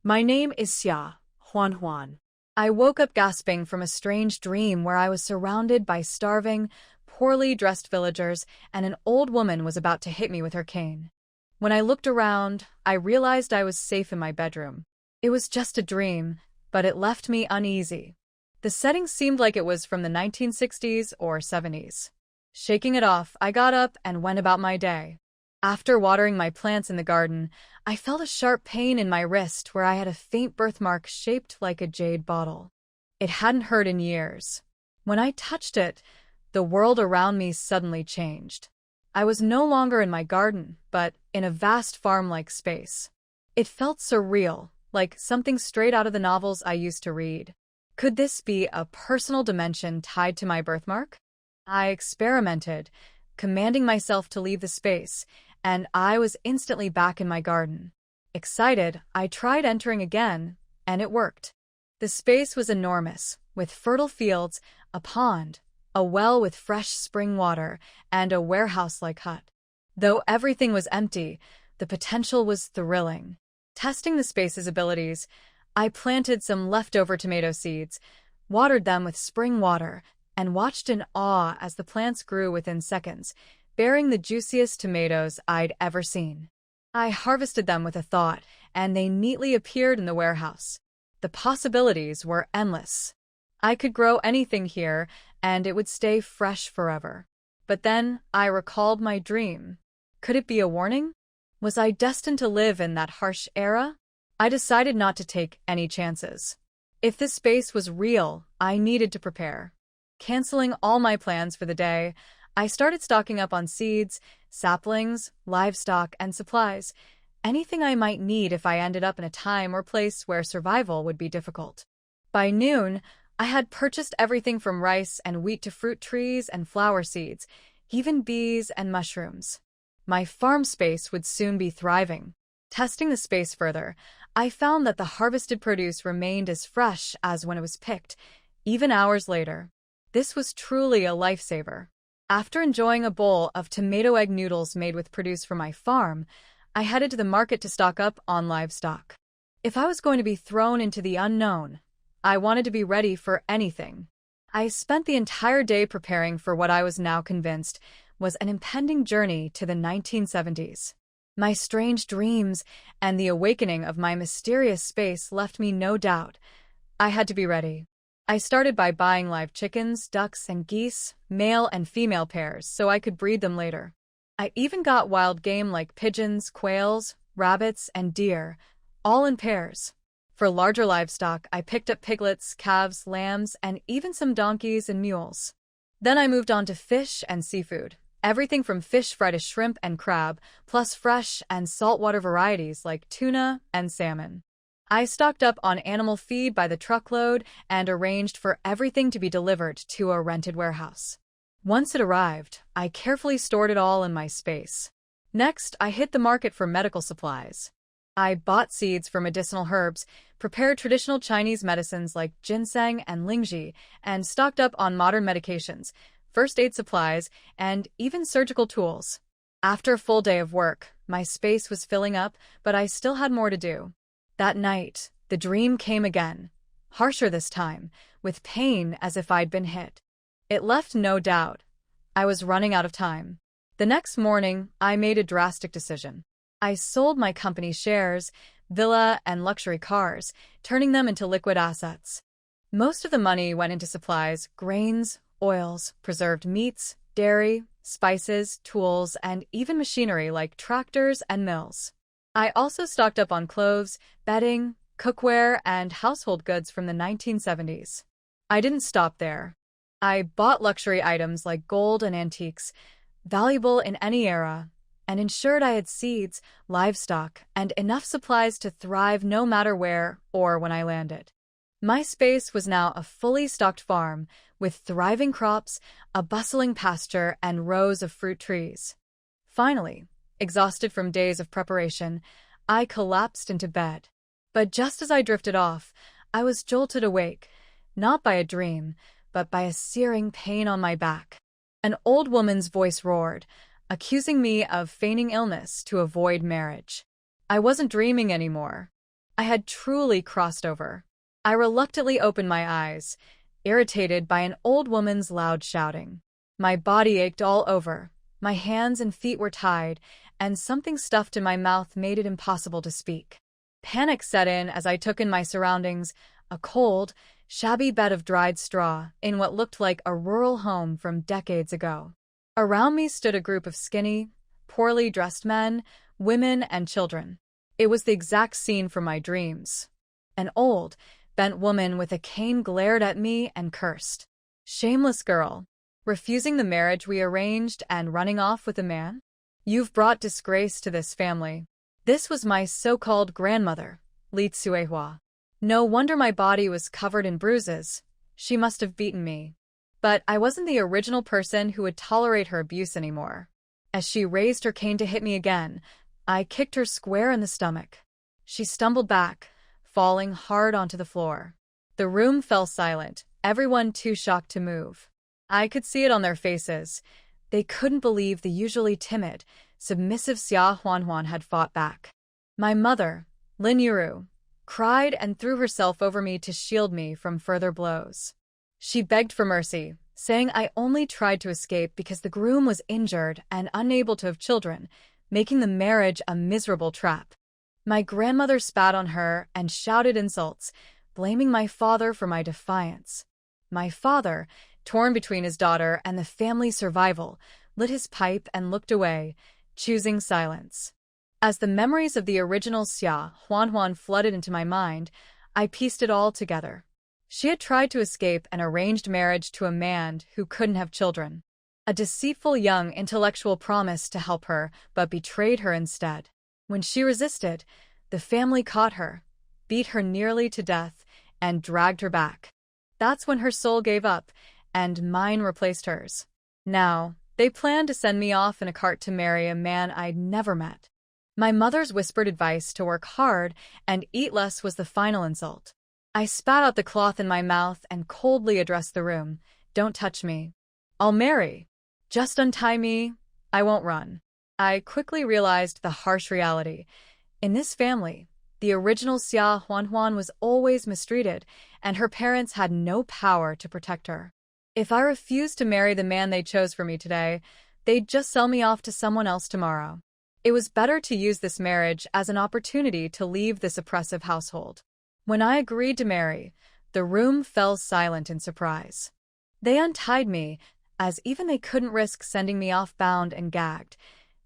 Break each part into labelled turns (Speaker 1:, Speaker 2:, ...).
Speaker 1: My name is Xia, Huan. I woke up gasping from a strange dream where I was surrounded by starving, poorly dressed villagers, and an old woman was about to hit me with her cane. When I looked around, I realized I was safe in my bedroom. It was just a dream, but it left me uneasy. The setting seemed like it was from the 1960s or 70s. Shaking it off, I got up and went about my day. After watering my plants in the garden, I felt a sharp pain in my wrist where I had a faint birthmark shaped like a jade bottle. It hadn't hurt in years. When I touched it, the world around me suddenly changed. I was no longer in my garden, but in a vast farm-like space. It felt surreal, like something straight out of the novels I used to read. Could this be a personal dimension tied to my birthmark? I experimented, commanding myself to leave the space, and I was instantly back in my garden. Excited, I tried entering again, and it worked. The space was enormous, with fertile fields, a pond, a well with fresh spring water, and a warehouse-like hut. Though everything was empty, the potential was thrilling. Testing the space's abilities, I planted some leftover tomato seeds, watered them with spring water, and watched in awe as the plants grew within seconds, bearing the juiciest tomatoes I'd ever seen. I harvested them with a thought, and they neatly appeared in the warehouse. The possibilities were endless. I could grow anything here, and it would stay fresh forever. But then I recalled my dream. Could it be a warning? Was I destined to live in that harsh era? I decided not to take any chances. If this space was real, I needed to prepare. Canceling all my plans for the day, I started stocking up on seeds, saplings, livestock, and supplies, anything I might need if I ended up in a time or place where survival would be difficult. By noon, I had purchased everything from rice and wheat to fruit trees and flower seeds, even bees and mushrooms. My farm space would soon be thriving. Testing the space further, I found that the harvested produce remained as fresh as when it was picked, even hours later. This was truly a lifesaver. After enjoying a bowl of tomato egg noodles made with produce from my farm, I headed to the market to stock up on livestock. If I was going to be thrown into the unknown, I wanted to be ready for anything. I spent the entire day preparing for what I was now convinced was an impending journey to the 1970s. My strange dreams and the awakening of my mysterious space left me no doubt. I had to be ready. I started by buying live chickens, ducks, and geese, male and female pairs, so I could breed them later. I even got wild game like pigeons, quails, rabbits, and deer, all in pairs. For larger livestock, I picked up piglets, calves, lambs, and even some donkeys and mules. Then I moved on to fish and seafood, everything from fish fry to shrimp and crab, plus fresh and saltwater varieties like tuna and salmon. I stocked up on animal feed by the truckload and arranged for everything to be delivered to a rented warehouse. Once it arrived, I carefully stored it all in my space. Next, I hit the market for medical supplies. I bought seeds for medicinal herbs, prepared traditional Chinese medicines like ginseng and lingzhi, and stocked up on modern medications, first aid supplies, and even surgical tools. After a full day of work, my space was filling up, but I still had more to do. That night, the dream came again, harsher this time, with pain as if I'd been hit. It left no doubt. I was running out of time. The next morning, I made a drastic decision. I sold my company's shares, villa, and luxury cars, turning them into liquid assets. Most of the money went into supplies, grains, oils, preserved meats, dairy, spices, tools, and even machinery like tractors and mills. I also stocked up on clothes, bedding, cookware, and household goods from the 1970s. I didn't stop there. I bought luxury items like gold and antiques, valuable in any era, and ensured I had seeds, livestock, and enough supplies to thrive no matter where or when I landed. My space was now a fully stocked farm, with thriving crops, a bustling pasture, and rows of fruit trees. Finally, exhausted from days of preparation, I collapsed into bed. But just as I drifted off, I was jolted awake, not by a dream, but by a searing pain on my back. An old woman's voice roared, accusing me of feigning illness to avoid marriage. I wasn't dreaming anymore. I had truly crossed over. I reluctantly opened my eyes, irritated by an old woman's loud shouting. My body ached all over, my hands and feet were tied, and something stuffed in my mouth made it impossible to speak. Panic set in as I took in my surroundings, a cold, shabby bed of dried straw in what looked like a rural home from decades ago. Around me stood a group of skinny, poorly dressed men, women, and children. It was the exact scene from my dreams. An old, bent woman with a cane glared at me and cursed. "Shameless girl, refusing the marriage we arranged and running off with a man? You've brought disgrace to this family." This was my so-called grandmother, Li Tsuehua. No wonder my body was covered in bruises. She must have beaten me. But I wasn't the original person who would tolerate her abuse anymore. As she raised her cane to hit me again, I kicked her square in the stomach. She stumbled back, falling hard onto the floor. The room fell silent, everyone too shocked to move. I could see it on their faces. They couldn't believe the usually timid, submissive Xia Huanhuan had fought back. My mother, Lin Yuru, cried and threw herself over me to shield me from further blows. She begged for mercy, saying I only tried to escape because the groom was injured and unable to have children, making the marriage a miserable trap. My grandmother spat on her and shouted insults, blaming my father for my defiance. My father, torn between his daughter and the family's survival, lit his pipe and looked away, choosing silence. As the memories of the original Xia Huanhuan flooded into my mind, I pieced it all together. She had tried to escape an arranged marriage to a man who couldn't have children. A deceitful young intellectual promised to help her, but betrayed her instead. When she resisted, the family caught her, beat her nearly to death, and dragged her back. That's when her soul gave up, and mine replaced hers. Now, they planned to send me off in a cart to marry a man I'd never met. My mother's whispered advice to work hard and eat less was the final insult. I spat out the cloth in my mouth and coldly addressed the room. "Don't touch me. I'll marry. Just untie me. I won't run." I quickly realized the harsh reality. In this family, the original Xia Huanhuan was always mistreated, and her parents had no power to protect her. If I refused to marry the man they chose for me today, they'd just sell me off to someone else tomorrow. It was better to use this marriage as an opportunity to leave this oppressive household. When I agreed to marry, the room fell silent in surprise. They untied me, as even they couldn't risk sending me off bound and gagged.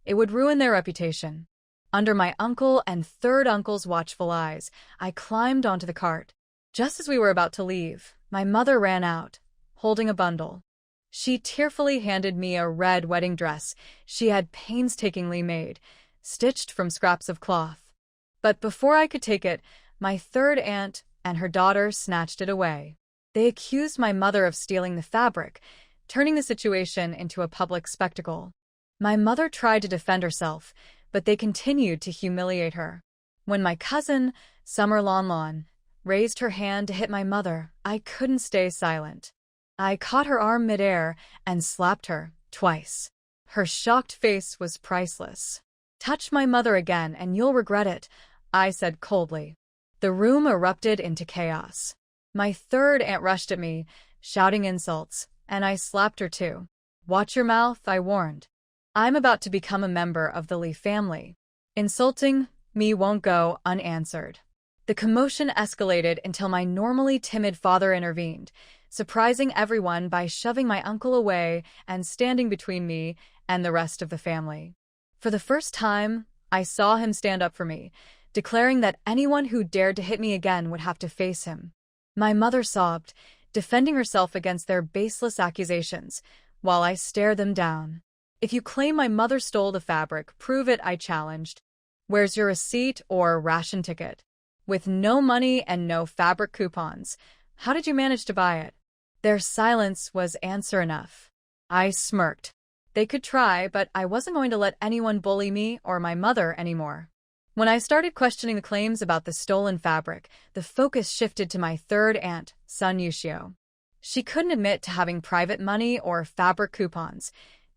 Speaker 1: It would ruin their reputation. Under my uncle and third uncle's watchful eyes, I climbed onto the cart. Just as we were about to leave, my mother ran out, holding a bundle. She tearfully handed me a red wedding dress she had painstakingly made, stitched from scraps of cloth. But before I could take it, my third aunt and her daughter snatched it away. They accused my mother of stealing the fabric, turning the situation into a public spectacle. My mother tried to defend herself, but they continued to humiliate her. When my cousin, Summer Lon, raised her hand to hit my mother, I couldn't stay silent. I caught her arm midair and slapped her, twice. Her shocked face was priceless. "Touch my mother again and you'll regret it," I said coldly. The room erupted into chaos. My third aunt rushed at me, shouting insults, and I slapped her too. "Watch your mouth," I warned. "I'm about to become a member of the Li family. Insulting me won't go unanswered." The commotion escalated until my normally timid father intervened, surprising everyone by shoving my uncle away and standing between me and the rest of the family. For the first time, I saw him stand up for me, declaring that anyone who dared to hit me again would have to face him. My mother sobbed, defending herself against their baseless accusations, while I stared them down. "If you claim my mother stole the fabric, prove it," I challenged. "Where's your receipt or ration ticket? With no money and no fabric coupons, how did you manage to buy it?" Their silence was answer enough. I smirked. They could try, but I wasn't going to let anyone bully me or my mother anymore. When I started questioning the claims about the stolen fabric, the focus shifted to my third aunt, Sun Yushio. She couldn't admit to having private money or fabric coupons.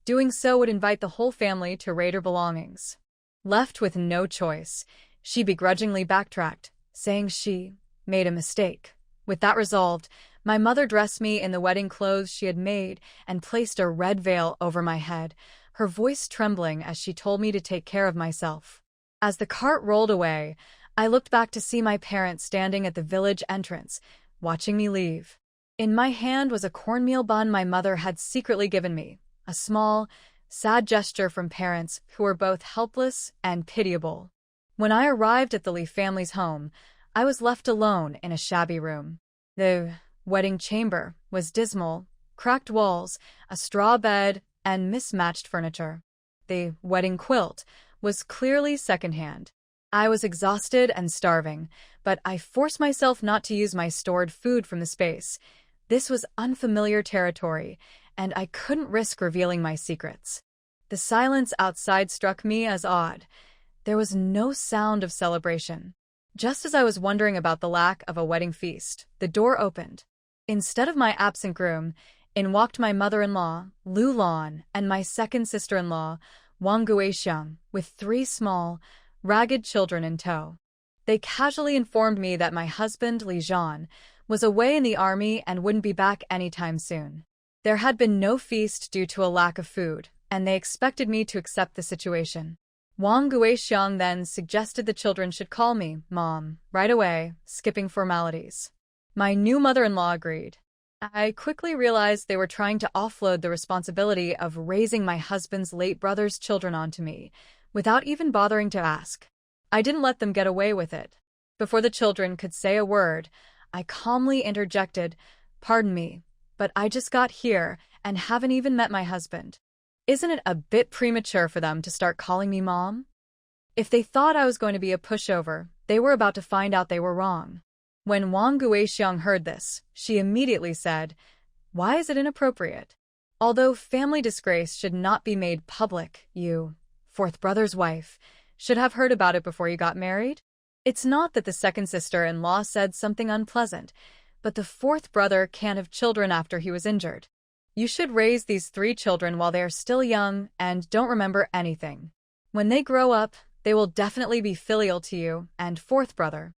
Speaker 1: Doing so would invite the whole family to raid her belongings. Left with no choice, she begrudgingly backtracked, saying she made a mistake. With that resolved, my mother dressed me in the wedding clothes she had made and placed a red veil over my head, her voice trembling as she told me to take care of myself. As the cart rolled away, I looked back to see my parents standing at the village entrance, watching me leave. In my hand was a cornmeal bun my mother had secretly given me, a small, sad gesture from parents who were both helpless and pitiable. When I arrived at the Li family's home, I was left alone in a shabby room. The wedding chamber was dismal, cracked walls, a straw bed, and mismatched furniture. The wedding quilt was clearly secondhand. I was exhausted and starving, but I forced myself not to use my stored food from the space. This was unfamiliar territory, and I couldn't risk revealing my secrets. The silence outside struck me as odd. There was no sound of celebration. Just as I was wondering about the lack of a wedding feast, the door opened. Instead of my absent groom, in walked my mother-in-law, Lu Lan, and my second sister-in-law, Wang Guixiang, with 3 small, ragged children in tow. They casually informed me that my husband, Li Zhan, was away in the army and wouldn't be back anytime soon. There had been no feast due to a lack of food, and they expected me to accept the situation. Wang Guixiang then suggested the children should call me Mom right away, skipping formalities. My new mother-in-law agreed. I quickly realized they were trying to offload the responsibility of raising my husband's late brother's children onto me, without even bothering to ask. I didn't let them get away with it. Before the children could say a word, I calmly interjected, "Pardon me, but I just got here and haven't even met my husband. Isn't it a bit premature for them to start calling me Mom?" If they thought I was going to be a pushover, they were about to find out they were wrong. When Wang Guixiang heard this, she immediately said, "Why is it inappropriate? Although family disgrace should not be made public, you, 4th brother's wife, should have heard about it before you got married. It's not that the second sister-in-law said something unpleasant, but the 4th brother can't have children after he was injured. You should raise these 3 children while they are still young and don't remember anything. When they grow up, they will definitely be filial to you and 4th brother."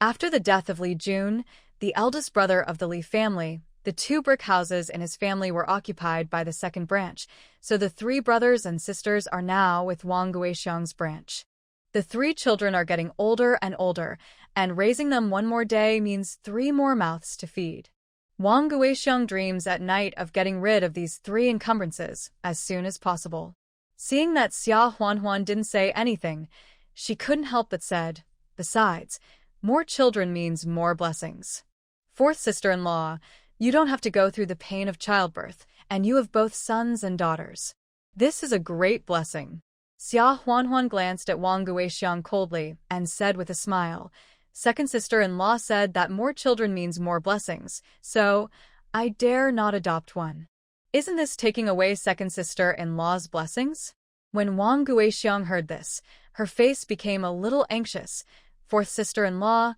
Speaker 1: After the death of Li Jun, the eldest brother of the Li family, the 2 brick houses in his family were occupied by the second branch, so the 3 brothers and sisters are now with Wang Guixiang's branch. The 3 children are getting older and older, and raising them one more day means 3 more mouths to feed. Wang Guixiang dreams at night of getting rid of these 3 encumbrances as soon as possible. Seeing that Xia Huanhuan didn't say anything, she couldn't help but said, "Besides, more children means more blessings. 4th sister-in-law, you don't have to go through the pain of childbirth, and you have both sons and daughters. This is a great blessing." Xia Huanhuan glanced at Wang Guixiang coldly and said with a smile, "Second sister-in-law said that more children means more blessings, so I dare not adopt one. Isn't this taking away second sister-in-law's blessings?" When Wang Guixiang heard this, her face became a little anxious. "4th sister-in-law,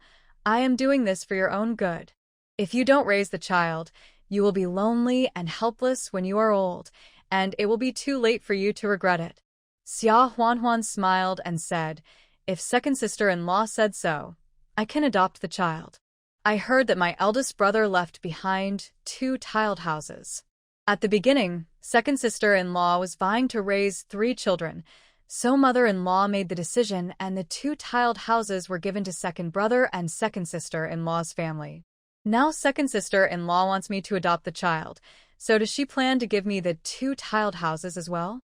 Speaker 1: I am doing this for your own good. If you don't raise the child, you will be lonely and helpless when you are old, and it will be too late for you to regret it." Xia Huanhuan smiled and said, "If second sister-in-law said so, I can adopt the child. I heard that my eldest brother left behind 2 tiled houses. At the beginning, second sister-in-law was vying to raise 3 children, so mother-in-law made the decision and the 2 tiled houses were given to second brother and second sister-in-law's family. Now second sister-in-law wants me to adopt the child, so does she plan to give me the 2 tiled houses as well?"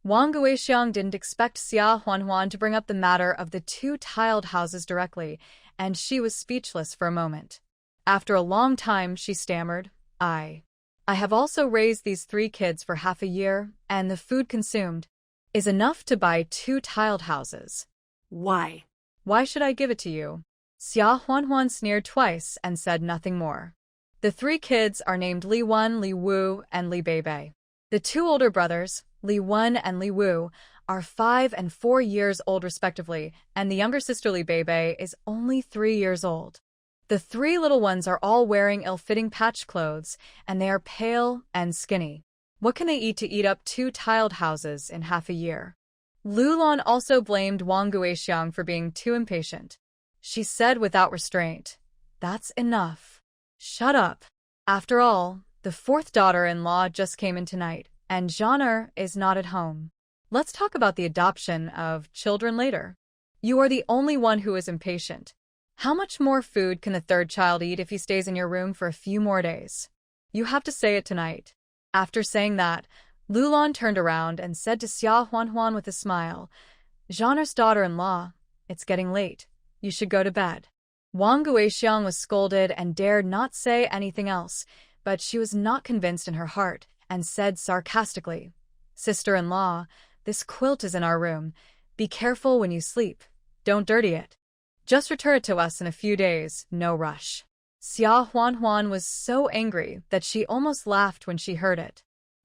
Speaker 1: Wang Guixiang didn't expect Xia Huanhuan to bring up the matter of the 2 tiled houses directly, and she was speechless for a moment. After a long time, she stammered, I have also raised these 3 kids for half a year, and the food consumed is enough to buy 2 tiled houses.
Speaker 2: Why?
Speaker 1: Why should I give it to you?" Xia Huanhuan sneered twice and said nothing more. The 3 kids are named Li Wen, Li Wu, and Li Beibei. The 2 older brothers, Li Wen and Li Wu, are 5 and 4 years old respectively, and the younger sister Li Beibei is only 3 years old. The 3 little ones are all wearing ill-fitting patched clothes, and they are pale and skinny. What can they eat to eat up 2 tiled houses in half a year? Lu Lan also blamed Wang Guixiang for being too impatient. she said without restraint. That's enough. Shut up. After all, the fourth daughter-in-law just came in tonight, and Genre is not at home. Let's talk about the adoption of children later. You are the only one who is impatient. How much more food can the third child eat if he stays in your room for a few more days? You have to say it tonight. After saying that, Lulan turned around and said to Xia Huanhuan with a smile, Genre's daughter-in-law, it's getting late. You should go to bed. Wang Guixiang was scolded and dared not say anything else, but she was not convinced in her heart and said sarcastically, Sister-in-law, this quilt is in our room. Be careful when you sleep. Don't dirty it. Just return it to us in a few days, no rush. Xia Huanhuan was so angry that she almost laughed when she heard it.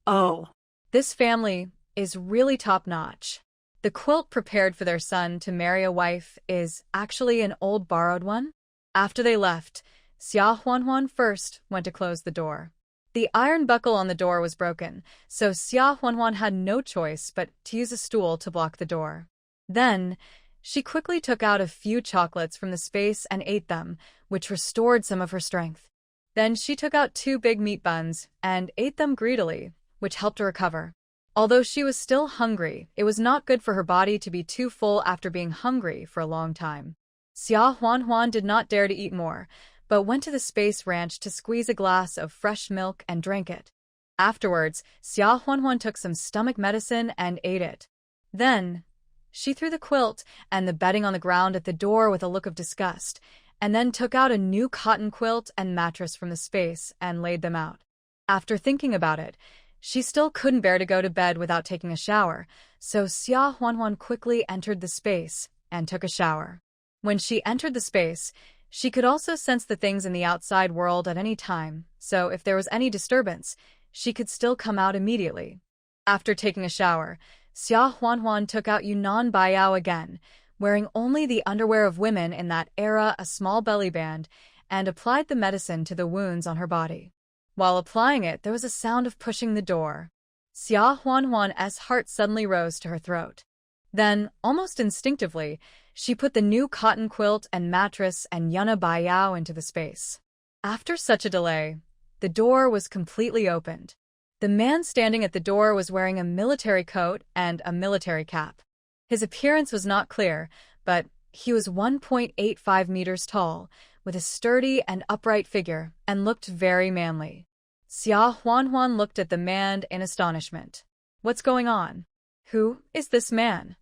Speaker 1: Oh, this family is really top-notch. The quilt prepared for their son to marry a wife is actually an old borrowed one? After they left, Xia Huanhuan first went to close the door. The iron buckle on the door was broken, so Xia Huanhuan had no choice but to use a stool to block the door. Then, she quickly took out a few chocolates from the space and ate them, which restored some of her strength. Then she took out 2 big meat buns and ate them greedily, which helped her recover. Although she was still hungry, it was not good for her body to be too full after being hungry for a long time. Xia Huanhuan did not dare to eat more, but went to the space ranch to squeeze a glass of fresh milk and drank it. Afterwards, Xia Huanhuan took some stomach medicine and ate it. Then, she threw the quilt and the bedding on the ground at the door with a look of disgust, and then took out a new cotton quilt and mattress from the space and laid them out. After thinking about it, she still couldn't bear to go to bed without taking a shower, so Xia Huanhuan quickly entered the space and took a shower. When she entered the space, she could also sense the things in the outside world at any time, so if there was any disturbance, she could still come out immediately. After taking a shower, Xia Huanhuan took out Yunnan Baiyao again, wearing only the underwear of women in that era, a small belly band, and applied the medicine to the wounds on her body. While applying it, there was a sound of pushing the door. Xia Huanhuan's heart suddenly rose to her throat. Then, almost instinctively, she put the new cotton quilt and mattress and Yunnan Baiyao into the space. After such a delay, the door was completely opened. The man standing at the door was wearing a military coat and a military cap. His appearance was not clear, but he was 1.85 meters tall, with a sturdy and upright figure, and looked very manly. Xia Huanhuan looked at the man in astonishment. What's going on? Who is this man?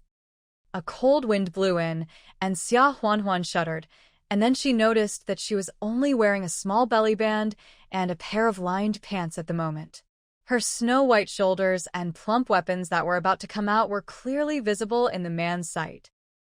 Speaker 1: A cold wind blew in, and Xia Huanhuan shuddered, and then she noticed that she was only wearing a small belly band and a pair of lined pants at the moment. Her snow-white shoulders and plump weapons that were about to come out were clearly visible in the man's sight.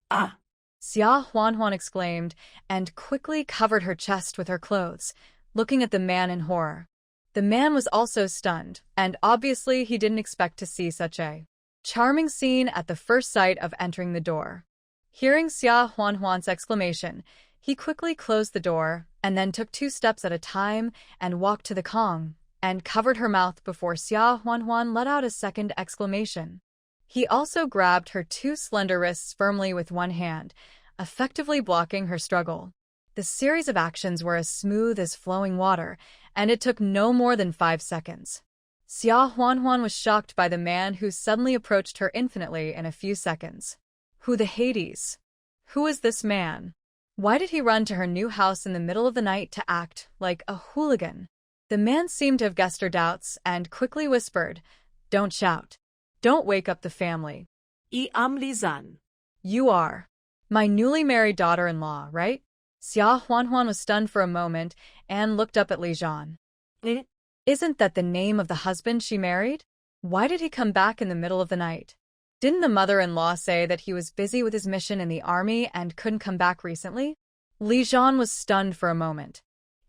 Speaker 1: Ah! Xia Huanhuan exclaimed, and quickly covered her chest with her clothes, looking at the man in horror. The man was also stunned, and obviously he didn't expect to see such a charming scene at the first sight of entering the door. Hearing Xia Huanhuan's exclamation, he quickly closed the door, and then took 2 steps at a time and walked to the Kong, and covered her mouth before Xia Huanhuan let out a second exclamation. He also grabbed her 2 slender wrists firmly with one hand, effectively blocking her struggle. The series of actions were as smooth as flowing water, and it took no more than 5 seconds. Xia Huanhuan was shocked by the man who suddenly approached her infinitely in a few seconds. Who the Hades? Who is this man? Why did he run to her new house in the middle of the night to act like a hooligan? The man seemed to have guessed her doubts and quickly whispered, Don't shout. Don't wake up the family. I am Li Zan. You are my newly married daughter-in-law, right? Xia Huanhuan was stunned for a moment and looked up at Li Zhan. Isn't that the name of the husband she married? Why did he come back in the middle of the night? Didn't the mother-in-law say that he was busy with his mission in the army and couldn't come back recently? Li Zhan was stunned for a moment.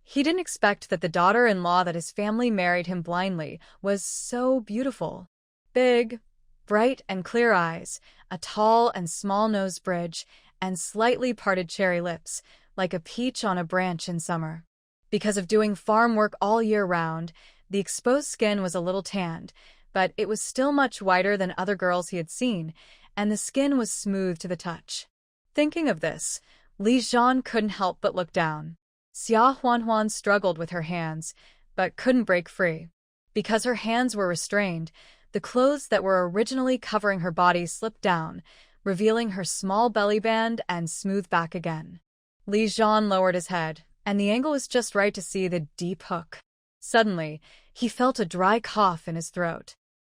Speaker 1: He didn't expect that the daughter-in-law that his family married him blindly was so beautiful. Big, bright and clear eyes, a tall and small nose bridge, and slightly parted cherry lips, like a peach on a branch in summer. Because of doing farm work all year round, the exposed skin was a little tanned, but it was still much whiter than other girls he had seen, and the skin was smooth to the touch. Thinking of this, Li Zhan couldn't help but look down. Xia Huanhuan struggled with her hands, but couldn't break free. Because her hands were restrained, the clothes that were originally covering her body slipped down, revealing her small belly band and smooth back again. Li Zhan lowered his head, and the angle was just right to see the deep hook. Suddenly, he felt a dry cough in his throat.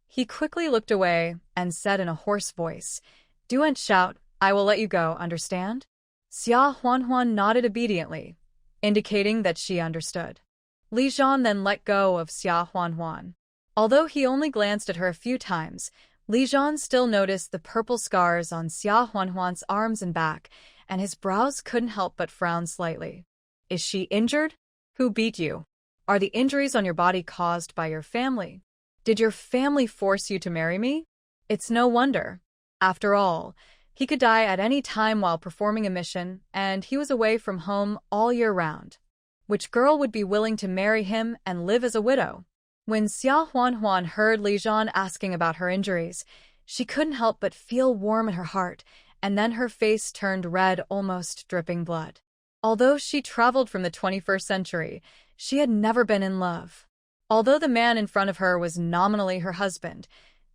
Speaker 1: He quickly looked away and said in a hoarse voice, "Don't shout, I will let you go, understand?" Xia Huanhuan nodded obediently, indicating that she understood. Li Zhan then let go of Xia Huanhuan. Although he only glanced at her a few times, Li Zhan still noticed the purple scars on Xia Huanhuan's arms and back, and his brows couldn't help but frown slightly. "Is she injured? Who beat you? Are the injuries on your body caused by your family? Did your family force you to marry me? It's no wonder. After all, he could die at any time while performing a mission, and he was away from home all year round. Which girl would be willing to marry him and live as a widow?" When Xia Huanhuan heard Li Zhan asking about her injuries, she couldn't help but feel warm in her heart, and then her face turned red, almost dripping blood. Although she traveled from the 21st century, she had never been in love. Although the man in front of her was nominally her husband,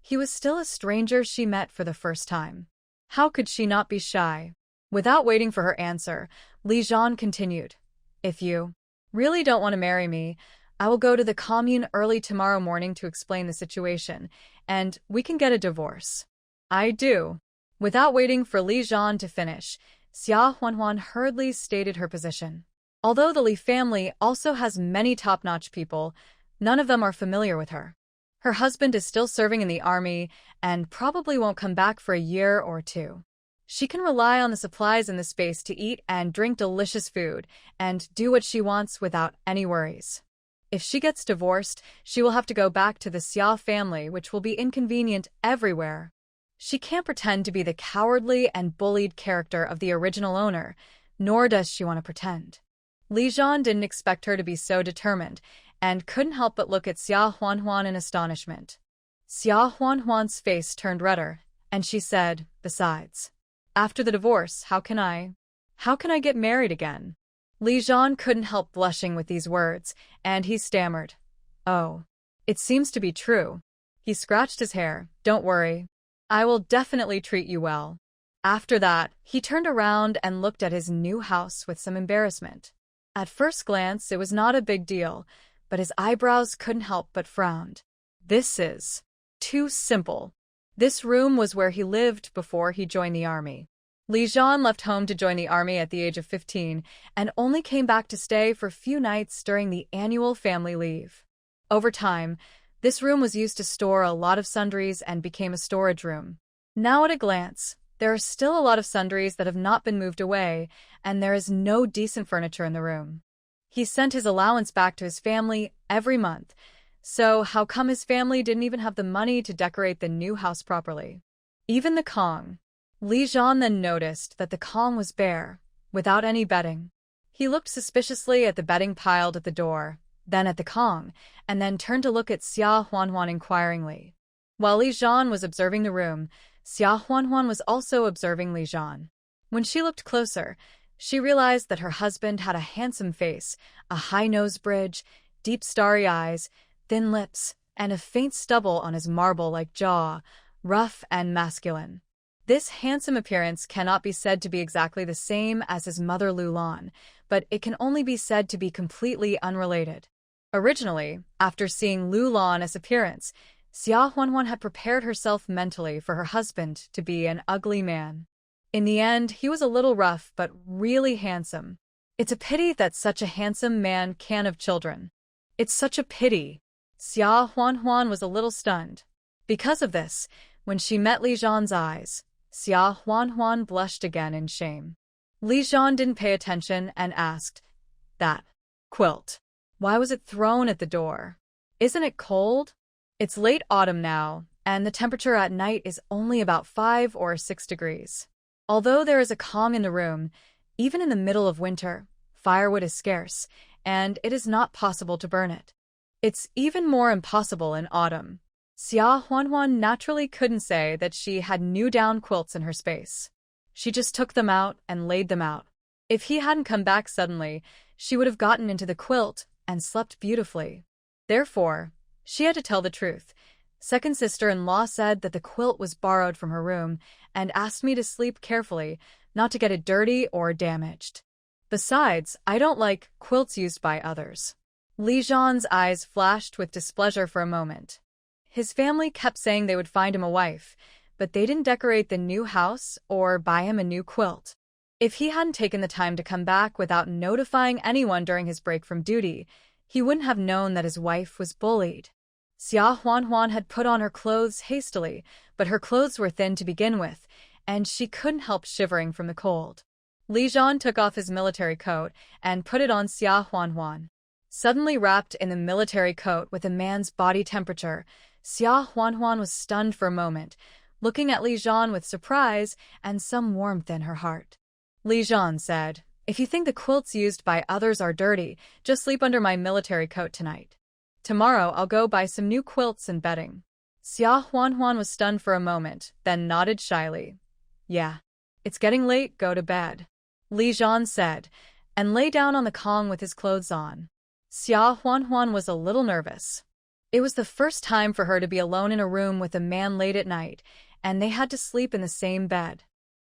Speaker 1: he was still a stranger she met for the first time. How could she not be shy? Without waiting for her answer, Li Zhan continued, "If you really don't want to marry me, I will go to the commune early tomorrow morning to explain the situation, and we can get a divorce." "I do." Without waiting for Li Zhan to finish, Xia Huanhuan hurriedly stated her position. Although the Li family also has many top-notch people, none of them are familiar with her. Her husband is still serving in the army and probably won't come back for a year or two. She can rely on the supplies in the space to eat and drink delicious food and do what she wants without any worries. If she gets divorced, she will have to go back to the Xia family, which will be inconvenient everywhere. She can't pretend to be the cowardly and bullied character of the original owner, nor does she want to pretend. Li Zhan didn't expect her to be so determined, and couldn't help but look at Xia Huanhuan in astonishment. Xia Huanhuan's face turned redder, and she said, "Besides, after the divorce, how can I get married again?" Li Zhan couldn't help blushing with these words, and he stammered, "Oh, it seems to be true." He scratched his hair. "Don't worry. I will definitely treat you well." After that, he turned around and looked at his new house with some embarrassment. At first glance, it was not a big deal, but his eyebrows couldn't help but frown. This is too simple. This room was where he lived before he joined the army. Li Zhan left home to join the army at the age of 15 and only came back to stay for a few nights during the annual family leave. Over time, this room was used to store a lot of sundries and became a storage room. Now at a glance, there are still a lot of sundries that have not been moved away, and there is no decent furniture in the room. He sent his allowance back to his family every month, so how come his family didn't even have the money to decorate the new house properly? Even the Kong. Li Zhan then noticed that the Kong was bare, without any bedding. He looked suspiciously at the bedding piled at the door, then at the Kong, and then turned to look at Xia Huanhuan inquiringly. While Li Zhan was observing the room, Xia Huanhuan was also observing Li Zhan. When she looked closer, she realized that her husband had a handsome face, a high nose bridge, deep starry eyes, thin lips, and a faint stubble on his marble-like jaw, rough and masculine. This handsome appearance cannot be said to be exactly the same as his mother Lulan, but it can only be said to be completely unrelated. Originally, after seeing Lulan's appearance, Xia Huanhuan had prepared herself mentally for her husband to be an ugly man. In the end, he was a little rough but really handsome. It's a pity that such a handsome man can't have children. It's such a pity. Xia Huanhuan was a little stunned. Because of this, when she met Li Zhan's eyes, Xia Huanhuan blushed again in shame. Li Zhan didn't pay attention and asked, "That quilt, why was it thrown at the door? Isn't it cold?" It's late autumn now, and the temperature at night is only about 5 or 6 degrees. Although there is a Kong in the room, even in the middle of winter, firewood is scarce, and it is not possible to burn it. It's even more impossible in autumn. Xia Huanhuan naturally couldn't say that she had new down quilts in her space. She just took them out and laid them out. If he hadn't come back suddenly, she would have gotten into the quilt and slept beautifully. Therefore, she had to tell the truth. Second sister-in-law said that the quilt was borrowed from her room and asked me to sleep carefully, not to get it dirty or damaged. Besides, I don't like quilts used by others. Li Zhan's eyes flashed with displeasure for a moment. His family kept saying they would find him a wife, but they didn't decorate the new house or buy him a new quilt. If he hadn't taken the time to come back without notifying anyone during his break from duty, he wouldn't have known that his wife was bullied. Xia Huanhuan had put on her clothes hastily, but her clothes were thin to begin with, and she couldn't help shivering from the cold. Li Zhan took off his military coat and put it on Xia Huanhuan. Suddenly wrapped in the military coat with a man's body temperature, Xia Huanhuan was stunned for a moment, looking at Li Zhan with surprise and some warmth in her heart. Li Zhan said, "If you think the quilts used by others are dirty, just sleep under my military coat tonight. Tomorrow I'll go buy some new quilts and bedding." Xia Huanhuan was stunned for a moment, then nodded shyly. "Yeah. It's getting late, go to bed," Li Zhan said, and lay down on the Kong with his clothes on. Xia Huanhuan was a little nervous. It was the first time for her to be alone in a room with a man late at night, and they had to sleep in the same bed.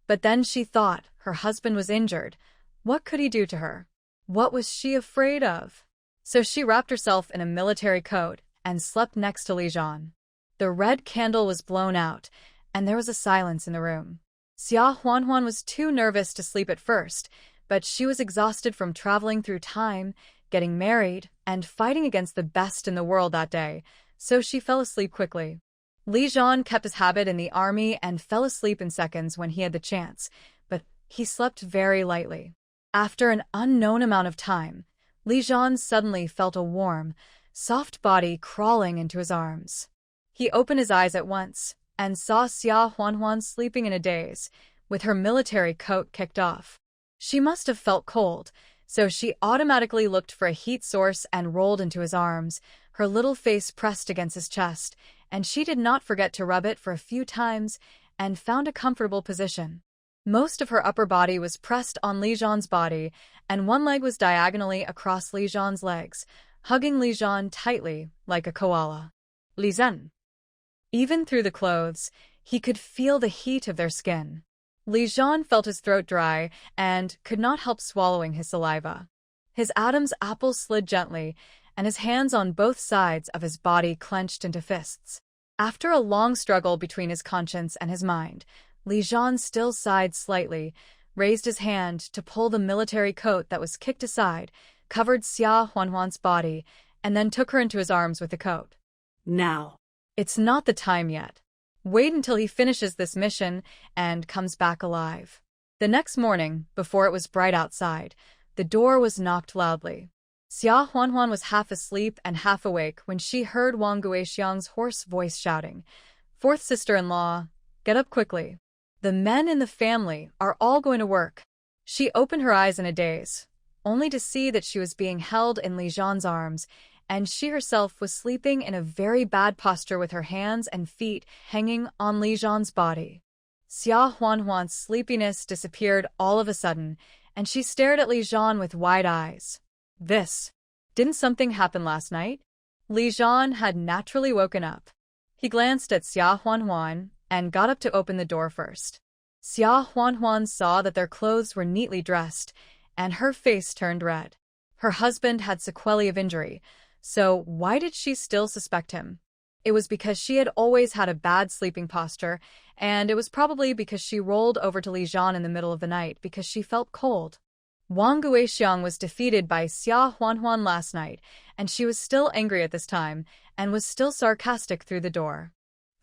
Speaker 1: But then she thought her husband was injured. What could he do to her? What was she afraid of? So she wrapped herself in a military coat and slept next to Li Zhan. The red candle was blown out, and there was a silence in the room. Xia Huanhuan was too nervous to sleep at first, but she was exhausted from traveling through time, getting married, and fighting against the best in the world that day, so she fell asleep quickly. Li Zhan kept his habit in the army and fell asleep in seconds when he had the chance, but he slept very lightly. After an unknown amount of time, Li Zhan suddenly felt a warm, soft body crawling into his arms. He opened his eyes at once and saw Xia Huanhuan sleeping in a daze, with her military coat kicked off. She must have felt cold, so she automatically looked for a heat source and rolled into his arms, her little face pressed against his chest, and she did not forget to rub it for a few times and found a comfortable position. Most of her upper body was pressed on Li Zhan's body, and one leg was diagonally across Li Zhan's legs, hugging Li Zhan tightly like a koala. Li Zhen. Even through the clothes, he could feel the heat of their skin. Li Zhan felt his throat dry and could not help swallowing his saliva. His Adam's apple slid gently, and his hands on both sides of his body clenched into fists. After a long struggle between his conscience and his mind, Li Zhan still sighed slightly, raised his hand to pull the military coat that was kicked aside, covered Xia Huanhuan's body, and then took her into his arms with the coat.
Speaker 2: "Now."
Speaker 1: "It's not the time yet. Wait until he finishes this mission and comes back alive." The next morning, before it was bright outside, the door was knocked loudly. Xia Huanhuan was half asleep and half awake when she heard Wang Guixiang's hoarse voice shouting, "Fourth sister-in-law, get up quickly. The men in the family are all going to work." She opened her eyes in a daze, only to see that she was being held in Li Zhan's arms, and she herself was sleeping in a very bad posture with her hands and feet hanging on Li Zhan's body. Xia Huanhuan's sleepiness disappeared all of a sudden, and she stared at Li Zhan with wide eyes. Didn't something happen last night? Li Zhan had naturally woken up. He glanced at Xia Huanhuan and got up to open the door first. Xia Huanhuan saw that their clothes were neatly dressed, and her face turned red. Her husband had sequelae of injury, so why did she still suspect him? It was because she had always had a bad sleeping posture, and it was probably because she rolled over to Li Zhan in the middle of the night because she felt cold. Wang Guixiang was defeated by Xia Huanhuan last night, and she was still angry at this time, and was still sarcastic through the door.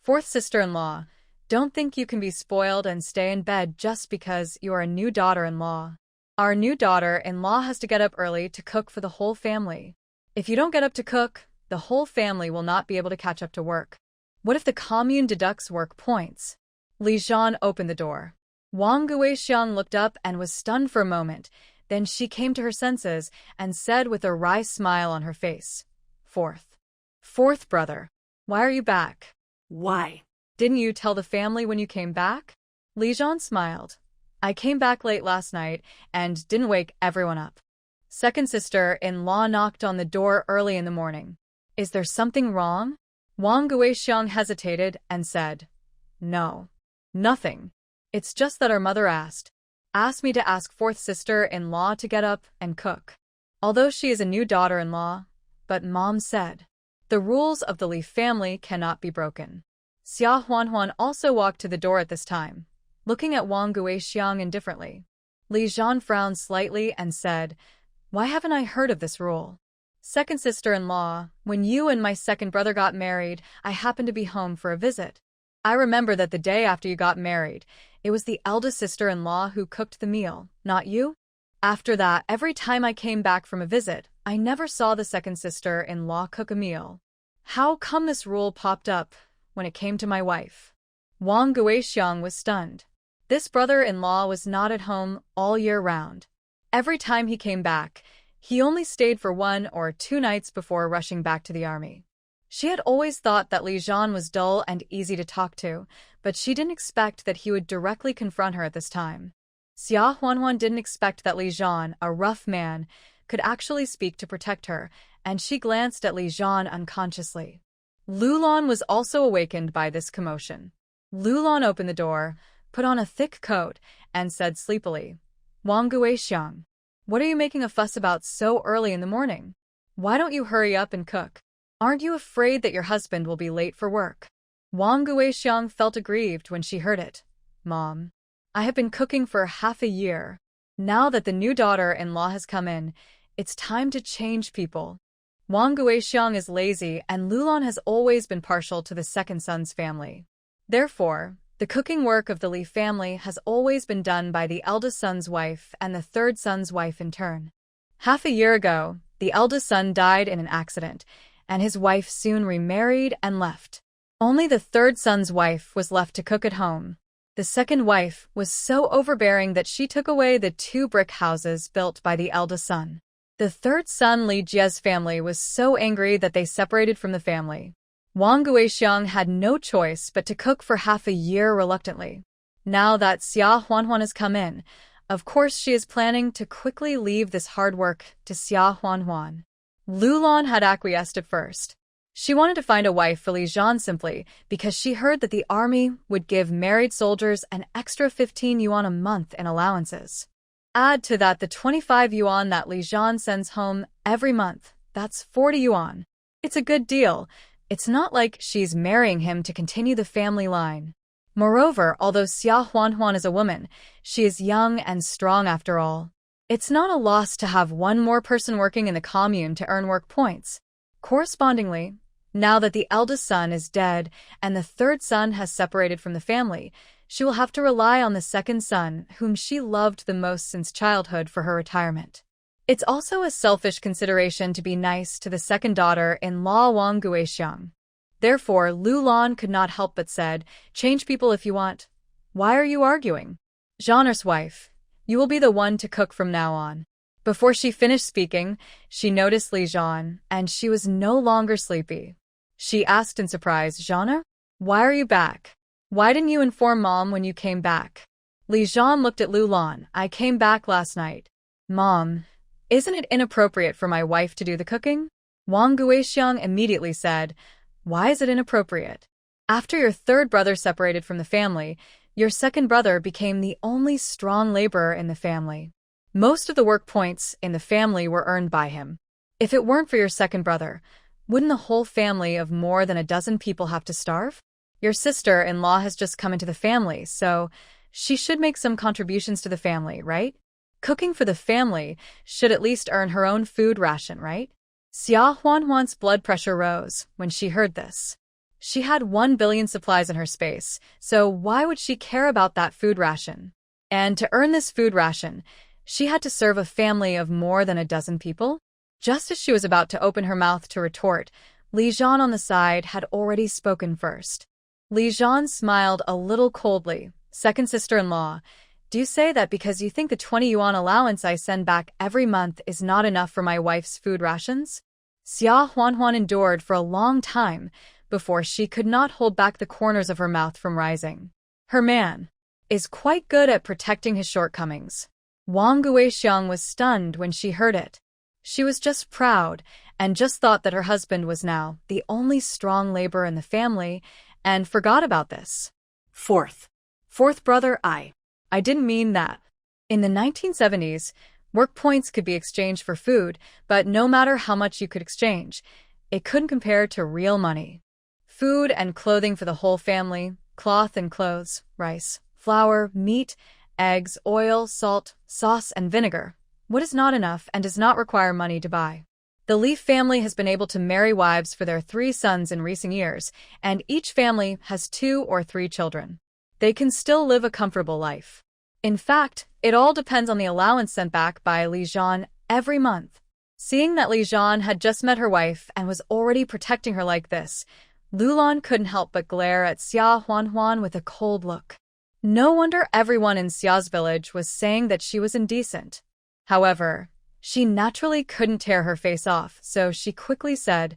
Speaker 1: "Fourth sister-in-law, don't think you can be spoiled and stay in bed just because you are a new daughter-in-law. Our new daughter-in-law has to get up early to cook for the whole family. If you don't get up to cook, the whole family will not be able to catch up to work. What if the commune deducts work points?" Li Zhan opened the door. Wang Guixiang looked up and was stunned for a moment. Then she came to her senses and said with a wry smile on her face, Fourth brother, why are you back?"
Speaker 2: "Why?"
Speaker 1: "Didn't you tell the family when you came back?" Li Zhan smiled. I came back late last night and didn't wake everyone up. Second sister-in-law knocked on the door early in the morning. Is there something wrong? Wang Guixiang hesitated and said, No. Nothing. It's just that our mother asked me to ask fourth sister-in-law to get up and cook. Although she is a new daughter-in-law, but Mom said, the rules of the Li family cannot be broken. Xia Huanhuan also walked to the door at this time, looking at Wang Guixiang indifferently. Li Zhan frowned slightly and said, Why haven't I heard of this rule? Second sister-in-law, when you and my second brother got married, I happened to be home for a visit. I remember that the day after you got married, it was the eldest sister-in-law who cooked the meal, not you? After that, every time I came back from a visit, I never saw the second sister-in-law cook a meal. How come this rule popped up when it came to my wife? Wang Guixiang was stunned. This brother-in-law was not at home all year round. Every time he came back, he only stayed for 1 or 2 nights before rushing back to the army. She had always thought that Li Zhan was dull and easy to talk to, but she didn't expect that he would directly confront her at this time. Xia Huanhuan didn't expect that Li Zhan, a rough man, could actually speak to protect her, and she glanced at Li Zhan unconsciously. Lulan was also awakened by this commotion. Lulan opened the door, put on a thick coat, and said sleepily, Wang Guixiang, what are you making a fuss about so early in the morning? Why don't you hurry up and cook? Aren't you afraid that your husband will be late for work? Wang Guixiang felt aggrieved when she heard it. Mom, I have been cooking for half a year. Now that the new daughter-in-law has come in, it's time to change people. Wang Guixiang is lazy and Lulan has always been partial to the second son's family. Therefore, the cooking work of the Li family has always been done by the eldest son's wife and the third son's wife in turn. Half a year ago, the eldest son died in an accident, and his wife soon remarried and left. Only the third son's wife was left to cook at home. The second wife was so overbearing that she took away the 2 brick houses built by the eldest son. The third son Li Jie's family was so angry that they separated from the family. Wang Guixiang had no choice but to cook for half a year reluctantly. Now that Xia Huanhuan has come in, of course she is planning to quickly leave this hard work to Xia Huanhuan. Lulan had acquiesced at first. She wanted to find a wife for Li Zhan simply because she heard that the army would give married soldiers an extra 15 yuan a month in allowances. Add to that the 25 yuan that Li Zhan sends home every month. That's 40 yuan. It's a good deal. It's not like she's marrying him to continue the family line. Moreover, although Xia Huanhuan is a woman, she is young and strong after all. It's not a loss to have one more person working in the commune to earn work points. Correspondingly, now that the eldest son is dead and the third son has separated from the family, she will have to rely on the second son, whom she loved the most since childhood, for her retirement. It's also a selfish consideration to be nice to the second daughter-in-law Wang Guixiang. Therefore, Lulan could not help but said, Change people if you want. Why are you arguing? Zhan's wife, you will be the one to cook from now on. Before she finished speaking, she noticed Li Zhan, and she was no longer sleepy. She asked in surprise, Zhana, why are you back? Why didn't you inform Mom when you came back? Li Zhan looked at Lulan. I came back last night. Mom, isn't it inappropriate for my wife to do the cooking? Wang Guixiang immediately said, Why is it inappropriate? After your third brother separated from the family, your second brother became the only strong laborer in the family. Most of the work points in the family were earned by him. If it weren't for your second brother, wouldn't the whole family of more than a dozen people have to starve? Your sister-in-law has just come into the family, so she should make some contributions to the family, right? Cooking for the family should at least earn her own food ration, right? Xia Huanhuan's blood pressure rose when she heard this. She had 1 billion supplies in her space, so why would she care about that food ration? And to earn this food ration, she had to serve a family of more than a dozen people? Just as she was about to open her mouth to retort, Li Zhan on the side had already spoken first. Li Zhan smiled a little coldly. Second sister-in-law, do you say that because you think the 20 yuan allowance I send back every month is not enough for my wife's food rations? Xia Huanhuan endured for a long time before she could not hold back the corners of her mouth from rising. Her man. is quite good at protecting his shortcomings. Wang Guixiang was stunned when she heard it. She was just proud and just thought that her husband was now the only strong laborer in the family and forgot about this. Fourth brother, I didn't mean that. In the 1970s, work points could be exchanged for food, but no matter how much you could exchange, it couldn't compare to real money. Food and clothing for the whole family, cloth and clothes, rice, flour, meat, eggs, oil, salt, sauce, and vinegar. What is not enough and does not require money to buy. The Li family has been able to marry wives for their 3 sons in recent years, and each family has 2 or 3 children. They can still live a comfortable life. In fact, it all depends on the allowance sent back by Li Zhan every month. Seeing that Li Zhan had just met her wife and was already protecting her like this, Lulan couldn't help but glare at Xia Huanhuan with a cold look. No wonder everyone in Xia's village was saying that she was indecent. However, she naturally couldn't tear her face off, so she quickly said,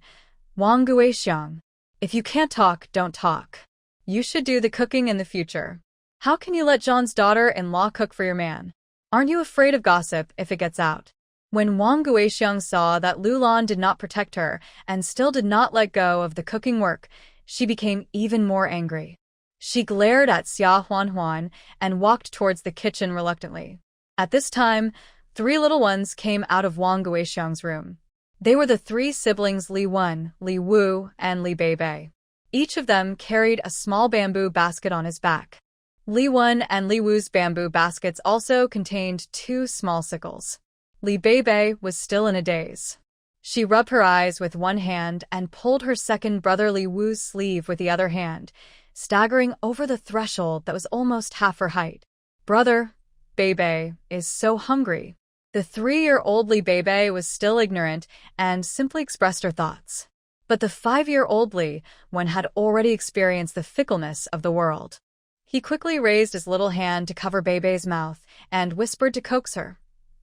Speaker 1: Wang Guixiang, if you can't talk, don't talk. You should do the cooking in the future. How can you let Zhan's daughter-in-law cook for your man? Aren't you afraid of gossip if it gets out? When Wang Guixiang saw that Lulan did not protect her and still did not let go of the cooking work, she became even more angry. She glared at Xia Huanhuan and walked towards the kitchen reluctantly. At this time, 3 little ones came out of Wang Guixiang's room. They were the 3 siblings Li Wen, Li Wu, and Li Beibei. Each of them carried a small bamboo basket on his back. Li Wen and Li Wu's bamboo baskets also contained 2 small sickles. Li Beibei was still in a daze. She rubbed her eyes with one hand and pulled her second brother Li Wu's sleeve with the other hand, staggering over the threshold that was almost half her height. Brother, Beibei, is so hungry. The 3-year-old Li Beibei was still ignorant and simply expressed her thoughts. But the 5-year-old Li Wen had already experienced the fickleness of the world. He quickly raised his little hand to cover Beibei's mouth and whispered to coax her.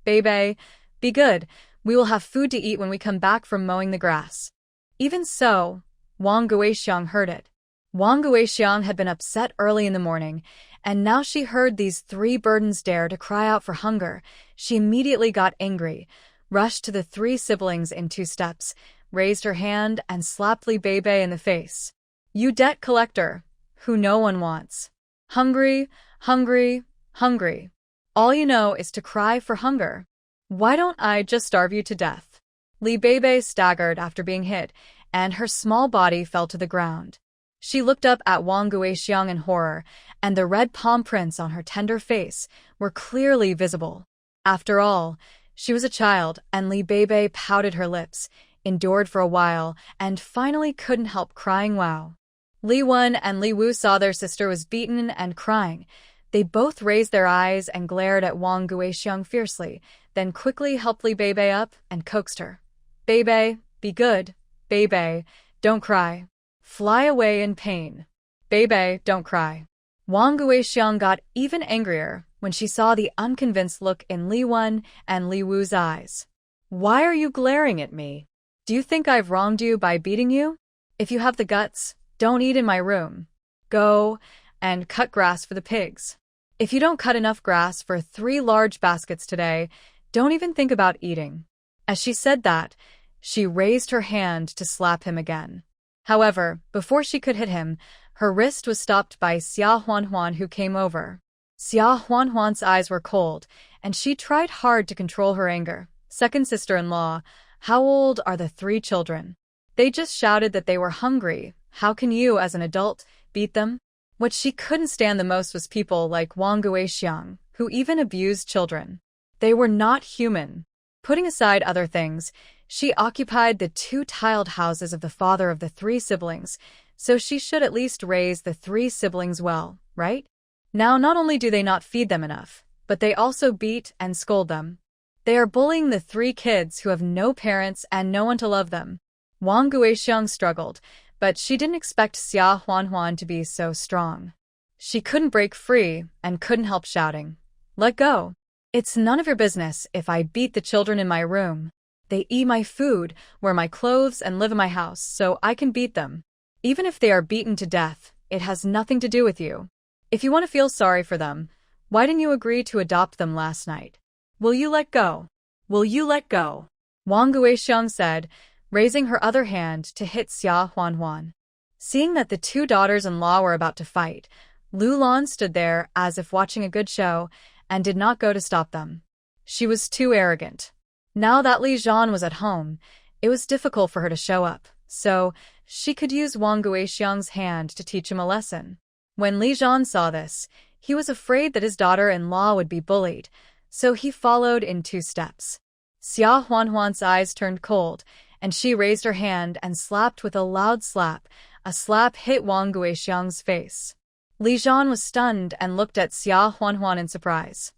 Speaker 1: Beibei, be good. We will have food to eat when we come back from mowing the grass. Even so, Wang Guixiang heard it. Wang Guixiang had been upset early in the morning, and now she heard these 3 burdens dare to cry out for hunger. She immediately got angry, rushed to the 3 siblings in 2 steps, raised her hand and slapped Li Beibei in the face. You debt collector, who no one wants. Hungry, hungry, hungry. All you know is to cry for hunger. Why don't I just starve you to death? Li Beibei staggered after being hit, and her small body fell to the ground. She looked up at Wang Guixiang in horror, and the red palm prints on her tender face were clearly visible. After all, she was a child, and Li Beibei pouted her lips, endured for a while, and finally couldn't help crying wow. Li Wen and Li Wu saw their sister was beaten and crying. They both raised their eyes and glared at Wang Guixiang fiercely, then quickly helped Li Beibei up and coaxed her. Beibei, be good. Beibei, don't cry. Fly away in pain. Beibei, don't cry. Wang Guixiang got even angrier when she saw the unconvinced look in Li Wen and Li Wu's eyes. Why are you glaring at me? Do you think I've wronged you by beating you? If you have the guts, don't eat in my room. Go and cut grass for the pigs. If you don't cut enough grass for 3 large baskets today, don't even think about eating. As she said that, she raised her hand to slap him again. However, before she could hit him, her wrist was stopped by Xia Huanhuan, who came over. Xia Huanhuan's eyes were cold, and she tried hard to control her anger. Second sister-in-law, how old are the 3 children? They just shouted that they were hungry. How can you, as an adult, beat them? What she couldn't stand the most was people like Wang Guixiang, who even abused children. They were not human. Putting aside other things, she occupied the 2 tiled houses of the father of the 3 siblings, so she should at least raise the 3 siblings well, right? Now not only do they not feed them enough, but they also beat and scold them. They are bullying the 3 kids who have no parents and no one to love them. Wang Guixiang struggled, but she didn't expect Xia Huanhuan to be so strong. She couldn't break free and couldn't help shouting, "Let go! It's none of your business if I beat the children in my room. They eat my food, wear my clothes, and live in my house, so I can beat them. Even if they are beaten to death, it has nothing to do with you." If you want to feel sorry for them, why didn't you agree to adopt them last night? Will you let go? Will you let go? Wang Guixiang said, raising her other hand to hit Xia Huanhuan. Seeing that the two daughters-in-law were about to fight, Lu Lan stood there as if watching a good show and did not go to stop them. She was too arrogant. Now that Li Zhan was at home, it was difficult for her to show up, so she could use Wang Guixiang's hand to teach him a lesson. When Li Zhan saw this, he was afraid that his daughter-in-law would be bullied, so he followed in 2 steps. Xia Huanhuan's eyes turned cold, and she raised her hand and slapped with a loud slap. A slap hit Wang Guixiang's face. Li Zhan was stunned and looked at Xia Huanhuan in surprise.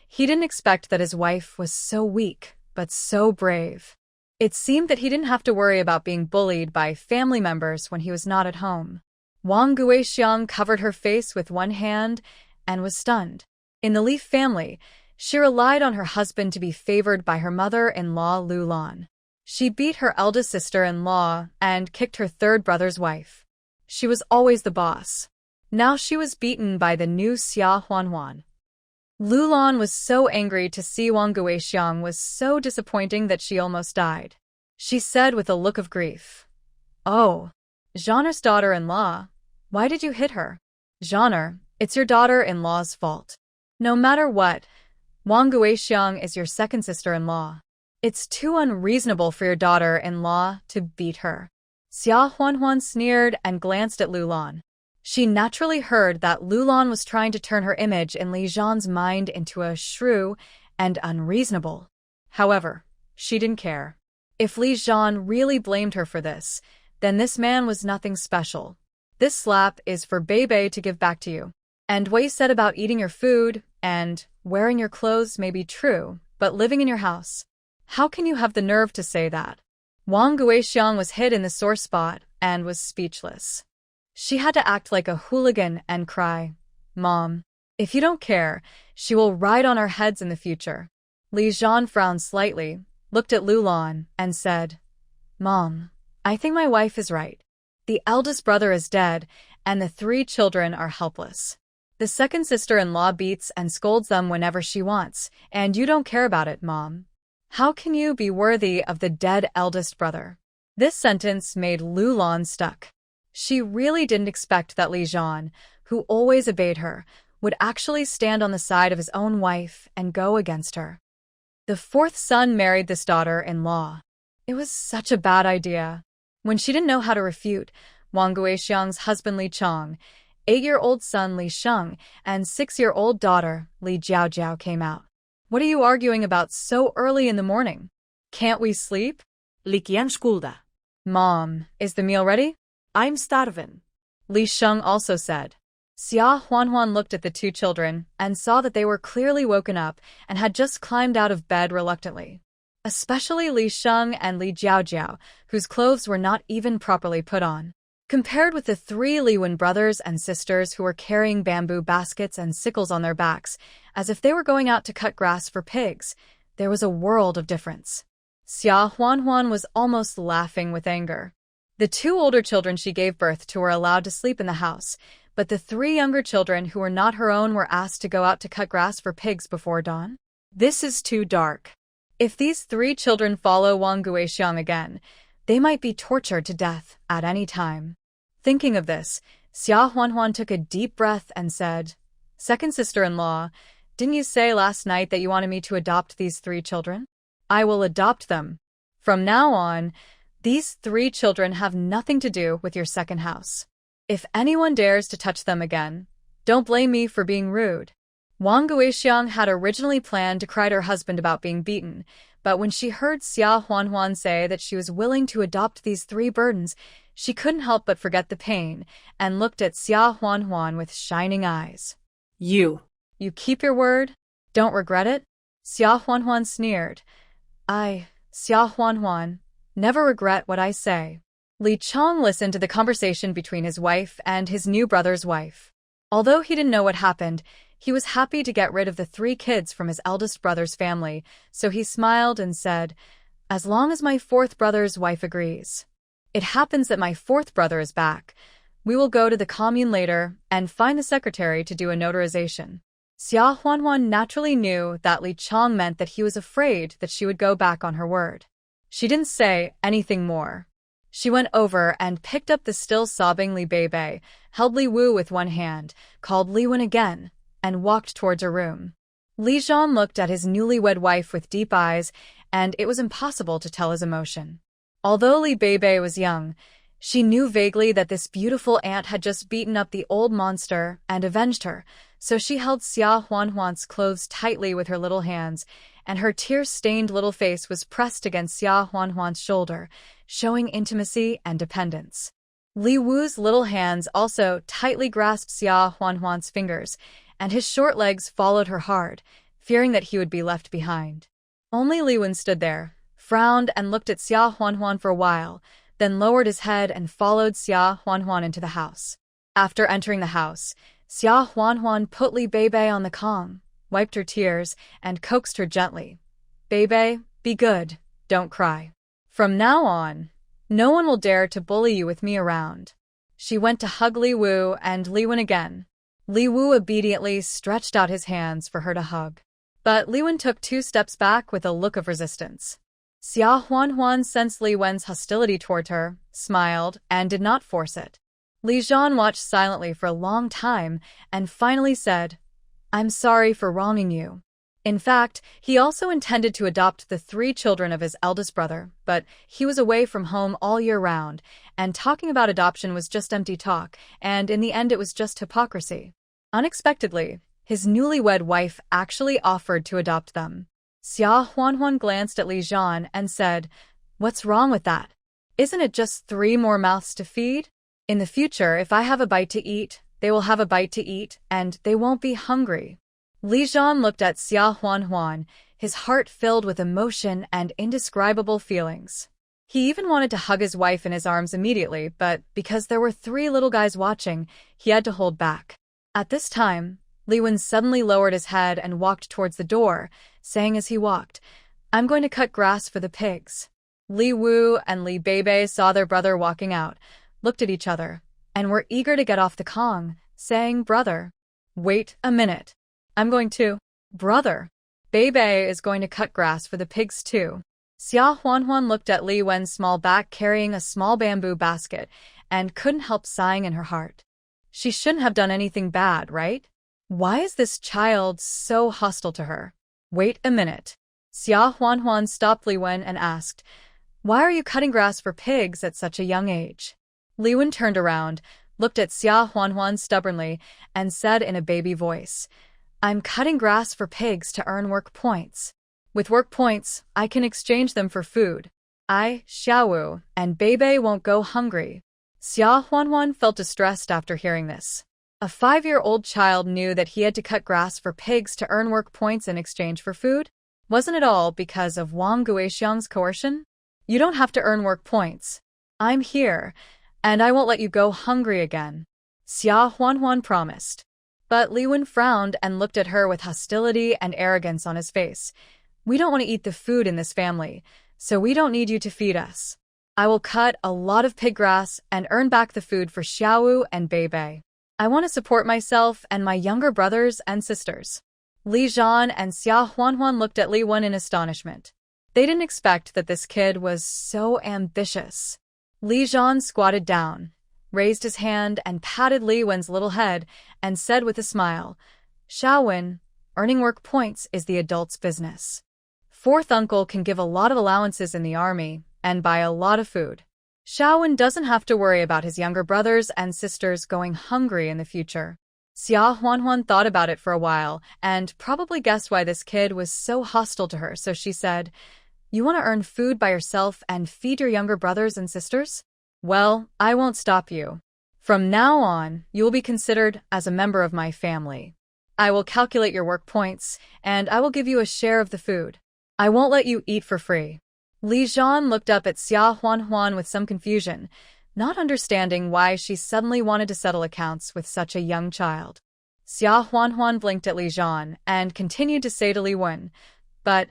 Speaker 1: He didn't expect that his wife was so weak, but so brave. It seemed that he didn't have to worry about being bullied by family members when he was not at home. Wang Guixiang covered her face with one hand and was stunned. In the Li family, she relied on her husband to be favored by her mother-in-law Lu Lan. She beat her eldest sister-in-law and kicked her third brother's wife. She was always the boss. Now she was beaten by the new Xia Huanhuan. Lu Lan was so angry to see Wang Guixiang was so disappointing that she almost died. She said with a look of grief, "Oh, Zhaner's daughter-in-law, why did you hit her? Zhaner, it's your daughter-in-law's fault. No matter what, Wang Guixiang is your second sister-in-law. It's too unreasonable for your daughter-in-law to beat her." Xia Huanhuan sneered and glanced at Lu Lan. She naturally heard that Lu Lan was trying to turn her image in Li Zhan's mind into a shrew and unreasonable. However, she didn't care. If Li Zhan really blamed her for this, then this man was nothing special. This slap is for Bebe to give back to you. And what you said about eating your food and wearing your clothes may be true, but living in your house, how can you have the nerve to say that? Wang Guixiang was hit in the sore spot and was speechless. She had to act like a hooligan and cry, "Mom, if you don't care, she will ride on our heads in the future." Li Zhan frowned slightly, looked at Lu Lan, and said, "Mom, I think my wife is right. The eldest brother is dead, and the 3 children are helpless. The second sister-in-law beats and scolds them whenever she wants, and you don't care about it, Mom. How can you be worthy of the dead eldest brother?" This sentence made Lu Lan stuck. She really didn't expect that Li Zhan, who always obeyed her, would actually stand on the side of his own wife and go against her. The 4th son married this daughter-in-law. It was such a bad idea. When she didn't know how to refute, Wang Guixiang's husband Li Chong, 8-year-old son Li Sheng, and 6-year-old daughter Li Jiaojiao came out. "What are you arguing about so early in the morning? Can't we sleep?"
Speaker 2: Li Qian skulda.
Speaker 1: "Mom, is the meal ready?"
Speaker 2: "I'm starving."
Speaker 1: Li Sheng also said. Xia Huanhuan looked at the 2 children and saw that they were clearly woken up and had just climbed out of bed reluctantly. Especially Li Sheng and Li Jiaojiao, whose clothes were not even properly put on. Compared with the 3 Li Wen brothers and sisters who were carrying bamboo baskets and sickles on their backs, as if they were going out to cut grass for pigs, there was a world of difference. Xia Huanhuan was almost laughing with anger. The 2 older children she gave birth to were allowed to sleep in the house, but the 3 younger children who were not her own were asked to go out to cut grass for pigs before dawn. This is too dark. If these 3 children follow Wang Guixiang again, they might be tortured to death at any time. Thinking of this, Xia Huanhuan took a deep breath and said, "Second sister-in-law, didn't you say last night that you wanted me to adopt these 3 children? I will adopt them. From now on, these 3 children have nothing to do with your second house. If anyone dares to touch them again, don't blame me for being rude." Wang Guixiang had originally planned to cry to her husband about being beaten, but when she heard Xia Huanhuan say that she was willing to adopt these 3 burdens, she couldn't help but forget the pain and looked at Xia Huanhuan with shining eyes. You keep your word? Don't regret it?" Xia Huanhuan sneered. Xia Huanhuan, never regret what I say." Li Chong listened to the conversation between his wife and his new brother's wife. Although he didn't know what happened, he was happy to get rid of the 3 kids from his eldest brother's family, so he smiled and said, "As long as my 4th brother's wife agrees. It happens that my 4th brother is back, We will go to the commune later and find the secretary to do a notarization. Xia Huanhuan naturally knew that Li Chong meant that he was afraid that she would go back on her word. She didn't say anything more. She went over and picked up the still sobbing Li Beibei, held Li Wu with one hand, called Li Wen again, and walked towards her room. Li Zhan looked at his newlywed wife with deep eyes, and it was impossible to tell his emotion. Although Li Beibei was young, she knew vaguely that this beautiful aunt had just beaten up the old monster and avenged her, so she held Xia Huanhuan's clothes tightly with her little hands, and her tear-stained little face was pressed against Xia Huanhuan's shoulder, showing intimacy and dependence. Li Wu's little hands also tightly grasped Xia Huanhuan's fingers, and his short legs followed her hard, fearing that he would be left behind. Only Li Wen stood there, frowned and looked at Xia Huanhuan for a while, then lowered his head and followed Xia Huanhuan into the house. After entering the house, Xia Huanhuan put Li Beibei on the Kong, wiped her tears, and coaxed her gently. "Beibei, be good, don't cry. From now on, no one will dare to bully you with me around." She went to hug Li Wu and Li Wen again. Li Wu obediently stretched out his hands for her to hug. But Li Wen took 2 steps back with a look of resistance. Xia Huanhuan sensed Li Wen's hostility toward her, smiled, and did not force it. Li Zhan watched silently for a long time and finally said, "I'm sorry for wronging you." In fact, he also intended to adopt the 3 children of his eldest brother, but he was away from home all year round, and talking about adoption was just empty talk, and in the end it was just hypocrisy. Unexpectedly, his newlywed wife actually offered to adopt them. Xia Huanhuan glanced at Li Zhan and said, "What's wrong with that? Isn't it just 3 more mouths to feed? In the future, if I have a bite to eat, they will have a bite to eat, and they won't be hungry." Li Zhan looked at Xia Huanhuan, his heart filled with emotion and indescribable feelings. He even wanted to hug his wife in his arms immediately, but because there were 3 little guys watching, he had to hold back. At this time, Li Wen suddenly lowered his head and walked towards the door, saying as he walked, "I'm going to cut grass for the pigs." Li Wu and Li Beibei saw their brother walking out, looked at each other, and were eager to get off the Kong, saying, "Brother, wait a minute. I'm going to." "Brother, Beibei is going to cut grass for the pigs too." Xia Huanhuan looked at Li Wen's small back carrying a small bamboo basket and couldn't help sighing in her heart. She shouldn't have done anything bad, right? Why is this child so hostile to her? "Wait a minute." Xia Huanhuan stopped Li Wen and asked, "Why are you cutting grass for pigs at such a young age?" Li Wen turned around, looked at Xia Huanhuan stubbornly, and said in a baby voice, "I'm cutting grass for pigs to earn work points. With work points, I can exchange them for food. I, Xiaowu, and Beibei won't go hungry." Xia Huanhuan felt distressed after hearing this. A 5-year-old child knew that he had to cut grass for pigs to earn work points in exchange for food? Wasn't it all because of Wang Guixiang's coercion? "You don't have to earn work points. I'm here, and I won't let you go hungry again," Xia Huanhuan promised. But Li Wen frowned and looked at her with hostility and arrogance on his face. "We don't want to eat the food in this family, so we don't need you to feed us. I will cut a lot of pig grass and earn back the food for Xiaowu and Beibei. I want to support myself and my younger brothers and sisters." Li Zhan and Xia Huanhuan looked at Li Wen in astonishment. They didn't expect that this kid was so ambitious. Li Zhan squatted down, raised his hand and patted Li Wen's little head, and said with a smile, "Xiaowen, earning work points is the adult's business. 4th uncle can give a lot of allowances in the army and buy a lot of food. Xiaowen doesn't have to worry about his younger brothers and sisters going hungry in the future." Xia Huanhuan thought about it for a while and probably guessed why this kid was so hostile to her, so she said, "You want to earn food by yourself and feed your younger brothers and sisters? Well, I won't stop you. From now on, you will be considered as a member of my family. I will calculate your work points, and I will give you a share of the food. I won't let you eat for free." Li Zhan looked up at Xia Huanhuan with some confusion, not understanding why she suddenly wanted to settle accounts with such a young child. Xia Huanhuan blinked at Li Zhan and continued to say to Li Wen, "But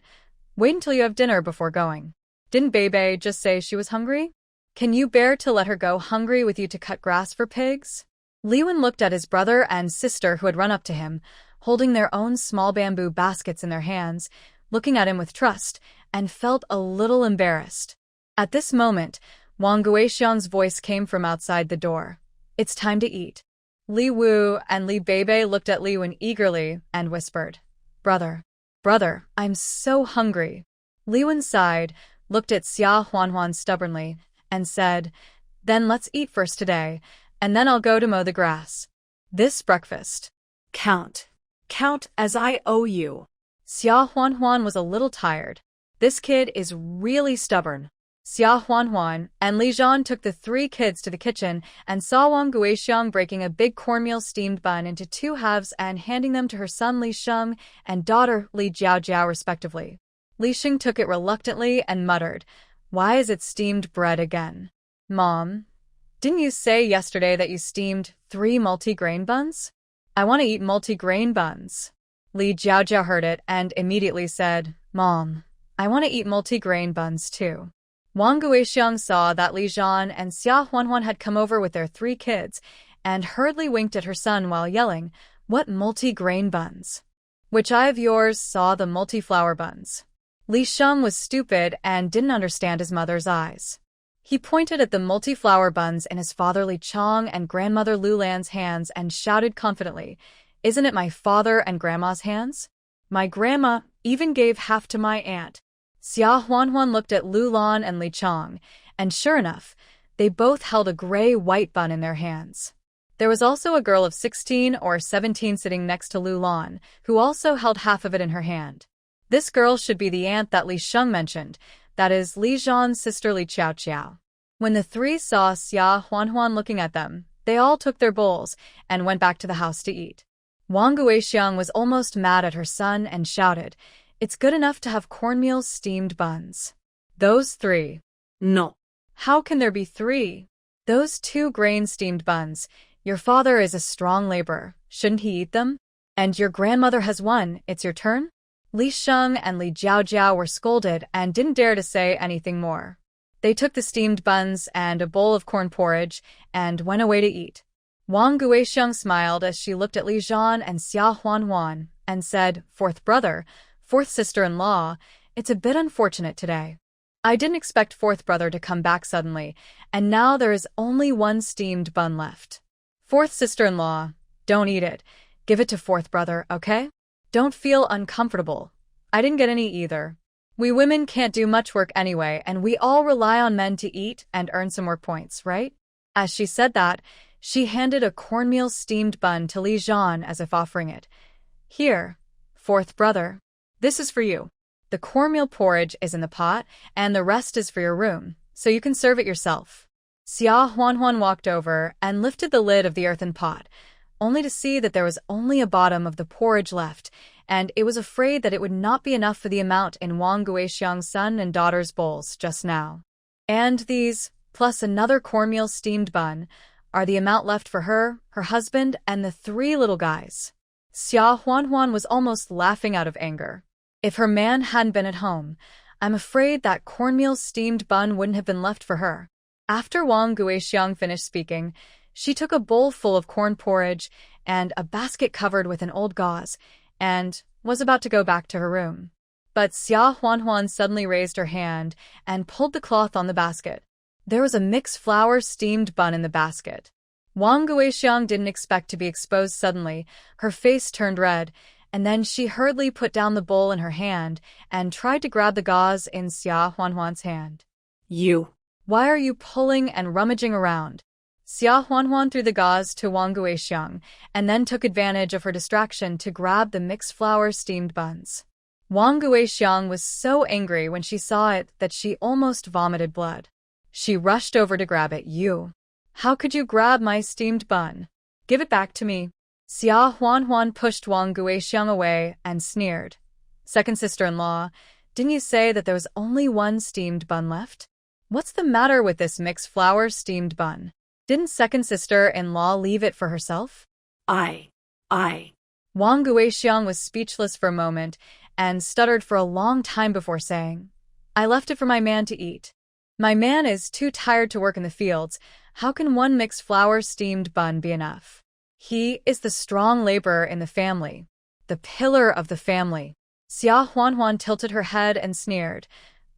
Speaker 1: wait until you have dinner before going. Didn't Beibei just say she was hungry?" Can you bear to let her go hungry with you to cut grass for pigs? Li Wen looked at his brother and sister who had run up to him, holding their own small bamboo baskets in their hands, looking at him with trust, and felt a little embarrassed. At this moment, Wang Guixiang's voice came from outside the door. It's time to eat. Li Wu and Li Beibei looked at Li Wen eagerly and whispered, Brother, I'm so hungry. Li Wen sighed, looked at Xia Huanhuan stubbornly, and said, Then let's eat first today, and then I'll go to mow the grass. This breakfast.
Speaker 2: Count as I owe you.
Speaker 1: Xia Huanhuan was a little tired. This kid is really stubborn. Xia Huanhuan and Li Zhan took the 3 kids to the kitchen and saw Wang Guixiang breaking a big cornmeal steamed bun into 2 halves and handing them to her son Li Sheng and daughter Li Jiaojiao respectively. Li Sheng took it reluctantly and muttered, Why is it steamed bread again? Mom, didn't you say yesterday that you steamed 3 multi-grain buns? I want to eat multi-grain buns. Li Jiaojiao heard it and immediately said, Mom, I want to eat multi-grain buns too. Wang Guixiang saw that Li Zhan and Xia Huanhuan had come over with their 3 kids and hurriedly winked at her son while yelling, What multi-grain buns? Which eye of yours saw the multi-flour buns? Li Sheng was stupid and didn't understand his mother's eyes. He pointed at the multi-flour buns in his father Li Chong and grandmother Lu Lan's hands and shouted confidently, Isn't it my father and grandma's hands? My grandma even gave half to my aunt. Xia Huanhuan looked at Lu Lan and Li Chong, and sure enough, they both held a gray-white bun in their hands. There was also a girl of 16 or 17 sitting next to Lu Lan, who also held half of it in her hand. This girl should be the aunt that Li Sheng mentioned, that is, Li Zhan's sister Li Qiao. When the 3 saw Xia Huanhuan looking at them, they all took their bowls and went back to the house to eat. Wang Guixiang was almost mad at her son and shouted, It's good enough to have cornmeal steamed buns. Those 3.
Speaker 2: No.
Speaker 1: How can there be 3? Those 2 grain steamed buns. Your father is a strong laborer. Shouldn't he eat them? And your grandmother has 1. It's your turn? Li Sheng and Li Jiaojiao were scolded and didn't dare to say anything more. They took the steamed buns and a bowl of corn porridge and went away to eat. Wang Guixiang smiled as she looked at Li Zhan and Xia Huanhuan and said, 4th brother, 4th sister-in-law, it's a bit unfortunate today. I didn't expect 4th brother to come back suddenly, and now there is only 1 steamed bun left. 4th sister-in-law, don't eat it. Give it to 4th brother, okay? Don't feel uncomfortable. I didn't get any either. We women can't do much work anyway, and we all rely on men to eat and earn some work points, right? As she said that, she handed a cornmeal steamed bun to Li Zhan as if offering it. Here, 4th brother. This is for you. The cornmeal porridge is in the pot, and the rest is for your room, so you can serve it yourself. Xia Huanhuan walked over and lifted the lid of the earthen pot, only to see that there was only a bottom of the porridge left, and it was afraid that it would not be enough for the amount in Wang Guixiang's son and daughter's bowls just now. And these, plus another cornmeal steamed bun, are the amount left for her, her husband, and the 3 little guys. Xia Huanhuan was almost laughing out of anger. If her man hadn't been at home, I'm afraid that cornmeal steamed bun wouldn't have been left for her. After Wang Guixiang finished speaking, she took a bowl full of corn porridge and a basket covered with an old gauze, and was about to go back to her room. But Xia Huanhuan suddenly raised her hand and pulled the cloth on the basket. There was a mixed flour steamed bun in the basket. Wang Guixiang didn't expect to be exposed suddenly. Her face turned red, and then she hurriedly put down the bowl in her hand and tried to grab the gauze in Xia Huanhuan's hand.
Speaker 2: You.
Speaker 1: Why are you pulling and rummaging around? Xia Huanhuan threw the gauze to Wang Guixiang and then took advantage of her distraction to grab the mixed flour steamed buns. Wang Guixiang was so angry when she saw it that she almost vomited blood. She rushed over to grab it. You. How could you grab my steamed bun? Give it back to me. Xia Huanhuan pushed Wang Guixiang away and sneered. 2nd sister-in-law, didn't you say that there was only 1 steamed bun left? What's the matter with this mixed flour steamed bun? Didn't 2nd sister-in-law leave it for herself?
Speaker 2: I.
Speaker 1: Wang Guixiang was speechless for a moment and stuttered for a long time before saying, I left it for my man to eat. My man is too tired to work in the fields. How can one mixed flour steamed bun be enough? He is the strong laborer in the family, the pillar of the family. Xia Huanhuan tilted her head and sneered.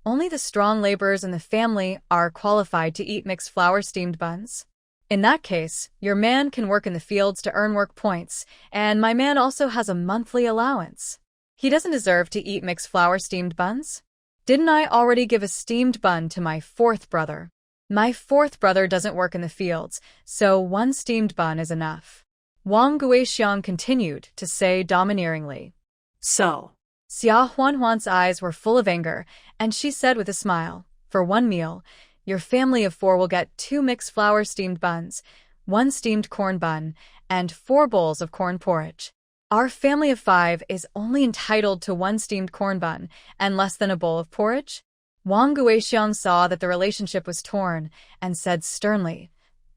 Speaker 1: Only the strong laborers in the family are qualified to eat mixed flour steamed buns? In that case, your man can work in the fields to earn work points, and my man also has a monthly allowance. He doesn't deserve to eat mixed flour steamed buns? Didn't I already give a steamed bun to my fourth brother? My fourth brother doesn't work in the fields, so one steamed bun is enough. Wang Guixiang continued to say domineeringly.
Speaker 2: So,
Speaker 1: Xia Huanhuan's eyes were full of anger, and she said with a smile, for one meal, your family of 4 will get 2 mixed flour steamed buns, 1 steamed corn bun, and 4 bowls of corn porridge. Our family of 5 is only entitled to 1 steamed corn bun and less than a bowl of porridge? Wang Guixiang saw that the relationship was torn and said sternly,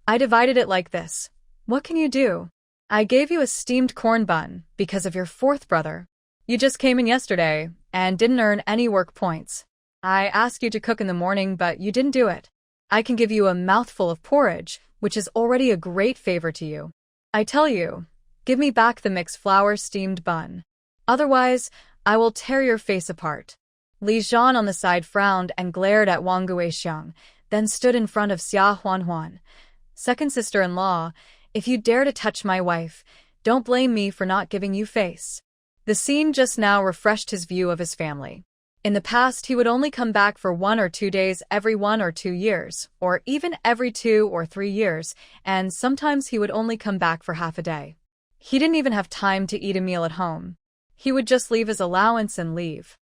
Speaker 1: I divided it like this. What can you do? I gave you a steamed corn bun because of your fourth brother. You just came in yesterday and didn't earn any work points. I asked you to cook in the morning, but you didn't do it. I can give you a mouthful of porridge, which is already a great favor to you. I tell you, give me back the mixed flour steamed bun. Otherwise, I will tear your face apart. Li Zhan on the side frowned and glared at Wang Guixiang, then stood in front of Xia Huanhuan. Second sister-in-law, if you dare to touch my wife, don't blame me for not giving you face. The scene just now refreshed his view of his family. In the past, he would only come back for 1 or 2 days every 1 or 2 years, or even every 2 or 3 years, and sometimes he would only come back for half a day. He didn't even have time to eat a meal at home. He would just leave his allowance and leave.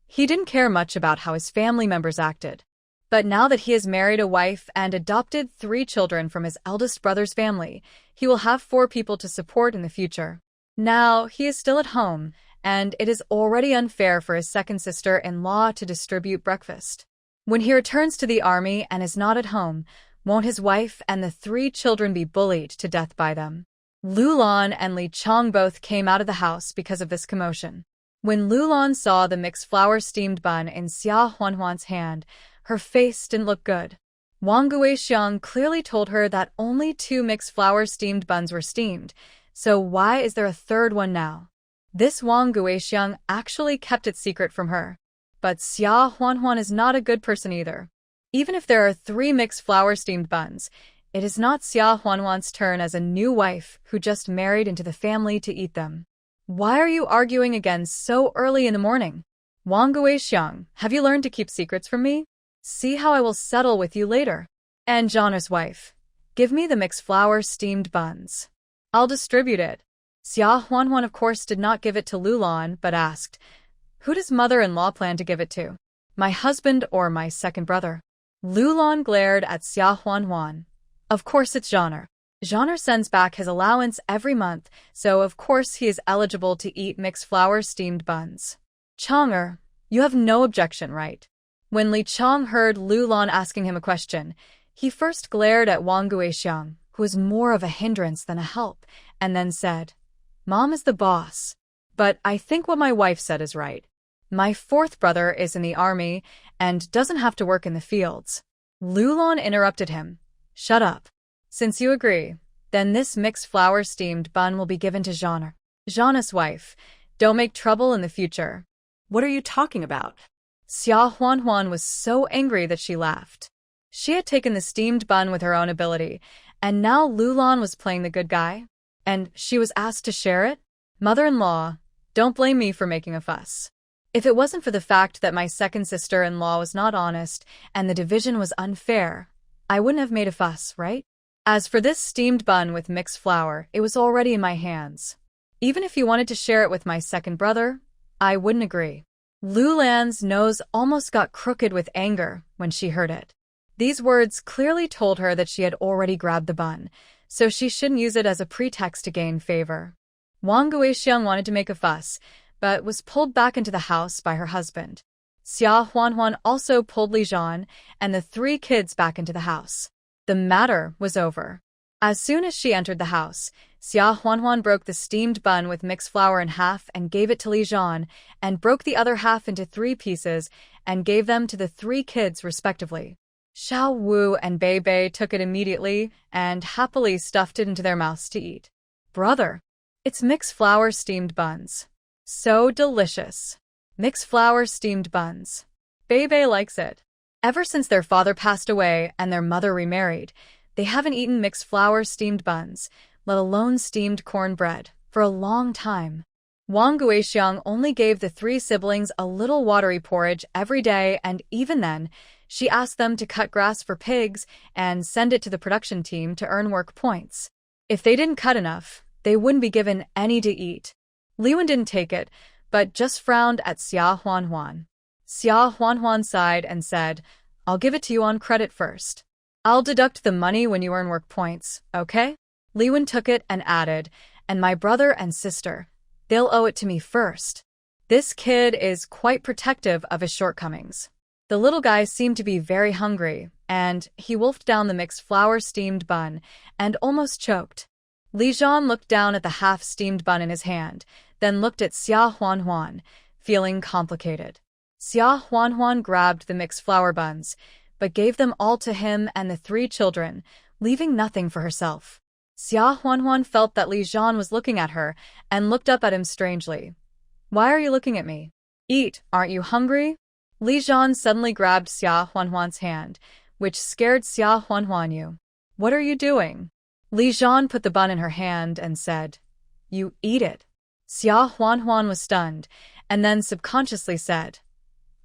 Speaker 1: He didn't care much about how his family members acted. But now that he has married a wife and adopted 3 children from his eldest brother's family, he will have 4 people to support in the future. Now, he is still at home, and it is already unfair for his second sister-in-law to distribute breakfast. When he returns to the army and is not at home, won't his wife and the 3 children be bullied to death by them? Lu Lan and Li Chong both came out of the house because of this commotion. When Lu Lan saw the mixed flour steamed bun in Xia Huanhuan's hand, her face didn't look good. Wang Guixiang clearly told her that only 2 mixed flour steamed buns were steamed, so why is there a third one now? This Wang Guixiang actually kept it secret from her. But Xia Huanhuan is not a good person either. Even if there are 3 mixed flour steamed buns, it is not Xia Huanhuan's turn as a new wife who just married into the family to eat them. Why are you arguing again so early in the morning? Wang Guixiang, have you learned to keep secrets from me? See how I will settle with you later. And Zhana's wife, give me the mixed flour steamed buns. I'll distribute it. Xia Huanhuan of course did not give it to Lu Lan, but asked, who does mother-in-law plan to give it to? My husband or my second brother? Lu Lan glared at Xia Huanhuan. Of course it's Zhana. Zhana sends back his allowance every month, so of course he is eligible to eat mixed flour steamed buns. Chonger, you have no objection, right? When Li Chong heard Lu Lan asking him a question, he first glared at Wang Guixiang, who was more of a hindrance than a help, and then said, Mom is the boss. But I think what my wife said is right. My fourth brother is in the army and doesn't have to work in the fields. Lu Lan interrupted him. Shut up. Since you agree, then this mixed flour steamed bun will be given to Zhana. Zhana's wife, don't make trouble in the future.
Speaker 2: What are you talking about?
Speaker 1: Xia Huanhuan was so angry that she laughed. She had taken the steamed bun with her own ability, and now Lu Lan was playing the good guy, and she was asked to share it? Mother-in-law, don't blame me for making a fuss. If it wasn't for the fact that my second sister-in-law was not honest and the division was unfair, I wouldn't have made a fuss, right? As for this steamed bun with mixed flour, it was already in my hands. Even if you wanted to share it with my second brother, I wouldn't agree. Lu Lan's nose almost got crooked with anger when she heard it. These words clearly told her that she had already grabbed the bun, so she shouldn't use it as a pretext to gain favor. Wang Guixiang wanted to make a fuss, but was pulled back into the house by her husband. Xia Huanhuan also pulled Li Zhan and the 3 kids back into the house. The matter was over. As soon as she entered the house, Xia Huanhuan broke the steamed bun with mixed flour in half and gave it to Li Zhan, and broke the other half into 3 pieces and gave them to the 3 kids respectively. Xiao Wu and Bei Bei took it immediately and happily stuffed it into their mouths to eat. Brother, it's mixed flour steamed buns. So delicious. Mixed flour steamed buns. Bei Bei likes it. Ever since their father passed away and their mother remarried, they haven't eaten mixed flour steamed buns, let alone steamed cornbread, for a long time. Wang Guixiang only gave the three siblings a little watery porridge every day, and even then, she asked them to cut grass for pigs and send it to the production team to earn work points. If they didn't cut enough, they wouldn't be given any to eat. Li Wen didn't take it, but just frowned at Xia Huanhuan. Xia Huanhuan sighed and said, I'll give it to you on credit first. I'll deduct the money when you earn work points, okay? Li Wen took it and added, and my brother and sister, they'll owe it to me first. This kid is quite protective of his shortcomings. The little guy seemed to be very hungry, and he wolfed down the mixed flour steamed bun and almost choked. Li Zhan looked down at the half-steamed bun in his hand, then looked at Xia Huanhuan, feeling complicated. Xia Huanhuan grabbed the mixed flour buns, but gave them all to him and the three children, leaving nothing for herself. Xia Huanhuan felt that Li Zhan was looking at her and looked up at him strangely. Why are you looking at me? Eat, aren't you hungry? Li Zhan suddenly grabbed Xia Huanhuan's hand, which scared Xia Huanhuan. What are you doing? Li Zhan put the bun in her hand and said, You eat it. Xia Huanhuan was stunned, and then subconsciously said,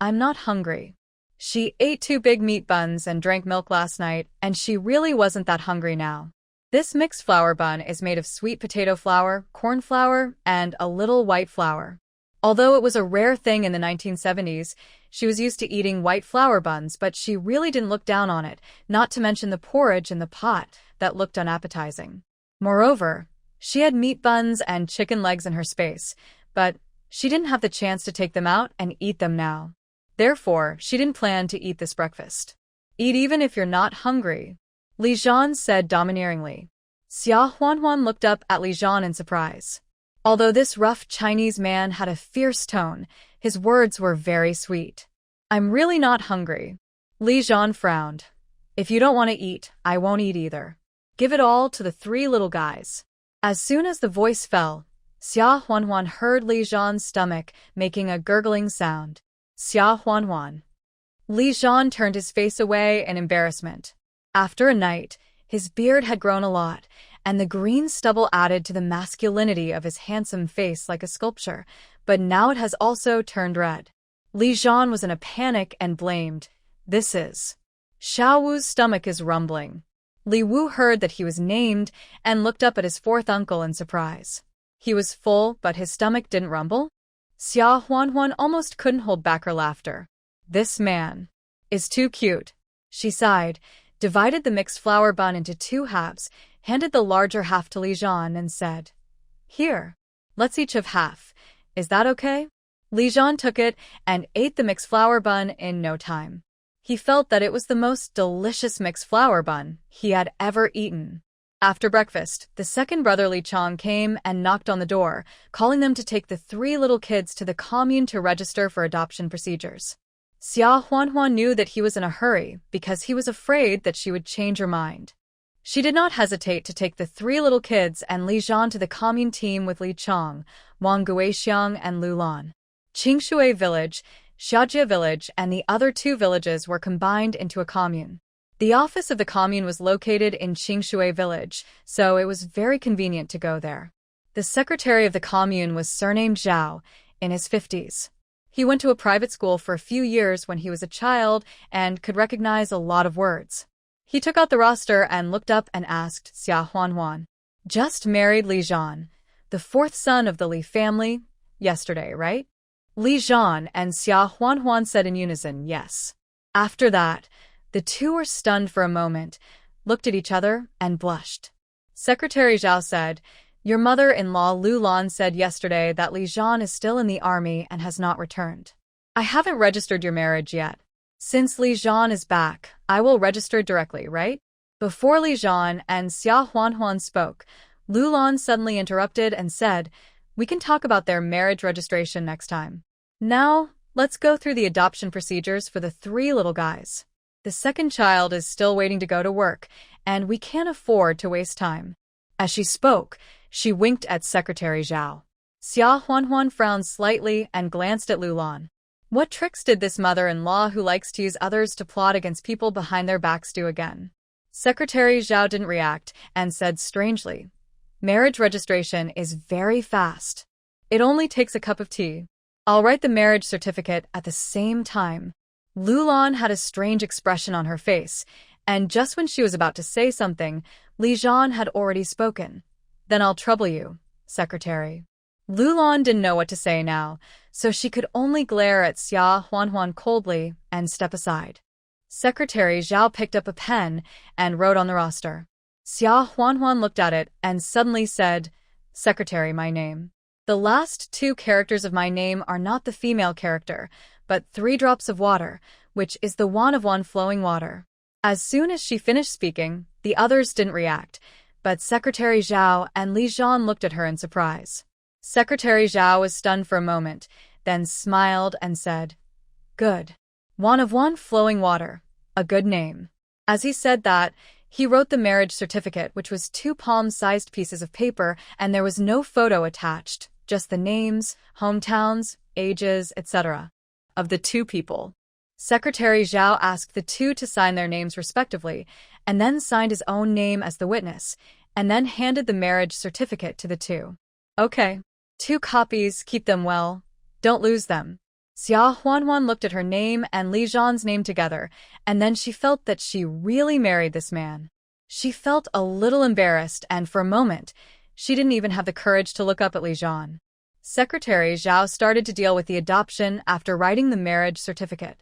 Speaker 1: I'm not hungry. She ate 2 big meat buns and drank milk last night, and she really wasn't that hungry now. This mixed flour bun is made of sweet potato flour, corn flour, and a little white flour. Although it was a rare thing in the 1970s, she was used to eating white flour buns, but she really didn't look down on it, not to mention the porridge in the pot that looked unappetizing. Moreover, she had meat buns and chicken legs in her space, but she didn't have the chance to take them out and eat them now. Therefore, she didn't plan to eat this breakfast. Eat even if you're not hungry, Li Zhan said domineeringly. Xia Huanhuan looked up at Li Zhan in surprise. Although this rough Chinese man had a fierce tone, his words were very sweet. I'm really not hungry. Li Zhan frowned. If you don't want to eat, I won't eat either. Give it all to the 3 little guys. As soon as the voice fell, Xia Huanhuan heard Li Zhan's stomach making a gurgling sound. Xia Huanhuan. Li Zhan turned his face away in embarrassment. After a night, his beard had grown a lot, and the green stubble added to the masculinity of his handsome face like a sculpture, but now it has also turned red. Li Zhan was in a panic and blamed, This is. Xiao Wu's stomach is rumbling. Li Wu heard that he was named and looked up at his 4th uncle in surprise. He was full, but his stomach didn't rumble? Xia Huanhuan almost couldn't hold back her laughter. This man is too cute. She sighed, divided the mixed flour bun into 2 halves, handed the larger half to Li Zhan and said, Here, let's each have half. Is that okay? Li Zhan took it and ate the mixed flour bun in no time. He felt that it was the most delicious mixed flour bun he had ever eaten. After breakfast, the second brother Li Chong came and knocked on the door, calling them to take the 3 little kids to the commune to register for adoption procedures. Xia Huanhuan knew that he was in a hurry because he was afraid that she would change her mind. She did not hesitate to take the 3 little kids and Li Zhan to the commune team with Li Chong, Wang Guixiang, and Lu Lan. Qingshui village, Xiajie village, and the other 2 villages were combined into a commune. The office of the commune was located in Qingshui village, so it was very convenient to go there. The secretary of the commune was surnamed Zhao, in his 50s. He went to a private school for a few years when he was a child and could recognize a lot of words. He took out the roster and looked up and asked Xia Huanhuan. Just married Li Zhan, the 4th son of the Li family, yesterday, right? Li Zhan and Xia Huanhuan said in unison, yes. After that, the 2 were stunned for a moment, looked at each other, and blushed. Secretary Zhao said, Your mother-in-law Lu Lan said yesterday that Li Zhan is still in the army and has not returned. I haven't registered your marriage yet. Since Li Zhan is back, I will register directly, right? Before Li Zhan and Xia Huanhuan spoke, Lu Lan suddenly interrupted and said, We can talk about their marriage registration next time. Now, let's go through the adoption procedures for the 3 little guys. The The second child is still waiting to go to work, and we can't afford to waste time." As she spoke, she winked at Secretary Zhao. Xia Huanhuan frowned slightly and glanced at Lulan. What tricks did this mother-in-law who likes to use others to plot against people behind their backs do again? Secretary Zhao didn't react and said strangely, "Marriage registration is very fast. It only takes a cup of tea. I'll write the marriage certificate at the same time." Lulan had a strange expression on her face, and just when she was about to say something, Li Zhan had already spoken. "Then I'll trouble you, Secretary." Lulan didn't know what to say now, so she could only glare at Xia Huanhuan coldly and step aside. Secretary Zhao picked up a pen and wrote on the roster. Xia Huanhuan looked at it and suddenly said, "Secretary, my name. The last two characters of my name are not the female character, but 3 drops of water, which is the one of one flowing water." As soon as she finished speaking, the others didn't react, but Secretary Zhao and Li Zhan looked at her in surprise. Secretary Zhao was stunned for a moment, then smiled and said, "Good. One of one flowing water. A good name." As he said that, he wrote the marriage certificate, which was 2 palm-sized pieces of paper, and there was no photo attached, just the names, hometowns, ages, etc. of the 2 people. Secretary Zhao asked the 2 to sign their names respectively, and then signed his own name as the witness, and then handed the marriage certificate to the 2. "Okay. 2 copies, keep them well. Don't lose them." Xia Huanhuan looked at her name and Li Zhan's name together, and then she felt that she really married this man. She felt a little embarrassed, and for a moment, she didn't even have the courage to look up at Li Zhan. Secretary Zhao started to deal with the adoption after writing the marriage certificate.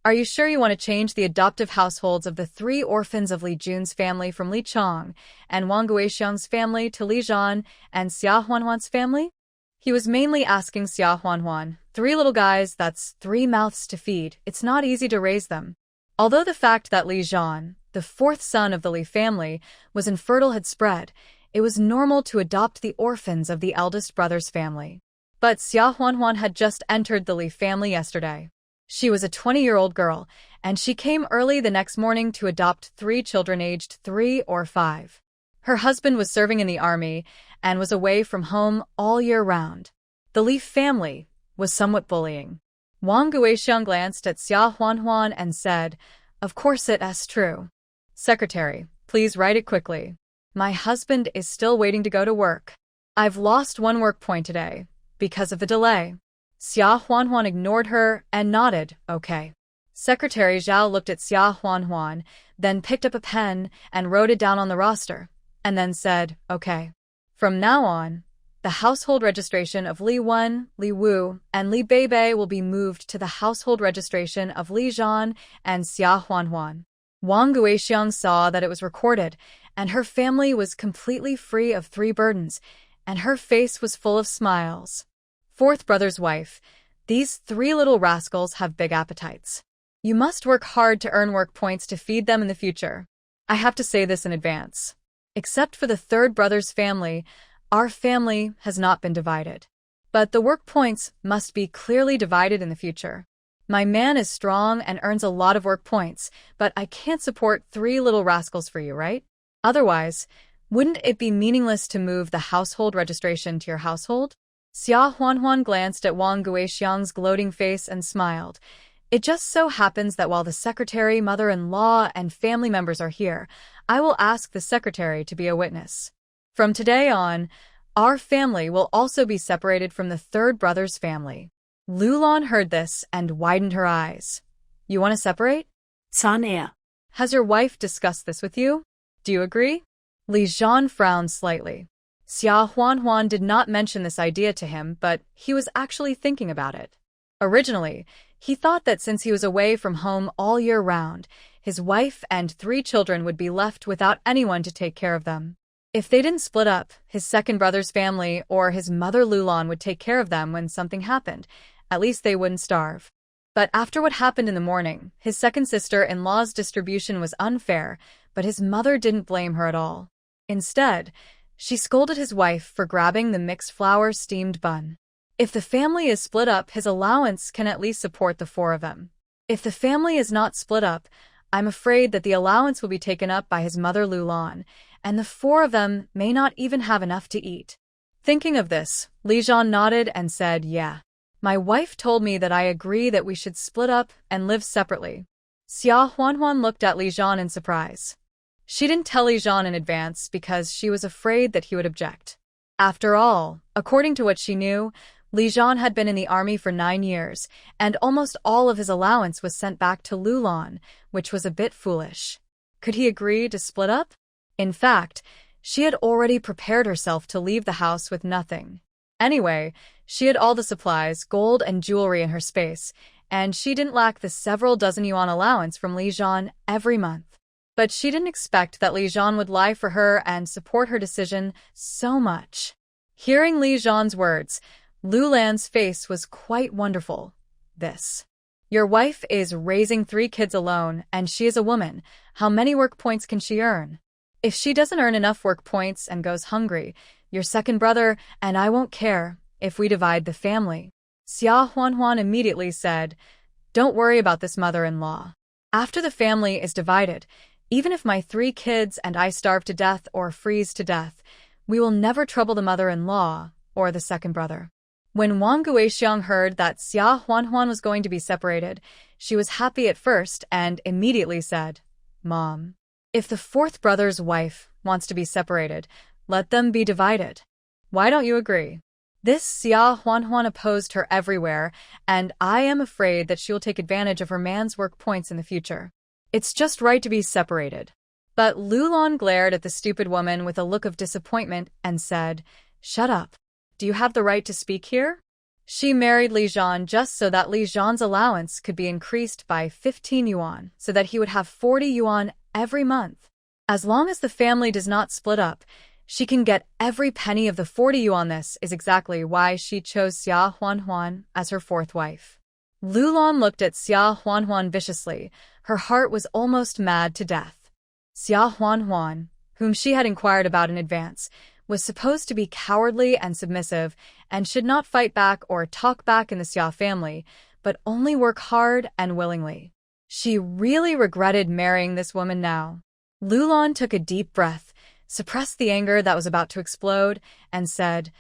Speaker 1: "Are you sure you want to change the adoptive households of the 3 orphans of Li Jun's family from Li Chong and Wang Guixiang's family to Li Zhan and Xia Huanhuan's family?" He was mainly asking Xia Huanhuan, 3 little guys, that's 3 mouths to feed. It's not easy to raise them. Although the fact that Li Zhan, the 4th son of the Li family, was infertile had spread, it was normal to adopt the orphans of the eldest brother's family. But Xia Huanhuan had just entered the Li family yesterday. She was a 20-year-old girl, and she came early the next morning to adopt 3 children aged 3 or 5. Her husband was serving in the army and was away from home all year round. The Li family was somewhat bullying. Wang Guixiang glanced at Xia Huanhuan and said, "Of course it's true. Secretary, please write it quickly. My husband is still waiting to go to work. I've lost 1 work point today because of the delay." Xia Huanhuan ignored her and nodded, "Okay." Secretary Zhao looked at Xia Huanhuan, then picked up a pen and wrote it down on the roster, and then said, "Okay. From now on, the household registration of Li Wen, Li Wu, and Li Beibei will be moved to the household registration of Li Zhan and Xia Huanhuan." Wang Guixiang saw that it was recorded, and her family was completely free of 3 burdens, and her face was full of smiles. 4th brother's wife, these 3 little rascals have big appetites. You must work hard to earn work points to feed them in the future. I have to say this in advance. Except for the 3rd brother's family, our family has not been divided. But the work points must be clearly divided in the future. My man is strong and earns a lot of work points, but I can't support 3 little rascals for you, right? Otherwise, wouldn't it be meaningless to move the household registration to your household? Xia Huanhuan glanced at Wang Guixiang's gloating face and smiled. "It just so happens that while the secretary, mother-in-law, and family members are here, I will ask the secretary to be a witness. From today on, our family will also be separated from the 3rd brother's family." Lulan heard this and widened her eyes. "You want to separate?"
Speaker 2: Tania.
Speaker 1: "Has your wife discussed this with you? Do you agree?" Li Zhan frowned slightly. Xia Huanhuan did not mention this idea to him, but he was actually thinking about it. Originally, he thought that since he was away from home all year round, his wife and 3 children would be left without anyone to take care of them. If they didn't split up, his 2nd brother's family or his mother Lulan would take care of them when something happened. At least they wouldn't starve. But after what happened in the morning, his 2nd sister-in-law's distribution was unfair, but his mother didn't blame her at all. Instead, she scolded his wife for grabbing the mixed flour steamed bun. If the family is split up, his allowance can at least support the 4 of them. If the family is not split up, I'm afraid that the allowance will be taken up by his mother Lu Lan, and the four of them may not even have enough to eat. Thinking of this, Li Zhan nodded and said, yeah. My wife told me that I agree that we should split up and live separately. Xia Huanhuan looked at Li Zhan in surprise. She didn't tell Li Zhan in advance because she was afraid that he would object. After all, according to what she knew, Li Zhan had been in the army for 9 years, and almost all of his allowance was sent back to Lu Lan, which was a bit foolish. Could he agree to split up? In fact, she had already prepared herself to leave the house with nothing. Anyway, she had all the supplies, gold and jewelry in her space, and she didn't lack the several dozen yuan allowance from Li Zhan every month. But she didn't expect that Li Zhan would lie for her and support her decision so much. Hearing Li Zhan's words, Lu Lan's face was quite wonderful. Your wife is raising 3 kids alone, and she is a woman. How many work points can she earn? If she doesn't earn enough work points and goes hungry, your second brother and I won't care if we divide the family. Xia Huanhuan immediately said, don't worry about this mother-in-law. After the family is divided, even if my 3 kids and I starve to death or freeze to death, we will never trouble the mother-in-law or the second brother. When Wang Guixiang heard that Xia Huanhuan was going to be separated, she was happy at first and immediately said, Mom, if the 4th brother's wife wants to be separated, let them be divided. Why don't you agree? This Xia Huanhuan opposed her everywhere, and I am afraid that she will take advantage of her man's work points in the future. It's just right to be separated. But Lu Lan glared at the stupid woman with a look of disappointment and said, shut up. Do you have the right to speak here? She married Li Zhan just so that Li Zhan's allowance could be increased by 15 yuan, so that he would have 40 yuan every month. As long as the family does not split up, she can get every penny of the 40 yuan. This is exactly why she chose Xia Huanhuan as her 4th wife. Lu Lan looked at Xia Huanhuan viciously. Her heart was almost mad to death. Xia Huanhuan, whom she had inquired about in advance, was supposed to be cowardly and submissive and should not fight back or talk back in the Xia family, but only work hard and willingly. She really regretted marrying this woman now. Lu Lan took a deep breath, suppressed the anger that was about to explode, and said,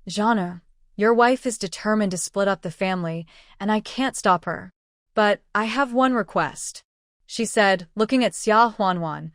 Speaker 1: Zhana, your wife is determined to split up the family, and I can't stop her. But I have one request, she said, looking at Xia Huanhuan.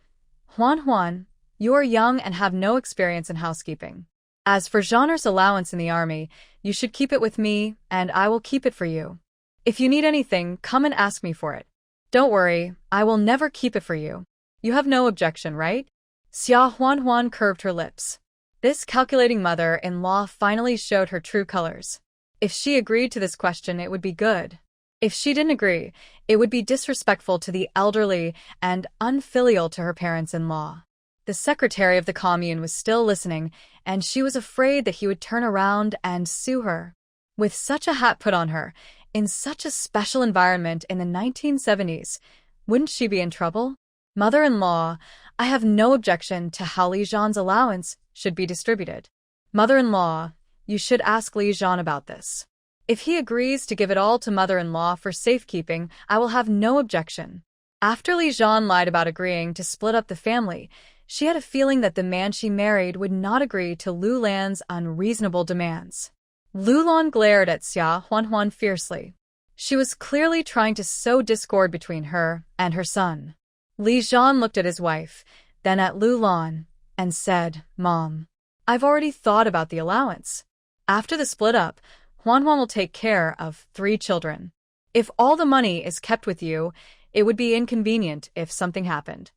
Speaker 1: Huanhuan, you are young and have no experience in housekeeping. As for Zhana's allowance in the army, you should keep it with me, and I will keep it for you. If you need anything, come and ask me for it. Don't worry, I will never keep it for you. You have no objection, right? Xia Huanhuan curved her lips. This calculating mother-in-law finally showed her true colors. If she agreed to this question, it would be good. If she didn't agree, it would be disrespectful to the elderly and unfilial to her parents-in-law. The secretary of the commune was still listening, and she was afraid that he would turn around and sue her. With such a hat put on her, in such a special environment in the 1970s, wouldn't she be in trouble? Mother-in-law, I have no objection to how Li Zhan's allowance should be distributed. Mother-in-law, you should ask Li Zhan about this. If he agrees to give it all to mother-in-law for safekeeping, I will have no objection. After Li Zhan lied about agreeing to split up the family, she had a feeling that the man she married would not agree to Lu Lan's unreasonable demands. Lu Lan glared at Xia Huanhuan fiercely. She was clearly trying to sow discord between her and her son. Li Zhan looked at his wife, then at Lu Lan, and said, Mom, I've already thought about the allowance. After the split up, Huanhuan will take care of 3 children. If all the money is kept with you, it would be inconvenient if something happened.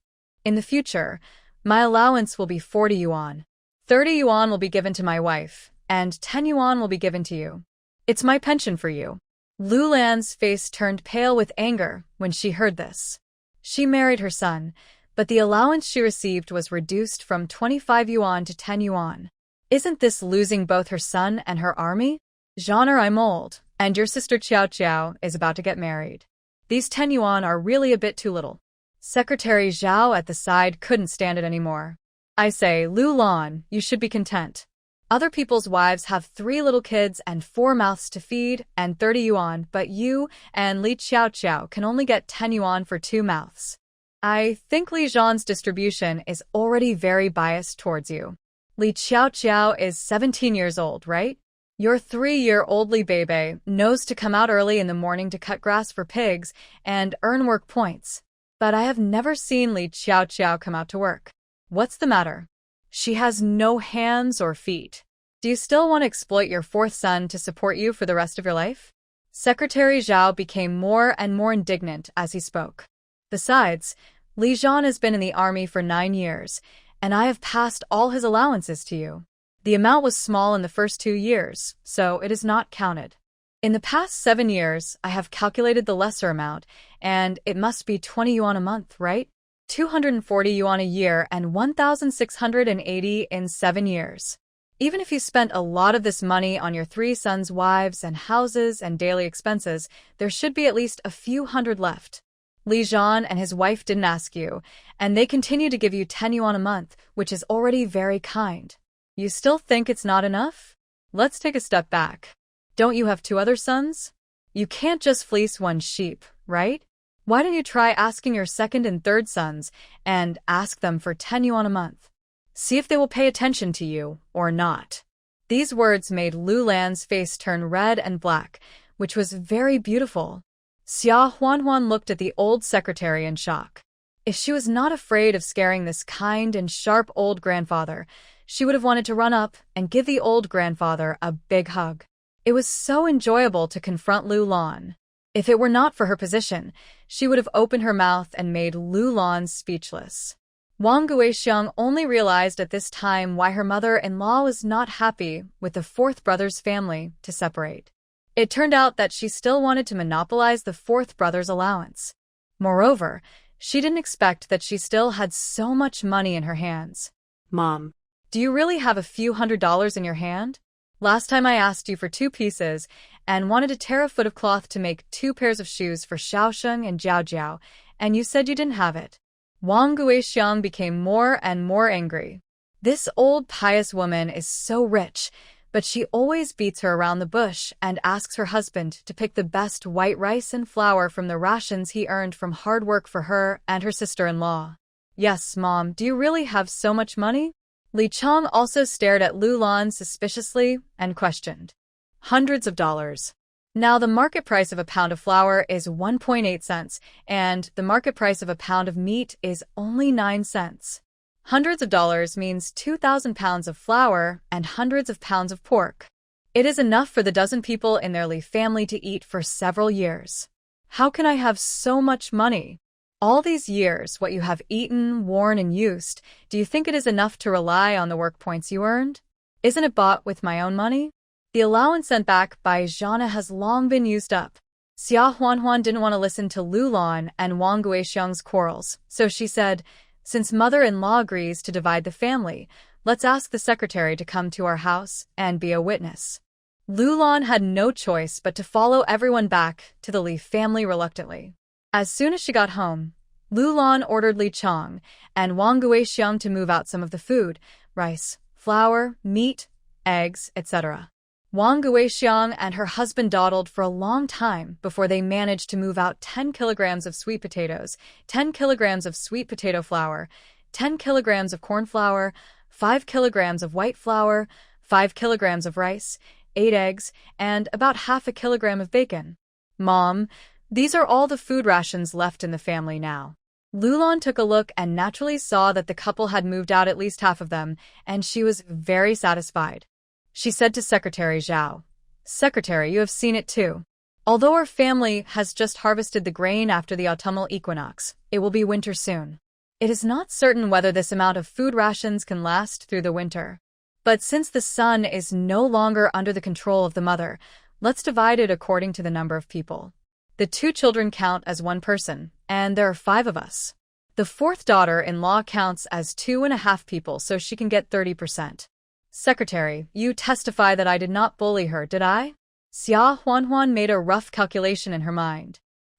Speaker 1: In the future, my allowance will be 40 yuan. 30 yuan will be given to my wife, and 10 yuan will be given to you. It's my pension for you. Lu Lan's face turned pale with anger when she heard this. She married her son, but the allowance she received was reduced from 25 yuan to 10 yuan. Isn't this losing both her son and her army? Zhana, I'm old, and your sister Qiao Qiao is about to get married. These 10 yuan are really a bit too little. Secretary Zhao at the side couldn't stand it anymore. I say, Lu Lan, you should be content. Other people's wives have 3 little kids and 4 mouths to feed and 30 yuan, but you and Li Qiao Qiao can only get 10 yuan for 2 mouths. I think Li Zhan's distribution is already very biased towards you. Li Qiao is 17 years old, right? Your 3-year-old Li Bebe knows to come out early in the morning to cut grass for pigs and earn work points. But I have never seen Li Qiao come out to work. What's the matter? She has no hands or feet. Do you still want to exploit your fourth son to support you for the rest of your life? Secretary Zhao became more and more indignant as he spoke. Besides, Li Zhan has been in the army for 9 years, and I have passed all his allowances to you. The amount was small in the first 2 years, so it is not counted. In the past 7 years, I have calculated the lesser amount, and it must be 20 yuan a month, right? 240 yuan a year and 1,680 in 7 years. Even if you spent a lot of this money on your 3 sons' wives and houses and daily expenses, there should be at least a few hundred left. Li Zhan and his wife didn't ask you, and they continue to give you 10 yuan a month, which is already very kind. You still think it's not enough? Let's take a step back. Don't you have 2 other sons? You can't just fleece one sheep, right? Why don't you try asking your second and third sons and ask them for 10 yuan a month? See if they will pay attention to you or not. These words made Lu Lan's face turn red and black, which was very beautiful. Xia Huanhuan looked at the old secretary in shock. If she was not afraid of scaring this kind and sharp old grandfather, she would have wanted to run up and give the old grandfather a big hug. It was so enjoyable to confront Lu Lan. If it were not for her position, she would have opened her mouth and made Lu Lan speechless. Wang Guixiang only realized at this time why her mother-in-law was not happy with the fourth brother's family to separate. It turned out that she still wanted to monopolize the fourth brother's allowance. Moreover, she didn't expect that she still had so much money in her hands.
Speaker 2: Mom.
Speaker 1: Do you really have a few $100s in your hand? Last time I asked you for 2 pieces and wanted to tear a foot of cloth to make 2 pairs of shoes for Xiaosheng and Jiao, and you said you didn't have it. Wang Guixiang became more and more angry. This old pious woman is so rich, but she always beats her around the bush and asks her husband to pick the best white rice and flour from the rations he earned from hard work for her and her sister-in-law. Yes, Mom, do you really have so much money? Li Chang also stared at Lu Lan suspiciously and questioned. Hundreds of dollars. Now the market price of a pound of flour is 1.8 cents, and the market price of a pound of meat is only 9 cents. Hundreds of dollars means 2,000 pounds of flour and hundreds of pounds of pork. It is enough for the dozen people in their Li family to eat for several years. How can I have so much money? All these years, what you have eaten, worn, and used, do you think it is enough to rely on the work points you earned? Isn't it bought with my own money? The allowance sent back by Zhana has long been used up. Xia Huanhuan didn't want to listen to Lu Lan and Wang Guixiang's quarrels, so she said, since mother-in-law agrees to divide the family, let's ask the secretary to come to our house and be a witness. Lu Lan had no choice but to follow everyone back to the Li family reluctantly. As soon as she got home, Lu Lan ordered Li Chang and Wang Guixiang to move out some of the food, rice, flour, meat, eggs, etc. Wang Guixiang and her husband dawdled for a long time before they managed to move out 10 kilograms of sweet potatoes, 10 kilograms of sweet potato flour, 10 kilograms of corn flour, 5 kilograms of white flour, 5 kilograms of rice, 8 eggs, and about half a kilogram of bacon. Mom, these are all the food rations left in the family now. Lu Lan took a look and naturally saw that the couple had moved out at least half of them, and she was very satisfied. She said to Secretary Zhao, Secretary, you have seen it too. Although our family has just harvested the grain after the autumnal equinox, it will be winter soon. It is not certain whether this amount of food rations can last through the winter. But since the son is no longer under the control of the mother, let's divide it according to the number of people. The 2 children count as 1 person, and there are 5 of us. The 4th daughter-in-law counts as 2.5 people, so she can get 30%. Secretary, you testify that I did not bully her, did I? Xia Huanhuan made a rough calculation in her mind.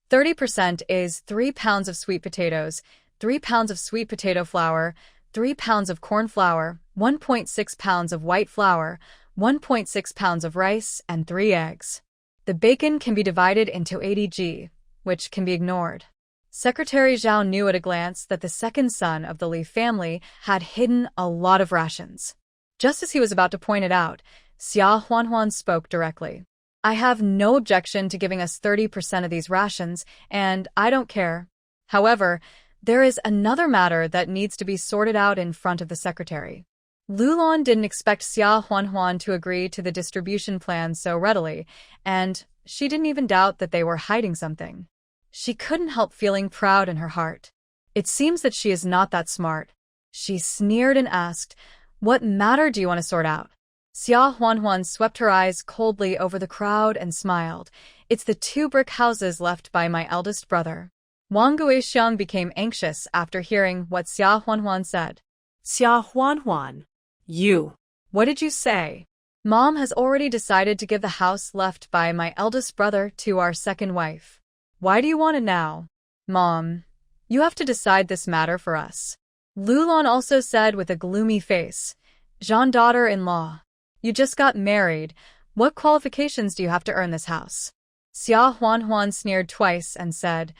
Speaker 1: 30% is 3 pounds of sweet potatoes, 3 pounds of sweet potato flour, 3 pounds of corn flour, 1.6 pounds of white flour, 1.6 pounds of rice, and 3 eggs. The bacon can be divided into 80 g, which can be ignored. Secretary Zhao knew at a glance that the second son of the Li family had hidden a lot of rations. Just as he was about to point it out, Xia Huanhuan spoke directly. I have no objection to giving us 30% of these rations, and I don't care. However, there is another matter that needs to be sorted out in front of the secretary. Lulan didn't expect Xia Huanhuan to agree to the distribution plan so readily, and she didn't even doubt that they were hiding something. She couldn't help feeling proud in her heart. It seems that she is not that smart. She sneered and asked, "What matter do you want to sort out?" Xia Huanhuan swept her eyes coldly over the crowd and smiled. "It's the 2 brick houses left by my eldest brother." Wang Guixiang became anxious after hearing what Xia Huanhuan said.
Speaker 2: Xia Huanhuan, you.
Speaker 1: What did you say? Mom has already decided to give the house left by my eldest brother to our second wife. Why do you want it now? Mom, you have to decide this matter for us. Lulan also said with a gloomy face. Jean, daughter-in-law, you just got married. What qualifications do you have to earn this house? Xia Huanhuan sneered twice and said,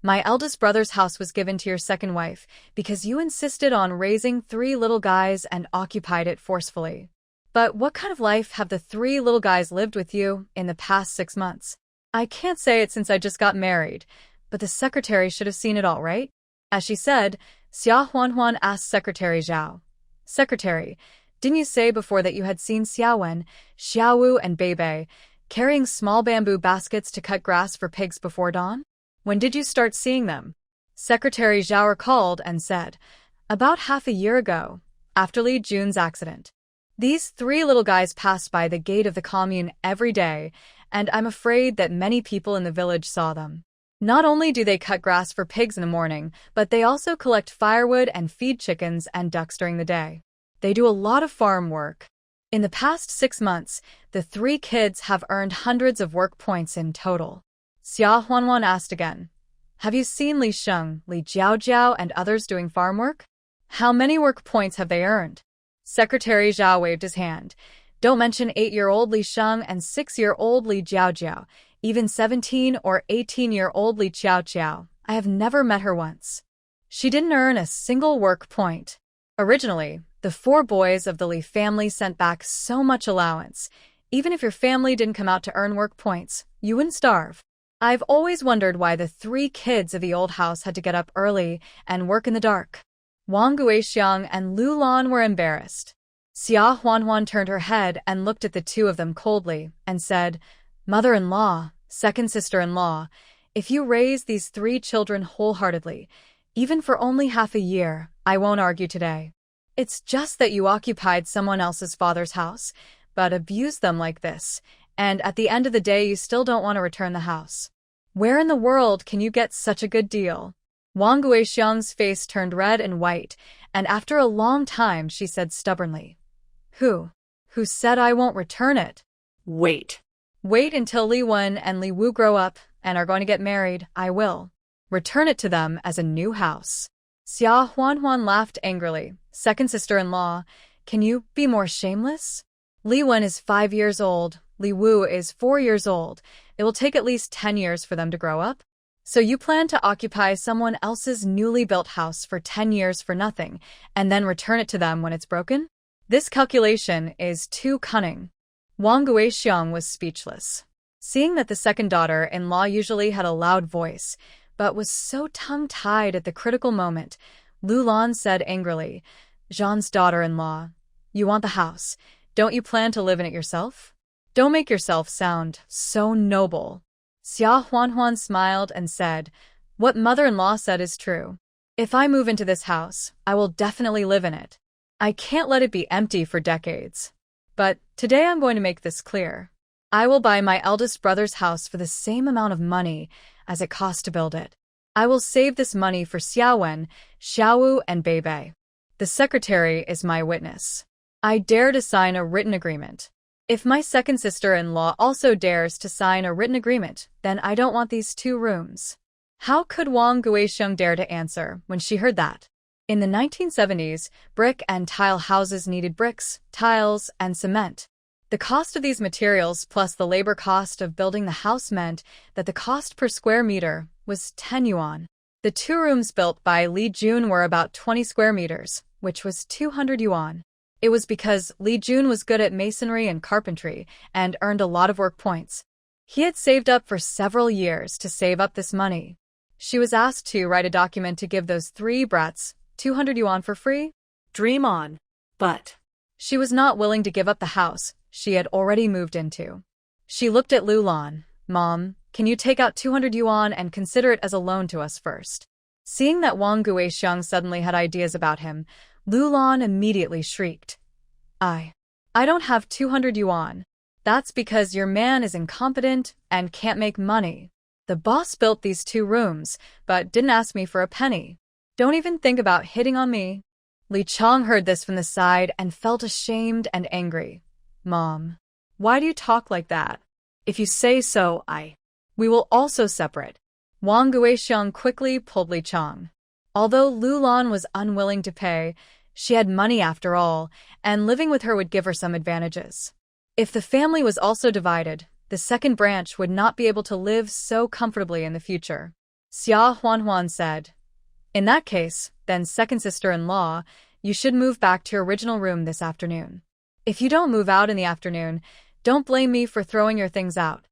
Speaker 1: my eldest brother's house was given to your second wife because you insisted on raising 3 little guys and occupied it forcefully. But what kind of life have the 3 little guys lived with you in the past 6 months? I can't say it since I just got married, but the secretary should have seen it all, right? As she said, Xia Huanhuan asked Secretary Zhao. Secretary, didn't you say before that you had seen Xiaowen, Xiaowu, and Beibei carrying small bamboo baskets to cut grass for pigs before dawn? When did you start seeing them? Secretary Zhao recalled and said, about half a year ago, after Li Jun's accident. These 3 little guys passed by the gate of the commune every day, and I'm afraid that many people in the village saw them. Not only do they cut grass for pigs in the morning, but they also collect firewood and feed chickens and ducks during the day. They do a lot of farm work. In the past 6 months, the 3 kids have earned hundreds of work points in total. Xia Huanhuan asked again, have you seen Li Sheng, Li Jiaojiao, and others doing farm work? How many work points have they earned? Secretary Zhao waved his hand. Don't mention 8-year-old Li Sheng and 6-year-old Li Jiaojiao, even 17 or 18-year-old Li Qiaoqiao. I have never met her once. She didn't earn a single work point. Originally, the 4 boys of the Li family sent back so much allowance. Even if your family didn't come out to earn work points, you wouldn't starve. I've always wondered why the 3 kids of the old house had to get up early and work in the dark. Wang Guixiang and Lulan were embarrassed. Xia Huanhuan turned her head and looked at the 2 of them coldly and said, mother-in-law, second sister-in-law, if you raise these 3 children wholeheartedly, even for only half a year, I won't argue today. It's just that you occupied someone else's father's house, but abused them like this, and at the end of the day you still don't want to return the house. Where in the world can you get such a good deal? Wang Guixiang's face turned red and white, and after a long time she said stubbornly, Who said I won't return it?
Speaker 2: Wait
Speaker 1: Until Li Wen and Li Wu grow up and are going to get married, I will return it to them as a new house. Xia Huanhuan laughed angrily. Second sister-in-law, can you be more shameless? Li Wen is 5 years old, Li Wu is 4 years old. It will take at least 10 years for them to grow up. So you plan to occupy someone else's newly built house for 10 years for nothing, and then return it to them when it's broken? This calculation is too cunning. Wang Guixiang was speechless. Seeing that the second daughter-in-law usually had a loud voice, but was so tongue-tied at the critical moment, Lulan said angrily, Jean's daughter-in-law, you want the house. Don't you plan to live in it yourself? Don't make yourself sound so noble. Xia Huanhuan smiled and said, what mother-in-law said is true. If I move into this house, I will definitely live in it. I can't let it be empty for decades. But today I'm going to make this clear. I will buy my eldest brother's house for the same amount of money as it cost to build it. I will save this money for Xiaowen, Xiaowu, and Beibei. The secretary is my witness. I dare to sign a written agreement. If my second sister-in-law also dares to sign a written agreement, then I don't want these 2 rooms. How could Wang Guixiang dare to answer when she heard that? In the 1970s, brick and tile houses needed bricks, tiles, and cement. The cost of these materials plus the labor cost of building the house meant that the cost per square meter was 10 yuan. The 2 rooms built by Li Jun were about 20 square meters, which was 200 yuan. It was because Li Jun was good at masonry and carpentry and earned a lot of work points. He had saved up for several years to save up this money. She was asked to write a document to give those 3 brats 200 yuan for free.
Speaker 2: Dream on. But
Speaker 1: She was not willing to give up the house she had already moved into. She looked at Lulan. Mom, can you take out 200 yuan and consider it as a loan to us first? Seeing that Wang Guixiang suddenly had ideas about him, Lulan immediately shrieked. I don't have 200 yuan. That's because your man is incompetent and can't make money. The boss built these 2 rooms, but didn't ask me for a penny. Don't even think about hitting on me. Li Chong heard this from the side and felt ashamed and angry. Mom, why do you talk like that?
Speaker 2: if you say so,
Speaker 1: We will also separate. Wang Guixiang quickly pulled Li Chong. Although Lulan was unwilling to pay, she had money after all, and living with her would give her some advantages. If the family was also divided, the second branch would not be able to live so comfortably in the future. Xia Huanhuan said, In that case, then second sister-in-law, you should move back to your original room this afternoon. If you don't move out in the afternoon, don't blame me for throwing your things out.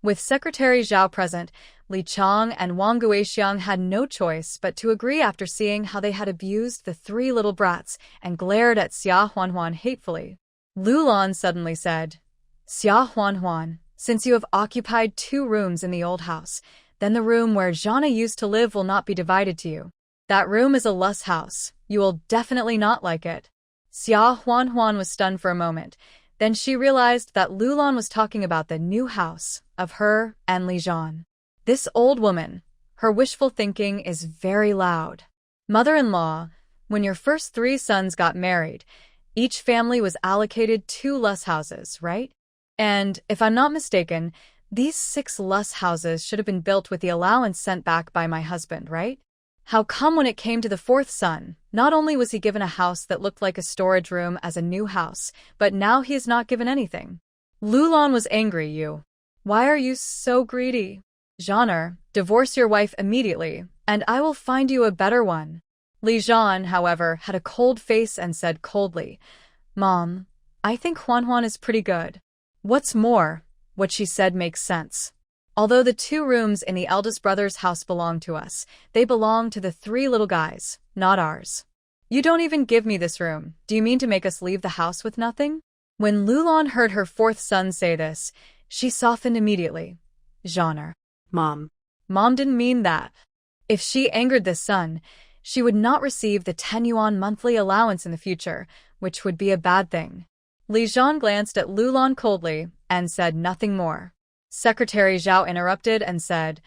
Speaker 1: With Secretary Zhao present, Li Chong and Wang Guixiang had no choice but to agree after seeing how they had abused the 3 little brats and glared at Xia Huanhuan hatefully. Lulan suddenly said, Xia Huanhuan, since you have occupied 2 rooms in the old house, then the room where Zhana used to live will not be divided to you. That room is a lust house. You will definitely not like it. Xia Huanhuan was stunned for a moment. Then she realized that Lulan was talking about the new house of her and Li Zhan. This old woman, her wishful thinking is very loud. Mother-in-law, when your first 3 sons got married, each family was allocated 2 lust houses, right? And, if I'm not mistaken, these 6 lust houses should have been built with the allowance sent back by my husband, right? How come when it came to the 4th son, not only was he given a house that looked like a storage room as a new house, but now he is not given anything? Lulan was angry. Why are you so greedy? Zhaner, divorce your wife immediately, and I will find you a better one. Li Zhan, however, had a cold face and said coldly, Mom, I think Huanhuan is pretty good. What's more, what she said makes sense. Although the 2 rooms in the eldest brother's house belong to us, they belong to the 3 little guys, not ours. You don't even give me this room. Do you mean to make us leave the house with nothing? When Lulan heard her 4th son say this, she softened immediately. Zhaner.
Speaker 2: Mom
Speaker 1: didn't mean that. If she angered this son, she would not receive the 10 yuan monthly allowance in the future, which would be a bad thing. Li Zhan glanced at Lulan coldly and said nothing more. Secretary Zhao interrupted and said,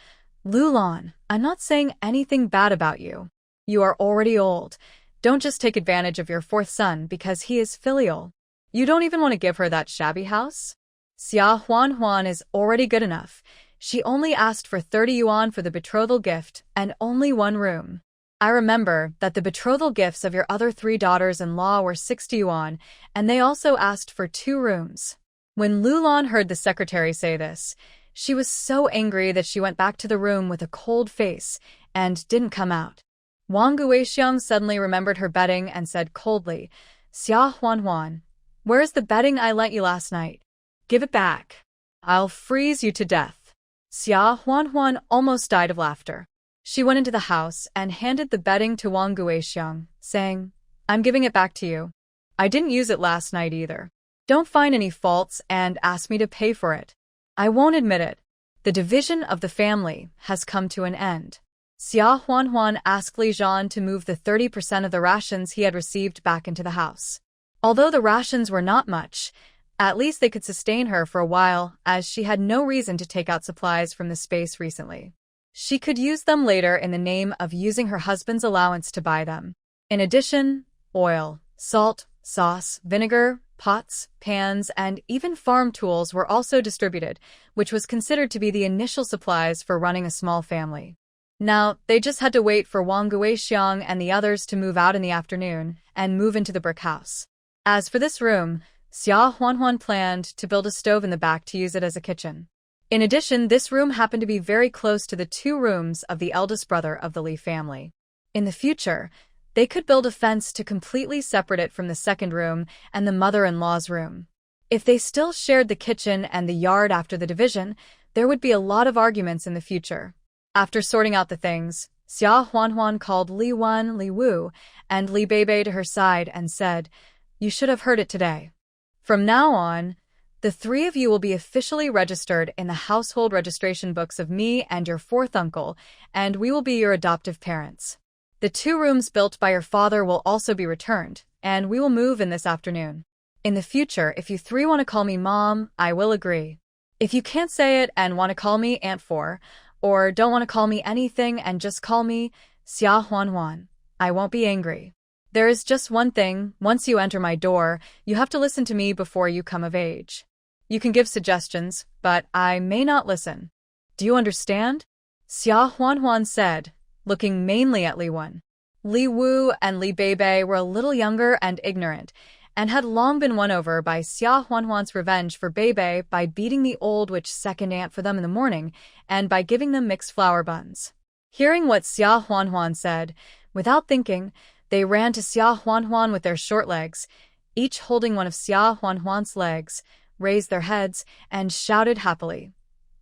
Speaker 1: Lulan, I'm not saying anything bad about you. You are already old. Don't just take advantage of your 4th son because he is filial. You don't even want to give her that shabby house? Xia Huanhuan is already good enough. She only asked for 30 yuan for the betrothal gift and only 1 room. I remember that the betrothal gifts of your other 3 daughters-in-law were 60 yuan, and they also asked for 2 rooms. When Lulan heard the secretary say this, she was so angry that she went back to the room with a cold face and didn't come out. Wang Guixiang suddenly remembered her bedding and said coldly, Xia Huanhuan, where is the bedding I lent you last night? Give it back. I'll freeze you to death. Xia Huanhuan almost died of laughter. She went into the house and handed the bedding to Wang Guixiang, saying, I'm giving it back to you. I didn't use it last night either. Don't find any faults and ask me to pay for it. I won't admit it. The division of the family has come to an end. Xia Huanhuan asked Li Zhan to move the 30% of the rations he had received back into the house. Although the rations were not much, at least they could sustain her for a while, as she had no reason to take out supplies from the space recently. She could use them later in the name of using her husband's allowance to buy them. In addition, oil, salt, sauce, vinegar, pots, pans, and even farm tools were also distributed, which was considered to be the initial supplies for running a small family. Now, they just had to wait for Wang Guixiang and the others to move out in the afternoon and move into the brick house. As for this room, Xia Huanhuan planned to build a stove in the back to use it as a kitchen. In addition, this room happened to be very close to the 2 rooms of the eldest brother of the Li family. In the future, they could build a fence to completely separate it from the second room and the mother-in-law's room. If they still shared the kitchen and the yard after the division, there would be a lot of arguments in the future. After sorting out the things, Xia Huanhuan called Li Wen, Li Wu, and Li Beibei to her side and said, "You should have heard it today. From now on, the 3 of you will be officially registered in the household registration books of me and your 4th uncle, and we will be your adoptive parents. The 2 rooms built by your father will also be returned, and we will move in this afternoon. In the future, if you 3 want to call me Mom, I will agree. If you can't say it and want to call me Aunt 4, or don't want to call me anything and just call me Xia Huanhuan, I won't be angry. There is just one thing: once you enter my door, you have to listen to me before you come of age. You can give suggestions, but I may not listen. Do you understand?" Xia Huanhuan said, looking mainly at Li Wen. Li Wu and Li Beibei were a little younger and ignorant, and had long been won over by Xia Huanhuan's revenge for Beibei by beating the old witch second aunt for them in the morning and by giving them mixed flour buns. Hearing what Xia Huanhuan said, without thinking, they ran to Xia Huanhuan with their short legs, each holding one of Xia Huanhuan's legs, raised their heads, and shouted happily,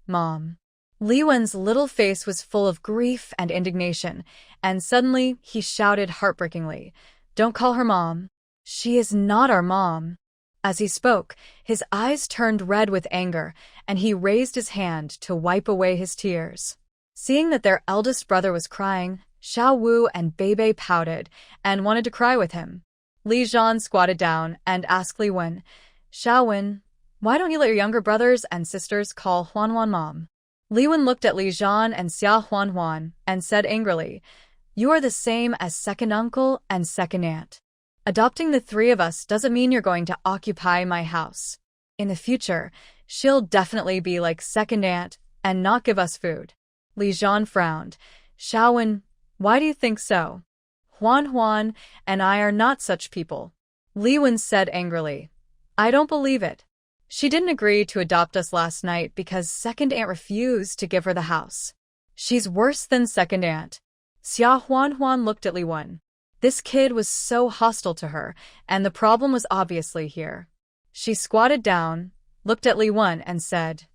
Speaker 1: "Mom." Li Wen's little face was full of grief and indignation, and suddenly he shouted heartbreakingly, "Don't call her Mom. She is not our mom." As he spoke, his eyes turned red with anger, and he raised his hand to wipe away his tears. Seeing that their eldest brother was crying, Xiao Wu and Beibei pouted and wanted to cry with him. Li Zhan squatted down and asked Li Wen, "Xiao Wen, why don't you let your younger brothers and sisters call Huanhuan Mom?" Li Wen looked at Li Zhan and Xia Huanhuan and said angrily, "You are the same as second uncle and second aunt. Adopting the 3 of us doesn't mean you're going to occupy my house. In the future, she'll definitely be like second aunt and not give us food." Li Zhan frowned. "Xiao Wen, why do you think so? Huanhuan and I are not such people." Li Wen said angrily, "I don't believe it. She didn't agree to adopt us last night because second aunt refused to give her the house. She's worse than second aunt." Xia Huanhuan looked at Li Wen. This kid was so hostile to her, and the problem was obviously here. She squatted down, looked at Li Wen, and said,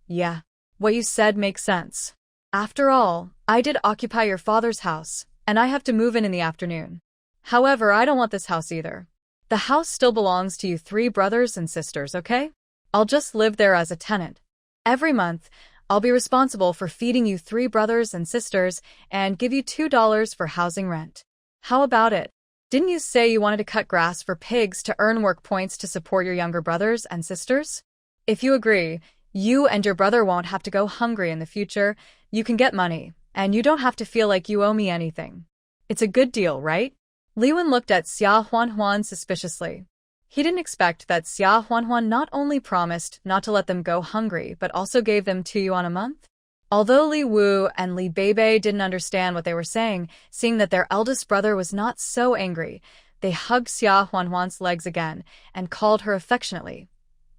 Speaker 1: "Yeah, what you said makes sense. After all, I did occupy your father's house, and I have to move in the afternoon. However, I don't want this house either. The house still belongs to you 3 brothers and sisters, okay? I'll just live there as a tenant. Every month, I'll be responsible for feeding you 3 brothers and sisters and give you $2 for housing rent. How about it? Didn't you say you wanted to cut grass for pigs to earn work points to support your younger brothers and sisters? If you agree, you and your brother won't have to go hungry in the future. You can get money, and you don't have to feel like you owe me anything. It's a good deal, right?" Li Wen looked at Xia Huanhuan suspiciously. He didn't expect that Xia Huanhuan not only promised not to let them go hungry, but also gave them 2 yuan a month. Although Li Wu and Li Beibei didn't understand what they were saying, seeing that their eldest brother was not so angry, they hugged Xia Huanhuan's legs again and called her affectionately,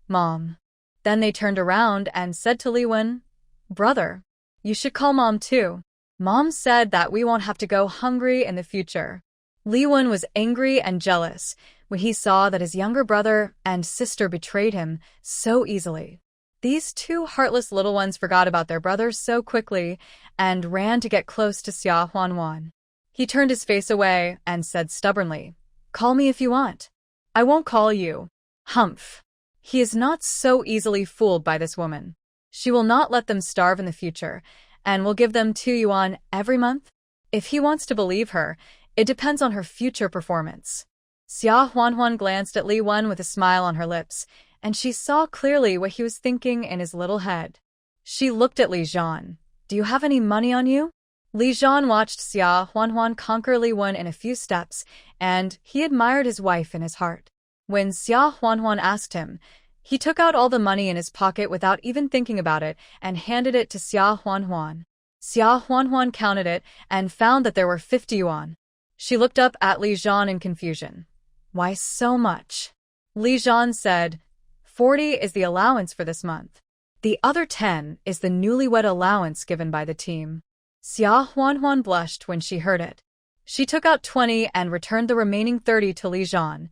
Speaker 1: "Mom." Then they turned around and said to Li Wen, "Brother, you should call Mom too. Mom said that we won't have to go hungry in the future." Li Wen was angry and jealous when he saw that his younger brother and sister betrayed him so easily. These 2 heartless little ones forgot about their brothers so quickly and ran to get close to Xia Huanhuan. He turned his face away and said stubbornly, "Call me if you want. I won't call you." Humph. He is not so easily fooled by this woman. She will not let them starve in the future and will give them 2 yuan every month. If he wants to believe her, it depends on her future performance. Xia Huanhuan glanced at Li Wen with a smile on her lips, and she saw clearly what he was thinking in his little head. She looked at Li Zhan. "Do you have any money on you?" Li Zhan watched Xia Huanhuan conquer Li Wen in a few steps, and he admired his wife in his heart. When Xia Huanhuan asked him, he took out all the money in his pocket without even thinking about it and handed it to Xia Huanhuan. Xia Huanhuan counted it and found that there were 50 yuan. She looked up at Li Zhan in confusion. "Why so much?" Li Zhan said, 40 is the allowance for this month." The other 10 is the newlywed allowance given by the team. Xia Huanhuan blushed when she heard it. She took out 20 and returned the remaining 30 to Li Zhan.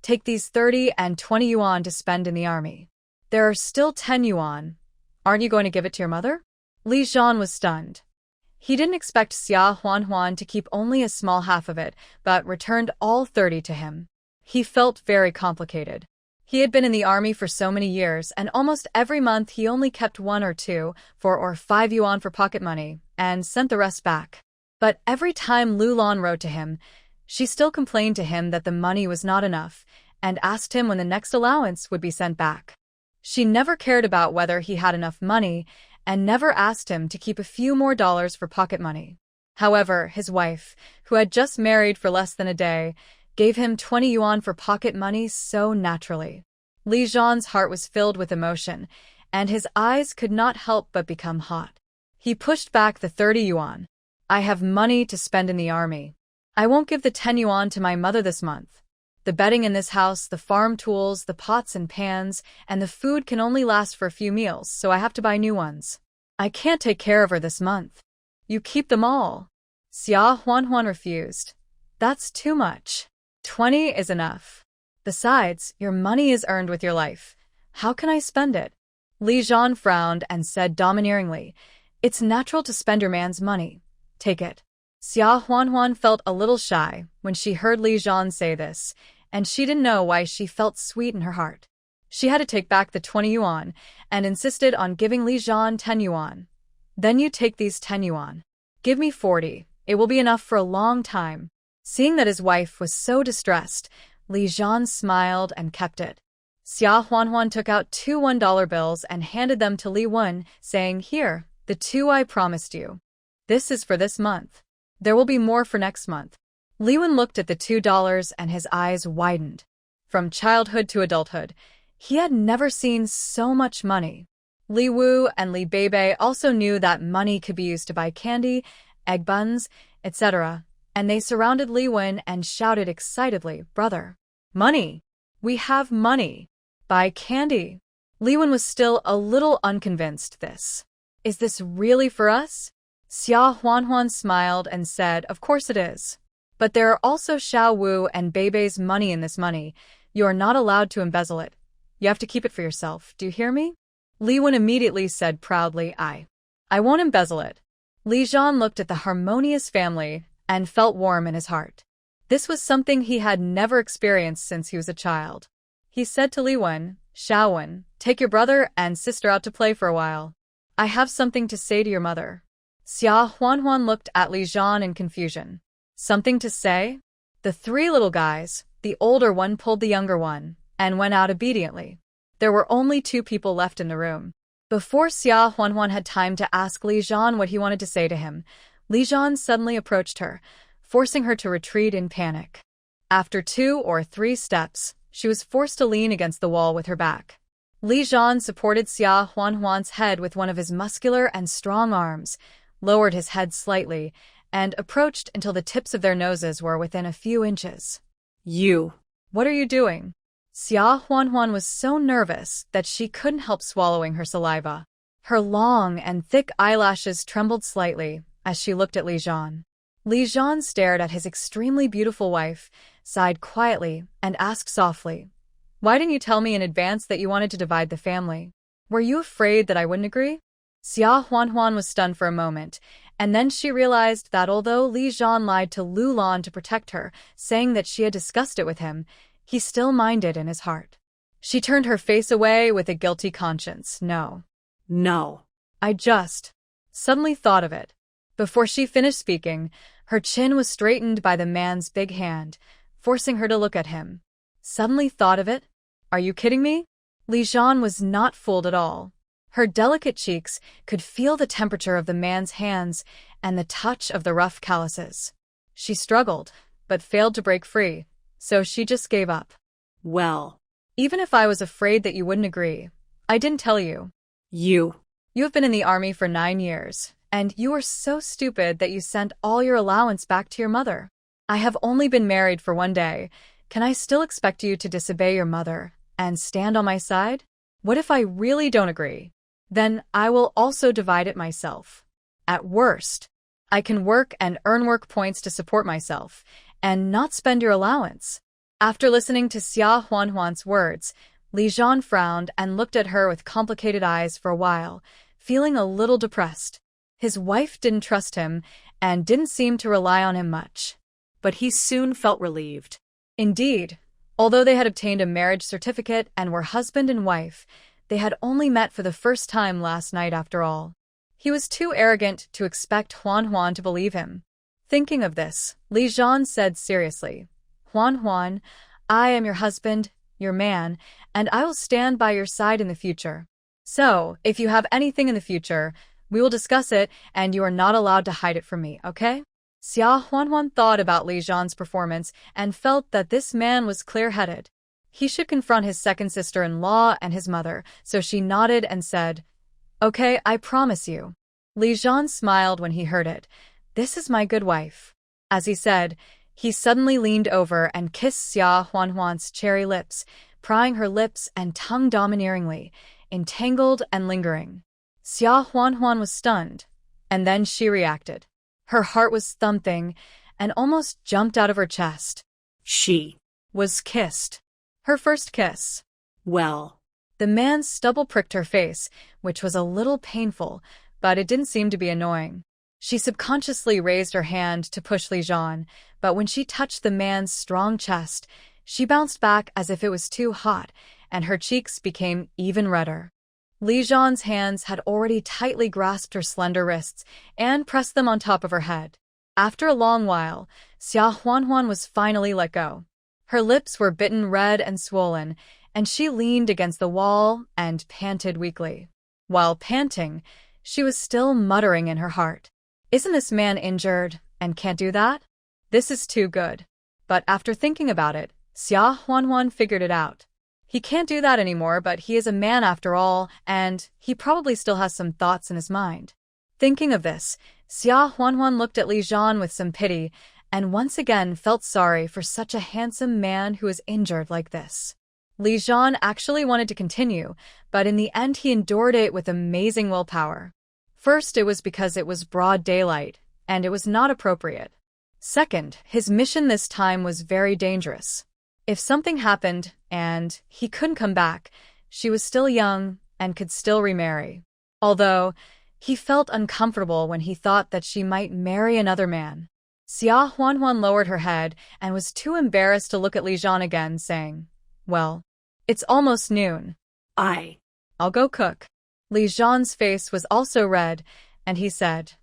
Speaker 1: Take these 30 and 20 yuan to spend in the army. There are still 10 yuan. Aren't you going to give it to your mother? Li Zhan was stunned. He didn't expect Xia Huanhuan to keep only a small half of it, but returned all 30 to him. He felt very complicated. He had been in the army for so many years, and almost every month he only kept 1 or 2, 4 or 5 yuan for pocket money, and sent the rest back. But every time Lu Lan wrote to him, she still complained to him that the money was not enough, and asked him when the next allowance would be sent back. She never cared about whether he had enough money, and never asked him to keep a few more dollars for pocket money. However, his wife, who had just married for less than a day, gave him 20 yuan for pocket money so naturally. Li Zhan's heart was filled with emotion, and his eyes could not help but become hot. He pushed back the 30 yuan. I have money to spend in the army. I won't give the 10 yuan to my mother this month. The bedding in this house, the farm tools, the pots and pans, and the food can only last for a few meals, so I have to buy new ones. I can't take care of her this month. You keep them all. Xia Huanhuan refused. That's too much. 20 is enough. Besides, your money is earned with your life. How can I spend it? Li Zhan frowned and said domineeringly, It's natural to spend your man's money. Take it. Xia Huanhuan felt a little shy when she heard Li Zhan say this, and she didn't know why she felt sweet in her heart. She had to take back the 20 yuan and insisted on giving Li Zhan 10 yuan. Then you take these 10 yuan. Give me 40. It will be enough for a long time. Seeing that his wife was so distressed, Li Zhan smiled and kept it. Xia Huanhuan took out 2 $1 bills and handed them to Li Wen, saying, Here, the 2 I promised you. This is for this month. There will be more for next month. Li Wen looked at the $2 and his eyes widened. From childhood to adulthood, he had never seen so much money. Li Wu and Li Beibei also knew that money could be used to buy candy, egg buns, etc., and they surrounded Li Wen and shouted excitedly, Brother, money! We have money! Buy candy! Li Wen was still a little unconvinced. Is this really for us? Xia Huanhuan smiled and said, Of course it is. But there are also Xiao Wu and Beibei's money in this money. You are not allowed to embezzle it. You have to keep it for yourself. Do you hear me? Li Wen immediately said proudly, I won't embezzle it. Li Zhan looked at the harmonious family and felt warm in his heart. This was something he had never experienced since he was a child. He said to Li Wen, Xiao Wen, take your brother and sister out to play for a while. I have something to say to your mother. Xia Huanhuan looked at Li Zhan in confusion. Something to say? The 3 little guys, the older one pulled the younger one, and went out obediently. There were only 2 people left in the room. Before Xia Huanhuan had time to ask Li Zhan what he wanted to say to him, Li Zhan suddenly approached her, forcing her to retreat in panic. After 2 or 3 steps, she was forced to lean against the wall with her back. Li Zhan supported Xia Huanhuan's head with one of his muscular and strong arms, lowered his head slightly, and approached until the tips of their noses were within a few inches. You! What are you doing? Xia Huanhuan was so nervous that she couldn't help swallowing her saliva. Her long and thick eyelashes trembled slightly as she looked at Li Zhan. Li Zhan stared at his extremely beautiful wife, sighed quietly, and asked softly, Why didn't you tell me in advance that you wanted to divide the family? Were you afraid that I wouldn't agree? Xia Huanhuan was stunned for a moment, and then she realized that although Li Zhan lied to Lu Lan to protect her, saying that she had discussed it with him, he still minded in his heart. She turned her face away with a guilty conscience. No. I just suddenly thought of it. Before she finished speaking, her chin was straightened by the man's big hand, forcing her to look at him. Suddenly thought of it? Are you kidding me? Li Zhan was not fooled at all. Her delicate cheeks could feel the temperature of the man's hands and the touch of the rough calluses. She struggled, but failed to break free, so she just gave up. Well, even if I was afraid that you wouldn't agree, I didn't tell you. You have been in the army for 9 years, and you are so stupid that you sent all your allowance back to your mother. I have only been married for 1 day. Can I still expect you to disobey your mother and stand on my side? What if I really don't agree? then I will also divide it myself. At worst, I can work and earn work points to support myself, and not spend your allowance. After listening to Xia Huanhuan's words, Li Zhan frowned and looked at her with complicated eyes for a while, feeling a little depressed. His wife didn't trust him and didn't seem to rely on him much.
Speaker 2: But he soon felt relieved.
Speaker 1: Indeed, although they had obtained a marriage certificate and were husband and wife, they had only met for the first time last night after all. He was too arrogant to expect Huan to believe him. Thinking of this, Li Zhan said seriously, Huan, I am your husband, your man, and I will stand by your side in the future. So, if you have anything in the future, we will discuss it, and you are not allowed to hide it from me, okay? Xia Huan thought about Li Zhan's performance and felt that this man was clear-headed. He should confront his second sister-in-law and his mother, so she nodded and said, Okay, I promise you. Li Zhan smiled when he heard it. This is my good wife. As he said, he suddenly leaned over and kissed Xia Huan's cherry lips, prying her lips and tongue domineeringly, entangled and lingering. Xia Huan was stunned, and then she reacted. Her heart was thumping and almost jumped out of her chest.
Speaker 2: She
Speaker 1: was kissed. Her first kiss.
Speaker 2: Well.
Speaker 1: The man's stubble pricked her face, which was a little painful, but it didn't seem to be annoying. She subconsciously raised her hand to push Li Zhan, but when she touched the man's strong chest, she bounced back as if it was too hot, and her cheeks became even redder. Li Zhan's hands had already tightly grasped her slender wrists and pressed them on top of her head. After a long while, Xia Huan was finally let go. Her lips were bitten red and swollen, and she leaned against the wall and panted weakly. While panting, she was still muttering in her heart, Isn't this man injured and can't do that? This is too good. But after thinking about it, Xia Huan figured it out. He can't do that anymore, but he is a man after all, and he probably still has some thoughts in his mind. Thinking of this, Xia Huan looked at Li Zhan with some pity, and once again felt sorry for such a handsome man who was injured like this. Li Zhan actually wanted to continue, but in the end he endured it with amazing willpower. First, it was because it was broad daylight, and it was not appropriate. Second, his mission this time was very dangerous. If something happened, and he couldn't come back, she was still young and could still remarry. Although, he felt uncomfortable when he thought that she might marry another man. Xia Huan lowered her head and was too embarrassed to look at Li Zhan again, saying, Well, it's almost noon. I'll go cook. Li Zhan's face was also red, and he said,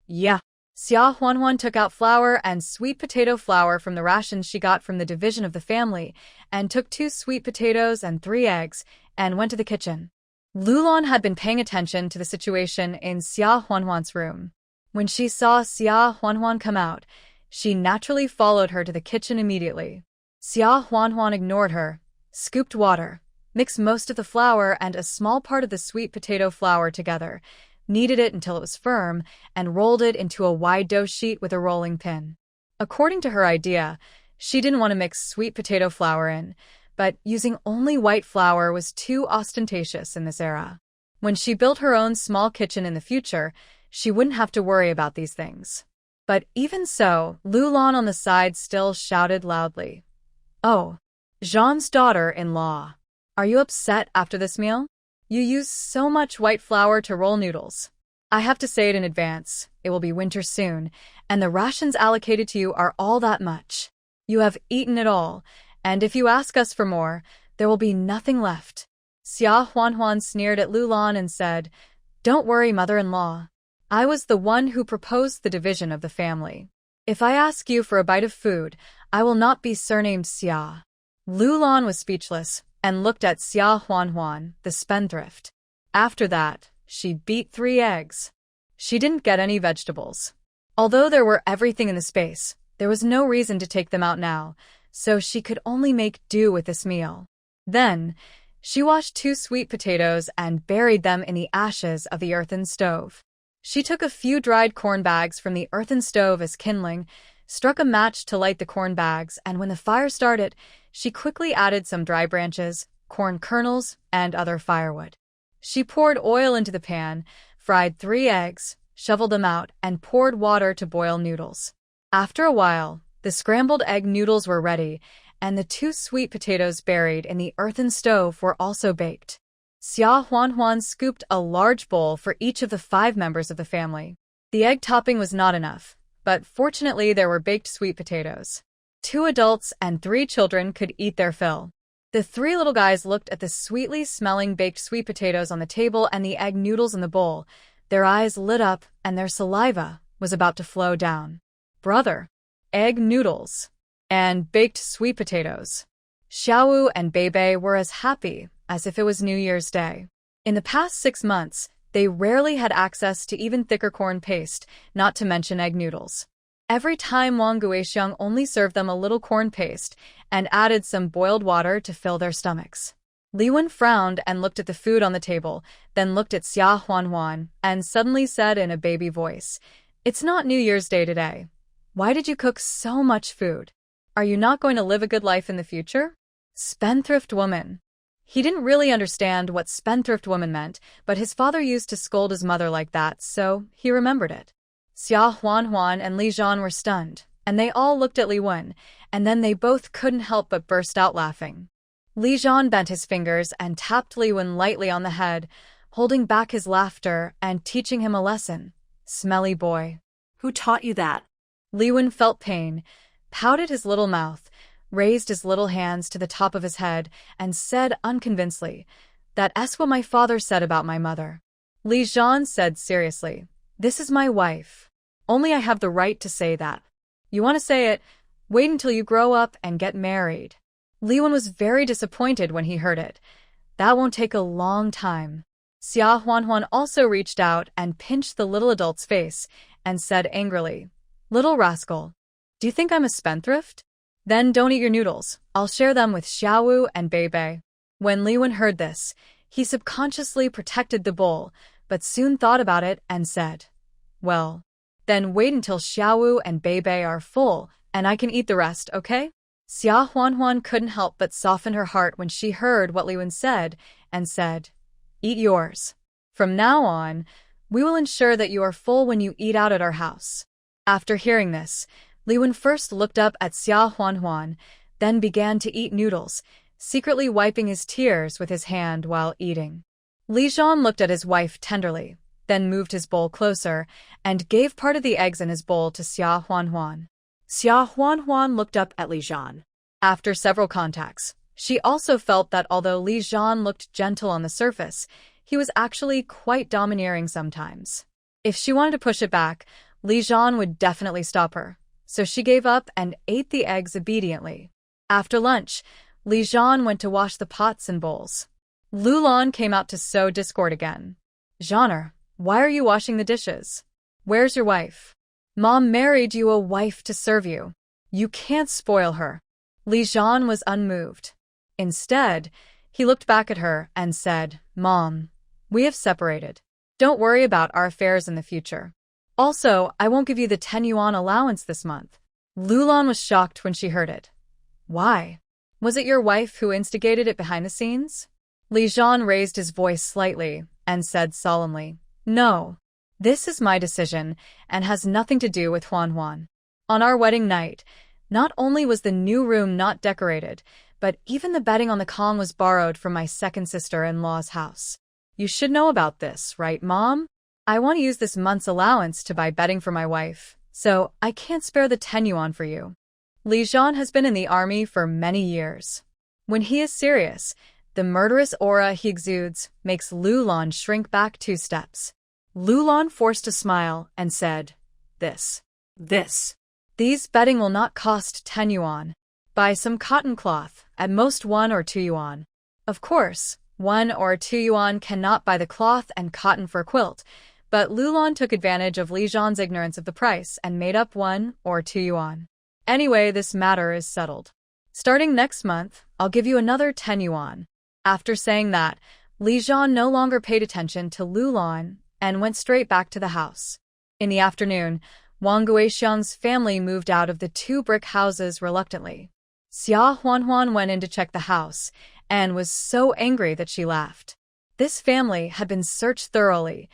Speaker 1: yeah. Xia Huan took out flour and sweet potato flour from the rations she got from the division of the family, and took 2 sweet potatoes and 3 eggs, and went to the kitchen. Lulan had been paying attention to the situation in Xia Huan's room. When she saw Xia Huan come out, she naturally followed her to the kitchen immediately. Xia Huan ignored her, scooped water, mixed most of the flour and a small part of the sweet potato flour together, kneaded it until it was firm, and rolled it into a wide dough sheet with a rolling pin. According to her idea, she didn't want to mix sweet potato flour in, but using only white flour was too ostentatious in this era. When she built her own small kitchen in the future, she wouldn't have to worry about these things. But even so, Lulan on the side still shouted loudly, Oh, Zhan's daughter-in-law, are you upset after this meal? You use so much white flour to roll noodles. I have to say it in advance, it will be winter soon, and the rations allocated to you are all that much. You have eaten it all, and if you ask us for more, there will be nothing left. Xia Huan sneered at Lulan and said, Don't worry, mother-in-law. I was the one who proposed the division of the family. If I ask you for a bite of food, I will not be surnamed Xia. Lulan was speechless and looked at Xia Huan, the spendthrift. After that, she beat 3 eggs. She didn't get any vegetables. Although there were everything in the space, there was no reason to take them out now, so she could only make do with this meal. Then, she washed 2 sweet potatoes and buried them in the ashes of the earthen stove. She took a few dried corn bags from the earthen stove as kindling, struck a match to light the corn bags, and when the fire started, she quickly added some dry branches, corn kernels, and other firewood. She poured oil into the pan, fried 3 eggs, shoveled them out, and poured water to boil noodles. After a while, the scrambled egg noodles were ready, and the 2 sweet potatoes buried in the earthen stove were also baked. Xia Huanhuan scooped a large bowl for each of the 5 members of the family. The egg topping was not enough, but fortunately there were baked sweet potatoes. 2 adults and 3 children could eat their fill. The 3 little guys looked at the sweetly smelling baked sweet potatoes on the table and the egg noodles in the bowl. Their eyes lit up and their saliva was about to flow down. Brother, egg noodles, and baked sweet potatoes. Xiaowu and Beibei were as happy as if it was New Year's Day. In the past 6 months, they rarely had access to even thicker corn paste, not to mention egg noodles. Every time Wang Guixiang only served them a little corn paste and added some boiled water to fill their stomachs. Li Wen frowned and looked at the food on the table, then looked at Xia Huanhuan and suddenly said in a baby voice, "It's not New Year's Day today. Why did you cook so much food? Are you not going to live a good life in the future?" Spendthrift woman. He didn't really understand what spendthrift woman meant, but his father used to scold his mother like that, so he remembered it. Xia Huanhuan and Li Zhan were stunned, and they all looked at Li Wen, and then they both couldn't help but burst out laughing. Li Zhan bent his fingers and tapped Li Wen lightly on the head, holding back his laughter and teaching him a lesson. Smelly boy.
Speaker 2: Who taught you that?
Speaker 1: Li Wen felt pain, pouted his little mouth, raised his little hands to the top of his head, and said unconvincedly, "That's what my father said about my mother." Li Zhan said seriously, "This is my wife. Only I have the right to say that. You want to say it? Wait until you grow up and get married." Li Wen was very disappointed when he heard it. That won't take a long time. Xia Huanhuan also reached out and pinched the little adult's face and said angrily, "Little rascal, do you think I'm a spendthrift? Then don't eat your noodles. I'll share them with Xiaowu and Beibei." When Li Wen heard this, he subconsciously protected the bowl, but soon thought about it and said, "Well, then wait until Xiaowu and Beibei are full, and I can eat the rest, okay?" Xia Huanhuan couldn't help but soften her heart when she heard what Li Wen said, and said, "Eat yours. From now on, we will ensure that you are full when you eat out at our house." After hearing this, Li Wen first looked up at Xia Huanhuan, then began to eat noodles, secretly wiping his tears with his hand while eating. Li Zhan looked at his wife tenderly, then moved his bowl closer, and gave part of the eggs in his bowl to Xia Huanhuan.
Speaker 2: Xia Huanhuan looked up at Li Zhan.
Speaker 1: After several contacts, she also felt that although Li Zhan looked gentle on the surface, he was actually quite domineering sometimes. If she wanted to push it back, Li Zhan would definitely stop her, so she gave up and ate the eggs obediently. After lunch, Li Zhan went to wash the pots and bowls. Lulan came out to sow discord again. "Zhaner, why are you washing the dishes? Where's your wife? Mom married you a wife to serve you. You can't spoil her." Li Zhan was unmoved. Instead, he looked back at her and said, "Mom, we have separated. Don't worry about our affairs in the future. Also, I won't give you the 10 yuan allowance this month." Lulan was shocked when she heard it. "Why? Was it your wife who instigated it behind the scenes?" Li Zhan raised his voice slightly and said solemnly, "No. This is my decision and has nothing to do with Huanhuan. On our wedding night, not only was the new room not decorated, but even the bedding on the Kong was borrowed from my second sister-in-law's house. You should know about this, right, Mom? I want to use this month's allowance to buy bedding for my wife, so I can't spare the 10 yuan for you." Li Zhan has been in the army for many years. When he is serious, the murderous aura he exudes makes Lulan shrink back 2 steps. Lulan forced a smile and said, This. These bedding will not cost 10 yuan. Buy some cotton cloth, at most 1 or 2 yuan. Of course, 1 or 2 yuan cannot buy the cloth and cotton for a quilt, but Lulan took advantage of Li Zhan's ignorance of the price and made up 1 or 2 yuan. Anyway, this matter is settled. Starting next month, I'll give you another 10 yuan. After saying that, Li Zhan no longer paid attention to Lulan and went straight back to the house. In the afternoon, Wang Guixiang's family moved out of the 2 brick houses reluctantly. Xia Huanhuan went in to check the house and was so angry that she laughed. This family had been searched thoroughly.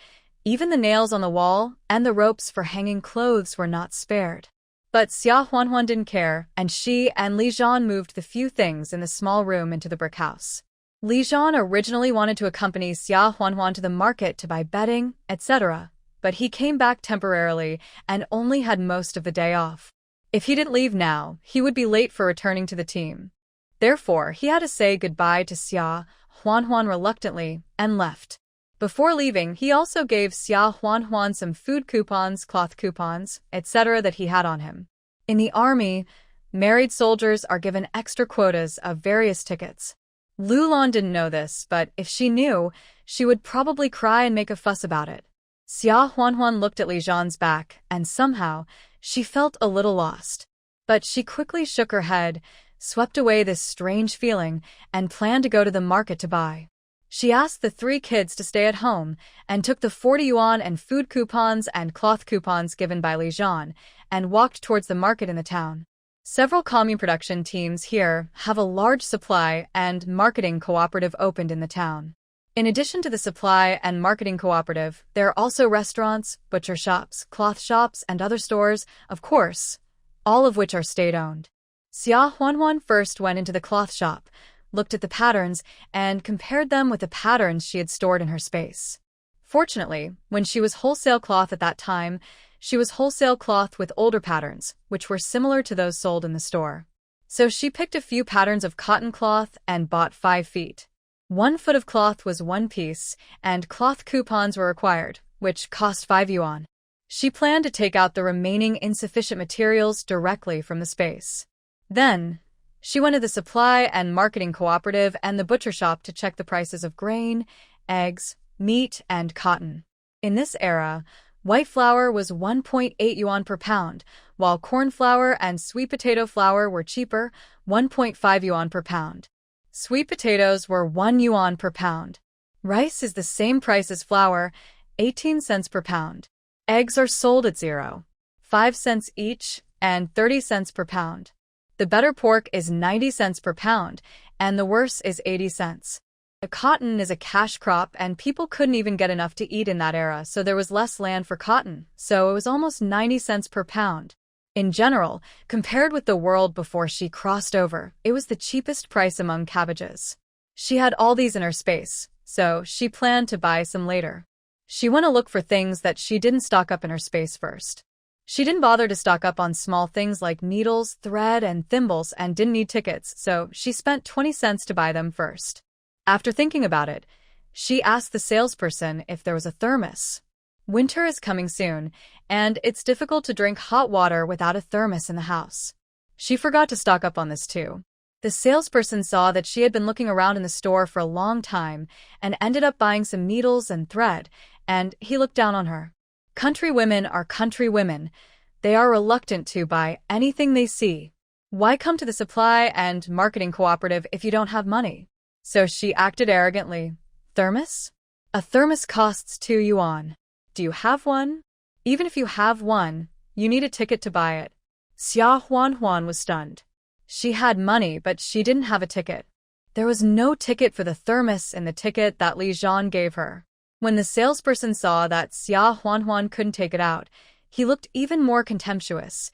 Speaker 1: Even the nails on the wall and the ropes for hanging clothes were not spared. But Xia Huanhuan didn't care, and she and Li Zhan moved the few things in the small room into the brick house. Li Zhan originally wanted to accompany Xia Huanhuan to the market to buy bedding, etc., but he came back temporarily and only had most of the day off. If he didn't leave now, he would be late for returning to the team. Therefore, he had to say goodbye to Xia Huanhuan reluctantly and left. Before leaving, he also gave Xia Huanhuan some food coupons, cloth coupons, etc. that he had on him. In the army, married soldiers are given extra quotas of various tickets. Lulan didn't know this, but if she knew, she would probably cry and make a fuss about it. Xia Huanhuan looked at Li Zhan's back, and somehow, she felt a little lost. But she quickly shook her head, swept away this strange feeling, and planned to go to the market to buy. She asked the 3 kids to stay at home and took the 40 yuan and food coupons and cloth coupons given by Li Zhan and walked towards the market in the town. Several commune production teams here have a large supply and marketing cooperative opened in the town. In addition to the supply and marketing cooperative, there are also restaurants, butcher shops, cloth shops, and other stores, of course, all of which are state-owned. Xia Huanhuan first went into the cloth shop, looked at the patterns, and compared them with the patterns she had stored in her space. Fortunately, when she was wholesale cloth at that time, she was wholesale cloth with older patterns, which were similar to those sold in the store. So she picked a few patterns of cotton cloth and bought 5 feet. 1 foot of cloth was 1 piece, and cloth coupons were required, which cost 5 yuan. She planned to take out the remaining insufficient materials directly from the space. Then, she went to the supply and marketing cooperative and the butcher shop to check the prices of grain, eggs, meat, and cotton. In this era, white flour was 1.8 yuan per pound, while corn flour and sweet potato flour were cheaper, 1.5 yuan per pound. Sweet potatoes were 1 yuan per pound. Rice is the same price as flour, 18 cents per pound. Eggs are sold at 0.5 cents each and 30 cents per pound. The better pork is 90 cents per pound, and the worse is 80 cents. The cotton is a cash crop, and people couldn't even get enough to eat in that era, so there was less land for cotton, so it was almost 90 cents per pound. In general, compared with the world before she crossed over, it was the cheapest price among cabbages. She had all these in her space, so she planned to buy some later. She went to look for things that she didn't stock up in her space first. She didn't bother to stock up on small things like needles, thread, and thimbles and didn't need tickets, so she spent 20 cents to buy them first. After thinking about it, she asked the salesperson if there was a thermos. Winter is coming soon, and it's difficult to drink hot water without a thermos in the house. She forgot to stock up on this too. The salesperson saw that she had been looking around in the store for a long time and ended up buying some needles and thread, and he looked down on her. Country women are country women. They are reluctant to buy anything they see. Why come to the supply and marketing cooperative if you don't have money? So she acted arrogantly. Thermos? A thermos costs 2 yuan. Do you have one? Even if you have one, you need a ticket to buy it. Xia Huanhuan was stunned. She had money, but she didn't have a ticket. There was no ticket for the thermos in the ticket that Li Zhan gave her. When the salesperson saw that Xia Huanhuan couldn't take it out, he looked even more contemptuous.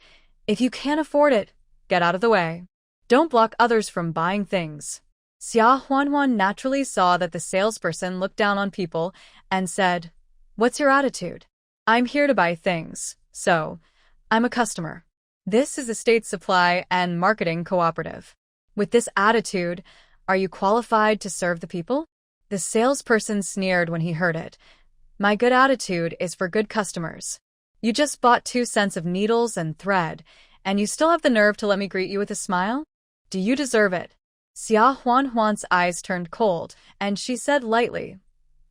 Speaker 1: If you can't afford it, get out of the way. Don't block others from buying things. Xia Huanhuan naturally saw that the salesperson looked down on people and said, "What's your attitude? I'm here to buy things, so I'm a customer. This is a state supply and marketing cooperative. With this attitude, are you qualified to serve the people?" The salesperson sneered when he heard it. "My good attitude is for good customers. You just bought 2 cents of needles and thread, and you still have the nerve to let me greet you with a smile? Do you deserve it?" Xia Huanhuan's eyes turned cold, and she said lightly,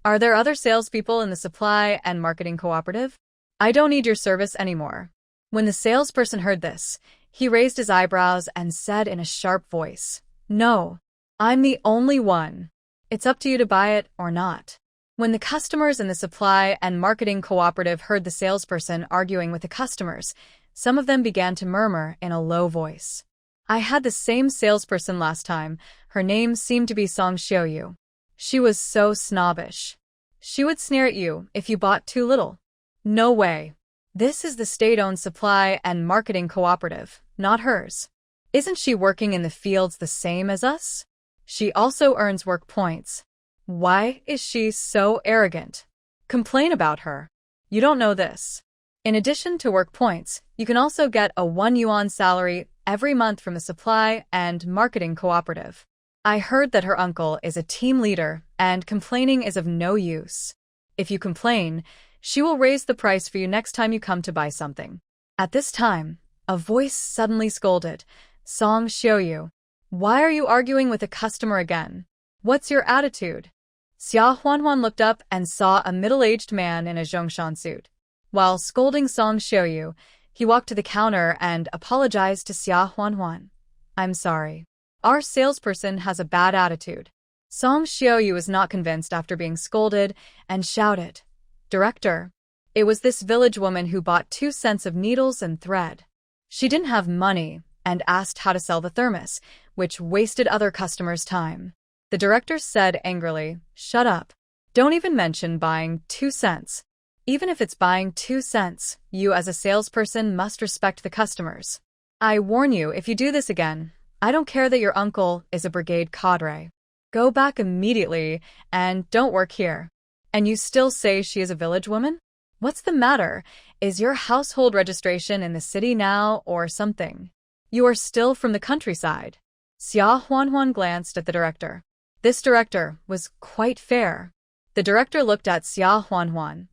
Speaker 1: "Are there other salespeople in the supply and marketing cooperative? I don't need your service anymore." When the salesperson heard this, he raised his eyebrows and said in a sharp voice, "No, I'm the only one. It's up to you to buy it or not." When the customers in the supply and marketing cooperative heard the salesperson arguing with the customers, some of them began to murmur in a low voice. "I had the same salesperson last time. Her name seemed to be Song Xiaoyu. She was so snobbish. She would sneer at you if you bought too little. No way. This is the state-owned supply and marketing cooperative, not hers. Isn't she working in the fields the same as us? She also earns work points. Why is she so arrogant? Complain about her. You don't know this. In addition to work points, you can also get a 1 yuan salary every month from the supply and marketing cooperative. I heard that her uncle is a team leader and complaining is of no use. If you complain, she will raise the price for you next time you come to buy something. At this time, a voice suddenly scolded, Song Xiaoyu, why are you arguing with a customer again? What's your attitude? Xia Huanhuan looked up and saw a middle-aged man in a zhongshan suit. While scolding Song Xiaoyu, he walked to the counter and apologized to Xia Huanhuan. I'm sorry. Our salesperson has a bad attitude. Song Xiaoyu was not convinced after being scolded and shouted, Director. It was this village woman who bought 2 cents of needles and thread. She didn't have money and asked how to sell the thermos, which wasted other customers' time. The director said angrily, Shut up. Don't even mention buying 2 cents. Even if it's buying 2 cents, you as a salesperson must respect the customers. I warn you, if you do this again, I don't care that your uncle is a brigade cadre. Go back immediately and don't work here. And you still say she is a village woman? What's the matter? Is your household registration in the city now or something? You are still from the countryside. Xia Huanhuan glanced at the director. This director was quite fair. The director looked at Xia Huanhuan.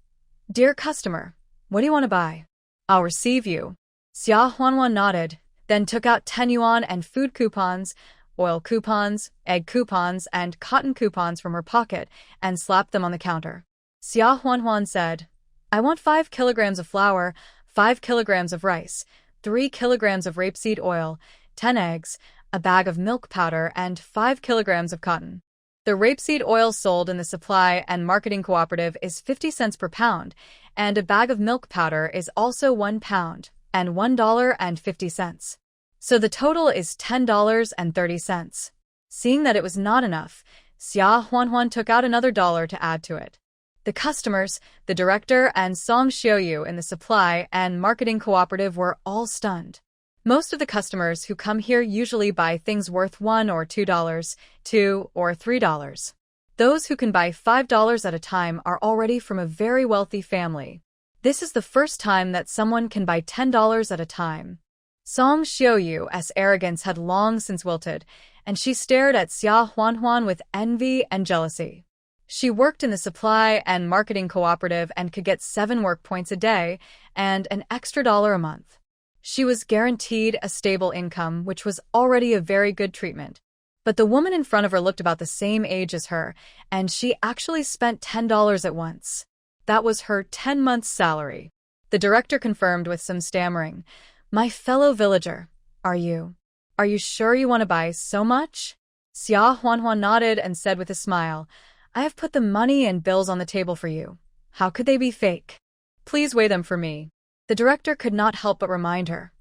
Speaker 1: Dear customer, what do you want to buy? I'll receive you. Xia Huanhuan nodded, then took out 10 yuan and food coupons, oil coupons, egg coupons, and cotton coupons from her pocket and slapped them on the counter. Xia Huanhuan said, I want 5 kilograms of flour, 5 kilograms of rice, 3 kilograms of rapeseed oil, 10 eggs, a bag of milk powder, and 5 kilograms of cotton. The rapeseed oil sold in the supply and marketing cooperative is 50 cents per pound, and a bag of milk powder is also 1 pound and $1.50. So the total is $10.30. Seeing that it was not enough, Xia Huanhuan took out another dollar to add to it. The customers, the director, and Song Xiaoyu in the supply and marketing cooperative were all stunned. Most of the customers who come here usually buy things worth $1 or $2, $2 or $3. Those who can buy $5 at a time are already from a very wealthy family. This is the first time that someone can buy $10 at a time. Song Xiaoyu's arrogance had long since wilted, and she stared at Xia Huanhuan with envy and jealousy. She worked in the supply and marketing cooperative and could get 7 work points a day and an extra $1 a month. She was guaranteed a stable income, which was already a very good treatment. But the woman in front of her looked about the same age as her, and she actually spent $10 at once. That was her 10 months' salary. The director confirmed with some stammering, My fellow villager, are you sure you want to buy so much? Xia Huanhuan nodded and said with a smile, I have put the money and bills on the table for you. How could they be fake? Please weigh them for me. The director could not help but remind her.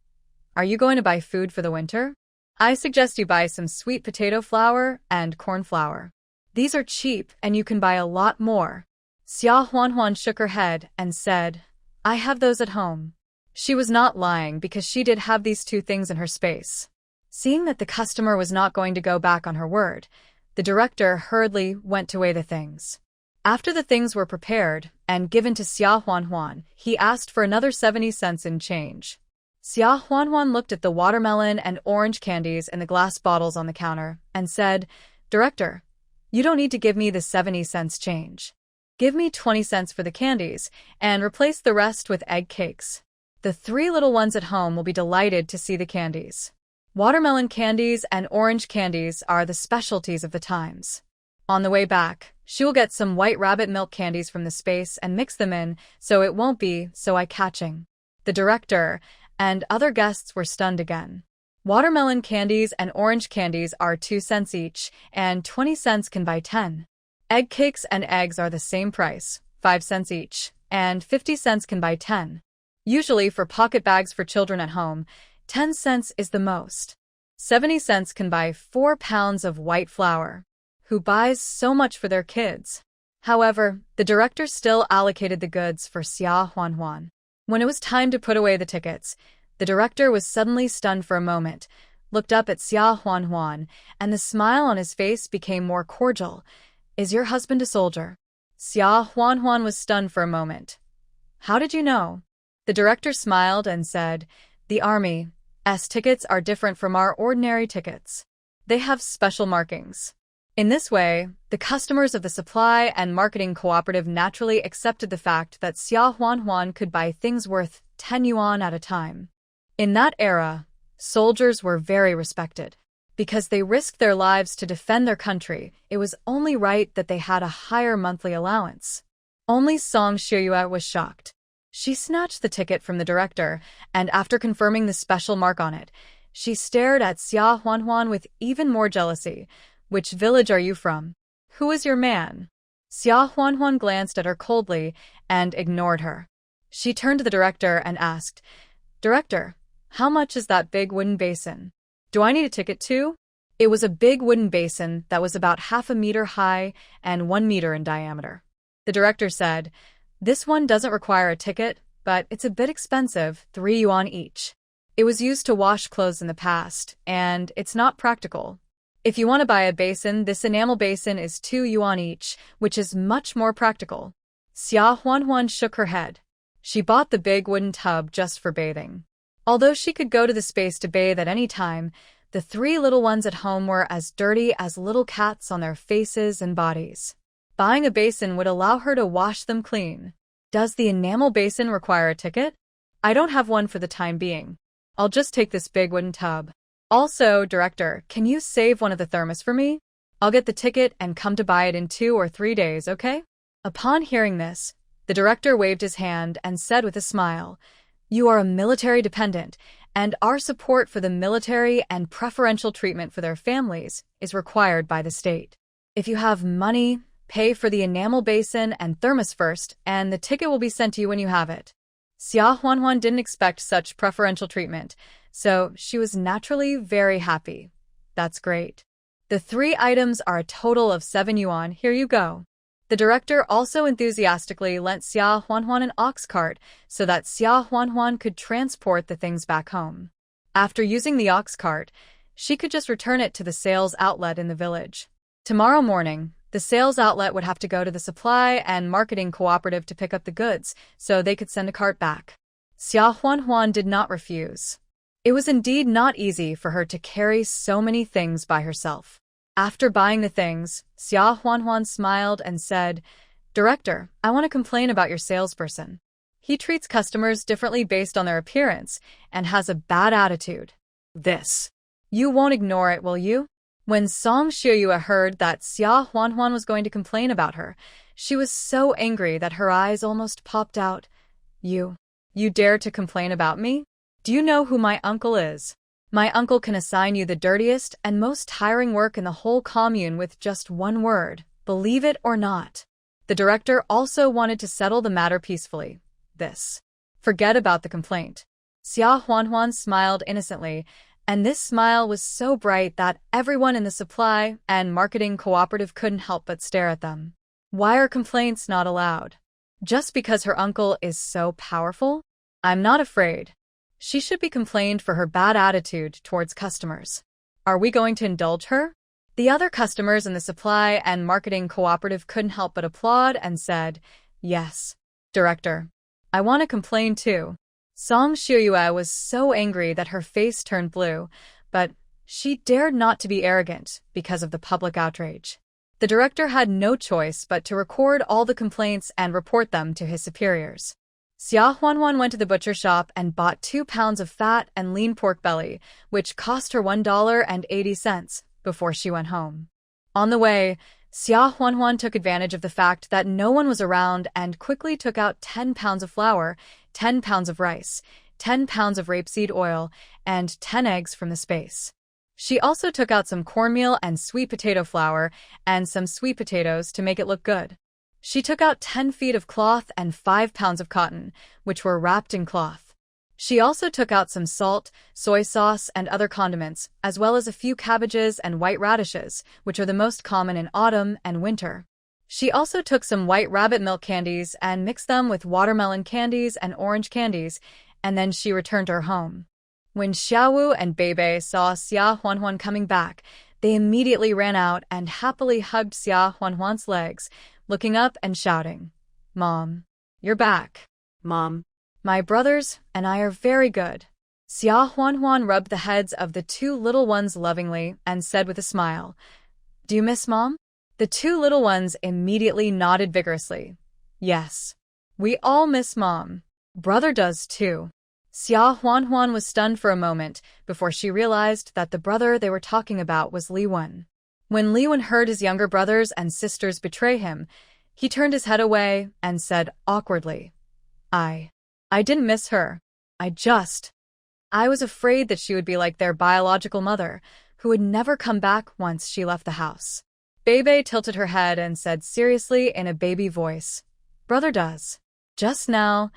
Speaker 1: Are you going to buy food for the winter? I suggest you buy some sweet potato flour and corn flour. These are cheap and you can buy a lot more. Xia Huanhuan shook her head and said, I have those at home. She was not lying because she did have these 2 things in her space. Seeing that the customer was not going to go back on her word, the director hurriedly went to weigh the things. After the things were prepared and given to Xia Huanhuan, he asked for another 70 cents in change. Xia Huanhuan looked at the watermelon and orange candies in the glass bottles on the counter and said, Director, you don't need to give me the 70 cents change. Give me 20 cents for the candies and replace the rest with egg cakes. The 3 little ones at home will be delighted to see the candies. Watermelon candies and orange candies are the specialties of the times. On the way back, she will get some white rabbit milk candies from the space and mix them in so it won't be so eye-catching. The director and other guests were stunned again. Watermelon candies and orange candies are 2 cents each, and 20 cents can buy 10. Egg cakes and eggs are the same price, 5 cents each, and 50 cents can buy 10. Usually for pocket bags for children at home, 10 cents is the most. 70 cents can buy 4 pounds of white flour. who buys so much for their kids. However, the director still allocated the goods for Xia Huanhuan. When it was time to put away the tickets, the director was suddenly stunned for a moment, looked up at Xia Huanhuan, and the smile on his face became more cordial. "Is your husband a soldier?" Xia Huanhuan was stunned for a moment. "How did you know?" The director smiled and said, "The Army's tickets are different from our ordinary tickets. They have special markings." In this way, the customers of the supply and marketing cooperative naturally accepted the fact that Xia Huanhuan could buy things worth 10 yuan at a time. In that era, soldiers were very respected. Because they risked their lives to defend their country, it was only right that they had a higher monthly allowance. Only Song Shiyue was shocked. She snatched the ticket from the director, and after confirming the special mark on it, she stared at Xia Huanhuan with even more jealousy. "Which village are you from? Who is your man?" Xia Huanhuan glanced at her coldly and ignored her. She turned to the director and asked, "Director, how much is that big wooden basin? Do I need a ticket too?" It was a big wooden basin that was about 1/2 meter high and 1 meter in diameter. The director said, "This one doesn't require a ticket, but it's a bit expensive, 3 yuan each. It was used to wash clothes in the past, and it's not practical. If you want to buy a basin, this enamel basin is 2 yuan each, which is much more practical." Xia Huanhuan shook her head. She bought the big wooden tub just for bathing. Although she could go to the space to bathe at any time, the 3 little ones at home were as dirty as little cats on their faces and bodies. Buying a basin would allow her to wash them clean. "Does the enamel basin require a ticket?" "I don't have one for the time being. I'll just take this big wooden tub. Also, director, can you save one of the thermos for me? I'll get the ticket and come to buy it in 2 or 3 days, okay?" Upon hearing this, the director waved his hand and said with a smile, "You are a military dependent, and our support for the military and preferential treatment for their families is required by the state. If you have money, pay for the enamel basin and thermos first, and the ticket will be sent to you when you have it." Xia Huanhuan didn't expect such preferential treatment, so she was naturally very happy. "That's great. The 3 items are a total of 7 yuan. Here you go." The director also enthusiastically lent Xia Huanhuan an ox cart so that Xia Huanhuan could transport the things back home. After using the ox cart, she could just return it to the sales outlet in the village. Tomorrow morning, the sales outlet would have to go to the supply and marketing cooperative to pick up the goods so they could send a cart back. Xia Huanhuan did not refuse. It was indeed not easy for her to carry so many things by herself. After buying the things, Xia Huanhuan smiled and said, "Director, I want to complain about your salesperson. He treats customers differently based on their appearance and has a bad attitude." "This. You won't ignore it, will you?" When Song Shiyue heard that Xia Huanhuan was going to complain about her, she was so angry that her eyes almost popped out. You dare to complain about me? Do you know who my uncle is? My uncle can assign you the dirtiest and most tiring work in the whole commune with just 1 word, believe it or not." The director also wanted to settle the matter peacefully. Forget about the complaint." Xia Huanhuan smiled innocently, and this smile was so bright that everyone in the supply and marketing cooperative couldn't help but stare at them. Why are complaints not allowed? Just because her uncle is so powerful? I'm not afraid. She should be complained for her bad attitude towards customers. Are we going to indulge her? The other customers in the supply and marketing cooperative couldn't help but applaud and said, "Yes, director. I want to complain too." Song Shiyue was so angry that her face turned blue, but she dared not to be arrogant because of the public outrage. The director had no choice but to record all the complaints and report them to his superiors. Xia Huanhuan went to the butcher shop and bought 2 pounds of fat and lean pork belly, which cost her $1.80 before she went home. On the way, Xia Huanhuan took advantage of the fact that no one was around and quickly took out 10 pounds of flour, 10 pounds of rice, 10 pounds of rapeseed oil, and 10 eggs from the space. She also took out some cornmeal and sweet potato flour and some sweet potatoes to make it look good. She took out 10 feet of cloth and 5 pounds of cotton, which were wrapped in cloth. She also took out some salt, soy sauce, and other condiments, as well as a few cabbages and white radishes, which are the most common in autumn and winter. She also took some white rabbit milk candies and mixed them with watermelon candies and orange candies, and then she returned to her home. When Xiaowu and Beibei saw Xia Huanhuan coming back, they immediately ran out and happily hugged Xia Huanhuan's legs, looking up and shouting, "Mom, you're back."
Speaker 2: Mom.
Speaker 1: "My brothers and I are very good." Xia Huanhuan rubbed the heads of the two little ones lovingly and said with a smile, "Do you miss Mom?" The two little ones immediately nodded vigorously. "Yes. We all miss Mom. Brother does too." Xia Huanhuan was stunned for a moment before she realized that the brother they were talking about was Li Wen. When Li Wen heard his younger brothers and sisters betray him, he turned his head away and said awkwardly, I didn't miss her. I was afraid that she would be like their biological mother, who would never come back once she left the house." Beibei tilted her head and said seriously in a baby voice, "Brother does. Just now,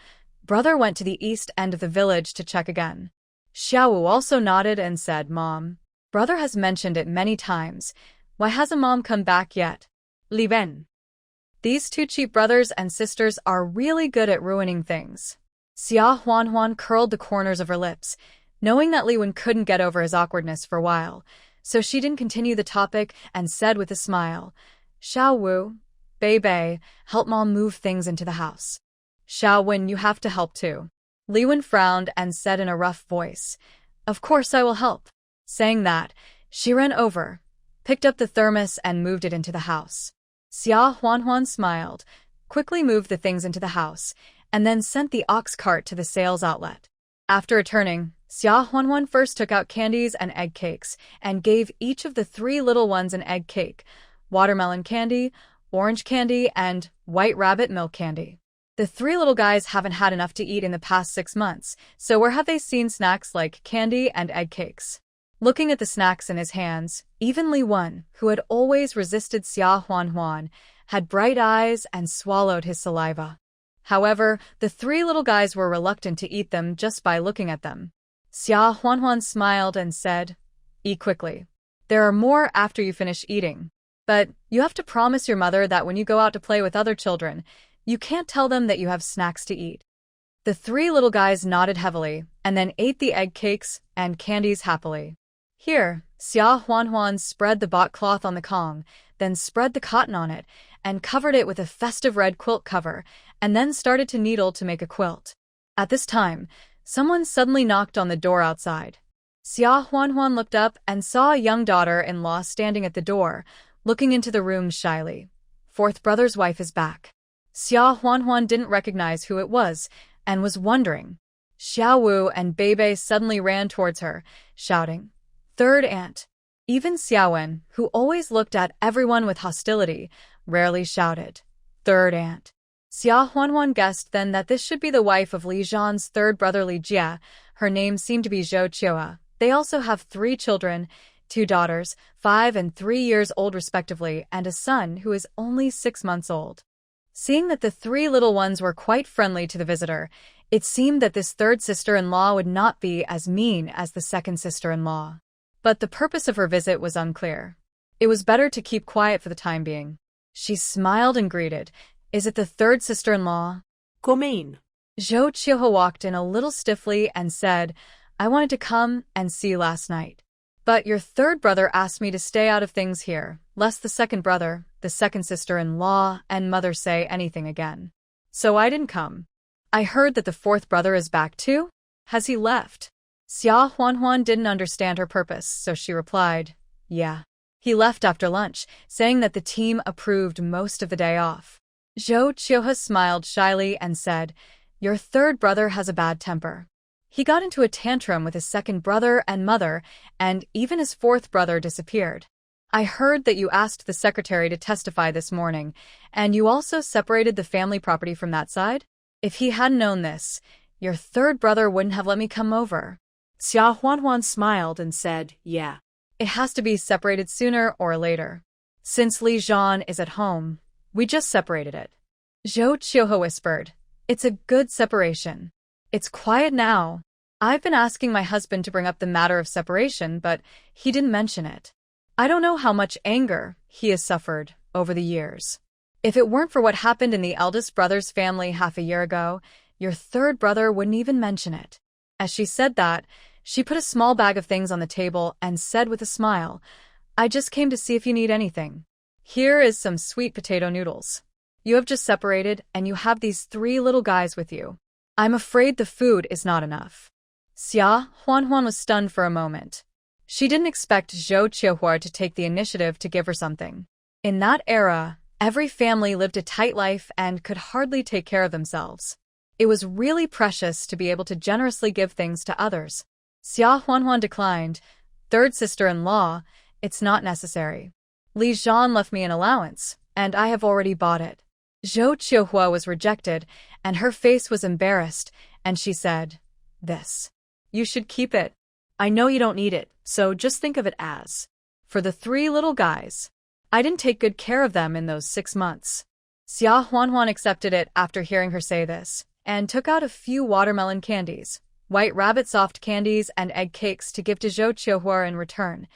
Speaker 1: brother went to the east end of the village to check again." Xiaowu also nodded and said, "Mom, brother has mentioned it many times. Why hasn't Mom come back yet?" Li Wen. These two cheap brothers and sisters are really good at ruining things. Xia Huanhuan curled the corners of her lips, knowing that Li Wen couldn't get over his awkwardness for a while, so she didn't continue the topic and said with a smile, "Xiaowu, Beibei, help Mom move things into the house." "Xiaowen, you have to help too." Li Wen frowned and said in a rough voice, "Of course I will help." Saying that, she ran over, picked up the thermos and moved it into the house. Xia Huanhuan smiled, quickly moved the things into the house, and then sent the ox cart to the sales outlet. After returning, Xia Huanhuan first took out candies and egg cakes and gave each of the three little ones an egg cake, watermelon candy, orange candy, and white rabbit milk candy. The three little guys haven't had enough to eat in the past 6 months, so where have they seen snacks like candy and egg cakes? Looking at the snacks in his hands, even Li Wen, who had always resisted Xia Huanhuan, had bright eyes and swallowed his saliva. However, the three little guys were reluctant to eat them just by looking at them. Xia Huanhuan smiled and said, "Eat quickly. There are more after you finish eating. But you have to promise your mother that when you go out to play with other children, you can't tell them that you have snacks to eat." The three little guys nodded heavily and then ate the egg cakes and candies happily. Here, Xia Huanhuan spread the bought cloth on the Kong, then spread the cotton on it, and covered it with a festive red quilt cover, and then started to needle to make a quilt. At this time, someone suddenly knocked on the door outside. Xia Huanhuan looked up and saw a young daughter-in-law standing at the door, looking into the room shyly. "Fourth brother's wife is back." Xia Huanhuan didn't recognize who it was, and was wondering. Xiaowu and Beibei suddenly ran towards her, shouting, "Third aunt." Even Xiaowen, who always looked at everyone with hostility, rarely shouted, "Third aunt." Xia Huanhuan guessed then that this should be the wife of Li Zhan's third brother Li Jia. Her name seemed to be Zhou Qiuhua. They also have 3 children, 2 daughters, 5 and 3 years old respectively, and a son who is only 6 months old. Seeing that the 3 little ones were quite friendly to the visitor, it seemed that this third sister-in-law would not be as mean as the second sister-in-law. But the purpose of her visit was unclear. It was better to keep quiet for the time being. She smiled and greeted, "Is it the third sister-in-law?"
Speaker 2: Come in.
Speaker 1: Zhou Qiuhua walked in a little stiffly and said, "I wanted to come and see you last night. But your third brother asked me to stay out of things here, lest the second brother, the second sister-in-law, and mother say anything again. So I didn't come." "I heard that the fourth brother is back too? Has he left?" Xia Huanhuan didn't understand her purpose, so she replied, "Yeah. He left after lunch, saying that the team approved most of the day off." Zhou Qiuhua smiled shyly and said, "Your third brother has a bad temper. He got into a tantrum with his second brother and mother, and even his fourth brother disappeared. I heard that you asked the secretary to testify this morning, and you also separated the family property from that side? If he hadn't known this, your third brother wouldn't have let me come over."
Speaker 2: Xia Huanhuan smiled and said, "Yeah.
Speaker 1: It has to be separated sooner or later. Since Li Zhan is at home, we just separated it." Zhou Qiuhua whispered, "It's a good separation. It's quiet now, I've been asking my husband to bring up the matter of separation, but he didn't mention it. I don't know how much anger he has suffered over the years. If it weren't for what happened in the eldest brother's family half a year ago, your third brother wouldn't even mention it. As she said that, she put a small bag of things on the table and said with a smile, I just came to see if you need anything. Here is some sweet potato noodles. You have just separated and you have these 3 little guys with you. I'm afraid the food is not enough. Xia Huanhuan was stunned for a moment. She didn't expect Zhou Qiuhua to take the initiative to give her something. In that era, every family lived a tight life and could hardly take care of themselves. It was really precious to be able to generously give things to others. Xia Huanhuan declined. Third sister-in-law, it's not necessary. Li Zhan left me an allowance, and I have already bought it. Zhou Qiuhua was rejected, and her face was embarrassed, and she said, This. You should keep it. I know you don't need it, so just think of it as for the 3 little guys. I didn't take good care of them in those 6 months. Xia Huanhuan accepted it after hearing her say this, and took out a few watermelon candies, white rabbit soft candies, and egg cakes to give to Zhou Qiuhua in return.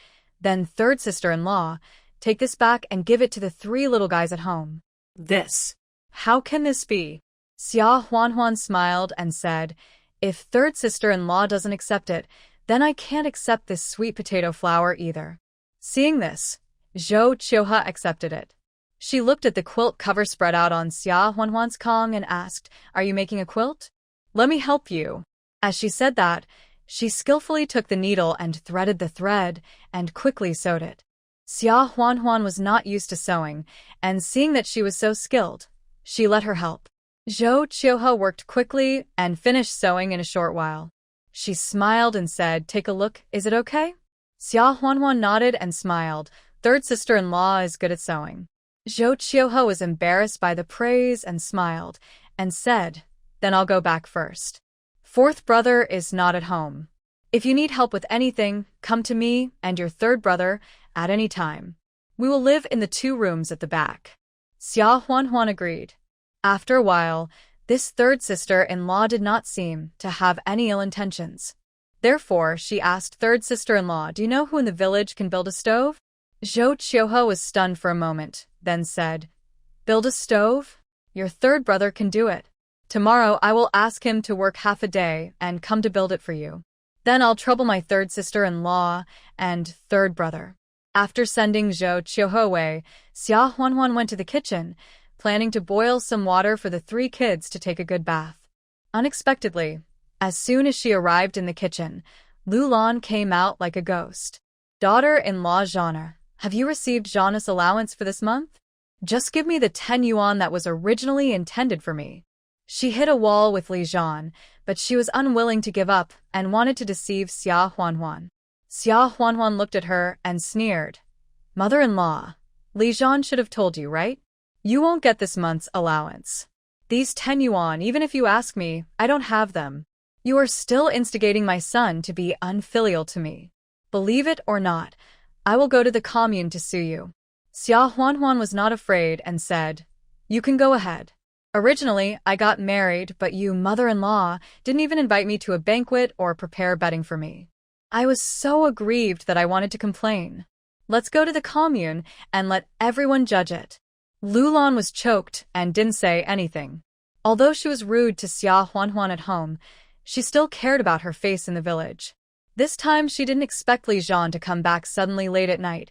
Speaker 1: Then third sister-in-law, take this back and give it to the 3 little guys at home.
Speaker 2: This.
Speaker 1: How can this be? Xia Huanhuan smiled and said, If third sister-in-law doesn't accept it, then I can't accept this sweet potato flour either. Seeing this, Zhou Qiuhua accepted it. She looked at the quilt cover spread out on Xia Huanhuan's Kong and asked, Are you making a quilt? Let me help you. As she said that, she skillfully took the needle and threaded the thread and quickly sewed it. Xia Huanhuan was not used to sewing, and seeing that she was so skilled, she let her help. Zhou Qiuhua worked quickly and finished sewing in a short while. She smiled and said, Take a look, is it okay? Xia Huanhuan nodded and smiled. Third sister-in-law is good at sewing. Zhou Qiuhua was embarrassed by the praise and smiled, and said, Then I'll go back first. Fourth brother is not at home. If you need help with anything, come to me and your third brother at any time. We will live in the 2 rooms at the back. Xia Huanhuan agreed. After a while, this third sister-in-law did not seem to have any ill intentions. Therefore, she asked third sister-in-law, Do you know who in the village can build a stove? Zhou Qiuhua was stunned for a moment, then said, Build a stove? Your third brother can do it. Tomorrow I will ask him to work half a day and come to build it for you. Then I'll trouble my third sister-in-law and third brother. After sending Zhou Qiuhua away, Xia Huanhuan went to the kitchen, planning to boil some water for the 3 kids to take a good bath. Unexpectedly, as soon as she arrived in the kitchen, Lu Lan came out like a ghost. Daughter-in-law Zhana, have you received Zhana's allowance for this month? Just give me the 10 yuan that was originally intended for me. She hit a wall with Li Zhan, but she was unwilling to give up and wanted to deceive Xia Huanhuan. Xia Huanhuan looked at her and sneered. Mother-in-law, Li Zhan should have told you, right? You won't get this month's allowance. These 10 yuan, even if you ask me, I don't have them. You are still instigating my son to be unfilial to me. Believe it or not, I will go to the commune to sue you. Xia Huanhuan was not afraid and said, You can go ahead. Originally, I got married, but you, mother-in-law, didn't even invite me to a banquet or prepare bedding for me. I was so aggrieved that I wanted to complain. Let's go to the commune and let everyone judge it. Lu Lan was choked and didn't say anything. Although she was rude to Xia Huanhuan at home, she still cared about her face in the village. This time she didn't expect Li Zhan to come back suddenly late at night.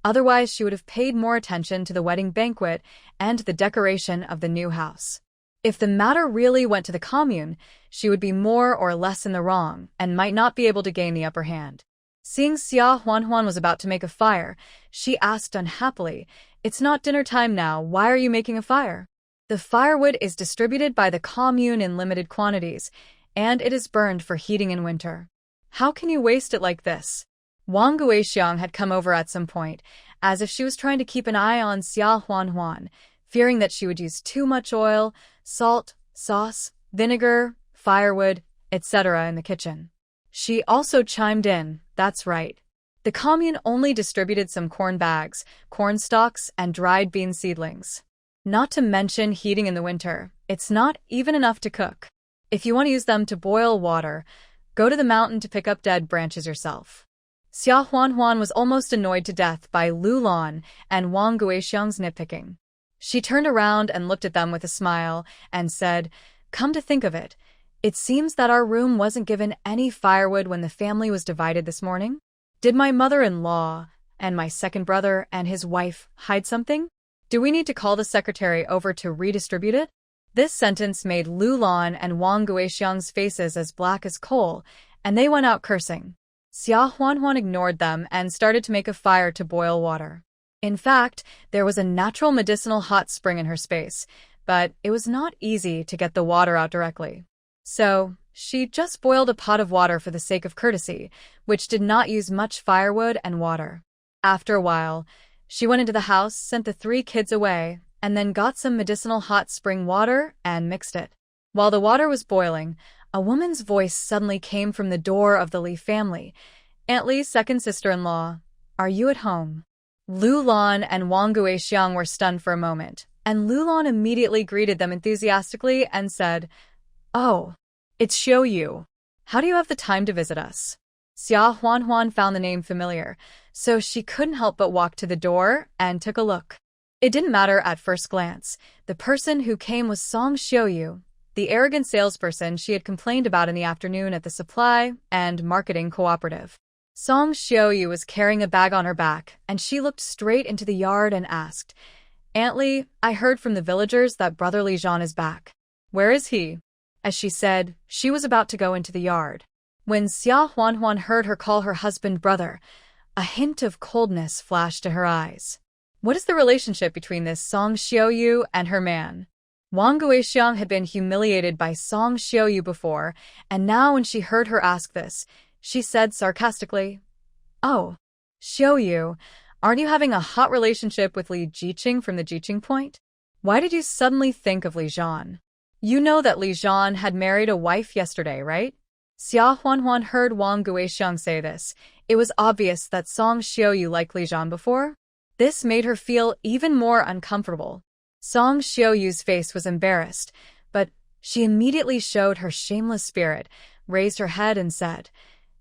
Speaker 1: Otherwise, she would have paid more attention to the wedding banquet and the decoration of the new house. If the matter really went to the commune, she would be more or less in the wrong and might not be able to gain the upper hand. Seeing Xia Huanhuan was about to make a fire, she asked unhappily, It's not dinner time now, why are you making a fire? The firewood is distributed by the commune in limited quantities, and it is burned for heating in winter. How can you waste it like this? Wang Guixiang had come over at some point, as if she was trying to keep an eye on Xia Huanhuan, fearing that she would use too much oil, salt, sauce, vinegar, firewood, etc. in the kitchen. She also chimed in, That's right. The commune only distributed some corn bags, corn stalks, and dried bean seedlings. Not to mention heating in the winter, it's not even enough to cook. If you want to use them to boil water, Go to the mountain to pick up dead branches yourself. Xia Huanhuan was almost annoyed to death by Lu Lan and Wang Guixiang's nitpicking. She turned around and looked at them with a smile and said, "Come to think of it, it seems that our room wasn't given any firewood when the family was divided this morning. Did my mother-in-law and my second brother and his wife hide something? Do we need to call the secretary over to redistribute it?" This sentence made Lu Lan and Wang Guixiang's faces as black as coal, and they went out cursing. Xia Huanhuan ignored them and started to make a fire to boil water. In fact, there was a natural medicinal hot spring in her space, but it was not easy to get the water out directly. So, she just boiled a pot of water for the sake of courtesy, which did not use much firewood and water. After a while, she went into the house, sent the 3 kids away, and then got some medicinal hot spring water and mixed it. While the water was boiling, a woman's voice suddenly came from the door of the Li family. "Aunt Li's second sister-in-law, are you at home?" Lu Lan and Wang Guixiang were stunned for a moment, and Lu Lan immediately greeted them enthusiastically and said, "Oh, it's Xiao Yu. How do you have the time to visit us?" Xia Huanhuan found the name familiar, so she couldn't help but walk to the door and took a look. It didn't matter at first glance. The person who came was Song Xiaoyu, the arrogant salesperson she had complained about in the afternoon at the supply and marketing cooperative. Song Xiaoyu was carrying a bag on her back, and she looked straight into the yard and asked, "Aunt Li, I heard from the villagers that Brother Li Zhan is back. Where is he?" As she said, she was about to go into the yard. When Xia Huanhuan heard her call her husband brother, a hint of coldness flashed to her eyes. What is the relationship between this Song Xiaoyu and her man? Wang Guixiang had been humiliated by Song Xiaoyu before, and now when she heard her ask this, she said sarcastically, "Oh, Xiaoyu, aren't you having a hot relationship with Li Jiqing from the Jiqing Point? Why did you suddenly think of Li Zhan? You know that Li Zhan had married a wife yesterday, right?" Xia Huanhuan heard Wang Guixiang say this. It was obvious that Song Xiaoyu liked Li Zhan before. This made her feel even more uncomfortable. Song Xiaoyu's face was embarrassed, but she immediately showed her shameless spirit, raised her head and said,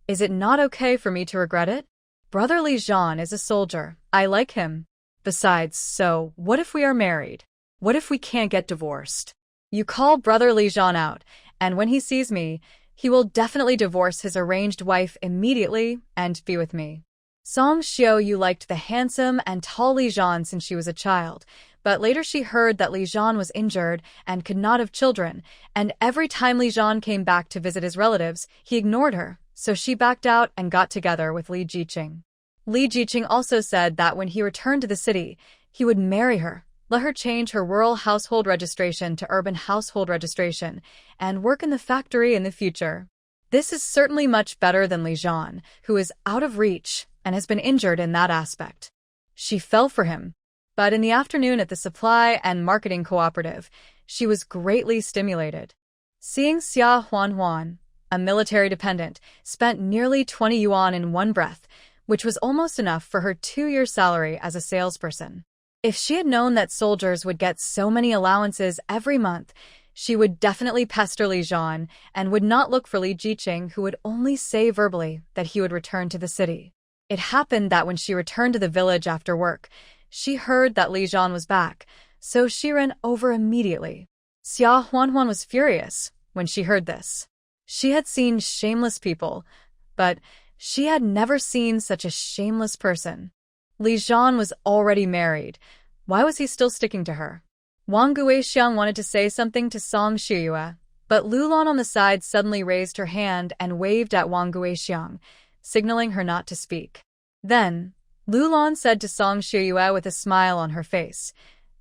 Speaker 1: "Is it not okay for me to regret it? Brother Li Zhan is a soldier. I like him. Besides, so what if we are married? What if we can't get divorced? You call Brother Li Zhan out, and when he sees me, he will definitely divorce his arranged wife immediately and be with me." Song Xiaoyu liked the handsome and tall Li Zhan since she was a child, but later she heard that Li Zhan was injured and could not have children, and every time Li Zhan came back to visit his relatives, he ignored her, so she backed out and got together with Li Jiqing. Li Jiqing also said that when he returned to the city, he would marry her, let her change her rural household registration to urban household registration, and work in the factory in the future. This is certainly much better than Li Zhan, who is out of reach and has been injured in that aspect. She fell for him, but in the afternoon at the supply and marketing cooperative, she was greatly stimulated. Seeing Xia Huanhuan, a military dependent, spent nearly 20 yuan in one breath, which was almost enough for her 2-year salary as a salesperson. If she had known that soldiers would get so many allowances every month, she would definitely pester Li Zhan and would not look for Li Jiqing, who would only say verbally that he would return to the city. It happened that when she returned to the village after work, she heard that Li Zhan was back, so she ran over immediately. Xia Huanhuan was furious when she heard this. She had seen shameless people, but she had never seen such a shameless person. Li Zhan was already married. Why was he still sticking to her? Wang Guixiang wanted to say something to Song Xiaoyu, but Lu Lan on the side suddenly raised her hand and waved at Wang Guixiang, signaling her not to speak. Then, Lu Lan said to Song Xiaoyu with a smile on her face,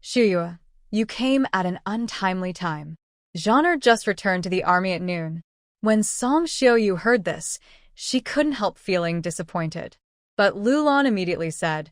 Speaker 1: "Xiaoyu, you came at an untimely time. Zhaner just returned to the army at noon." When Song Xiaoyu heard this, she couldn't help feeling disappointed. But Lu Lan immediately said,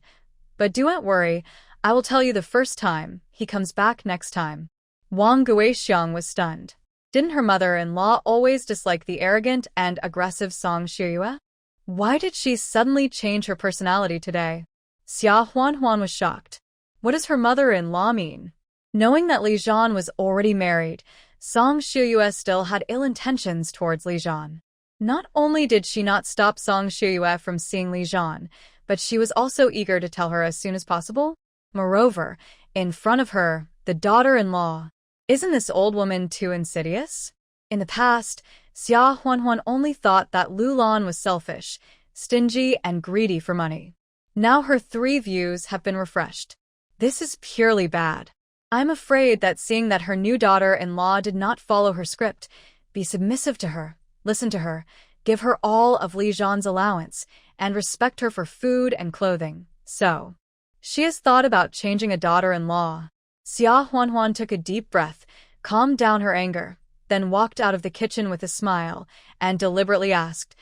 Speaker 1: "But do not worry, I will tell you the first time he comes back next time." Wang Guixiang was stunned. Didn't her mother-in-law always dislike the arrogant and aggressive Song Xiaoyu? Why did she suddenly change her personality today? Xia Huanhuan was shocked. What does her mother-in-law mean? Knowing that Li Zhan was already married, Song Xiaoyu still had ill intentions towards Li Zhan. Not only did she not stop Song Shuyue from seeing Li Zhan, but she was also eager to tell her as soon as possible. Moreover, in front of her, the daughter-in-law. Isn't this old woman too insidious? In the past, Xia Huanhuan only thought that Lu Lan was selfish, stingy, and greedy for money. Now her 3 views have been refreshed. This is purely bad. I'm afraid that seeing that her new daughter-in-law did not follow her script, be submissive to her, listen to her, give her all of Li Zhan's allowance, and respect her for food and clothing. So, she has thought about changing a daughter-in-law. Xia Huanhuan took a deep breath, calmed down her anger, then walked out of the kitchen with a smile, and deliberately asked,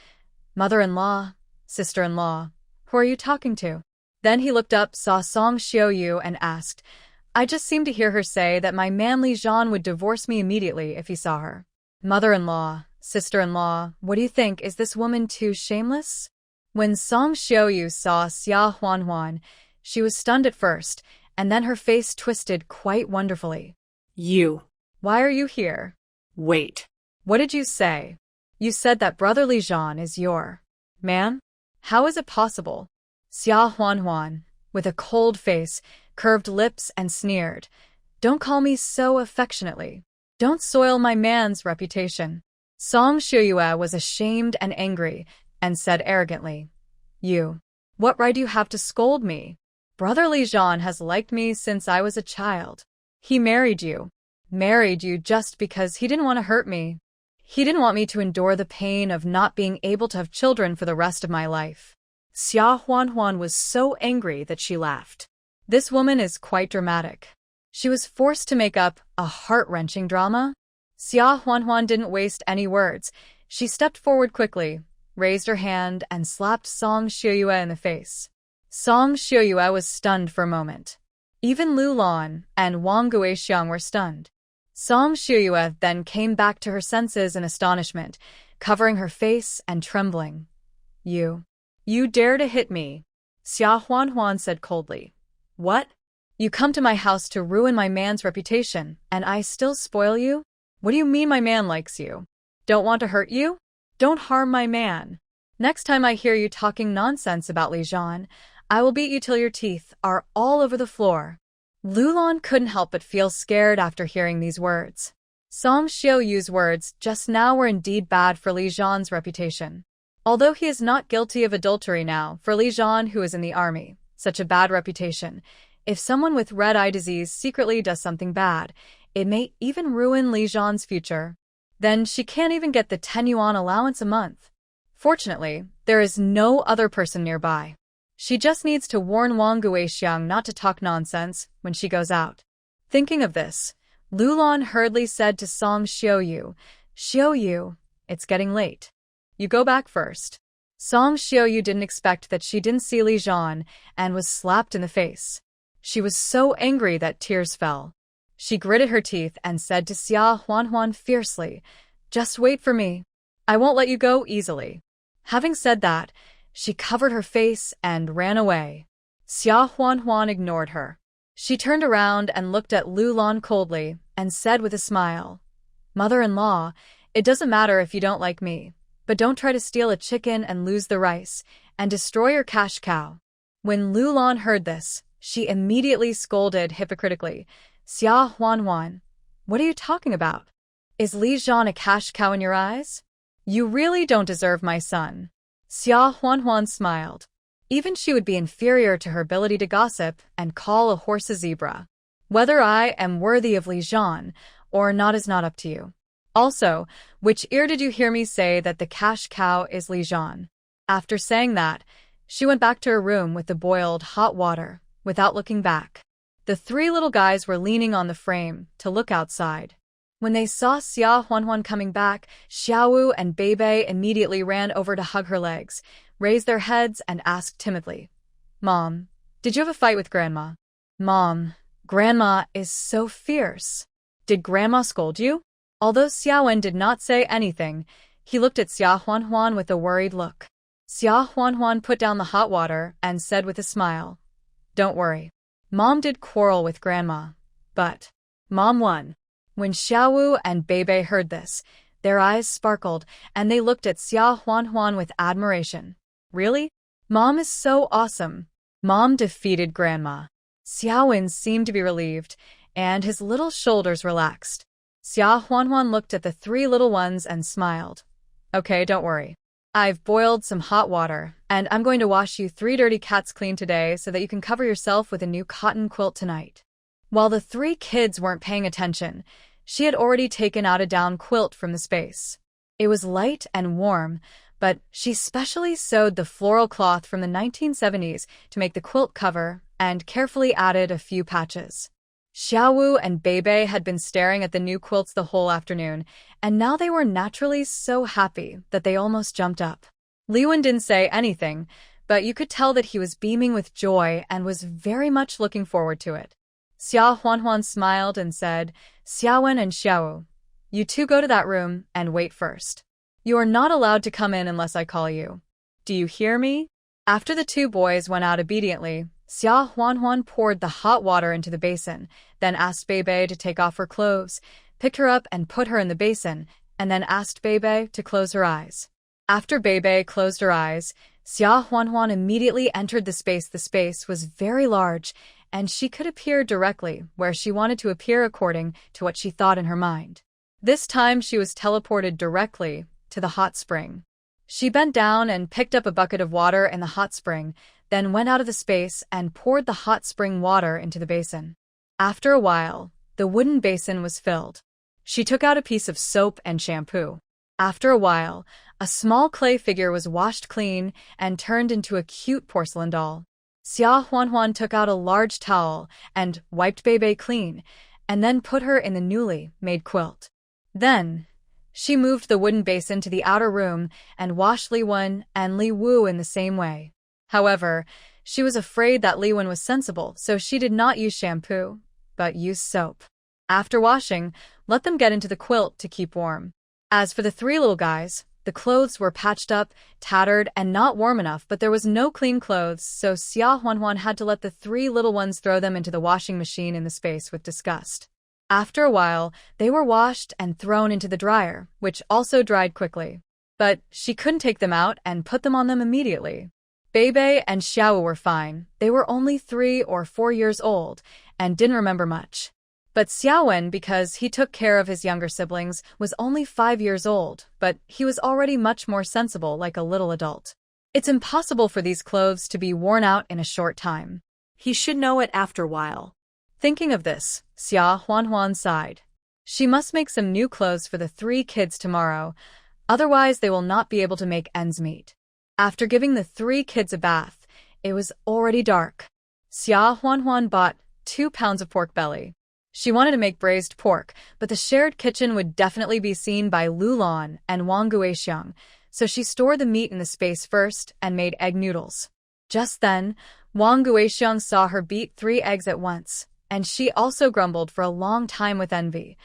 Speaker 1: "Mother-in-law, sister-in-law, who are you talking to?" Then he looked up, saw Song Xiaoyu, and asked, "I just seemed to hear her say that my man Li Zhan would divorce me immediately if he saw her." Mother-in-law, sister-in-law, what do you think? Is this woman too shameless? When Song Xiaoyu saw Xia Huanhuan, she was stunned at first, and then her face twisted quite wonderfully.
Speaker 2: You.
Speaker 1: Why are you here?
Speaker 2: Wait.
Speaker 1: What did you say? You said that brother Li Zhan is your man? How is it possible? Xia Huanhuan, with a cold face, curved lips, and sneered. Don't call me so affectionately. Don't soil my man's reputation. Song Shuyue was ashamed and angry, and said arrogantly, "You. What right do you have to scold me? Brother Li Zhan has liked me since I was a child. He married you. Married you just because he didn't want to hurt me. He didn't want me to endure the pain of not being able to have children for the rest of my life."
Speaker 2: Xia Huanhuan was so angry that she laughed.
Speaker 1: This woman is quite dramatic. She was forced to make up a heart-wrenching drama. Xia Huanhuan didn't waste any words. She stepped forward quickly, raised her hand, and slapped Song Xiaoyu in the face. Song Xiaoyu was stunned for a moment. Even Lu Lan and Wang Guixiang were stunned. Song Xiaoyu then came back to her senses in astonishment, covering her face and trembling. You dare to hit me?" Xia Huanhuan said coldly. "What? You come to my house to ruin my man's reputation, and I still spoil you? What do you mean my man likes you? Don't want to hurt you? Don't harm my man. Next time I hear you talking nonsense about Li Zhan, I will beat you till your teeth are all over the floor." Lu Lan couldn't help but feel scared after hearing these words. Song Xiaoyu's words just now were indeed bad for Li Zhan's reputation. Although he is not guilty of adultery now, for Li Zhan, who is in the army, such a bad reputation, if someone with red eye disease secretly does something bad, it may even ruin Li Zhan's future. Then she can't even get the 10 yuan allowance a month. Fortunately, there is no other person nearby. She just needs to warn Wang Guixiang not to talk nonsense when she goes out. Thinking of this, Lu Lan hurriedly said to Song Xiaoyu, "Xiaoyu, it's getting late. You go back first." Song Xiaoyu didn't expect that she didn't see Li Zhan and was slapped in the face. She was so angry that tears fell. She gritted her teeth and said to Xia Huanhuan fiercely, "Just wait for me. I won't let you go easily." Having said that, she covered her face and ran away. Xia Huanhuan ignored her. She turned around and looked at Lu Lan coldly and said with a smile, "Mother-in-law, it doesn't matter if you don't like me, but don't try to steal a chicken and lose the rice, and destroy your cash cow." When Lu Lan heard this, she immediately scolded hypocritically, "Xia Huanhuan, what are you talking about? Is Li Zhan a cash cow in your eyes? You really don't deserve my son." Xia Huanhuan smiled. Even she would be inferior to her ability to gossip and call a horse a zebra. Whether I am worthy of Li Zhan or not is not up to you. Also, which ear did you hear me say that the cash cow is Li Zhan? After saying that, she went back to her room with the boiled hot water, without looking back. The 3 little guys were leaning on the frame to look outside. When they saw Xia Huanhuan coming back, Xiaowu and Beibei immediately ran over to hug her legs, raised their heads, and asked timidly, "Mom, did you have a fight with Grandma?" "Mom, Grandma is so fierce." "Did Grandma scold you?" Although Xiaowen did not say anything, he looked at Xia Huanhuan with a worried look. Xia Huanhuan put down the hot water and said with a smile, "Don't worry. Mom did quarrel with Grandma, but Mom won." When Xiaowu and Beibei heard this, Their eyes sparkled, and they looked at Xia Huan with admiration. Really? Mom is so awesome. Mom defeated Grandma. Xiaowen seemed to be relieved, and his little shoulders relaxed. Xia Huan looked at the three little ones and smiled. Okay, don't worry. I've boiled some hot water, and I'm going to wash you 3 dirty cats clean today so that you can cover yourself with a new cotton quilt tonight. While the 3 kids weren't paying attention, she had already taken out a down quilt from the space. It was light and warm, but she specially sewed the floral cloth from the 1970s to make the quilt cover and carefully added a few patches. Xiaowu and Beibei had been staring at the new quilts the whole afternoon, and now they were naturally so happy that they almost jumped up. Liwen didn't say anything, but you could tell that he was beaming with joy and was very much looking forward to it. Xia Huan smiled and said, Xiaowen and Xiaowu, you two go to that room and wait first. You are not allowed to come in unless I call you. Do you hear me? After the 2 boys went out obediently, Xia Huan poured the hot water into the basin, then asked Beibei to take off her clothes, picked her up and put her in the basin, and then asked Beibei to close her eyes. After Beibei closed her eyes, Xia Huan immediately entered the space. The space was very large, and she could appear directly where she wanted to appear according to what she thought in her mind. This time she was teleported directly to the hot spring. She bent down and picked up a bucket of water in the hot spring, then went out of the space and poured the hot spring water into the basin. After a while, the wooden basin was filled. She took out a piece of soap and shampoo. After a while, a small clay figure was washed clean and turned into a cute porcelain doll. Xia Huan took out a large towel and wiped Beibei clean, and then put her in the newly made quilt. Then, she moved the wooden basin to the outer room and washed Li Wen and Li Wu in the same way. However, she was afraid that Li Wen was sensible, so she did not use shampoo, but used soap. After washing, let them get into the quilt to keep warm. As for the 3 little guys, the clothes were patched up, tattered, and not warm enough, but there was no clean clothes, so Xia Huan had to let the 3 little ones throw them into the washing machine in the space with disgust. After a while, they were washed and thrown into the dryer, which also dried quickly. But she couldn't take them out and put them on them immediately. Beibei and Xiaowu were fine. They were only 3 or 4 years old and didn't remember much. But Xiaowen, because he took care of his younger siblings, was only 5 years old, but he was already much more sensible, like a little adult. It's impossible for these clothes to be worn out in a short time.
Speaker 2: He should know it after a while.
Speaker 1: Thinking of this, Xia Huan sighed. She must make some new clothes for the 3 kids tomorrow, otherwise they will not be able to make ends meet. After giving the 3 kids a bath, it was already dark. Xia Huan bought 2 pounds of pork belly. She wanted to make braised pork, but the shared kitchen would definitely be seen by Lu Lan and Wang Guixiang, so she stored the meat in the space first and made egg noodles. Just then, Wang Guixiang saw her beat 3 eggs at once, and she also grumbled for a long time with envy.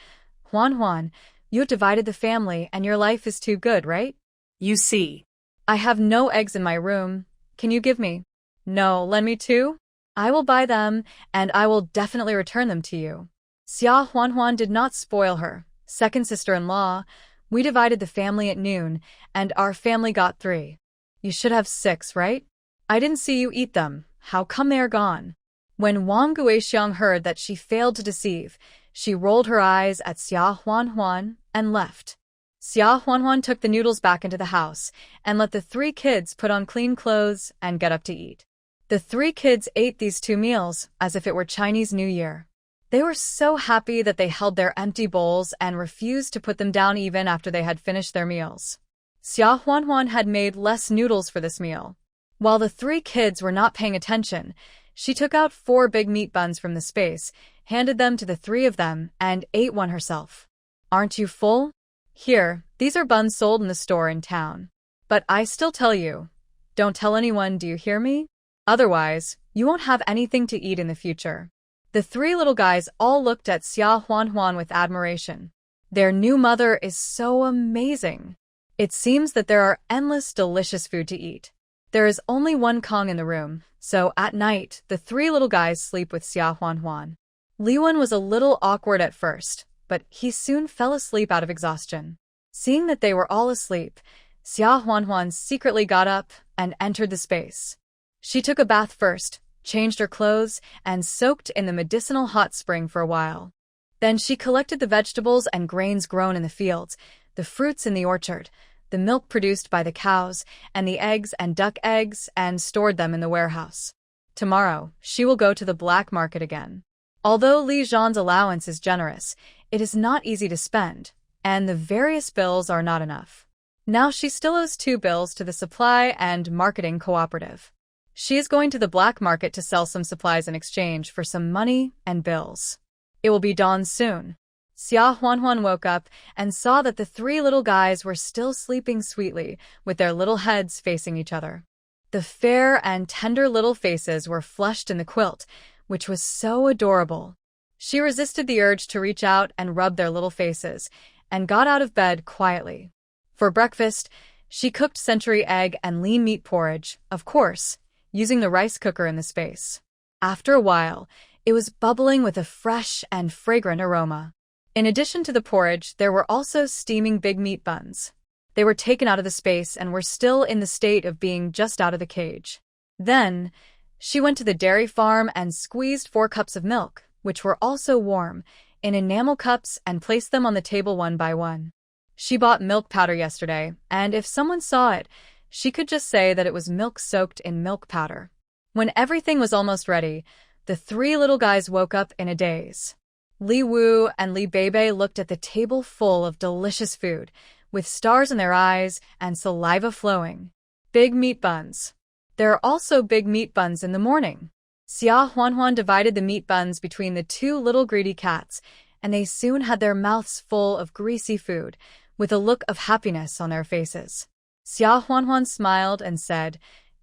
Speaker 1: Huan, you have divided the family and your life is too good, right?
Speaker 2: You see.
Speaker 1: I have no eggs in my room. Can you give me? No, lend me 2? I will buy them, and I will definitely return them to you. Xia Huan did not spoil her second sister-in-law. We divided the family at noon, and our family got 3. You should have 6, right? I didn't see you eat them. How come they are gone? When Wang Guixiang heard that she failed to deceive, she rolled her eyes at Xia Huan and left. Xia Huan took the noodles back into the house and let the 3 kids put on clean clothes and get up to eat. The 3 kids ate these 2 meals as if it were Chinese New Year. They were so happy that they held their empty bowls and refused to put them down even after they had finished their meals. Xia Huan had made less noodles for this meal. While the 3 kids were not paying attention, she took out 4 big meat buns from the space, handed them to the 3 of them, and ate one herself. Aren't you full? Here, these are buns sold in the store in town. But I still tell you, don't tell anyone, do you hear me? Otherwise, you won't have anything to eat in the future. The 3 little guys all looked at Xia Huan with admiration. Their new mother is so amazing. It seems that there are endless delicious food to eat. There is only one Kong in the room, so at night, the 3 little guys sleep with Xia Huan. Li Wen was a little awkward at first, but he soon fell asleep out of exhaustion. Seeing that they were all asleep, Xia Huanhuan secretly got up and entered the space. She took a bath first, changed her clothes, and soaked in the medicinal hot spring for a while. Then she collected the vegetables and grains grown in the fields, the fruits in the orchard, the milk produced by the cows, and the eggs and duck eggs, and stored them in the warehouse. Tomorrow, she will go to the black market again. Although Li Zhan's allowance is generous, it is not easy to spend, and the various bills are not enough. Now she still owes 2 bills to the supply and marketing cooperative. She is going to the black market to sell some supplies in exchange for some money and bills. It will be dawn soon. Xia Huanhuan woke up and saw that the 3 little guys were still sleeping sweetly, with their little heads facing each other. The fair and tender little faces were flushed in the quilt, which was so adorable. She resisted the urge to reach out and rub their little faces, and got out of bed quietly. For breakfast, she cooked century egg and lean meat porridge, of course, using the rice cooker in the space. After a while, it was bubbling with a fresh and fragrant aroma. In addition to the porridge, there were also steaming big meat buns. They were taken out of the space and were still in the state of being just out of the cage. Then, she went to the dairy farm and squeezed 4 cups of milk, which were also warm, in enamel cups and placed them on the table one by one. She bought milk powder yesterday, and if someone saw it, she could just say that it was milk soaked in milk powder. When everything was almost ready, the 3 little guys woke up in a daze. Li Wu and Li Beibei looked at the table full of delicious food, with stars in their eyes and saliva flowing. Big meat buns. There are also big meat buns in the morning. Xia Huanhuan divided the meat buns between the 2 little greedy cats, and they soon had their mouths full of greasy food, with a look of happiness on their faces. Xia Huanhuan smiled and said,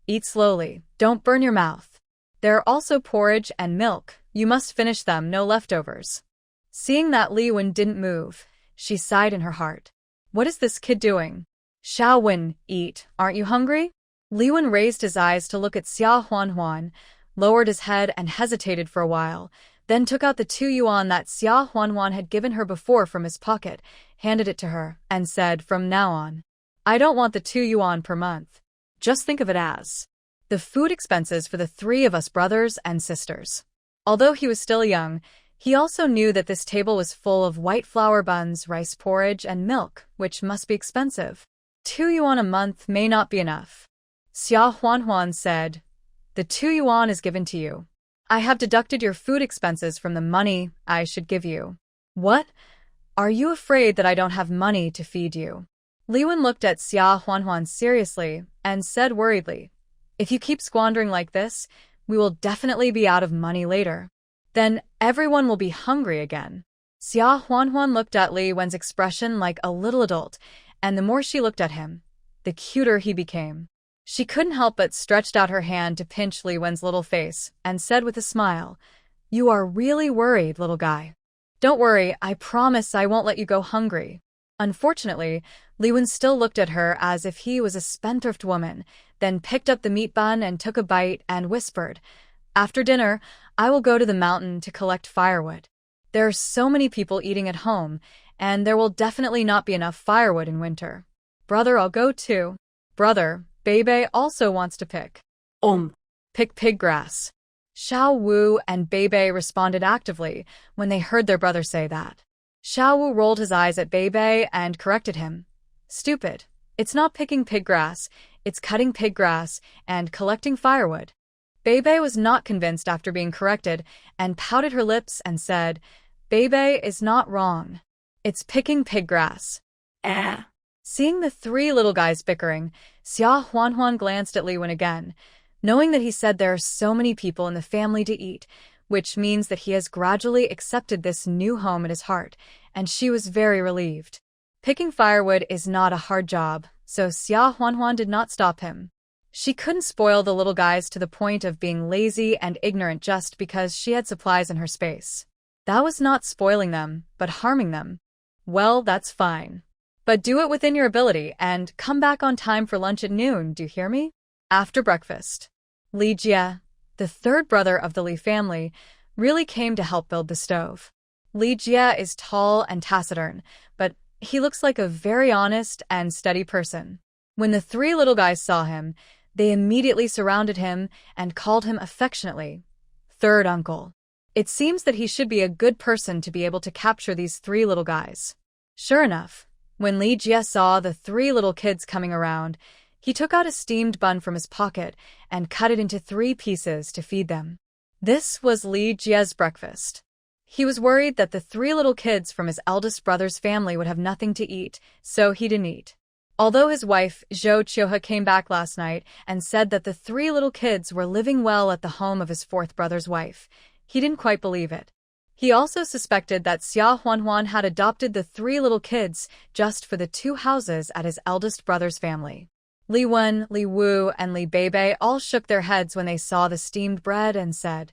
Speaker 1: "Eat slowly, don't burn your mouth. There are also porridge and milk, you must finish them, no leftovers." Seeing that Li Wen didn't move, she sighed in her heart. What is this kid doing? Xiao Wen, eat, aren't you hungry? Li Wen raised his eyes to look at Xia Huanhuan, lowered his head and hesitated for a while, then took out the 2 yuan that Xia Huanhuan had given her before from his pocket, handed it to her, and said, "From now on, I don't want the 2 yuan per month. Just think of it as the food expenses for the 3 of us brothers and sisters." Although he was still young, he also knew that this table was full of white flour buns, rice porridge, and milk, which must be expensive. 2 yuan a month may not be enough. Xia Huanhuan said, "The 2 yuan is given to you. I have deducted your food expenses from the money I should give you." "What? Are you afraid that I don't have money to feed you?" Li Wen looked at Xia Huanhuan seriously and said worriedly, "If you keep squandering like this, we will definitely be out of money later. Then everyone will be hungry again." Xia Huanhuan looked at Li Wen's expression like a little adult, and the more she looked at him, the cuter he became. She couldn't help but stretched out her hand to pinch Li Wen's little face and said with a smile, "You are really worried, little guy. Don't worry, I promise I won't let you go hungry." Unfortunately, Li Wen still looked at her as if he was a spendthrift woman, then picked up the meat bun and took a bite and whispered, "After dinner, I will go to the mountain to collect firewood. There are so many people eating at home, and there will definitely not be enough firewood in winter. Brother, I'll go too. Brother, Beibei also wants to pick pig grass." Xiao Wu and Beibei responded actively when they heard their brother say that. Xiao Wu rolled his eyes at Beibei and corrected him. "Stupid. It's not picking pig grass, it's cutting pig grass and collecting firewood." Beibei was not convinced after being corrected and pouted her lips and said, "Beibei is not wrong. It's picking pig grass." Seeing the 3 little guys bickering, Xia Huanhuan glanced at Li Wen again, knowing that he said there are so many people in the family to eat, which means that he has gradually accepted this new home at his heart, and she was very relieved. Picking firewood is not a hard job, so Xia Huanhuan did not stop him. She couldn't spoil the little guys to the point of being lazy and ignorant just because she had supplies in her space. That was not spoiling them, but harming them. Well, that's fine. But do it within your ability and come back on time for lunch at noon, do you hear me? After breakfast, Li Jie, the 3rd brother of the Li family, really came to help build the stove. Li Jie is tall and taciturn, but He looks like a very honest and steady person. When the three little guys saw him, they immediately surrounded him and called him affectionately Third Uncle. It seems that he should be a good person to be able to capture these three little guys. Sure enough, when Li Jie saw the three little kids coming around, he took out a steamed bun from his pocket and cut it into 3 pieces to feed them. This was Li Jie's breakfast. He was worried that the 3 little kids from his eldest brother's family would have nothing to eat, so he didn't eat. Although his wife, Zhou Qiuhe, came back last night and said that the 3 little kids were living well at the home of his 4th brother's wife, he didn't quite believe it. He also suspected that Xia Huanhuan had adopted the 3 little kids just for the 2 houses at his eldest brother's family. Li Wen, Li Wu, and Li Beibei all shook their heads when they saw the steamed bread and said,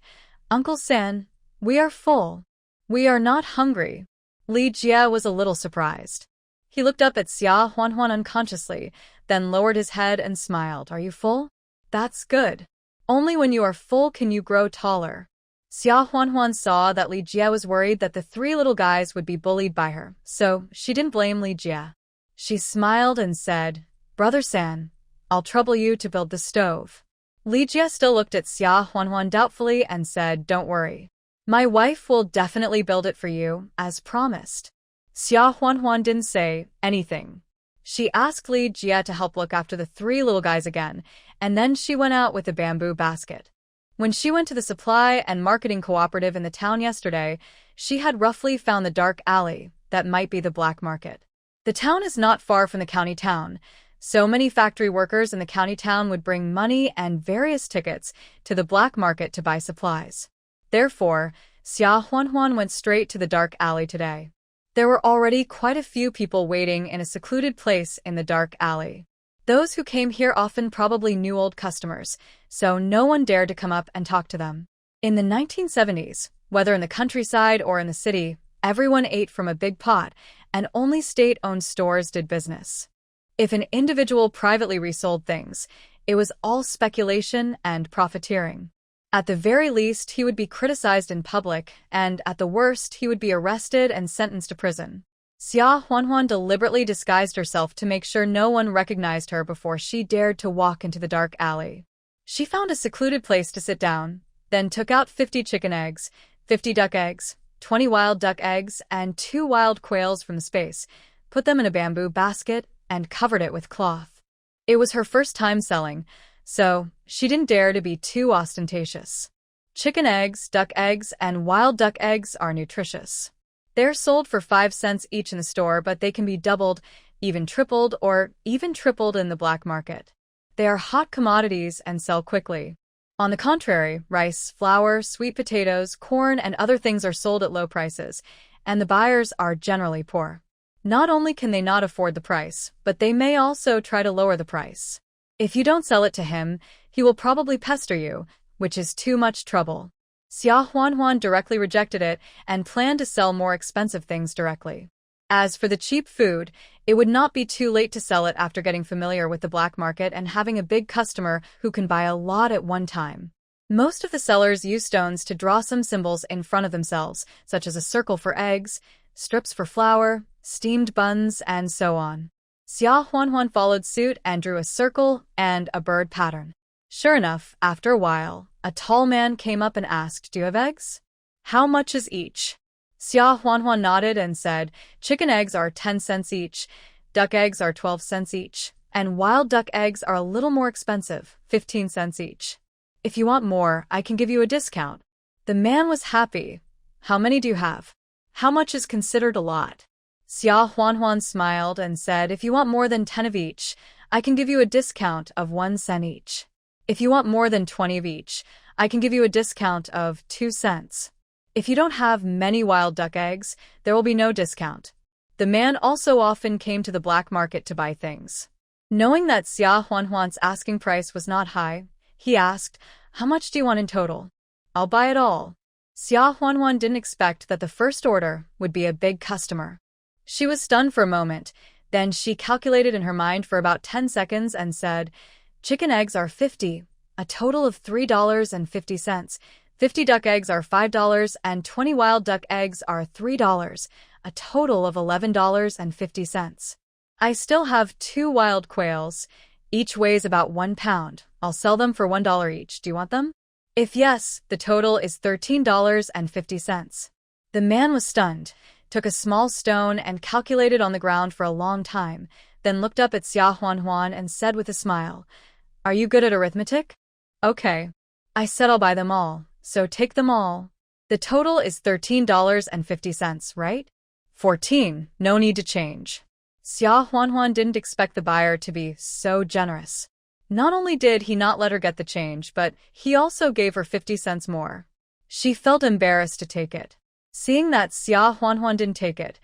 Speaker 1: "Uncle San, we are full. We are not hungry." Li Jie was a little surprised. He looked up at Xia Huanhuan unconsciously, then lowered his head and smiled. "Are you full? That's good. Only when you are full can you grow taller." Xia Huanhuan saw that Li Jie was worried that the 3 little guys would be bullied by her, so she didn't blame Li Jie. She smiled and said, "Brother San, I'll trouble you to build the stove." Li Jie still looked at Xia Huanhuan doubtfully and said, "Don't worry. My wife will definitely build it for you, as promised." Xia Huanhuan didn't say anything. She asked Li Jie to help look after the 3 little guys again, and then she went out with a bamboo basket. When she went to the supply and marketing cooperative in the town yesterday, she had roughly found the dark alley that might be the black market. The town is not far from the county town, so many factory workers in the county town would bring money and various tickets to the black market to buy supplies. Therefore, Xia Huanhuan went straight to the dark alley today. There were already quite a few people waiting in a secluded place in the dark alley. Those who came here often probably knew old customers, so no one dared to come up and talk to them. In the 1970s, whether in the countryside or in the city, everyone ate from a big pot, and only state-owned stores did business. If an individual privately resold things, it was all speculation and profiteering. At the very least, he would be criticized in public, and at the worst, he would be arrested and sentenced to prison. Xia Huanhuan deliberately disguised herself to make sure no one recognized her before she dared to walk into the dark alley. She found a secluded place to sit down, then took out 50 chicken eggs, 50 duck eggs, 20 wild duck eggs, and 2 wild quails from the space, put them in a bamboo basket, and covered it with cloth. It was her first time selling, so she didn't dare to be too ostentatious. Chicken eggs, duck eggs, and wild duck eggs are nutritious. They're sold for 5 cents each in the store, but they can be doubled, even tripled, or even tripled in the black market. They are hot commodities and sell quickly. On the contrary, rice, flour, sweet potatoes, corn, and other things are sold at low prices, and the buyers are generally poor. Not only can they not afford the price, but they may also try to lower the price. If you don't sell it to him, he will probably pester you, which is too much trouble. Xia Huanhuan directly rejected it and planned to sell more expensive things directly. As for the cheap food, it would not be too late to sell it after getting familiar with the black market and having a big customer who can buy a lot at one time. Most of the sellers use stones to draw some symbols in front of themselves, such as a circle for eggs, strips for flour, steamed buns, and so on. Xia Huanhuan followed suit and drew a circle and a bird pattern. Sure enough, after a while, a tall man came up and asked, "Do you have eggs? How much is each?" Xia Huanhuan nodded and said, "Chicken eggs are 10 cents each, duck eggs are 12 cents each, and wild duck eggs are a little more expensive, 15 cents each. If you want more, I can give you a discount." The man was happy. "How many do you have? How much is considered a lot?" Xia Huanhuan smiled and said, "If you want more than 10 of each, I can give you a discount of 1 cent each. If you want more than 20 of each, I can give you a discount of 2 cents. If you don't have many wild duck eggs, there will be no discount." The man also often came to the black market to buy things. Knowing that Xia Huanhuan's asking price was not high, he asked, "How much do you want in total?" "I'll buy it all." Xia Huanhuan didn't expect that the first order would be a big customer. She was stunned for a moment, then she calculated in her mind for about 10 seconds and said, "Chicken eggs are 50, a total of $3.50. 50 duck eggs are $5, and 20 wild duck eggs are $3. a total of $11.50. I still have 2 wild quails. Each weighs about 1 pound. I'll sell them for $1 each. Do you want them? If yes, the total is $13.50. The man was stunned, took a small stone and calculated on the ground for a long time, then looked up at Xia Huan and said with a smile, "Are you good at arithmetic?" "Okay. I said I'll buy them all, so take them all. The total is $13.50, right?" 14. No need to change. Xia Huan didn't expect the buyer to be so generous. Not only did he not let her get the change, but he also gave her 50 cents more. She felt embarrassed to take it. Seeing that Xia Huan didn't take it,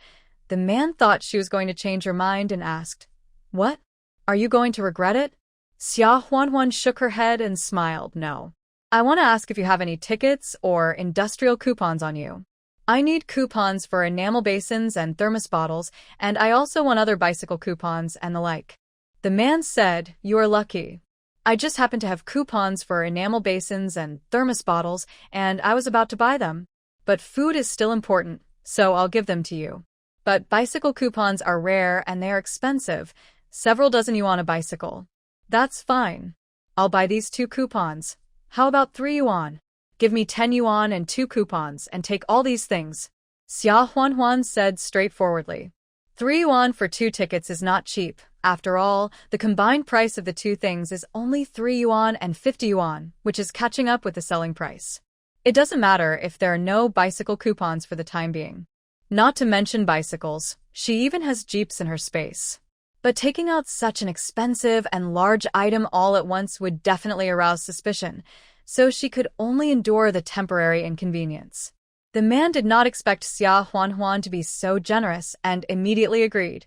Speaker 1: the man thought she was going to change her mind and asked, "What? Are you going to regret it?" Xia Huan shook her head and smiled. "No. I want to ask if you have any tickets or industrial coupons on you. I need coupons for enamel basins and thermos bottles, and I also want other bicycle coupons and the like." The man said, "You are lucky. I just happen to have coupons for enamel basins and thermos bottles, and I was about to buy them. But food is still important, so I'll give them to you. But bicycle coupons are rare and they're expensive, several dozen yuan a bicycle." "That's fine. I'll buy these 2 coupons. How about 3 yuan? Give me 10 yuan and 2 coupons and take all these things." Xia Huan said straightforwardly. 3 yuan for 2 tickets is not cheap. After all, the combined price of the 2 things is only 3 yuan and 50 yuan, which is catching up with the selling price. It doesn't matter if there are no bicycle coupons for the time being. Not to mention bicycles, she even has jeeps in her space. But taking out such an expensive and large item all at once would definitely arouse suspicion, so she could only endure the temporary inconvenience. The man did not expect Xia Huan to be so generous and immediately agreed.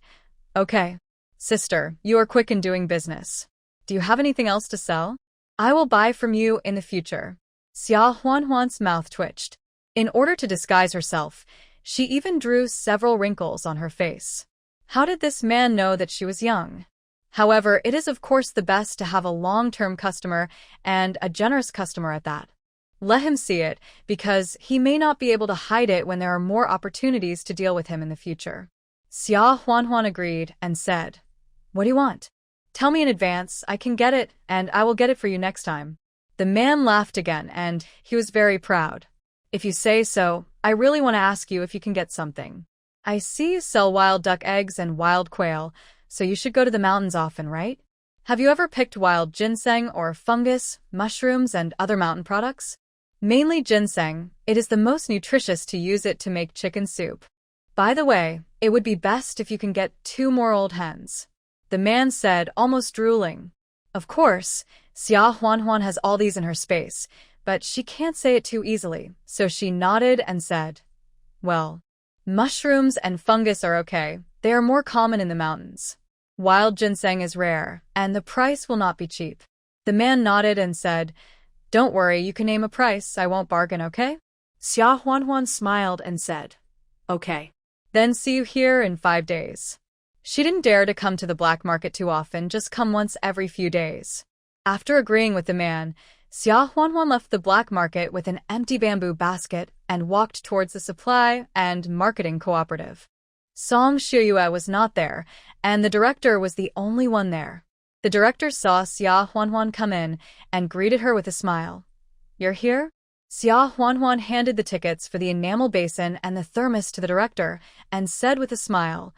Speaker 1: "Okay. Sister, you are quick in doing business. Do you have anything else to sell? I will buy from you in the future." Xia Huan's mouth twitched. In order to disguise herself, she even drew several wrinkles on her face. How did this man know that she was young? However, it is of course the best to have a long-term customer and a generous customer at that. Let him see it, because he may not be able to hide it when there are more opportunities to deal with him in the future. Xia Huan agreed and said, "What do you want? Tell me in advance, I can get it, and I will get it for you next time." The man laughed again, and he was very proud. "If you say so, I really want to ask you if you can get something. I see you sell wild duck eggs and wild quail, so you should go to the mountains often, right? Have you ever picked wild ginseng or fungus, mushrooms, and other mountain products? Mainly ginseng. It is the most nutritious to use it to make chicken soup. By the way, it would be best if you can get 2 more old hens." The man said, almost drooling. Of course, Xia Huan has all these in her space, but she can't say it too easily, so she nodded and said, "Well, mushrooms and fungus are okay. They are more common in the mountains. Wild ginseng is rare, and the price will not be cheap." The man nodded and said, "Don't worry, you can name a price. I won't bargain, okay?" Xia Huan smiled and said, "Okay. Then see you here in 5 days." She didn't dare to come to the black market too often, just come once every few days. After agreeing with the man, Xia Huan left the black market with an empty bamboo basket and walked towards the supply and marketing cooperative. Song Shiyue was not there, and the director was the only one there. The director saw Xia Huan come in and greeted her with a smile. "You're here?" Xia Huan handed the tickets for the enamel basin and the thermos to the director and said with a smile,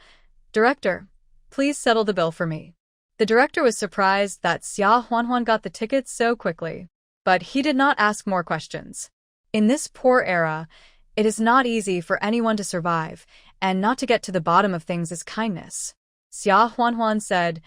Speaker 1: "Director, please settle the bill for me." The director was surprised that Xia Huan got the tickets so quickly, but he did not ask more questions. In this poor era, it is not easy for anyone to survive, and not to get to the bottom of things is kindness. Xia Huan said,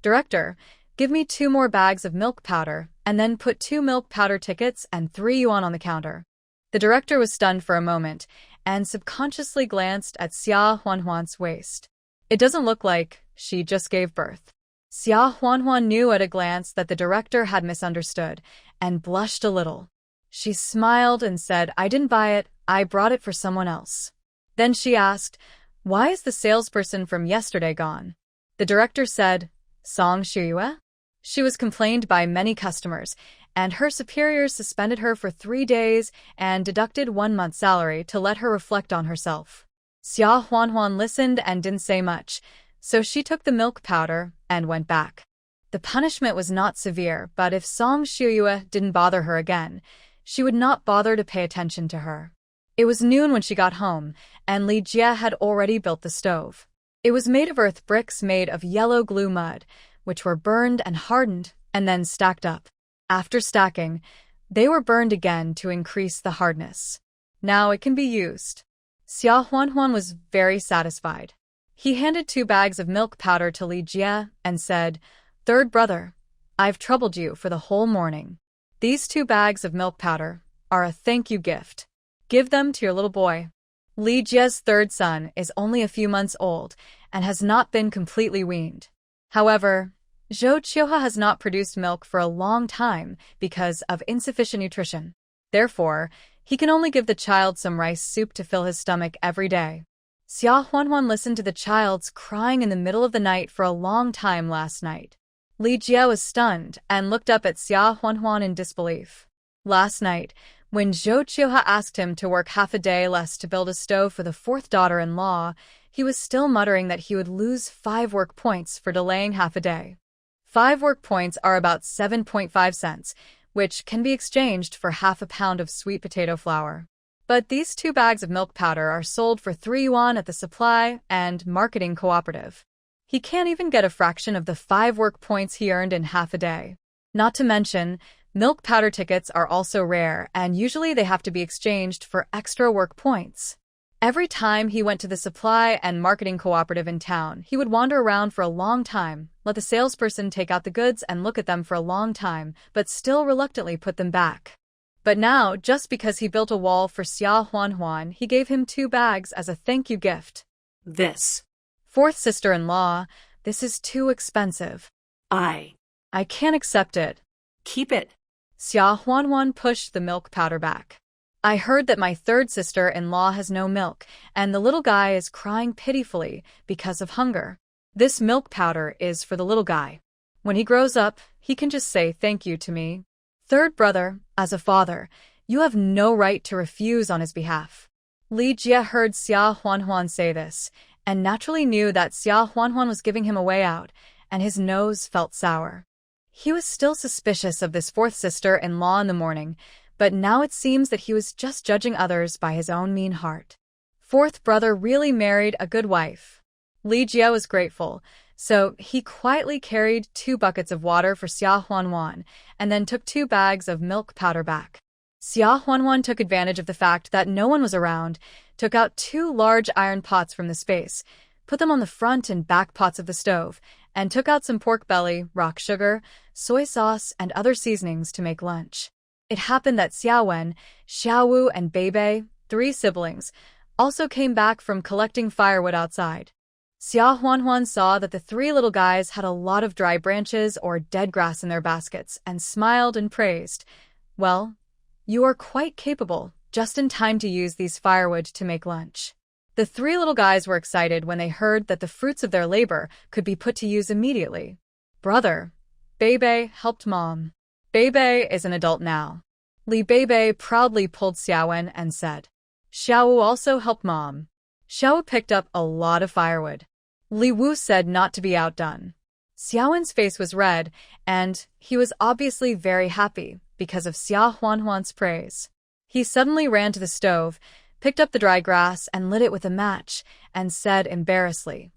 Speaker 1: "Director, give me 2 more bags of milk powder, and then put 2 milk powder tickets and 3 yuan on the counter." The director was stunned for a moment, and subconsciously glanced at Xia Huan's waist. It doesn't look like she just gave birth. Xia Huan knew at a glance that the director had misunderstood, and blushed a little. She smiled and said, "I didn't buy it, I brought it for someone else." Then she asked, "Why is the salesperson from yesterday gone?" The director said, "Song Shiyue?" She was complained by many customers, and her superiors suspended her for 3 days and deducted 1 month's salary to let her reflect on herself. Xia Huanhuan listened and didn't say much, so she took the milk powder and went back. The punishment was not severe, but if Song Shuyue didn't bother her again, she would not bother to pay attention to her. It was noon when she got home, and Li Jie had already built the stove. It was made of earth bricks made of yellow glue mud, which were burned and hardened and then stacked up. After stacking, they were burned again to increase the hardness. Now it can be used. Xia Huanhuan was very satisfied. He handed 2 bags of milk powder to Li Jie and said, "Third brother, I've troubled you for the whole morning. These 2 bags of milk powder are a thank you gift. Give them to your little boy." Li Jie's third son is only a few months old and has not been completely weaned. However, Zhou Qiuhua has not produced milk for a long time because of insufficient nutrition. Therefore, he can only give the child some rice soup to fill his stomach every day. Xia Huanhuan listened to the child's crying in the middle of the night for a long time last night. Li Jie was stunned and looked up at Xia Huanhuan in disbelief. Last night, when Zhou Qiuhua asked him to work half a day less to build a stove for the 4th daughter-in-law, he was still muttering that he would lose 5 work points for delaying half a day. 5 work points are about 7.5 cents, which can be exchanged for half a pound of sweet potato flour. But these 2 bags of milk powder are sold for 3 yuan at the supply and marketing cooperative. He can't even get a fraction of the 5 work points he earned in half a day. Not to mention, milk powder tickets are also rare, and usually they have to be exchanged for extra work points. Every time he went to the supply and marketing cooperative in town, he would wander around for a long time, let the salesperson take out the goods and look at them for a long time, but still reluctantly put them back. But now, just because he built a wall for Xia Huanhuan, he gave him 2 bags as a thank you gift.
Speaker 2: This.
Speaker 1: 4th sister-in-law, this is too expensive.
Speaker 2: I
Speaker 1: can't accept it.
Speaker 2: keep it.
Speaker 1: Xia Huanhuan pushed the milk powder back. I heard that my 3rd sister-in-law has no milk, and the little guy is crying pitifully because of hunger. This milk powder is for the little guy. When he grows up, he can just say thank you to me. Third brother, as a father, you have no right to refuse on his behalf. Li Jie heard Xia Huanhuan say this, and naturally knew that Xia Huanhuan was giving him a way out, and his nose felt sour. He was still suspicious of this 4th sister-in-law in the morning, but now it seems that he was just judging others by his own mean heart. 4th brother really married a good wife. Li Jie was grateful, so he quietly carried 2 buckets of water for Xia Huanhuan and then took 2 bags of milk powder back. Xia Huanhuan took advantage of the fact that no one was around, took out 2 large iron pots from the space, put them on the front and back pots of the stove, and took out some pork belly, rock sugar, soy sauce, and other seasonings to make lunch. It happened that Xiaowen, Xiaowu, and Beibei, 3 siblings, also came back from collecting firewood outside. Xia Huanhuan saw that the 3 little guys had a lot of dry branches or dead grass in their baskets and smiled and praised. Well, you are quite capable, just in time to use these firewood to make lunch. The 3 little guys were excited when they heard that the fruits of their labor could be put to use immediately. Brother, Beibei helped mom. Beibei is an adult now. Li Beibei proudly pulled Xiaowen and said. Xiaowu also helped mom. Xiaowu picked up a lot of firewood. Li Wu said not to be outdone. Xiaowen's face was red, and he was obviously very happy because of Xia Huanhuan's praise. He suddenly ran to the stove, picked up the dry grass and lit it with a match, and said embarrassedly,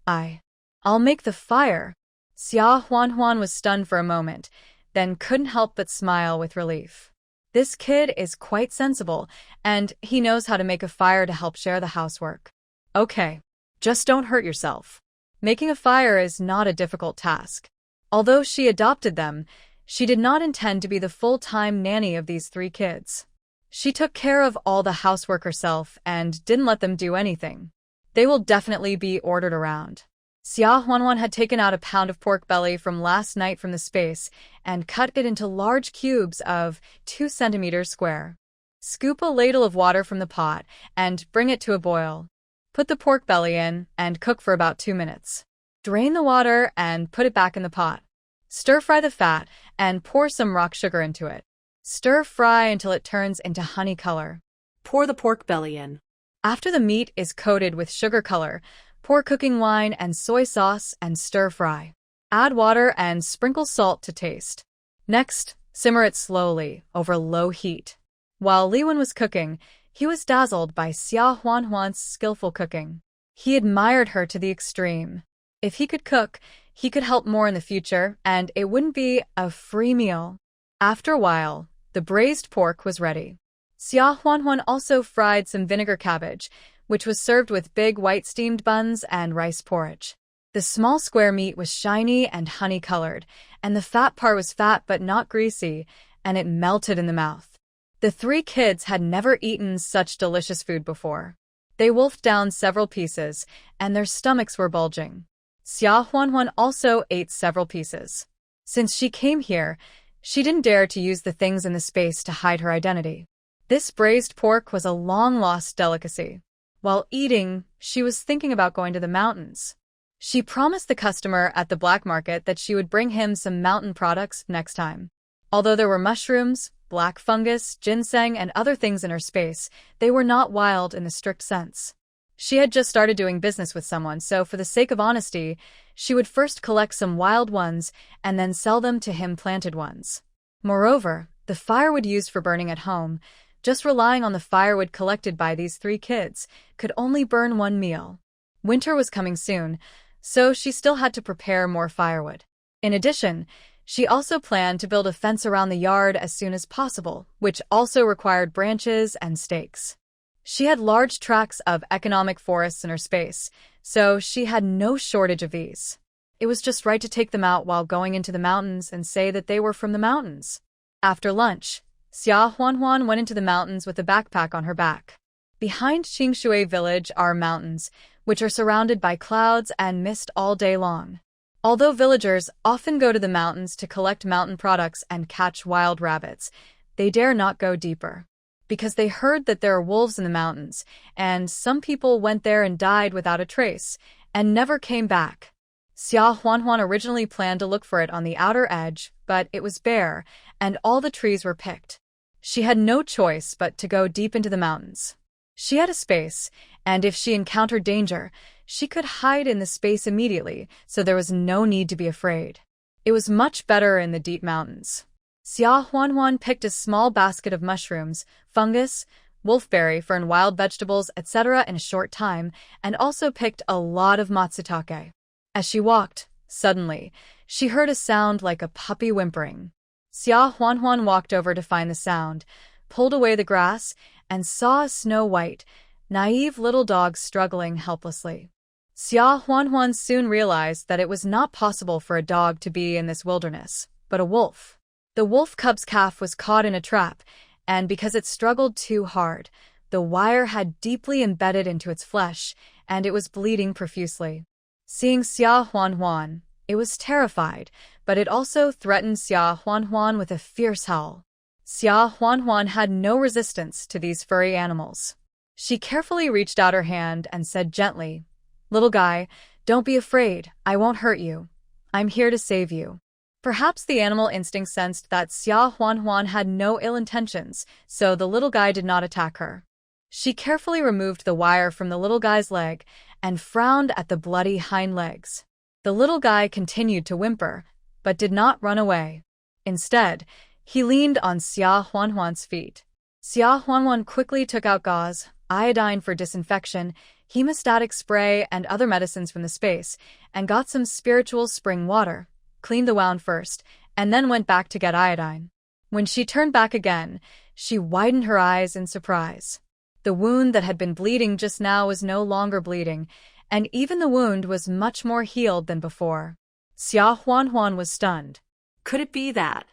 Speaker 1: I'll make the fire. Xia Huanhuan was stunned for a moment, then couldn't help but smile with relief. This kid is quite sensible, and he knows how to make a fire to help share the housework. Okay, just don't hurt yourself. Making a fire is not a difficult task. Although she adopted them, she did not intend to be the full-time nanny of these 3 kids. She took care of all the housework herself and didn't let them do anything. They will definitely be ordered around. Xia Huanhuan had taken out a pound of pork belly from last night from the space and cut it into large cubes of 2 centimeters square. Scoop a ladle of water from the pot and bring it to a boil. Put the pork belly in and cook for about 2 minutes. Drain the water and put it back in the pot. Stir-fry the fat and pour some rock sugar into it. Stir-fry until it turns into honey color.
Speaker 2: Pour the pork belly in.
Speaker 1: After the meat is coated with sugar color, pour cooking wine and soy sauce and stir fry. Add water and sprinkle salt to taste. Next, simmer it slowly over low heat. While Li Wen was cooking, he was dazzled by Xia Huanhuan's skillful cooking. He admired her to the extreme. If he could cook, he could help more in the future, and it wouldn't be a free meal. After a while, the braised pork was ready. Xia Huanhuan also fried some vinegar cabbage, which was served with big white steamed buns and rice porridge. The small square meat was shiny and honey-colored, and the fat part was fat but not greasy, and it melted in the mouth. The three kids had never eaten such delicious food before. They wolfed down several pieces, and their stomachs were bulging. Xia Huanhuan also ate several pieces. Since she came here, she didn't dare to use the things in the space to hide her identity. This braised pork was a long-lost delicacy. While eating, she was thinking about going to the mountains. She promised the customer at the black market that she would bring him some mountain products next time. Although there were mushrooms, black fungus, ginseng, and other things in her space, they were not wild in the strict sense. She had just started doing business with someone, so for the sake of honesty, she would first collect some wild ones and then sell them to him planted ones. Moreover, the firewood used for burning at home, just relying on the firewood collected by these three kids, could only burn one meal. Winter was coming soon, so she still had to prepare more firewood. In addition, she also planned to build a fence around the yard as soon as possible, which also required branches and stakes. She had large tracts of economic forests in her space, so she had no shortage of these. It was just right to take them out while going into the mountains and say that they were from the mountains. After lunch, Xia Huanhuan went into the mountains with a backpack on her back. Behind Qingshui village are mountains, which are surrounded by clouds and mist all day long. Although villagers often go to the mountains to collect mountain products and catch wild rabbits, they dare not go deeper. Because they heard that there are wolves in the mountains, and some people went there and died without a trace, and never came back. Xia Huanhuan originally planned to look for it on the outer edge, but it was bare, and all the trees were picked. She had no choice but to go deep into the mountains. She had a space, and if she encountered danger, she could hide in the space immediately, so there was no need to be afraid. It was much better in the deep mountains. Xia Huanhuan picked a small basket of mushrooms, fungus, wolfberry, fern, wild vegetables, etc. in a short time, and also picked a lot of matsutake. As she walked, suddenly, she heard a sound like a puppy whimpering. Xia Huanhuan walked over to find the sound, pulled away the grass, and saw a snow-white, naive little dog struggling helplessly. Xia Huanhuan soon realized that it was not possible for a dog to be in this wilderness, but a wolf. The wolf cub's calf was caught in a trap, and because it struggled too hard, the wire had deeply embedded into its flesh, and it was bleeding profusely. Seeing Xia Huanhuan, it was terrified, but it also threatened Xia Huanhuan with a fierce howl. Xia Huanhuan had no resistance to these furry animals. She carefully reached out her hand and said gently, "Little guy, don't be afraid, I won't hurt you. I'm here to save you." Perhaps the animal instinct sensed that Xia Huanhuan had no ill intentions, so the little guy did not attack her. She carefully removed the wire from the little guy's leg and frowned at the bloody hind legs. The little guy continued to whimper, but did not run away. Instead, he leaned on Xia Huanhuan's feet. Xia Huanhuan quickly took out gauze, iodine for disinfection, hemostatic spray, and other medicines from the space, and got some spiritual spring water, cleaned the wound first, and then went back to get iodine. When she turned back again, she widened her eyes in surprise. The wound that had been bleeding just now was no longer bleeding, and even the wound was much more healed than before. Xia Huanhuan was stunned.
Speaker 2: Could it be that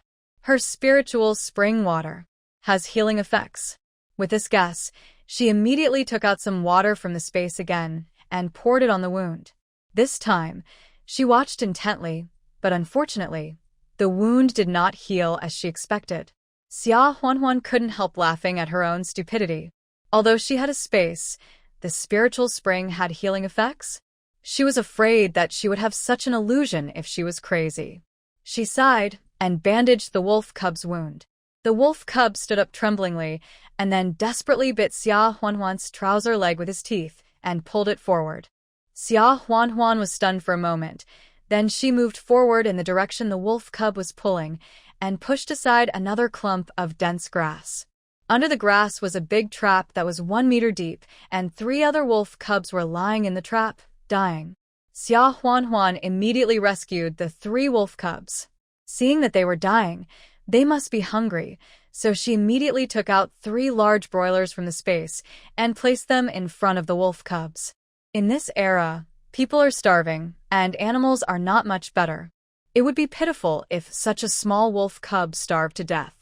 Speaker 1: her spiritual spring water has healing effects? With this guess, she immediately took out some water from the space again and poured it on the wound. This time, she watched intently, but unfortunately, the wound did not heal as she expected. Xia Huanhuan couldn't help laughing at her own stupidity. Although she had a space, the spiritual spring had healing effects? She was afraid that she would have such an illusion if she was crazy. She sighed and bandaged the wolf cub's wound. The wolf cub stood up tremblingly and then desperately bit Xia Huanhuan's trouser leg with his teeth and pulled it forward. Xia Huanhuan was stunned for a moment. Then she moved forward in the direction the wolf cub was pulling and pushed aside another clump of dense grass. Under the grass was a big trap that was 1 meter deep, and 3 other wolf cubs were lying in the trap, dying. Xia Huanhuan immediately rescued the 3 wolf cubs. Seeing that they were dying, they must be hungry, so she immediately took out 3 large broilers from the space and placed them in front of the wolf cubs. In this era, people are starving, and animals are not much better. It would be pitiful if such a small wolf cub starved to death.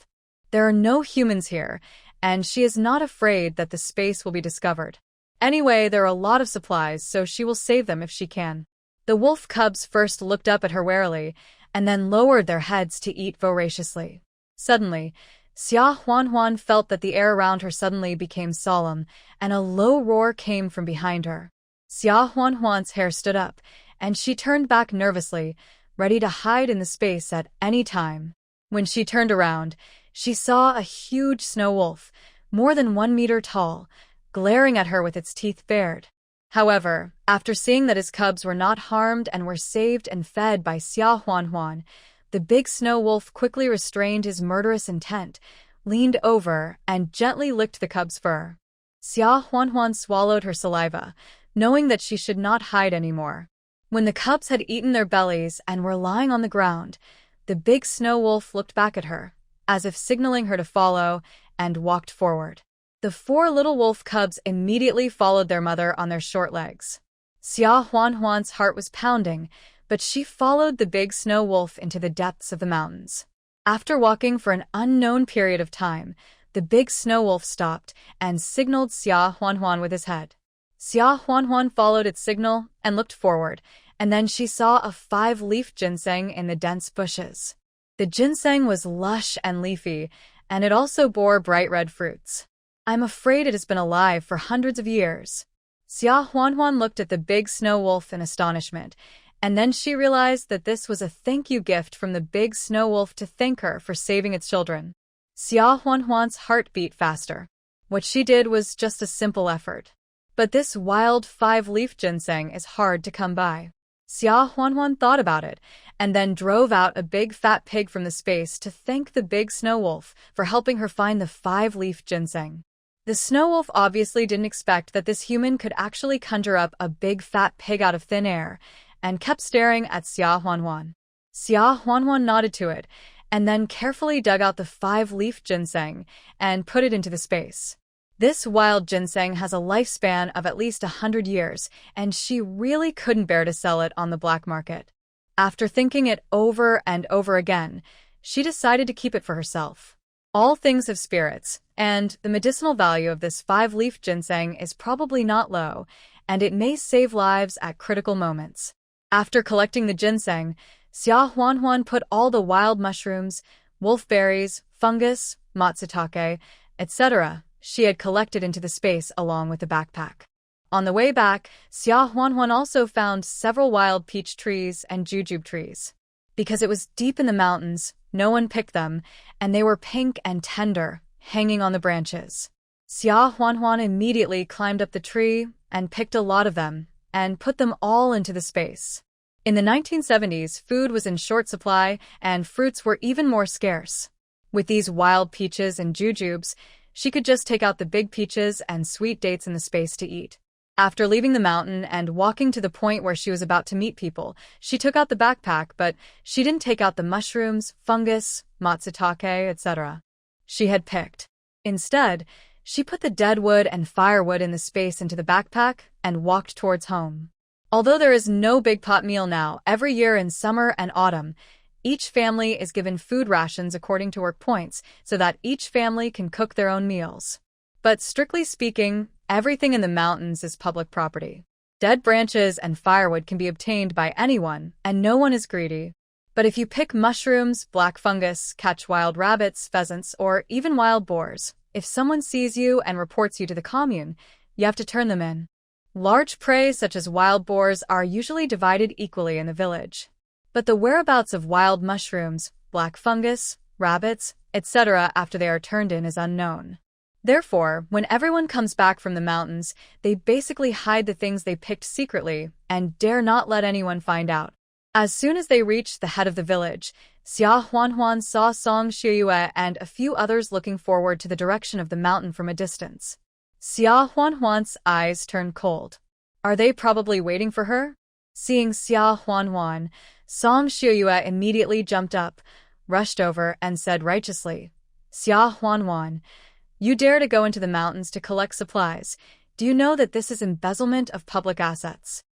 Speaker 1: There are no humans here, and she is not afraid that the space will be discovered. Anyway, there are a lot of supplies, so she will save them if she can. The wolf cubs first looked up at her warily, and then lowered their heads to eat voraciously. Suddenly, Xia Huanhuan felt that the air around her suddenly became solemn, and a low roar came from behind her. Xia Huanhuan's hair stood up, and she turned back nervously, ready to hide in the space at any time. When she turned around, she saw a huge snow wolf, more than 1 meter tall, glaring at her with its teeth bared. However, after seeing that his cubs were not harmed and were saved and fed by Xia Huanhuan, the big snow wolf quickly restrained his murderous intent, leaned over, and gently licked the cub's fur. Xia Huanhuan swallowed her saliva, knowing that she should not hide anymore. When the cubs had eaten their bellies and were lying on the ground, the big snow wolf looked back at her, as if signaling her to follow, and walked forward. The 4 little wolf cubs immediately followed their mother on their short legs. Xia Huanhuan's heart was pounding, but she followed the big snow wolf into the depths of the mountains. After walking for an unknown period of time, the big snow wolf stopped and signaled Xia Huanhuan with his head. Xia Huanhuan followed its signal and looked forward, and then she saw a 5-leaf ginseng in the dense bushes. The ginseng was lush and leafy, and it also bore bright red fruits. "I'm afraid it has been alive for hundreds of years." Xia Huanhuan looked at the big snow wolf in astonishment, and then she realized that this was a thank you gift from the big snow wolf to thank her for saving its children. Xia Huanhuan's heart beat faster. What she did was just a simple effort. But this wild 5-leaf ginseng is hard to come by. Xia Huanhuan thought about it, and then drove out a big fat pig from the space to thank the big snow wolf for helping her find the 5-leaf ginseng. The snow wolf obviously didn't expect that this human could actually conjure up a big fat pig out of thin air, and kept staring at Xia Huanhuan. Xia Huanhuan nodded to it, and then carefully dug out the 5-leaf ginseng and put it into the space. This wild ginseng has a lifespan of at least 100 years, and she really couldn't bear to sell it on the black market. After thinking it over and over again, she decided to keep it for herself. All things have spirits, and the medicinal value of this 5-leaf ginseng is probably not low, and it may save lives at critical moments. After collecting the ginseng, Xia Huanhuan put all the wild mushrooms, wolfberries, fungus, matsutake, etc. she had collected into the space along with the backpack. On the way back, Xia Huanhuan also found several wild peach trees and jujube trees. Because it was deep in the mountains, no one picked them, and they were pink and tender, hanging on the branches. Xia Huanhuan immediately climbed up the tree and picked a lot of them, and put them all into the space. In the 1970s, food was in short supply, and fruits were even more scarce. With these wild peaches and jujubes, she could just take out the big peaches and sweet dates in the space to eat. After leaving the mountain and walking to the point where she was about to meet people, she took out the backpack, but she didn't take out the mushrooms, fungus, matsutake, etc. she had picked. Instead, she put the dead wood and firewood in the space into the backpack and walked towards home. Although there is no big pot meal now, every year in summer and autumn, each family is given food rations according to work points so that each family can cook their own meals. But strictly speaking, everything in the mountains is public property. Dead branches and firewood can be obtained by anyone, and no one is greedy. But if you pick mushrooms, black fungus, catch wild rabbits, pheasants, or even wild boars, if someone sees you and reports you to the commune, you have to turn them in. Large prey such as wild boars are usually divided equally in the village. But the whereabouts of wild mushrooms, black fungus, rabbits, etc. after they are turned in is unknown. Therefore, when everyone comes back from the mountains, they basically hide the things they picked secretly and dare not let anyone find out. As soon as they reached the head of the village, Xia Huanhuan saw Song Xiuyue and a few others looking forward to the direction of the mountain from a distance. Xia Huanhuan's eyes turned cold. Are they probably waiting for her? Seeing Xia Huanhuan, Song Xiuyue immediately jumped up, rushed over, and said righteously, "Xia Huanhuan, you dare to go into the mountains to collect supplies. Do you know that this is embezzlement of public assets?"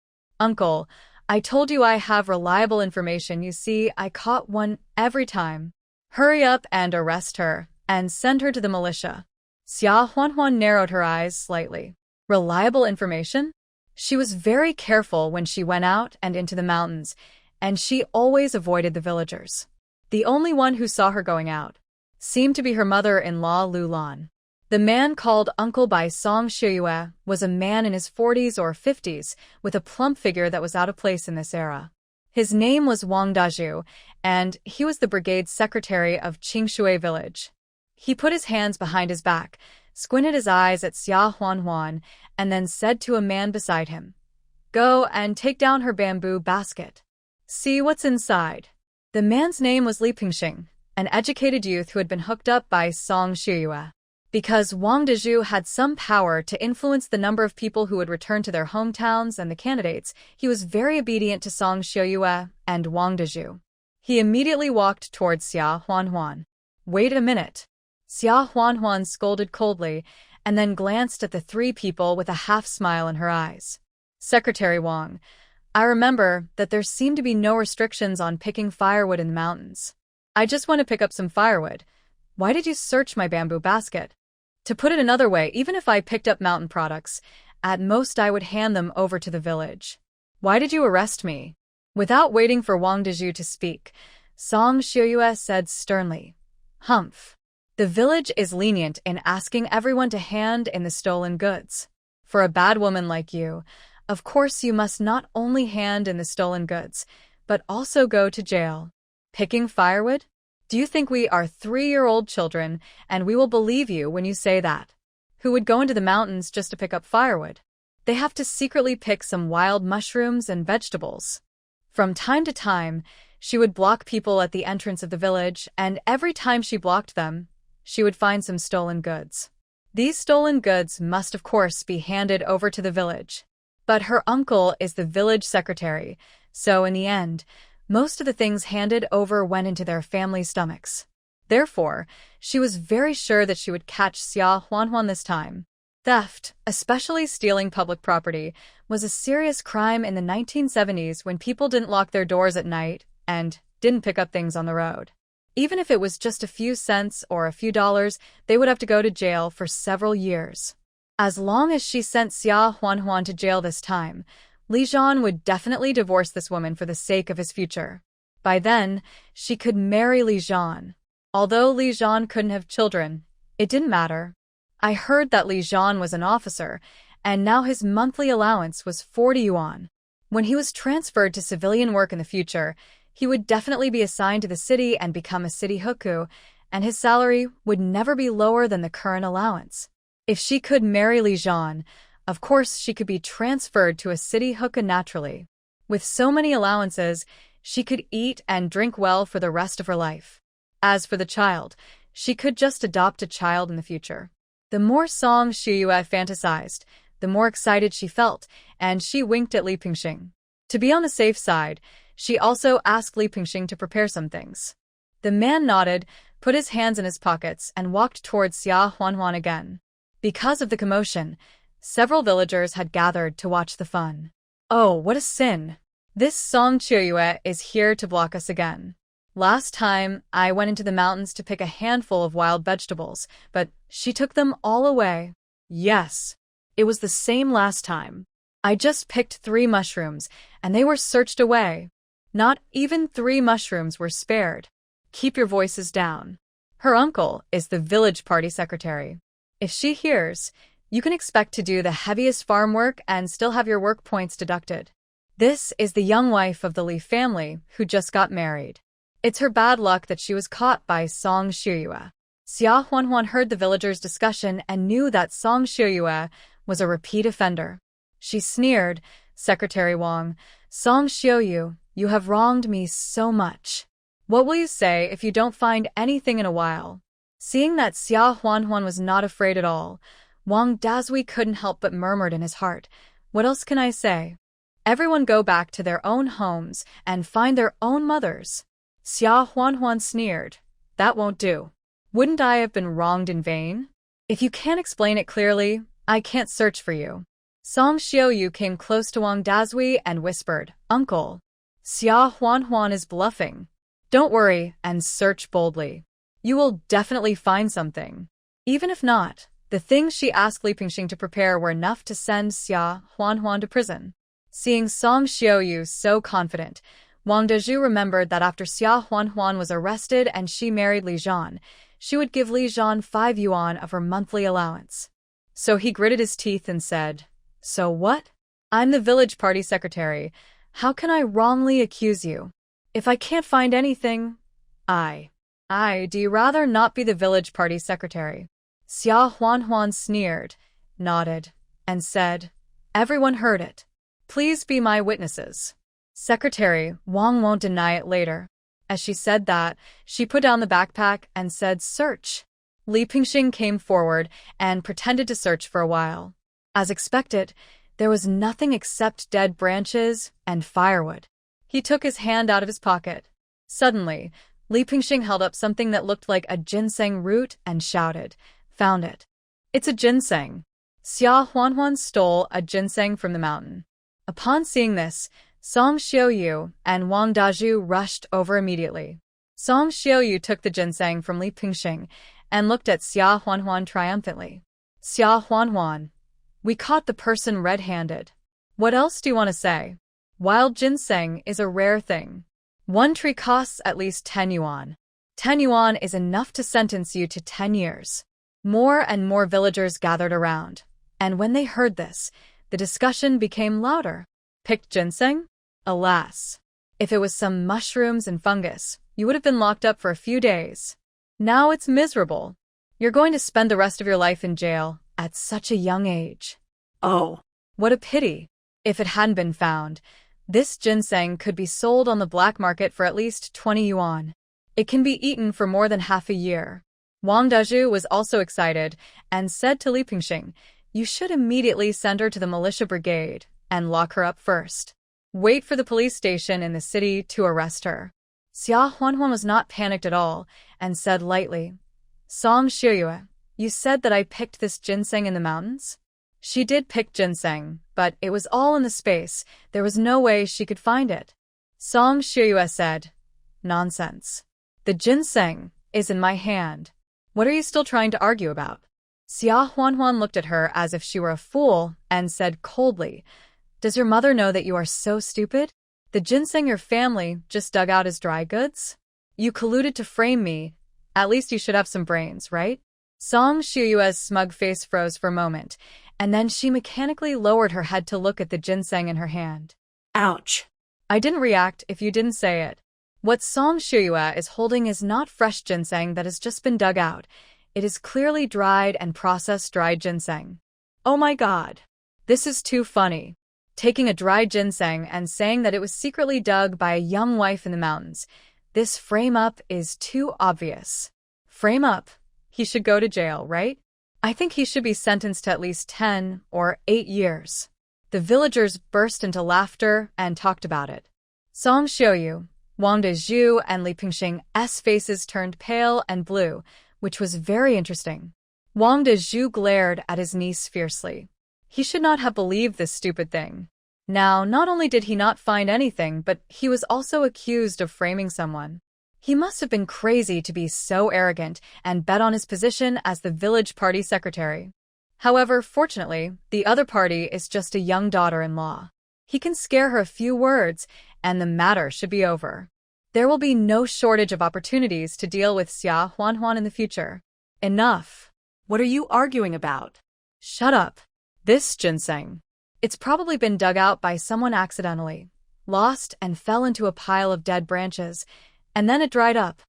Speaker 1: "Uncle, I told you I have reliable information. You see, I caught one every time. Hurry up and arrest her, and send her to the militia." Xia Huanhuan narrowed her eyes slightly. Reliable information? She was very careful when she went out and into the mountains, and she always avoided the villagers. The only one who saw her going out seemed to be her mother-in-law Lu Lan. The man called uncle by Song Xiuyue was a man in his 40s or 50s with a plump figure that was out of place in this era. His name was Wang Dazhu, and he was the brigade secretary of Qingshui village. He put his hands behind his back, squinted his eyes at Xia Huanhuan, and then said to a man beside him, "Go and take down her bamboo basket. See what's inside." The man's name was Li Pingxing, an educated youth who had been hooked up by Song Xiuyue. Because Wang Dazhu had some power to influence the number of people who would return to their hometowns and the candidates, he was very obedient to Song Xiuyue and Wang Dazhu. He immediately walked towards Xia Huanhuan. "Wait a minute." Xia Huanhuan scolded coldly and then glanced at the three people with a half-smile in her eyes. "Secretary Wang, I remember that there seem to be no restrictions on picking firewood in the mountains. I just want to pick up some firewood. Why did you search my bamboo basket? To put it another way, even if I picked up mountain products, at most I would hand them over to the village. Why did you arrest me?" Without waiting for Wang Dazhu to speak, Song Xiuyue said sternly, "Humph. The village is lenient in asking everyone to hand in the stolen goods. For a bad woman like you, of course you must not only hand in the stolen goods, but also go to jail. Picking firewood? Do you think we are 3-year-old children and we will believe you when you say that? Who would go into the mountains just to pick up firewood? They have to secretly pick some wild mushrooms and vegetables." From time to time, she would block people at the entrance of the village, and every time she blocked them, she would find some stolen goods. These stolen goods must of course be handed over to the village. But her uncle is the village secretary, so in the end, most of the things handed over went into their family's stomachs. Therefore, she was very sure that she would catch Xia Huanhuan this time. Theft, especially stealing public property, was a serious crime in the 1970s when people didn't lock their doors at night and didn't pick up things on the road. Even if it was just a few cents or a few dollars, they would have to go to jail for several years. As long as she sent Xia Huanhuan to jail this time, Li Zhan would definitely divorce this woman for the sake of his future. By then, she could marry Li Zhan. Although Li Zhan couldn't have children, it didn't matter. I heard that Li Zhan was an officer, and now his monthly allowance was 40 yuan. When he was transferred to civilian work in the future, he would definitely be assigned to the city and become a city hukou, and his salary would never be lower than the current allowance. If she could marry Li Zhan, of course she could be transferred to a city hukou naturally. With so many allowances, she could eat and drink well for the rest of her life. As for the child, she could just adopt a child in the future. The more Song Xiuyue fantasized, the more excited she felt, and she winked at Li Pingxing. To be on the safe side, she also asked Li Pingxing to prepare some things. The man nodded, put his hands in his pockets, and walked towards Xia Huanhuan again. Because of the commotion, several villagers had gathered to watch the fun. "Oh, what a sin! This Song Xiuyue is here to block us again. Last time, I went into the mountains to pick a handful of wild vegetables, but she took them all away." "Yes, it was the same last time. I just picked 3 mushrooms, and they were searched away. Not even 3 mushrooms were spared. Keep your voices down." Her uncle is the village party secretary. If she hears, you can expect to do the heaviest farm work and still have your work points deducted. This is the young wife of the Li family who just got married. It's her bad luck that she was caught by Song Shiyue. Xia Huanhuan heard the villagers' discussion and knew that Song Shiyue was a repeat offender. She sneered, "Secretary Wang, Song Shiyue, you have wronged me so much. What will you say if you don't find anything in a while?" Seeing that Xia Huanhuan was not afraid at all, Wang Dazui couldn't help but murmured in his heart, "What else can I say? Everyone go back to their own homes and find their own mothers." Xia Huanhuan sneered, "That won't do. Wouldn't I have been wronged in vain? If you can't explain it clearly, I can't search for you." Song Xiaoyu came close to Wang Dazui and whispered, "Uncle, Xia Huanhuan is bluffing. Don't worry and search boldly. You will definitely find something. Even if not, the things she asked Li Pingxing to prepare were enough to send Xia Huanhuan to prison." Seeing Song Xiaoyu so confident, Wang Dezhu remembered that after Xia Huanhuan was arrested and she married Li Zhan, she would give Li Zhan 5 yuan of her monthly allowance. So he gritted his teeth and said, "So what? I'm the village party secretary. How can I wrongly accuse you? If I can't find anything, do you rather not be the village party secretary?" Xia Huanhuan sneered, nodded, and said, "Everyone heard it. Please be my witnesses." Secretary Wang won't deny it later. As she said that, she put down the backpack and said, "Search." Li Pingxing came forward and pretended to search for a while. As expected, there was nothing except dead branches and firewood. He took his hand out of his pocket. Suddenly, Li Pingxing held up something that looked like a ginseng root and shouted, "Found it. It's a ginseng." Xia Huanhuan stole a ginseng from the mountain. Upon seeing this, Song Xiaoyu and Wang Dazhu rushed over immediately. Song Xiaoyu took the ginseng from Li Pingxing and looked at Xia Huanhuan triumphantly. "Xia Huanhuan, we caught the person red-handed. What else do you want to say? Wild ginseng is a rare thing. One tree costs at least 10 yuan. 10 yuan is enough to sentence you to 10 years. More and more villagers gathered around, and when they heard this, the discussion became louder. Picked ginseng? Alas! If it was some mushrooms and fungus, you would have been locked up for a few days. Now it's miserable. You're going to spend the rest of your life in jail at such a young age. Oh, what a pity. If it hadn't been found, this ginseng could be sold on the black market for at least 20 yuan. It can be eaten for more than half a year." Wang Dazhu was also excited and said to Li Pingxing, "You should immediately send her to the militia brigade and lock her up first. Wait for the police station in the city to arrest her." Xia Huanhuan was not panicked at all and said lightly, "Song Shiyue, you said that I picked this ginseng in the mountains?" She did pick ginseng, but it was all in the space. There was no way she could find it. Song Shiyue said, "Nonsense. The ginseng is in my hand. What are you still trying to argue about?" Xia Huanhuan looked at her as if she were a fool and said coldly, "Does your mother know that you are so stupid? The ginseng your family just dug out as dry goods? You colluded to frame me. At least you should have some brains, right?" Song Shiyue's smug face froze for a moment, and then she mechanically lowered her head to look at the ginseng in her hand. "Ouch. I didn't react if you didn't say it. What Song Shiyue is holding is not fresh ginseng that has just been dug out. It is clearly dried and processed dried ginseng. Oh my god. This is too funny. Taking a dried ginseng and saying that it was secretly dug by a young wife in the mountains. This frame-up is too obvious. Frame-up? He should go to jail, right? I think he should be sentenced to at least 10 or 8 years. The villagers burst into laughter and talked about it. Song Xiaoyu, Wang Dezhu, and Li Pingxing's faces turned pale and blue, which was very interesting. Wang Dezhu glared at his niece fiercely. He should not have believed this stupid thing. Now, not only did he not find anything, but he was also accused of framing someone. He must have been crazy to be so arrogant and bet on his position as the village party secretary. However, fortunately, the other party is just a young daughter-in-law. He can scare her a few words, and the matter should be over. There will be no shortage of opportunities to deal with Xia Huanhuan in the future. Enough. What are you arguing about? Shut up. This ginseng. It's probably been dug out by someone accidentally, lost and fell into a pile of dead branches, And then it dried up.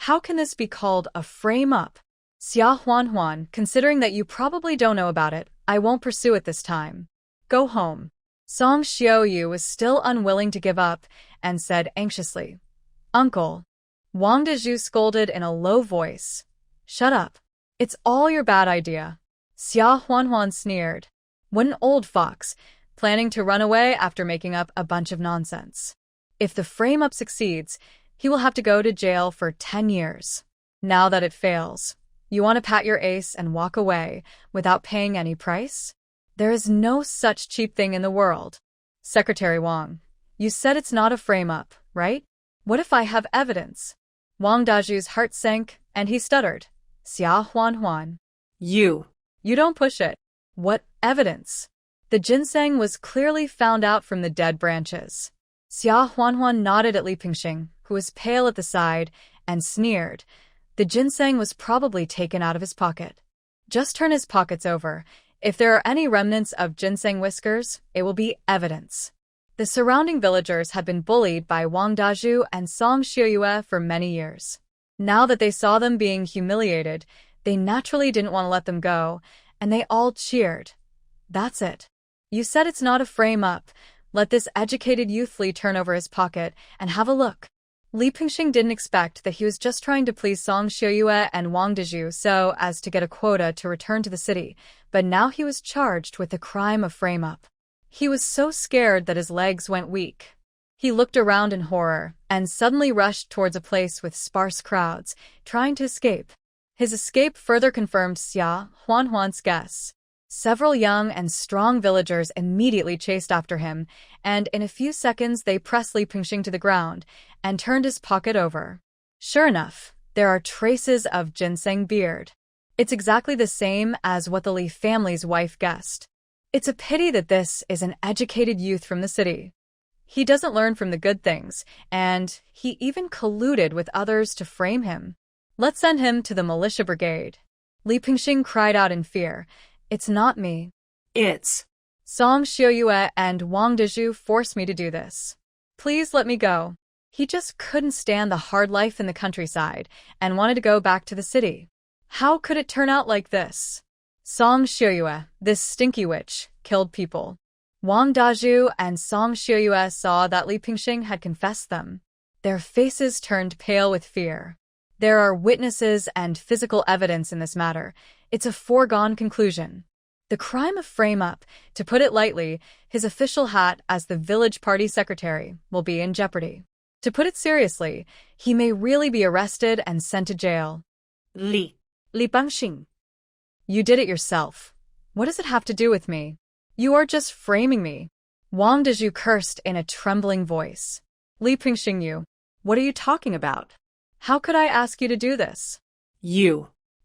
Speaker 1: How can this be called a frame-up? Xia Huan, considering that you probably don't know about it, I won't pursue it this time. Go home. Song Xiaoyu was still unwilling to give up and said anxiously, Uncle. Wang Dezhu scolded in a low voice. Shut up. It's all your bad idea. Xia Huan sneered. What an old fox, planning to run away after making up a bunch of nonsense. If the frame-up succeeds, he will have to go to jail for 10 years. Now that it fails, you want to pat your ace and walk away without paying any price? There is no such cheap thing in the world. Secretary Wang, you said it's not a frame-up, right? What if I have evidence? Wang Dazhu's heart sank, and he stuttered. Xia Huan.
Speaker 2: You
Speaker 1: don't push it. What evidence? The ginseng was clearly found out from the dead branches. Xia Huan nodded at Li Pingxing, who was pale at the side, and sneered. The ginseng was probably taken out of his pocket. Just turn his pockets over. If there are any remnants of ginseng whiskers, it will be evidence. The surrounding villagers had been bullied by Wang Dazhu and Song Xiaoyue for many years. Now that they saw them being humiliated, they naturally didn't want to let them go, and they all cheered. That's it. You said it's not a frame-up. Let this educated youthly turn over his pocket and have a look. Li Pingxing didn't expect that he was just trying to please Song Xiaoyue and Wang Dezhu so as to get a quota to return to the city, but now he was charged with the crime of frame-up. He was so scared that his legs went weak. He looked around in horror and suddenly rushed towards a place with sparse crowds, trying to escape. His escape further confirmed Xia Huan's guess. Several young and strong villagers immediately chased after him, and in a few seconds they pressed Li Pingxing to the ground and turned his pocket over. Sure enough, there are traces of ginseng beard. It's exactly the same as what the Li family's wife guessed. It's a pity that this is an educated youth from the city. He doesn't learn from the good things, and he even colluded with others to frame him. Let's send him to the militia brigade. Li Pingxing cried out in fear. It's not me.
Speaker 2: It's
Speaker 1: Song Xiaoyue and Wang Dezhu forced me to do this. Please let me go. He just couldn't stand the hard life in the countryside and wanted to go back to the city. How could it turn out like this? Song Xiaoyue, this stinky witch, killed people. Wang Dezhu and Song Xiaoyue saw that Li Pingxing had confessed them. Their faces turned pale with fear. There are witnesses and physical evidence in this matter. It's a foregone conclusion. The crime of frame-up, to put it lightly, his official hat as the village party secretary, will be in jeopardy. To put it seriously, he may really be arrested and sent to jail.
Speaker 2: Li Pingxing.
Speaker 1: You did it yourself. What does it have to do with me? You are just framing me. Wang Dezhu cursed in a trembling voice. Li Pingxing, what are you talking about? How could I ask you to do this?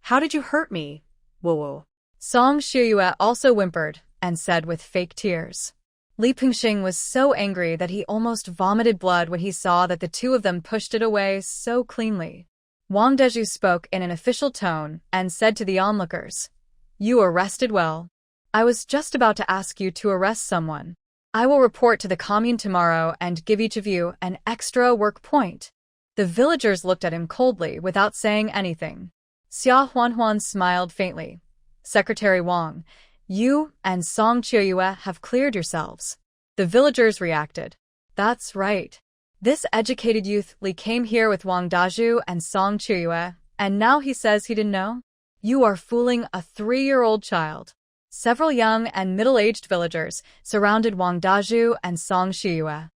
Speaker 2: How did you hurt me? Whoa.
Speaker 1: Song Xiaoyue also whimpered and said with fake tears. Li Pingxing was so angry that he almost vomited blood when he saw that the two of them pushed it away so cleanly. Wang Dezhu spoke in an official tone and said to the onlookers, You arrested well. I was just about to ask you to arrest someone. I will report to the commune tomorrow and give each of you an extra work point. The villagers looked at him coldly without saying anything. Xia Huan smiled faintly. Secretary Wang, you and Song Xiaoyue have cleared yourselves. The villagers reacted. That's right. This educated youth Li came here with Wang Dezhu and Song Xiaoyue, and now he says he didn't know? You are fooling a 3-year-old child. Several young and middle-aged villagers surrounded Wang Dezhu and Song Xiaoyue.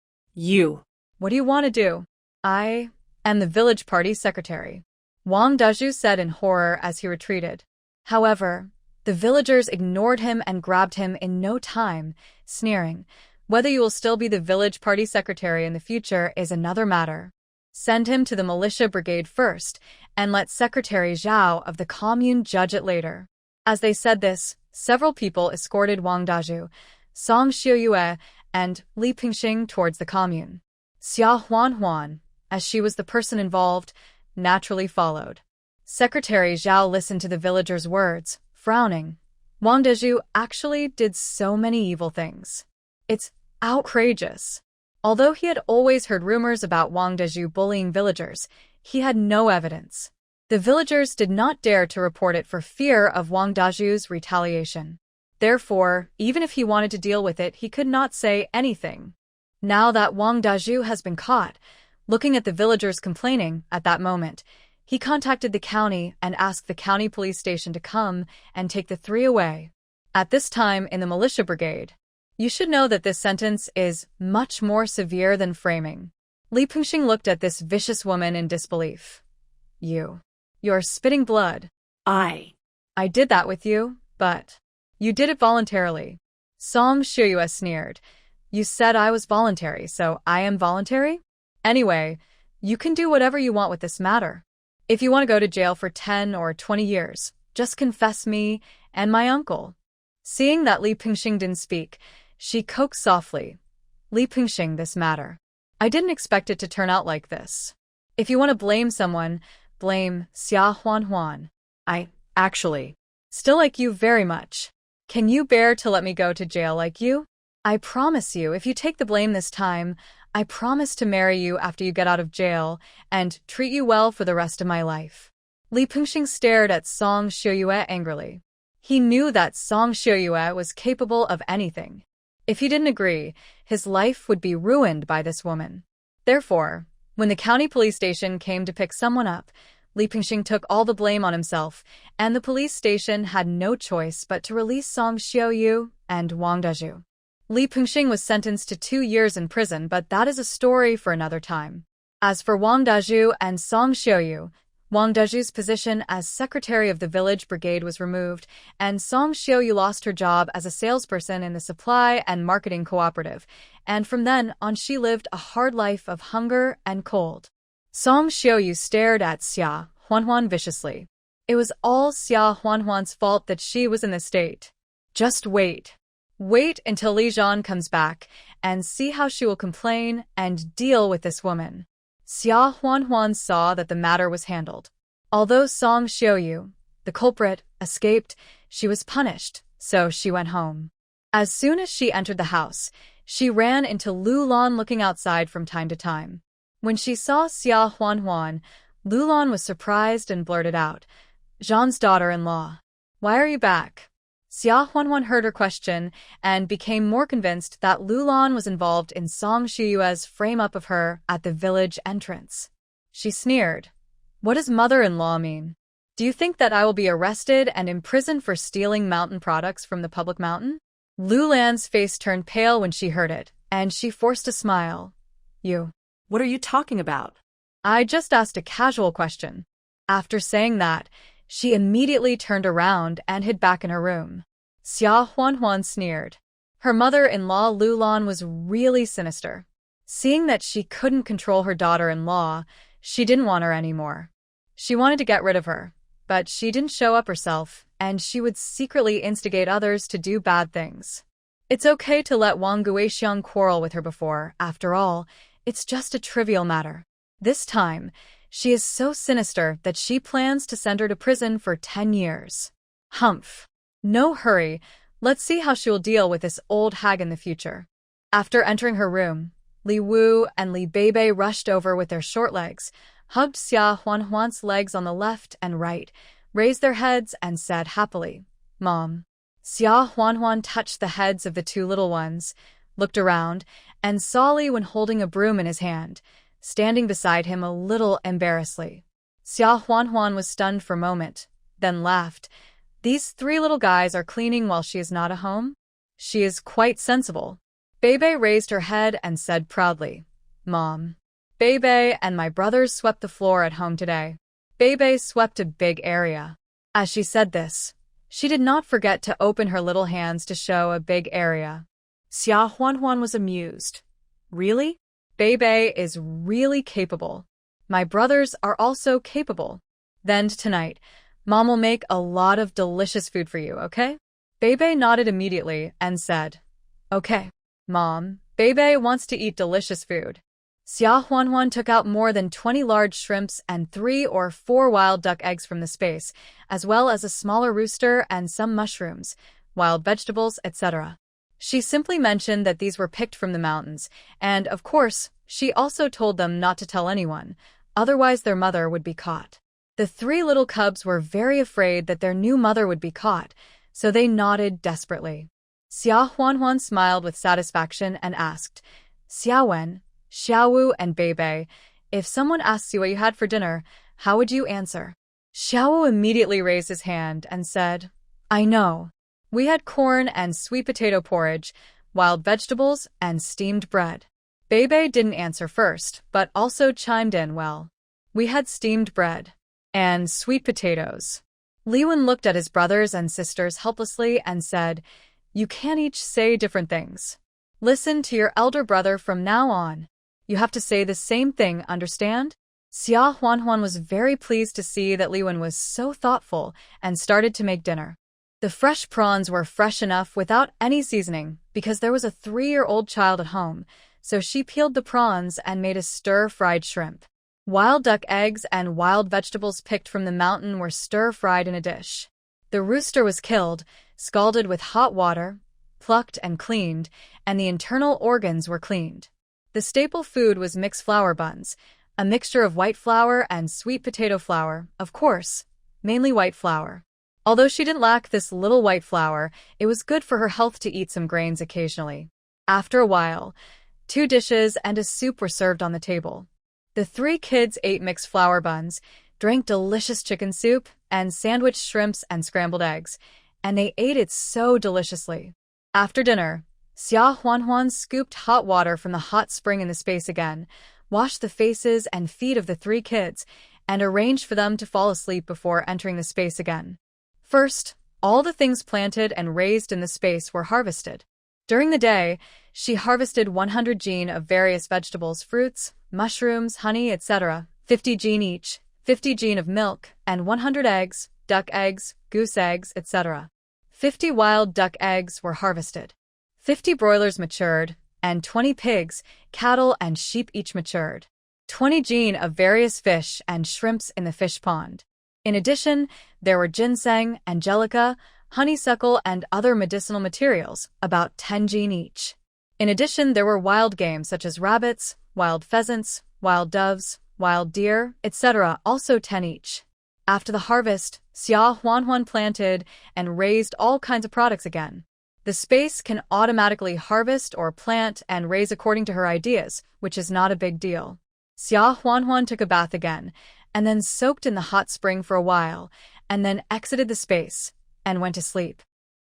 Speaker 1: What do you want to do? I am the village party secretary. Wang Dezhu said in horror as he retreated. However, the villagers ignored him and grabbed him in no time, sneering. Whether you will still be the village party secretary in the future is another matter. Send him to the militia brigade first, and let Secretary Zhao of the commune judge it later. As they said this, several people escorted Wang Dezhu, Song Xiaoyue, and Li Pingxing towards the commune. Xia Huan, as she was the person involved, naturally followed. Secretary Zhao listened to the villagers' words, frowning. Wang Dezhu actually did so many evil things. It's outrageous. Although he had always heard rumors about Wang Dezhu bullying villagers, he had no evidence. The villagers did not dare to report it for fear of Wang Dezhu's retaliation. Therefore, even if he wanted to deal with it, he could not say anything. Now that Wang Dezhu has been caught, looking at the villagers complaining at that moment, he contacted the county and asked the county police station to come and take the three away. At this time in the militia brigade, you should know that this sentence is much more severe than framing. Li Pengxing looked at this vicious woman in disbelief. You're spitting blood.
Speaker 2: I
Speaker 1: did that with you, but you did it voluntarily. Song Shuyue sneered. You said I was voluntary, so I am voluntary? Anyway, you can do whatever you want with this matter. If you want to go to jail for 10 or 20 years, just confess me and my uncle. Seeing that Li Pengxing didn't speak, she coaxed softly. Li Pengxing, this matter. I didn't expect it to turn out like this. If you want to blame someone, blame Xia Huan. I, actually, still like you very much. Can you bear to let me go to jail like you? I promise you, if you take the blame this time, I promise to marry you after you get out of jail and treat you well for the rest of my life. Li Pengxing stared at Song Shuyue angrily. He knew that Song Shuyue was capable of anything. If he didn't agree, his life would be ruined by this woman. Therefore, when the county police station came to pick someone up, Li Pengxing took all the blame on himself, and the police station had no choice but to release Song Shuyue and Wang Dezhu. Li Pengxing was sentenced to 2 years in prison, but that is a story for another time. As for Wang Dezhu and Song Shuyue, Wang Dezhu's position as secretary of the village brigade was removed, and Song Shuyue lost her job as a salesperson in the supply and marketing cooperative, and from then on she lived a hard life of hunger and cold. Song Shuyue stared at Xia Huan viciously. It was all Xia Huan's fault that she was in this state. Just wait. Wait until Li Zhan comes back and see how she will complain and deal with this woman. Xia Huan saw that the matter was handled. Although Song Shuyue, the culprit, escaped, she was punished, so she went home. As soon as she entered the house, she ran into Lu Lan looking outside from time to time. When she saw Xia Huan, Lu Lan was surprised and blurted out, "Zhan's daughter-in-law, why are you back?" Xia Huan heard her question and became more convinced that Lu Lan was involved in Song Shuyue's frame-up of her at the village entrance. She sneered. What does mother-in-law mean? Do you think that I will be arrested and imprisoned for stealing mountain products from the public mountain? Lu Lan's face turned pale when she heard it, and she forced a smile.
Speaker 2: What are you talking about?
Speaker 1: I just asked a casual question. After saying that, she immediately turned around and hid back in her room. Xia Huan sneered. Her mother-in-law Lu Lan was really sinister. Seeing that she couldn't control her daughter-in-law, she didn't want her anymore. She wanted to get rid of her, but she didn't show up herself, and she would secretly instigate others to do bad things. It's okay to let Wang Guixiang quarrel with her before. After all, it's just a trivial matter. This time, she is so sinister that she plans to send her to prison for 10 years. Humph. No hurry, let's see how she will deal with this old hag in the future. After entering her room, Li Wu and Li Beibei rushed over with their short legs, hugged Xia Huan's legs on the left and right, raised their heads and said happily, "Mom." Xia Huan touched the heads of the two little ones, looked around, and saw Li Wen holding a broom in his hand, standing beside him a little embarrassedly. Xia Huan was stunned for a moment, then laughed. These 3 little guys are cleaning while she is not at home? She is quite sensible. Beibei raised her head and said proudly, "Mom. Beibei and my brothers swept the floor at home today." Beibei swept a big area. As she said this, she did not forget to open her little hands to show a big area.
Speaker 2: Xia Huan was amused. Really?
Speaker 1: Beibei is really capable. My brothers are also capable. Then tonight, Mom will make a lot of delicious food for you, okay? Beibei nodded immediately and said, "Okay, Mom, Beibei wants to eat delicious food." Xia Huan took out more than 20 large shrimps and 3 or 4 wild duck eggs from the space, as well as a smaller rooster and some mushrooms, wild vegetables, etc. She simply mentioned that these were picked from the mountains, and, of course, she also told them not to tell anyone, otherwise their mother would be caught. The three little cubs were very afraid that their new mother would be caught, so they nodded desperately. Xia Huanhuan smiled with satisfaction and asked, Xia Wen, Xiaowu, and Beibei, if someone asks you what you had for dinner, how would you answer? Xiaowu immediately raised his hand and said, I know. We had corn and sweet potato porridge, wild vegetables, and steamed bread. Beibei didn't answer first, but also chimed in, well, we had steamed bread and sweet potatoes. Li Wen looked at his brothers and sisters helplessly and said, You can't each say different things. Listen to your elder brother from now on. You have to say the same thing, understand? Xia Huanhuan was very pleased to see that Li Wen was so thoughtful and started to make dinner. The fresh prawns were fresh enough without any seasoning because there was a 3-year-old child at home, so she peeled the prawns and made a stir-fried shrimp. Wild duck eggs and wild vegetables picked from the mountain were stir-fried in a dish. The rooster was killed, scalded with hot water, plucked and cleaned, and the internal organs were cleaned. The staple food was mixed flour buns, a mixture of white flour and sweet potato flour, of course, mainly white flour. Although she didn't lack this little white flour, it was good for her health to eat some grains occasionally. After a while, 2 dishes and a soup were served on the table. The 3 kids ate mixed flour buns, drank delicious chicken soup, and sandwiched shrimps and scrambled eggs, and they ate it so deliciously. After dinner, Xia Huanhuan scooped hot water from the hot spring in the space again, washed the faces and feet of the 3 kids, and arranged for them to fall asleep before entering the space again. First, all the things planted and raised in the space were harvested. During the day, she harvested 100 jin of various vegetables, fruits, mushrooms, honey, etc., 50 jin each, 50 jin of milk, and 100 eggs, duck eggs, goose eggs, etc. 50 wild duck eggs were harvested. 50 broilers matured, and 20 pigs, cattle, and sheep each matured. 20 jin of various fish and shrimps in the fish pond. In addition, there were ginseng, angelica, honeysuckle, and other medicinal materials, about 10 jin each. In addition, there were wild game such as rabbits, wild pheasants, wild doves, wild deer, etc., also 10 each. After the harvest, Xia Huanhuan planted and raised all kinds of products again. The space can automatically harvest or plant and raise according to her ideas, which is not a big deal. Xia Huanhuan took a bath again, and then soaked in the hot spring for a while, and then exited the space and went to sleep.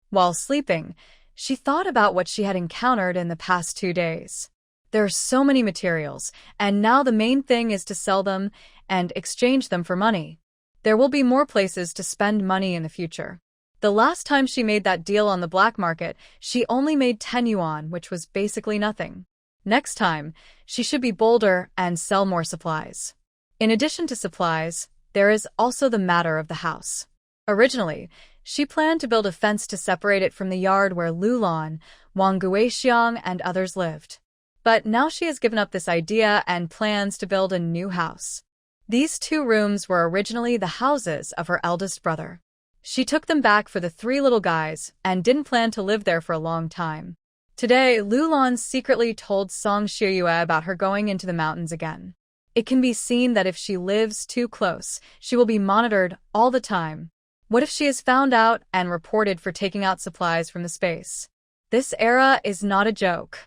Speaker 1: While sleeping, she thought about what she had encountered in the past 2 days. There are so many materials, and now the main thing is to sell them and exchange them for money. There will be more places to spend money in the future. The last time she made that deal on the black market, she only made 10 yuan, which was basically nothing. Next time, she should be bolder and sell more supplies. In addition to supplies, there is also the matter of the house. Originally, she planned to build a fence to separate it from the yard where Lu Lan, Wang Guixiang, and others lived. But now she has given up this idea and plans to build a new house. These 2 rooms were originally the houses of her eldest brother. She took them back for the 3 little guys and didn't plan to live there for a long time. Today, Lu Lan secretly told Song Shiyue about her going into the mountains again. It can be seen that if she lives too close, she will be monitored all the time. What if she is found out and reported for taking out supplies from the space? This era is not a joke.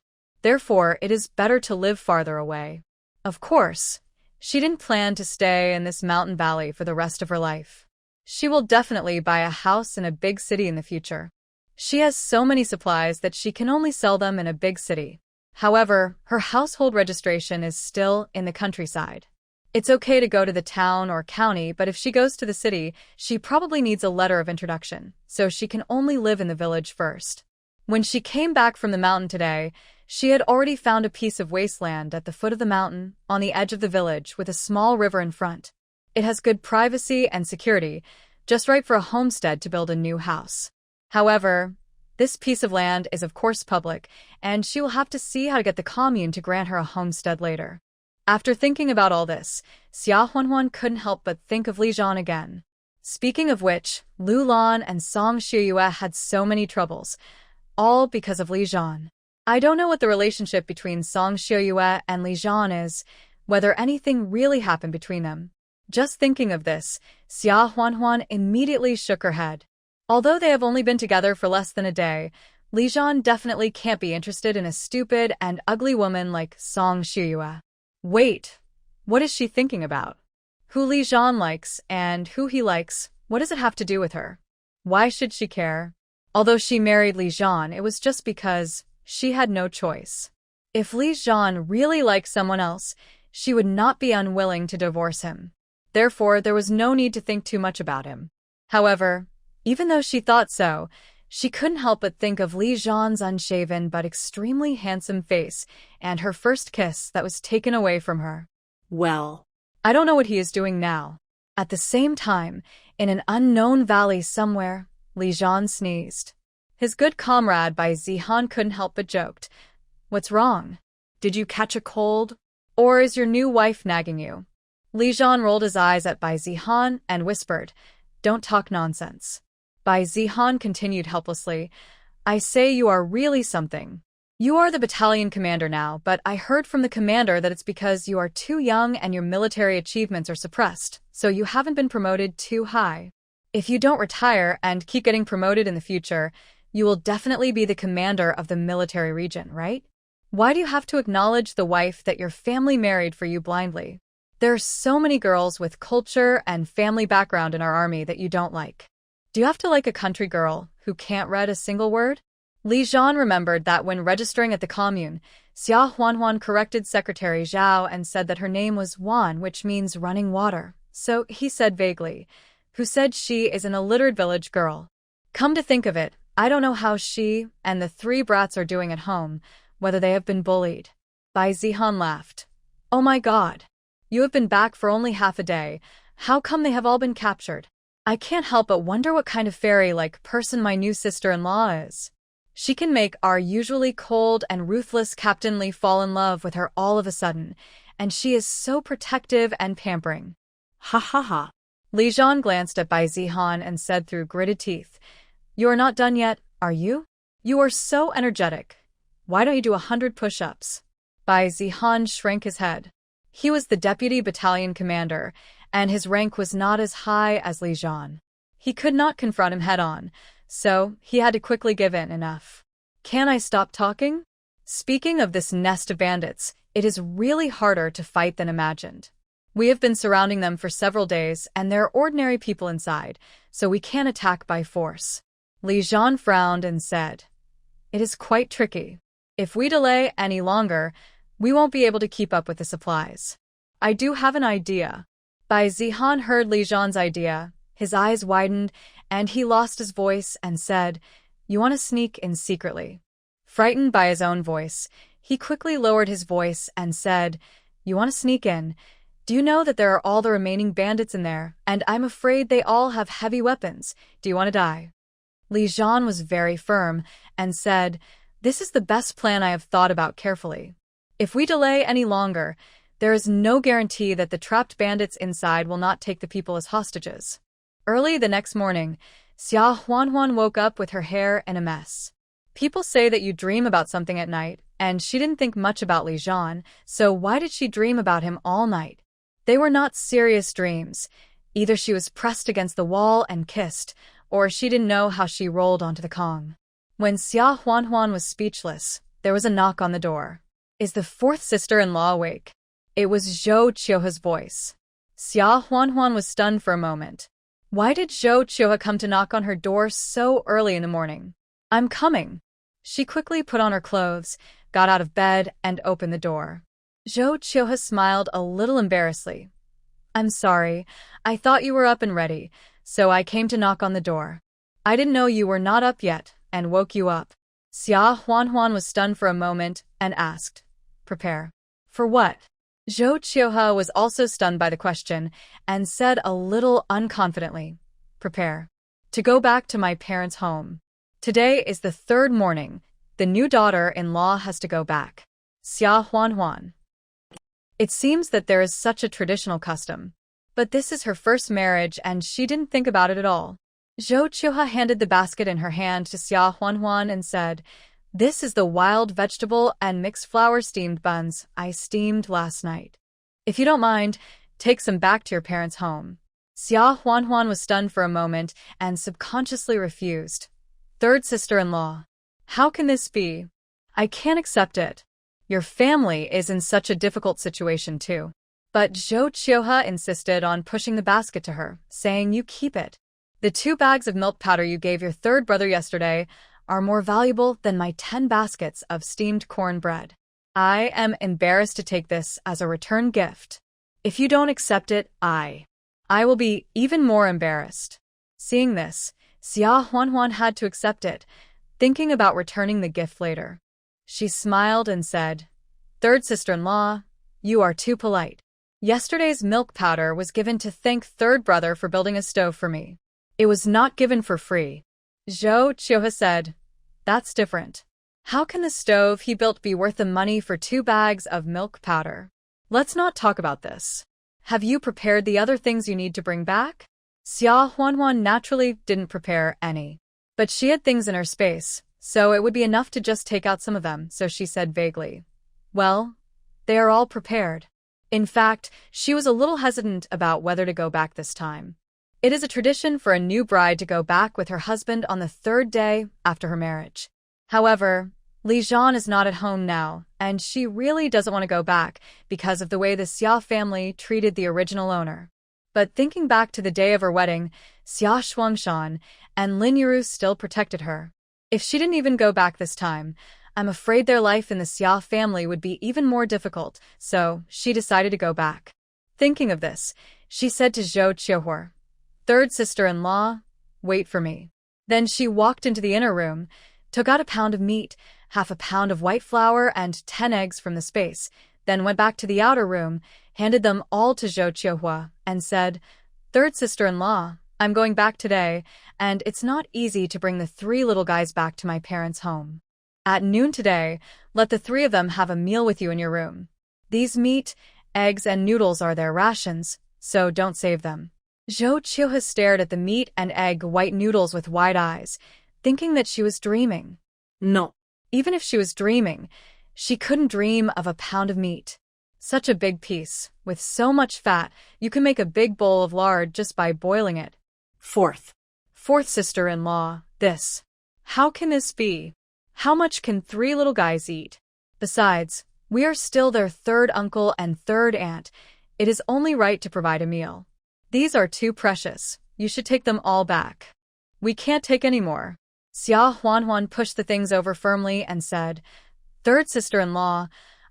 Speaker 1: Therefore, it is better to live farther away. Of course, she didn't plan to stay in this mountain valley for the rest of her life. She will definitely buy a house in a big city in the future. She has so many supplies that she can only sell them in a big city. However, her household registration is still in the countryside. It's okay to go to the town or county, but if she goes to the city, she probably needs a letter of introduction, so she can only live in the village first. When she came back from the mountain today, she had already found a piece of wasteland at the foot of the mountain, on the edge of the village, with a small river in front. It has good privacy and security, just right for a homestead to build a new house. However, this piece of land is of course public, and she will have to see how to get the commune to grant her a homestead later. After thinking about all this, Xia Huanhuan couldn't help but think of Li Zhan again. Speaking of which, Lu Lan and Song Shiyue had so many troubles. all because of Li Zhan. I don't know what the relationship between Song Xiuyue and Li Zhan is, whether anything really happened between them. Just thinking of this, Xia Huanhuan immediately shook her head. Although they have only been together for less than a day, Li Zhan definitely can't be interested in a stupid and ugly woman like Song Xiuyue. Wait, what is she thinking about? Who Li Zhan likes and who he likes, what does it have to do with her? Why should she care? Although she married Li Zhan, it was just because she had no choice. If Li Zhan really liked someone else, she would not be unwilling to divorce him. Therefore, there was no need to think too much about him. However, even though she thought so, she couldn't help but think of Li Zhan's unshaven but extremely handsome face and her first kiss that was taken away from her.
Speaker 2: Well,
Speaker 1: I don't know what he is doing now. At the same time, in an unknown valley somewhere, Li Zhan sneezed. His good comrade Bai Zihan couldn't help but joked. What's wrong? Did you catch a cold? Or is your new wife nagging you? Li Zhan rolled his eyes at Bai Zihan and whispered, Don't talk nonsense. Bai Zihan continued helplessly, I say you are really something. You are the battalion commander now, but I heard from the commander that it's because you are too young and your military achievements are suppressed, so you haven't been promoted too high. If you don't retire and keep getting promoted in the future, you will definitely be the commander of the military region, right? Why do you have to acknowledge the wife that your family married for you blindly? There are so many girls with culture and family background in our army that you don't like. Do you have to like a country girl who can't read a single word? Li Zhan remembered that when registering at the commune, Xia Huanhuan corrected Secretary Zhao and said that her name was Wan, which means running water. So he said vaguely, who said she is an illiterate village girl. Come to think of it, I don't know how she and the 3 brats are doing at home, whether they have been bullied. Bai Zihan laughed. Oh my god. You have been back for only half a day. How come they have all been captured? I can't help but wonder what kind of fairy-like person my new sister-in-law is. She can make our usually cold and ruthless Captain Li fall in love with her all of a sudden, and she is so protective and pampering.
Speaker 2: Ha ha ha.
Speaker 1: Li Zhan glanced at Bai Zihan and said through gritted teeth, You are not done yet, are you? You are so energetic. Why don't you do 100 push-ups? Bai Zihan shrank his head. He was the deputy battalion commander, and his rank was not as high as Li Zhan. He could not confront him head-on, so he had to quickly give in. Enough. Can I stop talking? Speaking of this nest of bandits, it is really harder to fight than imagined. We have been surrounding them for several days, and there are ordinary people inside, so we can't attack by force. Li Zhan frowned and said, It is quite tricky. If we delay any longer, we won't be able to keep up with the supplies. I do have an idea. Bai Zihan heard Li Zhan's idea, his eyes widened, and he lost his voice and said, You want to sneak in secretly. Frightened by his own voice, he quickly lowered his voice and said, You want to sneak in? Do you know that there are all the remaining bandits in there, and I'm afraid they all have heavy weapons. Do you want to die? Li Zhan was very firm and said, This is the best plan I have thought about carefully. If we delay any longer, there is no guarantee that the trapped bandits inside will not take the people as hostages. Early the next morning, Xia Huanhuan woke up with her hair in a mess. People say that you dream about something at night, and she didn't think much about Li Zhan, so why did she dream about him all night? They were not serious dreams. Either she was pressed against the wall and kissed, or she didn't know how she rolled onto the Kong. When Xia Huanhuan was speechless, there was a knock on the door. Is the 4th sister-in-law awake? It was Zhou Qiuhe's voice. Xia Huanhuan was stunned for a moment. Why did Zhou Qiuhe come to knock on her door so early in the morning? I'm coming. She quickly put on her clothes, got out of bed, and opened the door. Zhou Qiuhe smiled a little embarrassedly. I'm sorry, I thought you were up and ready, so I came to knock on the door. I didn't know you were not up yet, and woke you up. Xia Huanhuan was stunned for a moment and asked, Prepare. For what? Zhou Qiuhe was also stunned by the question and said a little unconfidently, Prepare. To go back to my parents' home. Today is the 3rd morning. The new daughter-in-law has to go back. Xia Huanhuan. It seems that there is such a traditional custom. But this is her first marriage and she didn't think about it at all. Zhou Qiuhe handed the basket in her hand to Xia Huanhuan and said, "This is the wild vegetable and mixed flour steamed buns I steamed last night. If you don't mind, take some back to your parents' home." Xia Huanhuan was stunned for a moment and subconsciously refused. Third sister-in-law. How can this be? I can't accept it. Your family is in such a difficult situation too. But Zhou Qiuhe insisted on pushing the basket to her, saying, "You keep it. The 2 bags of milk powder you gave your third brother yesterday are more valuable than my 10 baskets of steamed corn bread. I am embarrassed to take this as a return gift. If you don't accept it, I will be even more embarrassed." Seeing this, Xia Huanhuan had to accept it, thinking about returning the gift later. She smiled and said, "Third sister-in-law, you are too polite. Yesterday's milk powder was given to thank third brother for building a stove for me. It was not given for free." Zhou Qiuhe said, "That's different. How can the stove he built be worth the money for 2 bags of milk powder? Let's not talk about this. Have you prepared the other things you need to bring back?" Xia Huanhuan naturally didn't prepare any. But she had things in her space, so it would be enough to just take out some of them, so she said vaguely, "Well, they are all prepared." In fact, she was a little hesitant about whether to go back this time. It is a tradition for a new bride to go back with her husband on the 3rd day after her marriage. However, Li Zhan is not at home now, and she really doesn't want to go back because of the way the Xia family treated the original owner. But thinking back to the day of her wedding, Xia Shuangshan and Lin Yiru still protected her. If she didn't even go back this time, I'm afraid their life in the Xia family would be even more difficult, so she decided to go back. Thinking of this, she said to Zhou Qiuhe, "Third sister-in-law, wait for me." Then she walked into the inner room, took out a pound of meat, half a pound of white flour, and 10 eggs from the space, then went back to the outer room, handed them all to Zhou Qiuhe, and said, "Third sister-in-law, I'm going back today, and it's not easy to bring the 3 little guys back to my parents' home. At noon today, let the 3 of them have a meal with you in your room. These meat, eggs, and noodles are their rations, so don't save them." Zhou Qiuhe stared at the meat and egg white noodles with wide eyes, thinking that she was dreaming.
Speaker 2: No.
Speaker 1: Even if she was dreaming, she couldn't dream of a pound of meat. Such a big piece, with so much fat, you can make a big bowl of lard just by boiling it.
Speaker 2: Fourth
Speaker 1: sister-in-law, this. How can this be? How much can 3 little guys eat? Besides, we are still their 3rd uncle and 3rd aunt. It is only right to provide a meal. These are too precious. You should take them all back. We can't take any more. Xia Huanhuan pushed the things over firmly and said, "Third sister-in-law,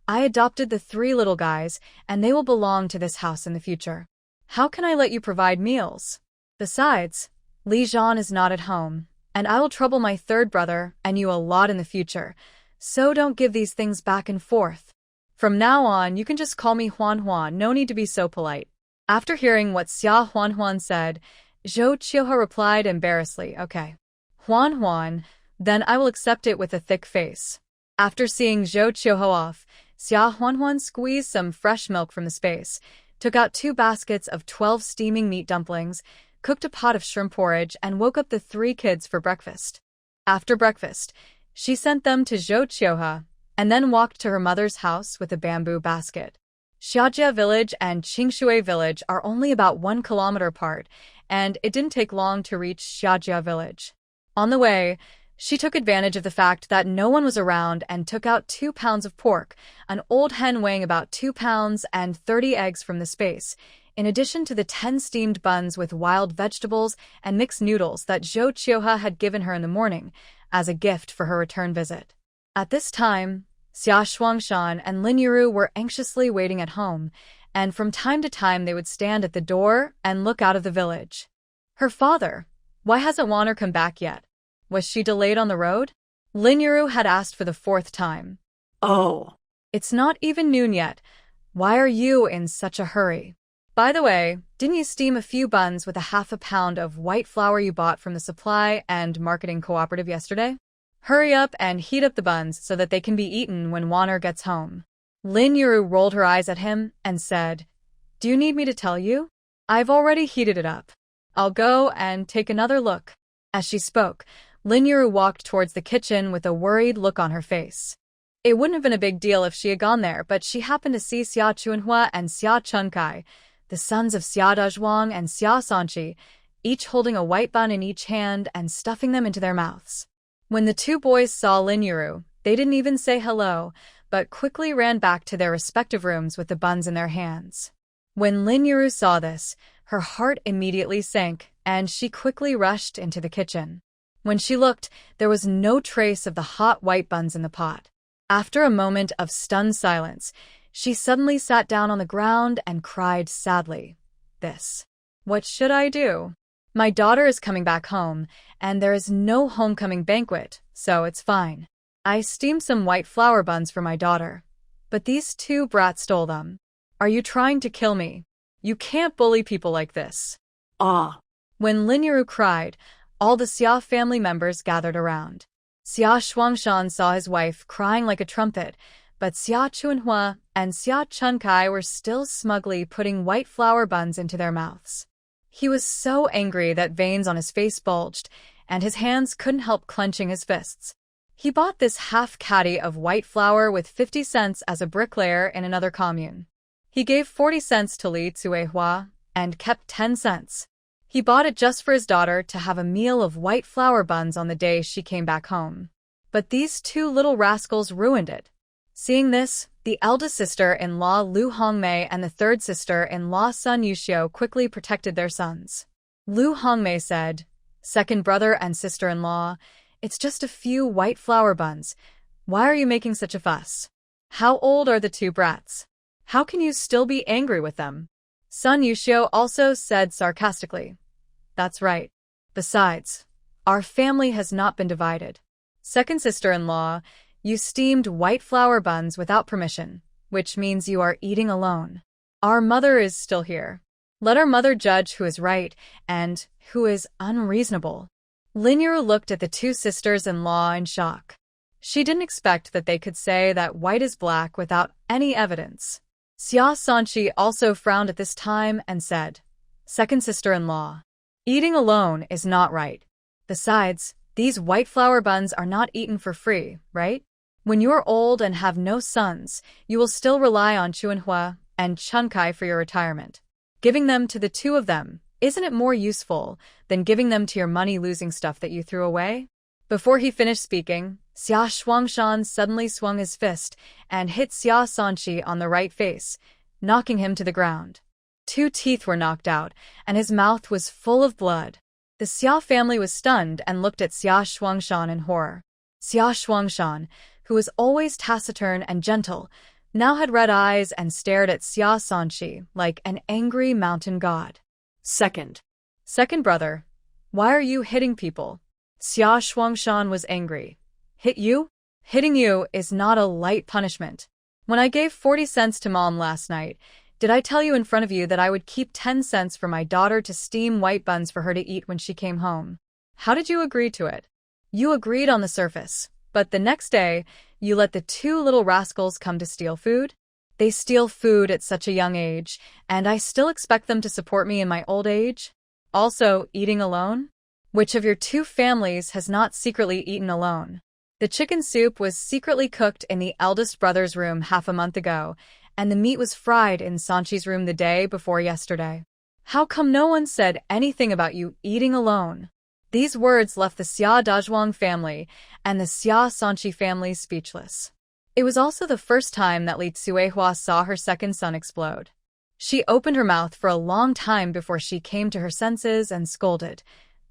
Speaker 1: I adopted the 3 little guys, and they will belong to this house in the future. How can I let you provide meals? Besides, Li Zhan is not at home, and I will trouble my 3rd brother and you a lot in the future, so don't give these things back and forth. From now on, you can just call me Huanhuan, no need to be so polite." After hearing what Xia Huanhuan said, Zhou Qiuhe replied embarrassedly, "Okay, Huanhuan, then I will accept it with a thick face." After seeing Zhou Qiuhe off, Xia Huanhuan squeezed some fresh milk from the space, took out 2 baskets of 12 steaming meat dumplings, cooked a pot of shrimp porridge, and woke up the 3 kids for breakfast. After breakfast, she sent them to Zhou Qiuhe, and then walked to her mother's house with a bamboo basket. Xiajia village and Qingshui village are only about 1 kilometer apart, and it didn't take long to reach Xiajia village. On the way, she took advantage of the fact that no one was around and took out 2 pounds of pork, an old hen weighing about 2 pounds, and 30 eggs from the space, in addition to the 10 steamed buns with wild vegetables and mixed noodles that Zhou Qiuhe had given her in the morning as a gift for her return visit. At this time, Xia Shuangshan and Lin Yiru were anxiously waiting at home, and from time to time they would stand at the door and look out of the village. Her father, why hasn't Wanner come back yet? Was she delayed on the road? Lin Yiru had asked for the 4th time.
Speaker 2: Oh.
Speaker 1: It's not even noon yet. Why are you in such a hurry? By the way, didn't you steam a few buns with a half a pound of white flour you bought from the supply and marketing cooperative yesterday? Hurry up and heat up the buns so that they can be eaten when Wanner gets home. Lin Yiru rolled her eyes at him and said, "Do you need me to tell you? I've already heated it up. I'll go and take another look." As she spoke, Lin Yuru walked towards the kitchen with a worried look on her face. It wouldn't have been a big deal if she had gone there, but she happened to see Xia Chuanhua and Xia Chunkai, the sons of Xia Dazhuang and Xia Sanqi, each holding a white bun in each hand and stuffing them into their mouths. When the two boys saw Lin Yuru, they didn't even say hello, but quickly ran back to their respective rooms with the buns in their hands. When Lin Yuru saw this, her heart immediately sank, and she quickly rushed into the kitchen. When she looked, there was no trace of the hot white buns in the pot. After a moment of stunned silence, she suddenly sat down on the ground and cried sadly. What should I do? My daughter is coming back home, and there is no homecoming banquet, so it's fine. I steamed some white flour buns for my daughter, but these two brats stole them. Are you trying to kill me? You can't bully people like this.
Speaker 2: Ah.
Speaker 1: When Lin Yuru cried, all the Xia family members gathered around. Xia Shuangshan saw his wife crying like a trumpet, but Xia Chuanhua and Xia Chunkai were still smugly putting white flour buns into their mouths. He was so angry that veins on his face bulged, and his hands couldn't help clenching his fists. He bought this half-caddy of white flour with 50 cents as a bricklayer in another commune. He gave 40 cents to Li Tsuehua and kept 10 cents. He bought it just for his daughter to have a meal of white flour buns on the day she came back home. But these two little rascals ruined it. Seeing this, the eldest sister-in-law Lu Hongmei and the third sister-in-law Sun Yuxiu quickly protected their sons. Lu Hongmei said, "Second brother and sister-in-law, it's just a few white flour buns. Why are you making such a fuss? How old are the two brats? How can you still be angry with them?" Sun Yuxiu also said sarcastically, "That's right. Besides, our family has not been divided. Second sister-in-law, you steamed white flour buns without permission, which means you are eating alone. Our mother is still here. Let our mother judge who is right and who is unreasonable." Lin Yuru looked at the two sisters-in-law in shock. She didn't expect that they could say that white is black without any evidence. Xia Sanqi also frowned at this time and said, "Second sister-in-law, eating alone is not right. Besides, these white flour buns are not eaten for free, right? When you are old and have no sons, you will still rely on Chuanhua and Chunkai for your retirement. Giving them to the two of them, isn't it more useful than giving them to your money-losing stuff that you threw away?" Before he finished speaking, Xia Shuangshan suddenly swung his fist and hit Xia Sanqi on the right face, knocking him to the ground. 2 teeth were knocked out, and his mouth was full of blood. The Xia family was stunned and looked at Xia Shuangshan in horror. Xia Shuangshan, who was always taciturn and gentle, now had red eyes and stared at Xia Sanqi like an angry mountain god.
Speaker 2: Second
Speaker 1: brother, why are you hitting people?" Xia Shuangshan was angry. "Hit you? Hitting you is not a light punishment. When I gave 40 cents to Mom last night, did I tell you in front of you that I would keep 10 cents for my daughter to steam white buns for her to eat when she came home? How did you agree to it? You agreed on the surface, but the next day, you let the two little rascals come to steal food? They steal food at such a young age, and I still expect them to support me in my old age? Also, eating alone? Which of your two families has not secretly eaten alone? The chicken soup was secretly cooked in the eldest brother's room half a month ago, and the meat was fried in Sanchi's room the day before yesterday. How come no one said anything about you eating alone?" These words left the Xia Dazhuang family and the Xia Sanqi family speechless. It was also the first time that Li Tsuehua saw her second son explode. She opened her mouth for a long time before she came to her senses and scolded,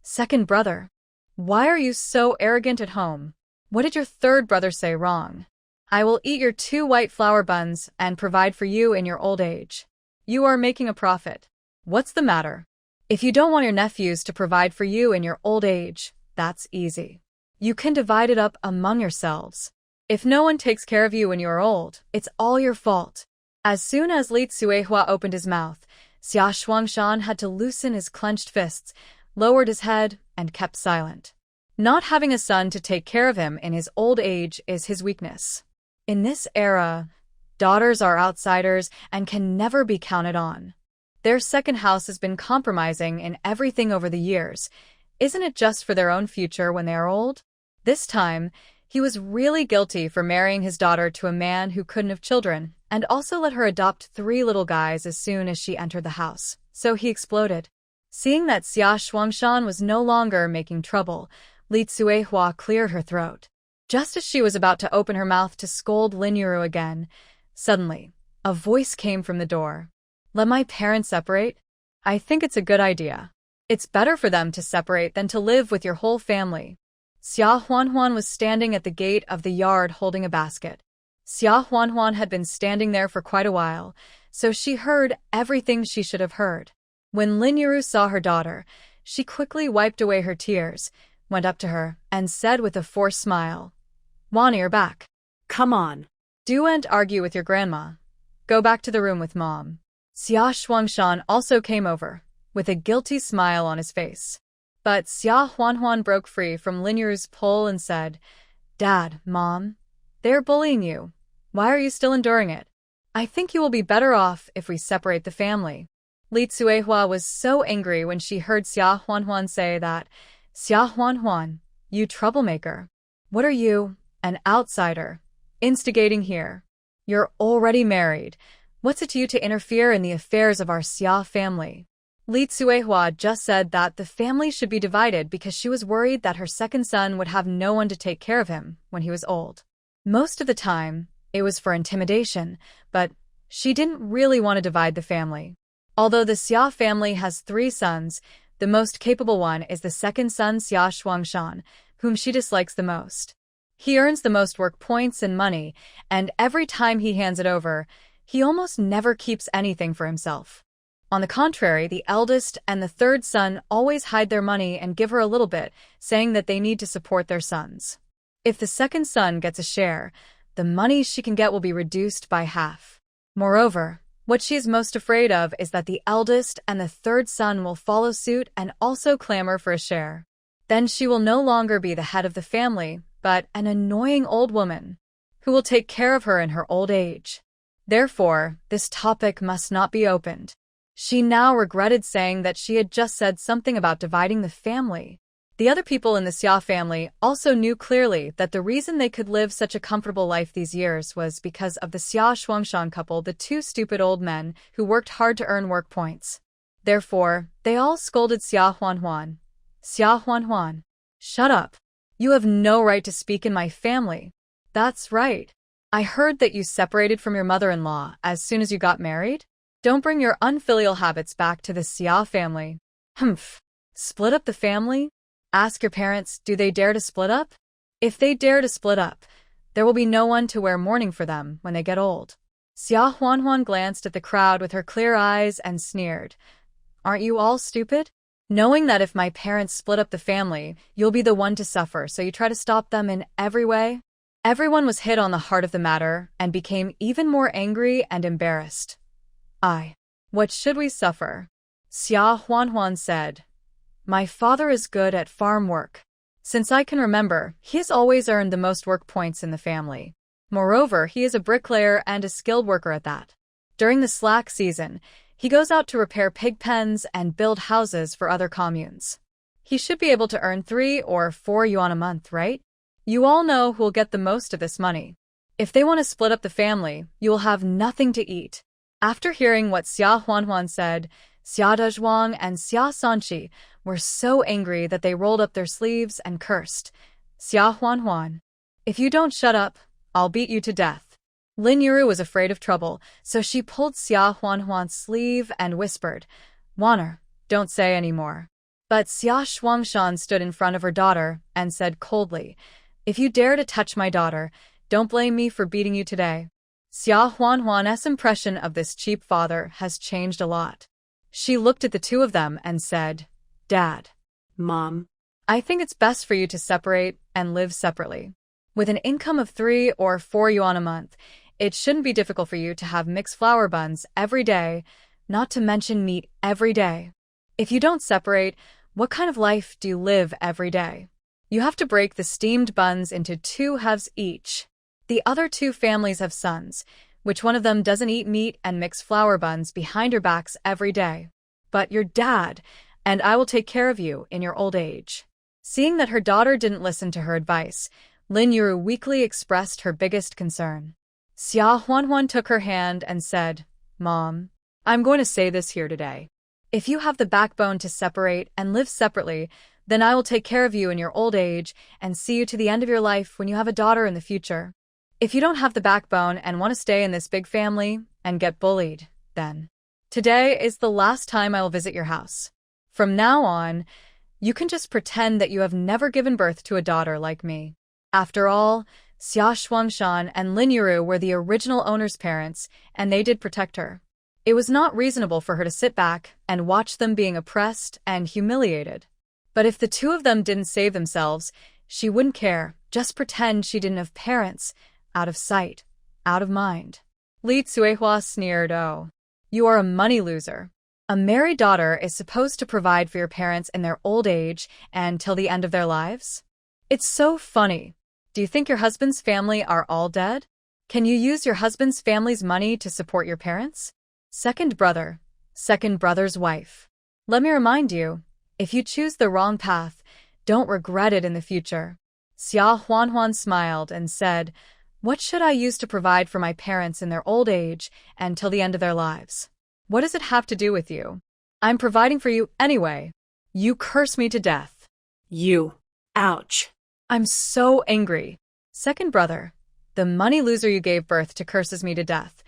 Speaker 1: "Second brother, why are you so arrogant at home? What did your third brother say wrong? I will eat your 2 white flour buns and provide for you in your old age. You are making a profit. What's the matter? If you don't want your nephews to provide for you in your old age, that's easy. You can divide it up among yourselves. If no one takes care of you when you are old, it's all your fault." As soon as Li Tsuehua opened his mouth, Xia Shuangshan had to loosen his clenched fists, lowered his head, and kept silent. Not having a son to take care of him in his old age is his weakness. In this era, daughters are outsiders and can never be counted on. Their second house has been compromising in everything over the years. Isn't it just for their own future when they are old? This time, he was really guilty for marrying his daughter to a man who couldn't have children, and also let her adopt 3 little guys as soon as she entered the house. So he exploded. Seeing that Xia Shuangshan was no longer making trouble, Li Tsuehua cleared her throat. Just as she was about to open her mouth to scold Lin Yuru again, suddenly, a voice came from the door. Let my parents separate? I think it's a good idea. It's better for them to separate than to live with your whole family. Xia Huanhuan was standing at the gate of the yard holding a basket. Xia Huanhuan had been standing there for quite a while, so she heard everything she should have heard. When Lin Yuru saw her daughter, she quickly wiped away her tears, went up to her, and said with a forced smile, "Wani, you're back.
Speaker 2: Come on.
Speaker 1: Don't argue with your grandma. Go back to the room with Mom." Xia Shuangshan also came over, with a guilty smile on his face. But Xia Huanhuan broke free from Lin Yuru's pull and said, "Dad, Mom, they're bullying you. Why are you still enduring it? I think you will be better off if we separate the family." Li Tsuehua was so angry when she heard Xia Huanhuan say that. "Xia Huanhuan, you troublemaker. What are you, an outsider, instigating here? You're already married. What's it to you to interfere in the affairs of our Xia family?" Li Tsuehua just said that the family should be divided because she was worried that her second son would have no one to take care of him when he was old. Most of the time, it was for intimidation, but she didn't really want to divide the family. Although the Xia family has 3 sons, the most capable one is the second son Xia Shuangshan, whom she dislikes the most. He earns the most work points and money, and every time he hands it over, he almost never keeps anything for himself. On the contrary, the eldest and the third son always hide their money and give her a little bit, saying that they need to support their sons. If the second son gets a share, the money she can get will be reduced by half. Moreover, what she is most afraid of is that the eldest and the third son will follow suit and also clamor for a share. Then she will no longer be the head of the family, but an annoying old woman who will take care of her in her old age. Therefore, this topic must not be opened. She now regretted saying that she had just said something about dividing the family. The other people in the Xia family also knew clearly that the reason they could live such a comfortable life these years was because of the Xia Shuangshan couple, the 2 stupid old men who worked hard to earn work points. Therefore, they all scolded Xia Huanhuan. "Xia Huanhuan, shut up. You have no right to speak in my family." "That's right. I heard that you separated from your mother-in-law as soon as you got married. Don't bring your unfilial habits back to the Xia family." "Humph. Split up the family? Ask your parents, do they dare to split up? If they dare to split up, there will be no one to wear mourning for them when they get old." Xia Huanhuan glanced at the crowd with her clear eyes and sneered. "Aren't you all stupid? Knowing that if my parents split up the family, you'll be the one to suffer, so you try to stop them in every way?" Everyone was hit on the heart of the matter and became even more angry and embarrassed. What should we suffer?" Xia Huanhuan said. "My father is good at farm work. Since I can remember, he has always earned the most work points in the family. Moreover, he is a bricklayer and a skilled worker at that. During the slack season, he goes out to repair pig pens and build houses for other communes. He should be able to earn 3 or 4 yuan a month, right? You all know who will get the most of this money. If they want to split up the family, you will have nothing to eat." After hearing what Xia Huanhuan said, Xia Dezhuang and Xia Sanqi were so angry that they rolled up their sleeves and cursed. "Xia Huanhuan, if you don't shut up, I'll beat you to death." Lin Yuru was afraid of trouble, so she pulled Xia Huanhuan's sleeve and whispered, "Waner, don't say any more." But Xia Shuangshan stood in front of her daughter and said coldly, "If you dare to touch my daughter, don't blame me for beating you today." Xia Huanhuan's impression of this cheap father has changed a lot. She looked at the 2 of them and said, "Dad,
Speaker 2: Mom,
Speaker 1: I think it's best for you to separate and live separately. With an income of 3 or 4 yuan a month, it shouldn't be difficult for you to have mixed flour buns every day, not to mention meat every day. If you don't separate, what kind of life do you live every day? You have to break the steamed buns into 2 halves each. The other 2 families have sons. Which one of them doesn't eat meat and mix flour buns behind your backs every day? But your dad, and I will take care of you in your old age. Seeing that her daughter didn't listen to her advice, Lin Yuru weakly expressed her biggest concern. Xia Huanhuan took her hand and said, "Mom, I'm going to say this here today. If you have the backbone to separate and live separately, then I will take care of you in your old age and see you to the end of your life when you have a daughter in the future. If you don't have the backbone and want to stay in this big family and get bullied, then today is the last time I will visit your house. From now on, you can just pretend that you have never given birth to a daughter like me." After all, Xia Shuangshan and Lin Yuru were the original owner's parents, and they did protect her. It was not reasonable for her to sit back and watch them being oppressed and humiliated. But if the two of them didn't save themselves, she wouldn't care, just pretend she didn't have parents, out of sight, out of mind. Li Tsuehua sneered, "Oh, you are a money loser. A married daughter is supposed to provide for your parents in their old age and till the end of their lives? It's so funny. Do you think your husband's family are all dead? Can you use your husband's family's money to support your parents? Second brother's wife. Let me remind you, if you choose the wrong path, don't regret it in the future." Xia Huanhuan smiled and said, "What should I use to provide for my parents in their old age and till the end of their lives? What does it have to do with you? I'm providing for you anyway. You curse me to death."
Speaker 2: You. Ouch.
Speaker 1: I'm so angry. Second brother, the money loser you gave birth to curses me to death.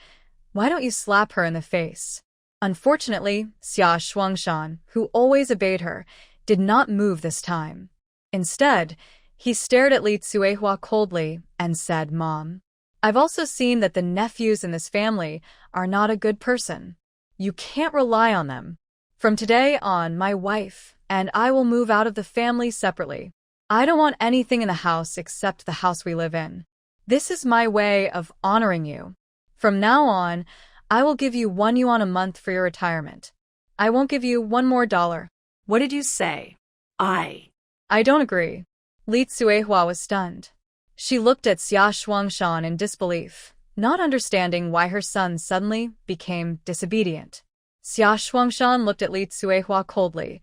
Speaker 1: Why don't you slap her in the face? Unfortunately, Xia Shuangshan, who always obeyed her, did not move this time. Instead, he stared at Li Tsuehua coldly and said, "Mom, I've also seen that the nephews in this family are not a good person. You can't rely on them. From today on, my wife and I will move out of the family separately. I don't want anything in the house except the house we live in. This is my way of honoring you. From now on, I will give you 1 yuan a month for your retirement. I won't give you $1 more."
Speaker 2: What did you say?
Speaker 1: I don't agree. Li Tsuehua was stunned. She looked at Xia Shuangshan in disbelief, not understanding why her son suddenly became disobedient. Xia Shuangshan looked at Li Tsuehua coldly.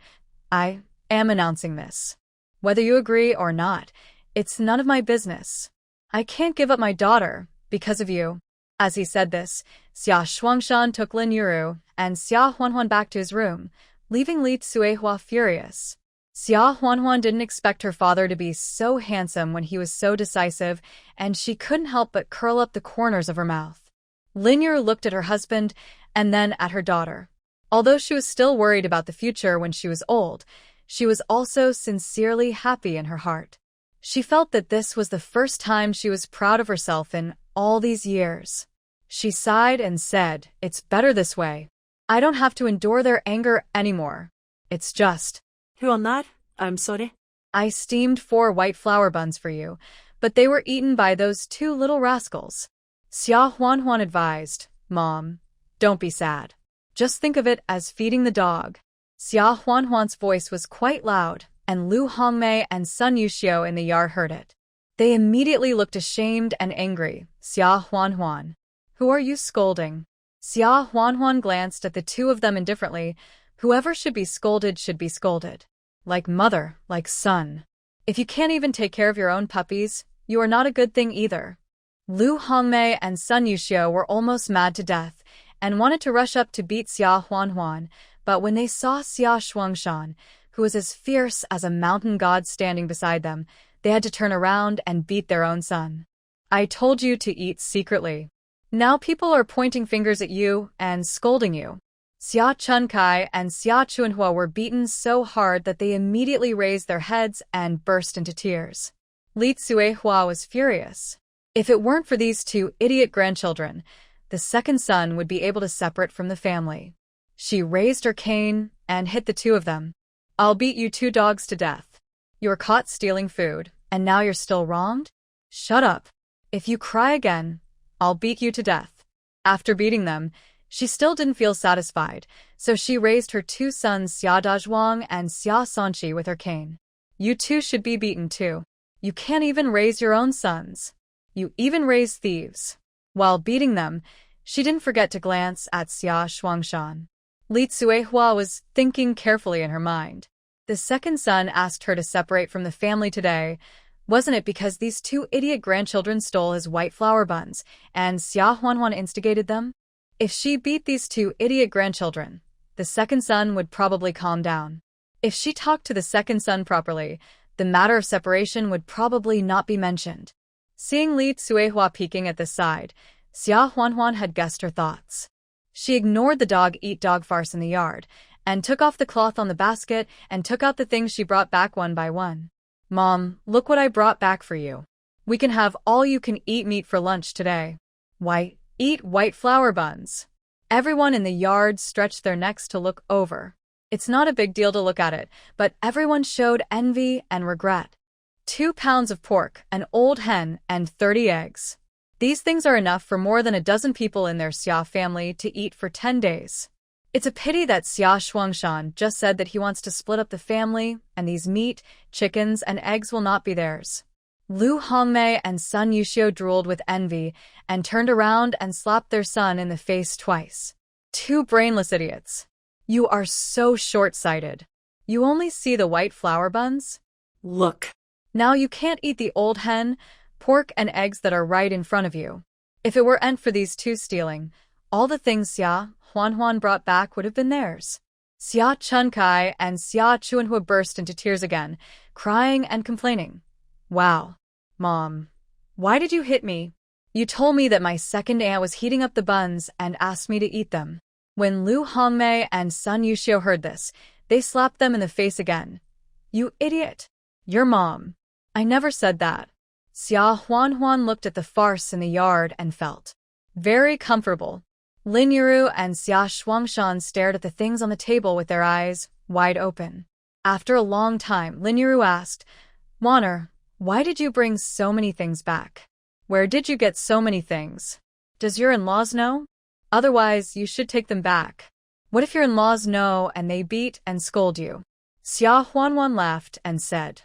Speaker 1: "I am announcing this. Whether you agree or not, it's none of my business. I can't give up my daughter because of you." As he said this, Xia Shuangshan took Lin Yuru and Xia Huanhuan back to his room, leaving Li Tsuehua furious. Xia Huanhuan didn't expect her father to be so handsome when he was so decisive, and she couldn't help but curl up the corners of her mouth. Lin Yuru looked at her husband and then at her daughter. Although she was still worried about the future when she was old, she was also sincerely happy in her heart. She felt that this was the first time she was proud of herself in all these years. She sighed and said, "It's better this way. I don't have to endure their anger anymore. It's just."
Speaker 2: Who on that? I'm sorry.
Speaker 1: "I steamed 4 white flour buns for you, but they were eaten by those 2 little rascals." Xia Huanhuan advised, "Mom, don't be sad. Just think of it as feeding the dog." Xia Huanhuan's voice was quite loud, and Lu Hongmei and Sun Yuxiu in the yard heard it. They immediately looked ashamed and angry. "Xia Huanhuan, who are you scolding?" Xia Huanhuan glanced at the two of them indifferently. Whoever should be scolded should be scolded. Like mother, like son. If you can't even take care of your own puppies, you are not a good thing either. Lu Hongmei and Sun Yuxiu were almost mad to death and wanted to rush up to beat Xia Huanhuan, but when they saw Xia Shuangshan, who was as fierce as a mountain god standing beside them, they had to turn around and beat their own son. "I told you to eat secretly. Now people are pointing fingers at you and scolding you." Xia Chunkai and Xia Chunhua were beaten so hard that they immediately raised their heads and burst into tears. Li Tsuehua was furious. If it weren't for these 2 idiot grandchildren, the second son would be able to separate from the family. She raised her cane and hit the 2 of them. "I'll beat you 2 dogs to death. You were caught stealing food, and now you're still wronged? Shut up. If you cry again, I'll beat you to death." After beating them, she still didn't feel satisfied, so she raised her 2 sons Xia Dazhuang and Xia Sanqi with her cane. "You 2 should be beaten too. You can't even raise your own sons. You even raise thieves." While beating them, she didn't forget to glance at Xia Shuangshan. Li Tsuehua was thinking carefully in her mind. The second son asked her to separate from the family today. Wasn't it because these two idiot grandchildren stole his white flower buns, and Xia Huanhuan instigated them? If she beat these two idiot grandchildren, the second son would probably calm down. If she talked to the second son properly, the matter of separation would probably not be mentioned. Seeing Li Tsuehua peeking at the side, Xia Huanhuan had guessed her thoughts. She ignored the dog-eat-dog farce in the yard, and took off the cloth on the basket and took out the things she brought back one by one. Mom, look what I brought back for you. We can have all-you-can-eat meat for lunch today. Why, eat white flower buns. Everyone in the yard stretched their necks to look over. It's not a big deal to look at it, but everyone showed envy and regret. 2 pounds of pork, an old hen, and 30 eggs. These things are enough for more than a dozen people in their Xia family to eat for 10 days. It's a pity that Xia Shuangshan just said that he wants to split up the family, and these meat, chickens, and eggs will not be theirs. Lu Hongmei and Sun Yuxiu drooled with envy and turned around and slapped their son in the face twice. 2 brainless idiots. You are so short-sighted. You only see the white flower buns?
Speaker 2: Look.
Speaker 1: Now you can't eat the old hen, pork, and eggs that are right in front of you. If it weren't for these two stealing, all the things Xia Huanhuan brought back would have been theirs. Xia Chunkai and Xia Chuanhua burst into tears again, crying and complaining. Wow. Mom. Why did you hit me? You told me that my second aunt was heating up the buns and asked me to eat them. When Lu Hongmei and Sun Yuxiu heard this, they slapped them in the face again. You idiot. Your mom. I never said that. Xia Huanhuan looked at the farce in the yard and felt very comfortable. Lin Yuru and Xia Shuangshan stared at the things on the table with their eyes wide open. After a long time, Lin Yuru asked, Wanner, why did you bring so many things back? Where did you get so many things? Does your in-laws know? Otherwise, you should take them back. What if your in-laws know and they beat and scold you? Xia Huanhuan laughed and said,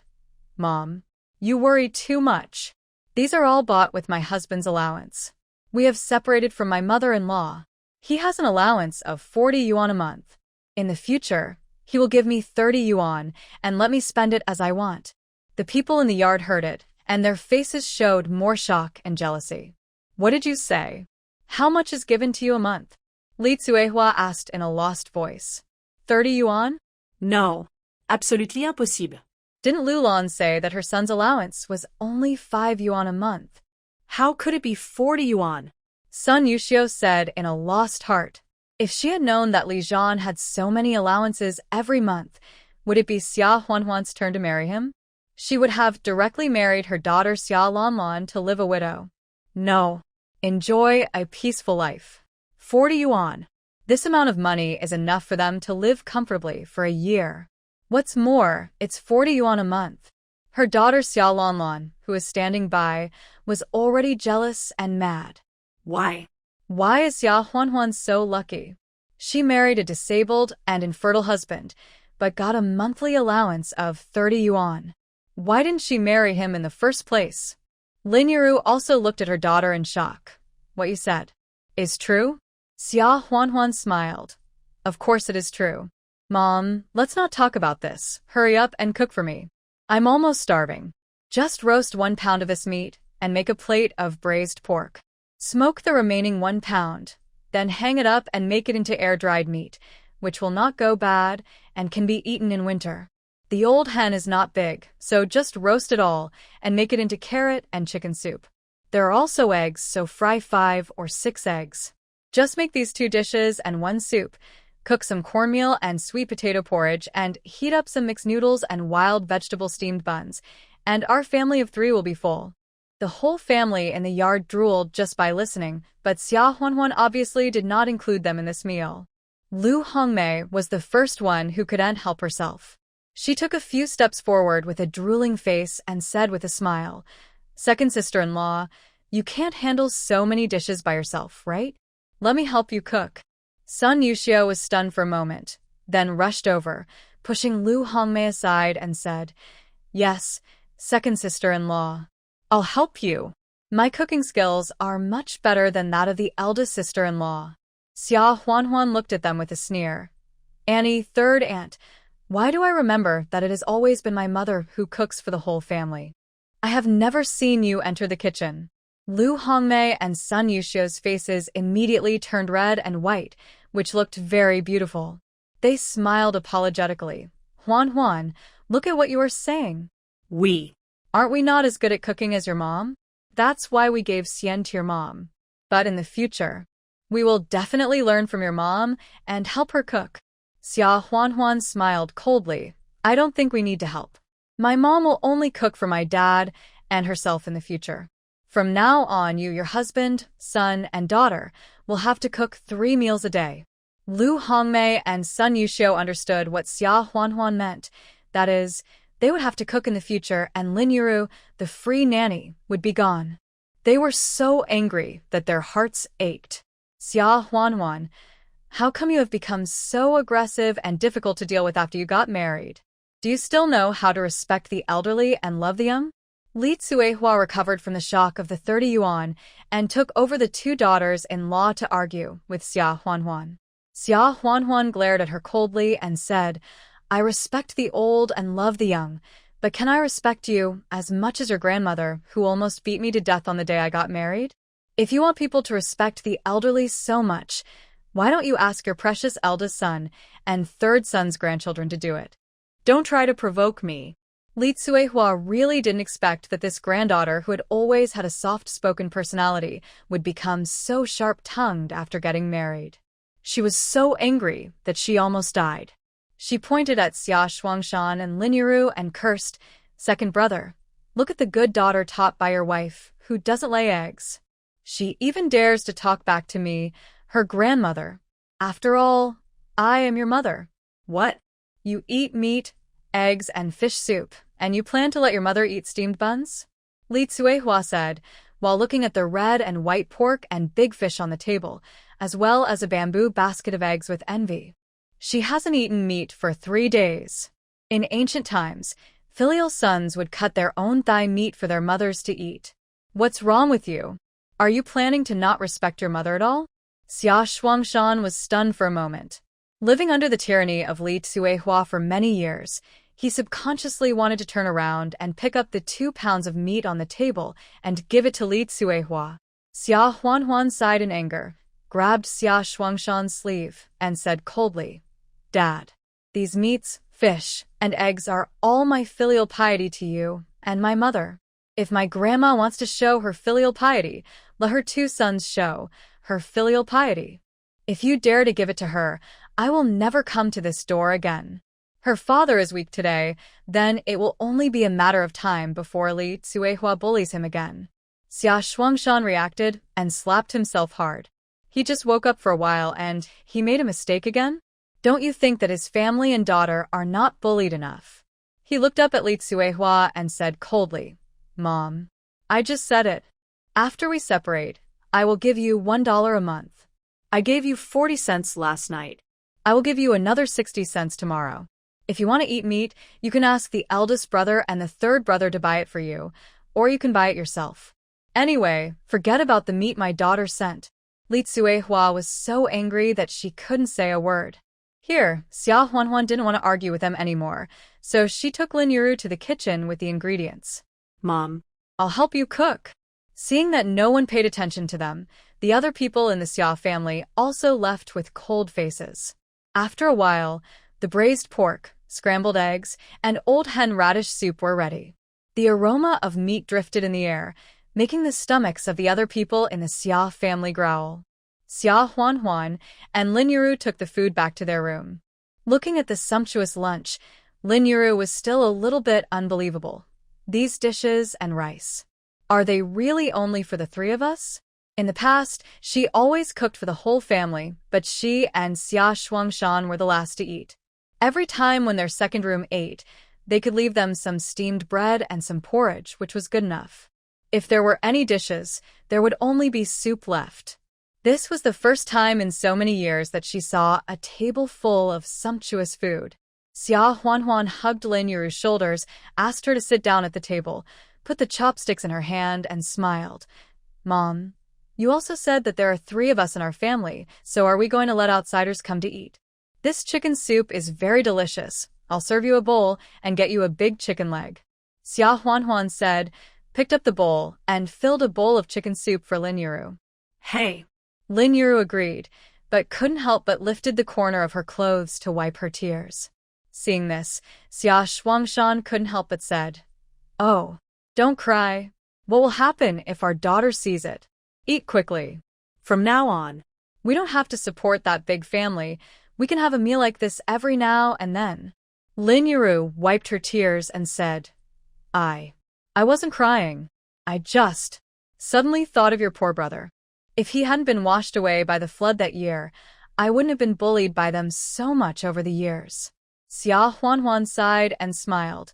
Speaker 1: Mom, you worry too much. These are all bought with my husband's allowance. We have separated from my mother-in-law. He has an allowance of 40 yuan a month. In the future, he will give me 30 yuan and let me spend it as I want. The people in the yard heard it, and their faces showed more shock and jealousy. What did you say? How much is given to you a month? Li Tsuehua asked in a lost voice. 30 yuan?
Speaker 2: No. Absolutely impossible.
Speaker 1: Didn't Lulan say that her son's allowance was only 5 yuan a month?
Speaker 2: How could it be 40 yuan?
Speaker 1: Sun Yuxiu said in a lost heart. If she had known that Li Zhan had so many allowances every month, would it be Xia Huanhuan's turn to marry him? She would have directly married her daughter Xia Lanlan to live a widow. No. Enjoy a peaceful life. 40 yuan. This amount of money is enough for them to live comfortably for a year. What's more, it's 40 yuan a month. Her daughter Xia Lanlan, who was standing by, was already jealous and mad.
Speaker 2: Why?
Speaker 1: Why is Xia Huanhuan so lucky? She married a disabled and infertile husband, but got a monthly allowance of 30 yuan. Why didn't she marry him in the first place? Lin Yuru also looked at her daughter in shock. What you said is true? Xia Huanhuan smiled. Of course it is true. Mom, let's not talk about this. Hurry up and cook for me. I'm almost starving. Just roast 1 pound of this meat and make a plate of braised pork. Smoke the remaining 1 pound, then hang it up and make it into air-dried meat, which will not go bad and can be eaten in winter. The old hen is not big, so just roast it all and make it into carrot and chicken soup. There are also eggs, so fry 5 or 6 eggs. Just make these 2 dishes and 1 soup. Cook some cornmeal and sweet potato porridge and heat up some mixed noodles and wild vegetable steamed buns, and our family of 3 will be full. The whole family in the yard drooled just by listening, but Xia Huanhuan obviously did not include them in this meal. Lu Hongmei was the first one who couldn't help herself. She took a few steps forward with a drooling face and said with a smile, Second sister-in-law, you can't handle so many dishes by yourself, right? Let me help you cook. Sun Yuxiu was stunned for a moment, then rushed over, pushing Lu Hongmei aside and said, Yes, second sister-in-law. I'll help you. My cooking skills are much better than that of the eldest sister-in-law. Xia Huanhuan looked at them with a sneer. Annie, third aunt, why do I remember that it has always been my mother who cooks for the whole family? I have never seen you enter the kitchen. Lu Hongmei and Sun Yuxiu's faces immediately turned red and white, which looked very beautiful. They smiled apologetically. Huan, look at what you are saying. Aren't we not as good at cooking as your mom? That's why we gave Xian to your mom. But in the future, we will definitely learn from your mom and help her cook. Xia Huanhuan smiled coldly. I don't think we need to help. My mom will only cook for my dad and herself in the future. From now on, you, your husband, son, and daughter will have to cook 3 meals a day. Lu Hongmei and Sun Yuxiu understood what Xia Huanhuan meant. That is, they would have to cook in the future, and Lin Yuru, the free nanny, would be gone. They were so angry that their hearts ached. Xia Huanhuan, how come you have become so aggressive and difficult to deal with after you got married? Do you still know how to respect the elderly and love the young? Li Tsuehua recovered from the shock of the 30 yuan and took over the 2 daughters-in-law to argue with Xia Huanhuan. Xia Huanhuan glared at her coldly and said, I respect the old and love the young, but can I respect you as much as your grandmother, who almost beat me to death on the day I got married? If you want people to respect the elderly so much, why don't you ask your precious eldest son and third son's grandchildren to do it? Don't try to provoke me. Li Tsuehua really didn't expect that this granddaughter, who had always had a soft-spoken personality, would become so sharp-tongued after getting married. She was so angry that she almost died. She pointed at Xia Shuangshan and Lin Yuru and cursed, Second brother, look at the good daughter taught by your wife, who doesn't lay eggs. She even dares to talk back to me, her grandmother. After all, I am your mother. What? You eat meat, eggs, and fish soup, and you plan to let your mother eat steamed buns? Li Tsuehua said, while looking at the red and white pork and big fish on the table, as well as a bamboo basket of eggs with envy. She hasn't eaten meat for 3 days. In ancient times, filial sons would cut their own thigh meat for their mothers to eat. What's wrong with you? Are you planning to not respect your mother at all? Xia Shuangshan was stunned for a moment. Living under the tyranny of Li Tsuehua for many years, he subconsciously wanted to turn around and pick up the 2 pounds of meat on the table and give it to Li Tsuehua. Xia Huanhuan sighed in anger, grabbed Xia Shuangshan's sleeve, and said coldly, Dad, these meats, fish, and eggs are all my filial piety to you and my mother. If my grandma wants to show her filial piety, let her 2 sons show her filial piety. If you dare to give it to her, I will never come to this door again. Her father is weak today, then it will only be a matter of time before Li Tsuehua bullies him again. Xia Shuangshan reacted and slapped himself hard. He just woke up for a while and he made a mistake again? Don't you think that his family and daughter are not bullied enough? He looked up at Li Tsuehua and said coldly, Mom, I just said it. After we separate, I will give you $1 a month. I gave you 40 cents last night. I will give you another 60 cents tomorrow. If you want to eat meat, you can ask the eldest brother and the third brother to buy it for you, or you can buy it yourself. Anyway, forget about the meat my daughter sent. Li Tsuehua was so angry that she couldn't say a word. Here, Xia Huanhuan didn't want to argue with them anymore, so she took Lin Yuru to the kitchen with the ingredients. Mom, I'll help you cook. Seeing that no one paid attention to them, the other people in the Xia family also left with cold faces. After a while, the braised pork, scrambled eggs, and old hen radish soup were ready. The aroma of meat drifted in the air, making the stomachs of the other people in the Xia family growl. Xia Huanhuan and Lin Yuru took the food back to their room. Looking at the sumptuous lunch, Lin Yuru was still a little bit unbelievable. These dishes and rice. Are they really only for the 3 of us? In the past, she always cooked for the whole family, but she and Xia Shuangshan were the last to eat. Every time when their second room ate, they could leave them some steamed bread and some porridge, which was good enough. If there were any dishes, there would only be soup left. This was the first time in so many years that she saw a table full of sumptuous food. Xia Huanhuan hugged Lin Yuru's shoulders, asked her to sit down at the table, put the chopsticks in her hand, and smiled. Mom, You also said that there are 3 of us in our family, so are we going to let outsiders come to eat? This chicken soup is very delicious. I'll serve you a bowl and get you a big chicken leg. Xia Huanhuan said, picked up the bowl, and filled a bowl of chicken soup for Lin Yuru.
Speaker 2: Hey.
Speaker 1: Lin Yuru agreed, but couldn't help but lifted the corner of her clothes to wipe her tears. Seeing this, Xia Shuangshan couldn't help but said, Oh, don't cry. What will happen if our daughter sees it? Eat quickly.
Speaker 2: From now on,
Speaker 1: we don't have to support that big family. We can have a meal like this every now and then. Lin Yuru wiped her tears and said, I wasn't crying. I just suddenly thought of your poor brother. If he hadn't been washed away by the flood that year, I wouldn't have been bullied by them so much over the years. Xia Huanhuan sighed and smiled.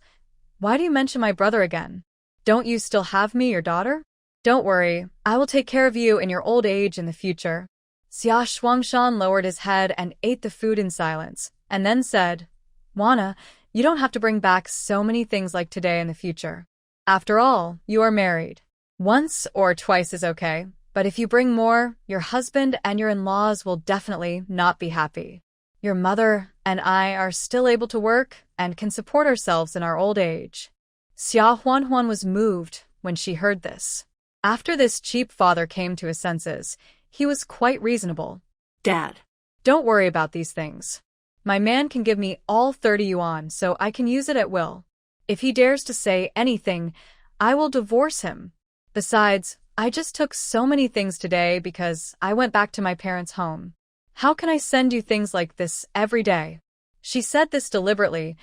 Speaker 1: Why do you mention my brother again? Don't you still have me, your daughter? Don't worry, I will take care of you in your old age in the future. Xia Shuangshan lowered his head and ate the food in silence, and then said, Wana, you don't have to bring back so many things like today in the future. After all, you are married. Once or twice is okay, but if you bring more, your husband and your in-laws will definitely not be happy. Your mother and I are still able to work and can support ourselves in our old age. Xia Huanhuan was moved when she heard this. After this cheap father came to his senses, he was quite reasonable.
Speaker 2: Dad.
Speaker 1: Don't worry about these things. My man can give me all 30 yuan so I can use it at will. If he dares to say anything, I will divorce him. Besides, I just took so many things today because I went back to my parents' home. How can I send you things like this every day? She said this deliberately,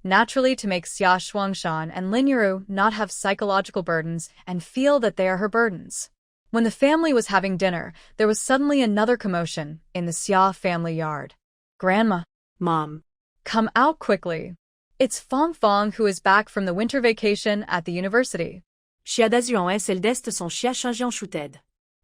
Speaker 1: naturally to make Xia Shuangshan and Lin Yuru not have psychological burdens and feel that they are her burdens. When the family was having dinner, there was suddenly another commotion in the Xia family yard. Grandma.
Speaker 2: Mom.
Speaker 1: Come out quickly. It's Fong Fong who is back from the winter vacation at the university.
Speaker 2: Xia Dazuan et celle d'Est sont Xia Shajian Shuted.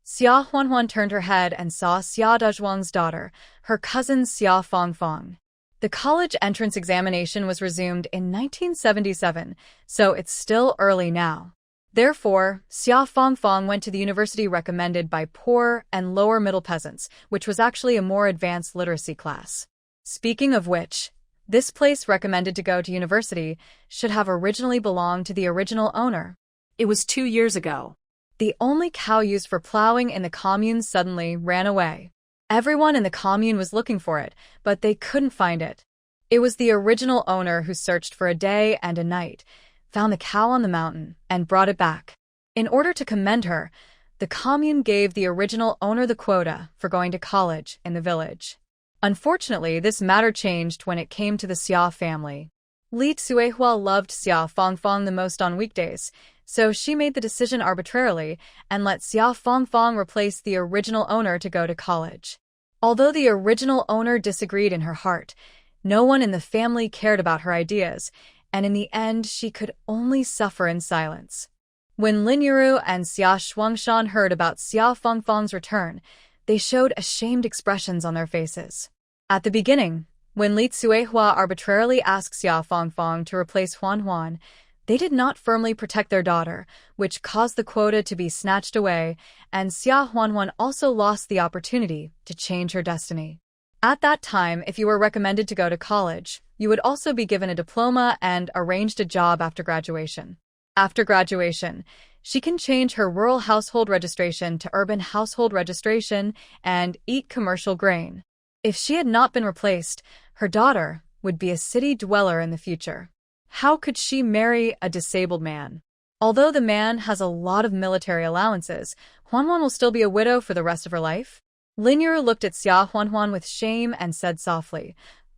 Speaker 1: Xia Huanhuan turned her head and saw Xia Dazhuang's daughter, her cousin Xia Fong Fong. The college entrance examination was resumed in 1977, so it's still early now. Therefore, Xia Fong Fong went to the university recommended by poor and lower middle peasants, which was actually a more advanced literacy class. Speaking of which, this place recommended to go to university should have originally belonged to the original owner.
Speaker 2: It was 2 years ago.
Speaker 1: The only cow used for plowing in the commune suddenly ran away. Everyone in the commune was looking for it, but they couldn't find it. It was the original owner who searched for a day and a night, found the cow on the mountain, and brought it back. In order to commend her, the commune gave the original owner the quota for going to college in the village. Unfortunately, this matter changed when it came to the Xia family. Li Tsuehua loved Xia Fongfong the most on weekdays, so she made the decision arbitrarily and let Xia Fongfong replace the original owner to go to college. Although the original owner disagreed in her heart, no one in the family cared about her ideas, and in the end she could only suffer in silence. When Lin Yuru and Xia Shuangshan heard about Xia Fongfong's return, they showed ashamed expressions on their faces. At the beginning, when Li Tsuehua arbitrarily asked Xia Fongfong to replace Huanhuan, they did not firmly protect their daughter, which caused the quota to be snatched away, and Xia Huanhuan also lost the opportunity to change her destiny. At that time, if you were recommended to go to college, you would also be given a diploma and arranged a job after graduation. After graduation, she can change her rural household registration to urban household registration and eat commercial grain. If she had not been replaced, her daughter would be a city dweller in the future. How could she marry a disabled man? Although the man has a lot of military allowances, Huanhuan will still be a widow for the rest of her life. Lin Yuru looked at Xia Huanhuan with shame and said softly,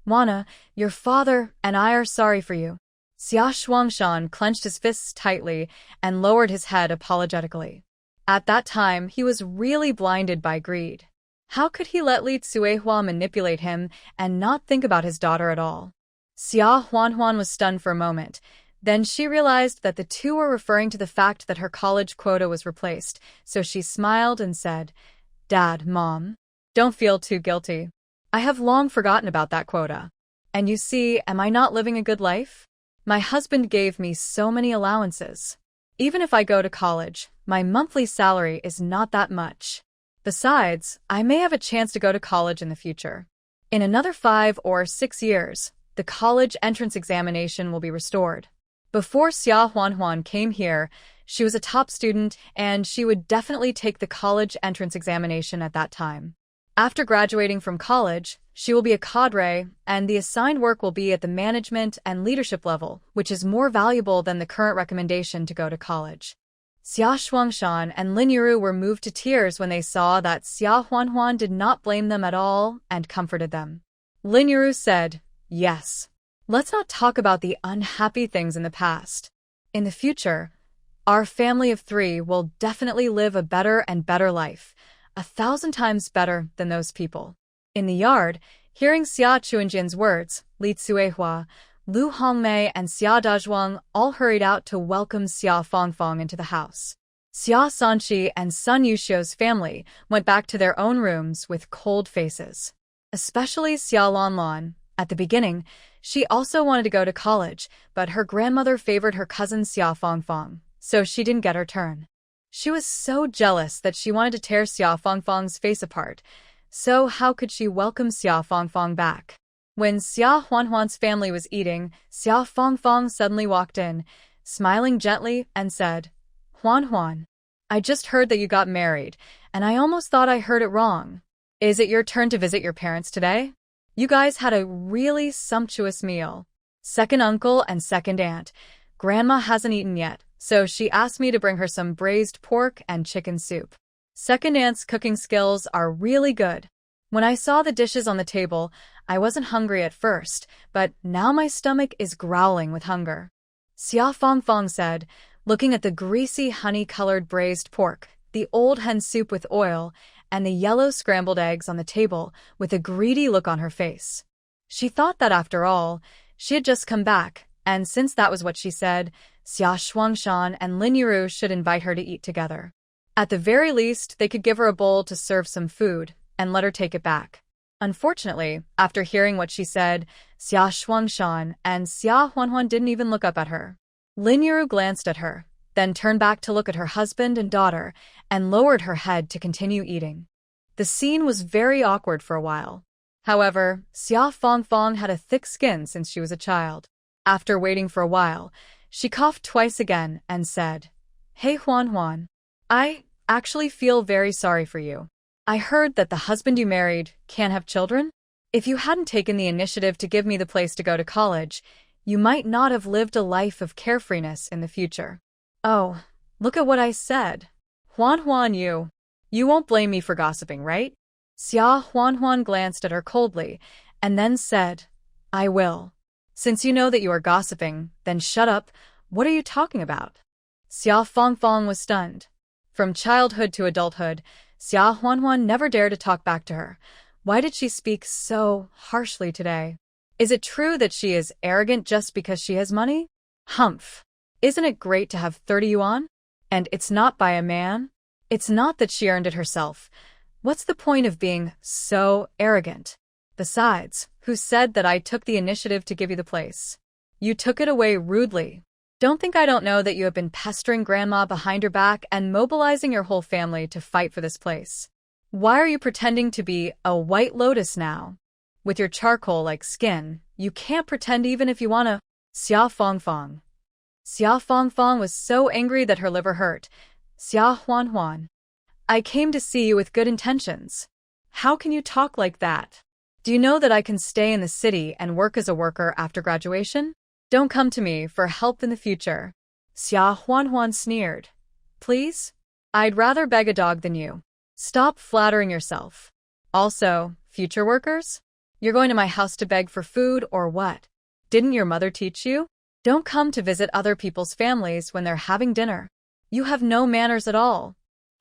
Speaker 1: Wana, your father and I are sorry for you. Xia Shuangshan clenched his fists tightly and lowered his head apologetically. At that time, he was really blinded by greed. How could he let Li Tsuehua manipulate him and not think about his daughter at all? Xia Huanhuan was stunned for a moment. Then she realized that the two were referring to the fact that her college quota was replaced, so she smiled and said, Dad, Mom, don't feel too guilty. I have long forgotten about that quota. And you see, am I not living a good life? My husband gave me so many allowances. Even if I go to college, my monthly salary is not that much. Besides, I may have a chance to go to college in the future. In another 5 or 6 years, the college entrance examination will be restored. Before Xia Huanhuan came here, she was a top student and she would definitely take the college entrance examination at that time. After graduating from college, she will be a cadre and the assigned work will be at the management and leadership level, which is more valuable than the current recommendation to go to college. Xia Shuangshan and Lin Yiru were moved to tears when they saw that Xia Huanhuan did not blame them at all and comforted them. Lin Yiru said, "Yes. Let's not talk about the unhappy things in the past. In the future, our family of 3 will definitely live a better and better life, 1,000 times better than those people." In the yard, hearing Xia Chuanjian's words, Li Cuehua, Lu Hongmei and Xia Dazhuang all hurried out to welcome Xia Fongfong into the house. Xia Sanqi and Sun Yuxiu's family went back to their own rooms with cold faces. Especially Xia Lanlan. At the beginning, she also wanted to go to college, but her grandmother favored her cousin Xia Fongfong, so she didn't get her turn. She was so jealous that she wanted to tear Xia Fongfong's face apart, so how could she welcome Xia Fongfong back? When Xia Huanhuan's family was eating, Xia Fongfong suddenly walked in, smiling gently, and said, "Huanhuan, I just heard that you got married, and I almost thought I heard it wrong. Is it your turn to visit your parents today? You guys had a really sumptuous meal. Second uncle and second aunt. Grandma hasn't eaten yet, so she asked me to bring her some braised pork and chicken soup. Second aunt's cooking skills are really good. When I saw the dishes on the table, I wasn't hungry at first, but now my stomach is growling with hunger." Xia Fongfong said, looking at the greasy honey-colored braised pork, the old hen soup with oil, and the yellow scrambled eggs on the table with a greedy look on her face. She thought that after all, she had just come back, and since that was what she said, Xia Shuangshan and Lin Yiru should invite her to eat together. At the very least, they could give her a bowl to serve some food, and let her take it back. Unfortunately, after hearing what she said, Xia Shuangshan and Xia Huanhuan didn't even look up at her. Lin Yiru glanced at her, then turned back to look at her husband and daughter, and lowered her head to continue eating. The scene was very awkward for a while. However, Xia Fongfong had a thick skin since she was a child. After waiting for a while, she coughed twice again and said, "Hey Huanhuan, I actually feel very sorry for you. I heard that the husband you married can't have children? If you hadn't taken the initiative to give me the place to go to college, you might not have lived a life of carefreeness in the future." "Oh, look at what I said. Huanhuan, you won't blame me for gossiping, right?" Xia Huanhuan glanced at her coldly, and then said, "I will. Since you know that you are gossiping, then shut up. What are you talking about?" Xia Fongfong was stunned. From childhood to adulthood, Xia Huanhuan never dared to talk back to her. Why did she speak so harshly today? Is it true that she is arrogant just because she has money? Humph. Isn't it great to have 30 yuan? And it's not by a man? It's not that she earned it herself. What's the point of being so arrogant? Besides, who said that I took the initiative to give you the place? You took it away rudely. Don't think I don't know that you have been pestering Grandma behind her back and mobilizing your whole family to fight for this place. Why are you pretending to be a white lotus now? With your charcoal-like skin, you can't pretend even if you wanna. Xia Fongfong. Xia Fongfong was so angry that her liver hurt. Xia Huanhuan, I came to see you with good intentions. How can you talk like that? Do you know that I can stay in the city and work as a worker after graduation? Don't come to me for help in the future." Xia Huanhuan sneered. "Please? I'd rather beg a dog than you. Stop flattering yourself. Also, future workers? You're going to my house to beg for food or what? Didn't your mother teach you? Don't come to visit other people's families when they're having dinner. You have no manners at all.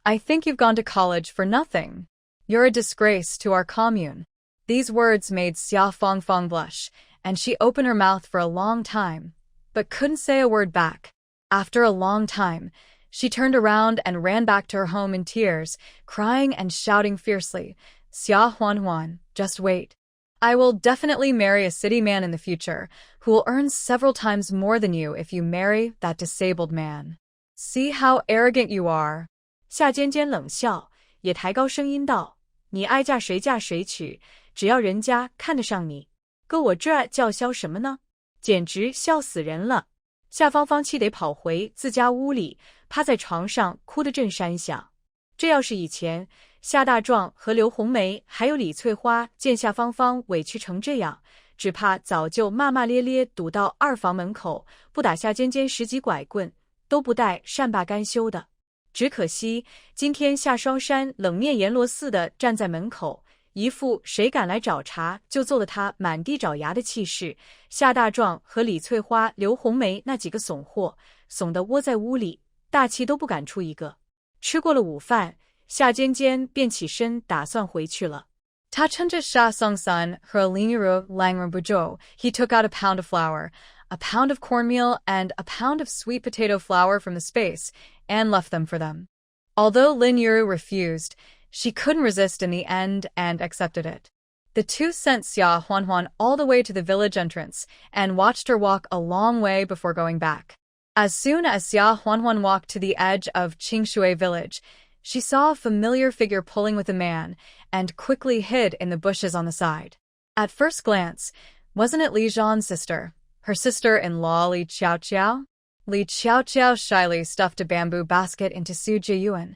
Speaker 1: I think you've gone to college for nothing. You're a disgrace to our commune." These words made Xia Fongfong blush, and she opened her mouth for a long time, but couldn't say a word back. After a long time, she turned around and ran back to her home in tears, crying and shouting fiercely, "Xia Huanhuan, just wait. I will definitely marry a city man in the future, who will earn several times more than you if you marry that disabled man. See how arrogant you are."
Speaker 2: 夏尖尖冷笑，也抬高声音道：“你爱嫁谁嫁谁娶，只要人家看得上你。搁我这叫嚣什么呢？简直笑死人了！”夏芳芳气得跑回自家屋里，趴在床上哭得震山响。这要是以前，夏大壮和刘红梅还有李翠花见夏芳芳委屈成这样，只怕早就骂骂咧咧堵到二房门口，不打夏尖尖10几拐棍，都不带善罢甘休的。只可惜今天夏双山冷面阎罗似的站在门口，一副谁敢来找茬就揍得他满地找牙的气势。夏大壮和李翠花、刘红梅那几个怂货，怂得窝在屋里，大气都不敢出一个。吃过了午饭，夏尖尖便起身打算回去了。
Speaker 1: 他趁着夏双山和林如两人不久 he took out a pound of flour, a pound of cornmeal, and a pound of sweet potato flour from the space, and left them for them. Although Lin Yuru refused, she couldn't resist in the end and accepted it. The two sent Xia Huanhuan all the way to the village entrance and watched her walk a long way before going back. As soon as Xia Huanhuan walked to the edge of Qingshui village, she saw a familiar figure pulling with a man and quickly hid in the bushes on the side. At first glance, wasn't it Li Zhan's sister, her sister-in-law Li Qiaoqiao? Li Qiaoqiao shyly stuffed a bamboo basket into Su Jiyuan.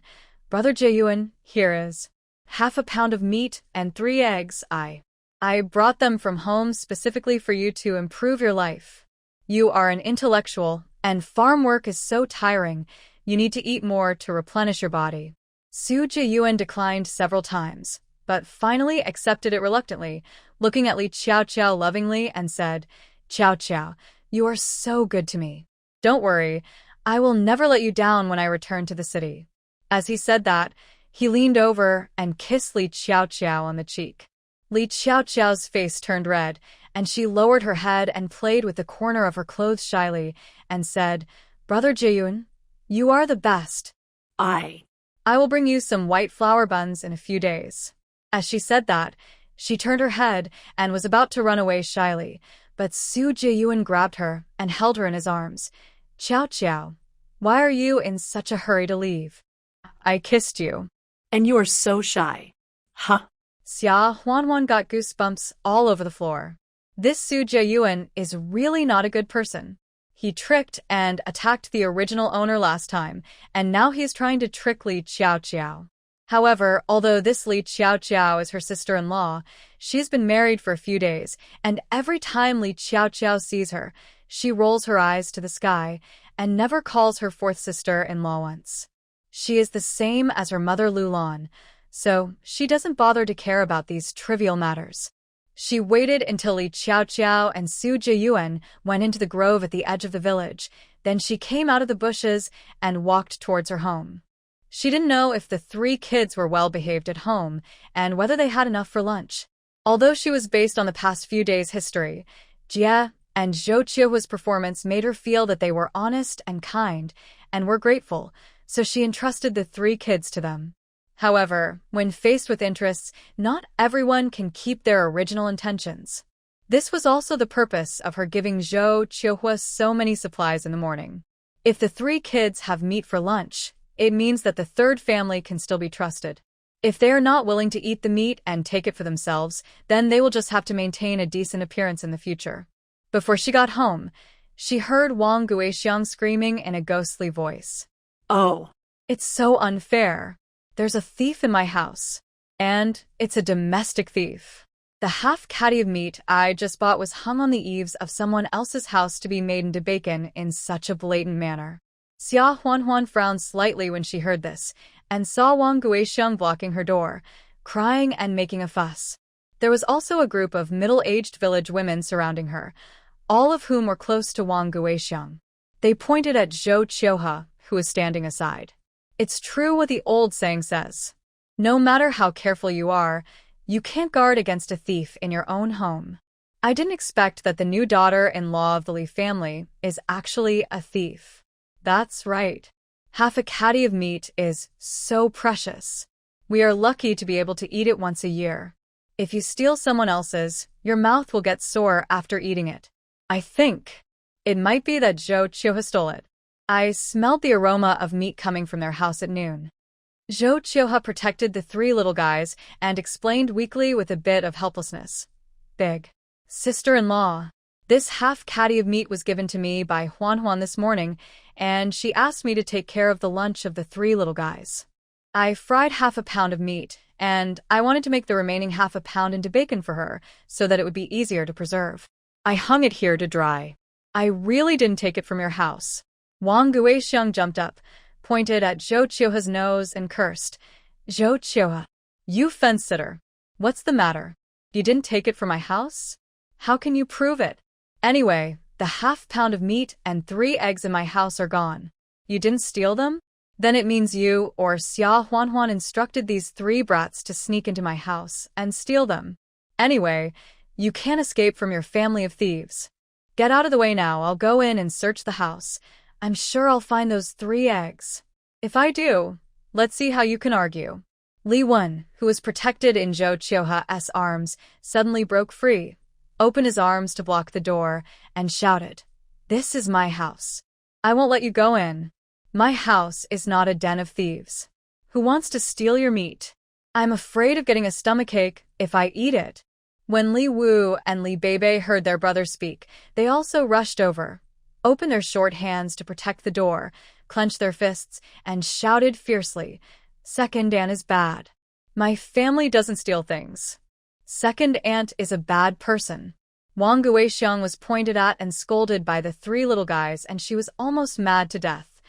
Speaker 1: "Brother Jiyuan, here is half a pound of meat and 3 eggs. I brought them from home specifically for you to improve your life. You are an intellectual, and farm work is so tiring, you need to eat more to replenish your body." Su Jiyuan declined several times, but finally accepted it reluctantly, looking at Li Qiaoqiao lovingly and said, "Qiaoqiao, you are so good to me. Don't worry, I will never let you down when I return to the city." As he said that, he leaned over and kissed Li Qiaoqiao on the cheek. Li Qiaoqiao's face turned red, and she lowered her head and played with the corner of her clothes shyly, and said, "Brother Jiyuan, you are the best. I will bring you some white flour buns in a few days." As she said that, she turned her head and was about to run away shyly, but Su Jiyuan grabbed her and held her in his arms. "Qiaoqiao, why are you in such a hurry to leave? I kissed you."
Speaker 2: "And you are so shy." "Huh."
Speaker 1: Xia Huanhuan got goosebumps all over the floor. This Su Jiyuan is really not a good person. He tricked and attacked the original owner last time, and now he's trying to trick Li Qiaoqiao. However, although this Li Qiaoqiao is her sister-in-law, she's been married for a few days, and every time Li Qiaoqiao sees her, she rolls her eyes to the sky and never calls her fourth sister-in-law once. She is the same as her mother Lulan, so she doesn't bother to care about these trivial matters. She waited until Li Qiaoqiao and Su Jiyuan went into the grove at the edge of the village, then she came out of the bushes and walked towards her home. She didn't know if the 3 kids were well behaved at home and whether they had enough for lunch. Although she was based on the past few days' history, Jie and Zhou Qiuhua's performance made her feel that they were honest and kind and were grateful, so she entrusted the 3 kids to them. However, when faced with interests, not everyone can keep their original intentions. This was also the purpose of her giving Zhou Qiuhua so many supplies in the morning. If the 3 kids have meat for lunch, it means that the 3rd family can still be trusted. If they are not willing to eat the meat and take it for themselves, then they will just have to maintain a decent appearance in the future. Before she got home, she heard Wang Guixiang screaming in a ghostly voice.
Speaker 2: "Oh,
Speaker 1: it's so unfair. There's a thief in my house. And it's a domestic thief. The half caddy of meat I just bought was hung on the eaves of someone else's house to be made into bacon in such a blatant manner." Xia Huanhuan frowned slightly when she heard this, and saw Wang Guixiang blocking her door, crying and making a fuss. There was also a group of middle-aged village women surrounding her, all of whom were close to Wang Guixiang. They pointed at Zhou Qiuhua, who was standing aside. It's true what the old saying says. No matter how careful you are, you can't guard against a thief in your own home. I didn't expect that the new daughter-in-law of the Li family is actually a thief. That's right. Half a caddy of meat is so precious. We are lucky to be able to eat it once a year. If you steal someone else's, your mouth will get sore after eating it. I think it might be that Zhou Qiuhua stole it. I smelled the aroma of meat coming from their house at noon. Zhou Qiuhe protected the three little guys and explained weakly with a bit of helplessness. Big sister-in-law. This half catty of meat was given to me by Huan this morning, and she asked me to take care of the lunch of the three little guys. I fried half a pound of meat, and I wanted to make the remaining half a pound into bacon for her, so that it would be easier to preserve. I hung it here to dry. I really didn't take it from your house. Wang Guixiang jumped up, pointed at Zhou Qiuhe's nose and cursed. Zhou Qiuhe, you fence-sitter. What's the matter? You didn't take it from my house? How can you prove it? Anyway, the half-pound of meat and 3 eggs in my house are gone. You didn't steal them? Then it means you or Xia Huan instructed these 3 brats to sneak into my house and steal them. Anyway, you can't escape from your family of thieves. Get out of the way now, I'll go in and search the house. I'm sure I'll find those 3 eggs. If I do, let's see how you can argue. Li Wen, who was protected in Zhou Qiuhe's arms, suddenly broke free, opened his arms to block the door, and shouted, "This is my house. I won't let you go in. My house is not a den of thieves. Who wants to steal your meat? I'm afraid of getting a stomachache if I eat it." When Li Wu and Li Beibei heard their brother speak, they also rushed over, opened their short hands to protect the door, clenched their fists, and shouted fiercely, "Second aunt is bad. My family doesn't steal things. Second aunt is a bad person." Wang Guixiang was pointed at and scolded by the 3 little guys, and she was almost mad to death.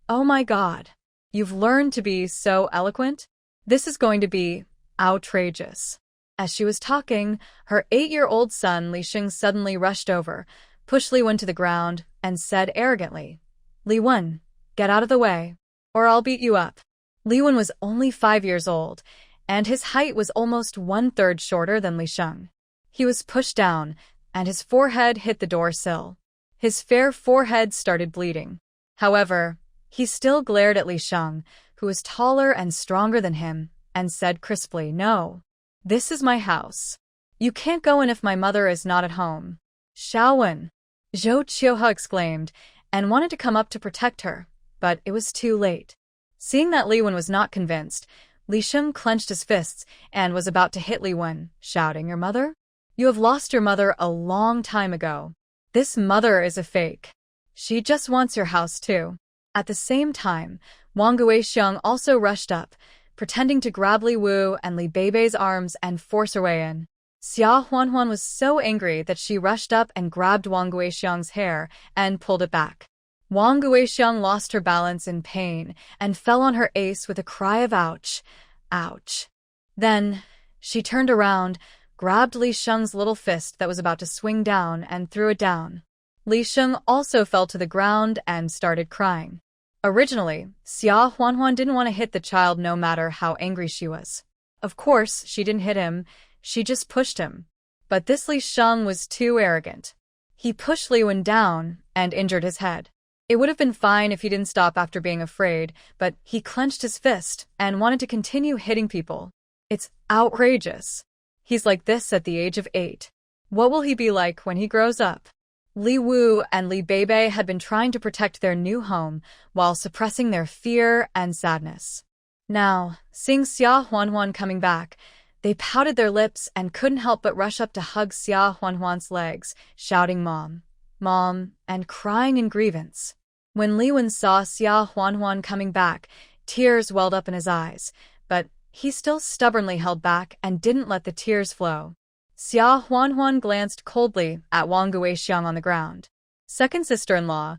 Speaker 1: Oh my God. You've learned to be so eloquent? This is going to be outrageous. As she was talking, her 8-year-old son Li Xing suddenly rushed over, pushed Li Wen to the ground, and said arrogantly, "Li Wen, get out of the way, or I'll beat you up." Li Wen was only 5 years old, and his height was almost 1/3 shorter than Li Sheng. He was pushed down, and his forehead hit the door sill. His fair forehead started bleeding. However, he still glared at Li Sheng, who was taller and stronger than him, and said crisply, "No. This is my house. You can't go in if my mother is not at home." "Xiaowen!" Zhou Qiuhe exclaimed, and wanted to come up to protect her, but it was too late. Seeing that Li Wen was not convinced, Li Sheng clenched his fists and was about to hit Li Wen, shouting, "Your mother? You have lost your mother a long time ago. This mother is a fake. She just wants your house too." At the same time, Wang Guixiang also rushed up, pretending to grab Li Wu and Li Beibei's arms and force her way in. Xia Huan was so angry that she rushed up and grabbed Wang Guixiang's hair and pulled it back. Wang Guixiang lost her balance in pain and fell on her ace with a cry of ouch, ouch. Then, she turned around, grabbed Li Sheng's little fist that was about to swing down and threw it down. Li Sheng also fell to the ground and started crying. Originally, Xia Huan didn't want to hit the child no matter how angry she was. Of course, she didn't hit him, she just pushed him. But this Li Sheng was too arrogant. He pushed Li Wen down and injured his head. It would have been fine if he didn't stop after being afraid, but he clenched his fist and wanted to continue hitting people. It's outrageous. He's like this at the age of 8. What will he be like when he grows up? Li Wu and Li Beibei had been trying to protect their new home while suppressing their fear and sadness. Now, seeing Xia Huan coming back, they pouted their lips and couldn't help but rush up to hug Xia Huan's legs, shouting "Mom, Mom," and crying in grievance. When Li Wen saw Xia Huan coming back, tears welled up in his eyes, but he still stubbornly held back and didn't let the tears flow. Xia Huan glanced coldly at Wang Guixiang on the ground. "Second sister-in-law,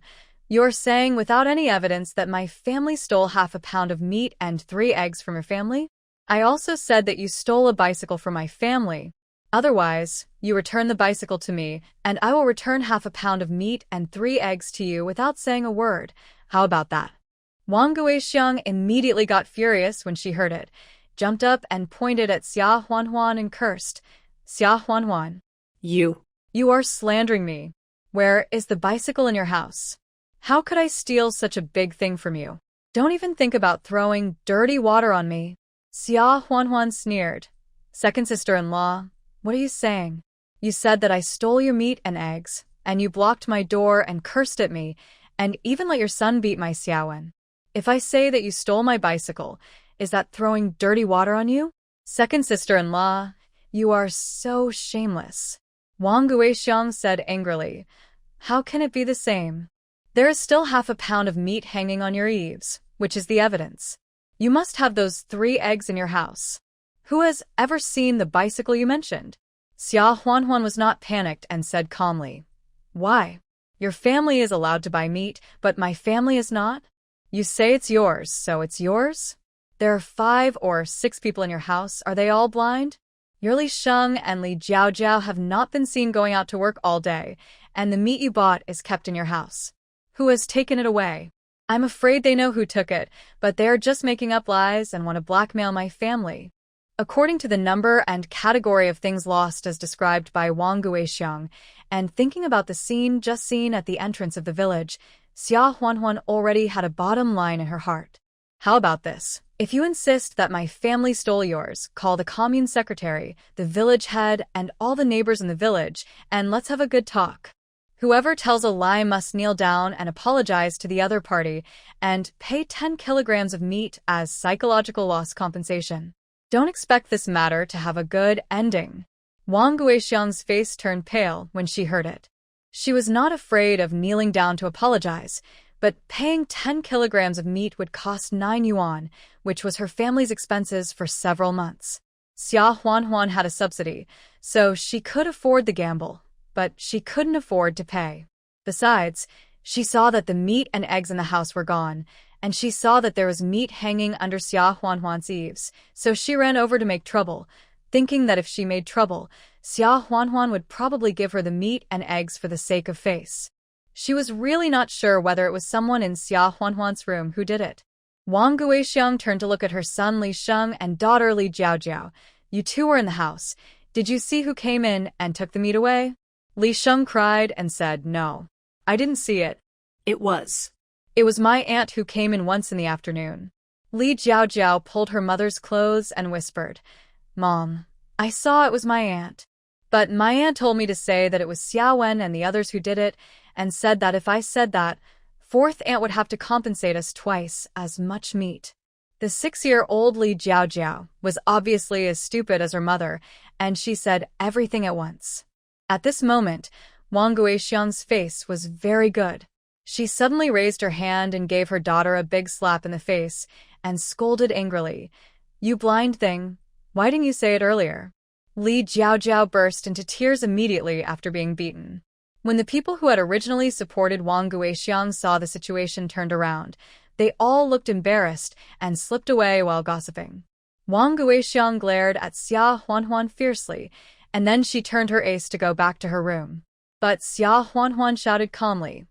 Speaker 1: you're saying without any evidence that my family stole half a pound of meat and 3 eggs from your family? I also said that you stole a bicycle from my family. Otherwise, you return the bicycle to me, and I will return half a pound of meat and 3 eggs to you without saying a word. How about that?" Wang Guixiang immediately got furious when she heard it, jumped up and pointed at Xia Huan and cursed, "Xia Huan, you are slandering me. Where is the bicycle in your house? How could I steal such a big thing from you? Don't even think about throwing dirty water on me." Xia Huan sneered. "Second sister-in-law, what are you saying? You said that I stole your meat and eggs, and you blocked my door and cursed at me, and even let your son beat my Xiaowen. If I say that you stole my bicycle, Is that throwing dirty water on you? Second sister-in-law, you are so shameless. Wang Guixiang said angrily. How can it be the same? There is still half a pound of meat hanging on your eaves, which is the evidence. You must have those 3 eggs in your house. Who has ever seen the bicycle you mentioned? Xia Huanhuan was not panicked and said calmly. Why? Your family is allowed to buy meat, but my family is not? You say it's yours, so it's yours? There are 5 or 6 people in your house. Are they all blind? Your Li Sheng and Li Jiaojiao have not been seen going out to work all day, and the meat you bought is kept in your house. Who has taken it away? I'm afraid they know who took it, but they are just making up lies and want to blackmail my family. According to the number and category of things lost as described by Wang Guixiang, and thinking about the scene just seen at the entrance of the village, Xia Huanhuan already had a bottom line in her heart. How about this? If you insist that my family stole yours, call the commune secretary, the village head, and all the neighbors in the village, and let's have a good talk. Whoever tells a lie must kneel down and apologize to the other party and pay 10 kilograms of meat as psychological loss compensation. Don't expect this matter to have a good ending. Wang Guixiang's face turned pale when she heard it. She was not afraid of kneeling down to apologize, but paying 10 kilograms of meat would cost 9 yuan, which was her family's expenses for several months. Xia Huanhuan had a subsidy, so she could afford the gamble, but she couldn't afford to pay. Besides, she saw that the meat and eggs in the house were gone, and she saw that there was meat hanging under Xia Huanhuan's eaves, so she ran over to make trouble, thinking that if she made trouble, Xia Huanhuan would probably give her the meat and eggs for the sake of face. She was really not sure whether it was someone in Xia Huanhuan's room who did it. Wang Guixiang turned to look at her son Li Sheng and daughter Li Jiaojiao. You two were in the house. Did you see who came in and took the meat away? Li Sheng cried and said, No. I didn't see it.
Speaker 2: It was
Speaker 1: my aunt who came in once in the afternoon. Li Jiaojiao pulled her mother's clothes and whispered, Mom, I saw it was my aunt. But my aunt told me to say that it was Xia Wen and the others who did it, and said that if I said that, fourth aunt would have to compensate us twice as much meat. The 6-year-old Li Jiaojiao was obviously as stupid as her mother, and she said everything at once. At this moment, Wang Guixiang's face was very good. She suddenly raised her hand and gave her daughter a big slap in the face, and scolded angrily, You blind thing, why didn't you say it earlier? Li Jiaojiao burst into tears immediately after being beaten. When the people who had originally supported Wang Guixiang saw the situation turned around, they all looked embarrassed and slipped away while gossiping. Wang Guixiang glared at Xia Huanhuan fiercely, and then she turned her ace to go back to her room. But Xia Huanhuan shouted calmly,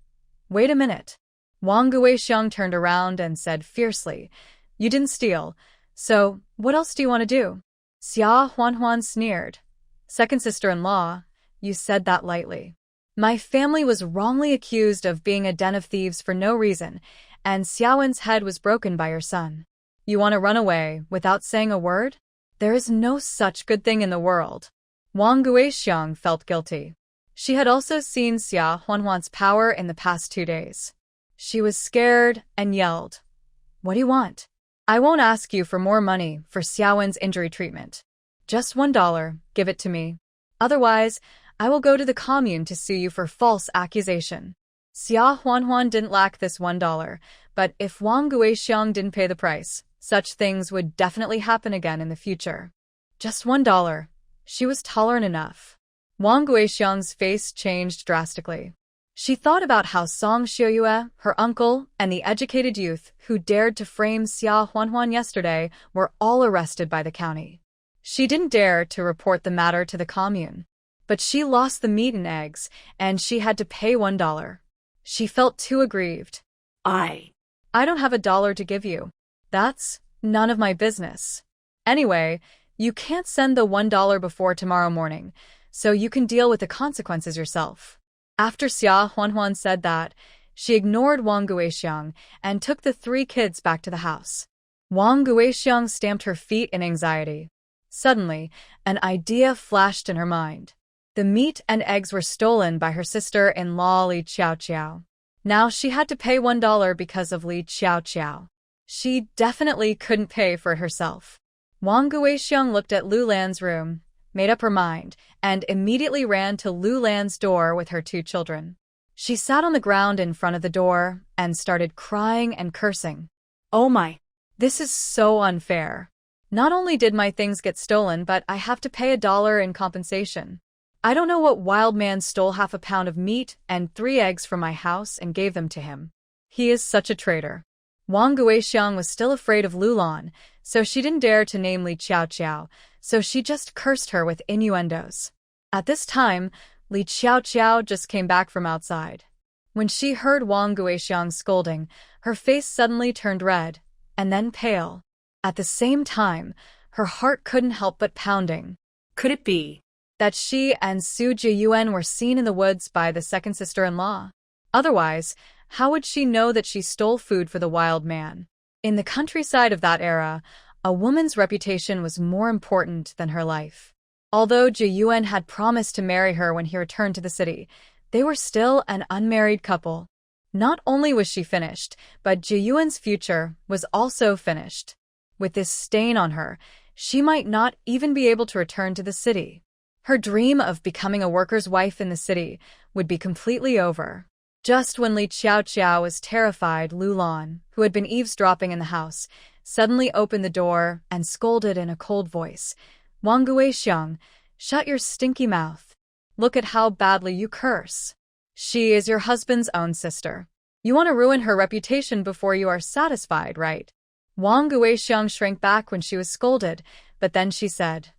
Speaker 1: Wait a minute. Wang Guixiang turned around and said fiercely, You didn't steal, so what else do you want to do? Xia Huanhuan sneered. Second sister-in-law, you said that lightly. My family was wrongly accused of being a den of thieves for no reason, and Xiaowen's head was broken by your son. You want to run away without saying a word? There is no such good thing in the world. Wang Guixiang felt guilty. She had also seen Xia Huanhuan's power in the past 2 days. She was scared and yelled, What do you want? I won't ask you for more money for Xiaowen's injury treatment. Just $1, give it to me. Otherwise, I will go to the commune to sue you for false accusation. Xia Huanhuan didn't lack this $1, but if Wang Guixiang didn't pay the price, such things would definitely happen again in the future. Just $1. She was tolerant enough. Wang Guixiang's face changed drastically. She thought about how Song Xiuyue, her uncle, and the educated youth who dared to frame Xia Huanhuan yesterday were all arrested by the county. She didn't dare to report the matter to the commune. But she lost the meat and eggs, and she had to pay $1. She felt too aggrieved. I don't have $1 to give you. That's none of my business. Anyway, you can't send the $1 before tomorrow morning, so you can deal with the consequences yourself. After Xia Huanhuan said that, she ignored Wang Guixiang and took the 3 kids back to the house. Wang Guixiang stamped her feet in anxiety. Suddenly, an idea flashed in her mind. The meat and eggs were stolen by her sister-in-law Li Qiaoqiao. Now she had to pay $1 because of Li Qiaoqiao. She definitely couldn't pay for it herself. Wang Guixiang looked at Lu Lan's room, made up her mind, and immediately ran to Lu Lan's door with her 2 children. She sat on the ground in front of the door and started crying and cursing. "Oh my! This is so unfair. Not only did my things get stolen, but I have to pay $1 in compensation. I don't know what wild man stole half a pound of meat and 3 eggs from my house and gave them to him. He is such a traitor." Wang Guixiang was still afraid of Lu Lan, so she didn't dare to name Li Qiaoqiao, so she just cursed her with innuendos. At this time, Li Qiaoqiao just came back from outside. When she heard Wang Guixiang scolding, her face suddenly turned red, and then pale. At the same time, her heart couldn't help but pounding.
Speaker 2: Could it be
Speaker 1: that she and Su Jiyuan were seen in the woods by the second sister-in-law? Otherwise, how would she know that she stole food for the wild man? In the countryside of that era, a woman's reputation was more important than her life. Although Jiyuan had promised to marry her when he returned to the city, they were still an unmarried couple. Not only was she finished, but Jiyuan's future was also finished. With this stain on her, she might not even be able to return to the city. Her dream of becoming a worker's wife in the city would be completely over. Just when Li Qiaoqiao was terrified, Lu Lan, who had been eavesdropping in the house, suddenly opened the door and scolded in a cold voice, "Wang Guixiang, shut your stinky mouth. Look at how badly you curse. She is your husband's own sister. You want to ruin her reputation before you are satisfied, right?" Wang Guixiang shrank back when she was scolded, but then she said,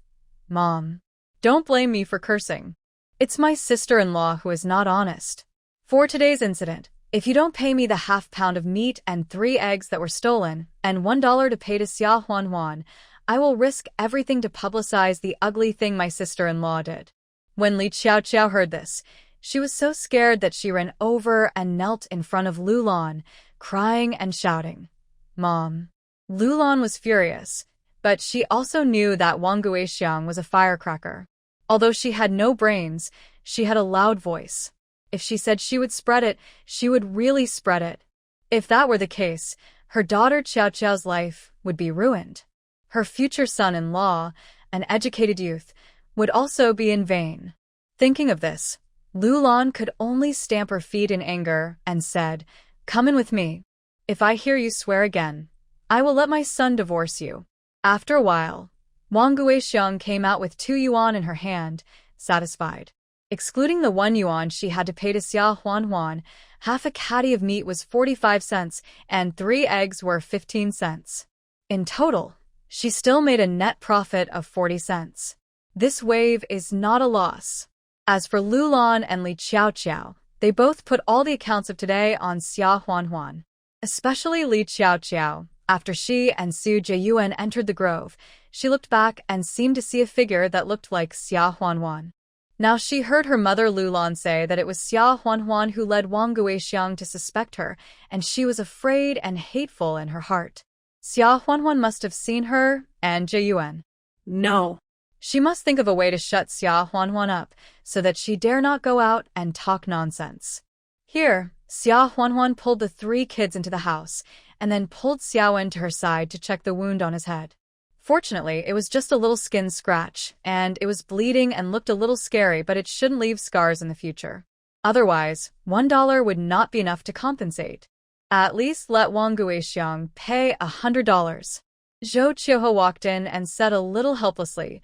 Speaker 1: "Mom, don't blame me for cursing. It's my sister-in-law who is not honest. For today's incident, if you don't pay me the half-pound of meat and 3 eggs that were stolen, and $1 to pay to Xia Huan, I will risk everything to publicize the ugly thing my sister-in-law did." When Li Qiaoqiao heard this, she was so scared that she ran over and knelt in front of Lu Lan, crying and shouting, "Mom." Lu Lan was furious, but she also knew that Wang Guixiang was a firecracker. Although she had no brains, she had a loud voice. If she said she would spread it, she would really spread it. If that were the case, her daughter Qiao Qiao's life would be ruined. Her future son-in-law, an educated youth, would also be in vain. Thinking of this, Lu Lan could only stamp her feet in anger and said, "Come in with me. If I hear you swear again, I will let my son divorce you." After a while, Wang Guixiang came out with 2 yuan in her hand, satisfied. Excluding the 1 yuan she had to pay to Xia Huan, half a catty of meat was 45 cents and 3 eggs were 15 cents. In total, she still made a net profit of 40 cents. This wave is not a loss. As for Lu Lan and Li Qiaoqiao, they both put all the accounts of today on Xia Huan. Especially Li Qiaoqiao. After she and Su Jiyuan entered the grove, she looked back and seemed to see a figure that looked like Xia Huan. Now she heard her mother Lu Lan say that it was Xia Huan who led Wang Guixiang to suspect her, and she was afraid and hateful in her heart. Xia Huan must have seen her and Jiyuan.
Speaker 2: No.
Speaker 1: She must think of a way to shut Xia Huan up, so that she dare not go out and talk nonsense. Here, Xia Huan pulled the 3 kids into the house, and then pulled Xiaowen to her side to check the wound on his head. Fortunately, it was just a little skin scratch, and it was bleeding and looked a little scary, but it shouldn't leave scars in the future. Otherwise, $1 would not be enough to compensate. At least let Wang Guixiang pay $100. Zhou Qiuhe walked in and said a little helplessly,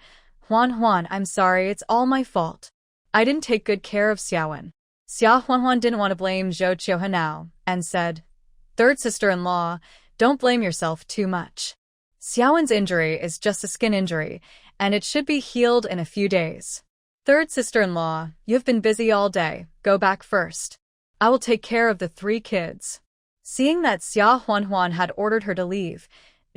Speaker 1: Huan, I'm sorry, it's all my fault. I didn't take good care of Xiaowen." Xia Huan didn't want to blame Zhou Qiuhe now, and said, "Third sister-in-law, don't blame yourself too much. Xiaowen's injury is just a skin injury, and it should be healed in a few days. Third sister-in-law, you've been busy all day, go back first. I will take care of the 3 kids." Seeing that Xia Huan had ordered her to leave,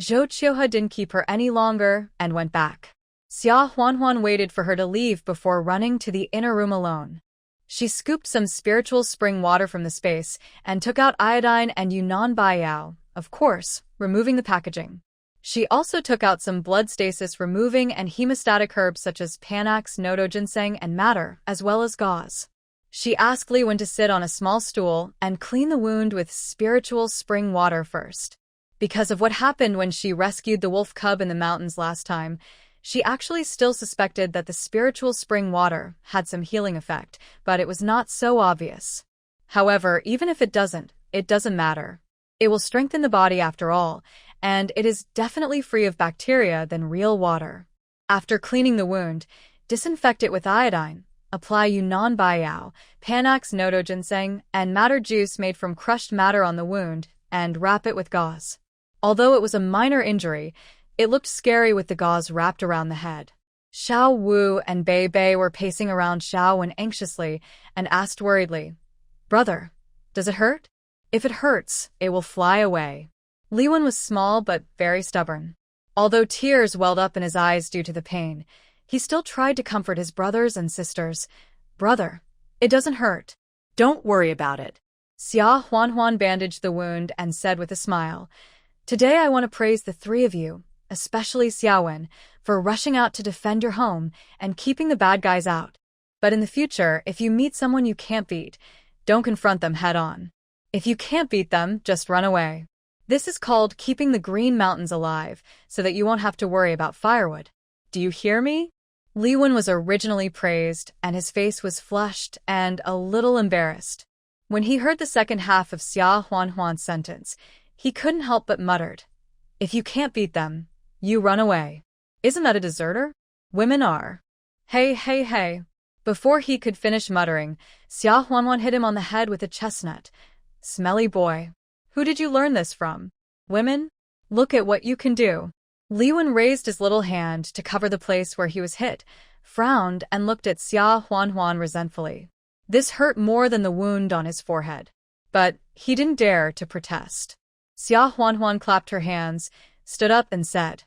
Speaker 1: Zhou Qiuhe didn't keep her any longer and went back. Xia Huan waited for her to leave before running to the inner room alone. She scooped some spiritual spring water from the space and took out iodine and Yunnan Baiyao, of course, removing the packaging. She also took out some blood stasis removing and hemostatic herbs such as Panax, Nodo Ginseng, and Madder, as well as gauze. She asked Li Wen to sit on a small stool and clean the wound with spiritual spring water first. Because of what happened when she rescued the wolf cub in the mountains last time, she actually still suspected that the spiritual spring water had some healing effect, but it was not so obvious. However, even if it doesn't matter. It will strengthen the body after all, and it is definitely free of bacteria than real water. After cleaning the wound, disinfect it with iodine. Apply Yunnan Baiyao, Panax Noto Ginseng, and madder juice made from crushed madder on the wound, and wrap it with gauze. Although it was a minor injury, it looked scary with the gauze wrapped around the head. Xiao Wu and Bei Bei were pacing around Xiao Wen anxiously and asked worriedly, "Brother, does it hurt? If it hurts, it will fly away." Li Wen was small but very stubborn. Although tears welled up in his eyes due to the pain, he still tried to comfort his brothers and sisters. "Brother, it doesn't hurt.
Speaker 2: Don't worry about it."
Speaker 1: Xia Huanhuan bandaged the wound and said with a smile, "Today I want to praise the three of you, especially Xiaowen, for rushing out to defend your home and keeping the bad guys out. But in the future, if you meet someone you can't beat, don't confront them head on. If you can't beat them, just run away. This is called keeping the Green Mountains alive, so that you won't have to worry about firewood. Do you hear me?" Li Wen was originally praised, and his face was flushed and a little embarrassed. When he heard the second half of Xia Huanhuan's sentence, he couldn't help but muttered, "If you can't beat them, you run away. Isn't that a deserter? Women are." Hey, hey, hey. Before he could finish muttering, Xia Huanhuan hit him on the head with a chestnut. "Smelly boy. Who did you learn this from? Women? Look at what you can do." Li Wen raised his little hand to cover the place where he was hit, frowned, and looked at Xia Huanhuan resentfully. This hurt more than the wound on his forehead. But he didn't dare to protest. Xia Huanhuan clapped her hands, stood up, and said,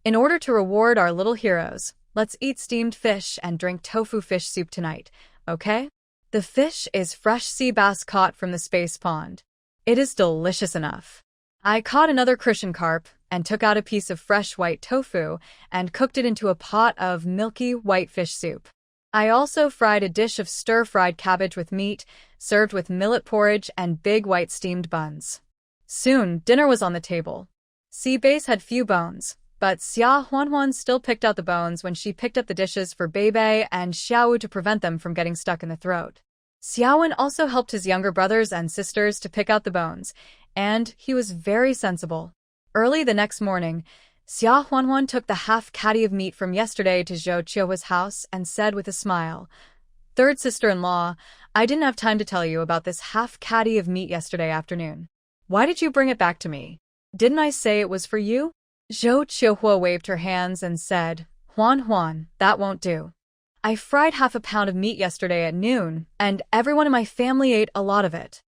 Speaker 1: "In order to reward our little heroes, let's eat steamed fish and drink tofu fish soup tonight, okay? The fish is fresh sea bass caught from the space pond. It is delicious enough. I caught another crucian carp and took out a piece of fresh white tofu and cooked it into a pot of milky white fish soup. I also fried a dish of stir-fried cabbage with meat, served with millet porridge and big white steamed buns." Soon, dinner was on the table. Sea Base had few bones, but Xia Huanhuan still picked out the bones when she picked up the dishes for Bei Bei and Xiao to prevent them from getting stuck in the throat. Xiaowen also helped his younger brothers and sisters to pick out the bones, and he was very sensible. Early the next morning, Xia Huanhuan took the half-caddy of meat from yesterday to Zhou Qiuhua's house and said with a smile, "Third sister-in-law, I didn't have time to tell you about this half-caddy of meat yesterday afternoon. Why did you bring it back to me? Didn't I say it was for you?" Zhou Qiuhua waved her hands and said, "Huan, that won't do. I fried half a pound of meat yesterday at noon, and everyone in my family ate a lot of it.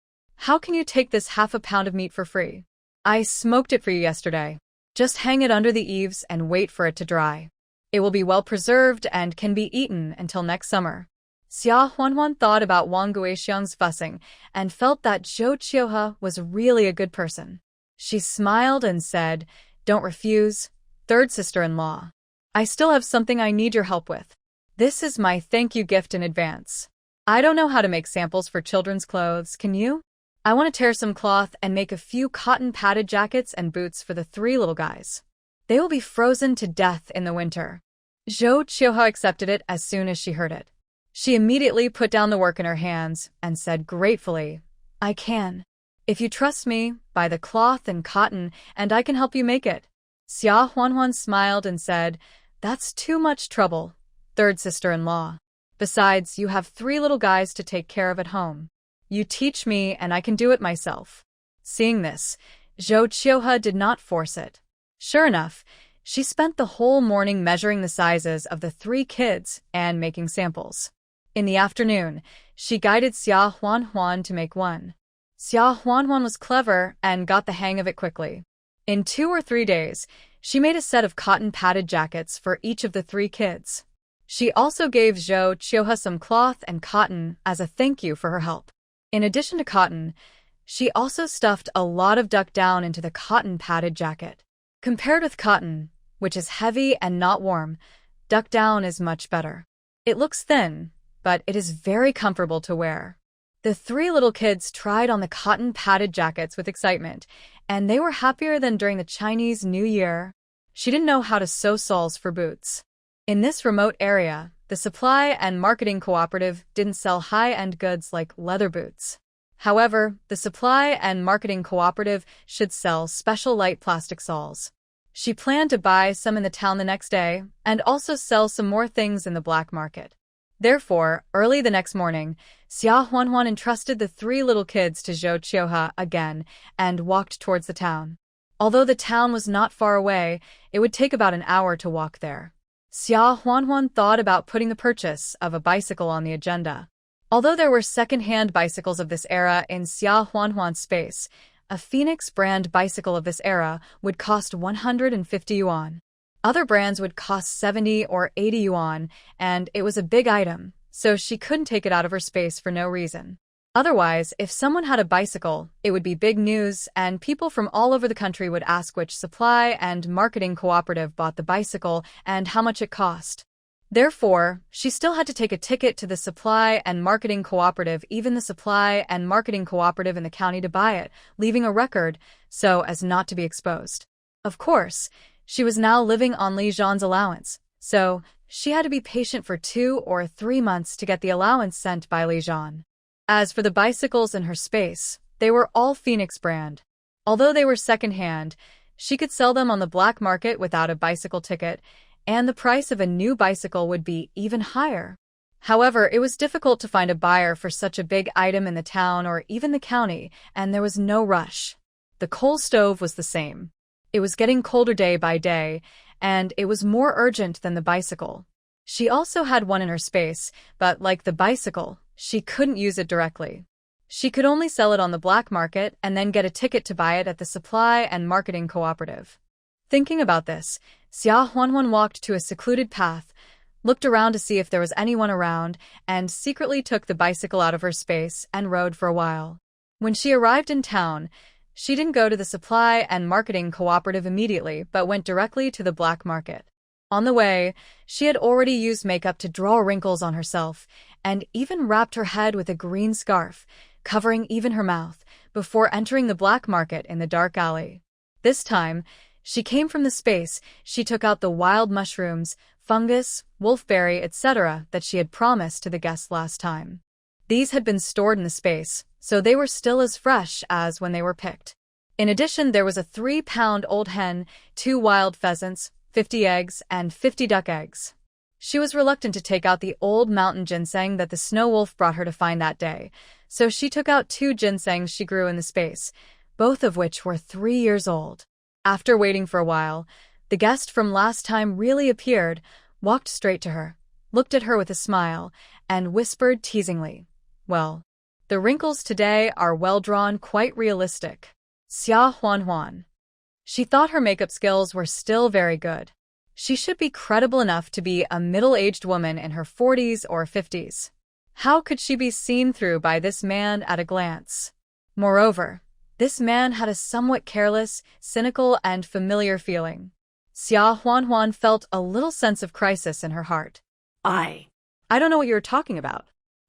Speaker 1: How can you take this half a pound of meat for free? I smoked it for you yesterday. Just hang it under the eaves and wait for it to dry. It will be well preserved and can be eaten until next summer." Xia Huanhuan thought about Wang Guixiang's fussing and felt that Zhou Qiuhua was really a good person. She smiled and said, "Don't refuse, third sister-in-law. I still have something I need your help with. This is my thank you gift in advance. I don't know how to make samples for children's clothes, can you? I want to tear some cloth and make a few cotton padded jackets and boots for the three little guys. They will be frozen to death in the winter." Zhou Qiuhua accepted it as soon as she heard it. She immediately put down the work in her hands and said gratefully, "I can. If you trust me, buy the cloth and cotton, and I can help you make it." Xia Huanhuan smiled and said, "That's too much trouble, third sister-in-law. Besides, you have three little guys to take care of at home. You teach me, and I can do it myself." Seeing this, Zhou Qiuhua did not force it. Sure enough, she spent the whole morning measuring the sizes of the three kids and making samples. In the afternoon, she guided Xia Huanhuan to make one. Xia Huanhuan was clever and got the hang of it quickly. In 2 or 3 days, she made a set of cotton padded jackets for each of the three kids. She also gave Zhou Qiuhua some cloth and cotton as a thank you for her help. In addition to cotton, she also stuffed a lot of duck down into the cotton padded jacket. Compared with cotton, which is heavy and not warm, duck down is much better. It looks thin, but it is very comfortable to wear. The three little kids tried on the cotton padded jackets with excitement, and they were happier than during the Chinese New Year. She didn't know how to sew soles for boots. In this remote area, the supply and marketing cooperative didn't sell high-end goods like leather boots. However, the supply and marketing cooperative should sell special light plastic soles. She planned to buy some in the town the next day and also sell some more things in the black market. Therefore, early the next morning, Xia Huanhuan entrusted the 3 little kids to Zhou Qiuhe again and walked towards the town. Although the town was not far away, it would take about an hour to walk there. Xia Huanhuan thought about putting the purchase of a bicycle on the agenda. Although there were second-hand bicycles of this era in Xia Huanhuan's space, a Phoenix brand bicycle of this era would cost 150 yuan. Other brands would cost 70 or 80 yuan, and it was a big item, so she couldn't take it out of her space for no reason. Otherwise, if someone had a bicycle, it would be big news, and people from all over the country would ask which supply and marketing cooperative bought the bicycle and how much it cost. Therefore, she still had to take a ticket to the supply and marketing cooperative, even the supply and marketing cooperative in the county, to buy it, leaving a record so as not to be exposed. Of course, she was now living on Li Zhan's allowance, so she had to be patient for 2 or 3 months to get the allowance sent by Li Zhan. As for the bicycles in her space, they were all Phoenix brand. Although they were second-hand, she could sell them on the black market without a bicycle ticket, and the price of a new bicycle would be even higher. However, it was difficult to find a buyer for such a big item in the town or even the county, and there was no rush. The coal stove was the same. It was getting colder day by day, and it was more urgent than the bicycle. She also had one in her space, but like the bicycle, she couldn't use it directly. She could only sell it on the black market and then get a ticket to buy it at the supply and marketing cooperative. Thinking about this, Xia Huanhuan walked to a secluded path, looked around to see if there was anyone around, and secretly took the bicycle out of her space and rode for a while. When she arrived in town, she didn't go to the supply and marketing cooperative immediately, but went directly to the black market. On the way, she had already used makeup to draw wrinkles on herself, and even wrapped her head with a green scarf, covering even her mouth, before entering the black market in the dark alley. This time, she came from the space. She took out the wild mushrooms, fungus, wolfberry, etc. that she had promised to the guests last time. These had been stored in the space, so they were still as fresh as when they were picked. In addition, there was a 3-pound-old hen, 2 wild pheasants, 50 eggs, and 50 duck eggs. She was reluctant to take out the old mountain ginseng that the snow wolf brought her to find that day, so she took out 2 ginsengs she grew in the space, both of which were 3 years old. After waiting for a while, the guest from last time really appeared, walked straight to her, looked at her with a smile, and whispered teasingly, "Well, the wrinkles today are well-drawn, quite realistic." Xia Huanhuan. She thought her makeup skills were still very good. She should be credible enough to be a middle-aged woman in her 40s or 50s. How could she be seen through by this man at a glance? Moreover, this man had a somewhat careless, cynical, and familiar feeling. Xia Huanhuan felt a little sense of crisis in her heart. I don't know what you're talking about.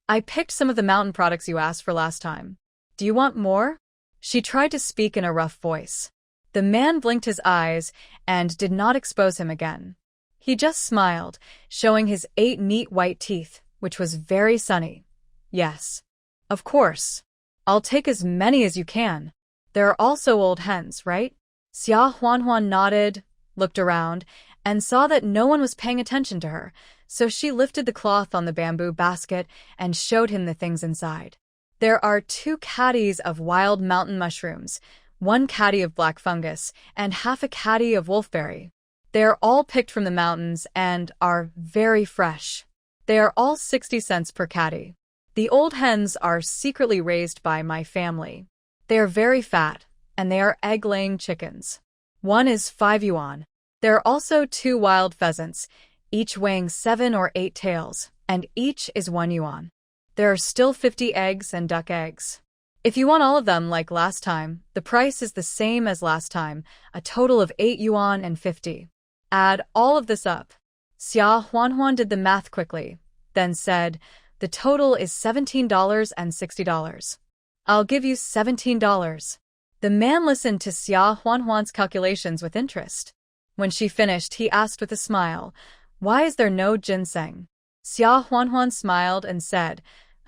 Speaker 1: I picked some of the mountain products you asked for last time. Do you want more? She tried to speak in a rough voice. The man blinked his eyes and did not expose him again. He just smiled, showing his 8 neat white teeth, which was very sunny. Yes. Of course. I'll take as many as you can. There are also old hens, right? Xia Huanhuan nodded, looked around, and saw that no one was paying attention to her, so she lifted the cloth on the bamboo basket and showed him the things inside. There are 2 caddies of wild mountain mushrooms, 1 caddy of black fungus, and half a caddy of wolfberry. They are all picked from the mountains and are very fresh. They are all 60 cents per caddy. The old hens are secretly raised by my family. They are very fat, and they are egg-laying chickens. 1 is 5 yuan. There are also 2 wild pheasants, each weighing 7 or 8 tails, and each is 1 yuan. There are still 50 eggs and duck eggs. If you want all of them like last time, the price is the same as last time, a total of 8 yuan and 50. Add all of this up. Xia Huanhuan did the math quickly, then said, the total is $17 and $60. I'll give you $17. The man listened to Xia Huanhuan's calculations with interest. When she finished, he asked with a smile, "Why is there no ginseng?" Xia Huanhuan smiled and said,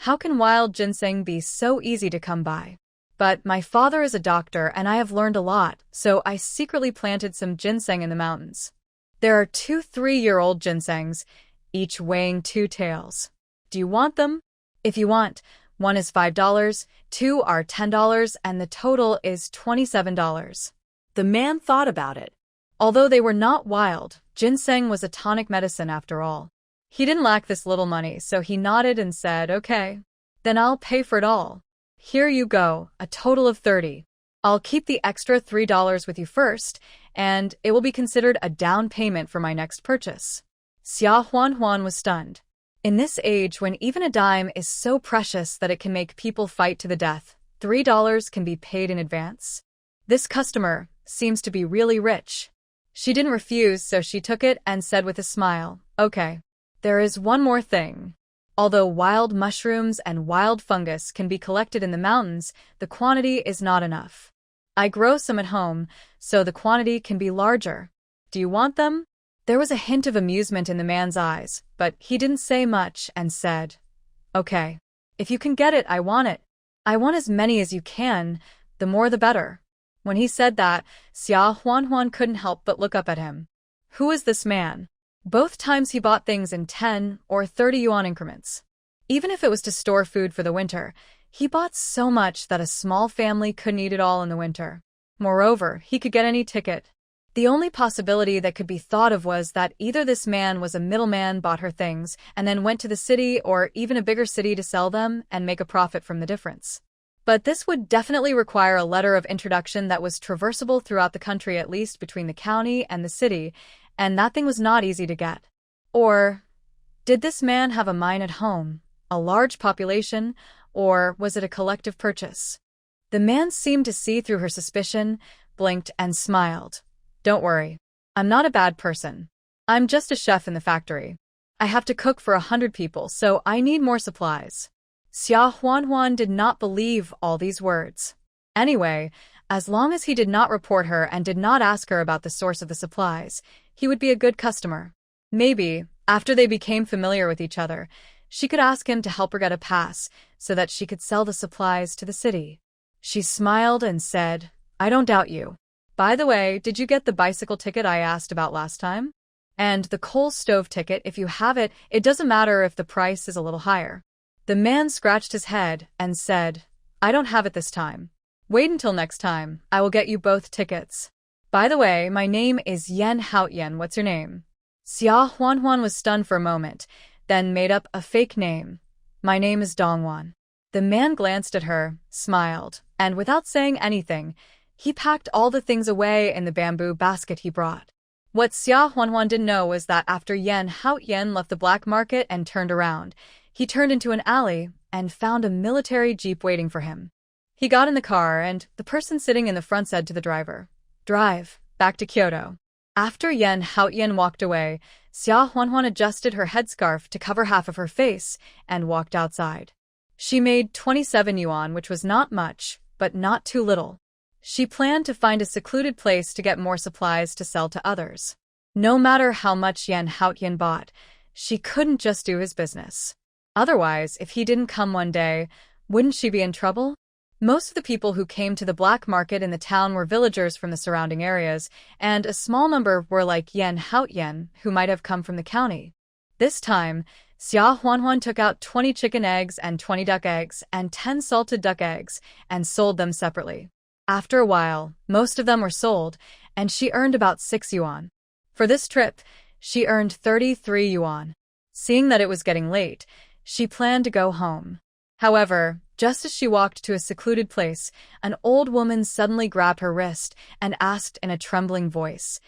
Speaker 1: "How can wild ginseng be so easy to come by? But my father is a doctor and I have learned a lot, so I secretly planted some ginseng in the mountains. There are 2 3-year-old ginsengs, each weighing 2 taels. Do you want them? If you want, one is $5, 2 are $10, and the total is $27.
Speaker 2: The man thought about it.
Speaker 1: Although they were not wild, ginseng was a tonic medicine after all. He didn't lack this little money, so he nodded and said, "Okay, then I'll pay for it all. Here you go, a total of 30. I'll keep the extra $3 with you first, and it will be considered a down payment for my next purchase." Xia Huanhuan was stunned. In this age, when even a dime is so precious that it can make people fight to the death, $3 can be paid in advance. This customer seems to be really rich. She didn't refuse, so she took it and said with a smile, "Okay. There is one more thing. Although wild mushrooms and wild fungus can be collected in the mountains, the quantity is not enough. I grow some at home, so the quantity can be larger. Do you want them?" There was a hint of amusement in the man's eyes, but he didn't say much and said, "Okay. If you can get it, I want it. I want as many as you can, the more the better." When he said that, Xia Huanhuan couldn't help but look up at him. Who is this man? Both times he bought things in 10 or 30 yuan increments. Even if it was to store food for the winter, he bought so much that a small family couldn't eat it all in the winter. Moreover, he could get any ticket. The only possibility that could be thought of was that either this man was a middleman, bought her things, and then went to the city or even a bigger city to sell them and make a profit from the difference. But this would definitely require a letter of introduction that was traversable throughout the country, at least between the county and the city, and that thing was not easy to get. Or did this man have a mine at home, a large population, or was it a collective purchase? The man seemed to see through her suspicion, blinked, and smiled. "Don't worry. I'm not a bad person. I'm just a chef in the factory. I have to cook for 100 people, so I need more supplies." Xia Huanhuan did not believe all these words. Anyway, as long as he did not report her and did not ask her about the source of the supplies, he would be a good customer. Maybe, after they became familiar with each other, she could ask him to help her get a pass so that she could sell the supplies to the city. She smiled and said, "I don't doubt you. By the way, did you get the bicycle ticket I asked about last time? And the coal stove ticket, if you have it, it doesn't matter if the price is a little higher." The man scratched his head and said, "I don't have it this time. Wait until next time, I will get you both tickets. By the way, my name is Yan Haotian, what's your name?" Xia Huanhuan was stunned for a moment, then made up a fake name. "My name is Dongwan." The man glanced at her, smiled, and without saying anything, he packed all the things away in the bamboo basket he brought. What Xia Huanhuan didn't know was that after Yan Haotian left the black market and turned around, he turned into an alley and found a military jeep waiting for him. He got in the car and the person sitting in the front said to the driver, "Drive, back to Kyoto." After Yan Haotian walked away, Xia Huanhuan adjusted her headscarf to cover half of her face and walked outside. She made 27 yuan, which was not much, but not too little. She planned to find a secluded place to get more supplies to sell to others. No matter how much Yan Haotian bought, she couldn't just do his business. Otherwise, if he didn't come one day, wouldn't she be in trouble? Most of the people who came to the black market in the town were villagers from the surrounding areas, and a small number were like Yan Haotian, who might have come from the county. This time, Xia Huanhuan took out 20 chicken eggs and 20 duck eggs and 10 salted duck eggs and sold them separately. After a while, most of them were sold, and she earned about 6 yuan. For this trip, she earned 33 yuan. Seeing that it was getting late, she planned to go home. However, just as she walked to a secluded place, an old woman suddenly grabbed her wrist and asked in a trembling voice,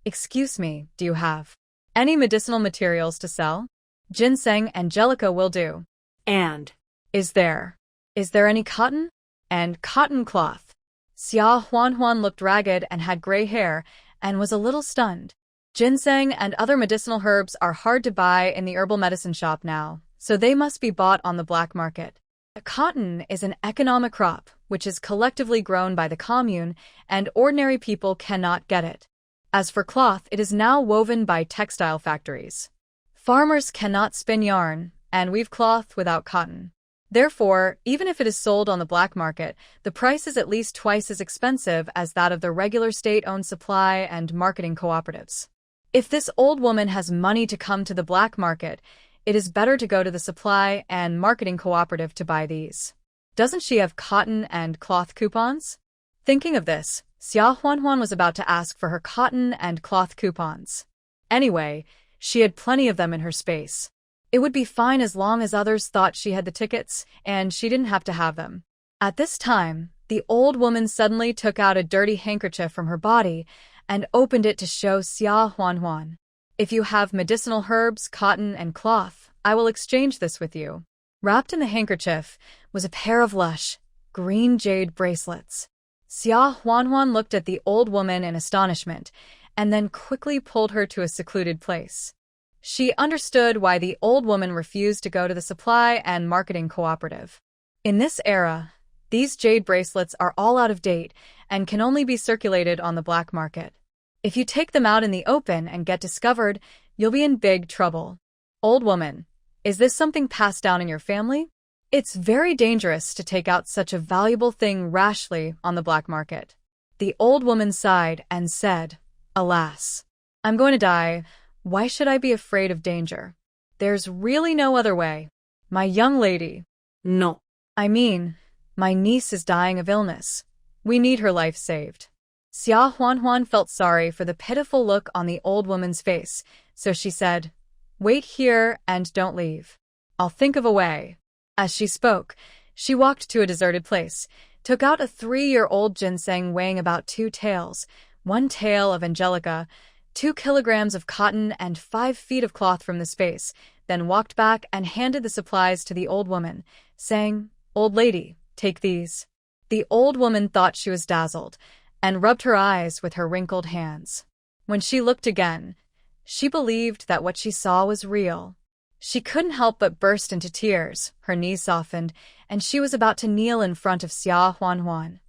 Speaker 1: "Excuse me, do you have any medicinal materials to sell? Ginseng and angelica will do.
Speaker 2: And
Speaker 1: Is there any cotton? And cotton cloth?" Xia Huanhuan looked ragged and had gray hair and was a little stunned. Ginseng and other medicinal herbs are hard to buy in the herbal medicine shop now, so they must be bought on the black market. Cotton is an economic crop which is collectively grown by the commune, and ordinary people cannot get it. As for cloth, it is now woven by textile factories. Farmers cannot spin yarn and weave cloth without cotton. Therefore, even if it is sold on the black market, the price is at least twice as expensive as that of the regular state-owned supply and marketing cooperatives. If this old woman has money to come to the black market, it is better to go to the supply and marketing cooperative to buy these. Doesn't she have cotton and cloth coupons? Thinking of this, Xia Huanhuan was about to ask for her cotton and cloth coupons. Anyway, she had plenty of them in her space. It would be fine as long as others thought she had the tickets, and she didn't have to have them. At this time, the old woman suddenly took out a dirty handkerchief from her body and opened it to show Xia Huanhuan. If you have medicinal herbs, cotton, and cloth, I will exchange this with you. Wrapped in the handkerchief was a pair of lush, green jade bracelets. Xia Huanhuan looked at the old woman in astonishment, and then quickly pulled her to a secluded place. She understood why the old woman refused to go to the supply and marketing cooperative. In this era, these jade bracelets are all out of date and can only be circulated on the black market. If you take them out in the open and get discovered, you'll be in big trouble. Old woman, is this something passed down in your family? It's very dangerous to take out such a valuable thing rashly on the black market. The old woman sighed and said, Alas, I'm going to die. Why should I be afraid of danger? There's really no other way. My young lady.
Speaker 2: No.
Speaker 1: I mean, my niece is dying of illness. We need her life saved. Xia Huanhuan felt sorry for the pitiful look on the old woman's face, so she said, Wait here and don't leave. I'll think of a way. As she spoke, she walked to a deserted place, took out a 3-year-old ginseng weighing about 2 taels, 1 tael of angelica, 2 kilograms of cotton, and 5 feet of cloth from the space, then walked back and handed the supplies to the old woman, saying, Old lady, take these. The old woman thought she was dazzled, and rubbed her eyes with her wrinkled hands. When she looked again, she believed that what she saw was real. She couldn't help but burst into tears, her knees softened, and she was about to kneel in front of Xia Huanhuan.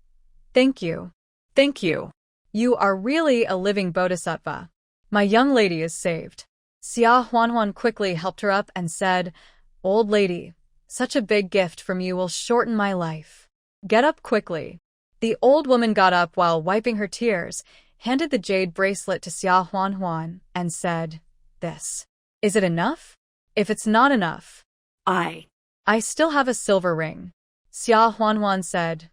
Speaker 1: Thank you. Thank you. You are really a living bodhisattva. My young lady is saved. Xia Huanhuan quickly helped her up and said, Old lady, such a big gift from you will shorten my life. Get up quickly. The old woman got up while wiping her tears, handed the jade bracelet to Xia Huanhuan, and said, This. Is it enough? If it's not enough, I still have a silver ring. Xia Huanhuan said,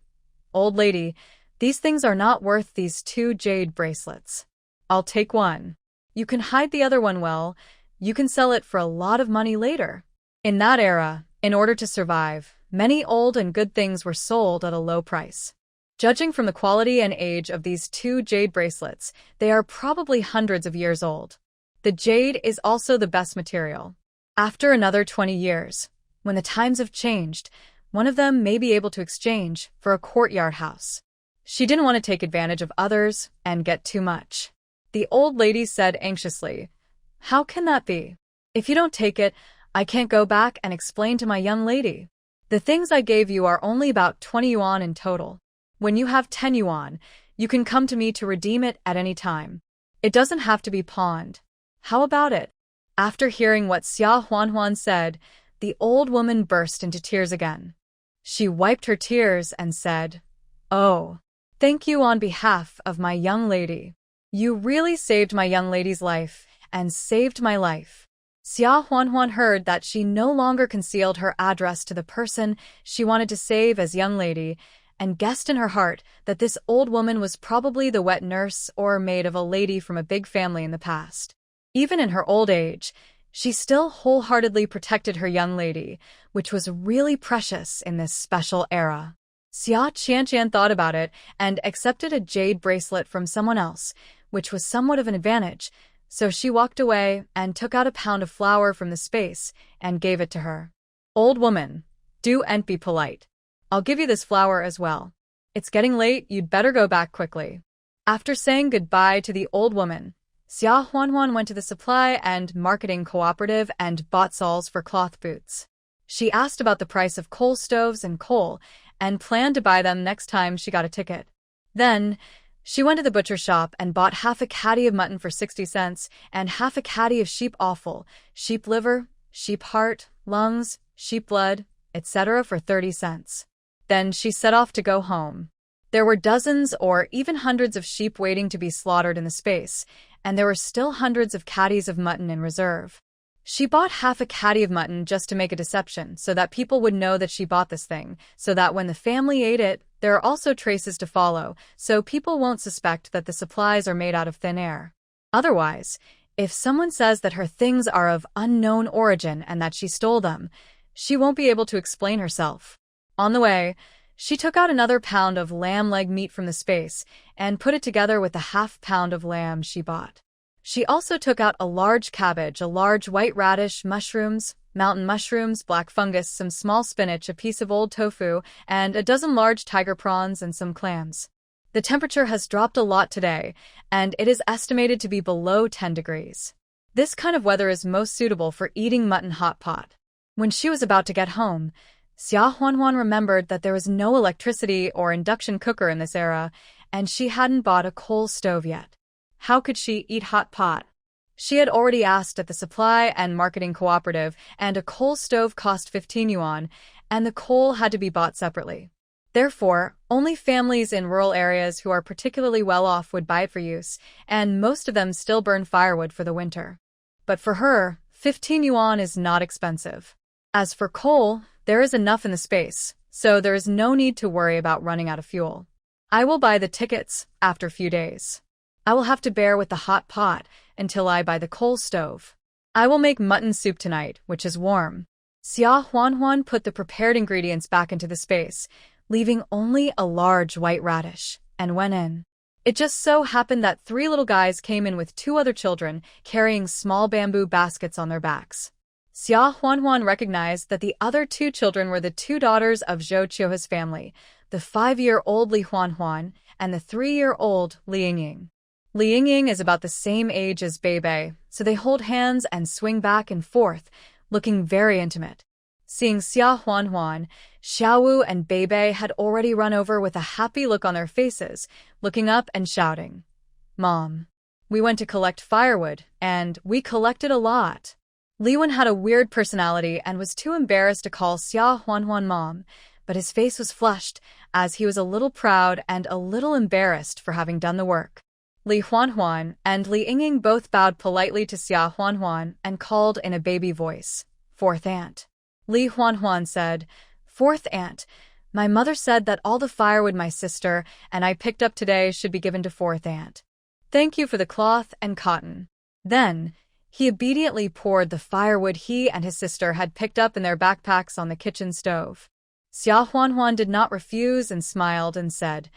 Speaker 1: Old lady, these things are not worth these 2 jade bracelets. I'll take one. You can hide the other one well. You can sell it for a lot of money later. In that era, in order to survive, many old and good things were sold at a low price. Judging from the quality and age of these 2 jade bracelets, they are probably hundreds of years old. The jade is also the best material. After another 20 years, when the times have changed, one of them may be able to exchange for a courtyard house. She didn't want to take advantage of others and get too much. The old lady said anxiously, How can that be? If you don't take it, I can't go back and explain to my young lady. The things I gave you are only about 20 yuan in total. When you have 10 yuan, you can come to me to redeem it at any time. It doesn't have to be pawned. How about it? After hearing what Xia Huanhuan said, the old woman burst into tears again. She wiped her tears and said, Oh, thank you on behalf of my young lady. You really saved my young lady's life and saved my life. Xia Huanhuan heard that she no longer concealed her address to the person she wanted to save as young lady, and guessed in her heart that this old woman was probably the wet nurse or maid of a lady from a big family in the past. Even in her old age, she still wholeheartedly protected her young lady, which was really precious in this special era. Xia Qianqian thought about it and accepted a jade bracelet from someone else, which was somewhat of an advantage, so she walked away and took out a pound of flour from the space and gave it to her. Old woman, do and be polite. I'll give you this flour as well. It's getting late, you'd better go back quickly. After saying goodbye to the old woman, Xia Huanhuan went to the supply and marketing cooperative and bought soles for cloth boots. She asked about the price of coal stoves and coal, and planned to buy them next time she got a ticket. Then, she went to the butcher shop and bought half a caddy of mutton for 60 cents and half a caddy of sheep offal, sheep liver, sheep heart, lungs, sheep blood, etc. for 30 cents. Then she set off to go home. There were dozens or even hundreds of sheep waiting to be slaughtered in the space, and there were still hundreds of caddies of mutton in reserve. She bought half a caddy of mutton just to make a deception so that people would know that she bought this thing, so that when the family ate it, there are also traces to follow, so people won't suspect that the supplies are made out of thin air. Otherwise, if someone says that her things are of unknown origin and that she stole them, she won't be able to explain herself. On the way, she took out another pound of lamb leg meat from the space and put it together with the half pound of lamb she bought. She also took out a large cabbage, a large white radish, mushrooms, mountain mushrooms, black fungus, some small spinach, a piece of old tofu, and a dozen large tiger prawns and some clams. The temperature has dropped a lot today, and it is estimated to be below 10 degrees. This kind of weather is most suitable for eating mutton hot pot. When she was about to get home, Xia Huanhuan remembered that there was no electricity or induction cooker in this era, and she hadn't bought a coal stove yet. How could she eat hot pot? She had already asked at the supply and marketing cooperative, and a coal stove cost 15 yuan, and the coal had to be bought separately. Therefore, only families in rural areas who are particularly well off would buy it for use, and most of them still burn firewood for the winter. But for her, 15 yuan is not expensive. As for coal, there is enough in the space, so there is no need to worry about running out of fuel. I will buy the tickets after a few days. I will have to bear with the hot pot until I buy the coal stove. I will make mutton soup tonight, which is warm. Xia Huanhuan put the prepared ingredients back into the space, leaving only a large white radish, and went in. It just so happened that 3 little guys came in with 2 other children, carrying small bamboo baskets on their backs. Xia Huanhuan recognized that the other 2 children were the 2 daughters of Zhou Qiuhe's family, the 5-year-old Li Huanhuan and the 3-year-old Li Yingying. Li Yingying is about the same age as Beibei, so they hold hands and swing back and forth, looking very intimate. Seeing Xia Huanhuan, Xiaowu and Beibei had already run over with a happy look on their faces, looking up and shouting, "Mom, we went to collect firewood, and we collected a lot." Li Wen had a weird personality and was too embarrassed to call Xia Huanhuan mom, but his face was flushed as he was a little proud and a little embarrassed for having done the work. Li Huanhuan and Li Yingying both bowed politely to Xia Huanhuan and called in a baby voice, "Fourth aunt." Li Huanhuan said, "Fourth aunt, my mother said that all the firewood my sister and I picked up today should be given to fourth aunt. Thank you for the cloth and cotton." Then, he obediently poured the firewood he and his sister had picked up in their backpacks on the kitchen stove. Xia Huanhuan did not refuse and smiled and said,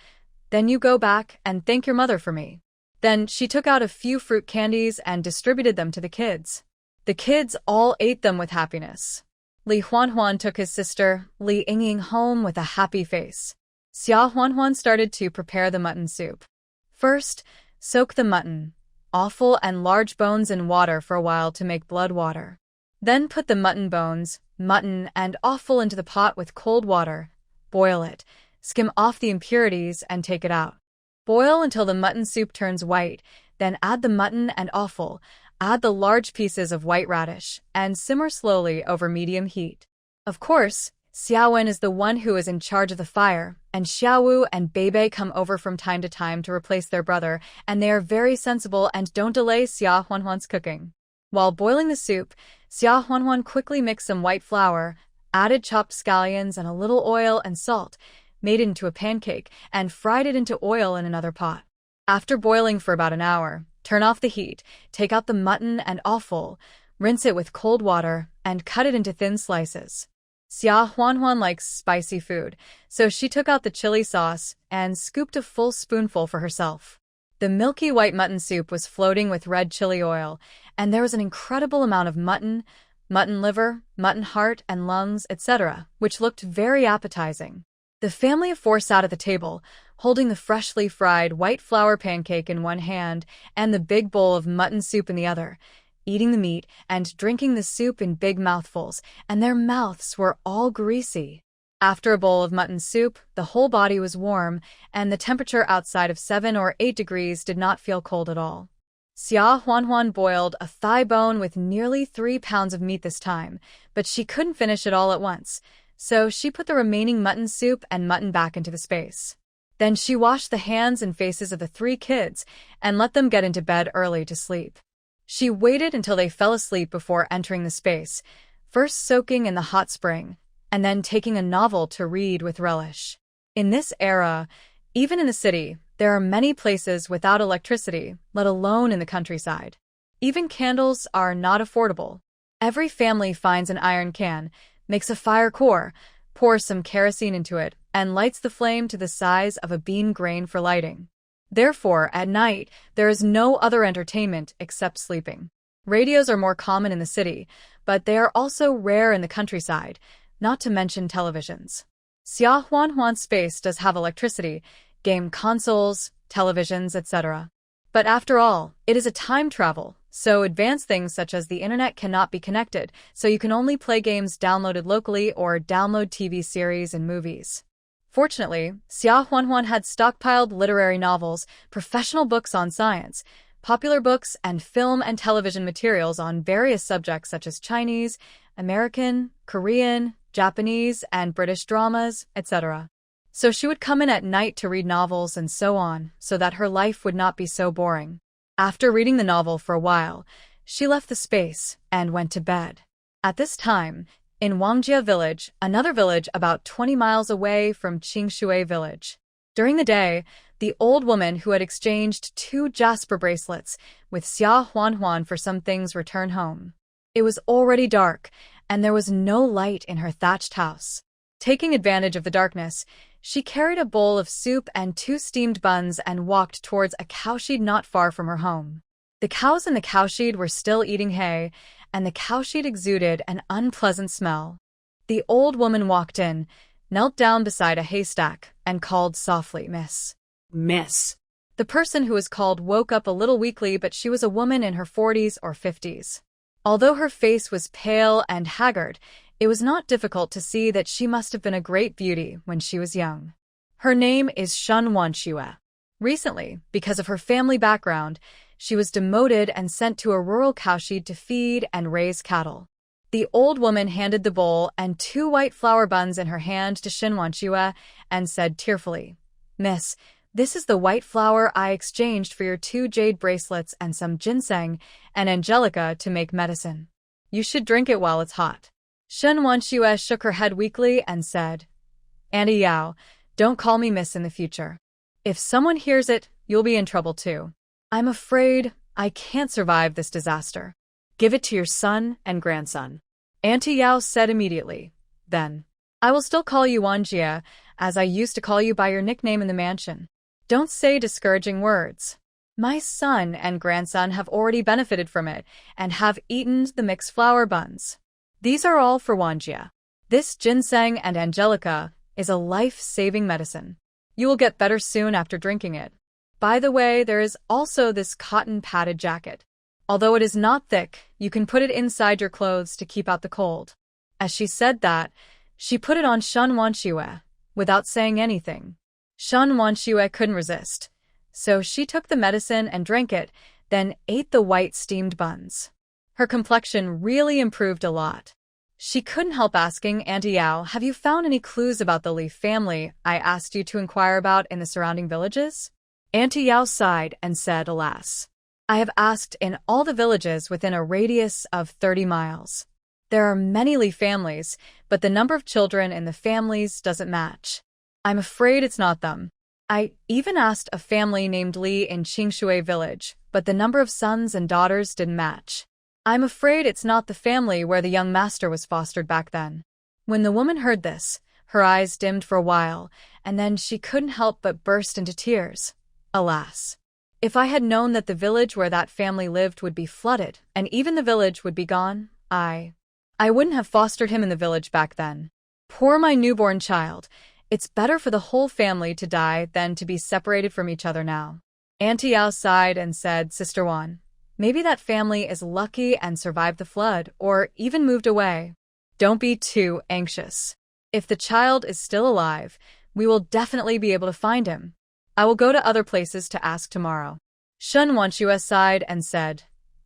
Speaker 1: "Then you go back and thank your mother for me." Then she took out a few fruit candies and distributed them to the kids. The kids all ate them with happiness. Li Huanhuan took his sister, Li Yingying, home with a happy face. Xia Huanhuan started to prepare the mutton soup. First, soak the mutton, offal and large bones in water for a while to make blood water. Then put the mutton bones, mutton and offal into the pot with cold water, boil it, skim off the impurities and take it out. Boil until the mutton soup turns white, then add the mutton and offal, add the large pieces of white radish, and simmer slowly over medium heat. Of course, Xiaowen is the one who is in charge of the fire, and Xiaowu and Beibei come over from time to time to replace their brother, and they are very sensible and don't delay Xia Huanhuan's cooking. While boiling the soup, Xia Huanhuan quickly mixed some white flour, added chopped scallions and a little oil and salt, made it into a pancake, and fried it into oil in another pot. After boiling for about an hour, turn off the heat, take out the mutton and offal, rinse it with cold water, and cut it into thin slices. Xia Huanhuan likes spicy food, so she took out the chili sauce and scooped a full spoonful for herself. The milky white mutton soup was floating with red chili oil, and there was an incredible amount of mutton liver, mutton heart and lungs, etc., which looked very appetizing. The family of 4 sat at the table, holding the freshly fried white flour pancake in one hand and the big bowl of mutton soup in the other, eating the meat and drinking the soup in big mouthfuls, and their mouths were all greasy. After a bowl of mutton soup, the whole body was warm, and the temperature outside of 7 or 8 degrees did not feel cold at all. Xia Huanhuan boiled a thigh bone with nearly 3 pounds of meat this time, but she couldn't finish it all at once, so she put the remaining mutton soup and mutton back into the space. Then she washed the hands and faces of the 3 kids and let them get into bed early to sleep. She waited until they fell asleep before entering the space, first soaking in the hot spring, and then taking a novel to read with relish. In this era, even in the city, there are many places without electricity, let alone in the countryside. Even candles are not affordable. Every family finds an iron can, makes a fire core, pours some kerosene into it, and lights the flame to the size of a bean grain for lighting. Therefore, at night, there is no other entertainment except sleeping. Radios are more common in the city, but they are also rare in the countryside, not to mention televisions. Xia Huanhuan's space does have electricity, game consoles, televisions, etc. But after all, it is a time travel, so advanced things such as the internet cannot be connected, so you can only play games downloaded locally or download TV series and movies. Fortunately, Xia Huanhuan had stockpiled literary novels, professional books on science, popular books, and film and television materials on various subjects such as Chinese, American, Korean, Japanese, and British dramas, etc. So she would come in at night to read novels and so on, so that her life would not be so boring. After reading the novel for a while, she left the space and went to bed. At this time, in Wangjia village, another village about 20 miles away from Qingshui village. During the day, the old woman who had exchanged 2 jasper bracelets with Xia Huanhuan for some things returned home. It was already dark, and there was no light in her thatched house. Taking advantage of the darkness, she carried a bowl of soup and 2 steamed buns and walked towards a cowshed not far from her home. The cows in the cowshed were still eating hay, and the cowshed exuded an unpleasant smell. The old woman walked in, knelt down beside a haystack, and called softly, "Miss."
Speaker 2: Miss.
Speaker 1: The person who was called woke up a little weakly, but she was a woman in her 40s or 50s. Although her face was pale and haggard, it was not difficult to see that she must have been a great beauty when she was young. Her name is Shun Wanxue. Recently, because of her family background, she was demoted and sent to a rural cowshed to feed and raise cattle. The old woman handed the bowl and 2 white flour buns in her hand to Shun Wanxue and said tearfully, "Miss, this is the white flour I exchanged for your 2 jade bracelets and some ginseng and angelica to make medicine. You should drink it while it's hot." Shun Wanxue shook her head weakly and said, "Auntie Yao, don't call me miss in the future. If someone hears it, you'll be in trouble too. I'm afraid I can't survive this disaster.
Speaker 2: Give it to your son and grandson."
Speaker 1: Auntie Yao said immediately. Then, "I will still call you Wanjia, as I used to call you by your nickname in the mansion. Don't say discouraging words. My son and grandson have already benefited from it and have eaten the mixed flour buns. These are all for Wanjia. This ginseng and angelica is a life-saving medicine. You will get better soon after drinking it. By the way, there is also this cotton padded jacket. Although it is not thick, you can put it inside your clothes to keep out the cold." As she said that, she put it on Shun Wanxue, without saying anything. Shun Wanxue couldn't resist, so she took the medicine and drank it, then ate the white steamed buns. Her complexion really improved a lot. She couldn't help asking, "Auntie Yao, have you found any clues about the Li family I asked you to inquire about in the surrounding villages?" Auntie Yao sighed and said, "Alas, I have asked in all the villages within a radius of 30 miles. There are many Li families, but the number of children in the families doesn't match. I'm afraid it's not them. I even asked a family named Li in Qingshui village, but the number of sons and daughters didn't match. I'm afraid it's not the family where the young master was fostered back then." When the woman heard this, her eyes dimmed for a while, and then she couldn't help but burst into tears. Alas, if I had known that the village where that family lived would be flooded, and even the village would be gone, I wouldn't have fostered him in the village back then. Poor my newborn child. It's better for the whole family to die than to be separated from each other now. Auntie Yao sighed and said, "Sister Wan, Maybe that family is lucky and survived the flood, or even moved away. Don't be too anxious. If the child is still alive, we will definitely be able to find him. I will go to other places to ask tomorrow. Shun Wanchua sighed and said,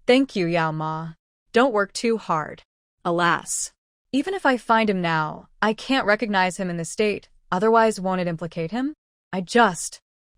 Speaker 1: Thank you, Yao Ma. Don't work too hard. Alas. Even if I find him now, I can't recognize him in the state, otherwise won't it implicate him?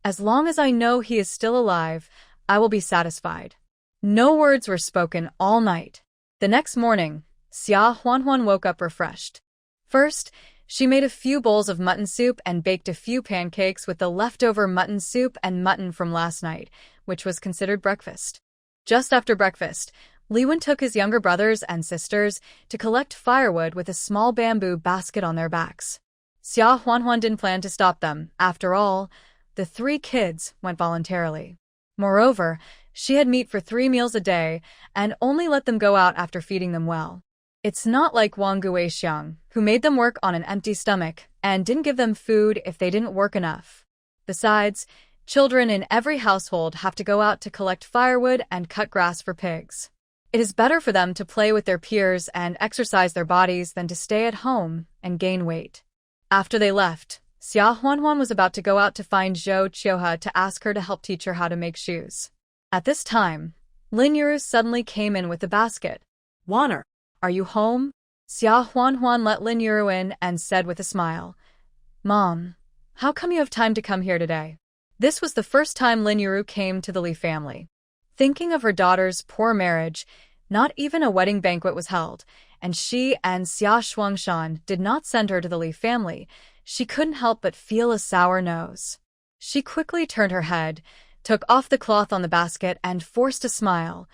Speaker 1: As long as I know he is still alive, I will be satisfied. No words were spoken all night. The next morning, Xia Huanhuan woke up refreshed. First, she made a few bowls of mutton soup and baked a few pancakes with the leftover mutton soup and mutton from last night, which was considered breakfast. Just after breakfast, Li Wen took his younger brothers and sisters to collect firewood with a small bamboo basket on their backs. Xia Huanhuan didn't plan to stop them. After all, the 3 kids went voluntarily. Moreover, she had meat for 3 meals a day and only let them go out after feeding them well. It's not like Wang Guixiang, who made them work on an empty stomach and didn't give them food if they didn't work enough. Besides, children in every household have to go out to collect firewood and cut grass for pigs. It is better for them to play with their peers and exercise their bodies than to stay at home and gain weight. After they left, Xia Huanhuan was about to go out to find Zhou Qiuhe to ask her to help teach her how to make shoes. At this time, Lin Yuru suddenly came in with the basket. Wanner, are you home? Xia Huanhuan let Lin Yuru in and said with a smile, Mom, how come you have time to come here today? This was the first time Lin Yuru came to the Li family. Thinking of her daughter's poor marriage, not even a wedding banquet was held, and she and Xia Shuangshan did not send her to the Li family. She couldn't help but feel a sour nose. She quickly turned her head, took off the cloth on the basket, and forced a smile.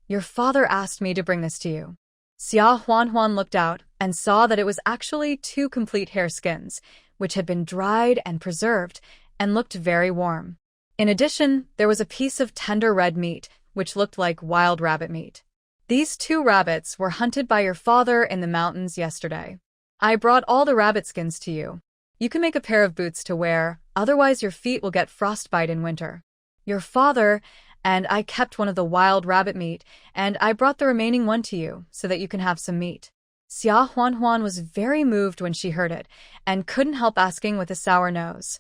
Speaker 1: Your father asked me to bring this to you. Xia Huanhuan looked out and saw that it was actually 2 complete hare skins, which had been dried and preserved and looked very warm. In addition, there was a piece of tender red meat, which looked like wild rabbit meat. These 2 rabbits were hunted by your father in the mountains yesterday. I brought all the rabbit skins to you. You can make a pair of boots to wear, otherwise your feet will get frostbite in winter. Your father and I kept one of the wild rabbit meat, and I brought the remaining one to you so that you can have some meat. Xia Huanhuan was very moved when she heard it, and couldn't help asking with a sour nose,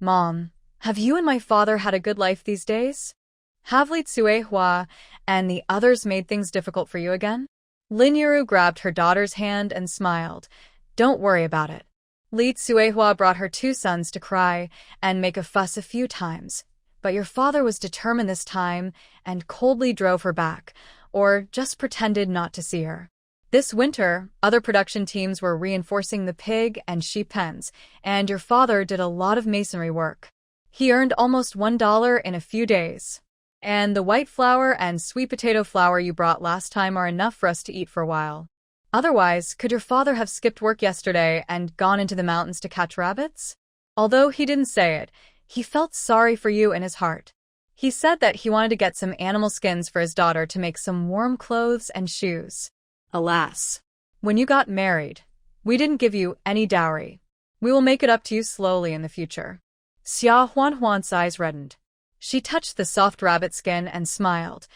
Speaker 1: Mom, have you and my father had a good life these days? Have Li Tsuehua and the others made things difficult for you again? Lin Yuru grabbed her daughter's hand and smiled. Don't worry about it. Li Tsuehua brought her 2 sons to cry and make a fuss a few times, but your father was determined this time and coldly drove her back, or just pretended not to see her. This winter, other production teams were reinforcing the pig and sheep pens, and your father did a lot of masonry work. He earned almost $1 in a few days. And the white flour and sweet potato flour you brought last time are enough for us to eat for a while. Otherwise, could your father have skipped work yesterday and gone into the mountains to catch rabbits? Although he didn't say it, he felt sorry for you in his heart. He said that he wanted to get some animal skins for his daughter to make some warm clothes and shoes. Alas, when you got married, we didn't give you any dowry. We will make it up to you slowly in the future. Xia Huanhuan's eyes reddened. She touched the soft rabbit skin and smiled.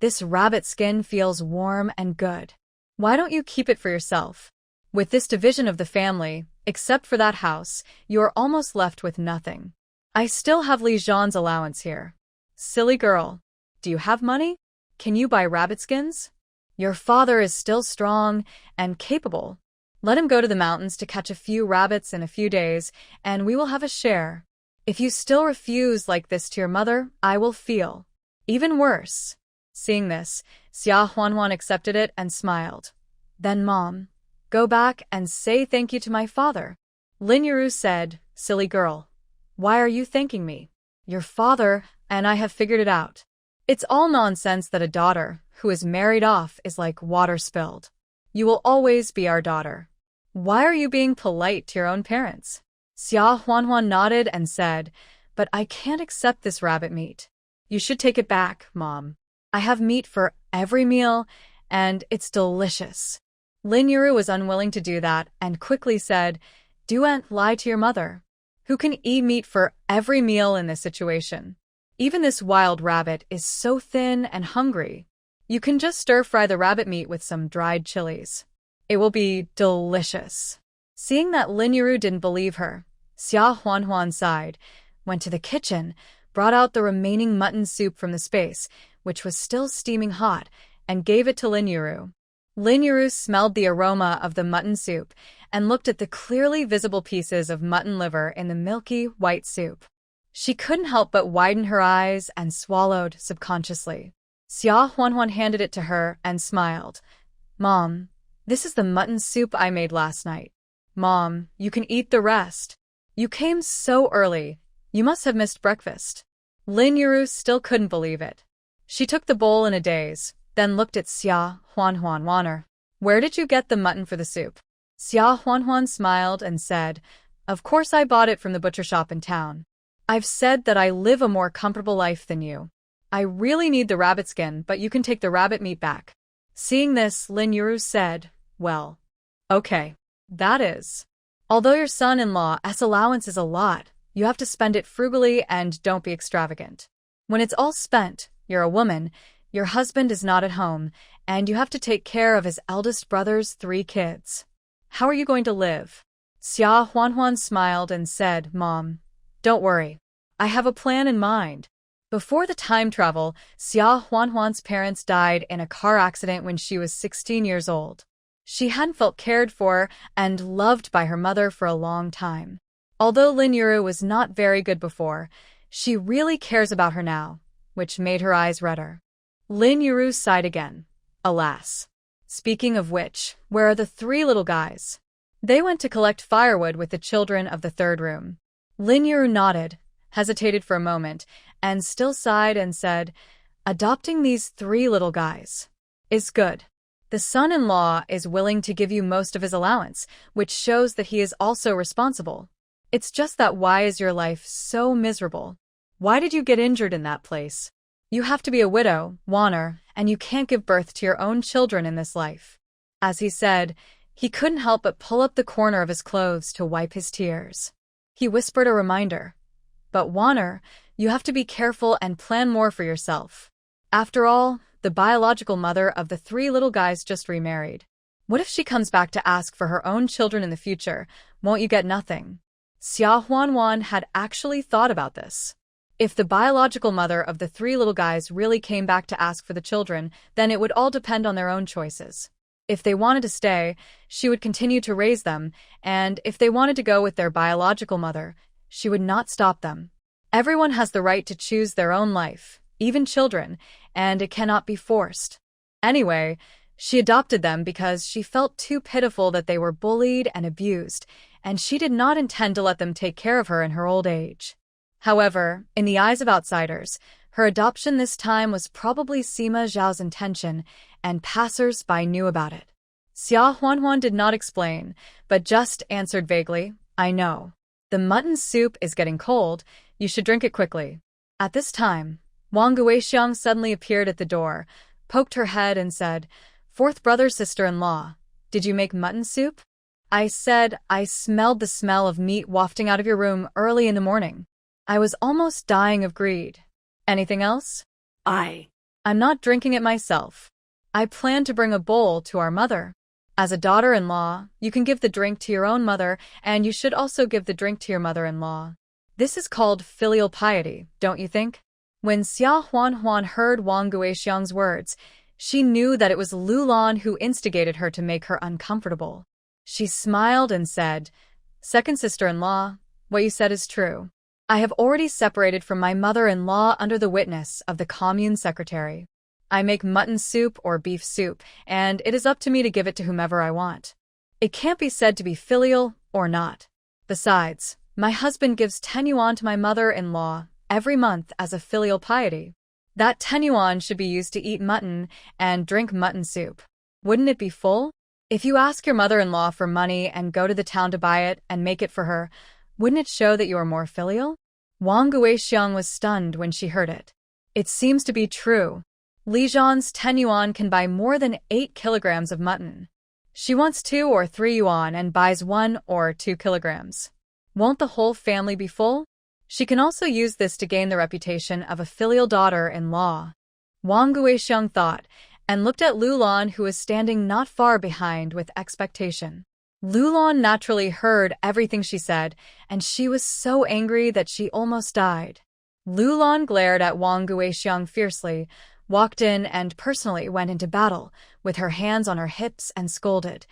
Speaker 1: This rabbit skin feels warm and good. Why don't you keep it for yourself? With this division of the family, except for that house, you are almost left with nothing. I still have Li Zhan's allowance here. Silly girl. Do you have money? Can you buy rabbit skins? Your father is still strong and capable. Let him go to the mountains to catch a few rabbits in a few days, and we will have a share. If you still refuse like this to your mother, I will feel even worse. Seeing this, Xia Huanhuan accepted it and smiled. Then Mom, go back and say thank you to my father. Lin Yuru said, Silly girl. Why are you thanking me? Your father and I have figured it out. It's all nonsense that a daughter who is married off is like water spilled. You will always be our daughter. Why are you being polite to your own parents? Xia Huanhuan nodded and said, But I can't accept this rabbit meat. You should take it back, Mom. I have meat for every meal, and it's delicious. Lin Yuru was unwilling to do that and quickly said, Don't lie to your mother. Who can eat meat for every meal in this situation? Even this wild rabbit is so thin and hungry. You can just stir-fry the rabbit meat with some dried chilies. It will be delicious. Seeing that Lin Yuru didn't believe her, Xia Huanhuan sighed, went to the kitchen, brought out the remaining mutton soup from the space, which was still steaming hot, and gave it to Lin Yuru. Lin Yuru smelled the aroma of the mutton soup and looked at the clearly visible pieces of mutton liver in the milky, white soup. She couldn't help but widen her eyes and swallowed subconsciously. Xia Huanhuan handed it to her and smiled. Mom, this is the mutton soup I made last night. Mom, you can eat the rest. You came so early. You must have missed breakfast. Lin Yuru still couldn't believe it. She took the bowl in a daze, then looked at Xia Huanhuan. Where did you get the mutton for the soup? Xia Huanhuan smiled and said, Of course I bought it from the butcher shop in town. I've said that I live a more comfortable life than you. I really need the rabbit skin, but you can take the rabbit meat back. Seeing this, Lin Yuru said, Well, okay. That is. Although your son-in-law's allowance is a lot, you have to spend it frugally and don't be extravagant. When it's all spent, you're a woman, your husband is not at home, and you have to take care of his eldest brother's 3 kids. How are you going to live? Xia Huanhuan smiled and said, Mom, don't worry. I have a plan in mind. Before the time travel, Xia Huanhuan's parents died in a car accident when she was 16 years old. She hadn't felt cared for and loved by her mother for a long time. Although Lin Yuru was not very good before, she really cares about her now, which made her eyes redder. Lin Yuru sighed again. Alas. Speaking of which, where are the 3 little guys? They went to collect firewood with the children of the 3rd room. Lin Yuru nodded, hesitated for a moment, and still sighed and said, Adopting these 3 little guys is good. The son-in-law is willing to give you most of his allowance, which shows that he is also responsible. It's just that why is your life so miserable? Why did you get injured in that place? You have to be a widow, Wanner, and you can't give birth to your own children in this life. As he said, he couldn't help but pull up the corner of his clothes to wipe his tears. He whispered a reminder. But Wanner, you have to be careful and plan more for yourself. After all, the biological mother of the 3 little guys just remarried. What if she comes back to ask for her own children in the future? Won't you get nothing? Xia Huanhuan had actually thought about this. If the biological mother of the 3 little guys really came back to ask for the children, then it would all depend on their own choices. If they wanted to stay, she would continue to raise them, and if they wanted to go with their biological mother, she would not stop them. Everyone has the right to choose their own life, even children, and it cannot be forced. Anyway, she adopted them because she felt too pitiful that they were bullied and abused, and she did not intend to let them take care of her in her old age. However, in the eyes of outsiders, her adoption this time was probably Sima Zhao's intention, and passers-by knew about it. Xia Huanhuan did not explain, but just answered vaguely, I know. The mutton soup is getting cold, you should drink it quickly. At this time, Wang Guixiang suddenly appeared at the door, poked her head and said, 4th brother sister-in-law, did you make mutton soup? I said I smelled the smell of meat wafting out of your room early in the morning. I was almost dying of greed. Anything else? I'm not drinking it myself. I plan to bring a bowl to our mother. As a daughter-in-law, you can give the drink to your own mother, and you should also give the drink to your mother-in-law. This is called filial piety, don't you think? When Xia Huanhuan heard Wang Guixiang's words, she knew that it was Lu Lan who instigated her to make her uncomfortable. She smiled and said, 2nd sister-in-law, what you said is true. I have already separated from my mother-in-law under the witness of the commune secretary. I make mutton soup or beef soup, and it is up to me to give it to whomever I want. It can't be said to be filial or not. Besides, my husband gives 10 yuan to my mother-in-law every month as a filial piety. That 10 yuan should be used to eat mutton and drink mutton soup. Wouldn't it be full? If you ask your mother-in-law for money and go to the town to buy it and make it for her, wouldn't it show that you are more filial? Wang Guixiang was stunned when she heard it. It seems to be true. Li Zhan's 10 yuan can buy more than 8 kilograms of mutton. She wants 2 or 3 yuan and buys 1 or 2 kilograms. Won't the whole family be full? She can also use this to gain the reputation of a filial daughter-in-law. Wang Guixiang thought, and looked at Lulan, who was standing not far behind with expectation. Lulan naturally heard everything she said, and she was so angry that she almost died. Lulan glared at Wang Guixiang fiercely, walked in and personally went into battle, with her hands on her hips, and scolded,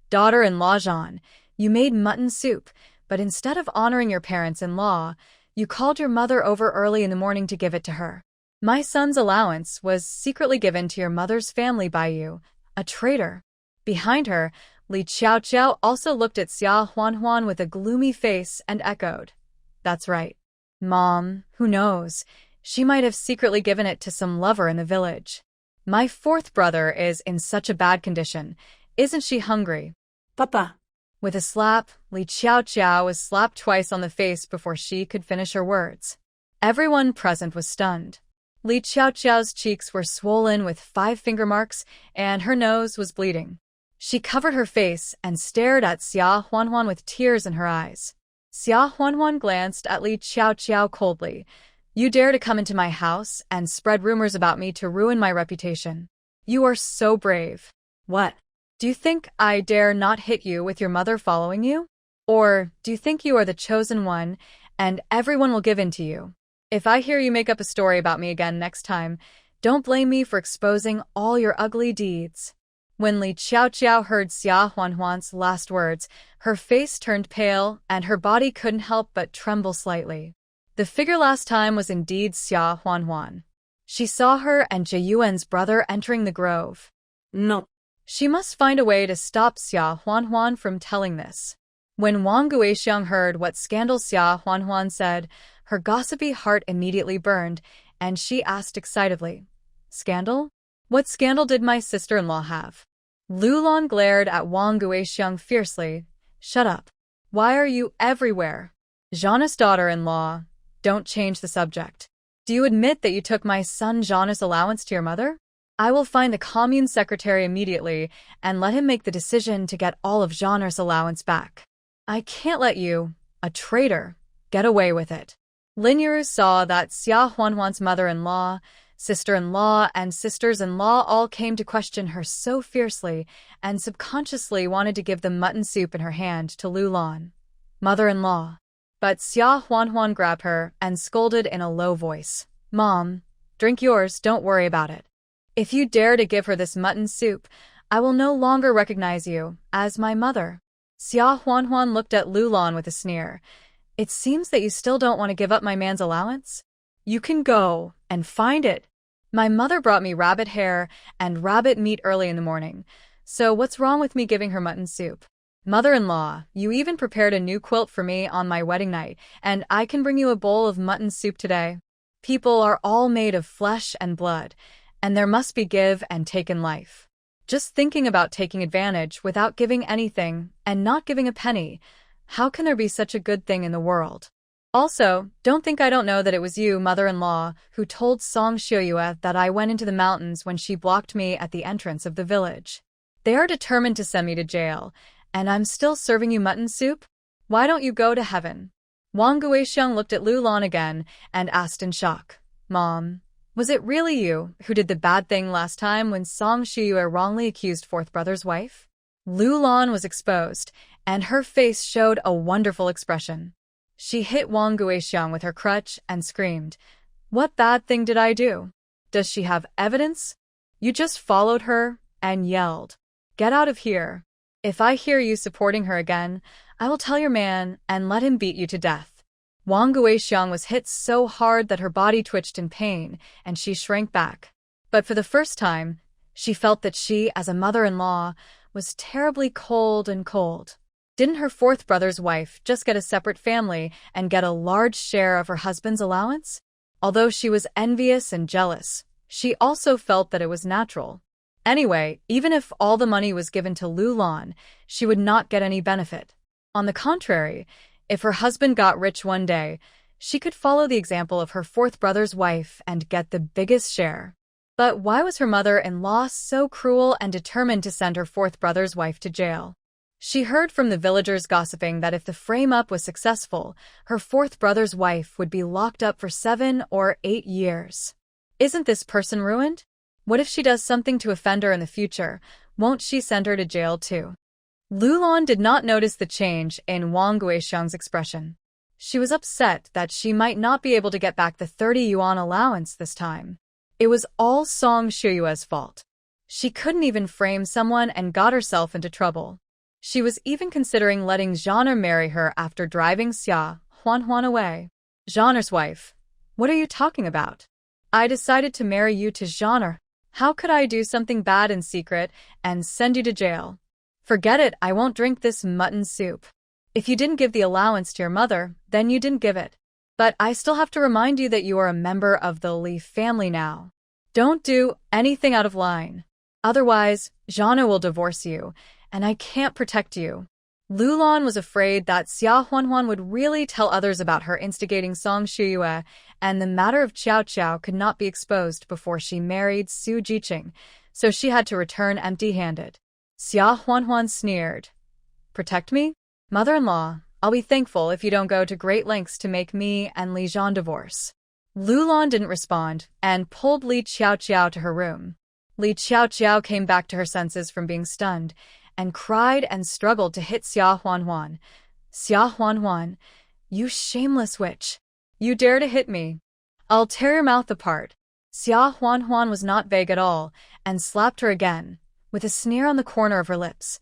Speaker 1: "Daughter-in-law Jean, you made mutton soup, but instead of honoring your parents-in-law, you called your mother over early in the morning to give it to her. My son's allowance was secretly given to your mother's family by you, a traitor." Behind her, Li Qiaoqiao also looked at Xia Huanhuan with a gloomy face and echoed, "That's right. Mom, who knows? She might have secretly given it to some lover in the village. My fourth brother is in such a bad condition. Isn't she hungry?"
Speaker 2: Papa.
Speaker 1: With a slap, Li Qiaoqiao was slapped twice on the face before she could finish her words. Everyone present was stunned. Li Qiaoqiao's cheeks were swollen with 5 finger marks, and her nose was bleeding. She covered her face and stared at Xia Huanhuan with tears in her eyes. Xia Huanhuan glanced at Li Qiaoqiao coldly. "You dare to come into my house and spread rumors about me to ruin my reputation. You are so brave. What? Do you think I dare not hit you with your mother following you? Or do you think you are the chosen one and everyone will give in to you? If I hear you make up a story about me again next time, don't blame me for exposing all your ugly deeds." When Li Qiaoqiao heard Xia Huanhuan's last words, her face turned pale and her body couldn't help but tremble slightly. The figure last time was indeed Xia Huanhuan. She saw her and Jie Yuan's brother entering the grove.
Speaker 2: No.
Speaker 1: She must find a way to stop Xia Huanhuan from telling this. When Wang Guixiang heard what scandal Xia Huanhuan said, her gossipy heart immediately burned, and she asked excitedly, "Scandal? What scandal did my sister-in-law have?" Lulan glared at Wang Guixiang fiercely. "Shut up. Why are you everywhere? Jean's daughter-in-law, don't change the subject. Do you admit that you took my son Jean's allowance to your mother? I will find the commune secretary immediately and let him make the decision to get all of Jean's allowance back. I can't let you, a traitor, get away with it." Lin Yu saw that Xia Huanhuan's mother-in-law, sister-in-law, and sisters-in-law all came to question her so fiercely and subconsciously wanted to give the mutton soup in her hand to Lulan. "Mother-in-law." But Xia Huanhuan grabbed her and scolded in a low voice, "Mom, drink yours, don't worry about it. If you dare to give her this mutton soup, I will no longer recognize you as my mother." Xia Huanhuan looked at Lulan with a sneer. "It seems that you still don't want to give up my man's allowance? You can go and find it. My mother brought me rabbit hair and rabbit meat early in the morning, so what's wrong with me giving her mutton soup? Mother-in-law, you even prepared a new quilt for me on my wedding night, and I can bring you a bowl of mutton soup today. People are all made of flesh and blood, and there must be give and take in life. Just thinking about taking advantage without giving anything and not giving a penny, how can there be such a good thing in the world? Also, don't think I don't know that it was you, mother-in-law, who told Song Xiuyue that I went into the mountains when she blocked me at the entrance of the village. They are determined to send me to jail, and I'm still serving you mutton soup? Why don't you go to heaven?" Wang Guixiang looked at Lulan again and asked in shock, "Mom, was it really you who did the bad thing last time when Song Xiuyue wrongly accused fourth brother's wife?" Lulan was exposed, and her face showed a wonderful expression. She hit Wang Guixiang with her crutch and screamed, "What bad thing did I do? Does she have evidence? You just followed her and yelled, 'Get out of here. If I hear you supporting her again, I will tell your man and let him beat you to death.'" Wang Guixiang was hit so hard that her body twitched in pain and she shrank back. But for the first time, she felt that she, as a mother-in-law, was terribly cold and cold. Didn't her fourth brother's wife just get a separate family and get a large share of her husband's allowance? Although she was envious and jealous, she also felt that it was natural. Anyway, even if all the money was given to Lulan, she would not get any benefit. On the contrary, if her husband got rich one day, she could follow the example of her fourth brother's wife and get the biggest share. But why was her mother-in-law so cruel and determined to send her fourth brother's wife to jail? She heard from the villagers gossiping that if the frame-up was successful, her fourth brother's wife would be locked up for 7 or 8 years. Isn't this person ruined? What if she does something to offend her in the future? Won't she send her to jail too? Lulan did not notice the change in Wang Guixiang's expression. She was upset that she might not be able to get back the 30 yuan allowance this time. It was all Song Shuyue's fault. She couldn't even frame someone and got herself into trouble. She was even considering letting Zhaner marry her after driving Xia Huanhuan away. Zhaner's wife. What are you talking about? I decided to marry you to Zhaner. How could I do something bad in secret and send you to jail? Forget it, I won't drink this mutton soup. If you didn't give the allowance to your mother, then you didn't give it. But I still have to remind you that you are a member of the Li family now. Don't do anything out of line. Otherwise, Zhaner will divorce you, and I can't protect you. Lulan was afraid that Xia Huanhuan would really tell others about her instigating Song Shuyue, and the matter of Qiao Qiao could not be exposed before she married Su Jiqing, so she had to return empty-handed. Xia Huanhuan sneered. Protect me? Mother-in-law, I'll be thankful if you don't go to great lengths to make me and Li Zhan divorce. Lulan didn't respond and pulled Li Qiao Qiao to her room. Li Qiao Qiao came back to her senses from being stunned and cried and struggled to hit Xia Huanhuan. Xia Huanhuan, you shameless witch. You dare to hit me. I'll tear your mouth apart. Xia Huanhuan was not vague at all and slapped her again, with a sneer on the corner of her lips.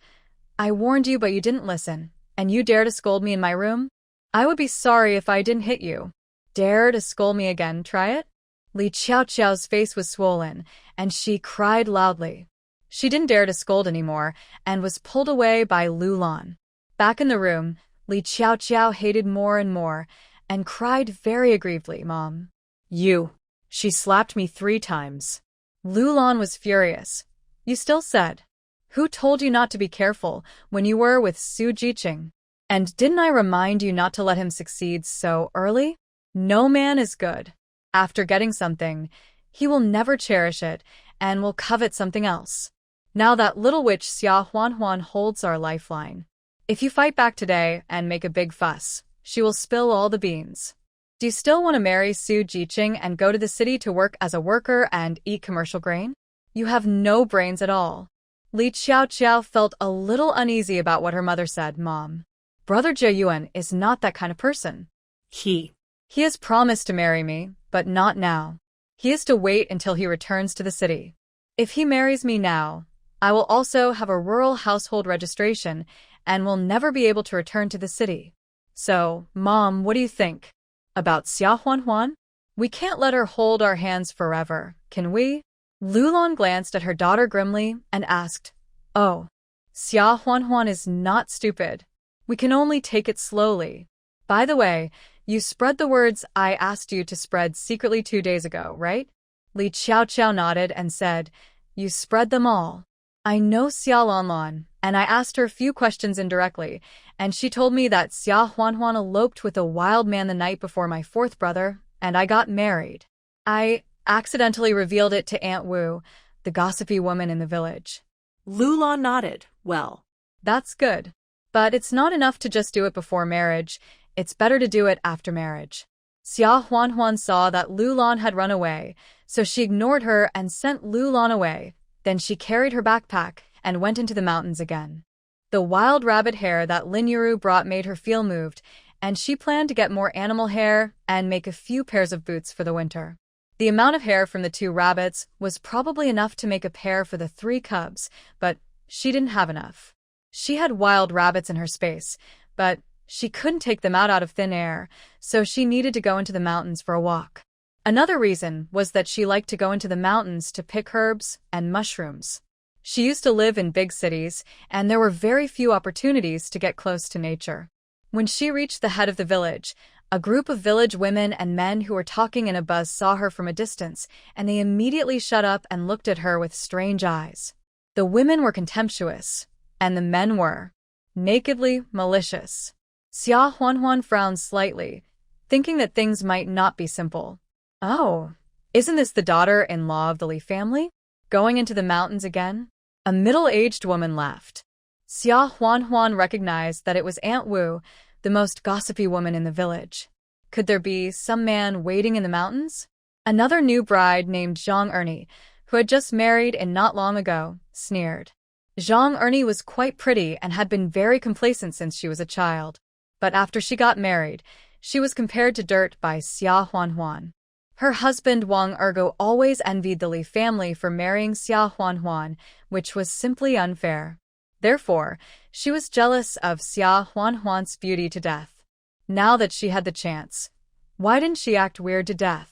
Speaker 1: I warned you, but you didn't listen, and you dare to scold me in my room? I would be sorry if I didn't hit you. Dare to scold me again, try it? Li Qiao Qiao's face was swollen, and she cried loudly. She didn't dare to scold anymore, and was pulled away by Lulan. Back in the room, Li Qiao Qiao hated more and more, and cried very aggrievedly, Mom. You. She slapped me 3 times. Lulan was furious. You still said. Who told you not to be careful when you were with Su Jiqing? And didn't I remind you not to let him succeed so early? No man is good. After getting something, he will never cherish it and will covet something else. Now that little witch Xia Huanhuan holds our lifeline. If you fight back today and make a big fuss, she will spill all the beans. Do you still want to marry Su Jiqing and go to the city to work as a worker and eat commercial grain? You have no brains at all. Li Qiao Qiao felt a little uneasy about what her mother said, Mom. Brother Jie Yuan is not that kind of person. He has promised to marry me, but not now. He is to wait until he returns to the city. If he marries me now, I will also have a rural household registration and will never be able to return to the city. So, Mom, what do you think? About Xia Huanhuan? We can't let her hold our hands forever, can we? Lulan glanced at her daughter grimly and asked, Oh, Xia Huanhuan is not stupid. We can only take it slowly. By the way, you spread the words I asked you to spread secretly 2 days ago, right? Li Qiao Qiao nodded and said, You spread them all. I know Xia Lanlan, and I asked her a few questions indirectly, and she told me that Xia Huanhuan eloped with a wild man the night before my 4th brother, and I got married. I accidentally revealed it to Aunt Wu, the gossipy woman in the village.
Speaker 2: Lulan nodded. Well,
Speaker 1: that's good. But it's not enough to just do it before marriage. It's better to do it after marriage. Xia Huanhuan saw that Lulan had run away, so she ignored her and sent Lulan away. Then she carried her backpack and went into the mountains again. The wild rabbit hair that Lin Yuru brought made her feel moved, and she planned to get more animal hair and make a few pairs of boots for the winter. The amount of hair from the 2 rabbits was probably enough to make a pair for the 3 cubs, but she didn't have enough. She had wild rabbits in her space, but she couldn't take them out of thin air, so she needed to go into the mountains for a walk. Another reason was that she liked to go into the mountains to pick herbs and mushrooms. She used to live in big cities, and there were very few opportunities to get close to nature. When she reached the head of the village, a group of village women and men who were talking in a buzz saw her from a distance, and they immediately shut up and looked at her with strange eyes. The women were contemptuous, and the men were nakedly malicious. Xia Huanhuan frowned slightly, thinking that things might not be simple. Oh, isn't this the daughter-in-law of the Li family? Going into the mountains again? A middle-aged woman laughed. Xia Huanhuan recognized that it was Aunt Wu, the most gossipy woman in the village. Could there be some man waiting in the mountains? Another new bride named Zhang Ernie, who had just married and not long ago, sneered. Zhang Ernie was quite pretty and had been very complacent since she was a child. But after she got married, she was compared to dirt by Xia Huanhuan. Her husband Wang Ergo always envied the Li family for marrying Xia Huanhuan, which was simply unfair. Therefore, she was jealous of Xia Huanhuan's beauty to death. Now that she had the chance, why didn't she act weird to death?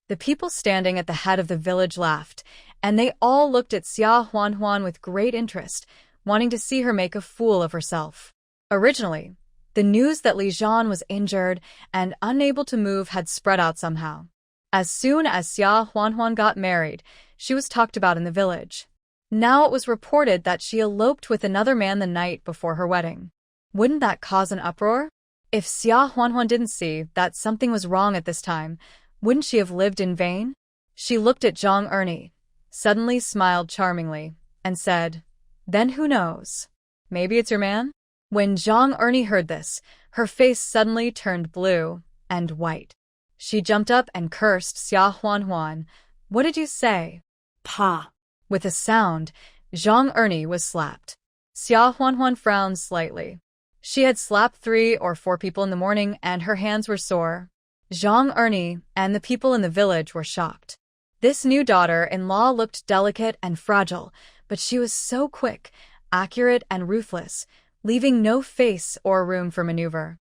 Speaker 1: The people standing at the head of the village laughed, and they all looked at Xia Huanhuan with great interest, wanting to see her make a fool of herself. Originally, the news that Li Zhan was injured and unable to move had spread out somehow. As soon as Xia Huanhuan got married, she was talked about in the village. Now it was reported that she eloped with another man the night before her wedding. Wouldn't that cause an uproar? If Xia Huanhuan didn't see that something was wrong at this time, wouldn't she have lived in vain? She looked at Zhang Ernie, suddenly smiled charmingly, and said, "Then who knows? Maybe it's your man?" When Zhang Ernie heard this, her face suddenly turned blue and white. She jumped up and cursed Xia Huanhuan. "What did you say?"
Speaker 2: Pa.
Speaker 1: With a sound, Zhang Ernie was slapped. Xia Huanhuan frowned slightly. She had slapped 3 or 4 people in the morning and her hands were sore. Zhang Ernie and the people in the village were shocked. This new daughter-in-law looked delicate and fragile, but she was so quick, accurate, and ruthless, leaving no face or room for maneuver.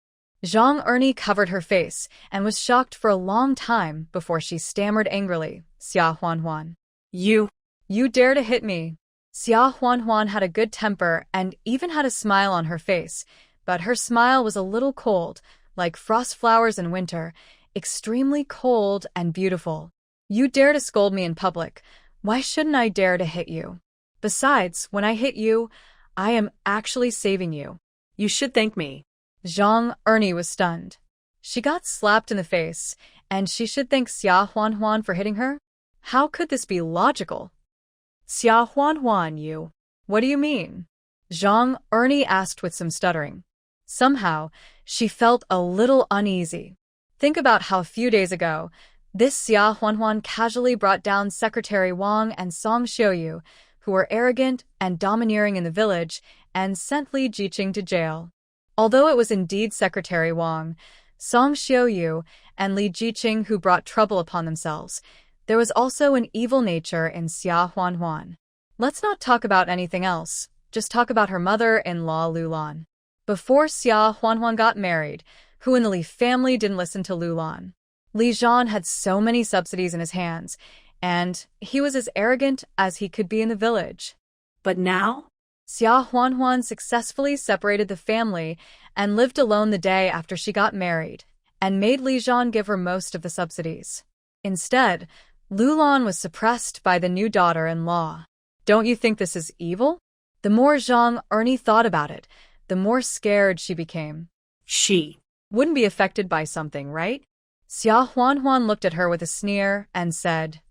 Speaker 1: Zhang Ernie covered her face and was shocked for a long time before she stammered angrily, "Xia Huanhuan. You dare to hit me." Xia Huanhuan had a good temper and even had a smile on her face, but her smile was a little cold, like frost flowers in winter, extremely cold and beautiful. "You dare to scold me in public. Why shouldn't I dare to hit you? Besides, when I hit you, I am actually saving you.
Speaker 2: You should thank me."
Speaker 1: Zhang Ernie was stunned. She got slapped in the face, and she should thank Xia Huanhuan for hitting her? How could this be logical?
Speaker 2: Xia Huanhuan, you.
Speaker 1: What do you mean? Zhang Ernie asked with some stuttering. Somehow, she felt a little uneasy. Think about how a few days ago, this Xia Huanhuan casually brought down Secretary Wang and Song Xiuyu, who were arrogant and domineering in the village, and sent Li Jiqing to jail. Although it was indeed Secretary Wang, Song Xiuyu, and Li Jiqing who brought trouble upon themselves, there was also an evil nature in Xia Huanhuan. Let's not talk about anything else, just talk about her mother-in-law Lulan. Before Xia Huanhuan got married, who in the Li family didn't listen to Lulan? Li Zhan had so many subsidies in his hands, and he was as arrogant as he could be in the village.
Speaker 2: But now?
Speaker 1: Xia Huanhuan successfully separated the family and lived alone the day after she got married, and made Li Zhan give her most of the subsidies. Instead, Lulan was suppressed by the new daughter-in-law. Don't you think this is evil? The more Zhang Ernie thought about it, the more scared she became.
Speaker 2: She
Speaker 1: wouldn't be affected by something, right? Xia Huanhuan looked at her with a sneer and said,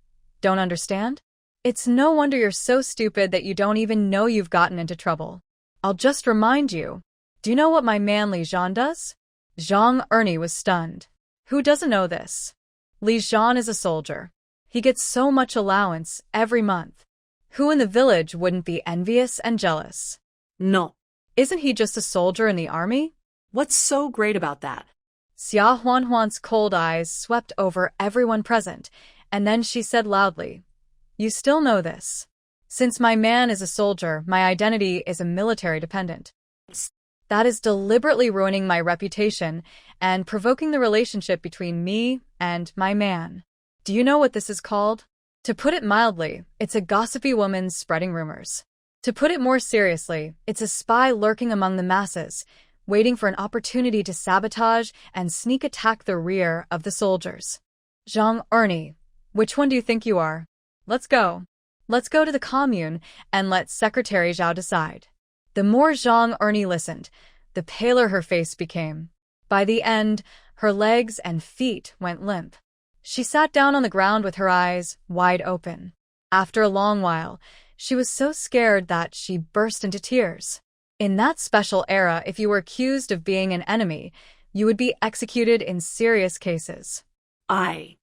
Speaker 1: "Don't understand? It's no wonder you're so stupid that you don't even know you've gotten into trouble. I'll just remind you. Do you know what my man Li Zhan does?" Zhang Ernie was stunned. Who doesn't know this? Li Zhan is a soldier. He gets so much allowance every month. Who in the village wouldn't be envious and jealous?
Speaker 2: No.
Speaker 1: Isn't he just a soldier in the army?
Speaker 2: What's so great about that?
Speaker 1: Xia Huanhuan's cold eyes swept over everyone present, and then she said loudly, "You still know this. Since my man is a soldier, my identity is a military dependent. That is deliberately ruining my reputation and provoking the relationship between me and my man. Do you know what this is called? To put it mildly, it's a gossipy woman spreading rumors. To put it more seriously, it's a spy lurking among the masses, waiting for an opportunity to sabotage and sneak attack the rear of the soldiers. Zhang Ernie, which one do you think you are? Let's go. Let's go to the commune and let Secretary Zhao decide." The more Zhang Ernie listened, the paler her face became. By the end, her legs and feet went limp. She sat down on the ground with her eyes wide open. After a long while, she was so scared that she burst into tears. In that special era, if you were accused of being an enemy, you would be executed in serious cases.
Speaker 2: I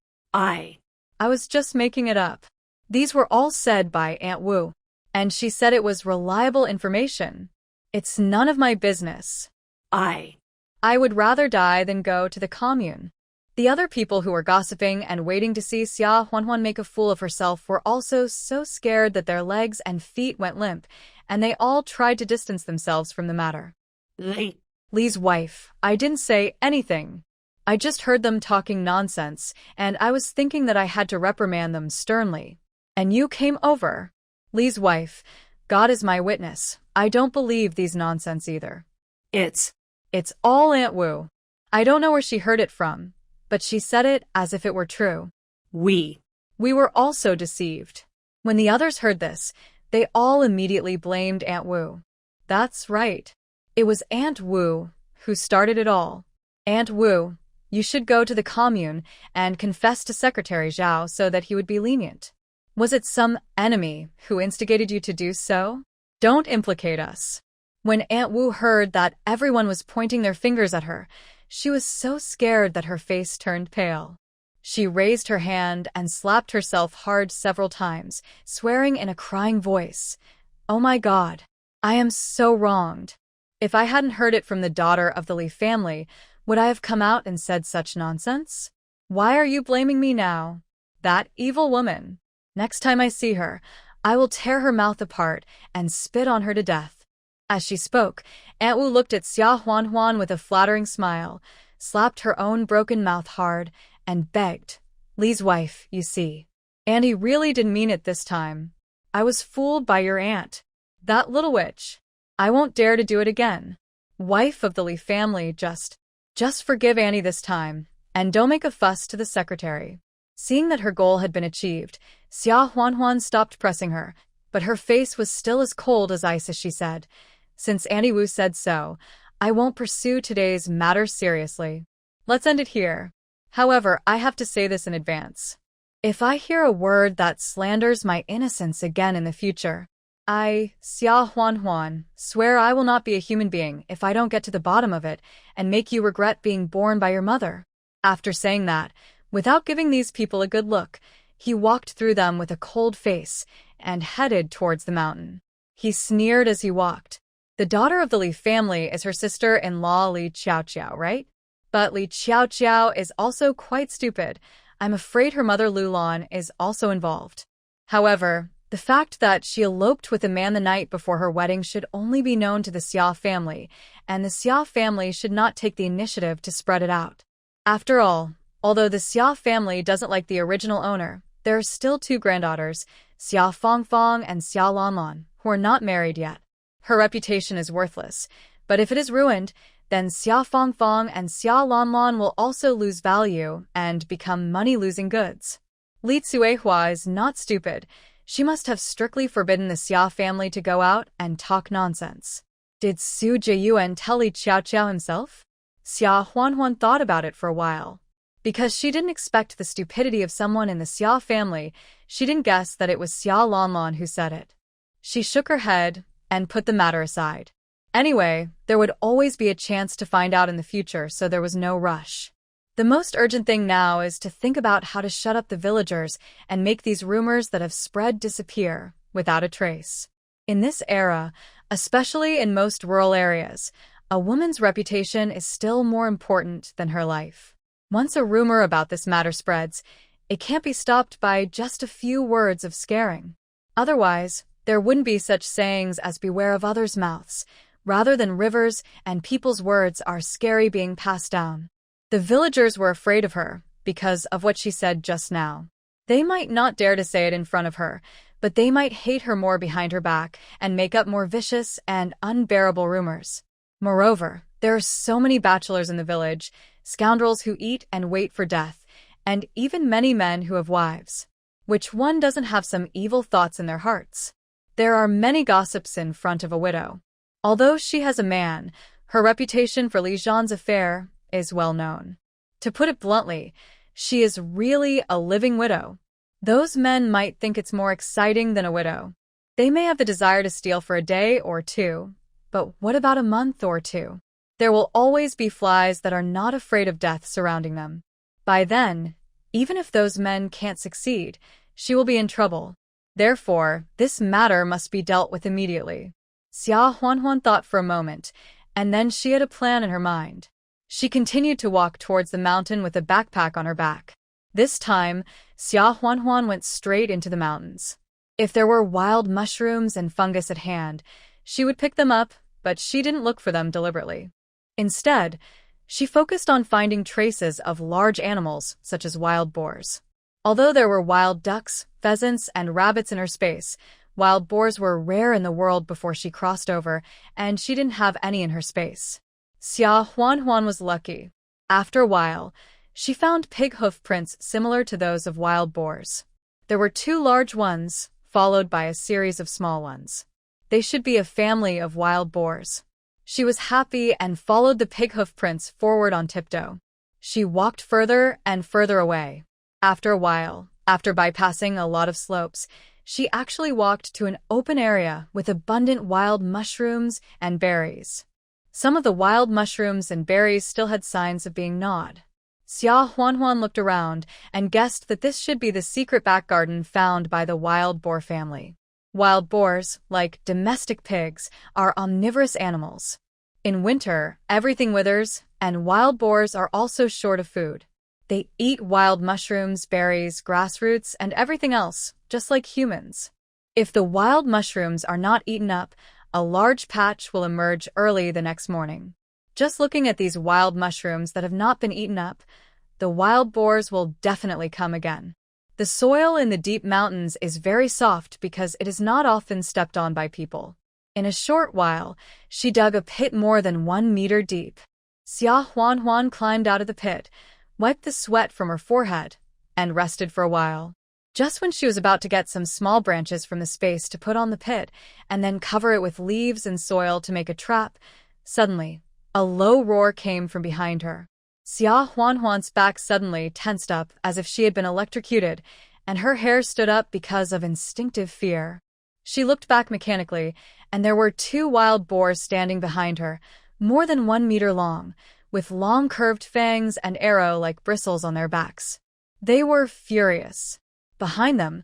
Speaker 1: was just making it up. These were all said by Aunt Wu, and she said it was reliable information. It's none of my business. I would rather die than go to the commune. The other people who were gossiping and waiting to see Xia Huanhuan make a fool of herself were also so scared that their legs and feet went limp, and they all tried to distance themselves from the matter. Li's wife, I didn't say anything. I just heard them talking nonsense, and I was thinking that I had to reprimand them sternly. And you came over. Li's wife, God is my witness, I don't believe these nonsense either. It's all Aunt Wu. I don't know where she heard it from, but she said it as if it were true. We were also deceived. When the others heard this, they all immediately blamed Aunt Wu. That's right. It was Aunt Wu who started it all. Aunt Wu, you should go to the commune and confess to Secretary Zhao so that he would be lenient. Was it some enemy who instigated you to do so? Don't implicate us. When Aunt Wu heard that everyone was pointing their fingers at her, she was so scared that her face turned pale. She raised her hand and slapped herself hard several times, swearing in a crying voice, "Oh my God, I am so wronged. If I hadn't heard it from the daughter of the Li family, would I have come out and said such nonsense? Why are you blaming me now? That evil woman. Next time I see her, I will tear her mouth apart and spit on her to death." As she spoke, Aunt Wu looked at Xia Huanhuan with a flattering smile, slapped her own broken mouth hard, and begged, "Li's wife, you see. Auntie really didn't mean it this time. I was fooled by your aunt. That little witch. I won't dare to do it again. Wife of the Li family, just forgive Auntie this time, and don't make a fuss to the secretary." Seeing that her goal had been achieved, Xia Huanhuan stopped pressing her, but her face was still as cold as ice as she said, "Since Auntie Wu said so, I won't pursue today's matter seriously. Let's end it here. However, I have to say this in advance. If I hear a word that slanders my innocence again in the future, I, Xia Huanhuan, swear I will not be a human being if I don't get to the bottom of it and make you regret being born by your mother." After saying that, without giving these people a good look, he walked through them with a cold face and headed towards the mountain. He sneered as he walked. The daughter of the Li family is her sister-in-law Li Qiaoqiao, right? But Li Qiaoqiao is also quite stupid. I'm afraid her mother Lulan is also involved. However, the fact that she eloped with a man the night before her wedding should only be known to the Xia family, and the Xia family should not take the initiative to spread it out. After all, although the Xia family doesn't like the original owner, there are still two granddaughters, Xia Fangfang and Xia Lanlan, who are not married yet. Her reputation is worthless, but if it is ruined, then Xia Fangfang and Xia Lanlan will also lose value and become money-losing goods. Li Tsuehua is not stupid. She must have strictly forbidden the Xia family to go out and talk nonsense. Did Su Jiyuan tell Li Qiaoqiao himself? Xia Huanhuan thought about it for a while. Because she didn't expect the stupidity of someone in the Xia family, she didn't guess that it was Xia Lanlan who said it. She shook her head and put the matter aside. Anyway, there would always be a chance to find out in the future, so there was no rush. The most urgent thing now is to think about how to shut up the villagers and make these rumors that have spread disappear without a trace. In this era, especially in most rural areas, a woman's reputation is still more important than her life. Once a rumor about this matter spreads, it can't be stopped by just a few words of scaring. Otherwise, there wouldn't be such sayings as "beware of others' mouths," rather than rivers and people's words are scary being passed down. The villagers were afraid of her because of what she said just now. They might not dare to say it in front of her, but they might hate her more behind her back and make up more vicious and unbearable rumors. Moreover, there are so many bachelors in the village, scoundrels who eat and wait for death, and even many men who have wives. Which one doesn't have some evil thoughts in their hearts? There are many gossips in front of a widow. Although she has a man, her reputation for Li Zhan's affair is well known. To put it bluntly, she is really a living widow. Those men might think it's more exciting than a widow. They may have the desire to steal for a day or two, but what about a month or two? There will always be flies that are not afraid of death surrounding them. By then, even if those men can't succeed, she will be in trouble. Therefore, this matter must be dealt with immediately. Xia Huanhuan thought for a moment, and then she had a plan in her mind. She continued to walk towards the mountain with a backpack on her back. This time, Xia Huanhuan went straight into the mountains. If there were wild mushrooms and fungus at hand, she would pick them up, but she didn't look for them deliberately. Instead, she focused on finding traces of large animals, such as wild boars. Although there were wild ducks, pheasants, and rabbits in her space, wild boars were rare in the world before she crossed over, and she didn't have any in her space. Xia Huanhuan was lucky. After a while, she found pig hoof prints similar to those of wild boars. There were 2 large ones, followed by a series of small ones. They should be a family of wild boars. She was happy and followed the pig hoof prints forward on tiptoe. She walked further and further away. After a while, after bypassing a lot of slopes, she actually walked to an open area with abundant wild mushrooms and berries. Some of the wild mushrooms and berries still had signs of being gnawed. Xia Huanhuan looked around and guessed that this should be the secret back garden found by the wild boar family. Wild boars, like domestic pigs, are omnivorous animals. In winter, everything withers, and wild boars are also short of food. They eat wild mushrooms, berries, grass roots, and everything else, just like humans. If the wild mushrooms are not eaten up, a large patch will emerge early the next morning. Just looking at these wild mushrooms that have not been eaten up, the wild boars will definitely come again. The soil in the deep mountains is very soft because it is not often stepped on by people. In a short while, she dug a pit more than 1 meter deep. Xia Huanhuan climbed out of the pit, wiped the sweat from her forehead, and rested for a while. Just when she was about to get some small branches from the space to put on the pit and then cover it with leaves and soil to make a trap, suddenly, a low roar came from behind her. Xia Huanhuan's back suddenly tensed up as if she had been electrocuted, and her hair stood up because of instinctive fear. She looked back mechanically, and there were 2 wild boars standing behind her, more than 1 meter long, with long curved fangs and arrow-like bristles on their backs. They were furious. Behind them,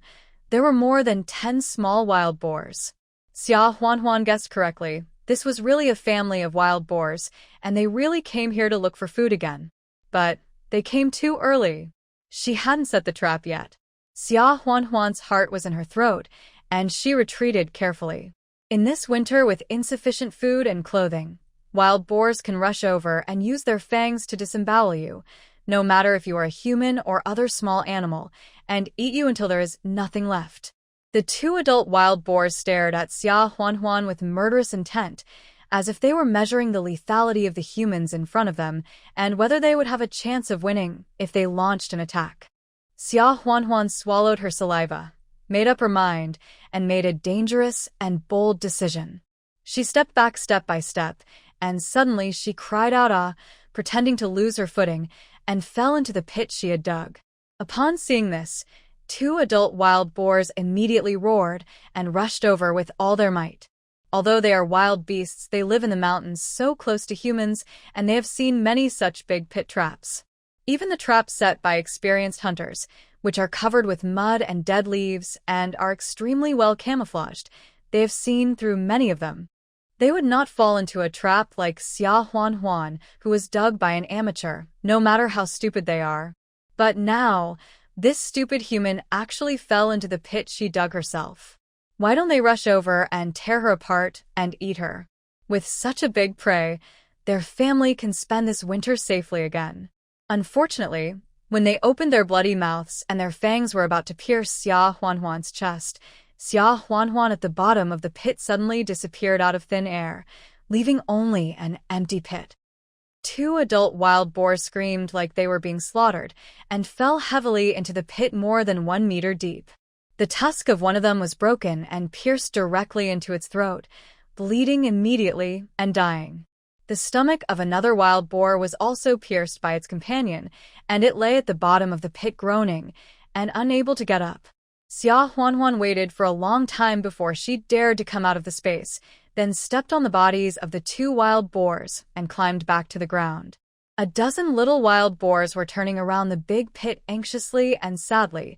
Speaker 1: there were more than 10 small wild boars. Xia Huanhuan guessed correctly. This was really a family of wild boars, and they really came here to look for food again. But they came too early. She hadn't set the trap yet. Xia Huanhuan's heart was in her throat, and she retreated carefully. In this winter with insufficient food and clothing, wild boars can rush over and use their fangs to disembowel you, no matter if you are a human or other small animal, and eat you until there is nothing left. The 2 adult wild boars stared at Xia Huanhuan with murderous intent, as if they were measuring the lethality of the humans in front of them and whether they would have a chance of winning if they launched an attack. Xia Huanhuan swallowed her saliva, made up her mind, and made a dangerous and bold decision. She stepped back step by step, and suddenly she cried out "ah," pretending to lose her footing, and fell into the pit she had dug. Upon seeing this, 2 adult wild boars immediately roared and rushed over with all their might. Although they are wild beasts, they live in the mountains so close to humans, and they have seen many such big pit traps. Even the traps set by experienced hunters, which are covered with mud and dead leaves and are extremely well camouflaged, they have seen through many of them. They would not fall into a trap like Xia Huanhuan, who was dug by an amateur, no matter how stupid they are. But now, this stupid human actually fell into the pit she dug herself. Why don't they rush over and tear her apart and eat her? With such a big prey, their family can spend this winter safely again. Unfortunately, when they opened their bloody mouths and their fangs were about to pierce Xia Huanhuan's chest, Xia Huanhuan at the bottom of the pit suddenly disappeared out of thin air, leaving only an empty pit. 2 adult wild boars screamed like they were being slaughtered and fell heavily into the pit more than 1 meter deep. The tusk of one of them was broken and pierced directly into its throat, bleeding immediately and dying. The stomach of another wild boar was also pierced by its companion, and it lay at the bottom of the pit groaning and unable to get up. Xia Huanhuan waited for a long time before she dared to come out of the space, then stepped on the bodies of the 2 wild boars and climbed back to the ground. A dozen little wild boars were turning around the big pit anxiously and sadly,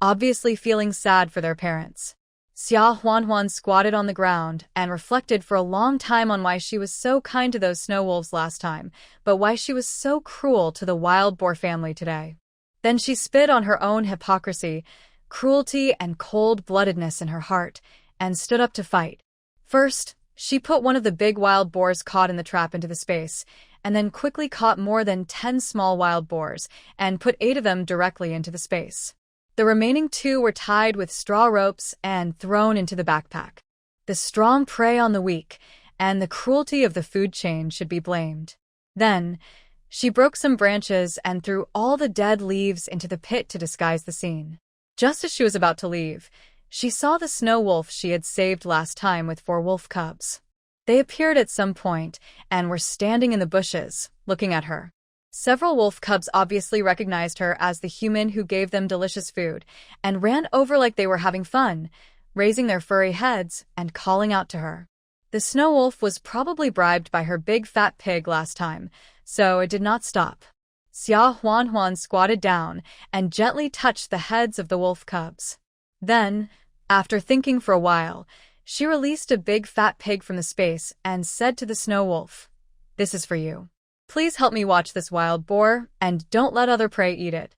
Speaker 1: obviously feeling sad for their parents. Xia Huanhuan squatted on the ground and reflected for a long time on why she was so kind to those snow wolves last time, but why she was so cruel to the wild boar family today. Then she spit on her own hypocrisy, cruelty, and cold-bloodedness in her heart, and stood up to fight. First, she put one of the big wild boars caught in the trap into the space, and then quickly caught more than 10 small wild boars and put 8 of them directly into the space. The remaining 2 were tied with straw ropes and thrown into the backpack. The strong prey on the weak, and the cruelty of the food chain should be blamed. Then, she broke some branches and threw all the dead leaves into the pit to disguise the scene. Just as she was about to leave, she saw the snow wolf she had saved last time with 4 wolf cubs. They appeared at some point and were standing in the bushes, looking at her. Several wolf cubs obviously recognized her as the human who gave them delicious food and ran over like they were having fun, raising their furry heads and calling out to her. The snow wolf was probably bribed by her big fat pig last time, so it did not stop. Xia Huanhuan squatted down and gently touched the heads of the wolf cubs. Then, after thinking for a while, she released a big fat pig from the space and said to the snow wolf, "This is for you. Please help me watch this wild boar, and don't let other prey eat it."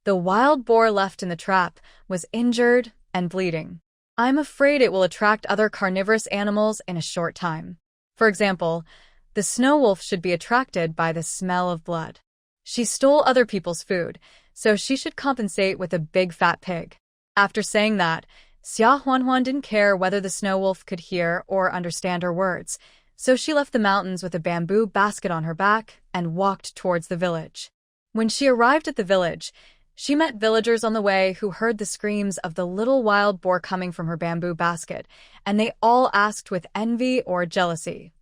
Speaker 1: The wild boar left in the trap was injured and bleeding. I'm afraid it will attract other carnivorous animals in a short time. For example, the snow wolf should be attracted by the smell of blood. She stole other people's food, so she should compensate with a big fat pig. After saying that, Xia Huanhuan didn't care whether the snow wolf could hear or understand her words, so she left the mountains with a bamboo basket on her back and walked towards the village. When she arrived at the village, she met villagers on the way who heard the screams of the little wild boar coming from her bamboo basket, and they all asked with envy or jealousy,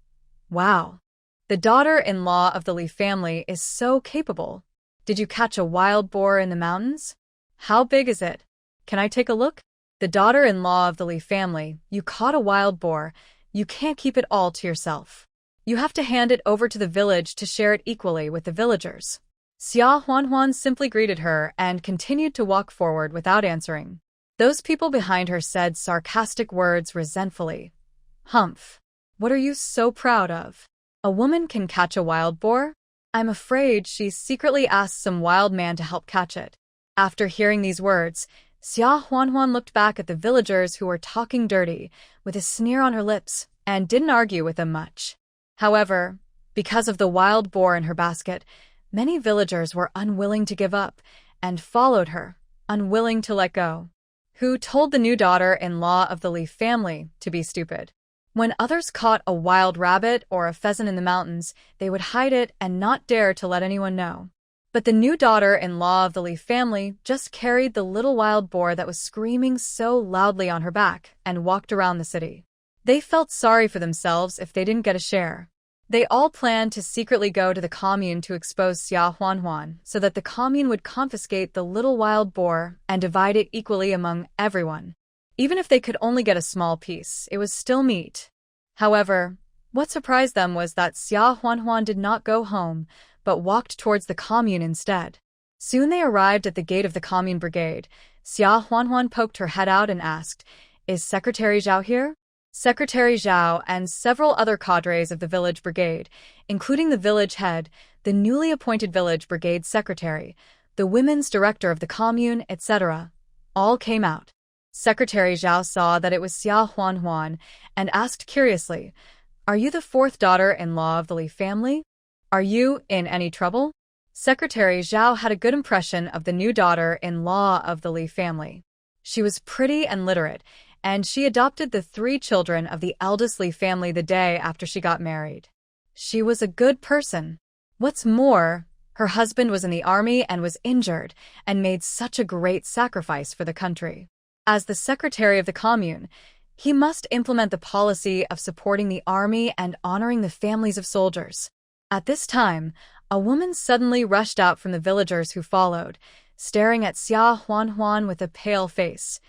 Speaker 1: "Wow, the daughter-in-law of the Li family is so capable. Did you catch a wild boar in the mountains? How big is it? Can I take a look?" The daughter-in-law of the Li family, you caught a wild boar. You can't keep it all to yourself. You have to hand it over to the village to share it equally with the villagers. Xia Huanhuan simply greeted her and continued to walk forward without answering. Those people behind her said sarcastic words resentfully. "Humph. What are you so proud of? A woman can catch a wild boar? I'm afraid she secretly asked some wild man to help catch it." After hearing these words, Xia Huanhuan looked back at the villagers who were talking dirty, with a sneer on her lips, and didn't argue with them much. However, because of the wild boar in her basket, many villagers were unwilling to give up, and followed her, unwilling to let go. Who told the new daughter-in-law of the Li family to be stupid? When others caught a wild rabbit or a pheasant in the mountains, they would hide it and not dare to let anyone know. But the new daughter-in-law of the Li family just carried the little wild boar that was screaming so loudly on her back and walked around the city. They felt sorry for themselves if they didn't get a share. They all planned to secretly go to the commune to expose Xia Huanhuan so that the commune would confiscate the little wild boar and divide it equally among everyone. Even if they could only get a small piece, it was still meat. However, what surprised them was that Xia Huanhuan did not go home, but walked towards the commune instead. Soon they arrived at the gate of the commune brigade. Xia Huanhuan poked her head out and asked, "Is Secretary Zhao here?" Secretary Zhao and several other cadres of the village brigade, including the village head, the newly appointed village brigade secretary, the women's director of the commune, etc., all came out. Secretary Zhao saw that it was Xia Huanhuan and asked curiously, "Are you the 4th daughter-in-law of the Li family? Are you in any trouble?" Secretary Zhao had a good impression of the new daughter-in-law of the Li family. She was pretty and literate, and she adopted the 3 children of the eldest Li family the day after she got married. She was a good person. What's more, her husband was in the army and was injured and made such a great sacrifice for the country. As the secretary of the commune, he must implement the policy of supporting the army and honoring the families of soldiers. At this time, a woman suddenly rushed out from the villagers who followed, staring at Xia Huanhuan with a pale face.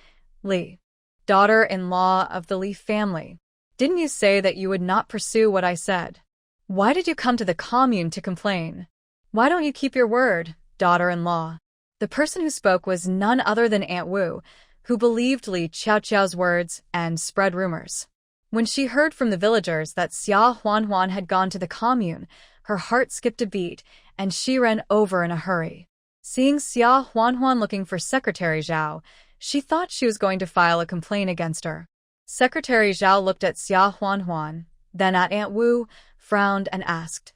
Speaker 1: "Li, daughter-in-law of the Li family, didn't you say that you would not pursue what I said? Why did you come to the commune to complain? Why don't you keep your word, daughter-in-law?" The person who spoke was none other than Aunt Wu, who believed Li Qiaoqiao's words and spread rumors. When she heard from the villagers that Xia Huanhuan had gone to the commune, her heart skipped a beat, and she ran over in a hurry. Seeing Xia Huanhuan looking for Secretary Zhao, she thought she was going to file a complaint against her. Secretary Zhao looked at Xia Huanhuan, then at Aunt Wu, frowned and asked,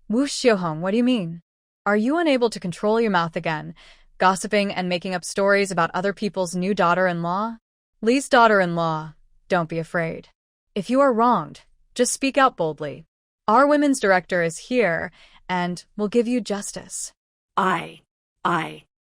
Speaker 1: "Wu Xiuhong, what do you mean? Are you unable to control your mouth again, gossiping and making up stories about other people's new daughter-in-law?" "Li's daughter-in-law, don't be afraid. If you are wronged, just speak out boldly. Our women's director is here, and will give you justice."
Speaker 2: I.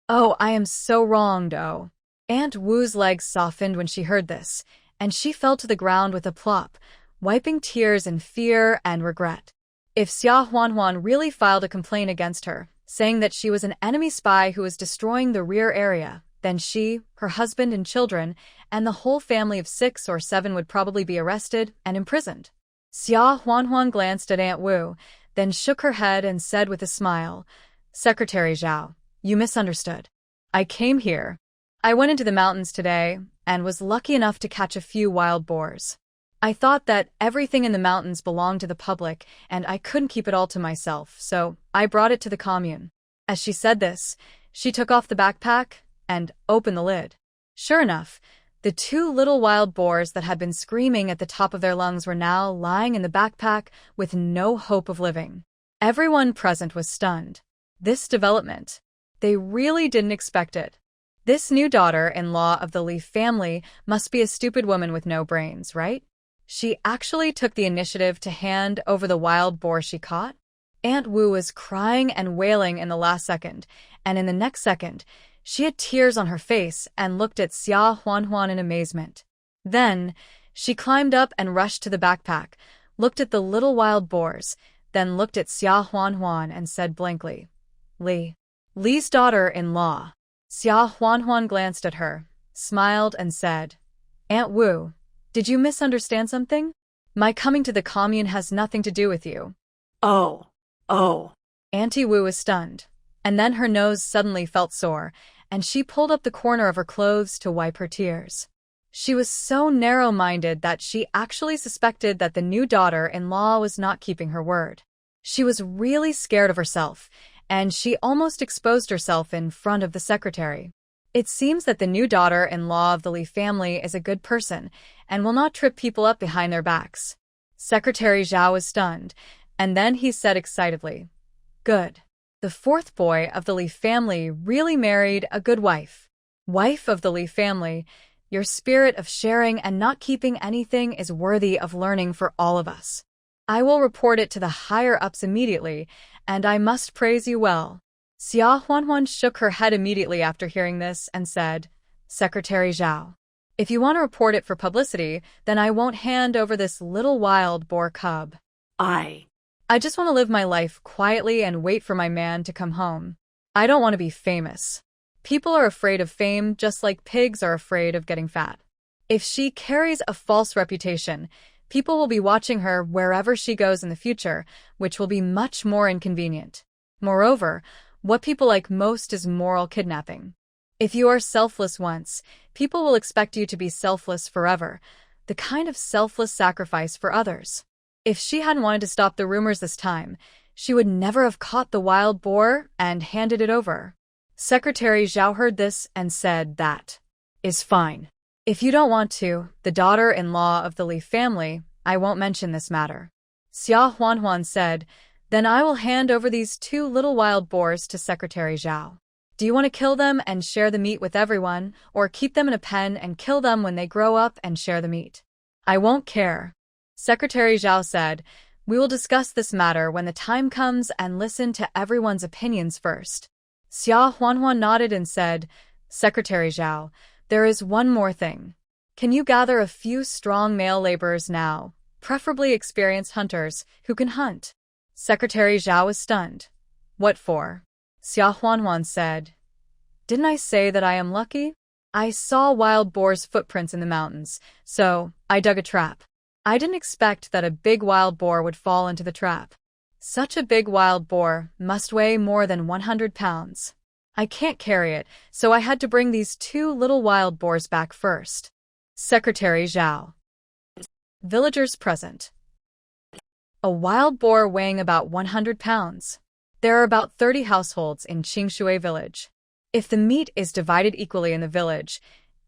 Speaker 1: Oh, I am so wronged, oh. Aunt Wu's legs softened when she heard this, and she fell to the ground with a plop, wiping tears in fear and regret. If Xia Huanhuan really filed a complaint against her, saying that she was an enemy spy who was destroying the rear area, then she, her husband and children, and the whole family of 6 or 7 would probably be arrested and imprisoned. Xia Huanhuan glanced at Aunt Wu, then shook her head and said with a smile, "Secretary Zhao, you misunderstood. I came here. I went into the mountains today and was lucky enough to catch a few wild boars. I thought that everything in the mountains belonged to the public and I couldn't keep it all to myself, so I brought it to the commune." As she said this, she took off the backpack and opened the lid. Sure enough, the 2 little wild boars that had been screaming at the top of their lungs were now lying in the backpack with no hope of living. Everyone present was stunned. This development, they really didn't expect it. This new daughter-in-law of the Li family must be a stupid woman with no brains, right? She actually took the initiative to hand over the wild boar she caught? Aunt Wu was crying and wailing in the last second, and in the next second, she had tears on her face and looked at Xia Huanhuan in amazement. Then, she climbed up and rushed to the backpack, looked at the little wild boars, then looked at Xia Huanhuan and said blankly, "Li's daughter-in-law." Xia Huanhuan glanced at her, smiled and said, "Aunt Wu, did you misunderstand something? My coming to the commune has nothing to do with you."
Speaker 2: Oh.
Speaker 1: Auntie Wu was stunned, and then her nose suddenly felt sore, and she pulled up the corner of her clothes to wipe her tears. She was so narrow-minded that she actually suspected that the new daughter-in-law was not keeping her word. She was really scared of herself, and she almost exposed herself in front of the secretary. It seems that the new daughter-in-law of the Li family is a good person and will not trip people up behind their backs. Secretary Zhao was stunned, and then he said excitedly, "Good. The 4th boy of the Li family really married a good wife. Wife of the Li family, your spirit of sharing and not keeping anything is worthy of learning for all of us. I will report it to the higher-ups immediately, and I must praise you well." Xia Huanhuan shook her head immediately after hearing this and said, "Secretary Zhao, if you want to report it for publicity, then I won't hand over this little wild boar cub. I just want to live my life quietly and wait for my man to come home. I don't want to be famous. People are afraid of fame just like pigs are afraid of getting fat. If she carries a false reputation, people will be watching her wherever she goes in the future, which will be much more inconvenient. Moreover, what people like most is moral kidnapping. If you are selfless once, people will expect you to be selfless forever, the kind of selfless sacrifice for others. If she hadn't wanted to stop the rumors this time, she would never have caught the wild boar and handed it over." Secretary Zhao heard this and said, "That is fine. If you don't want to, the daughter-in-law of the Li family, I won't mention this matter." Xia Huanhuan said, "Then I will hand over these 2 little wild boars to Secretary Zhao. Do you want to kill them and share the meat with everyone, or keep them in a pen and kill them when they grow up and share the meat?" "I won't care." Secretary Zhao said, "We will discuss this matter when the time comes and listen to everyone's opinions first." Xia Huanhuan nodded and said, "Secretary Zhao, there is one more thing. Can you gather a few strong male laborers now, preferably experienced hunters, who can hunt?" Secretary Zhao was stunned. "What for?" Xia Huanhuan said, "Didn't I say that I am lucky? I saw wild boars' footprints in the mountains, so I dug a trap. I didn't expect that a big wild boar would fall into the trap. Such a big wild boar must weigh more than 100 pounds. I can't carry it, so I had to bring these 2 little wild boars back first. Secretary Zhao. Villagers present. A wild boar weighing about 100 pounds. There are about 30 households in Qingshui village. If the meat is divided equally in the village,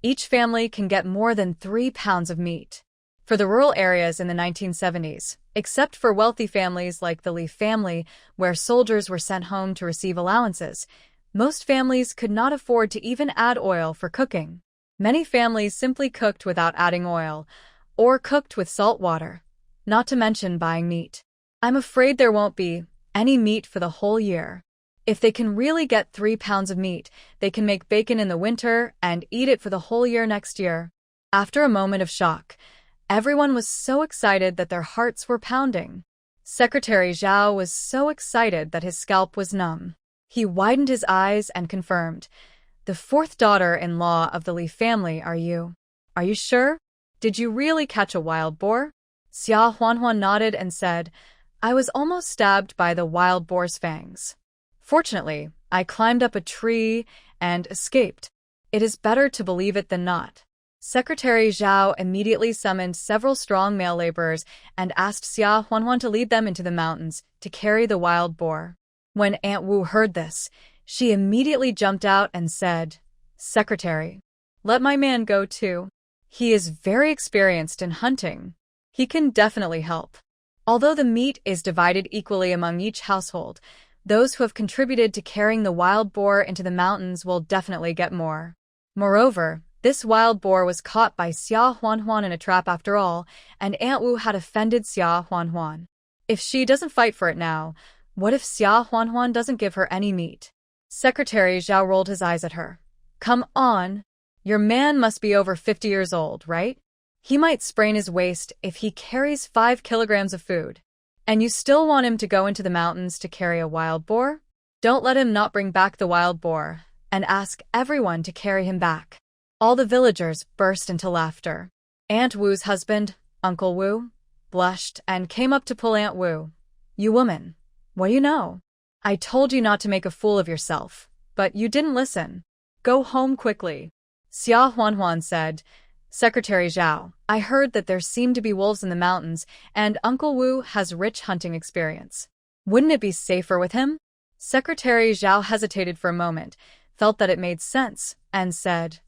Speaker 1: each family can get more than 3 pounds of meat. For the rural areas in the 1970s, except for wealthy families like the Li family, where soldiers were sent home to receive allowances, most families could not afford to even add oil for cooking. Many families simply cooked without adding oil, or cooked with salt water, not to mention buying meat. I'm afraid there won't be any meat for the whole year. If they can really get 3 pounds of meat, they can make bacon in the winter and eat it for the whole year next year. After a moment of shock, everyone was so excited that their hearts were pounding. Secretary Zhao was so excited that his scalp was numb. He widened his eyes and confirmed, "The 4th daughter-in-law of the Li family, are you? Are you sure? Did you really catch a wild boar?" Xia Huanhuan nodded and said, "I was almost stabbed by the wild boar's fangs. Fortunately, I climbed up a tree and escaped. It is better to believe it than not." Secretary Zhao immediately summoned several strong male laborers and asked Xia Huanhuan to lead them into the mountains to carry the wild boar. When Aunt Wu heard this, she immediately jumped out and said, "Secretary, let my man go too. He is very experienced in hunting. He can definitely help." Although the meat is divided equally among each household, those who have contributed to carrying the wild boar into the mountains will definitely get more. Moreover, this wild boar was caught by Xia Huanhuan in a trap after all, and Aunt Wu had offended Xia Huanhuan. If she doesn't fight for it now, what if Xia Huanhuan doesn't give her any meat? Secretary Zhao rolled his eyes at her. "Come on. Your man must be over 50 years old, right? He might sprain his waist if he carries 5 kilograms of food. And you still want him to go into the mountains to carry a wild boar? Don't let him not bring back the wild boar, and ask everyone to carry him back." All the villagers burst into laughter. Aunt Wu's husband, Uncle Wu, blushed and came up to pull Aunt Wu. "You woman, what do you know? I told you not to make a fool of yourself, but you didn't listen. Go home quickly." Xia Huanhuan said, "Secretary Zhao, I heard that there seem to be wolves in the mountains, and Uncle Wu has rich hunting experience. Wouldn't it be safer with him?" Secretary Zhao hesitated for a moment, felt that it made sense, and said,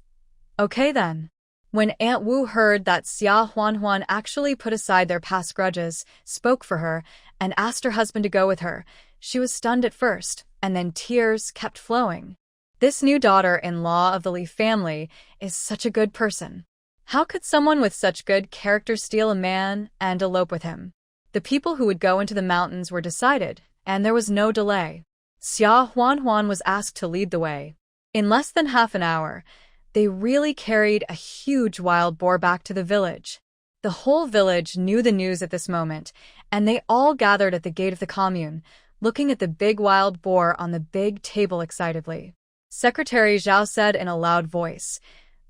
Speaker 1: "Okay then." When Aunt Wu heard that Xia Huanhuan actually put aside their past grudges, spoke for her, and asked her husband to go with her, she was stunned at first, and then tears kept flowing. This new daughter-in-law of the Li family is such a good person. How could someone with such good character steal a man and elope with him? The people who would go into the mountains were decided, and there was no delay. Xia Huanhuan was asked to lead the way. In less than half an hour, they really carried a huge wild boar back to the village. The whole village knew the news at this moment, and they all gathered at the gate of the commune, looking at the big wild boar on the big table excitedly. Secretary Zhao said in a loud voice,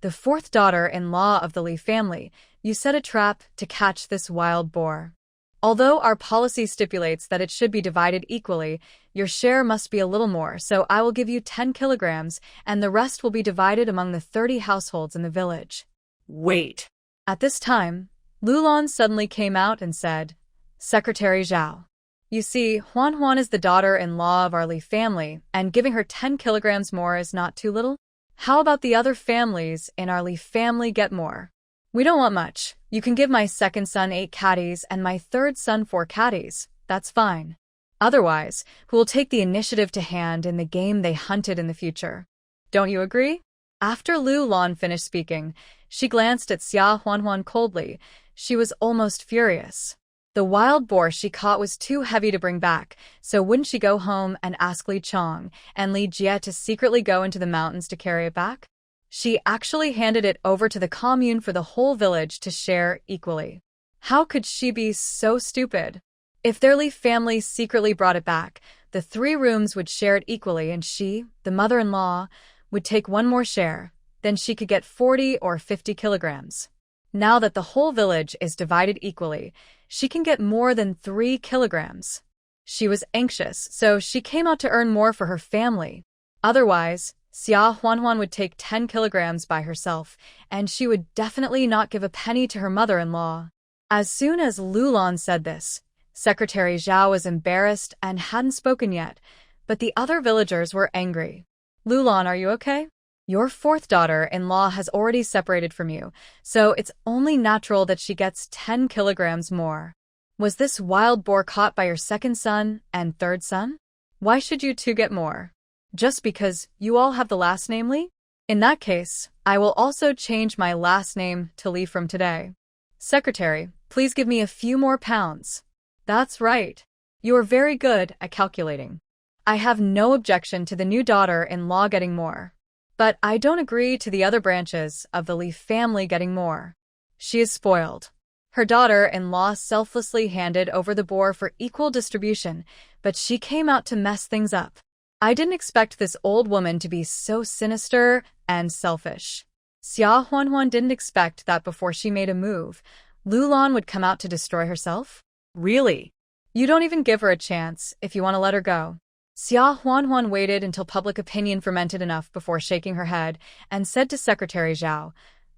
Speaker 1: "The 4th daughter-in-law of the Li family, you set a trap to catch this wild boar. Although our policy stipulates that it should be divided equally, your share must be a little more, so I will give you 10 kilograms, and the rest will be divided among the 30 households in the village."
Speaker 2: Wait.
Speaker 1: At this time, Lulan suddenly came out and said, "Secretary Zhao, you see, Huanhuan is the daughter-in-law of our Li family, and giving her 10 kilograms more is not too little. How about the other families in our Li family get more? We don't want much. You can give my 2nd son 8 caddies and my 3rd son 4 caddies. That's fine. Otherwise, who will take the initiative to hand in the game they hunted in the future? Don't you agree?" After Lu Lan finished speaking, she glanced at Xia Huanhuan coldly. She was almost furious. The wild boar she caught was too heavy to bring back, so wouldn't she go home and ask Li Chong and Li Jie to secretly go into the mountains to carry it back? She actually handed it over to the commune for the whole village to share equally. How could she be so stupid? If their Li family secretly brought it back, the 3 rooms would share it equally, and she, the mother-in-law, would take 1 more share. Then she could get 40 or 50 kilograms. Now that the whole village is divided equally, she can get more than 3 kilograms. She was anxious, so she came out to earn more for her family. Otherwise, Xia Huanhuan would take 10 kilograms by herself, and she would definitely not give a penny to her mother-in-law. As soon as Lulan said this, Secretary Zhao was embarrassed and hadn't spoken yet, but the other villagers were angry. Lulan, are you okay? Your fourth daughter-in-law has already separated from you, so it's only natural that she gets 10 kilograms more. Was this wild boar caught by your second son and third son? Why should you two get more? Just because you all have the last name Li? In that case, I will also change my last name to Li from today. Secretary, please give me a few more pounds. That's right. You are very good at calculating. I have no objection to the new daughter-in-law getting more. But I don't agree to the other branches of the Li family getting more. She is spoiled. Her daughter-in-law selflessly handed over the boar for equal distribution, but she came out to mess things up. I didn't expect this old woman to be so sinister and selfish. Xia Huanhuan didn't expect that before she made a move, Lulan would come out to destroy herself. Really? You don't even give her a chance if you want to let her go. Xia Huanhuan waited until public opinion fermented enough before shaking her head and said to Secretary Zhao,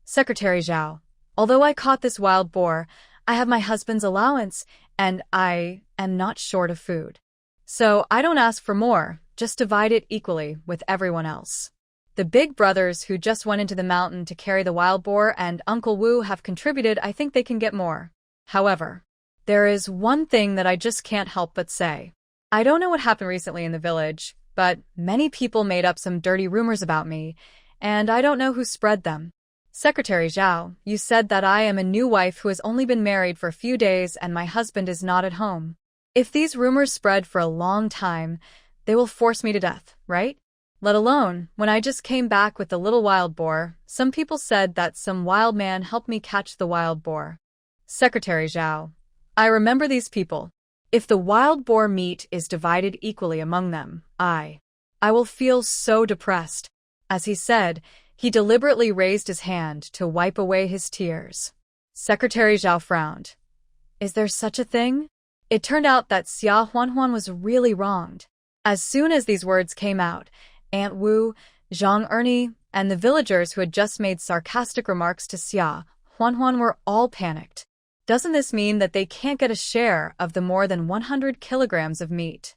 Speaker 1: Secretary Zhao, although I caught this wild boar, I have my husband's allowance and I am not short of food. So I don't ask for more, just divide it equally with everyone else. The big brothers who just went into the mountain to carry the wild boar and Uncle Wu have contributed. I think they can get more. However, there is one thing that I just can't help but say. I don't know what happened recently in the village, but many people made up some dirty rumors about me, and I don't know who spread them. Secretary Zhao, you said that I am a new wife who has only been married for a few days and my husband is not at home. If these rumors spread for a long time, they will force me to death, right? Let alone, when I just came back with the little wild boar, some people said that some wild man helped me catch the wild boar. Secretary Zhao, I remember these people. If the wild boar meat is divided equally among them, I will feel so depressed. As he said, he deliberately raised his hand to wipe away his tears. Secretary Zhao frowned. Is there such a thing? It turned out that Xia Huanhuan was really wronged. As soon as these words came out, Aunt Wu, Zhang Ernie, and the villagers who had just made sarcastic remarks to Xia Huanhuan were all panicked. Doesn't this mean that they can't get a share of the more than 100 kilograms of meat?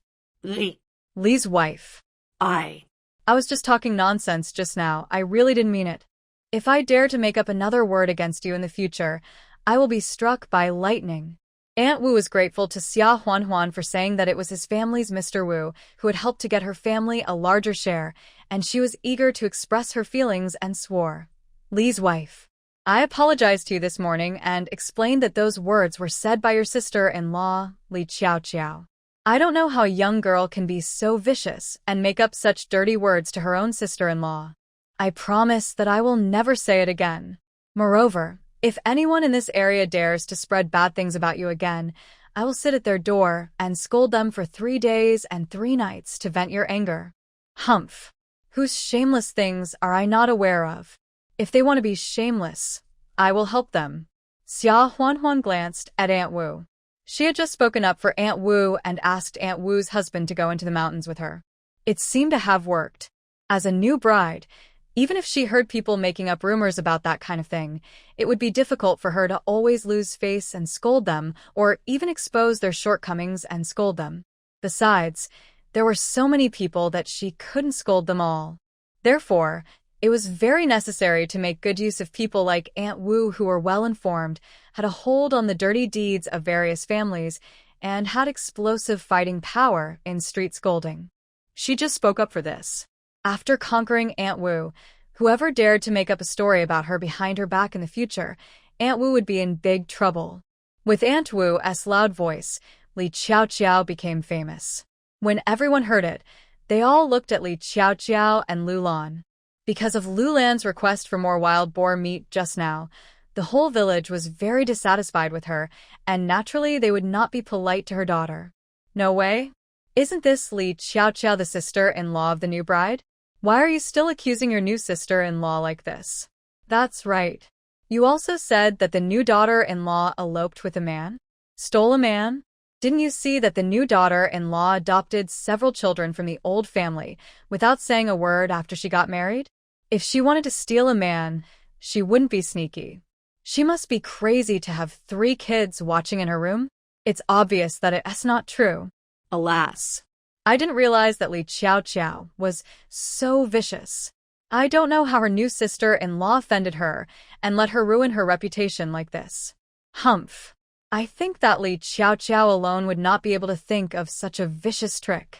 Speaker 1: Li's wife. I was just talking nonsense just now. I really didn't mean it. If I dare to make up another word against you in the future, I will be struck by lightning. Aunt Wu was grateful to Xia Huanhuan for saying that it was his family's Mr. Wu who had helped to get her family a larger share, and she was eager to express her feelings and swore. Li's wife. I apologized to you this morning and explained that those words were said by your sister-in-law, Li Qiao. I don't know how a young girl can be so vicious and make up such dirty words to her own sister-in-law. I promise that I will never say it again. Moreover, if anyone in this area dares to spread bad things about you again, I will sit at their door and scold them for 3 days and 3 nights to vent your anger. Humph! Whose shameless things are I not aware of? If they want to be shameless, I will help them. Xia Huanhuan glanced at Aunt Wu. She had just spoken up for Aunt Wu and asked Aunt Wu's husband to go into the mountains with her. It seemed to have worked. As a new bride, even if she heard people making up rumors about that kind of thing, it would be difficult for her to always lose face and scold them, or even expose their shortcomings and scold them. Besides, there were so many people that she couldn't scold them all. Therefore, it was very necessary to make good use of people like Aunt Wu who were well-informed, had a hold on the dirty deeds of various families, and had explosive fighting power in street scolding. She just spoke up for this. After conquering Aunt Wu, whoever dared to make up a story about her behind her back in the future, Aunt Wu would be in big trouble. With Aunt Wu's loud voice, Li Qiao became famous. When everyone heard it, they all looked at Li Qiao and Lulan. Because of Lulan's request for more wild boar meat just now, the whole village was very dissatisfied with her, and naturally they would not be polite to her daughter. No way? Isn't this Li Qiao the sister-in-law of the new bride? Why are you still accusing your new sister-in-law like this? That's right. You also said that the new daughter-in-law eloped with a man? Stole a man? Didn't you see that the new daughter-in-law adopted several children from the old family without saying a word after she got married? If she wanted to steal a man, she wouldn't be sneaky. She must be crazy to have 3 kids watching in her room. It's obvious that it's not true.
Speaker 2: Alas.
Speaker 1: I didn't realize that Li Qiao was so vicious. I don't know how her new sister-in-law offended her and let her ruin her reputation like this. Humph. I think that Li Qiao alone would not be able to think of such a vicious trick.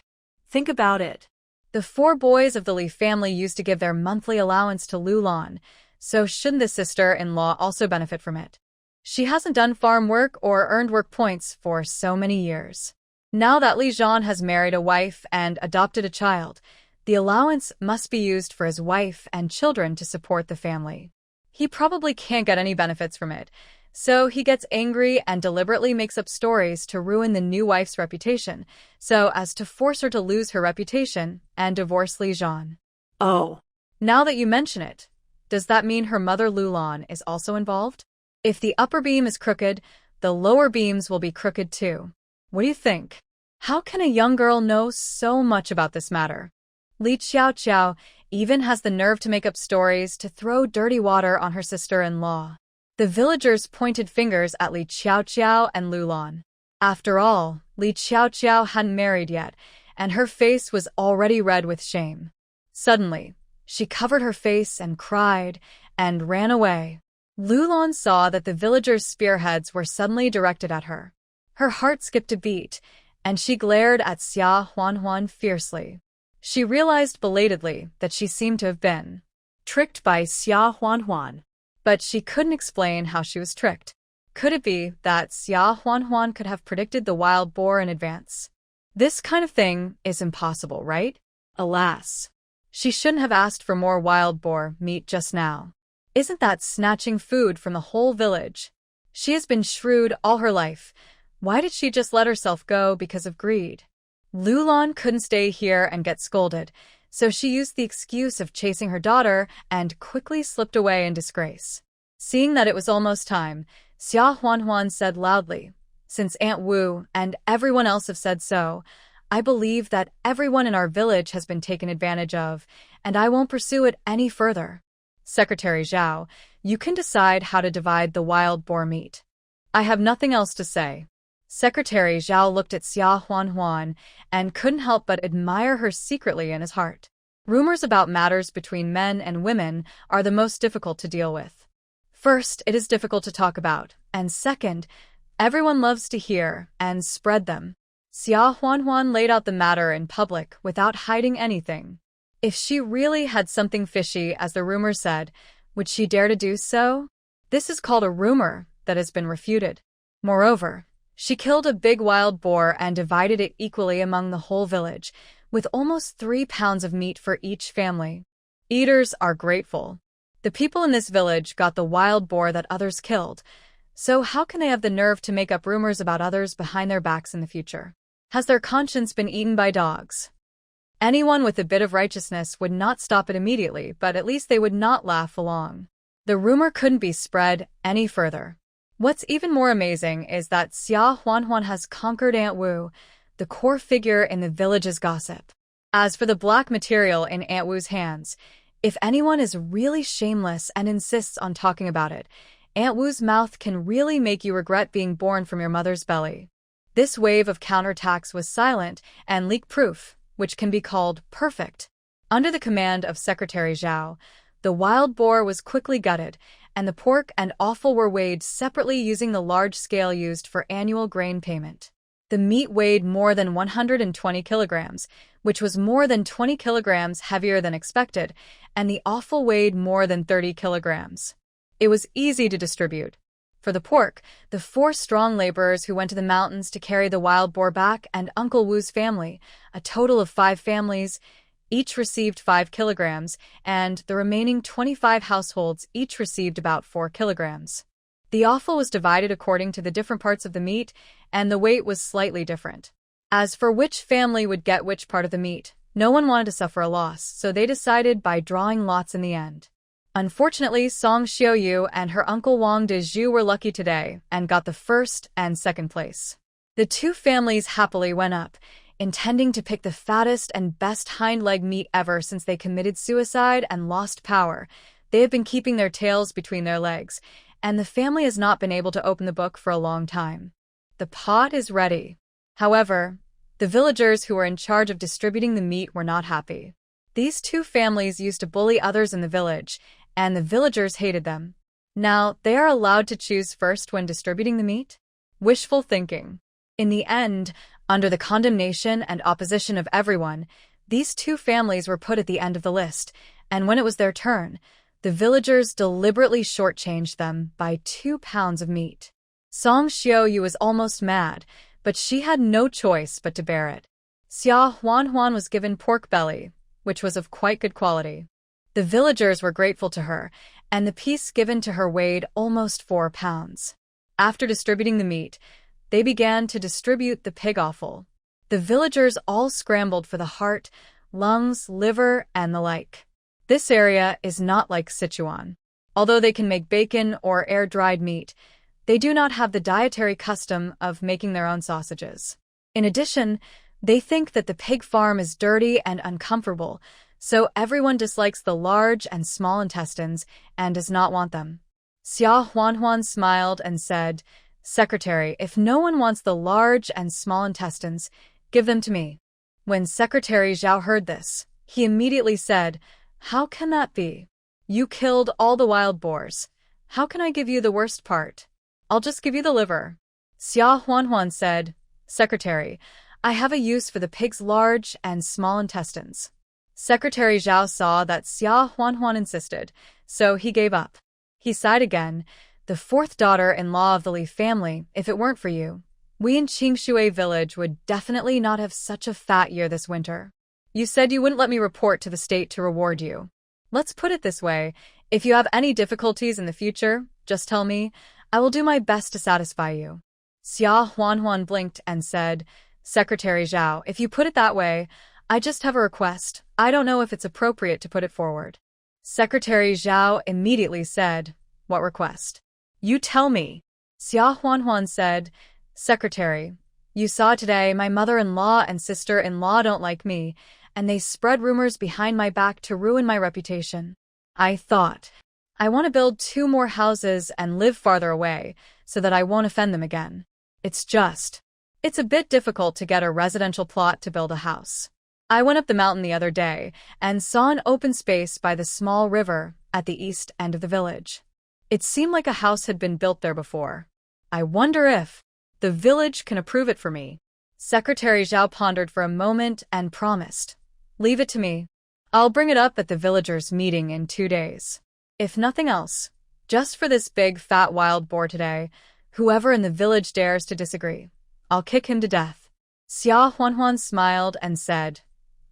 Speaker 2: Think about it.
Speaker 1: The 4 boys of the Li family used to give their monthly allowance to Lulan, so shouldn't the sister-in-law also benefit from it? She hasn't done farm work or earned work points for so many years. Now that Li Zhan has married a wife and adopted a child, the allowance must be used for his wife and children to support the family. He probably can't get any benefits from it, so he gets angry and deliberately makes up stories to ruin the new wife's reputation, so as to force her to lose her reputation and divorce Li Zhan.
Speaker 2: Oh.
Speaker 1: Now that you mention it, does that mean her mother Lulan is also involved? If the upper beam is crooked, the lower beams will be crooked too. What do you think? How can a young girl know so much about this matter? Li Qiao even has the nerve to make up stories to throw dirty water on her sister-in-law. The villagers pointed fingers at Li Qiao and Lulan. After all, Li Qiao hadn't married yet, and her face was already red with shame. Suddenly, she covered her face and cried and ran away. Lulan saw that the villagers' spearheads were suddenly directed at her. Her heart skipped a beat, and she glared at Xia Huanhuan fiercely. She realized belatedly that she seemed to have been
Speaker 2: tricked by Xia Huanhuan.
Speaker 1: But she couldn't explain how she was tricked. Could it be that Xia Huanhuan could have predicted the wild boar in advance? This kind of thing is impossible, right?
Speaker 2: Alas.
Speaker 1: She shouldn't have asked for more wild boar meat just now. Isn't that snatching food from the whole village? She has been shrewd all her life. Why did she just let herself go because of greed? Lulan couldn't stay here and get scolded, so she used the excuse of chasing her daughter and quickly slipped away in disgrace. Seeing that it was almost time, Xia Huanhuan said loudly, "Since Aunt Wu and everyone else have said so, I believe that everyone in our village has been taken advantage of, and I won't pursue it any further. Secretary Zhao, you can decide how to divide the wild boar meat. I have nothing else to say." Secretary Zhao looked at Xia Huanhuan and couldn't help but admire her secretly in his heart. Rumors about matters between men and women are the most difficult to deal with. First, it is difficult to talk about, and second, everyone loves to hear and spread them. Xia Huanhuan laid out the matter in public without hiding anything. If she really had something fishy, as the rumor said, would she dare to do so? This is called a rumor that has been refuted. Moreover, she killed a big wild boar and divided it equally among the whole village, with almost 3 pounds of meat for each family. Eaters are grateful. The people in this village got the wild boar that others killed, so how can they have the nerve to make up rumors about others behind their backs in the future? Has their conscience been eaten by dogs? Anyone with a bit of righteousness would not stop it immediately, but at least they would not laugh along. The rumor couldn't be spread any further. What's even more amazing is that Xia Huanhuan has conquered Aunt Wu, the core figure in the village's gossip. As for the black material in Aunt Wu's hands, if anyone is really shameless and insists on talking about it, Aunt Wu's mouth can really make you regret being born from your mother's belly. This wave of counterattacks was silent and leak-proof, which can be called perfect. Under the command of Secretary Zhao, the wild boar was quickly gutted, and the pork and offal were weighed separately using the large scale used for annual grain payment. The meat weighed more than 120 kilograms, which was more than 20 kilograms heavier than expected, and the offal weighed more than 30 kilograms. It was easy to distribute. For the pork, the 4 strong laborers who went to the mountains to carry the wild boar back and Uncle Wu's family, a total of 5 families, each received 5 kilograms, and the remaining 25 households each received about 4 kilograms. The offal was divided according to the different parts of the meat, and the weight was slightly different. As for which family would get which part of the meat, no one wanted to suffer a loss, so they decided by drawing lots in the end. Unfortunately, Song Xiaoyu and her uncle Wang Dezhu were lucky today and got the first and second place. The two families happily went up, intending to pick the fattest and best hind leg meat ever since they committed suicide and lost power. They have been keeping their tails between their legs, and the family has not been able to open the book for a long time. The pot is ready. However, the villagers who were in charge of distributing the meat were not happy. These two families used to bully others in the village, and the villagers hated them. Now, they are allowed to choose first when distributing the meat? Wishful thinking. In the end, under the condemnation and opposition of everyone, these two families were put at the end of the list, and when it was their turn, the villagers deliberately shortchanged them by 2 pounds of meat. Song Xiaoyu was almost mad, but she had no choice but to bear it. Xia Huanhuan was given pork belly, which was of quite good quality. The villagers were grateful to her, and the piece given to her weighed almost 4 pounds. After distributing the meat, they began to distribute the pig offal. The villagers all scrambled for the heart, lungs, liver, and the like. This area is not like Sichuan. Although they can make bacon or air-dried meat, they do not have the dietary custom of making their own sausages. In addition, they think that the pig farm is dirty and uncomfortable, so everyone dislikes the large and small intestines and does not want them. Xia Huanhuan smiled and said, "Secretary, if no one wants the large and small intestines, give them to me." When Secretary Zhao heard this, he immediately said, "How can that be? You killed all the wild boars. How can I give you the worst part? I'll just give you the liver." Xia Huanhuan said, "Secretary, I have a use for the pig's large and small intestines." Secretary Zhao saw that Xia Huanhuan insisted, so he gave up. He sighed again. "The fourth daughter-in-law of the Li family, if it weren't for you, we in Qingshui village would definitely not have such a fat year this winter. You said you wouldn't let me report to the state to reward you. Let's put it this way, if you have any difficulties in the future, just tell me. I will do my best to satisfy you." Xia Huanhuan blinked and said, "Secretary Zhao, if you put it that way, I just have a request. I don't know if it's appropriate to put it forward." Secretary Zhao immediately said, "What request? You tell me." Xia Huanhuan said, "Secretary, you saw today my mother-in-law and sister-in-law don't like me, and they spread rumors behind my back to ruin my reputation. I thought, I want to build 2 more houses and live farther away so that I won't offend them again. It's a bit difficult to get a residential plot to build a house. I went up the mountain the other day and saw an open space by the small river at the east end of the village. It seemed like a house had been built there before. I wonder if the village can approve it for me." Secretary Zhao pondered for a moment and promised, "Leave it to me. I'll bring it up at the villagers' meeting in 2 days. If nothing else, just for this big fat wild boar today, whoever in the village dares to disagree, I'll kick him to death." Xia Huanhuan smiled and said,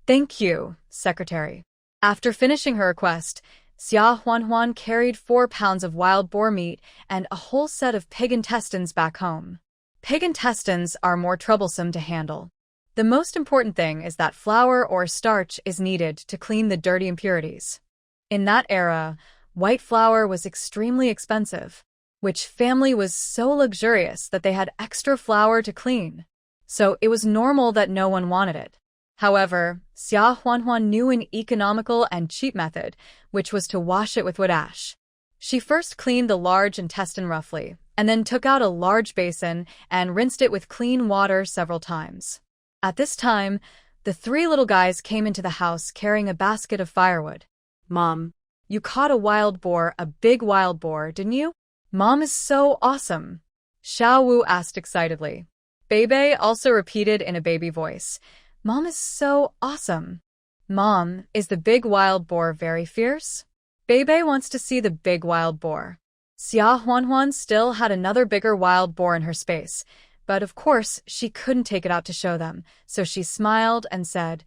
Speaker 1: "Thank you, Secretary." After finishing her request, Xia Huanhuan carried 4 pounds of wild boar meat and a whole set of pig intestines back home. Pig intestines are more troublesome to handle. The most important thing is that flour or starch is needed to clean the dirty impurities. In that era, white flour was extremely expensive, which family was so luxurious that they had extra flour to clean. So it was normal that no one wanted it. However, Xia Huanhuan knew an economical and cheap method, which was to wash it with wood ash. She first cleaned the large intestine roughly, and then took out a large basin and rinsed it with clean water several times. At this time, the 3 little guys came into the house carrying a basket of firewood. "Mom, you caught a wild boar, a big wild boar, didn't you?" "Mom is so awesome," Xiao Wu asked excitedly. Bebe also repeated in a baby voice, "Mom is so awesome." "Mom, is the big wild boar very fierce?" Bebe wants to see the big wild boar. Xia Huanhuan still had another bigger wild boar in her space, but of course she couldn't take it out to show them, so she smiled and said,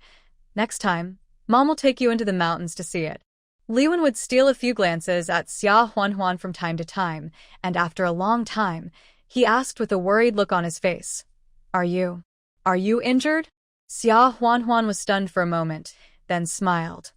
Speaker 1: "Next time, Mom will take you into the mountains to see it." Li Wen would steal a few glances at Xia Huanhuan from time to time, and after a long time, he asked with a worried look on his face, Are you injured?" Xia Huanhuan was stunned for a moment, then smiled.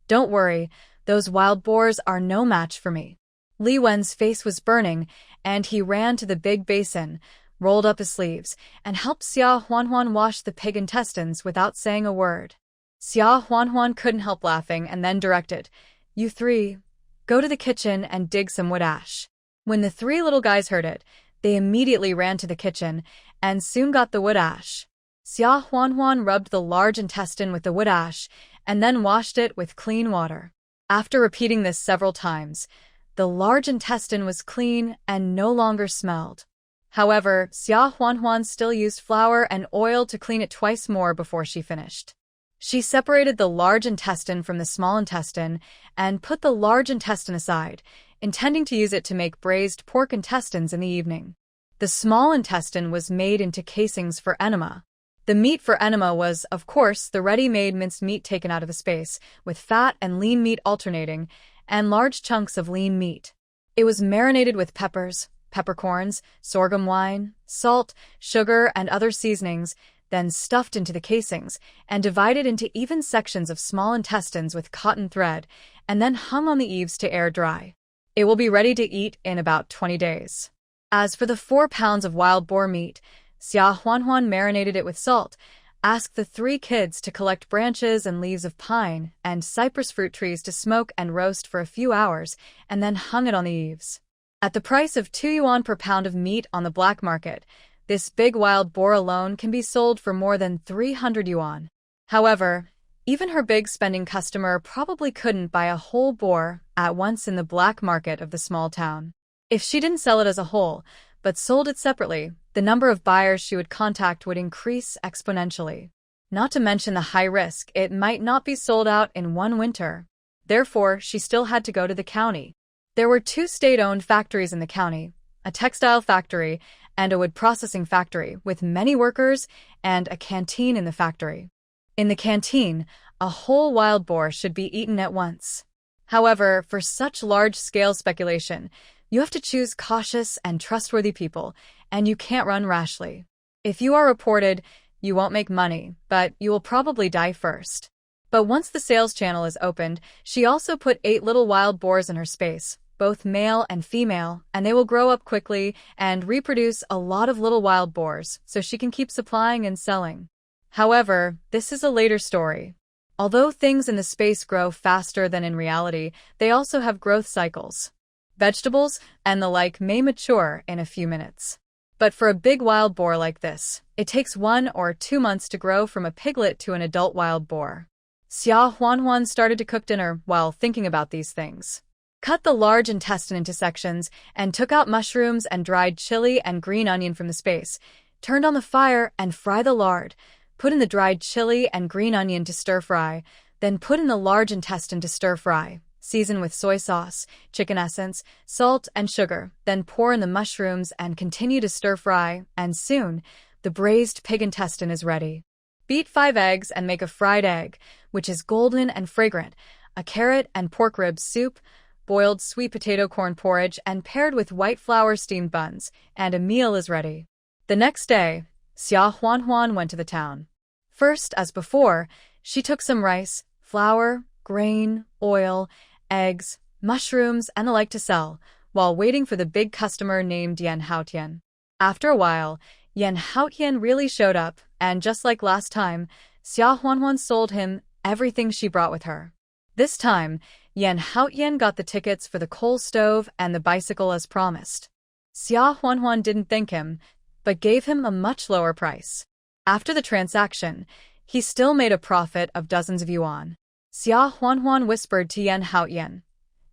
Speaker 1: "Don't worry, those wild boars are no match for me." Li Wen's face was burning, and he ran to the big basin, rolled up his sleeves, and helped Xia Huanhuan wash the pig intestines without saying a word. Xia Huanhuan couldn't help laughing and then directed, "You three, go to the kitchen and dig some wood ash." When the three little guys heard it, they immediately ran to the kitchen and soon got the wood ash. Xia Huanhuan rubbed the large intestine with the wood ash and then washed it with clean water. After repeating this several times, the large intestine was clean and no longer smelled. However, Xia Huanhuan still used flour and oil to clean it twice more before she finished. She separated the large intestine from the small intestine and put the large intestine aside, intending to use it to make braised pork intestines in the evening. The small intestine was made into casings for enema. The meat for enema was, of course, the ready-made minced meat taken out of a space, with fat and lean meat alternating, and large chunks of lean meat. It was marinated with peppers, peppercorns, sorghum wine, salt, sugar, and other seasonings, then stuffed into the casings, and divided into even sections of small intestines with cotton thread, and then hung on the eaves to air dry. It will be ready to eat in about 20 days. As for the 4 pounds of wild boar meat, Xia Huanhuan marinated it with salt, asked the 3 kids to collect branches and leaves of pine and cypress fruit trees to smoke and roast for a few hours, and then hung it on the eaves. At the price of 2 yuan per pound of meat on the black market, this big wild boar alone can be sold for more than 300 yuan. However, even her big spending customer probably couldn't buy a whole boar at once in the black market of the small town. If she didn't sell it as a whole, but sold it separately, the number of buyers she would contact would increase exponentially. Not to mention the high risk it might not be sold out in one winter. Therefore, she still had to go to the county. There were 2 state-owned factories in the county, a textile factory and a wood processing factory with many workers and a canteen in the factory. In the canteen, a whole wild boar should be eaten at once. However, for such large-scale speculation, you have to choose cautious and trustworthy people, and you can't run rashly. If you are reported, you won't make money, but you will probably die first. But once the sales channel is opened, she also put 8 little wild boars in her space, both male and female, and they will grow up quickly and reproduce a lot of little wild boars, so she can keep supplying and selling. However, this is a later story. Although things in the space grow faster than in reality, they also have growth cycles. Vegetables and the like may mature in a few minutes. But for a big wild boar like this, it takes 1 or 2 months to grow from a piglet to an adult wild boar. Xia Huanhuan started to cook dinner while thinking about these things. Cut the large intestine into sections and took out mushrooms and dried chili and green onion from the space, turned on the fire and fry the lard, put in the dried chili and green onion to stir-fry, then put in the large intestine to stir-fry, season with soy sauce, chicken essence, salt, and sugar, then pour in the mushrooms and continue to stir-fry, and soon, the braised pig intestine is ready. Beat 5 eggs and make a fried egg, which is golden and fragrant, a carrot and pork rib soup, boiled sweet potato corn porridge, and paired with white flour steamed buns, and a meal is ready. The next day, Xia Huanhuan went to the town. First, as before, she took some rice, flour, grain, oil, eggs, mushrooms, and the like to sell, while waiting for the big customer named Yan Haotian. After a while, Yan Haotian really showed up, and just like last time, Xia Huanhuan sold him everything she brought with her. This time, Yan Haotian got the tickets for the coal stove and the bicycle as promised. Xia Huanhuan didn't thank him, but gave him a much lower price. After the transaction, he still made a profit of dozens of yuan. Xia Huanhuan whispered to Yan Haotian,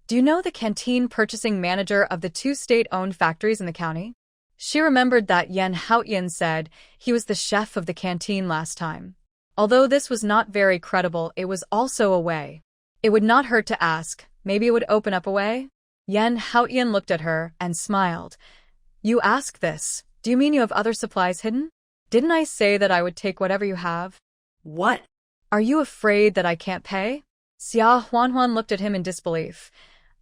Speaker 1: "Do you know the canteen purchasing manager of the 2 state-owned factories in the county?" She remembered that Yan Haotian said he was the chef of the canteen last time. Although this was not very credible, it was also a way. It would not hurt to ask, maybe it would open up a way? Yan Haotian looked at her and smiled. "You ask this, do you mean you have other supplies hidden? Didn't I say that I would take whatever you have?"
Speaker 2: What?
Speaker 1: Are you afraid that I can't pay? Xia Huanhuan looked at him in disbelief.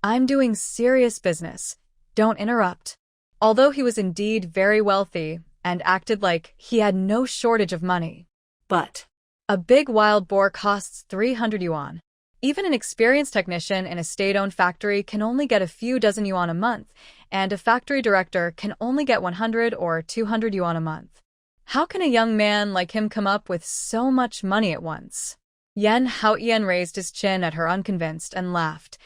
Speaker 1: I'm doing serious business. Don't interrupt. Although he was indeed very wealthy and acted like he had no shortage of money.
Speaker 2: But
Speaker 1: a big wild boar costs 300 yuan. Even an experienced technician in a state-owned factory can only get a few dozen yuan a month, and a factory director can only get 100 or 200 yuan a month. How can a young man like him come up with so much money at once? Yan Haotian raised his chin at her unconvinced and laughed.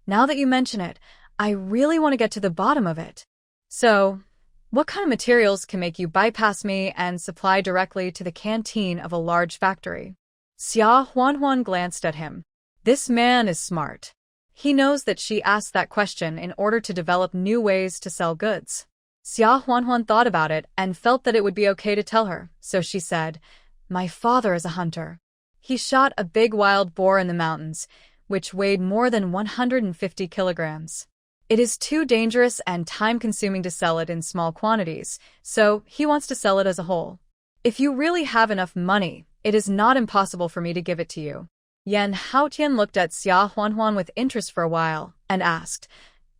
Speaker 1: Now that you mention it, I really want to get to the bottom of it. So, what kind of materials can make you bypass me and supply directly to the canteen of a large factory? Xia Huanhuan glanced at him. This man is smart. He knows that she asked that question in order to develop new ways to sell goods. Xia Huanhuan thought about it and felt that it would be okay to tell her, so she said, "My father is a hunter. He shot a big wild boar in the mountains, which weighed more than 150 kilograms. It is too dangerous and time-consuming to sell it in small quantities, so he wants to sell it as a whole. If you really have enough money, it is not impossible for me to give it to you." Yan Haotian looked at Xia Huanhuan with interest for a while and asked,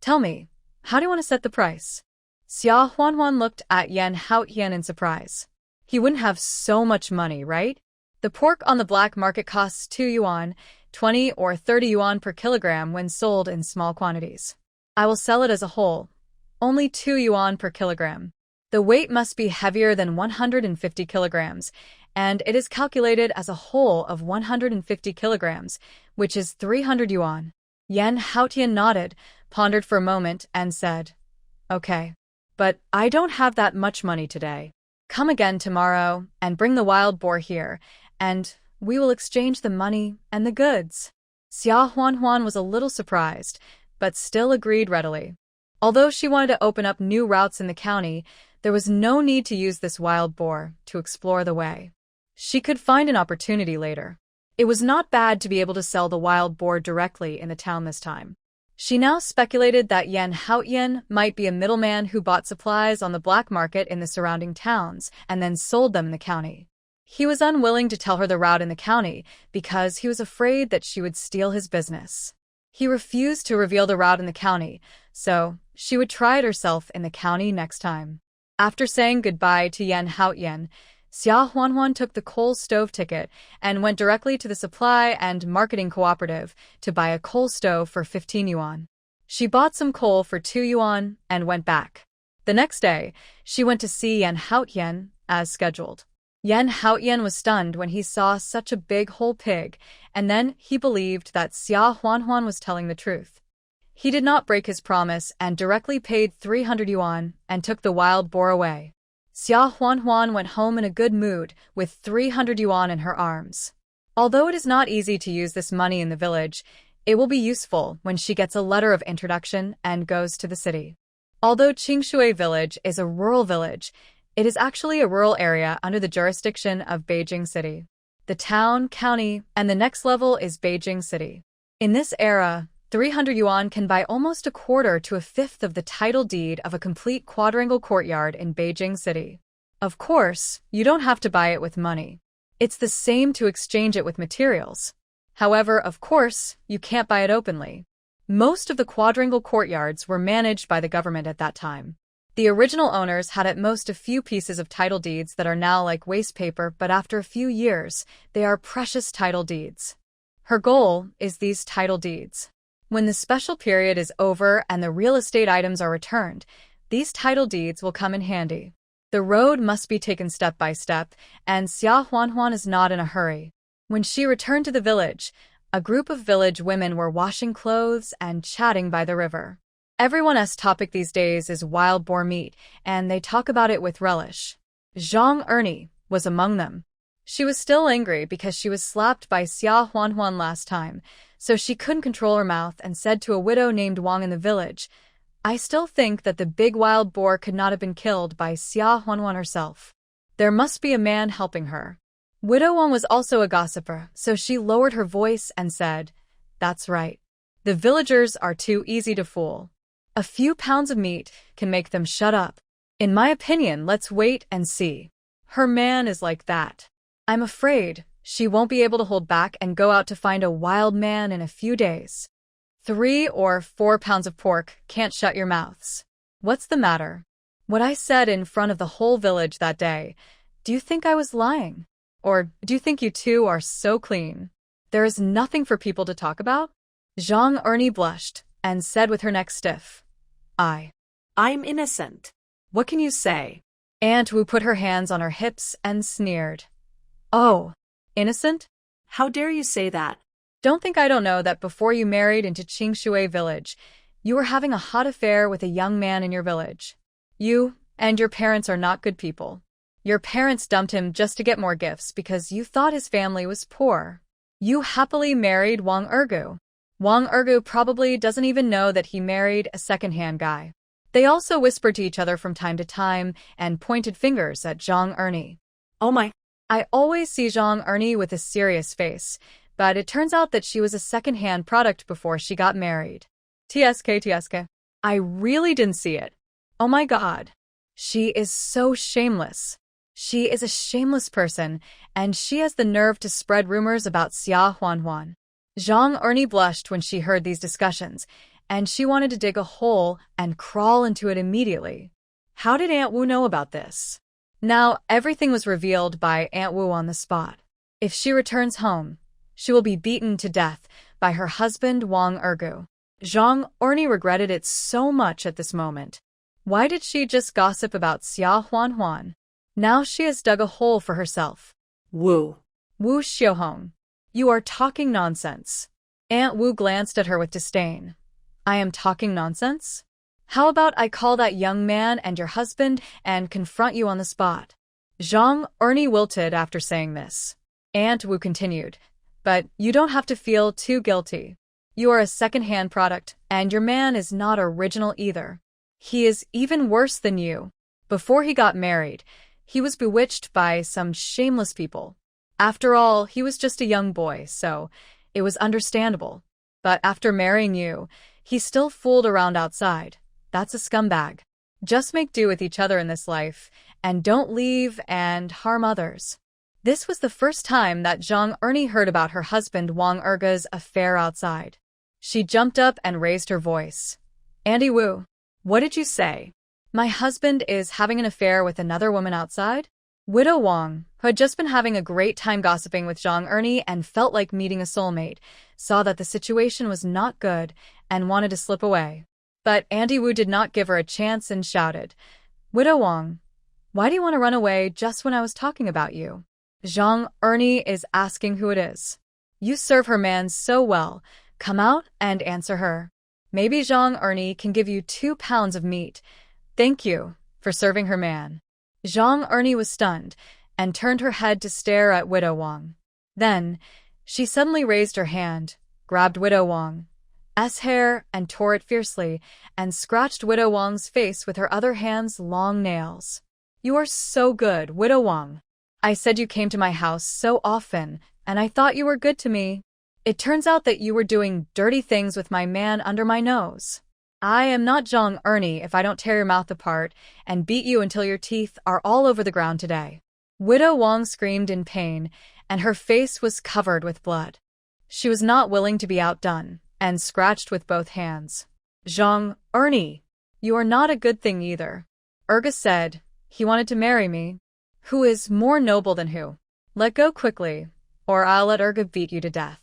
Speaker 1: "Tell me, how do you want to set the price?" Xia Huanhuan looked at Yan Haotian in surprise. He wouldn't have so much money, right? The pork on the black market costs 2 yuan, 20 or 30 yuan per kilogram when sold in small quantities. I will sell it as a whole, only 2 yuan per kilogram. The weight must be heavier than 150 kilograms, and it is calculated as a whole of 150 kilograms, which is 300 yuan. Yan Haotian nodded, pondered for a moment, and said, "Okay, but I don't have that much money today. Come again tomorrow and bring the wild boar here, and we will exchange the money and the goods." Xia Huanhuan was a little surprised, but still agreed readily. Although she wanted to open up new routes in the county, there was no need to use this wild boar to explore the way. She could find an opportunity later. It was not bad to be able to sell the wild boar directly in the town this time. She now speculated that Yan Haotian might be a middleman who bought supplies on the black market in the surrounding towns and then sold them in the county. He was unwilling to tell her the route in the county because he was afraid that she would steal his business. He refused to reveal the route in the county, so she would try it herself in the county next time. After saying goodbye to Yan Haotian, Xia Huanhuan took the coal stove ticket and went directly to the supply and marketing cooperative to buy a coal stove for 15 yuan. She bought some coal for 2 yuan and went back. The next day, she went to see Yan Haotian as scheduled. Yan Haotian was stunned when he saw such a big whole pig, and then he believed that Xia Huanhuan was telling the truth. He did not break his promise and directly paid 300 yuan and took the wild boar away. Xia Huanhuan went home in a good mood with 300 yuan in her arms. Although it is not easy to use this money in the village, it will be useful when she gets a letter of introduction and goes to the city. Although Qingshui village is a rural village, it is actually a rural area under the jurisdiction of Beijing City. The town, county, and the next level is Beijing City. In this era, 300 yuan can buy almost a quarter to a fifth of the title deed of a complete quadrangle courtyard in Beijing City. Of course, you don't have to buy it with money. It's the same to exchange it with materials. However, of course, you can't buy it openly. Most of the quadrangle courtyards were managed by the government at that time. The original owners had at most a few pieces of title deeds that are now like waste paper, but after a few years, they are precious title deeds. Her goal is these title deeds. When the special period is over and the real estate items are returned, these title deeds will come in handy. The road must be taken step by step, and Xia Huanhuan is not in a hurry. When she returned to the village, a group of village women were washing clothes and chatting by the river. Everyone's topic these days is wild boar meat, and they talk about it with relish. Zhang Ernie was among them. She was still angry because she was slapped by Xia Huanhuan last time, so she couldn't control her mouth and said to a widow named Wang in the village, "I still think that the big wild boar could not have been killed by Xia Huanhuan herself. There must be a man helping her." Widow Wang was also a gossiper, so she lowered her voice and said, "That's right. The villagers are too easy to fool. A few pounds of meat can make them shut up. In my opinion, let's wait and see. Her man is like that. I'm afraid she won't be able to hold back and go out to find a wild man in a few days. 3 or 4 pounds of pork can't shut your mouths. What's the matter? What I said in front of the whole village that day, do you think I was lying? Or do you think you two are so clean? There is nothing for people to talk about? Zhang Ernie blushed and said with her neck stiff,
Speaker 2: I'm innocent.
Speaker 1: What can you say? Aunt Wu put her hands on her hips and sneered. Oh, innocent?
Speaker 2: How dare you say that?
Speaker 1: Don't think I don't know that before you married into Qingshui village, you were having a hot affair with a young man in your village. You and your parents are not good people. Your parents dumped him just to get more gifts because you thought his family was poor. You happily married Wang Ergu. Wang Ergu probably doesn't even know that he married a second-hand guy. They also whispered to each other from time to time and pointed fingers at Zhang Ernie.
Speaker 2: Oh my.
Speaker 1: I always see Zhang Ernie with a serious face, but it turns out that she was a second-hand product before she got married. TSK. I really didn't see it. Oh my god. She is so shameless. She is a shameless person, and she has the nerve to spread rumors about Xia Huanhuan. Zhang Ernie blushed when she heard these discussions, and she wanted to dig a hole and crawl into it immediately. How did Aunt Wu know about this? Now, everything was revealed by Aunt Wu on the spot. If she returns home, she will be beaten to death by her husband Wang Ergu. Zhang Ernie regretted it so much at this moment. Why did she just gossip about Xia Huanhuan? Now she has dug a hole for herself.
Speaker 2: Wu
Speaker 1: Xiuhong, you are talking nonsense. Aunt Wu glanced at her with disdain. I am talking nonsense? How about I call that young man and your husband and confront you on the spot? Zhang Ernie wilted after saying this. Aunt Wu continued, but you don't have to feel too guilty. You are a second-hand product, and your man is not original either. He is even worse than you. Before he got married, he was bewitched by some shameless people. After all, he was just a young boy, so it was understandable. But after marrying you, he still fooled around outside. That's a scumbag. Just make do with each other in this life, and don't leave and harm others. This was the first time that Zhang Ernie heard about her husband Wang Ergu's affair outside. She jumped up and raised her voice. Auntie Wu, what did you say? My husband is having an affair with another woman outside? Widow Wang, who had just been having a great time gossiping with Zhang Ernie and felt like meeting a soulmate, saw that the situation was not good and wanted to slip away. But Auntie Wu did not give her a chance and shouted, Widow Wang, why do you want to run away just when I was talking about you? Zhang Ernie is asking who it is. You serve her man so well. Come out and answer her. Maybe Zhang Ernie can give you 2 pounds of meat. Thank you for serving her man. Zhang Ernie was stunned and turned her head to stare at Widow Wang. Then, she suddenly raised her hand, grabbed Widow Wang's hair and tore it fiercely, and scratched Widow Wang's face with her other hand's long nails. You are so good, Widow Wang. I said you came to my house so often, and I thought you were good to me. It turns out that you were doing dirty things with my man under my nose. I am not Zhang Ernie if I don't tear your mouth apart and beat you until your teeth are all over the ground today. Widow Wang screamed in pain, and her face was covered with blood. She was not willing to be outdone, and scratched with both hands. Zhang Ernie, you are not a good thing either. Erga said he wanted to marry me. Who is more noble than who? Let go quickly, or I'll let Erga beat you to death.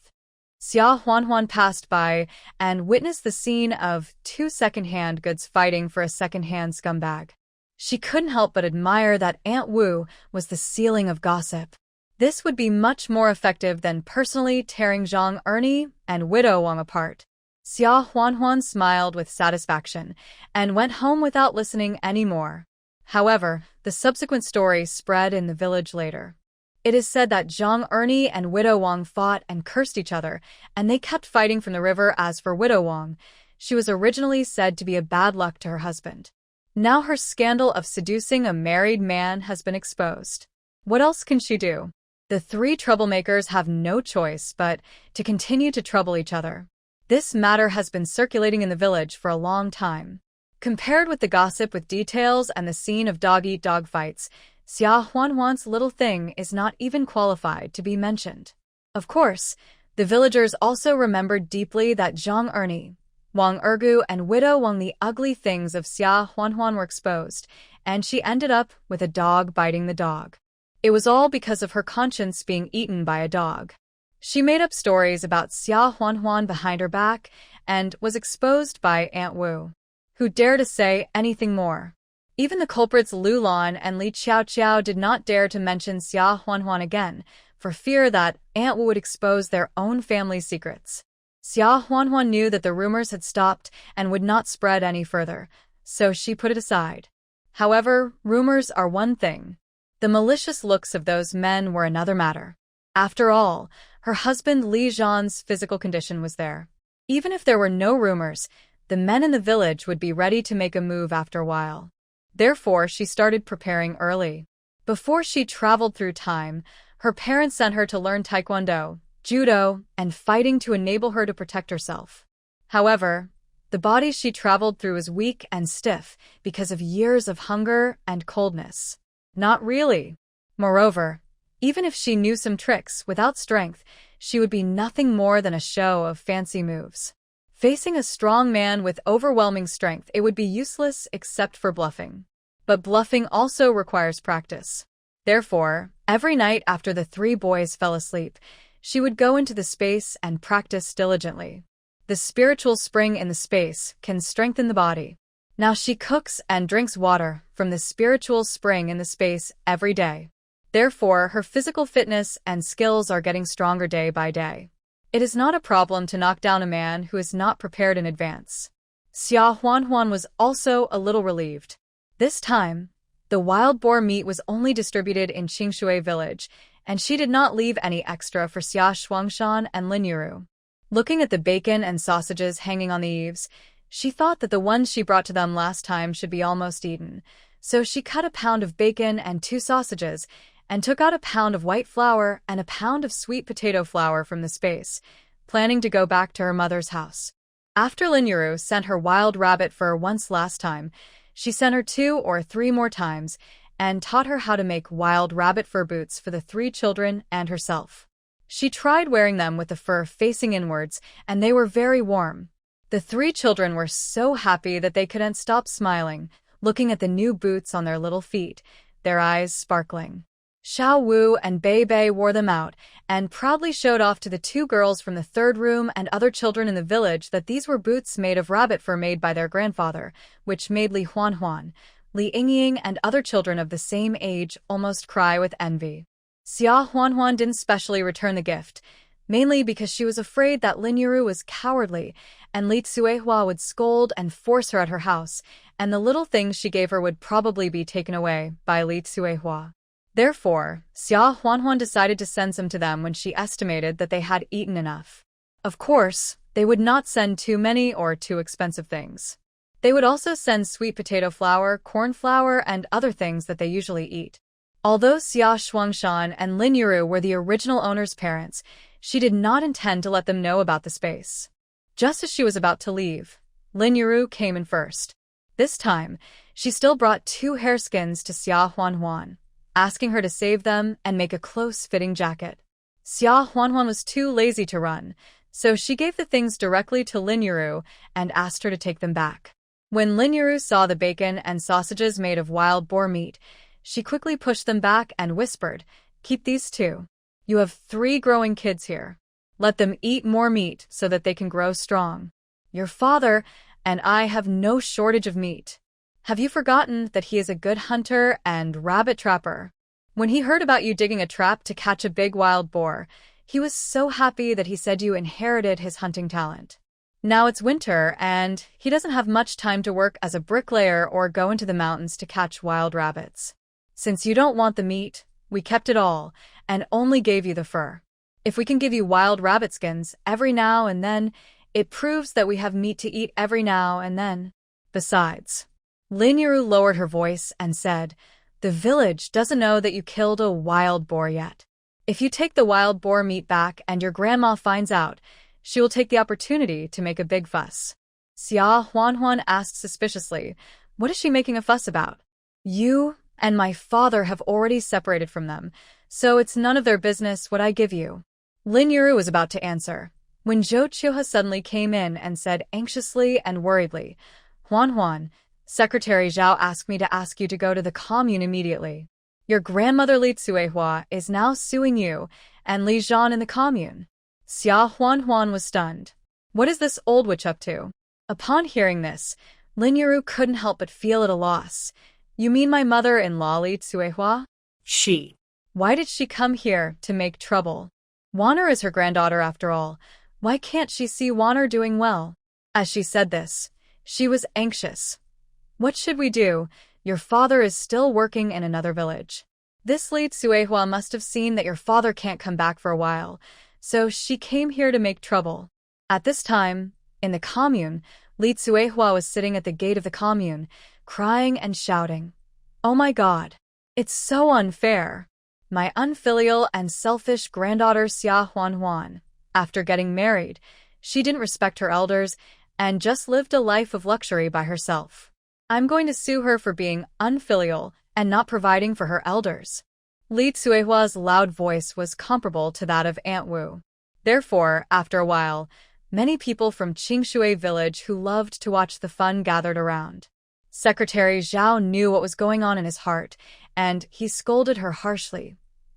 Speaker 1: Xia Huanhuan passed by and witnessed the scene of 2 second-hand goods fighting for a second-hand scumbag. She couldn't help but admire that Aunt Wu was the ceiling of gossip. This would be much more effective than personally tearing Zhang Ernie and Widow Wang apart. Xia Huanhuan smiled with satisfaction and went home without listening anymore. However, the subsequent story spread in the village later. It is said that Zhang Ernie and Widow Wang fought and cursed each other, and they kept fighting from the river. As for Widow Wang, she was originally said to be a bad luck to her husband. Now her scandal of seducing a married man has been exposed. What else can she do? The 3 troublemakers have no choice but to continue to trouble each other. This matter has been circulating in the village for a long time. Compared with the gossip with details and the scene of dog-eat-dog fights, Xia Huanhuan's little thing is not even qualified to be mentioned. Of course, the villagers also remembered deeply that Zhang Ernie, Wang Ergu, and Widow Wang, the ugly things of Xia Huanhuan, were exposed, and she ended up with a dog biting the dog. It was all because of her conscience being eaten by a dog. She made up stories about Xia Huanhuan behind her back and was exposed by Aunt Wu, who dared to say anything more. Even the culprits Lu Lan and Li Qiao did not dare to mention Xia Huanhuan again, for fear that Aunt Wu would expose their own family's secrets. Xia Huanhuan knew that the rumors had stopped and would not spread any further, so she put it aside. However, rumors are one thing. The malicious looks of those men were another matter. After all, her husband Li Zhan's physical condition was there. Even if there were no rumors, the men in the village would be ready to make a move after a while. Therefore, she started preparing early. Before she traveled through time, her parents sent her to learn taekwondo, judo, and fighting to enable her to protect herself. However, the body she traveled through was weak and stiff because of years of hunger and coldness. Not really. Moreover, even if she knew some tricks, without strength, she would be nothing more than a show of fancy moves. Facing a strong man with overwhelming strength, it would be useless except for bluffing. But bluffing also requires practice. Therefore, every night after the three boys fell asleep, she would go into the space and practice diligently. The spiritual spring in the space can strengthen the body. Now she cooks and drinks water from the spiritual spring in the space every day. Therefore, her physical fitness and skills are getting stronger day by day. It is not a problem to knock down a man who is not prepared in advance. Xia Huanhuan was also a little relieved. This time, the wild boar meat was only distributed in Qingshui village, and she did not leave any extra for Xia Shuangshan and Lin Yuru. Looking at the bacon and sausages hanging on the eaves, she thought that the ones she brought to them last time should be almost eaten, so she cut a pound of bacon and 2 sausages, and took out a pound of white flour and a pound of sweet potato flour from the space, planning to go back to her mother's house. After Lin Yuru sent her wild rabbit fur once last time, she sent her 2 or 3 more times, and taught her how to make wild rabbit fur boots for the 3 children and herself. She tried wearing them with the fur facing inwards, and they were very warm. The 3 children were so happy that they couldn't stop smiling, looking at the new boots on their little feet, their eyes sparkling. Xiao Wu and Bei Bei wore them out, and proudly showed off to the 2 girls from the 3rd room and other children in the village that these were boots made of rabbit fur made by their grandfather, which made Li Huanhuan, Li Yingying, and other children of the same age almost cry with envy. Xia Huanhuan didn't specially return the gift, mainly because she was afraid that Lin Yuru was cowardly, and Li Tsuehua would scold and force her at her house, and the little things she gave her would probably be taken away by Li Tsuehua. Therefore, Xia Huanhuan decided to send some to them when she estimated that they had eaten enough. Of course, they would not send too many or too expensive things. They would also send sweet potato flour, corn flour, and other things that they usually eat. Although Xia Shuangshan and Lin Yuru were the original owner's parents, she did not intend to let them know about the space. Just as she was about to leave, Lin Yuru came in first. This time, she still brought 2 hareskins to Xia Huanhuan, asking her to save them and make a close-fitting jacket. Xia Huanhuan was too lazy to run, so she gave the things directly to Lin Yuru and asked her to take them back. When Lin Yuru saw the bacon and sausages made of wild boar meat, she quickly pushed them back and whispered, "Keep these too. You have 3 growing kids here. Let them eat more meat so that they can grow strong. Your father and I have no shortage of meat. Have you forgotten that he is a good hunter and rabbit trapper? When he heard about you digging a trap to catch a big wild boar, he was so happy that he said you inherited his hunting talent. Now it's winter, and he doesn't have much time to work as a bricklayer or go into the mountains to catch wild rabbits. Since you don't want the meat, we kept it all, and only gave you the fur. If we can give you wild rabbit skins every now and then, it proves that we have meat to eat every now and then. Besides," Lin Yuru lowered her voice and said, "the village doesn't know that you killed a wild boar yet. If you take the wild boar meat back and your grandma finds out, she will take the opportunity to make a big fuss." Xia Huanhuan asked suspiciously, "What is she making a fuss about?" "You and my father have already separated from them, so it's none of their business what I give you." Lin Yuru was about to answer, when Zhou Qiuhe suddenly came in and said anxiously and worriedly, "Huanhuan, Secretary Zhao asked me to ask you to go to the commune immediately. Your grandmother Li Tsuehua is now suing you and Li Zhan in the commune. Xia Huanhuan was stunned. What is this old witch up to? Upon hearing this, Lin Yiru couldn't help but feel at a loss. You mean my mother-in-law Li Tsuehua?
Speaker 2: She.
Speaker 1: Why did she come here to make trouble? Wanner is her granddaughter after all. Why can't she see Wanner doing well? As she said this, she was anxious. What should we do? Your father is still working in another village. This Li Tsuehua must have seen that your father can't come back for a while, so she came here to make trouble. At this time, in the commune, Li Tsuehua was sitting at the gate of the commune, crying and shouting. Oh my God! It's so unfair! My unfilial and selfish granddaughter Xia Huanhuan, after getting married, she didn't respect her elders and just lived a life of luxury by herself. I'm going to sue her for being unfilial and not providing for her elders. Li Tsuehua's loud voice was comparable to that of Aunt Wu. Therefore, after a while, many people from Qingshui village who loved to watch the fun gathered around. Secretary Zhao knew what was going on in his heart, and he scolded her harshly.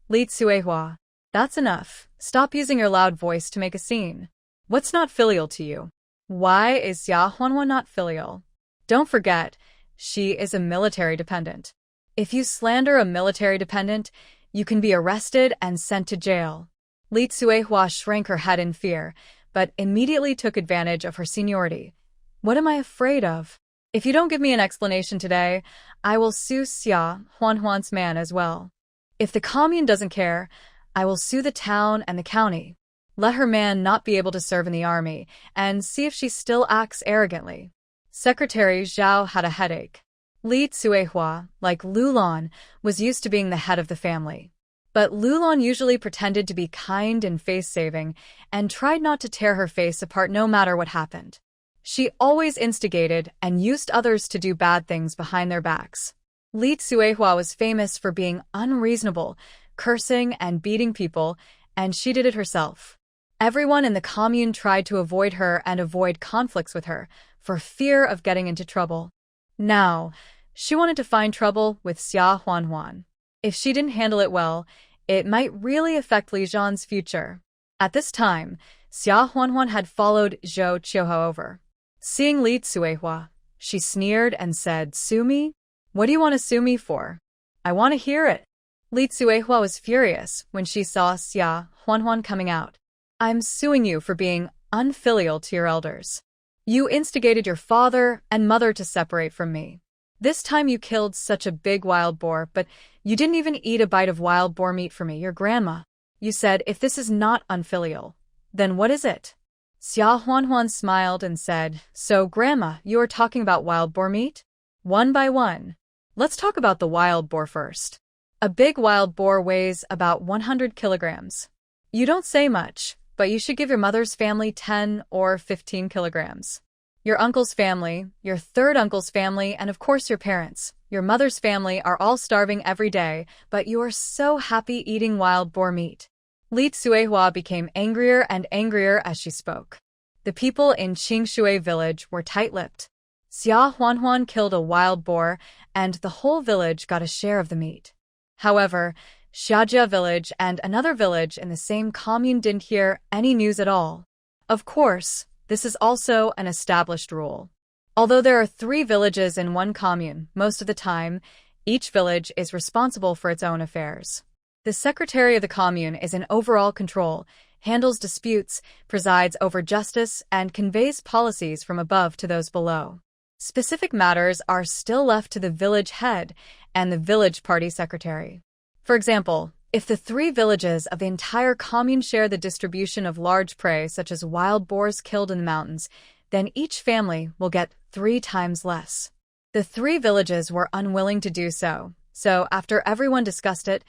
Speaker 1: Li Tsuehua, that's enough. Stop using your loud voice to make a scene. What's not filial to you? Why is Xia Huanhuan not filial? Don't forget, she is a military dependent. If you slander a military dependent, you can be arrested and sent to jail. Li Tsuehua shrank her head in fear, but immediately took advantage of her seniority. What am I afraid of? If you don't give me an explanation today, I will sue Xia Huanhuan's man as well. If the commune doesn't care, I will sue the town and the county. Let her man not be able to serve in the army, and see if she still acts arrogantly. Secretary Zhao had a headache. Li Tsuehua, like Lulan, was used to being the head of the family. But Lulan usually pretended to be kind and face-saving, and tried not to tear her face apart no matter what happened. She always instigated and used others to do bad things behind their backs. Li Tsuehua was famous for being unreasonable, cursing and beating people, and she did it herself. Everyone in the commune tried to avoid her and avoid conflicts with her, for fear of getting into trouble. Now, she wanted to find trouble with Xia Huanhuan. If she didn't handle it well, it might really affect Li Zhan's future. At this time, Xia Huanhuan had followed Zhou Qiuhua over. Seeing Li Tsuehua, she sneered and said, "Sue me? What do you want to sue me for? I want to hear it." Li Tsuehua was furious when she saw Xia Huanhuan coming out. I'm suing you for being unfilial to your elders. You instigated your father and mother to separate from me. This time you killed such a big wild boar, but you didn't even eat a bite of wild boar meat for me, your grandma. You said, if this is not unfilial, then what is it? Xia Huanhuan smiled and said, so, Grandma, you are talking about wild boar meat? One by one. Let's talk about the wild boar first. A big wild boar weighs about 100 kilograms. You don't say much, but you should give your mother's family 10 or 15 kilograms. Your uncle's family, your third uncle's family, and of course your parents, your mother's family are all starving every day, but you are so happy eating wild boar meat. Li Tsuehua became angrier and angrier as she spoke. The people in Qingshui village were tight-lipped. Xia Huanhuan killed a wild boar, and the whole village got a share of the meat. However, Xiajia village and another village in the same commune didn't hear any news at all. Of course, this is also an established rule. Although there are 3 villages in one commune, most of the time, each village is responsible for its own affairs. The secretary of the commune is in overall control, handles disputes, presides over justice, and conveys policies from above to those below. Specific matters are still left to the village head and the village party secretary. For example, if the 3 villages of the entire commune share the distribution of large prey such as wild boars killed in the mountains, then each family will get 3 times less. The 3 villages were unwilling to do so, so after everyone discussed it,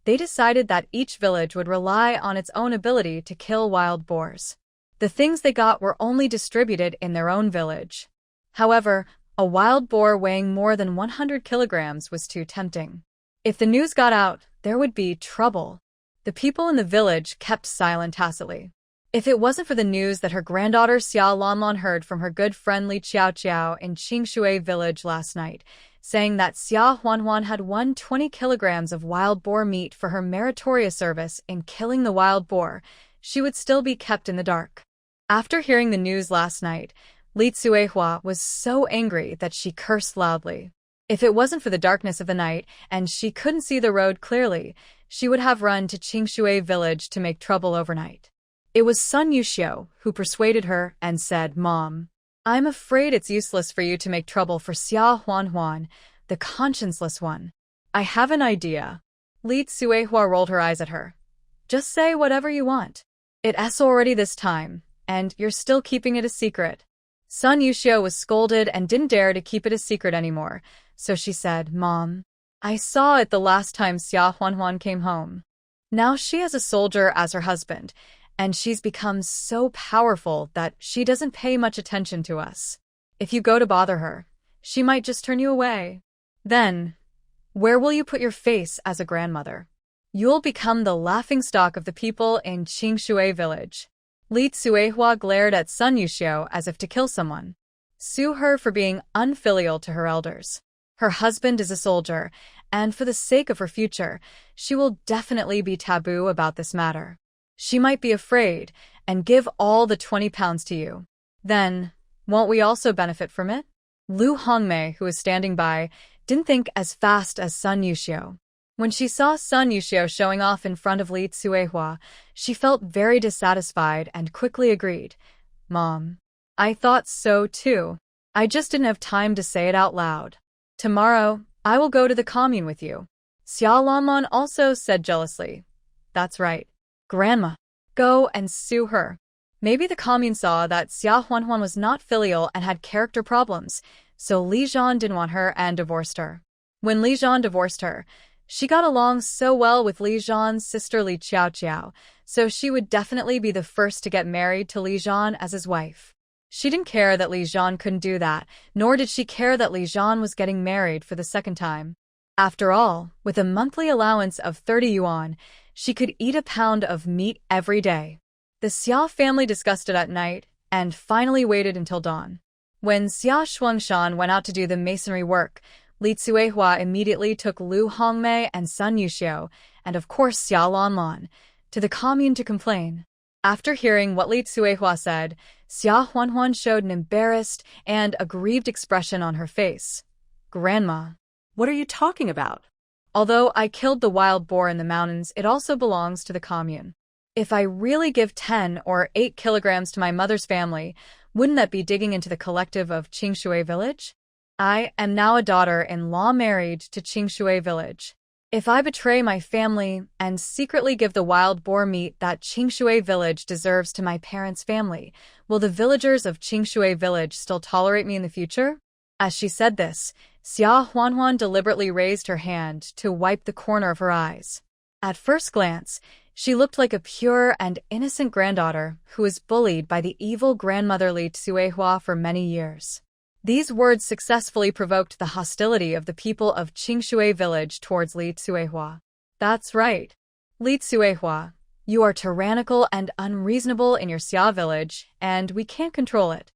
Speaker 1: they decided that each village would rely on its own ability to kill wild boars. The things they got were only distributed in their own village. However, a wild boar weighing more than 100 kilograms was too tempting. If the news got out, there would be trouble. The people in the village kept silent tacitly. If it wasn't for the news that her granddaughter Xia Lanlan heard from her good friend Li Qiao in Qingshui village last night, saying that Xia Huanhuan had won 20 kilograms of wild boar meat for her meritorious service in killing the wild boar, she would still be kept in the dark. After hearing the news last night, Li Tsuehua was so angry that she cursed loudly. If it wasn't for the darkness of the night and she couldn't see the road clearly, she would have run to Qingshui village to make trouble overnight. It was Sun Yuxiu who persuaded her and said, "Mom, I'm afraid it's useless for you to make trouble for Xia Huanhuan, the conscienceless one. I have an idea." Li Tsuehua rolled her eyes at her. "Just say whatever you want. It's already this time, and you're still keeping it a secret." Sun Yuxiu was scolded and didn't dare to keep it a secret anymore, so she said, "Mom, I saw it the last time Xia Huanhuan came home. Now she has a soldier as her husband, and she's become so powerful that she doesn't pay much attention to us. If you go to bother her, she might just turn you away. Then, where will you put your face as a grandmother? You'll become the laughingstock of the people in Qingshui village." Li Tsuehua glared at Sun Yuxiu as if to kill someone. Sue her for being unfilial to her elders. Her husband is a soldier, and for the sake of her future, she will definitely be taboo about this matter. She might be afraid and give all the 20 pounds to you. Then, won't we also benefit from it? Lu Hongmei, who was standing by, didn't think as fast as Sun Yuxiu. When she saw Sun Yuxiu showing off in front of Li Tsuehua, she felt very dissatisfied and quickly agreed. "Mom, I thought so too. I just didn't have time to say it out loud. Tomorrow, I will go to the commune with you." Xia Lanman also said jealously. "That's right. Grandma, go and sue her." Maybe the commune saw that Xia Huanhuan was not filial and had character problems, so Li Zhan didn't want her and divorced her. When Li Zhan divorced her, she got along so well with Li Zhan's sister Li Qiaoqiao, so she would definitely be the first to get married to Li Zhan as his wife. She didn't care that Li Zhan couldn't do that, nor did she care that Li Zhan was getting married for the second time. After all, with a monthly allowance of 30 yuan, she could eat a pound of meat every day. The Xia family discussed it at night and finally waited until dawn. When Xia Shuangshan went out to do the masonry work, Li Tsuehua immediately took Lu Hongmei and Sun Yuxiu, and of course Xia Lanlan, to the commune to complain. After hearing what Li Tsuehua said, Xia Huanhuan showed an embarrassed and aggrieved expression on her face. "Grandma,
Speaker 2: What are you talking about?"
Speaker 1: although I killed the wild boar in the mountains, it also belongs to the commune. If I really give 10 or 8 kilograms to my mother's family, wouldn't that be digging into the collective of Qingshui village? I am now a daughter-in-law married to Qingshui village. If I betray my family and secretly give the wild boar meat that Qingshui village deserves to my parents' family, will the villagers of Qingshui village still tolerate me in the future? As she said this, Xia Huanhuan deliberately raised her hand to wipe the corner of her eyes. At first glance, she looked like a pure and innocent granddaughter who was bullied by the evil grandmother Li Tsuehua for many years. These words successfully provoked the hostility of the people of Qingshui village towards Li Tsuehua. "That's right. Li Tsuehua, you are tyrannical and unreasonable in your Xia village, and we can't control it.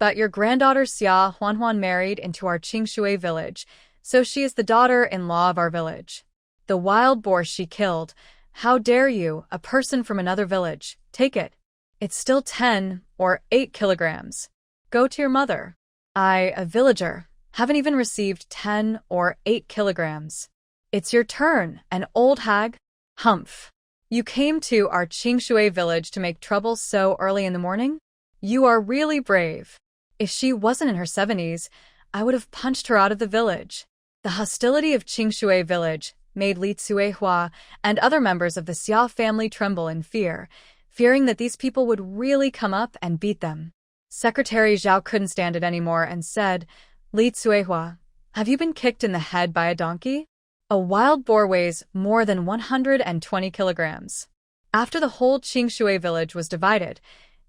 Speaker 1: But your granddaughter Xia Huanhuan married into our Qingshui village, so she is the daughter-in-law of our village. The wild boar she killed, how dare you, a person from another village, take it. It's still 10 or 8 kilograms. Go to your mother. I, a villager, haven't even received 10 or 8 kilograms. It's your turn, an old hag. Humph. You came to our Qingshui village to make trouble so early in the morning? You are really brave. If she wasn't in her 70s, I would have punched her out of the village." The hostility of Qingshui village made Li Tsuehua and other members of the Xia family tremble in fear, fearing that these people would really come up and beat them. Secretary Zhao couldn't stand it anymore and said, "Li Tsuehua, have you been kicked in the head by a donkey? A wild boar weighs more than 120 kilograms. After the whole Qingshui village was divided,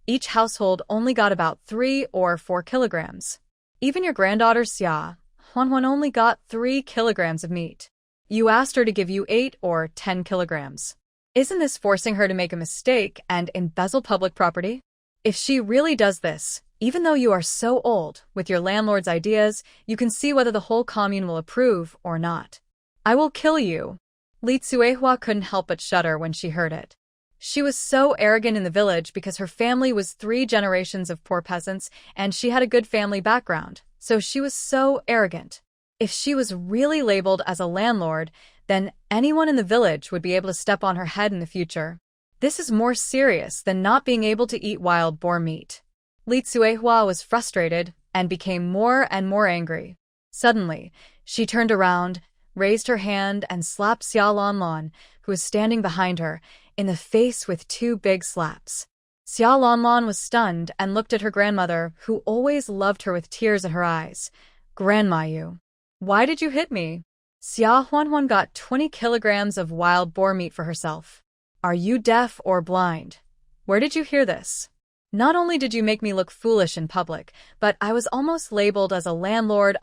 Speaker 1: each household only got about 3 or 4 kilograms. Even your granddaughter Xia Huanhuan only got 3 kilograms of meat. You asked her to give you 8 or 10 kilograms. Isn't this forcing her to make a mistake and embezzle public property? If she really does this, even though you are so old, with your landlord's ideas, you can see whether the whole commune will approve or not. I will kill you." Li Tsuehua couldn't help but shudder when she heard it. She was so arrogant in the village because her family was 3 generations of poor peasants and she had a good family background, so she was so arrogant. If she was really labeled as a landlord, then anyone in the village would be able to step on her head in the future. This is more serious than not being able to eat wild boar meat. Li Tsuehua was frustrated and became more and more angry. Suddenly, she turned around, raised her hand, and slapped Xia Lanlan, who was standing behind her, in the face with 2 big slaps. Xia Lanlan was stunned and looked at her grandmother, who always loved her with tears in her eyes. "Grandma, why did you hit me?" Xia Huanhuan got 20 kilograms of wild boar meat for herself. "Are you deaf or blind? Where did you hear this? Not only did you make me look foolish in public, but I was almost labeled as a landlord,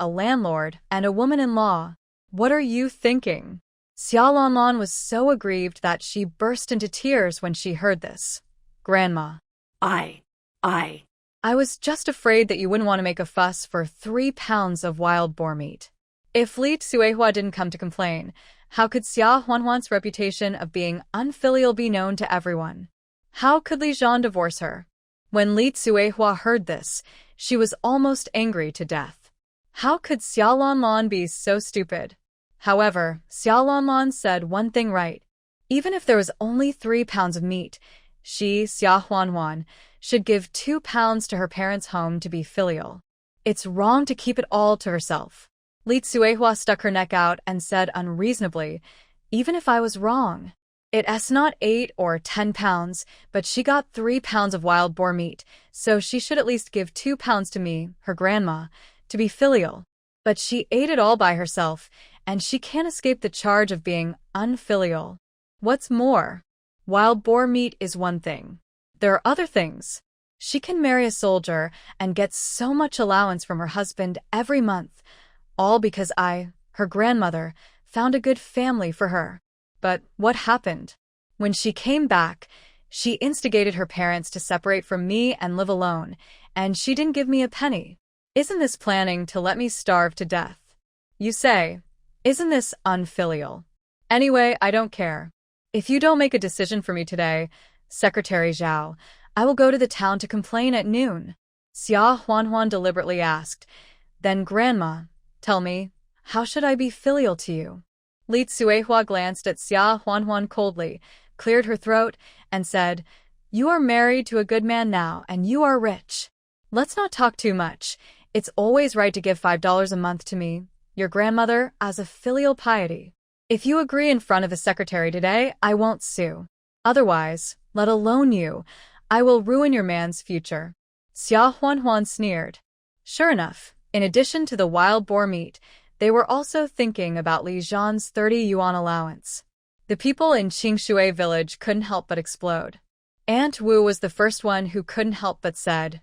Speaker 1: and a woman-in-law. What are you thinking?" Xia Lanlan was so aggrieved that she burst into tears when she heard this. "Grandma, I was just afraid that you wouldn't want to make a fuss for 3 pounds of wild boar meat." If Li Tsuehua didn't come to complain, how could Xia Huanhuan's reputation of being unfilial be known to everyone? How could Li Zhan divorce her? When Li Tsuehua heard this, she was almost angry to death. How could Xia Lanlan be so stupid? However, Xia Lanlan said one thing right. Even if there was only 3 pounds of meat, she, Xia Huanhuan, should give 2 pounds to her parents' home to be filial. It's wrong to keep it all to herself. Li Tsuehua stuck her neck out and said unreasonably, "Even if I was wrong, it's not 8 or 10 pounds, but she got 3 pounds of wild boar meat, so she should at least give 2 pounds to me, her grandma, to be filial. But she ate it all by herself, and she can't escape the charge of being unfilial. What's more, wild boar meat is one thing. There are other things. She can marry a soldier and get so much allowance from her husband every month, all because I, her grandmother, found a good family for her. But what happened? When she came back, she instigated her parents to separate from me and live alone, and she didn't give me a penny. Isn't this planning to let me starve to death? You say, isn't this unfilial? Anyway, I don't care. If you don't make a decision for me today, Secretary Zhao, I will go to the town to complain at noon." Xia Huanhuan deliberately asked. "Then, Grandma, tell me, how should I be filial to you?" Li Tsuehua glanced at Xia Huanhuan coldly, cleared her throat, and said, "You are married to a good man now, and you are rich. Let's not talk too much. It's always right to give $5 a month to me, your grandmother, as a filial piety. If you agree in front of the secretary today, I won't sue. Otherwise, let alone you, I will ruin your man's future." Xia Huanhuan sneered. Sure enough, in addition to the wild boar meat, they were also thinking about Li Zhan's 30 yuan allowance. The people in Qingshui village couldn't help but explode. Aunt Wu was the first one who couldn't help but said,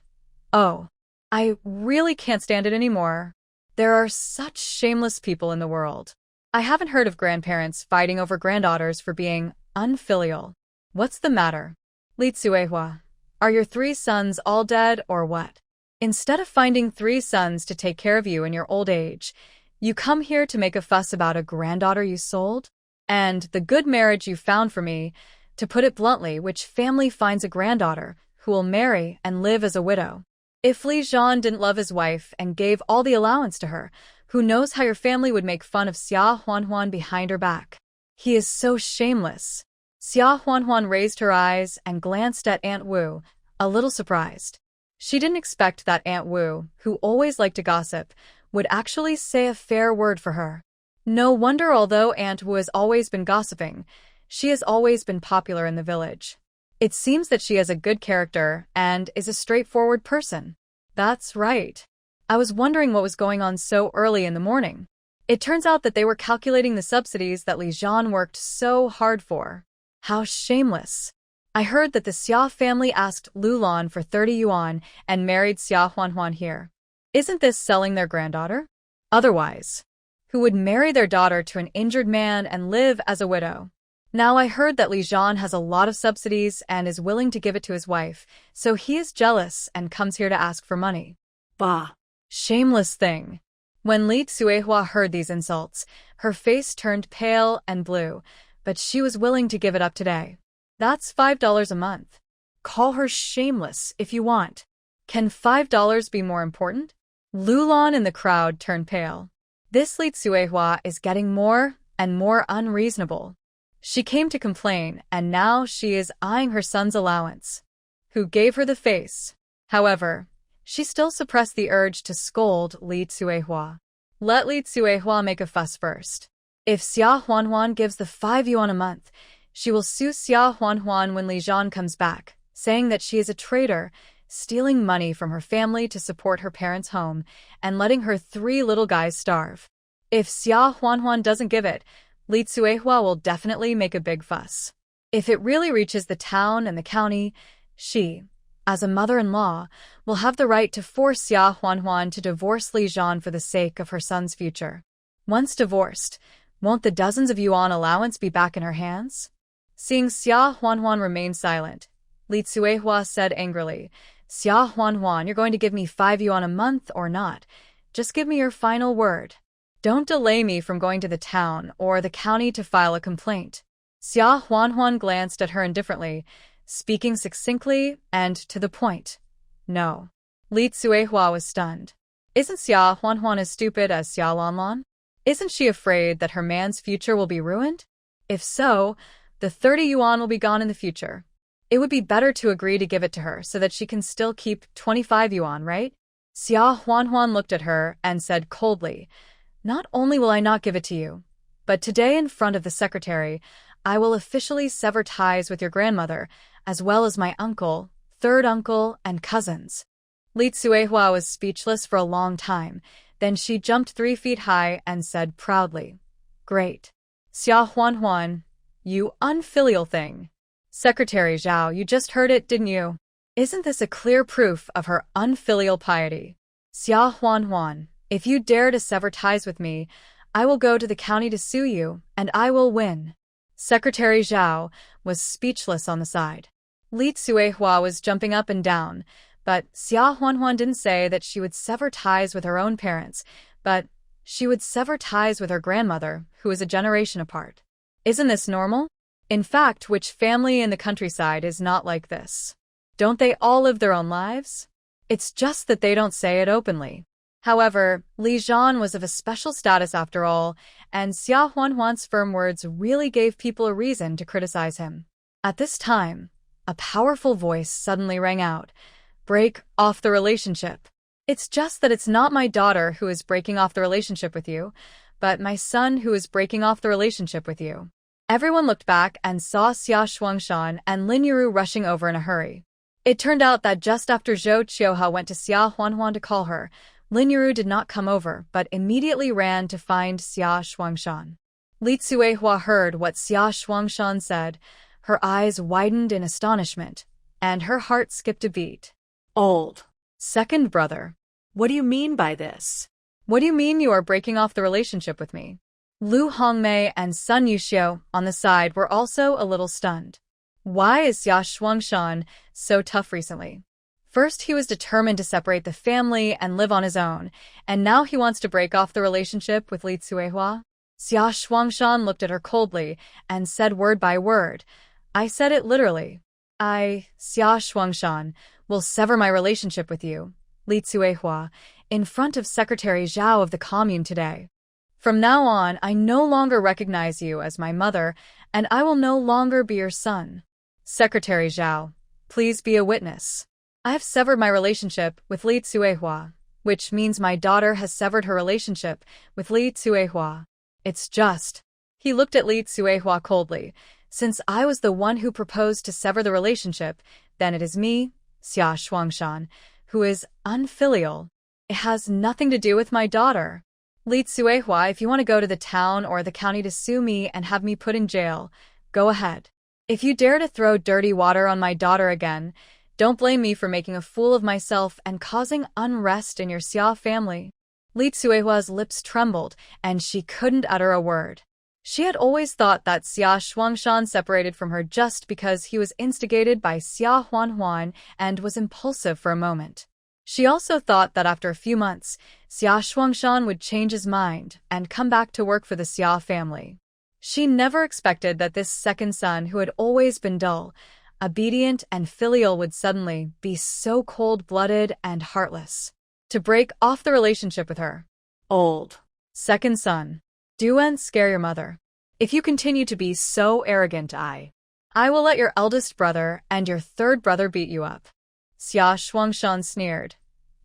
Speaker 1: "Oh, I really can't stand it anymore. There are such shameless people in the world. I haven't heard of grandparents fighting over granddaughters for being unfilial. What's the matter? Li Tsuehua, are your 3 sons all dead or what? Instead of finding 3 sons to take care of you in your old age, you come here to make a fuss about a granddaughter you sold? And the good marriage you found for me, to put it bluntly, which family finds a granddaughter who will marry and live as a widow? If Li Zhan didn't love his wife and gave all the allowance to her, who knows how your family would make fun of Xia Huanhuan behind her back? He is so shameless." Xia Huanhuan raised her eyes and glanced at Aunt Wu, a little surprised. She didn't expect that Aunt Wu, who always liked to gossip, would actually say a fair word for her. No wonder, although Aunt Wu has always been gossiping, she has always been popular in the village. It seems that she has a good character and is a straightforward person. That's right. I was wondering what was going on so early in the morning. It turns out that they were calculating the subsidies that Li Zhan worked so hard for. How shameless. I heard that the Xia family asked Lu Lan for 30 yuan and married Xia Huanhuan here. Isn't this selling their granddaughter? Otherwise, who would marry their daughter to an injured man and live as a widow? Now I heard that Li Zhan has a lot of subsidies and is willing to give it to his wife, so he is jealous and comes here to ask for money. Bah! Shameless thing. When Li Tsuehua heard these insults, her face turned pale and blue, but she was willing to give it up today. That's $5 a month.
Speaker 2: Call her shameless if you want.
Speaker 1: Can $5 be more important? Lulan in the crowd turned pale. This Li Tsuehua is getting more and more unreasonable. She came to complain, and now she is eyeing her son's allowance, who gave her the face. However, she still suppressed the urge to scold Li Tsuehua. Let Li Tsuehua make a fuss first. If Xia Huanhuan gives the 5 yuan a month, she will sue Xia Huanhuan when Li Zhan comes back, saying that she is a traitor, stealing money from her family to support her parents' home, and letting her 3 little guys starve. If Xia Huanhuan doesn't give it, Li Tsuehua will definitely make a big fuss. If it really reaches the town and the county, she, as a mother-in-law, will have the right to force Xia Huanhuan to divorce Li Zhan for the sake of her son's future. Once divorced, won't the dozens of yuan allowance be back in her hands? Seeing Xia Huanhuan remain silent, Li Tsuehua said angrily, Xia Huanhuan, you're going to give me 5 yuan a month or not? Just give me your final word. Don't delay me from going to the town or the county to file a complaint. Xia Huanhuan glanced at her indifferently, speaking succinctly and to the point. No. Li Tsuehua was stunned. Isn't Xia Huanhuan as stupid as Xia Lanlan? Isn't she afraid that her man's future will be ruined? If so, the 30 yuan will be gone in the future. It would be better to agree to give it to her so that she can still keep 25 yuan, right? Xia Huanhuan looked at her and said coldly, not only will I not give it to you, but today in front of the secretary, I will officially sever ties with your grandmother, as well as my uncle, third uncle, and cousins. Li Tsuehua was speechless for a long time. Then she jumped 3 feet high and said proudly, Great. Xia Huanhuan, you unfilial thing. Secretary Zhao, you just heard it, didn't you? Isn't this a clear proof of her unfilial piety? Xia Huanhuan, if you dare to sever ties with me, I will go to the county to sue you, and I will win. Secretary Zhao was speechless on the side. Li Tsuehua was jumping up and down, but Xia Huanhuan didn't say that she would sever ties with her own parents, but she would sever ties with her grandmother, who is a generation apart. Isn't this normal? In fact, which family in the countryside is not like this? Don't they all live their own lives? It's just that they don't say it openly. However, Li Zhan was of a special status after all, and Xia Huanhuan's firm words really gave people a reason to criticize him. At this time, a powerful voice suddenly rang out, Break off the relationship. It's just that it's not my daughter who is breaking off the relationship with you, but my son who is breaking off the relationship with you. Everyone looked back and saw Xia Shuangshan and Lin Yiru rushing over in a hurry. It turned out that just after Zhou Qiuhao went to Xia Huanhuan to call her, Lin Yiru did not come over, but immediately ran to find Xia Shuangshan. Li Tsuehua heard what Xia Shuangshan said. Her eyes widened in astonishment, and her heart skipped a beat.
Speaker 2: Old.
Speaker 1: Second brother.
Speaker 2: What do you mean by this?
Speaker 1: What do you mean you are breaking off the relationship with me? Lu Hongmei and Sun Yuxiu on the side were also a little stunned. Why is Xia Shuangshan so tough recently? First, he was determined to separate the family and live on his own, and now he wants to break off the relationship with Li Tsuehua? Xia Shuangshan looked at her coldly and said word by word, I said it literally. I, Xia Shuangshan, will sever my relationship with you, Li Tsuehua, in front of Secretary Zhao of the commune today. From now on, I no longer recognize you as my mother, and I will no longer be your son. Secretary Zhao, please be a witness. I have severed my relationship with Li Tsuehua, which means my daughter has severed her relationship with Li Tsuehua. It's just. He looked at Li Tsuehua coldly. Since I was the one who proposed to sever the relationship, then it is me, Xia Shuangshan, who is unfilial. It has nothing to do with my daughter. Li Tsuehua, if you want to go to the town or the county to sue me and have me put in jail, go ahead. If you dare to throw dirty water on my daughter again, don't blame me for making a fool of myself and causing unrest in your Xia family. Li Tsuehua's lips trembled, and she couldn't utter a word. She had always thought that Xia Shuangshan separated from her just because he was instigated by Xia Huanhuan and was impulsive for a moment. She also thought that after a few months, Xia Shuangshan would change his mind and come back to work for the Xia family. She never expected that this second son, who had always been dull, obedient, and filial, would suddenly be so cold-blooded and heartless. To break off the relationship with her. Old. Second son. Don't scare your mother. If you continue to be so arrogant, I will let your eldest brother and your third brother beat you up. Xia Shuangshan sneered.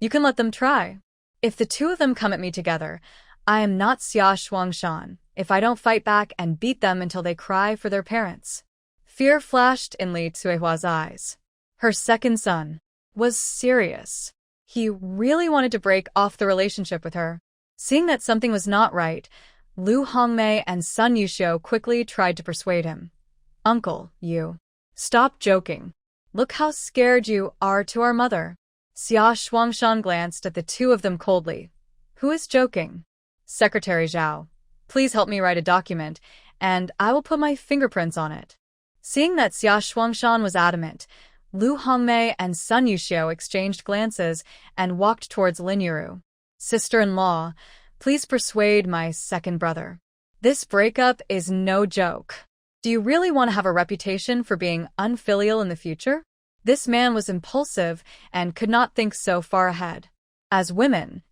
Speaker 1: You can let them try. If the two of them come at me together, I am not Xia Shuangshan if I don't fight back and beat them until they cry for their parents. Fear flashed in Li Cuihua's eyes. Her second son was serious. He really wanted to break off the relationship with her. Seeing that something was not right, Lu Hongmei and Sun Yuxiu quickly tried to persuade him. Uncle, you. Stop joking. Look how scared you are to our mother. Xia Shuangshan glanced at the two of them coldly. Who is joking? Secretary Zhao. Please help me write a document, and I will put my fingerprints on it. Seeing that Xia Shuangshan was adamant, Lu Hongmei and Sun Yuxiu exchanged glances and walked towards Lin Yuru. Sister-in-law, please persuade my second brother. This breakup is no joke. Do you really want to have a reputation for being unfilial in the future? This man was impulsive and could not think so far ahead. As women,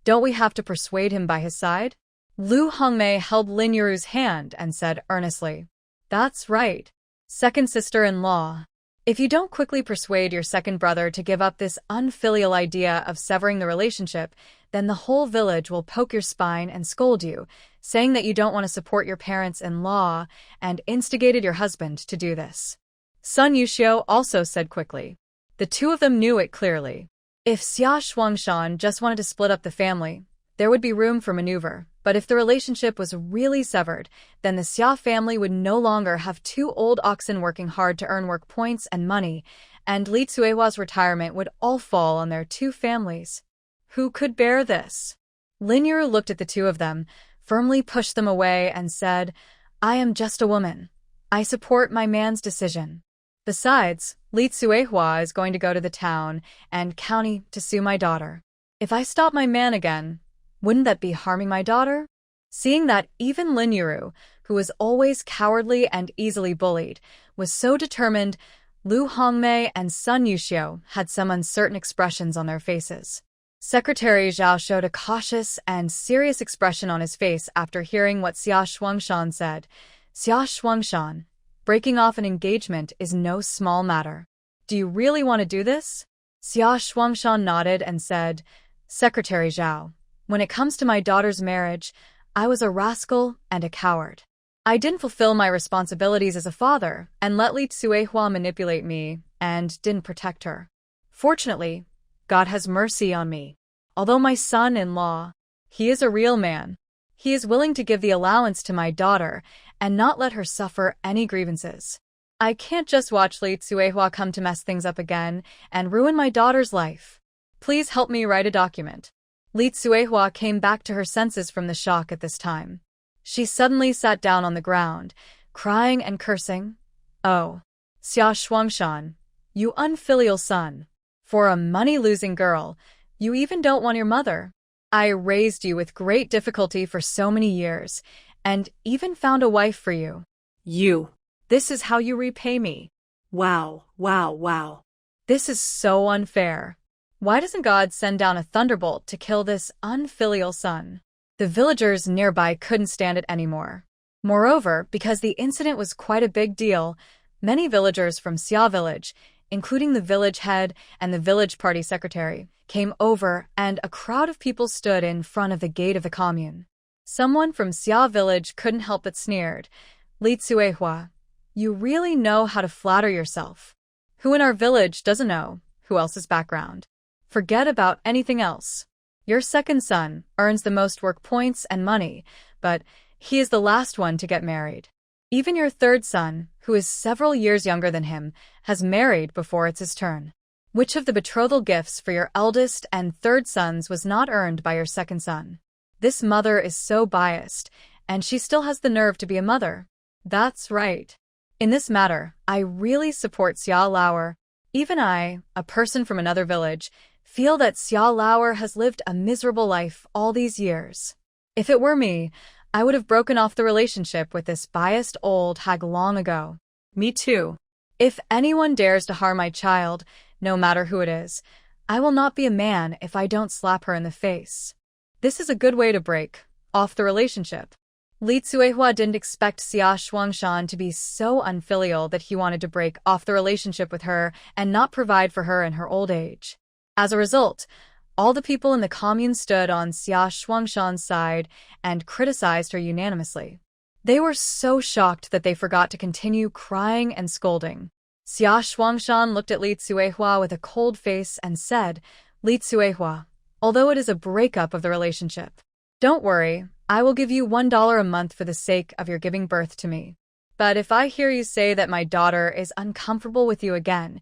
Speaker 1: don't we have to persuade him by his side? Lu Hongmei held Lin Yuru's hand and said earnestly, That's right. Second sister-in-law. If you don't quickly persuade your second brother to give up this unfilial idea of severing the relationship, then the whole village will poke your spine and scold you, saying that you don't want to support your parents-in-law and instigated your husband to do this. Sun Yuxiu also said quickly. The two of them knew it clearly. If Xia Shuangshan just wanted to split up the family, there would be room for maneuver, but if the relationship was really severed, then the Xia family would no longer have two old oxen working hard to earn work points and money, and Li Cuihua's retirement would all fall on their two families. Who could bear this? Lin Yuru looked at the two of them, firmly pushed them away, and said, I am just a woman. I support my man's decision. Besides, Li Cuihua is going to go to the town and county to sue my daughter. If I stop my man again, wouldn't that be harming my daughter? Seeing that even Lin Yuru, who was always cowardly and easily bullied, was so determined, Lu Hongmei and Sun Yuxiu had some uncertain expressions on their faces. Secretary Zhao showed a cautious and serious expression on his face after hearing what Xia Shuangshan said. Xia Shuangshan, breaking off an engagement is no small matter. Do you really want to do this? Xia Shuangshan nodded and said, Secretary Zhao, when it comes to my daughter's marriage, I was a rascal and a coward. I didn't fulfill my responsibilities as a father and let Li Cuihua manipulate me and didn't protect her. Fortunately, God has mercy on me. Although my son-in-law, he is a real man. He is willing to give the allowance to my daughter and not let her suffer any grievances. I can't just watch Li Cuihua come to mess things up again and ruin my daughter's life. Please help me write a document. Li Cuihua came back to her senses from the shock at this time. She suddenly sat down on the ground, crying and cursing. Oh, Xia Shuangshan, you unfilial son. For a money-losing girl, you even don't want your mother. I raised you with great difficulty for so many years, and even found a wife for you. This is how you repay me. Wow. This is so unfair. Why doesn't God send down a thunderbolt to kill this unfilial son? The villagers nearby couldn't stand it anymore. Moreover, because the incident was quite a big deal, many villagers from Xia village, including the village head and the village party secretary, came over, and a crowd of people stood in front of the gate of the commune. Someone from Xia village couldn't help but sneered. Li Cuihua, you really know how to flatter yourself. Who in our village doesn't know who else's background? Forget about anything else. Your second son earns the most work points and money, but he is the last one to get married. Even your third son, who is several years younger than him, has married before it's his turn. Which of the betrothal gifts for your eldest and third sons was not earned by your second son? This mother is so biased, and she still has the nerve to be a mother. That's right. In this matter, I really support Xia Lauer. Even I, a person from another village, feel that Xia Lauer has lived a miserable life all these years. If it were me, I would have broken off the relationship with this biased old hag long ago.
Speaker 2: Me too.
Speaker 1: If anyone dares to harm my child, no matter who it is, I will not be a man if I don't slap her in the face. This is a good way to break off the relationship. Li Cuihua didn't expect Xia Shuangshan to be so unfilial that he wanted to break off the relationship with her and not provide for her in her old age. As a result, all the people in the commune stood on Xia Shuangshan's side and criticized her unanimously. They were so shocked that they forgot to continue crying and scolding. Xia Shuangshan looked at Li Cuihua with a cold face and said, "Li Cuihua, although it is a breakup of the relationship, don't worry, I will give you $1 a month for the sake of your giving birth to me. But if I hear you say that my daughter is uncomfortable with you again,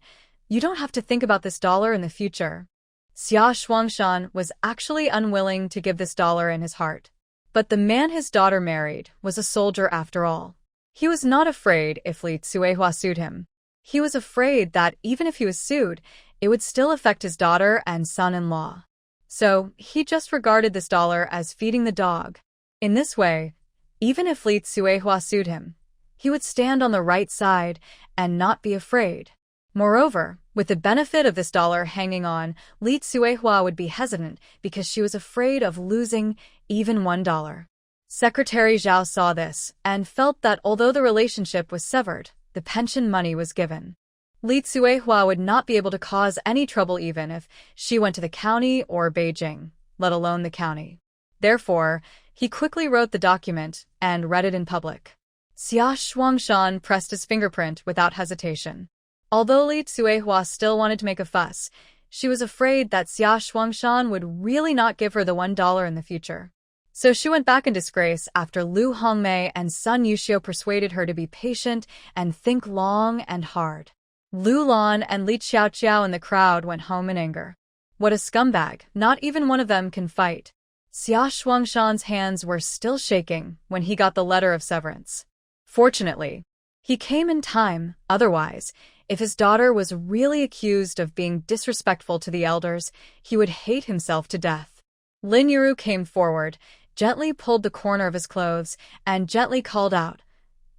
Speaker 1: you don't have to think about this dollar in the future." Xia Shuangshan was actually unwilling to give this dollar in his heart. But the man his daughter married was a soldier after all. He was not afraid if Li Cuihua sued him. He was afraid that even if he was sued, it would still affect his daughter and son-in-law. So he just regarded this dollar as feeding the dog. In this way, even if Li Cuihua sued him, he would stand on the right side and not be afraid. Moreover, with the benefit of this dollar hanging on, Li Cuihua would be hesitant because she was afraid of losing even $1. Secretary Zhao saw this and felt that although the relationship was severed, the pension money was given. Li Cuihua would not be able to cause any trouble even if she went to the county or Beijing, let alone the county. Therefore, he quickly wrote the document and read it in public. Xia Shuangshan pressed his fingerprint without hesitation. Although Li Cuihua still wanted to make a fuss, she was afraid that Xia Shuangshan would really not give her the $1 in the future. So she went back in disgrace after Lu Hongmei and Sun Yuxiu persuaded her to be patient and think long and hard. Lu Lan and Li Xiaoqiao in the crowd went home in anger. What a scumbag, not even one of them can fight. Xia Shuangshan's hands were still shaking when he got the letter of severance. Fortunately, he came in time, otherwise, if his daughter was really accused of being disrespectful to the elders, he would hate himself to death. Lin Yuru came forward, gently pulled the corner of his clothes, and gently called out,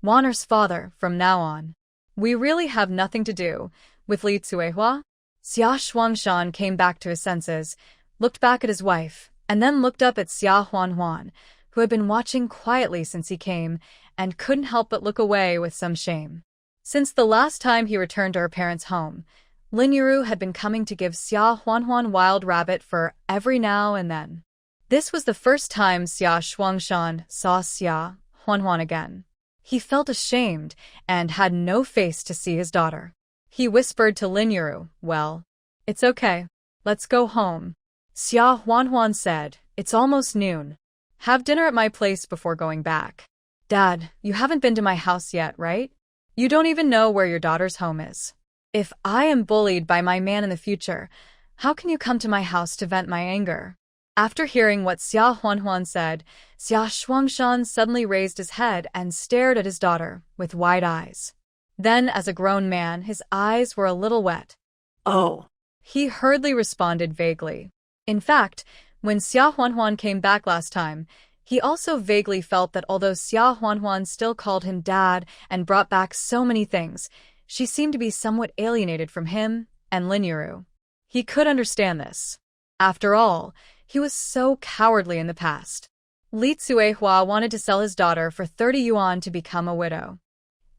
Speaker 1: "Wanner's father, from now on, we really have nothing to do with Li Cuihua." Xia Shuangshan came back to his senses, looked back at his wife, and then looked up at Xia Huanhuan, who had been watching quietly since he came, and couldn't help but look away with some shame. Since the last time he returned to her parents' home, Lin Yuru had been coming to give Xia Huanhuan wild rabbit fur every now and then. This was the first time Xia Shuangshan saw Xia Huanhuan again. He felt ashamed and had no face to see his daughter. He whispered to Lin Yuru, "Well, it's okay. Let's go home." Xia Huanhuan said, "It's almost noon. Have dinner at my place before going back." "Dad, you haven't been to my house yet, right? You don't even know where your daughter's home is. If I am bullied by my man in the future, how can you come to my house to vent my anger?" After hearing what Xia Huanhuan said, Xia Shuangshan suddenly raised his head and stared at his daughter with wide eyes. Then, as a grown man, his eyes were a little wet.
Speaker 2: "Oh,"
Speaker 1: he hurriedly responded vaguely. In fact, when Xia Huanhuan came back last time, he also vaguely felt that although Xia Huanhuan still called him dad and brought back so many things, she seemed to be somewhat alienated from him and Lin Yuru. He could understand this. After all, he was so cowardly in the past. Li Cuihua wanted to sell his daughter for 30 yuan to become a widow.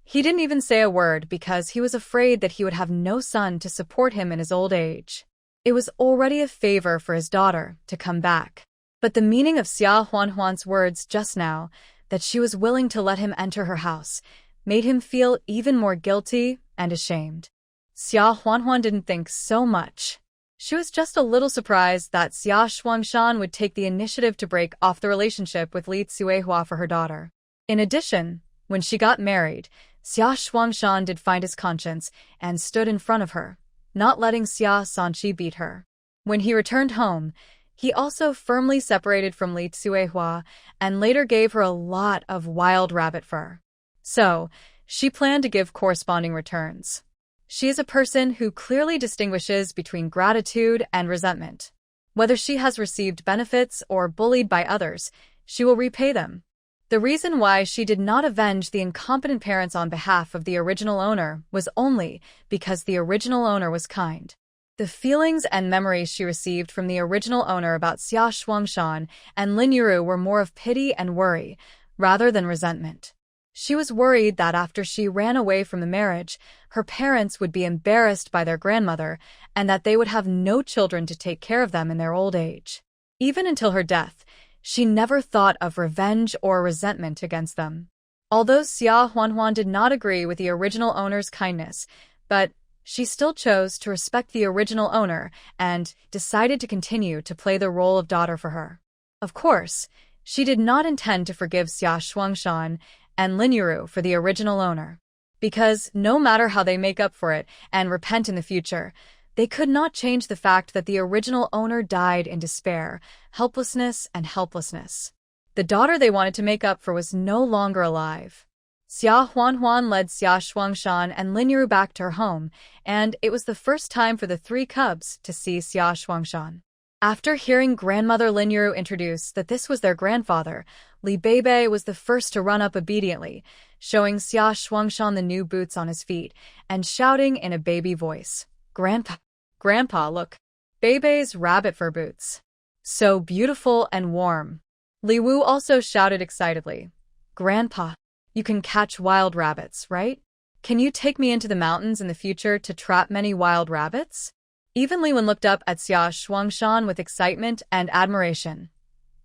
Speaker 1: He didn't even say a word because he was afraid that he would have no son to support him in his old age. It was already a favor for his daughter to come back. But the meaning of Xia Huanhuan's words just now, that she was willing to let him enter her house, made him feel even more guilty and ashamed. Xia Huanhuan didn't think so much. She was just a little surprised that Xia Shuangshan would take the initiative to break off the relationship with Li Cuihua for her daughter. In addition, when she got married, Xia Shuangshan did find his conscience and stood in front of her, not letting Xia Sanqi beat her. When he returned home, he also firmly separated from Li Cuihua and later gave her a lot of wild rabbit fur. So, she planned to give corresponding returns. She is a person who clearly distinguishes between gratitude and resentment. Whether she has received benefits or bullied by others, she will repay them. The reason why she did not avenge the incompetent parents on behalf of the original owner was only because the original owner was kind. The feelings and memories she received from the original owner about Xia Shuangshan and Lin Yuru were more of pity and worry, rather than resentment. She was worried that after she ran away from the marriage, her parents would be embarrassed by their grandmother and that they would have no children to take care of them in their old age. Even until her death, she never thought of revenge or resentment against them. Although Xia Huanhuan did not agree with the original owner's kindness, but she still chose to respect the original owner and decided to continue to play the role of daughter for her. Of course, she did not intend to forgive Xia Shuangshan and Lin Yuru for the original owner, because no matter how they make up for it and repent in the future, they could not change the fact that the original owner died in despair, helplessness, and helplessness. The daughter they wanted to make up for was no longer alive. Xia Huanhuan led Xia Shuangshan and Lin Yuru back to her home, and it was the first time for the three cubs to see Xia Shuangshan. After hearing grandmother Lin Yuru introduce that this was their grandfather, Li Beibei was the first to run up obediently, showing Xia Shuangshan the new boots on his feet and shouting in a baby voice, Grandpa, look, Beibei's rabbit fur boots. So beautiful and warm. Li Wu also shouted excitedly, Grandpa, you can catch wild rabbits, right? Can you take me into the mountains in the future to trap many wild rabbits? Even Li Wen looked up at Xia Shuangshan with excitement and admiration.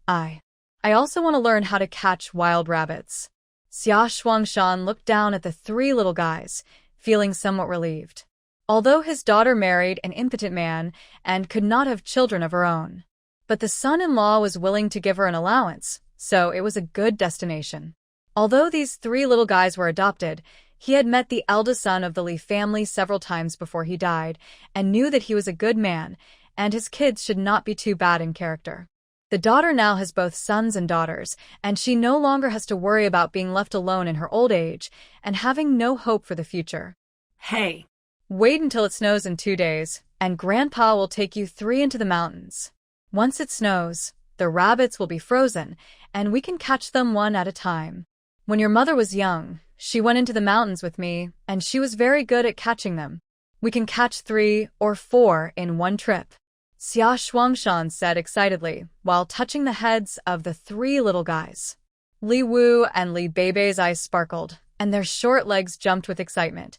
Speaker 1: I also want to learn how to catch wild rabbits. Xia Shuangshan looked down at the three little guys, feeling somewhat relieved. Although his daughter married an impotent man and could not have children of her own, but the son-in-law was willing to give her an allowance, so it was a good destination. Although these three little guys were adopted, he had met the eldest son of the Li family several times before he died and knew that he was a good man, and his kids should not be too bad in character. The daughter now has both sons and daughters, and she no longer has to worry about being left alone in her old age and having no hope for the future. Hey, wait until it snows in 2 days, and Grandpa will take you three into the mountains. Once it snows, the rabbits will be frozen, and we can catch them one at a time. When your mother was young, she went into the mountains with me, and she was very good at catching them. We can catch 3 or 4 in one trip. Xia Shuangshan said excitedly, while touching the heads of the three little guys. Li Wu and Li Beibei's eyes sparkled, and their short legs jumped with excitement.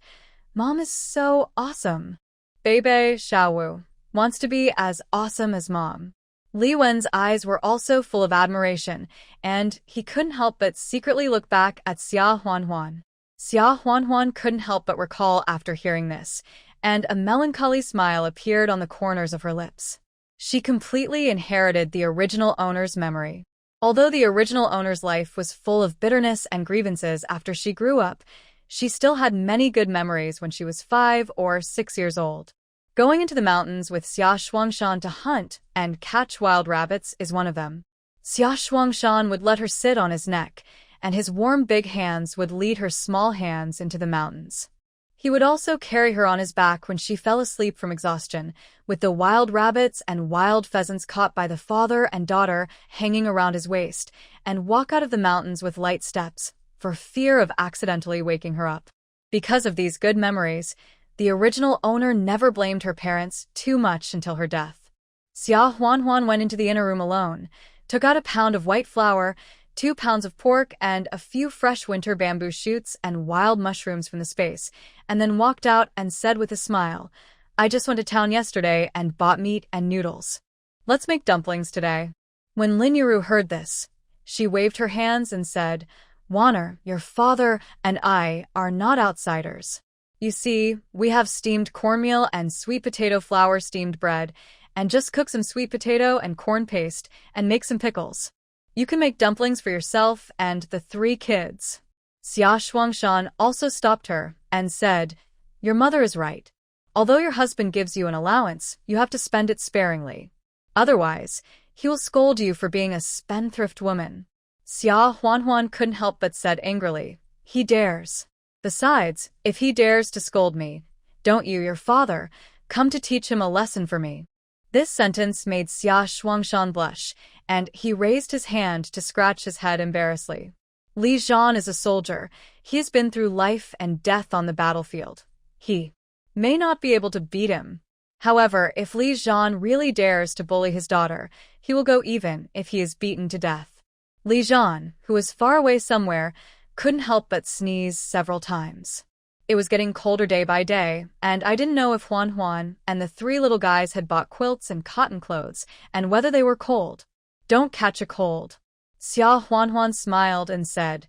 Speaker 1: Mom is so awesome. Beibei Xiaowu wants to be as awesome as Mom. Li Wen's eyes were also full of admiration, and he couldn't help but secretly look back at Xia Huanhuan. Xia Huanhuan couldn't help but recall after hearing this, and a melancholy smile appeared on the corners of her lips. She completely inherited the original owner's memory. Although the original owner's life was full of bitterness and grievances after she grew up, she still had many good memories when she was 5 or 6 years old. Going into the mountains with Xia Shuangshan to hunt and catch wild rabbits is one of them. Xia Shuangshan would let her sit on his neck, and his warm big hands would lead her small hands into the mountains. He would also carry her on his back when she fell asleep from exhaustion, with the wild rabbits and wild pheasants caught by the father and daughter hanging around his waist, and walk out of the mountains with light steps, for fear of accidentally waking her up. Because of these good memories, the original owner never blamed her parents too much until her death. Xia Huanhuan went into the inner room alone, took out a pound of white flour, 2 pounds of pork, and a few fresh winter bamboo shoots and wild mushrooms from the space, and then walked out and said with a smile, I just went to town yesterday and bought meat and noodles. Let's make dumplings today. When Lin Yuru heard this, she waved her hands and said, Wanner, your father and I are not outsiders. You see, we have steamed cornmeal and sweet potato flour steamed bread, and just cook some sweet potato and corn paste and make some pickles. You can make dumplings for yourself and the 3 kids. Xia Shuangshan also stopped her and said, Your mother is right. Although your husband gives you an allowance, you have to spend it sparingly. Otherwise, he will scold you for being a spendthrift woman. Xia Huanhuan couldn't help but said angrily, He dares. Besides, if he dares to scold me, don't you, your father, come to teach him a lesson for me. This sentence made Xia Shuangshan blush, and he raised his hand to scratch his head embarrassedly. Li Zhan is a soldier. He has been through life and death on the battlefield. He may not be able to beat him. However, if Li Zhan really dares to bully his daughter, he will go even if he is beaten to death. Li Zhan, who was far away somewhere, couldn't help but sneeze several times. It was getting colder day by day, and I didn't know if Huan and the three little guys had bought quilts and cotton clothes, and whether they were cold. Don't catch a cold. Xia Huan smiled and said,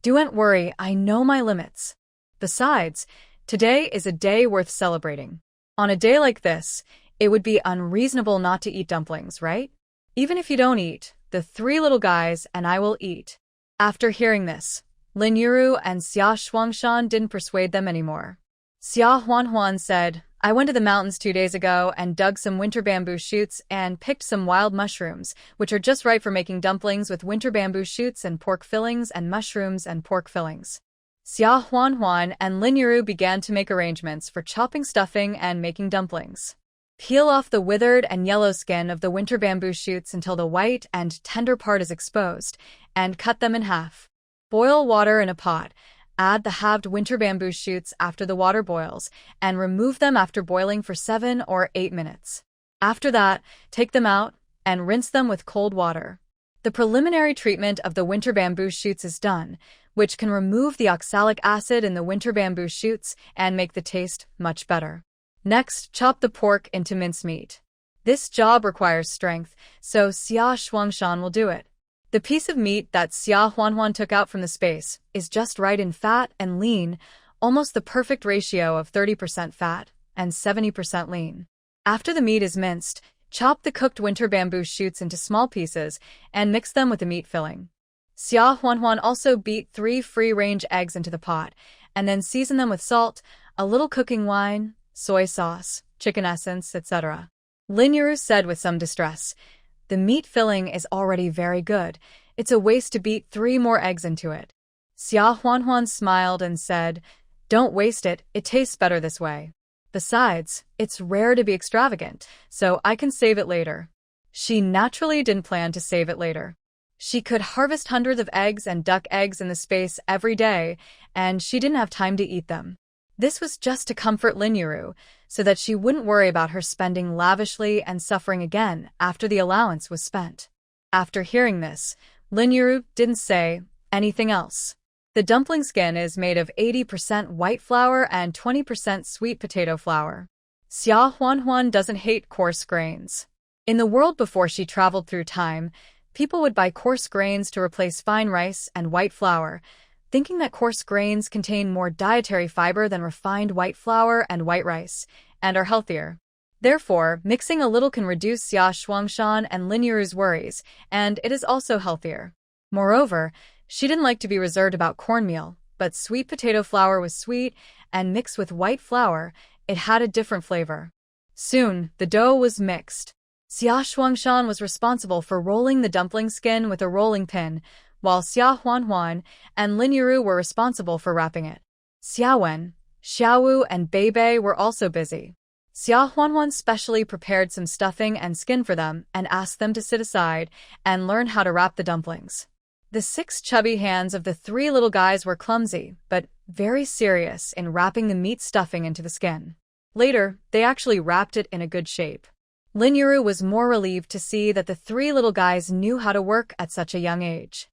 Speaker 1: "Don't worry, I know my limits. Besides, today is a day worth celebrating. On a day like this, it would be unreasonable not to eat dumplings, right? Even if you don't eat, the three little guys and I will eat." After hearing this, Lin Yuru and Xia Shuangshan didn't persuade them anymore. Xia Huan said, "I went to the mountains 2 days ago and dug some winter bamboo shoots and picked some wild mushrooms, which are just right for making dumplings with winter bamboo shoots and pork fillings and mushrooms and pork fillings." Xia Huan and Lin Yuru began to make arrangements for chopping stuffing and making dumplings. Peel off the withered and yellow skin of the winter bamboo shoots until the white and tender part is exposed, and cut them in half. Boil water in a pot. Add the halved winter bamboo shoots after the water boils, and remove them after boiling for 7 or 8 minutes. After that, take them out and rinse them with cold water. The preliminary treatment of the winter bamboo shoots is done, which can remove the oxalic acid in the winter bamboo shoots and make the taste much better. Next, chop the pork into mincemeat. This job requires strength, so Xia Shuangshan will do it. The piece of meat that Xia Huan took out from the space is just right in fat and lean, almost the perfect ratio of 30% fat and 70% lean. After the meat is minced, chop the cooked winter bamboo shoots into small pieces and mix them with the meat filling. Xia Huan also beat 3 free-range eggs into the pot, and then season them with salt, a little cooking wine, soy sauce, chicken essence, etc. Lin Yuru said with some distress, "The meat filling is already very good. It's a waste to beat 3 more eggs into it." Xia Huan smiled and said, "Don't waste it, it tastes better this way. Besides, it's rare to be extravagant, so I can save it later." She naturally didn't plan to save it later. She could harvest hundreds of eggs and duck eggs in the space every day, and she didn't have time to eat them. This was just to comfort Lin Yuru, so that she wouldn't worry about her spending lavishly and suffering again after the allowance was spent. After hearing this, Lin Yuru didn't say anything else. The dumpling skin is made of 80% white flour and 20% sweet potato flour. Xia Huan doesn't hate coarse grains. In the world before she traveled through time, people would buy coarse grains to replace fine rice and white flour, thinking that coarse grains contain more dietary fiber than refined white flour and white rice, and are healthier. Therefore, mixing a little can reduce Xia Shuangshan and Lin Yuru's worries, and it is also healthier. Moreover, she didn't like to be reserved about cornmeal, but sweet potato flour was sweet, and mixed with white flour, it had a different flavor. Soon, the dough was mixed. Xia Shuangshan was responsible for rolling the dumpling skin with a rolling pin, while Xia Huan and Lin Yuru were responsible for wrapping it. Xiaowen, Xiaowu, and Beibei were also busy. Xia Huan specially prepared some stuffing and skin for them and asked them to sit aside and learn how to wrap the dumplings. The 6 chubby hands of the 3 little guys were clumsy, but very serious in wrapping the meat stuffing into the skin. Later, they actually wrapped it in a good shape. Lin Yuru was more relieved to see that the 3 little guys knew how to work at such a young age.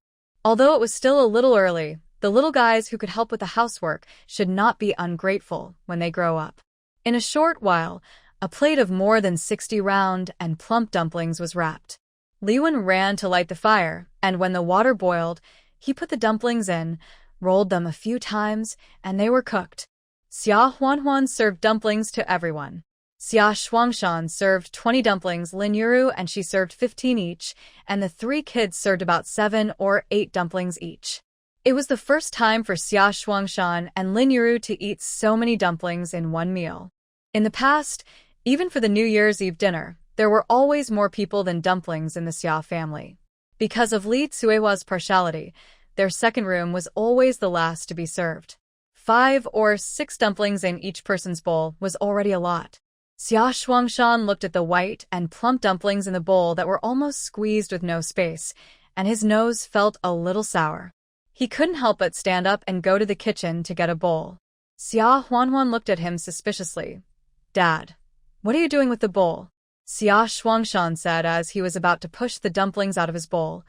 Speaker 1: Although it was still a little early, the little guys who could help with the housework should not be ungrateful when they grow up. In a short while, a plate of more than 60 round and plump dumplings was wrapped. Li Wen ran to light the fire, and when the water boiled, he put the dumplings in, rolled them a few times, and they were cooked. Xia Huan served dumplings to everyone. Xia Shuangshan served 20 dumplings Lin Yuru, and she served 15 each, and the 3 kids served about 7 or 8 dumplings each. It was the first time for Xia Shuangshan and Lin Yuru to eat so many dumplings in one meal. In the past, even for the New Year's Eve dinner, there were always more people than dumplings in the Xia family. Because of Li Tsuehua's partiality, their second room was always the last to be served. 5 or 6 dumplings in each person's bowl was already a lot. Xia Shuangshan looked at the white and plump dumplings in the bowl that were almost squeezed with no space, and his nose felt a little sour. He couldn't help but stand up and go to the kitchen to get a bowl. Xia Huanhuan looked at him suspiciously. Dad, what are you doing with the bowl? Xia Shuangshan said as he was about to push the dumplings out of his bowl.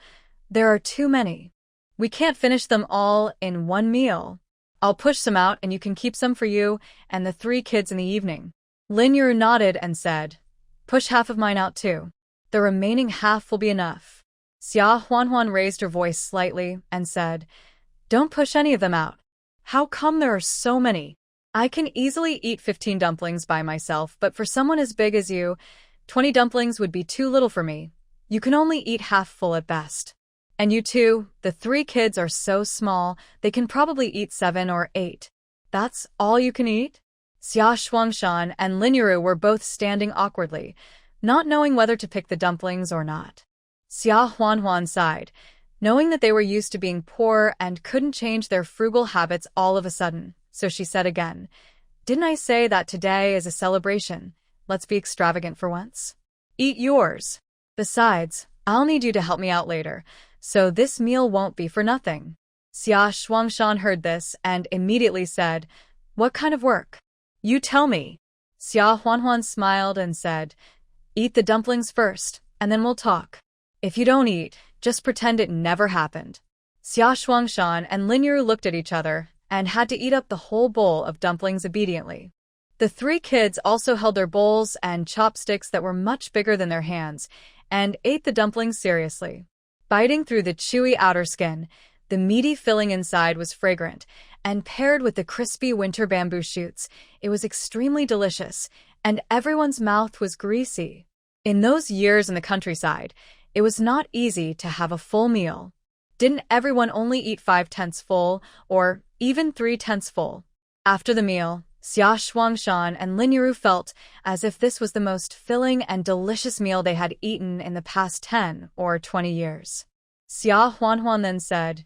Speaker 1: There are too many. We can't finish them all in one meal. I'll push some out and you can keep some for you and the 3 kids in the evening. Lin Yu nodded and said, push half of mine out too. The remaining half will be enough. Xia Huanhuan raised her voice slightly and said, don't push any of them out. How come there are so many? I can easily eat 15 dumplings by myself, but for someone as big as you, 20 dumplings would be too little for me. You can only eat half full at best. And you too, the 3 kids are so small, they can probably eat 7 or 8. That's all you can eat? Xia Shuangshan and Lin Yu were both standing awkwardly, not knowing whether to pick the dumplings or not. Xia Huanhuan sighed, knowing that they were used to being poor and couldn't change their frugal habits all of a sudden, so she said again, didn't I say that today is a celebration? Let's be extravagant for once. Eat yours. Besides, I'll need you to help me out later, so this meal won't be for nothing. Xia Shuangshan heard this and immediately said, what kind of work? You tell me. Xia Huanhuan smiled and said, eat the dumplings first, and then we'll talk. If you don't eat, just pretend it never happened. Xia Shuangshan and Lin Yu looked at each other and had to eat up the whole bowl of dumplings obediently. The 3 kids also held their bowls and chopsticks that were much bigger than their hands and ate the dumplings seriously. Biting through the chewy outer skin, the meaty filling inside was fragrant, and paired with the crispy winter bamboo shoots, it was extremely delicious, and everyone's mouth was greasy. In those years in the countryside, it was not easy to have a full meal. Didn't everyone only eat 5/10 full, or even 3/10 full? After the meal, Xia Shuangshan and Lin Yu felt as if this was the most filling and delicious meal they had eaten in the past 10 or 20 years. Xia Huanhuan then said,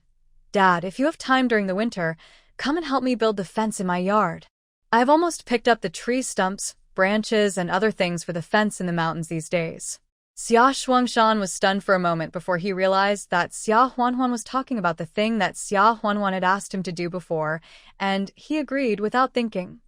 Speaker 1: Dad, if you have time during the winter, come and help me build the fence in my yard. I've almost picked up the tree stumps, branches, and other things for the fence in the mountains these days. Xia Shuangshan was stunned for a moment before he realized that Xia Huanhuan was talking about the thing that Xia Huanhuan had asked him to do before, and he agreed without thinking.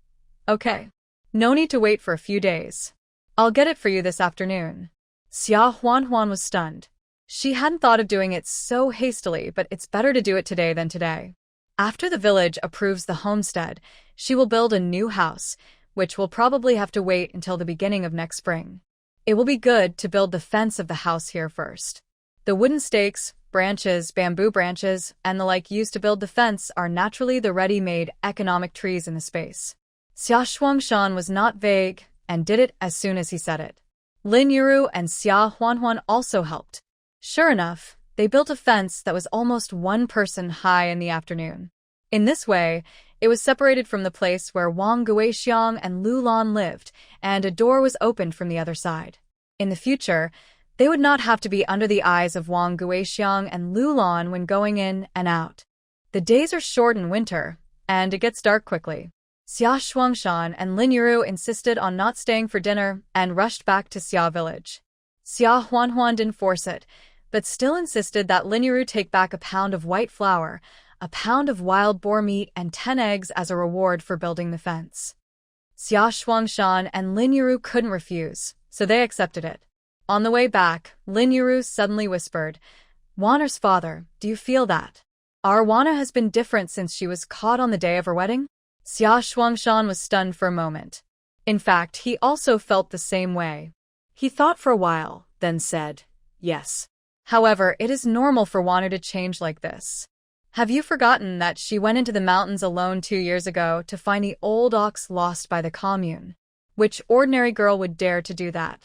Speaker 1: Okay. No need to wait for a few days. I'll get it for you this afternoon. Xia Huanhuan was stunned. She hadn't thought of doing it so hastily, but it's better to do it today than today. After the village approves the homestead, she will build a new house, which will probably have to wait until the beginning of next spring. It will be good to build the fence of the house here first. The wooden stakes, branches, bamboo branches, and the like used to build the fence are naturally the ready-made economic trees in the space. Xia Shuangshan was not vague and did it as soon as he said it. Lin Yu and Xia Huanhuan also helped. Sure enough, they built a fence that was almost 1 person high in the afternoon. In this way, it was separated from the place where Wang Guixiang and Lu Lan lived, and a door was opened from the other side. In the future, they would not have to be under the eyes of Wang Guixiang and Lu Lan when going in and out. The days are short in winter, and it gets dark quickly. Xia Shuangshan and Lin Yu insisted on not staying for dinner and rushed back to Xia village. Xia Huanhuan didn't force it, but still insisted that Lin Yu take back a pound of white flour, a pound of wild boar meat, and 10 eggs as a reward for building the fence. Xia Shuangshan and Lin Yu couldn't refuse, so they accepted it. On the way back, Lin Yu suddenly whispered, Wanner's father, do you feel that? Our Wanna has been different since she was caught on the day of her wedding? Xia Shuangshan was stunned for a moment. In fact, he also felt the same way. He thought for a while, then said, yes. However, it is normal for Wanner to change like this. Have you forgotten that she went into the mountains alone 2 years ago to find the old ox lost by the commune? Which ordinary girl would dare to do that?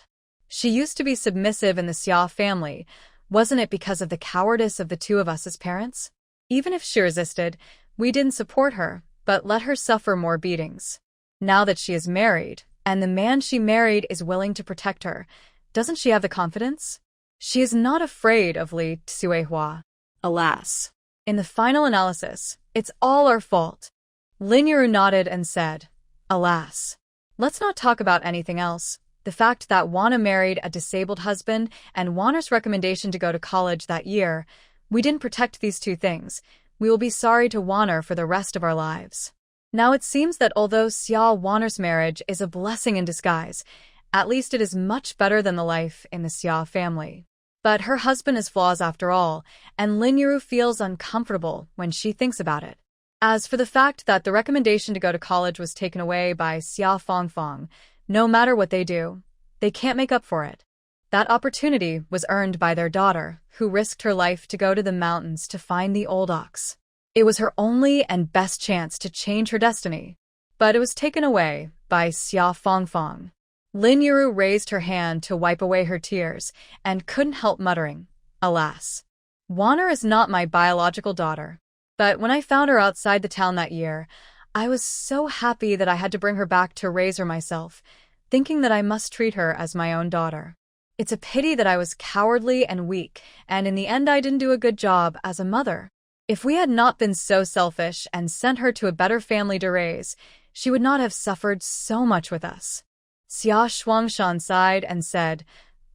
Speaker 1: She used to be submissive in the Xia family. Wasn't it because of the cowardice of the 2 of us as parents? Even if she resisted, we didn't support her, but let her suffer more beatings. Now that she is married, and the man she married is willing to protect her, doesn't she have the confidence? She is not afraid of Li Tsuehua. Alas. In the final analysis, it's all our fault. Lin Yu nodded and said, alas. Let's not talk about anything else. The fact that Wanna married a disabled husband and Wanner's recommendation to go to college that year, we didn't protect these 2 things. We will be sorry to Wanner for the rest of our lives. Now it seems that although Xia Wanner's marriage is a blessing in disguise, at least it is much better than the life in the Xia family. But her husband has flaws after all, and Lin Yuru feels uncomfortable when she thinks about it. As for the fact that the recommendation to go to college was taken away by Xia Fangfang, no matter what they do, they can't make up for it. That opportunity was earned by their daughter, who risked her life to go to the mountains to find the old ox. It was her only and best chance to change her destiny. But it was taken away by Xia Fangfang. Lin Yuru raised her hand to wipe away her tears and couldn't help muttering, "Alas. Wanner is not my biological daughter. But when I found her outside the town that year, I was so happy that I had to bring her back to raise her myself, thinking that I must treat her as my own daughter. It's a pity that I was cowardly and weak, and in the end I didn't do a good job as a mother. If we had not been so selfish and sent her to a better family to raise, she would not have suffered so much with us." Xia Shuangshan sighed and said,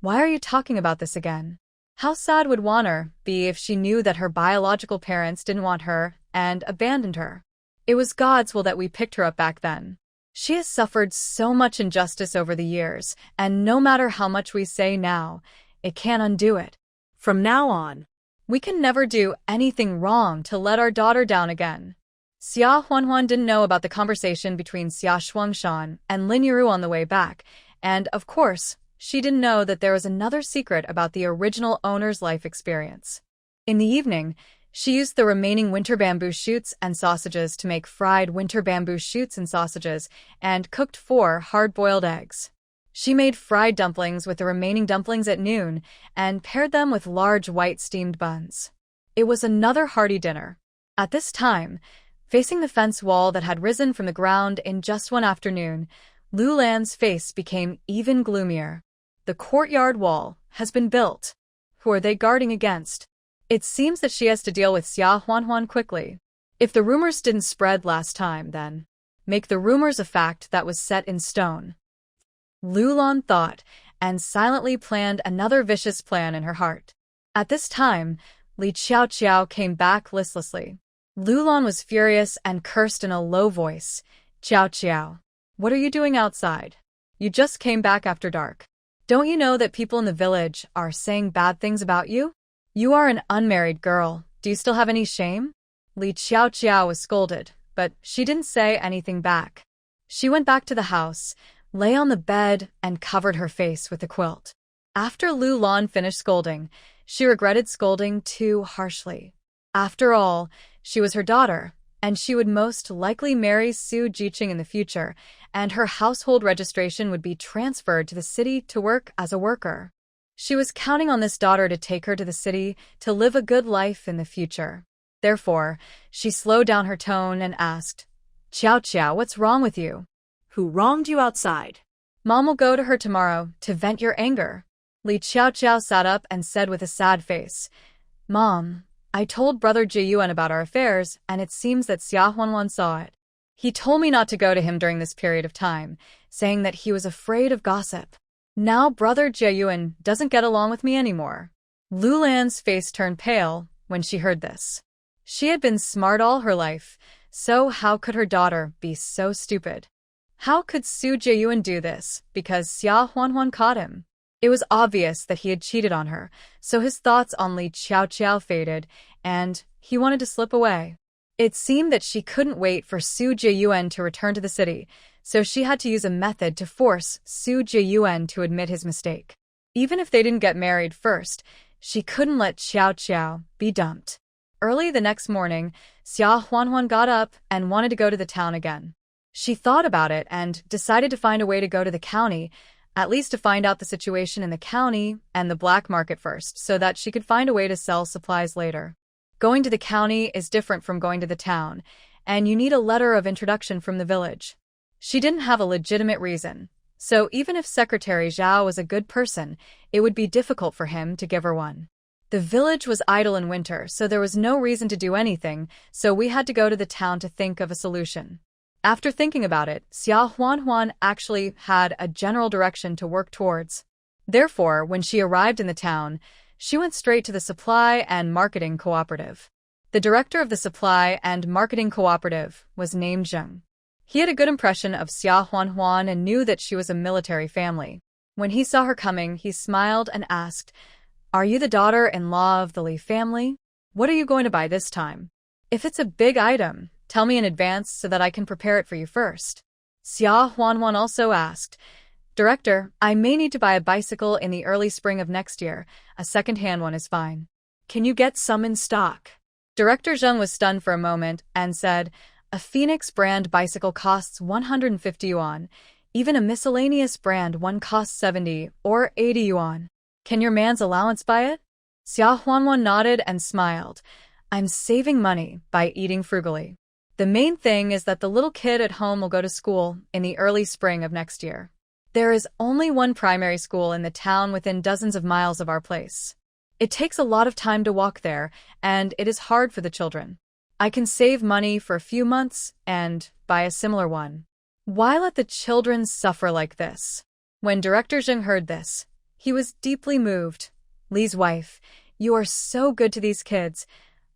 Speaker 1: "Why are you talking about this again? How sad would Wanner be if she knew that her biological parents didn't want her and abandoned her? It was God's will that we picked her up back then. She has suffered so much injustice over the years, and no matter how much we say now, it can't undo it. From now on, we can never do anything wrong to let our daughter down again." Xia Huanhuan didn't know about the conversation between Xia Shuangshan and Lin Yuru on the way back, and, of course, she didn't know that there was another secret about the original owner's life experience. In the evening, she used the remaining winter bamboo shoots and sausages to make fried winter bamboo shoots and sausages and cooked 4 hard-boiled eggs. She made fried dumplings with the remaining dumplings at noon and paired them with large white steamed buns. It was another hearty dinner. At this time, facing the fence wall that had risen from the ground in just one afternoon, Lu Lan's face became even gloomier. The courtyard wall has been built. Who are they guarding against? It seems that she has to deal with Xia Huanhuan quickly. If the rumors didn't spread last time, then make the rumors a fact that was set in stone. Lu Lan thought, and silently planned another vicious plan in her heart. At this time, Li Qiao came back listlessly. Lu Lan was furious and cursed in a low voice. "Qiao, what are you doing outside? You just came back after dark. Don't you know that people in the village are saying bad things about you? You are an unmarried girl. Do you still have any shame?" Li Qiao was scolded, but she didn't say anything back. She went back to the house, lay on the bed, and covered her face with the quilt. After Lu Lan finished scolding, she regretted scolding too harshly. After all, she was her daughter, and she would most likely marry Su Jiqing in the future, and her household registration would be transferred to the city to work as a worker. She was counting on this daughter to take her to the city to live a good life in the future. Therefore, she slowed down her tone and asked, "Qiao, what's wrong with you? Who wronged you outside? Mom will go to her tomorrow to vent your anger." Li Qiao sat up and said with a sad face, "Mom, I told Brother Jiyuan about our affairs, and it seems that Xia Huanhuan saw it. He told me not to go to him during this period of time, saying that he was afraid of gossip. Now Brother Jiyuan doesn't get along with me anymore." Lu Lan's face turned pale when she heard this. She had been smart all her life, so how could her daughter be so stupid? How could Su Jiyuan do this because Xia Huanhuan caught him? It was obvious that he had cheated on her, so his thoughts on Li Qiao faded, and he wanted to slip away. It seemed that she couldn't wait for Su Jiyuan to return to the city, so she had to use a method to force Su Jiyuan to admit his mistake. Even if they didn't get married first, she couldn't let Qiao be dumped. Early the next morning, Xia Huanhuan got up and wanted to go to the town again. She thought about it and decided to find a way to go to the county, at least to find out the situation in the county and the black market first, so that she could find a way to sell supplies later. Going to the county is different from going to the town, and you need a letter of introduction from the village. She didn't have a legitimate reason, so even if Secretary Zhao was a good person, it would be difficult for him to give her one. The village was idle in winter, so there was no reason to do anything, so we had to go to the town to think of a solution. After thinking about it, Xia Huanhuan actually had a general direction to work towards. Therefore, when she arrived in the town, she went straight to the supply and marketing cooperative. The director of the supply and marketing cooperative was named Zheng. He had a good impression of Xia Huanhuan and knew that she was a military family. When he saw her coming, he smiled and asked, "Are you the daughter-in-law of the Li family? What are you going to buy this time? If it's a big item, tell me in advance so that I can prepare it for you first." Xia Huanhuan also asked, "Director, I may need to buy a bicycle in the early spring of next year. A second-hand one is fine. Can you get some in stock?" Director Zheng was stunned for a moment and said, "A Phoenix brand bicycle costs 150 yuan. Even a miscellaneous brand one costs 70 or 80 yuan. Can your man's allowance buy it?" Xia Huanhuan nodded and smiled. "I'm saving money by eating frugally. The main thing is that the little kid at home will go to school in the early spring of next year. There is only one primary school in the town within dozens of miles of our place. It takes a lot of time to walk there, and it is hard for the children. I can save money for a few months and buy a similar one. Why let the children suffer like this?" When Director Zheng heard this, he was deeply moved. "Li's wife, you are so good to these kids.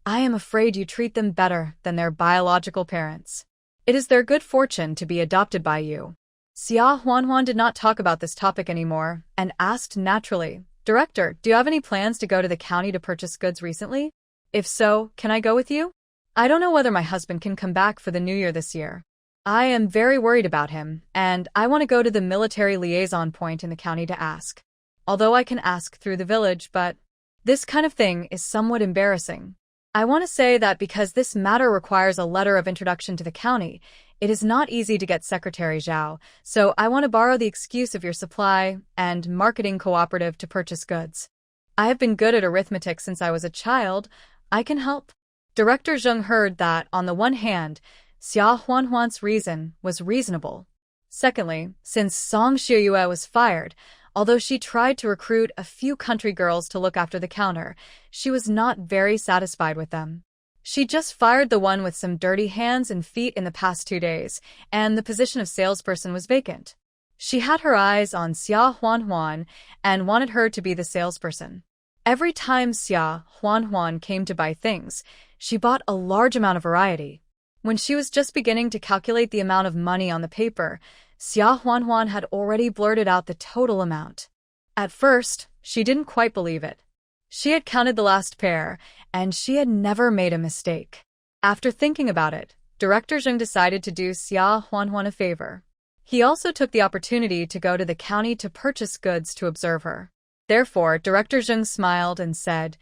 Speaker 1: I am afraid you treat them better than their biological parents. It is their good fortune to be adopted by you." Xia Huanhuan did not talk about this topic anymore and asked naturally, "Director, do you have any plans to go to the county to purchase goods recently? If so, can I go with you? I don't know whether my husband can come back for the New Year this year. I am very worried about him, and I want to go to the military liaison point in the county to ask. Although I can ask through the village, but this kind of thing is somewhat embarrassing. I want to say that because this matter requires a letter of introduction to the county, it is not easy to get Secretary Zhao, so I want to borrow the excuse of your supply and marketing cooperative to purchase goods. I have been good at arithmetic since I was a child. I can help." Director Zheng heard that, on the one hand, Xia Huanhuan's reason was reasonable. Secondly, since Song Xiuyue was fired, although she tried to recruit a few country girls to look after the counter, she was not very satisfied with them. She just fired the one with some dirty hands and feet in the past 2 days, and the position of salesperson was vacant. She had her eyes on Xia Huanhuan and wanted her to be the salesperson. Every time Xia Huanhuan came to buy things, she bought a large amount of variety. When she was just beginning to calculate the amount of money on the paper, Xia Huanhuan had already blurted out the total amount. At first, she didn't quite believe it. She had counted the last pair, and she had never made a mistake. After thinking about it, Director Zheng decided to do Xia Huanhuan a favor. He also took the opportunity to go to the county to purchase goods to observe her. Therefore, Director Zheng smiled and said,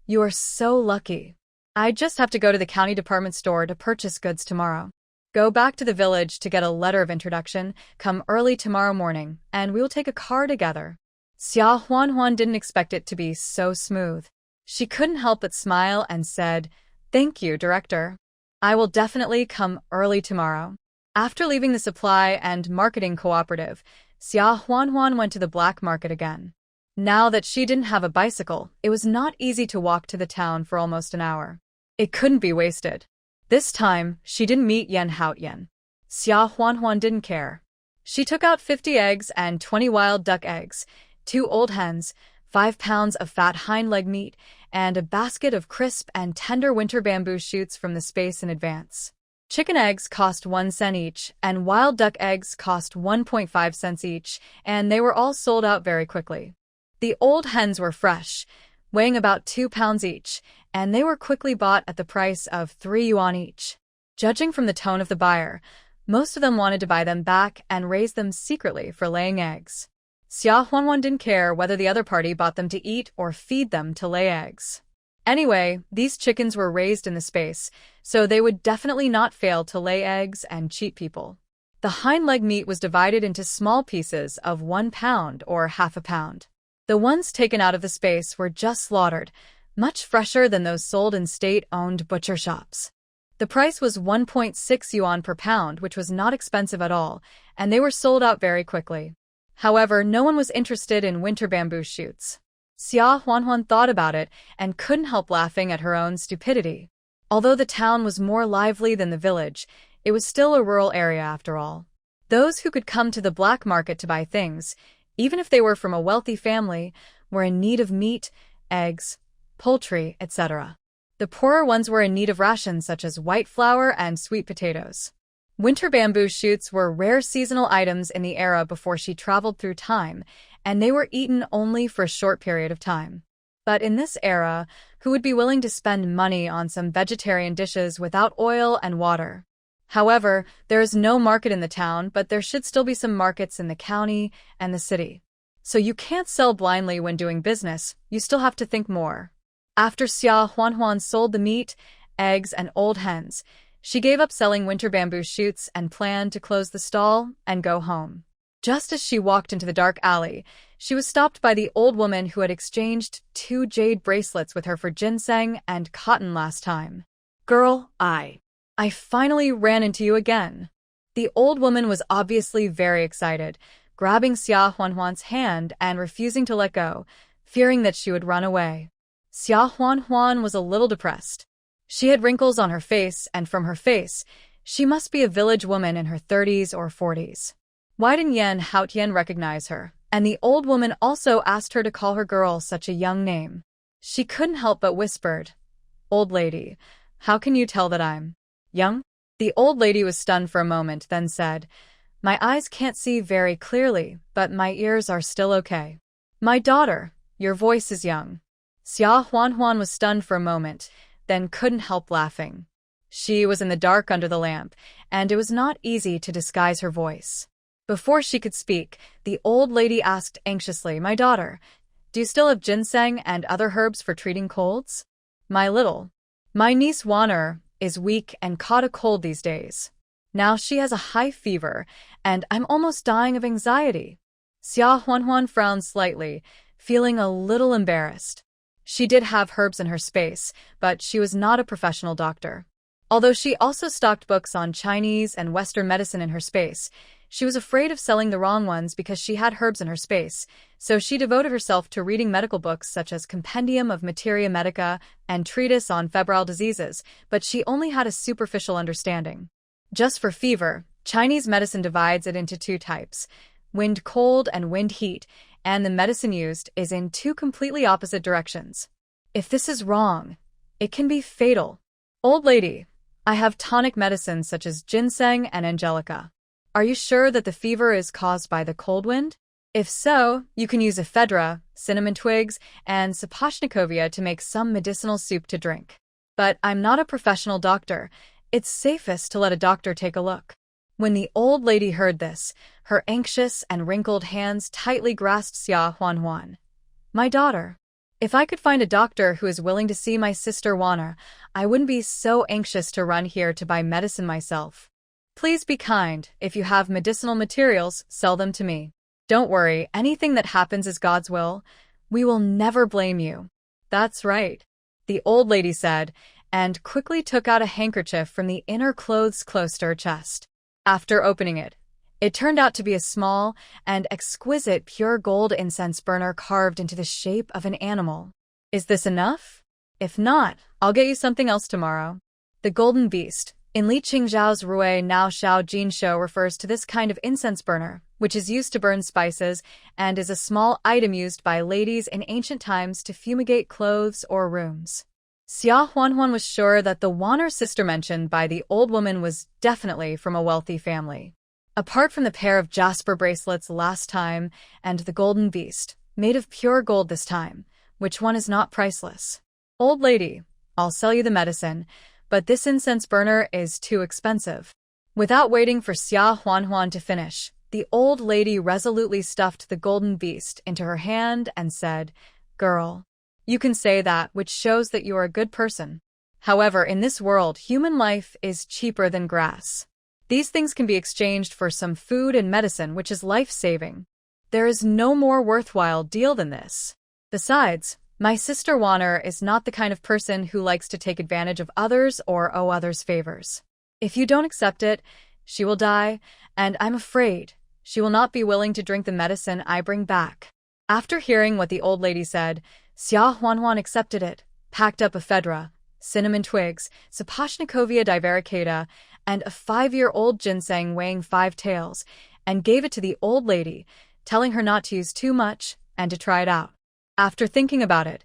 Speaker 1: "You are so lucky. I just have to go to the county department store to purchase goods tomorrow. Go back to the village to get a letter of introduction, come early tomorrow morning, and we will take a car together." Xia Huanhuan didn't expect it to be so smooth. She couldn't help but smile and said, "Thank you, Director. I will definitely come early tomorrow." After leaving the supply and marketing cooperative, Xia Huanhuan went to the black market again. Now that she didn't have a bicycle, it was not easy to walk to the town for almost an hour. It couldn't be wasted. This time, she didn't meet Yan Haotian. Xia Huanhuan didn't care. She took out 50 eggs and 20 wild duck eggs, 2 old hens, 5 pounds of fat hind leg meat, and a basket of crisp and tender winter bamboo shoots from the space in advance. Chicken eggs cost 1 cent each, and wild duck eggs cost 1.5 cents each, and they were all sold out very quickly. The old hens were fresh, weighing about 2 pounds each, and they were quickly bought at the price of 3 yuan each. Judging from the tone of the buyer, most of them wanted to buy them back and raise them secretly for laying eggs. Xia Huanhuan didn't care whether the other party bought them to eat or feed them to lay eggs. Anyway, these chickens were raised in the space, so they would definitely not fail to lay eggs and cheat people. The hind leg meat was divided into small pieces of 1 pound or half a pound. The ones taken out of the space were just slaughtered, much fresher than those sold in state-owned butcher shops. The price was 1.6 yuan per pound, which was not expensive at all, and they were sold out very quickly. However, no one was interested in winter bamboo shoots. Xia Huanhuan thought about it and couldn't help laughing at her own stupidity. Although the town was more lively than the village, it was still a rural area after all. Those who could come to the black market to buy things, even if they were from a wealthy family, were in need of meat, eggs, poultry, etc. The poorer ones were in need of rations such as white flour and sweet potatoes. Winter bamboo shoots were rare seasonal items in the era before she traveled through time, and they were eaten only for a short period of time. But in this era, who would be willing to spend money on some vegetarian dishes without oil and water? However, there is no market in the town, but there should still be some markets in the county and the city. So you can't sell blindly when doing business, you still have to think more. After Xia Huanhuan sold the meat, eggs, and old hens, she gave up selling winter bamboo shoots and planned to close the stall and go home. Just as she walked into the dark alley, she was stopped by the old woman who had exchanged 2 jade bracelets with her for ginseng and cotton last time.
Speaker 2: Girl,
Speaker 1: I finally ran into you again. The old woman was obviously very excited, grabbing Xia Huanhuan's hand and refusing to let go, fearing that she would run away. Xia Huanhuan was a little depressed. She had wrinkles on her face, and from her face, she must be a village woman in her 30s or 40s. Why didn't Yan Haotian recognize her? And the old woman also asked her to call her girl such a young name. She couldn't help but whispered, "Old lady, how can you tell that I'm young?" The old lady was stunned for a moment, then said, "My eyes can't see very clearly, but my ears are still okay." "My daughter, your voice is young." Xia Huanhuan was stunned for a moment, then couldn't help laughing. She was in the dark under the lamp, and it was not easy to disguise her voice. Before she could speak, the old lady asked anxiously, "My daughter, do you still have ginseng and other herbs for treating colds?" My niece Waner is weak and caught a cold these days. Now she has a high fever, and I'm almost dying of anxiety." Xia Huanhuan frowned slightly, feeling a little embarrassed. She did have herbs in her space, but she was not a professional doctor. Although she also stocked books on Chinese and Western medicine in her space, she was afraid of selling the wrong ones because she had herbs in her space, so she devoted herself to reading medical books such as Compendium of Materia Medica and Treatise on Febrile Diseases, but she only had a superficial understanding. Just for fever, Chinese medicine divides it into 2 types, wind cold and wind heat, and the medicine used is in 2 completely opposite directions. If this is wrong, it can be fatal. "Old lady, I have tonic medicines such as ginseng and angelica. Are you sure that the fever is caused by the cold wind? If so, you can use ephedra, cinnamon twigs, and sapochnikovia to make some medicinal soup to drink. But I'm not a professional doctor. It's safest to let a doctor take a look." When the old lady heard this, her anxious and wrinkled hands tightly grasped Xia Huanhuan. "My daughter, if I could find a doctor who is willing to see my sister Waner, I wouldn't be so anxious to run here to buy medicine myself. Please be kind. If you have medicinal materials, sell them to me. Don't worry, anything that happens is God's will. We will never blame you." "That's right," the old lady said, and quickly took out a handkerchief from the inner clothes close to her chest. After opening it, it turned out to be a small and exquisite pure gold incense burner carved into the shape of an animal. "Is this enough? If not, I'll get you something else tomorrow." The golden beast, in Li Qingzhao's Rui Nao Xiao Jin Shou, refers to this kind of incense burner, which is used to burn spices and is a small item used by ladies in ancient times to fumigate clothes or rooms. Xia Huanhuan was sure that the Waner sister mentioned by the old woman was definitely from a wealthy family. Apart from the pair of jasper bracelets last time and the golden beast, made of pure gold this time, which one is not priceless? "Old lady, I'll sell you the medicine, but this incense burner is too expensive." Without waiting for Xia Huanhuan to finish, the old lady resolutely stuffed the golden beast into her hand and said, "Girl, you can say that, which shows that you are a good person. However, in this world, human life is cheaper than grass. These things can be exchanged for some food and medicine, which is life-saving. There is no more worthwhile deal than this. Besides, my sister Waner is not the kind of person who likes to take advantage of others or owe others favors. If you don't accept it, she will die, and I'm afraid she will not be willing to drink the medicine I bring back." After hearing what the old lady said, Xia Huanhuan accepted it, packed up ephedra, cinnamon twigs, sapochnikovia divaricata, and a 5-year-old ginseng weighing 5 taels, and gave it to the old lady, telling her not to use too much and to try it out. After thinking about it,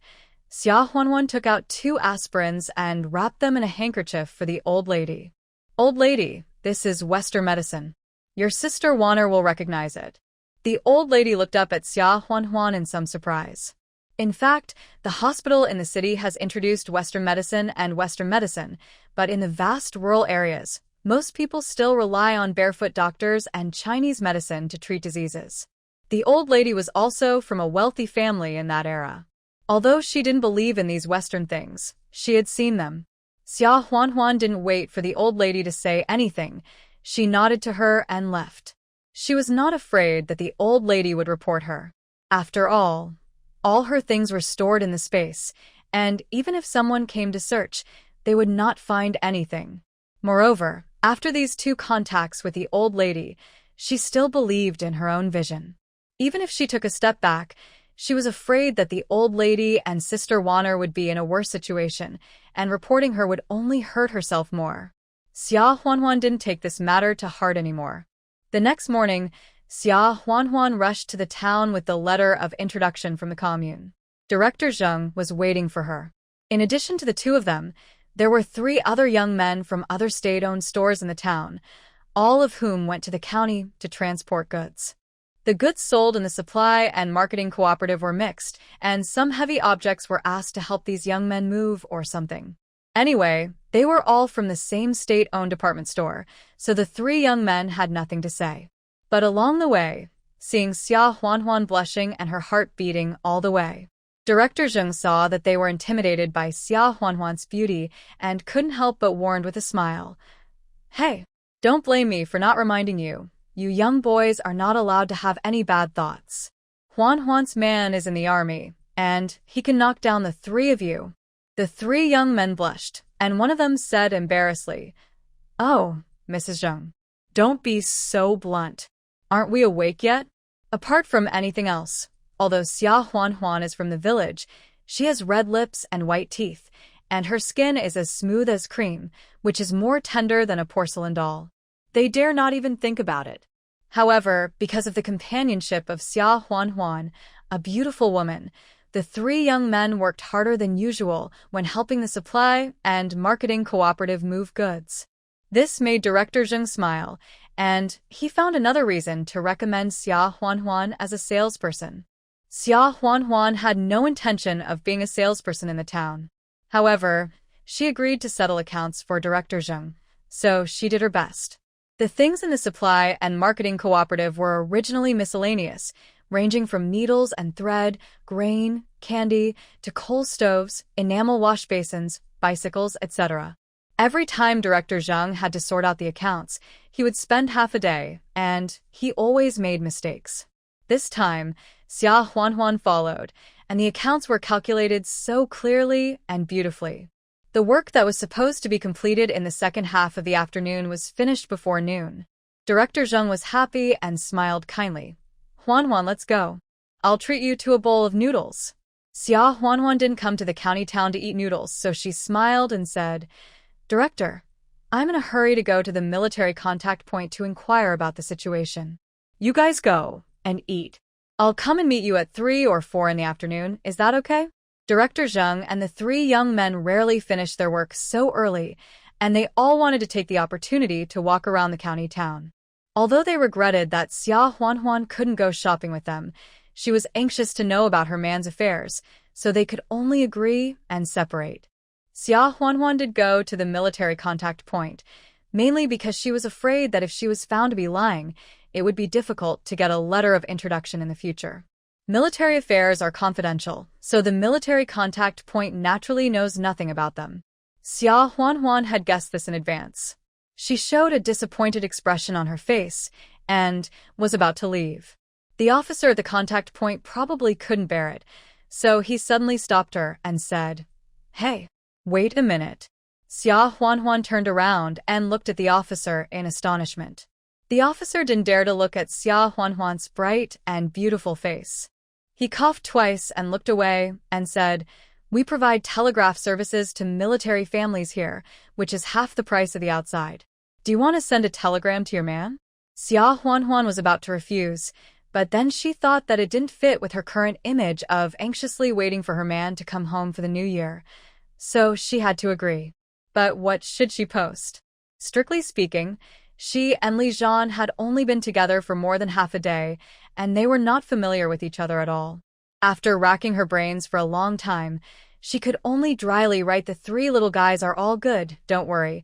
Speaker 1: Xia Huanhuan took out 2 aspirins and wrapped them in a handkerchief for the old lady. Old lady, this is Western medicine. Your sister Wanner will recognize it. The old lady looked up at Xia Huanhuan in some surprise. In fact, the hospital in the city has introduced Western medicine, but in the vast rural areas, most people still rely on barefoot doctors and Chinese medicine to treat diseases. The old lady was also from a wealthy family in that era. Although she didn't believe in these Western things, she had seen them. Xia Huanhuan didn't wait for the old lady to say anything. She nodded to her and left. She was not afraid that the old lady would report her. After all her things were stored in the space, and even if someone came to search, they would not find anything. Moreover, after these 2 contacts with the old lady, she still believed in her own vision. Even if she took a step back, she was afraid that the old lady and Sister Wanner would be in a worse situation, and reporting her would only hurt herself more. Xia Huanhuan didn't take this matter to heart anymore. The next morning, Xia Huanhuan rushed to the town with the letter of introduction from the commune. Director Zheng was waiting for her. In addition to the 2 of them, there were 3 other young men from other state-owned stores in the town, all of whom went to the county to transport goods. The goods sold in the supply and marketing cooperative were mixed, and some heavy objects were asked to help these young men move or something. Anyway, they were all from the same state-owned department store, so the 3 young men had nothing to say. But along the way, seeing Xia Huanhuan blushing and her heart beating all the way, Director Zheng saw that they were intimidated by Xia Huanhuan's beauty and couldn't help but warned with a smile. Hey, don't blame me for not reminding you. You young boys are not allowed to have any bad thoughts. Huanhuan's man is in the army, and he can knock down the 3 of you. The 3 young men blushed, and one of them said embarrassedly, "Oh, Mrs. Zheng, don't be so blunt. Aren't we awake yet?" Apart from anything else, although Xia Huanhuan is from the village, she has red lips and white teeth, and her skin is as smooth as cream, which is more tender than a porcelain doll. They dare not even think about it. However, because of the companionship of Xia Huanhuan, a beautiful woman, the 3 young men worked harder than usual when helping the supply and marketing cooperative move goods. This made Director Zheng smile, and he found another reason to recommend Xia Huanhuan as a salesperson. Xia Huanhuan had no intention of being a salesperson in the town. However, she agreed to settle accounts for Director Zheng, so she did her best. The things in the supply and marketing cooperative were originally miscellaneous, ranging from needles and thread, grain, candy, to coal stoves, enamel wash basins, bicycles, etc. Every time Director Zheng had to sort out the accounts, he would spend half a day, and he always made mistakes. This time, Xia Huanhuan followed, and the accounts were calculated so clearly and beautifully. The work that was supposed to be completed in the second half of the afternoon was finished before noon. Director Zheng was happy and smiled kindly. "Huanhuan, let's go. I'll treat you to a bowl of noodles." Xia Huanhuan didn't come to the county town to eat noodles, so she smiled and said, "Director, I'm in a hurry to go to the military contact point to inquire about the situation. You guys go and eat. I'll come and meet you at 3 or 4 in the afternoon. Is that okay?" Director Zheng and the 3 young men rarely finished their work so early, and they all wanted to take the opportunity to walk around the county town. Although they regretted that Xia Huanhuan couldn't go shopping with them, she was anxious to know about her man's affairs, so they could only agree and separate. Xia Huanhuan did go to the military contact point, mainly because she was afraid that if she was found to be lying, it would be difficult to get a letter of introduction in the future. Military affairs are confidential, so the military contact point naturally knows nothing about them. Xia Huanhuan had guessed this in advance. She showed a disappointed expression on her face and was about to leave. The officer at the contact point probably couldn't bear it, so he suddenly stopped her and said, "Hey, wait a minute." Xia Huanhuan turned around and looked at the officer in astonishment. The officer didn't dare to look at Xia Huanhuan's bright and beautiful face. He coughed twice and looked away and said, "We provide telegraph services to military families here, which is half the price of the outside. Do you want to send a telegram to your man?" Xia Huanhuan was about to refuse. But then she thought that it didn't fit with her current image of anxiously waiting for her man to come home for the new year. So she had to agree. But what should she post? Strictly speaking, she and Li Zhan had only been together for more than half a day, and they were not familiar with each other at all. After racking her brains for a long time, she could only dryly write the 3 little guys are all good, don't worry.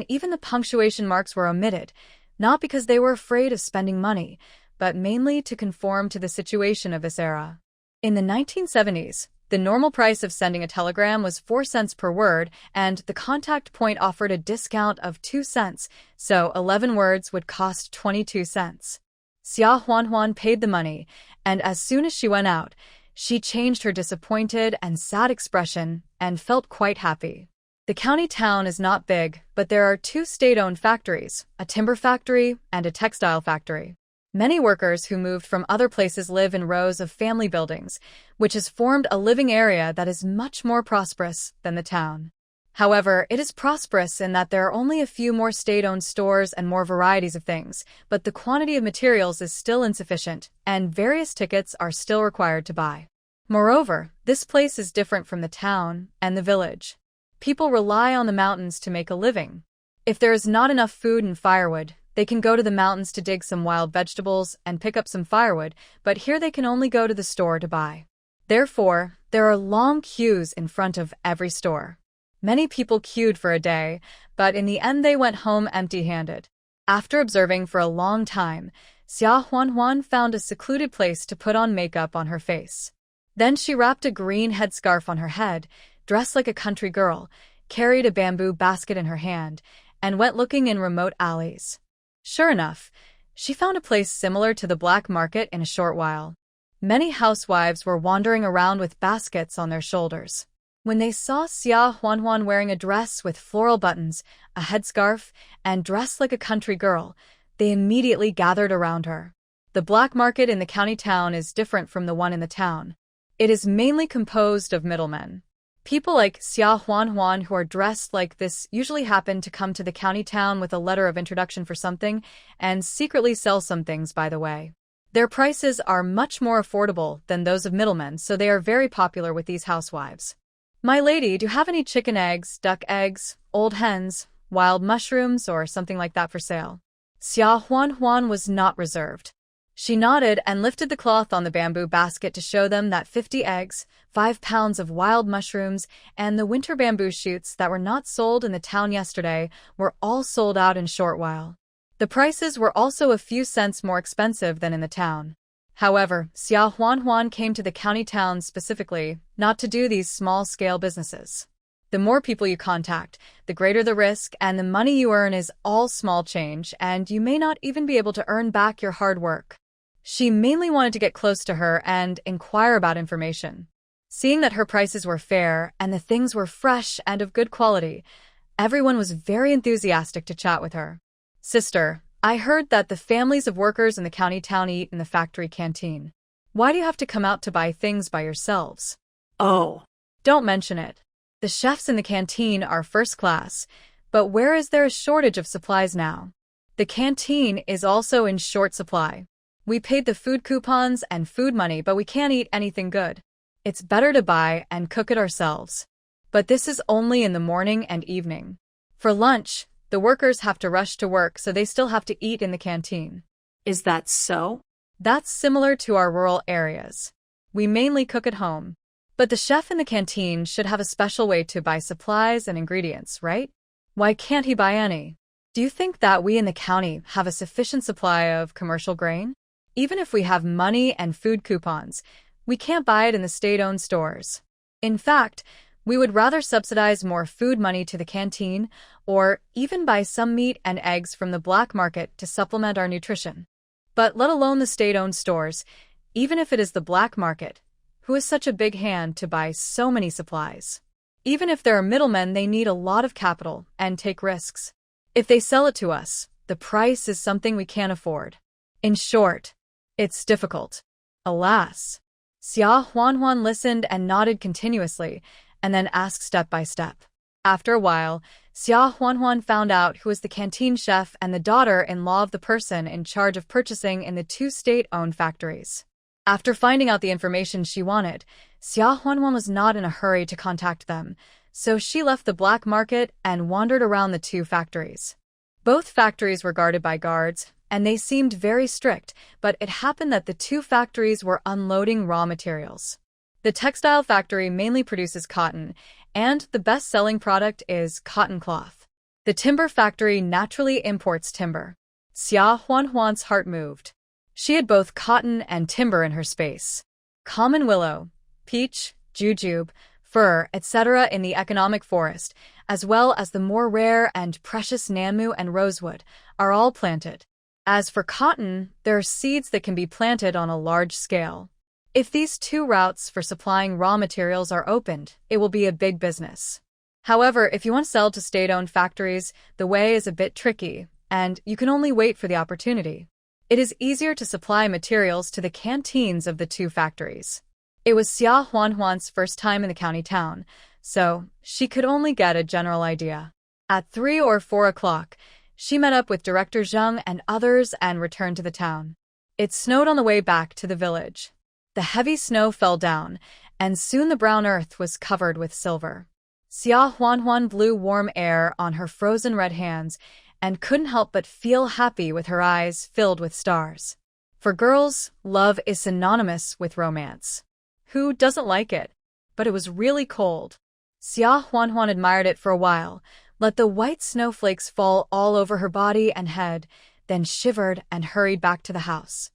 Speaker 1: Even the punctuation marks were omitted, not because they were afraid of spending money, but mainly to conform to the situation of this era. In the 1970s, the normal price of sending a telegram was 4 cents per word, and the contact point offered a discount of 2 cents, so 11 words would cost 22 cents. Xia Huanhuan paid the money, and as soon as she went out, she changed her disappointed and sad expression and felt quite happy. The county town is not big, but there are 2 state-owned factories, a timber factory and a textile factory. Many workers who moved from other places live in rows of family buildings, which has formed a living area that is much more prosperous than the town. However, it is prosperous in that there are only a few more state-owned stores and more varieties of things, but the quantity of materials is still insufficient, and various tickets are still required to buy. Moreover, this place is different from the town and the village. People rely on the mountains to make a living. If there is not enough food and firewood, they can go to the mountains to dig some wild vegetables and pick up some firewood, but here they can only go to the store to buy. Therefore, there are long queues in front of every store. Many people queued for a day, but in the end they went home empty-handed. After observing for a long time, Xia Huanhuan found a secluded place to put on makeup on her face. Then she wrapped a green headscarf on her head, dressed like a country girl, carried a bamboo basket in her hand, and went looking in remote alleys. Sure enough, she found a place similar to the black market in a short while. Many housewives were wandering around with baskets on their shoulders. When they saw Xia Huanhuan wearing a dress with floral buttons, a headscarf, and dressed like a country girl, they immediately gathered around her. The black market in the county town is different from the one in the town. It is mainly composed of middlemen. People like Xia Huanhuan who are dressed like this usually happen to come to the county town with a letter of introduction for something and secretly sell some things by the way. Their prices are much more affordable than those of middlemen, so they are very popular with these housewives. My lady, do you have any chicken eggs, duck eggs, old hens, wild mushrooms, or something like that for sale? Xia Huanhuan was not reserved. She nodded and lifted the cloth on the bamboo basket to show them that 50 eggs, 5 pounds of wild mushrooms, and the winter bamboo shoots that were not sold in the town yesterday were all sold out in a short while. The prices were also a few cents more expensive than in the town. However, Xia Huanhuan came to the county town specifically not to do these small-scale businesses. The more people you contact, the greater the risk, and the money you earn is all small change, and you may not even be able to earn back your hard work. She mainly wanted to get close to her and inquire about information. Seeing that her prices were fair and the things were fresh and of good quality, everyone was very enthusiastic to chat with her. Sister, I heard that the families of workers in the county town eat in the factory canteen. Why do you have to come out to buy things by yourselves?
Speaker 2: Oh,
Speaker 1: don't mention it. The chefs in the canteen are first class, but where is there a shortage of supplies now? The canteen is also in short supply. We paid the food coupons and food money, but we can't eat anything good. It's better to buy and cook it ourselves. But this is only in the morning and evening. For lunch, the workers have to rush to work, so they still have to eat in the canteen.
Speaker 2: Is that so?
Speaker 1: That's similar to our rural areas. We mainly cook at home. But the chef in the canteen should have a special way to buy supplies and ingredients, right? Why can't he buy any? Do you think that we in the county have a sufficient supply of commercial grain? Even if we have money and food coupons, we can't buy it in the state-owned stores. In fact, we would rather subsidize more food money to the canteen or even buy some meat and eggs from the black market to supplement our nutrition. But let alone the state-owned stores, even if it is the black market, who has such a big hand to buy so many supplies. Even if there are middlemen, they need a lot of capital and take risks. If they sell it to us, the price is something we can't afford. In short, it's difficult. Alas. Xia Huanhuan listened and nodded continuously, and then asked step by step. After a while, Xia Huanhuan found out who was the canteen chef and the daughter-in-law of the person in charge of purchasing in the two state-owned factories. After finding out the information she wanted, Xia Huanhuan was not in a hurry to contact them, so she left the black market and wandered around the two factories. Both factories were guarded by guards, and they seemed very strict, but it happened that the two factories were unloading raw materials. The textile factory mainly produces cotton, and the best-selling product is cotton cloth. The timber factory naturally imports timber. Xia Huanhuan's heart moved. She had both cotton and timber in her space. Common willow, peach, jujube, fir, etc. in the economic forest, as well as the more rare and precious nanmu and rosewood, are all planted. As for cotton, there are seeds that can be planted on a large scale. If these two routes for supplying raw materials are opened, it will be a big business. However, if you want to sell to state-owned factories, the way is a bit tricky, and you can only wait for the opportunity. It is easier to supply materials to the canteens of the two factories. It was Xia Huanhuan's first time in the county town, so she could only get a general idea. At 3 or 4 o'clock, she met up with Director Zheng and others and returned to the town. It snowed on the way back to the village. The heavy snow fell down, and soon the brown earth was covered with silver. Xia Huanhuan blew warm air on her frozen red hands and couldn't help but feel happy with her eyes filled with stars. For girls, love is synonymous with romance. Who doesn't like it? But it was really cold. Xia Huanhuan admired it for a while, let the white snowflakes fall all over her body and head, then shivered and hurried back to the house.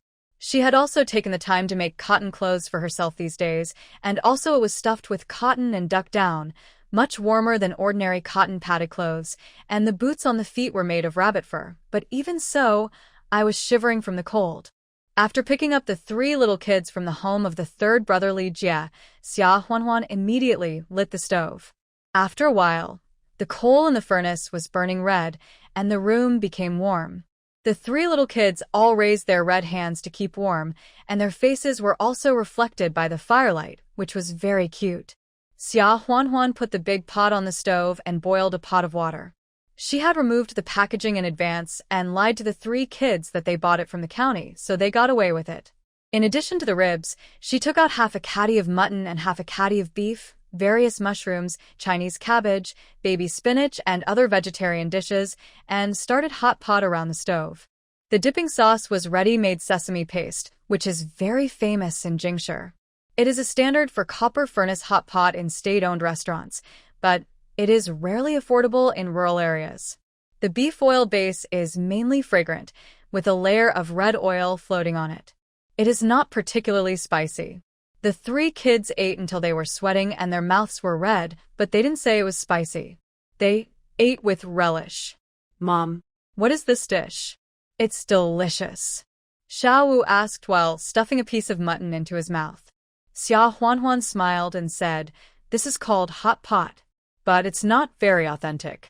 Speaker 1: She had also taken the time to make cotton clothes for herself these days, and also it was stuffed with cotton and duck down, much warmer than ordinary cotton padded clothes, and the boots on the feet were made of rabbit fur, but even so, I was shivering from the cold. After picking up the 3 little kids from the home of the third brother Li Jie, Xia Huanhuan immediately lit the stove. After a while, the coal in the furnace was burning red, and the room became warm. The 3 little kids all raised their red hands to keep warm, and their faces were also reflected by the firelight, which was very cute. Xia Huanhuan put the big pot on the stove and boiled a pot of water. She had removed the packaging in advance and lied to the 3 kids that they bought it from the county, so they got away with it. In addition to the ribs, she took out half a caddy of mutton and half a caddy of beef, various mushrooms, Chinese cabbage, baby spinach, and other vegetarian dishes, and started hot pot around the stove. The dipping sauce was ready-made sesame paste, which is very famous in Jingshi. It is a standard for copper furnace hot pot in state-owned restaurants, but it is rarely affordable in rural areas. The beef oil base is mainly fragrant, with a layer of red oil floating on it. It is not particularly spicy. The 3 kids ate until they were sweating and their mouths were red, but they didn't say it was spicy. They ate with relish.
Speaker 2: Mom,
Speaker 1: what is this dish? It's delicious. Xiao Wu asked while stuffing a piece of mutton into his mouth. Xia Huanhuan smiled and said, "This is called hot pot, but it's not very authentic.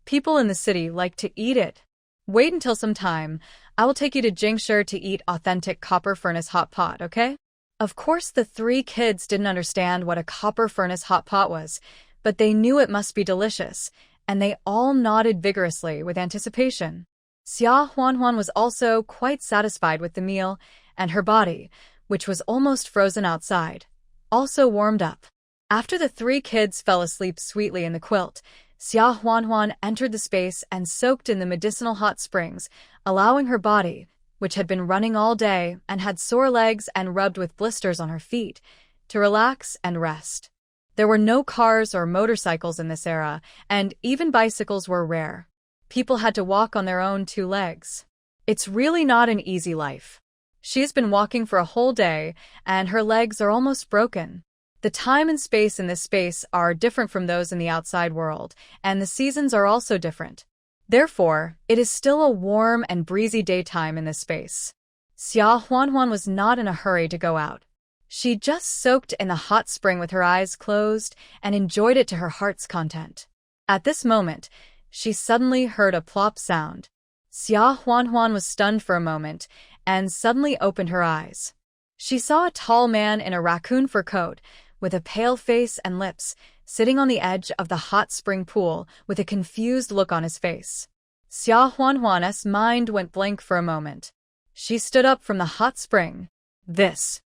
Speaker 1: People in the city like to eat it. Wait until some time. I will take you to Jingshi to eat authentic copper furnace hot pot, okay?" Of course, the 3 kids didn't understand what a copper furnace hot pot was, but they knew it must be delicious, and they all nodded vigorously with anticipation. Xia Huanhuan was also quite satisfied with the meal, and her body, which was almost frozen outside, also warmed up. After the 3 kids fell asleep sweetly in the quilt, Xia Huanhuan entered the space and soaked in the medicinal hot springs, allowing her body, which had been running all day and had sore legs and rubbed with blisters on her feet, to relax and rest. There were no cars or motorcycles in this era, and even bicycles were rare. People had to walk on their own 2 legs. It's really not an easy life. She has been walking for a whole day, and her legs are almost broken. The time and space in this space are different from those in the outside world, and the seasons are also different. Therefore, it is still a warm and breezy daytime in this space. Xia Huanhuan was not in a hurry to go out. She just soaked in the hot spring with her eyes closed and enjoyed it to her heart's content. At this moment, she suddenly heard a plop sound. Xia Huanhuan was stunned for a moment and suddenly opened her eyes. She saw a tall man in a raccoon fur coat, with a pale face and lips, sitting on the edge of the hot spring pool with a confused look on his face. Xia Huanhuan's mind went blank for a moment. She stood up from the hot spring. This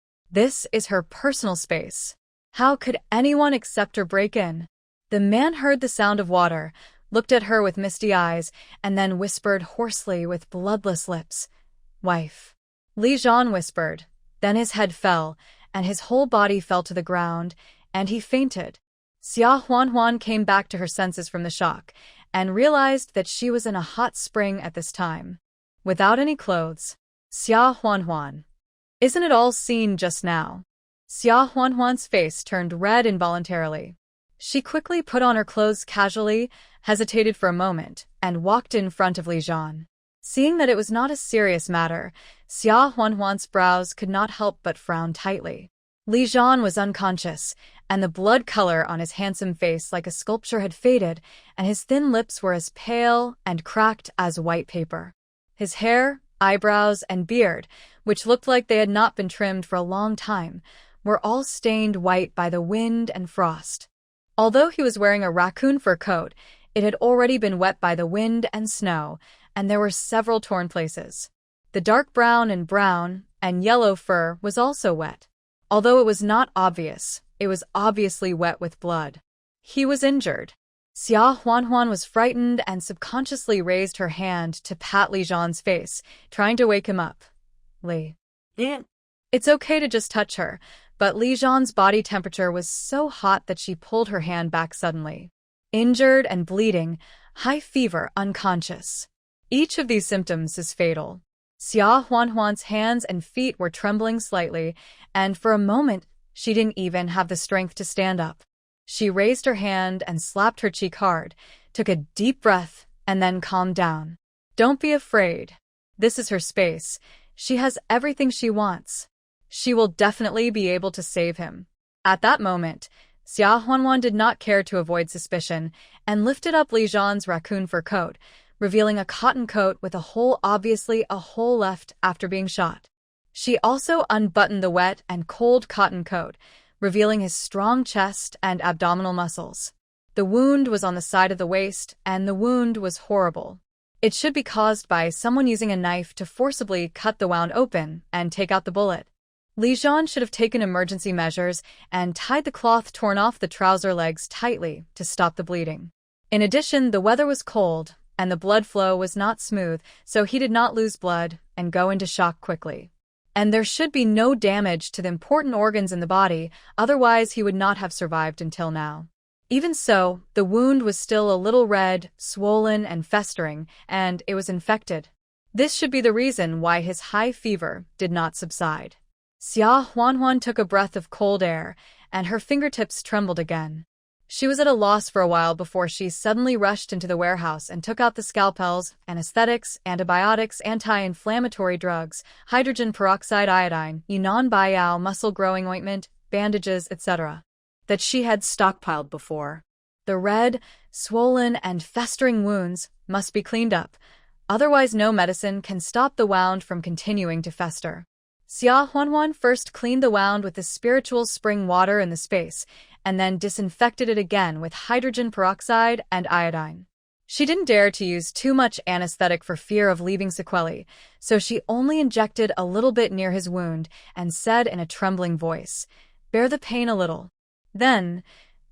Speaker 1: is her personal space. How could anyone accept her break in? The man heard the sound of water, looked at her with misty eyes, and then whispered hoarsely with bloodless lips, "Wife." Li Zhan whispered. Then his head fell, and his whole body fell to the ground, and he fainted. Xia Huanhuan came back to her senses from the shock, and realized that she was in a hot spring at this time. Without any clothes. Xia Huanhuan. Isn't it all seen just now? Xia Huanhuan's face turned red involuntarily. She quickly put on her clothes casually, hesitated for a moment, and walked in front of Li Zhan. Seeing that it was not a serious matter, Xia Huanhuan's brows could not help but frown tightly. Li Zhan was unconscious, and the blood color on his handsome face like a sculpture had faded, and his thin lips were as pale and cracked as white paper. His hair, eyebrows, and beard, which looked like they had not been trimmed for a long time, were all stained white by the wind and frost. Although he was wearing a raccoon fur coat, it had already been wet by the wind and snow, and there were several torn places. The dark brown and yellow fur was also wet. Although it was not obvious, it was obviously wet with blood. He was injured. Xia Huanhuan was frightened and subconsciously raised her hand to pat Li Zhan's face, trying to wake him up. Li. It's okay to just touch her, but Li Zhan's body temperature was so hot that she pulled her hand back suddenly. Injured and bleeding, high fever, unconscious. Each of these symptoms is fatal. Xia Huanhuan's hands and feet were trembling slightly, and for a moment, she didn't even have the strength to stand up. She raised her hand and slapped her cheek hard, took a deep breath, and then calmed down. Don't be afraid. This is her space. She has everything she wants. She will definitely be able to save him. At that moment, Xia Huanhuan did not care to avoid suspicion and lifted up Li Zhan's raccoon fur coat, revealing a cotton coat with a hole, obviously a hole left after being shot. She also unbuttoned the wet and cold cotton coat, revealing his strong chest and abdominal muscles. The wound was on the side of the waist, and the wound was horrible. It should be caused by someone using a knife to forcibly cut the wound open and take out the bullet. Li Zhan should have taken emergency measures and tied the cloth torn off the trouser legs tightly to stop the bleeding. In addition, the weather was cold, and the blood flow was not smooth, so he did not lose blood and go into shock quickly. And there should be no damage to the important organs in the body, otherwise he would not have survived until now. Even so, the wound was still a little red, swollen, and festering, and it was infected. This should be the reason why his high fever did not subside. Xia Huanhuan took a breath of cold air, and her fingertips trembled again. She was at a loss for a while before she suddenly rushed into the warehouse and took out the scalpels, anesthetics, antibiotics, anti-inflammatory drugs, hydrogen peroxide iodine, Yunnan Baiyao muscle-growing ointment, bandages, etc. that she had stockpiled before. The red, swollen, and festering wounds must be cleaned up, otherwise no medicine can stop the wound from continuing to fester. Xia Huanhuan first cleaned the wound with the spiritual spring water in the space, and then disinfected it again with hydrogen peroxide and iodine. She didn't dare to use too much anesthetic for fear of leaving sequelae, so she only injected a little bit near his wound and said in a trembling voice, "Bear the pain a little." Then,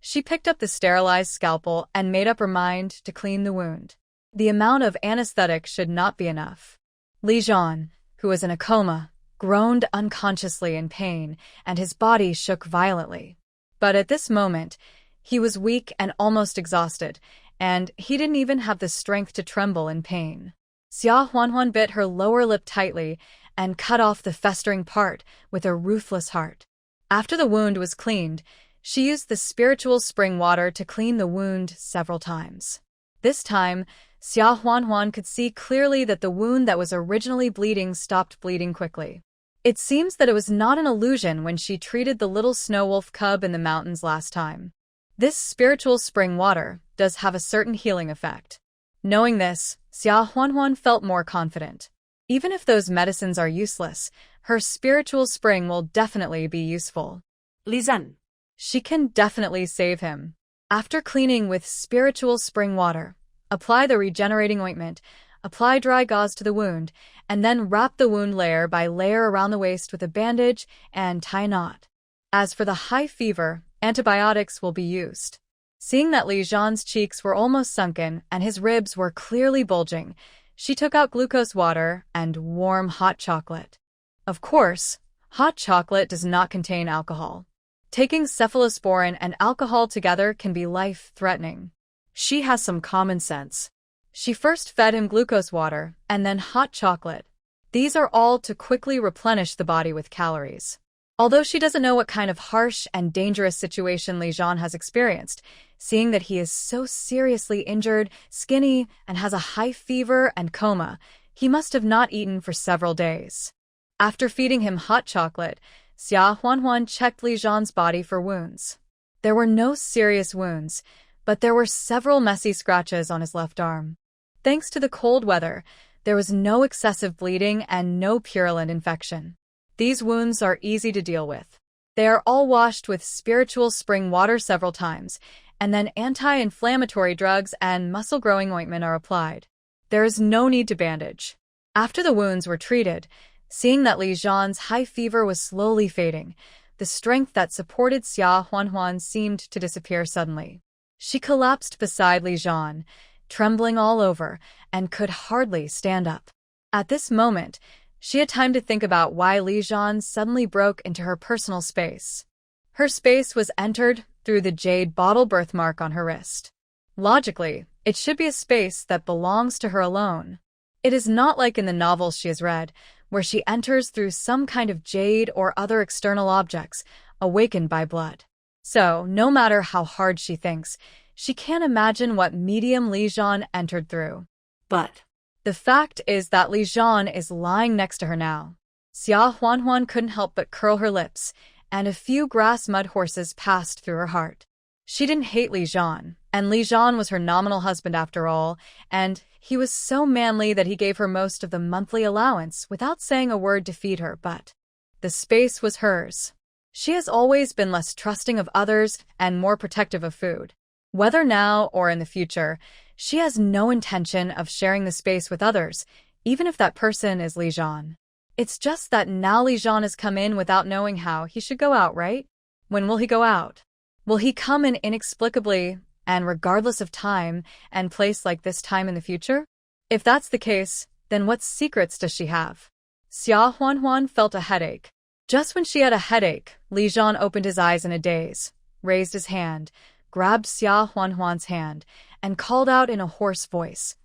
Speaker 1: she picked up the sterilized scalpel and made up her mind to clean the wound. The amount of anesthetic should not be enough. Li Zhan, who was in a coma, groaned unconsciously in pain, and his body shook violently. But at this moment, he was weak and almost exhausted, and he didn't even have the strength to tremble in pain. Xia Huanhuan bit her lower lip tightly and cut off the festering part with a ruthless heart. After the wound was cleaned, she used the spiritual spring water to clean the wound several times. This time, Xia Huanhuan could see clearly that the wound that was originally bleeding stopped bleeding quickly. It seems that it was not an illusion when she treated the little snow wolf cub in the mountains last time. This spiritual spring water does have a certain healing effect. Knowing this, Xia Huanhuan felt more confident. Even if those medicines are useless, her spiritual spring will definitely be useful.
Speaker 2: Li Zhan.
Speaker 1: She can definitely save him. After cleaning with spiritual spring water, apply the regenerating ointment, apply dry gauze to the wound, and then wrap the wound layer by layer around the waist with a bandage and tie a knot. As for the high fever, antibiotics will be used. Seeing that Li Zhan's cheeks were almost sunken and his ribs were clearly bulging, she took out glucose water and warm hot chocolate. Of course, hot chocolate does not contain alcohol. Taking cephalosporin and alcohol together can be life-threatening.
Speaker 2: She has some common sense.
Speaker 1: She first fed him glucose water and then hot chocolate. These are all to quickly replenish the body with calories. Although she doesn't know what kind of harsh and dangerous situation Li Zhan has experienced, seeing that he is so seriously injured, skinny, and has a high fever and coma, he must have not eaten for several days. After feeding him hot chocolate, Xia Huanhuan checked Li Zhan's body for wounds. There were no serious wounds, but there were several messy scratches on his left arm. Thanks to the cold weather, there was no excessive bleeding and no purulent infection. These wounds are easy to deal with. They are all washed with spiritual spring water several times, and then anti-inflammatory drugs and muscle-growing ointment are applied. There is no need to bandage. After the wounds were treated, seeing that Li Zhan's high fever was slowly fading, the strength that supported Xia Huanhuan seemed to disappear suddenly. She collapsed beside Li Zhan, trembling all over, and could hardly stand up. At this moment, she had time to think about why Li Zhan suddenly broke into her personal space. Her space was entered through the jade bottle birthmark on her wrist. Logically, it should be a space that belongs to her alone. It is not like in the novels she has read, where she enters through some kind of jade or other external objects, awakened by blood. So, no matter how hard she thinks, she can't imagine what medium Li Zhan entered through.
Speaker 2: But
Speaker 1: the fact is that Li Zhan is lying next to her now. Xia Huanhuan couldn't help but curl her lips, and a few grass mud horses passed through her heart. She didn't hate Li Zhan, and Li Zhan was her nominal husband after all, and he was so manly that he gave her most of the monthly allowance without saying a word to feed her, but the space was hers. She has always been less trusting of others and more protective of food. Whether now or in the future, she has no intention of sharing the space with others, even if that person is Li Zhan. It's just that now Li Zhan has come in without knowing how he should go out, right? When will he go out? Will he come in inexplicably and regardless of time and place like this time in the future? If that's the case, then what secrets does she have? Xia Huanhuan felt a headache. Just when she had a headache, Li Zhan opened his eyes in a daze, raised his hand, grabbed Xia Huanhuan's hand, and called out in a hoarse voice,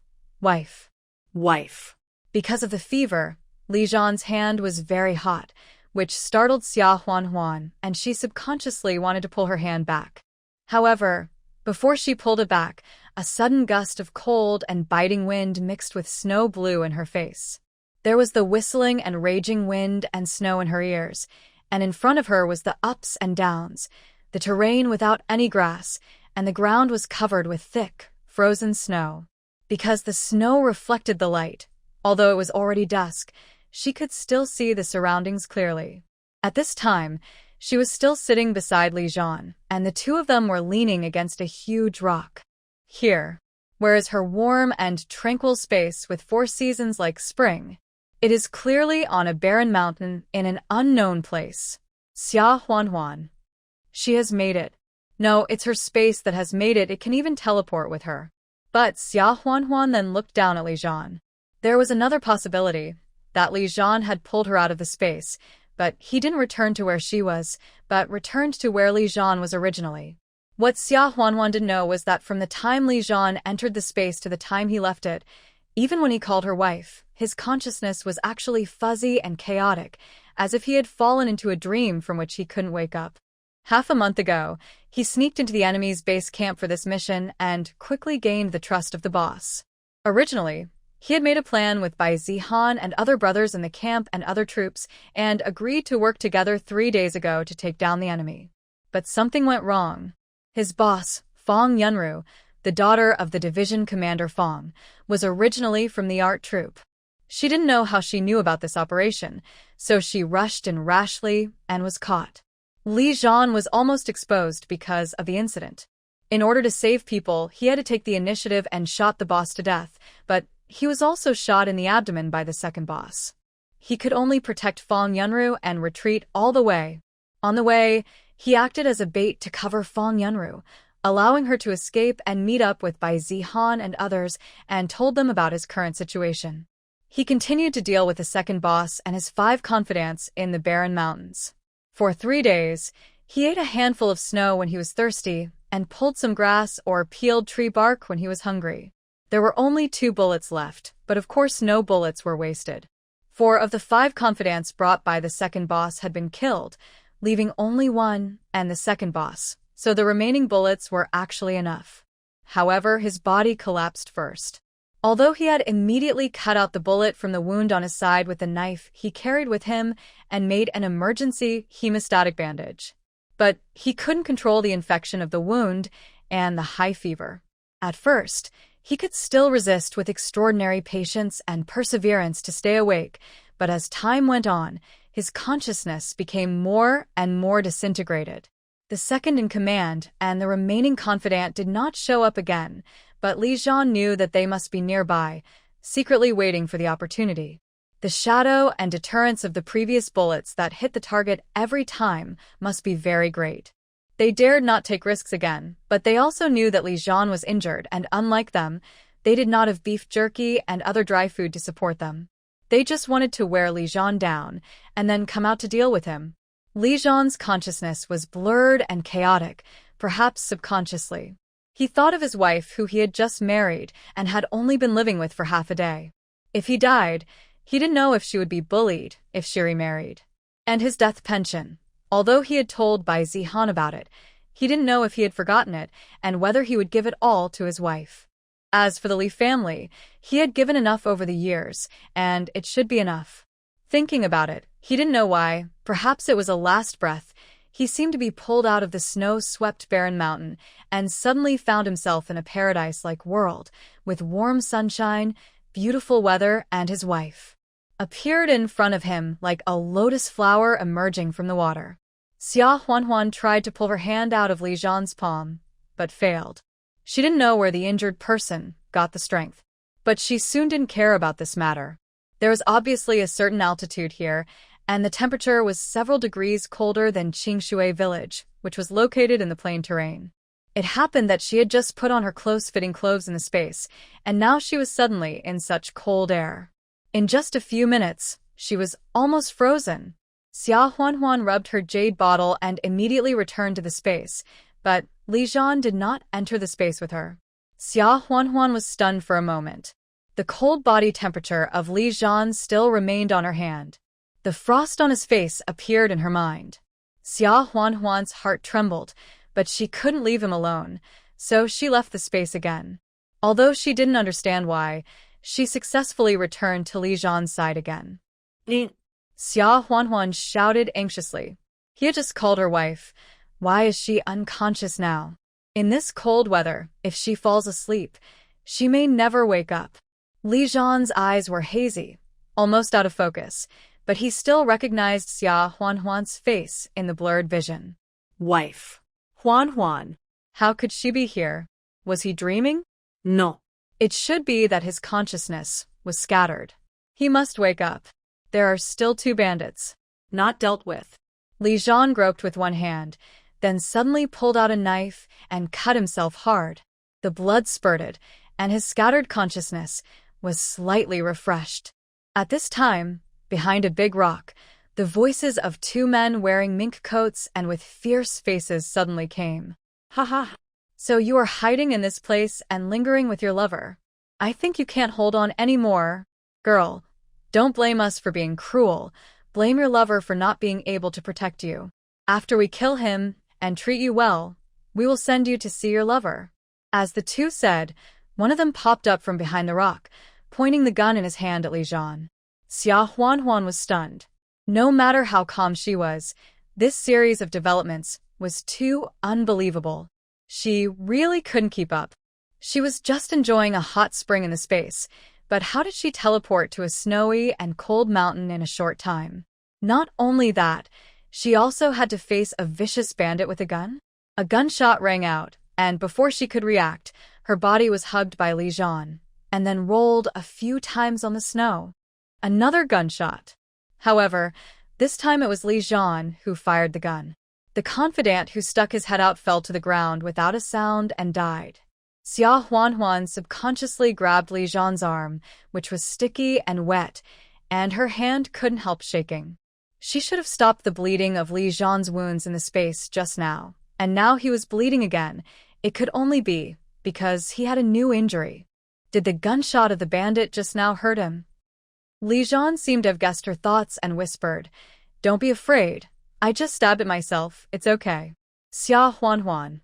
Speaker 1: "Wife."
Speaker 2: wife.
Speaker 1: Because of the fever, Li Zhan's hand was very hot, which startled Xia Huanhuan, and she subconsciously wanted to pull her hand back. However, before she pulled it back, a sudden gust of cold and biting wind mixed with snow blew in her face. There was the whistling and raging wind and snow in her ears, and in front of her was the ups and downs, the terrain without any grass, and the ground was covered with thick, frozen snow. Because the snow reflected the light, although it was already dusk, she could still see the surroundings clearly. At this time, she was still sitting beside Li Zhan, and the two of them were leaning against a huge rock. Here, where is her warm and tranquil space with 4 seasons like spring? It is clearly on a barren mountain in an unknown place. Xia Huanhuan. She has made it. No, it's her space that has made it. It can even teleport with her. But Xia Huanhuan then looked down at Li Zhan. There was another possibility, that Li Zhan had pulled her out of the space, but he didn't return to where she was, but returned to where Li Zhan was originally. What Xia Huanhuan didn't know was that from the time Li Zhan entered the space to the time he left it, even when he called her wife, his consciousness was actually fuzzy and chaotic, as if he had fallen into a dream from which he couldn't wake up. Half a month ago, he sneaked into the enemy's base camp for this mission and quickly gained the trust of the boss. Originally, he had made a plan with Bai Zihan and other brothers in the camp and other troops and agreed to work together 3 days ago to take down the enemy. But something went wrong. His boss, Fong Yunru, the daughter of the division commander Fong, was originally from the art troupe. She didn't know how she knew about this operation, so she rushed in rashly and was caught. Li Zhan was almost exposed because of the incident. In order to save people, he had to take the initiative and shot the boss to death, but he was also shot in the abdomen by the second boss. He could only protect Fang Yunru and retreat all the way. On the way, he acted as a bait to cover Fang Yunru, allowing her to escape and meet up with Bai Zihan and others, and told them about his current situation. He continued to deal with the second boss and his 5 confidants in the barren mountains. For 3 days, he ate a handful of snow when he was thirsty and pulled some grass or peeled tree bark when he was hungry. There were only 2 bullets left, but of course no bullets were wasted. 4 of the 5 confidants brought by the second boss had been killed, leaving only 1 and the second boss, so the remaining bullets were actually enough. However, his body collapsed first. Although he had immediately cut out the bullet from the wound on his side with the knife he carried with him and made an emergency hemostatic bandage. But he couldn't control the infection of the wound and the high fever. At first, he could still resist with extraordinary patience and perseverance to stay awake, but as time went on, his consciousness became more and more disintegrated. The second in command and the remaining confidant did not show up again, but Li Zhan knew that they must be nearby, secretly waiting for the opportunity. The shadow and deterrence of the previous bullets that hit the target every time must be very great. They dared not take risks again, but they also knew that Li Zhan was injured, and unlike them, they did not have beef jerky and other dry food to support them. They just wanted to wear Li Zhan down and then come out to deal with him. Li Zhan's consciousness was blurred and chaotic, perhaps subconsciously. He thought of his wife, who he had just married and had only been living with for half a day. If he died, he didn't know if she would be bullied if she remarried. And his death pension. Although he had told Bai Zihan about it, he didn't know if he had forgotten it and whether he would give it all to his wife. As for the Li family, he had given enough over the years, and it should be enough. Thinking about it, he didn't know why. Perhaps it was a last breath. He seemed to be pulled out of the snow-swept barren mountain and suddenly found himself in a paradise-like world, with warm sunshine, beautiful weather, and his wife appeared in front of him like a lotus flower emerging from the water. Xia Huanhuan tried to pull her hand out of Li Zhan's palm, but failed. She didn't know where the injured person got the strength. But she soon didn't care about this matter. There was obviously a certain altitude here, and the temperature was several degrees colder than Qingshui village, which was located in the plain terrain. It happened that she had just put on her close-fitting clothes in the space, and now she was suddenly in such cold air. In just a few minutes, she was almost frozen. Xia Huanhuan rubbed her jade bottle and immediately returned to the space, but Li Zhan did not enter the space with her. Xia Huanhuan was stunned for a moment. The cold body temperature of Li Zhan still remained on her hand. The frost on his face appeared in her mind. Xia Huanhuan's heart trembled, but she couldn't leave him alone, so she left the space again. Although she didn't understand why, she successfully returned to Li Zhan's side again. Xia Huanhuan shouted anxiously. He had just called her wife. Why is she unconscious now? In this cold weather, if she falls asleep, she may never wake up. Li Zhan's eyes were hazy, almost out of focus, but he still recognized Xia Huanhuan's face in the blurred vision.
Speaker 2: Wife. Huanhuan.
Speaker 1: How could she be here? Was he dreaming?
Speaker 2: No.
Speaker 1: It should be that his consciousness was scattered. He must wake up. There are still 2 bandits.
Speaker 2: Not dealt with.
Speaker 1: Li Zhan groped with one hand, then suddenly pulled out a knife and cut himself hard. The blood spurted, and his scattered consciousness was slightly refreshed. At this time, behind a big rock, the voices of 2 men wearing mink coats and with fierce faces suddenly came.
Speaker 2: Ha ha.
Speaker 1: So you are hiding in this place and lingering with your lover. I think you can't hold on anymore. Girl, don't blame us for being cruel. Blame your lover for not being able to protect you. After we kill him and treat you well, we will send you to see your lover. As the 2 said, one of them popped up from behind the rock, pointing the gun in his hand at Li Zhan. Xia Huanhuan was stunned. No matter how calm she was, this series of developments was too unbelievable. She really couldn't keep up. She was just enjoying a hot spring in the space, but how did she teleport to a snowy and cold mountain in a short time? Not only that, she also had to face a vicious bandit with a gun. A gunshot rang out, and before she could react, her body was hugged by Li Zhan, and then rolled a few times on the snow. Another gunshot. However, this time it was Li Zhan who fired the gun. The confidant who stuck his head out fell to the ground without a sound and died. Xia Huanhuan subconsciously grabbed Li Zhan's arm, which was sticky and wet, and her hand couldn't help shaking. She should have stopped the bleeding of Li Zhan's wounds in the space just now, and now he was bleeding again. It could only be because he had a new injury. Did the gunshot of the bandit just now hurt him? Li Zhan seemed to have guessed her thoughts and whispered, "Don't be afraid. I just stabbed it myself, it's okay." Xia Huanhuan.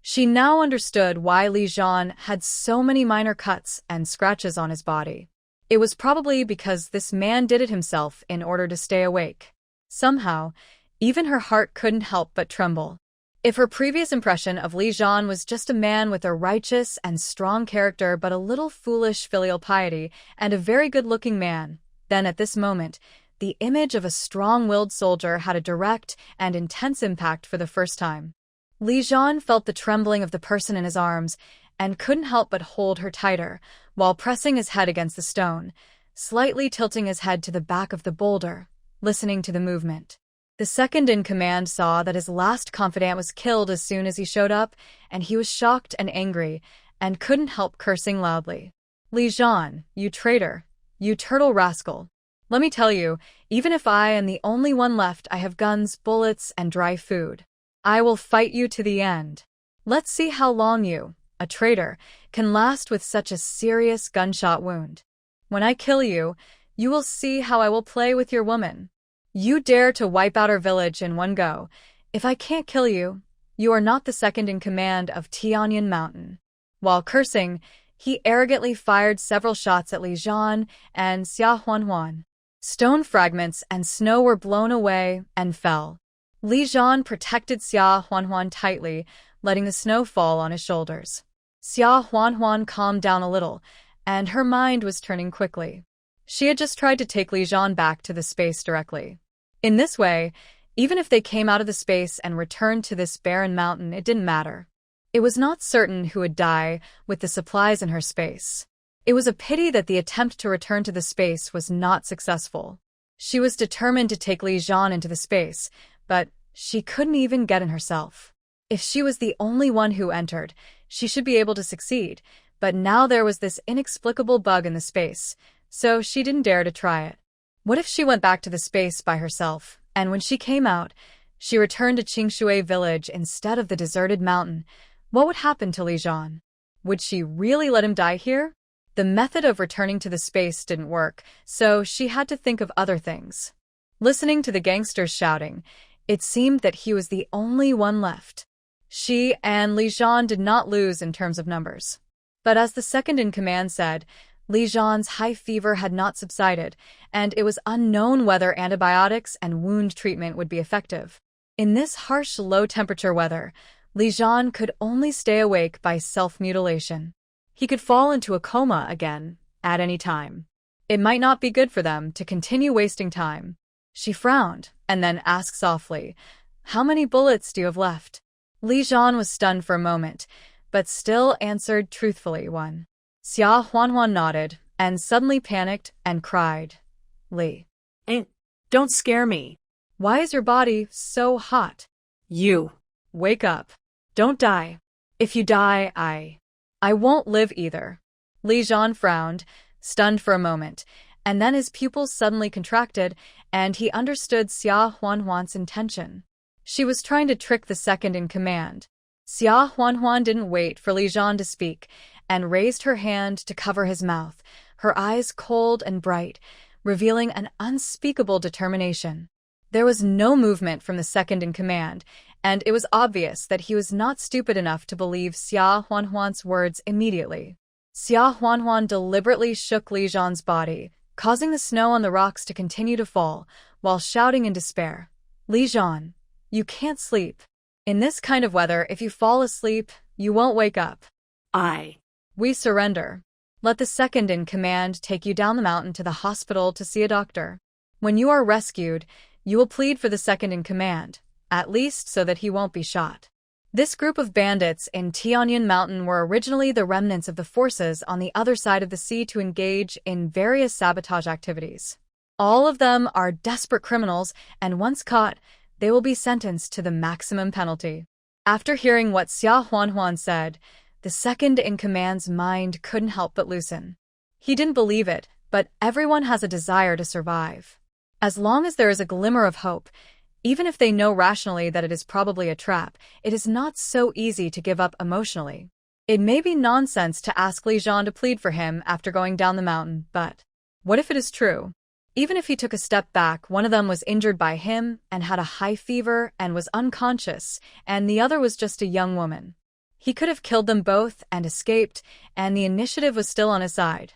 Speaker 1: She now understood why Li Zhan had so many minor cuts and scratches on his body. It was probably because this man did it himself in order to stay awake. Somehow, even her heart couldn't help but tremble. If her previous impression of Li Zhan was just a man with a righteous and strong character but a little foolish filial piety and a very good-looking man, then at this moment, the image of a strong-willed soldier had a direct and intense impact for the first time. Li Zhan felt the trembling of the person in his arms and couldn't help but hold her tighter, while pressing his head against the stone, slightly tilting his head to the back of the boulder, listening to the movement. The second-in-command saw that his last confidant was killed as soon as he showed up, and he was shocked and angry, and couldn't help cursing loudly. "Li Zhan, you traitor! You turtle rascal! Let me tell you, even if I am the only one left, I have guns, bullets, and dry food. I will fight you to the end. Let's see how long you, a traitor, can last with such a serious gunshot wound. When I kill you, you will see how I will play with your woman. You dare to wipe out our village in one go. If I can't kill you, you are not the second-in-command of Tianyan Mountain." While cursing, he arrogantly fired several shots at Li Zhan and Xia Huanhuan. Stone fragments and snow were blown away and fell. Li Zhan protected Xia Huanhuan tightly, letting the snow fall on his shoulders. Xia Huanhuan calmed down a little, and her mind was turning quickly. She had just tried to take Li Zhan back to the space directly. In this way, even if they came out of the space and returned to this barren mountain, it didn't matter. It was not certain who would die with the supplies in her space. It was a pity that the attempt to return to the space was not successful. She was determined to take Li Zhan into the space, but she couldn't even get in herself. If she was the only one who entered, she should be able to succeed, but now there was this inexplicable bug in the space, so she didn't dare to try it. What if she went back to the space by herself, and when she came out, she returned to Qingshui village instead of the deserted mountain? What would happen to Li Zhan? Would she really let him die here? The method of returning to the space didn't work, so she had to think of other things. Listening to the gangsters shouting, it seemed that he was the only one left. She and Li Zhan did not lose in terms of numbers. But as the second-in-command said, Li Zhan's high fever had not subsided, and it was unknown whether antibiotics and wound treatment would be effective. In this harsh, low-temperature weather, Li Zhan could only stay awake by self-mutilation. He could fall into a coma again, at any time. It might not be good for them to continue wasting time. She frowned, and then asked softly, "How many bullets do you have left?" Li Zhan was stunned for a moment, but still answered truthfully, "One." Xia Huanhuan nodded, and suddenly panicked and cried, "Li,
Speaker 2: Don't scare me.
Speaker 1: why is your body so hot?
Speaker 2: You.
Speaker 1: Wake up.
Speaker 2: Don't die.
Speaker 1: If you die, I won't live either." Li Zhan frowned, stunned for a moment, and then his pupils suddenly contracted, and he understood Xia Huanhuan's intention. She was trying to trick the second-in-command. Xia Huanhuan didn't wait for Li Zhan to speak, and raised her hand to cover his mouth, her eyes cold and bright, revealing an unspeakable determination. There was no movement from the second-in-command, and it was obvious that he was not stupid enough to believe Xia Huanhuan's words immediately. Xia Huanhuan deliberately shook Li Zhan's body, causing the snow on the rocks to continue to fall, while shouting in despair, "Li Zhan, you can't sleep. In this kind of weather, if you fall asleep, you won't wake up. We surrender. Let the second-in-command take you down the mountain to the hospital to see a doctor. When you are rescued, you will plead for the second-in-command, at least so that he won't be shot. This group of bandits in Tianyan Mountain were originally the remnants of the forces on the other side of the sea to engage in various sabotage activities. All of them are desperate criminals, and once caught, they will be sentenced to the maximum penalty. After hearing what Xia Huanhuan said, the second-in-command's mind couldn't help but loosen. He didn't believe it, but everyone has a desire to survive. As long as there is a glimmer of hope, even if they know rationally that it is probably a trap, it is not so easy to give up emotionally. It may be nonsense to ask Li Zhan to plead for him after going down the mountain, but what if it is true? Even if he took a step back, one of them was injured by him and had a high fever and was unconscious, and the other was just a young woman. He could have killed them both and escaped, and the initiative was still on his side.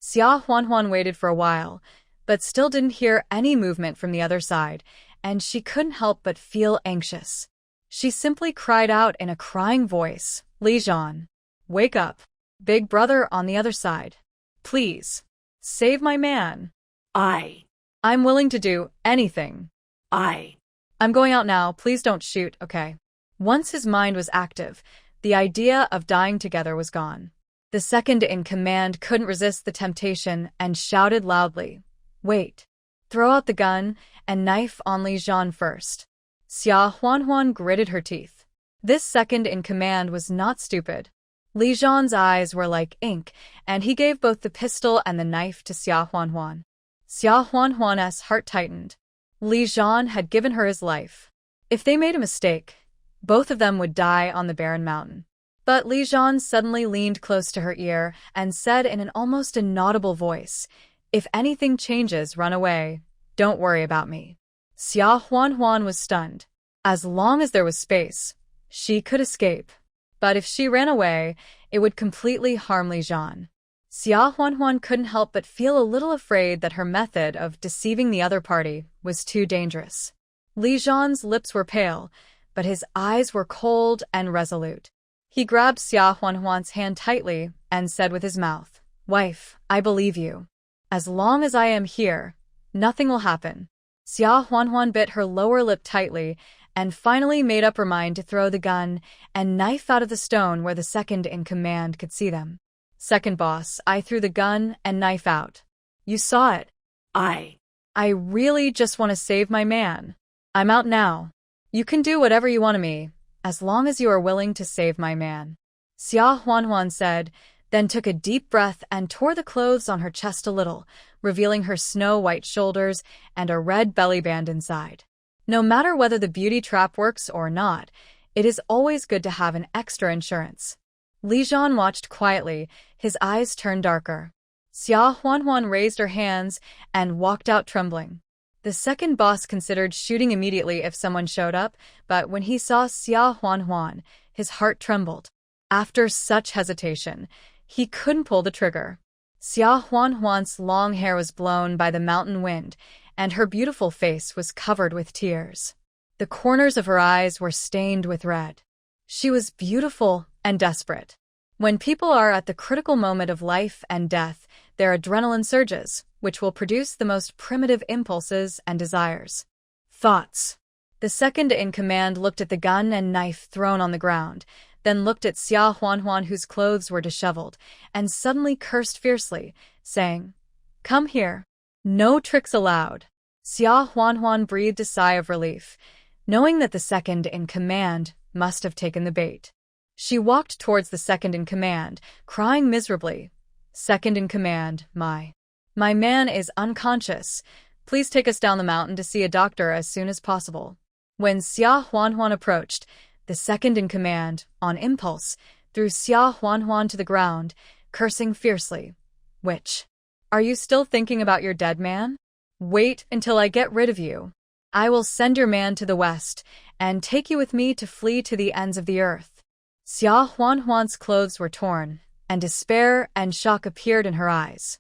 Speaker 1: Xia Huanhuan waited for a while, but still didn't hear any movement from the other side, and she couldn't help but feel anxious. She simply cried out in a crying voice, "Li Zhan, wake up. Big brother on the other side. Please, save my man. I'm willing to do anything. I'm going out now, please don't shoot, okay?" Once his mind was active, the idea of dying together was gone. The second-in-command couldn't resist the temptation and shouted loudly, "Wait. Throw out the gun and knife on Li Zhan first." Xia Huanhuan gritted her teeth. This second-in-command was not stupid. Li Zhan's eyes were like ink, and he gave both the pistol and the knife to Xia Huanhuan. Xia Huanhuan's heart tightened. Li Zhan had given her his life. If they made a mistake, both of them would die on the barren mountain. But Li Zhan suddenly leaned close to her ear and said in an almost inaudible voice, "If anything changes, run away. Don't worry about me." Xia Huanhuan was stunned. As long as there was space, she could escape. But if she ran away, it would completely harm Li Zhan. Xia Huanhuan couldn't help but feel a little afraid that her method of deceiving the other party was too dangerous. Li Zhan's lips were pale, but his eyes were cold and resolute. He grabbed Xia Huanhuan's hand tightly and said with his mouth, "Wife, I believe you. As long as I am here, nothing will happen." Xia Huanhuan bit her lower lip tightly and finally made up her mind to throw the gun and knife out of the stone where the second-in-command could see them. "Second boss, I threw the gun and knife out. You saw it. I really just want to save my man. I'm out now. You can do whatever you want to me, as long as you are willing to save my man," Xia Huanhuan said, then took a deep breath and tore the clothes on her chest a little, revealing her snow-white shoulders and a red belly band inside. No matter whether the beauty trap works or not, it is always good to have an extra insurance. Li Zhan watched quietly, his eyes turned darker. Xia Huanhuan raised her hands and walked out trembling. The second boss considered shooting immediately if someone showed up, but when he saw Xia Huanhuan, his heart trembled. After such hesitation, he couldn't pull the trigger. Xia Huanhuan's long hair was blown by the mountain wind, and her beautiful face was covered with tears. The corners of her eyes were stained with red. She was beautiful and desperate. When people are at the critical moment of life and death, their adrenaline surges, which will produce the most primitive impulses and desires. Thoughts. The second-in-command looked at the gun and knife thrown on the ground, then looked at Xia Huanhuan, whose clothes were disheveled, and suddenly cursed fiercely, saying, "Come here. No tricks allowed." Xia Huanhuan breathed a sigh of relief, knowing that the second-in-command must have taken the bait. She walked towards the second-in-command, crying miserably, "Second-in-command, my man is unconscious. Please take us down the mountain to see a doctor as soon as possible." When Xia Huanhuan approached, the second-in-command, on impulse, threw Xia Huanhuan to the ground, cursing fiercely. "Witch, are you still thinking about your dead man? Wait until I get rid of you. I will send your man to the west and take you with me to flee to the ends of the earth." Xia Huanhuan's clothes were torn, and despair and shock appeared in her eyes.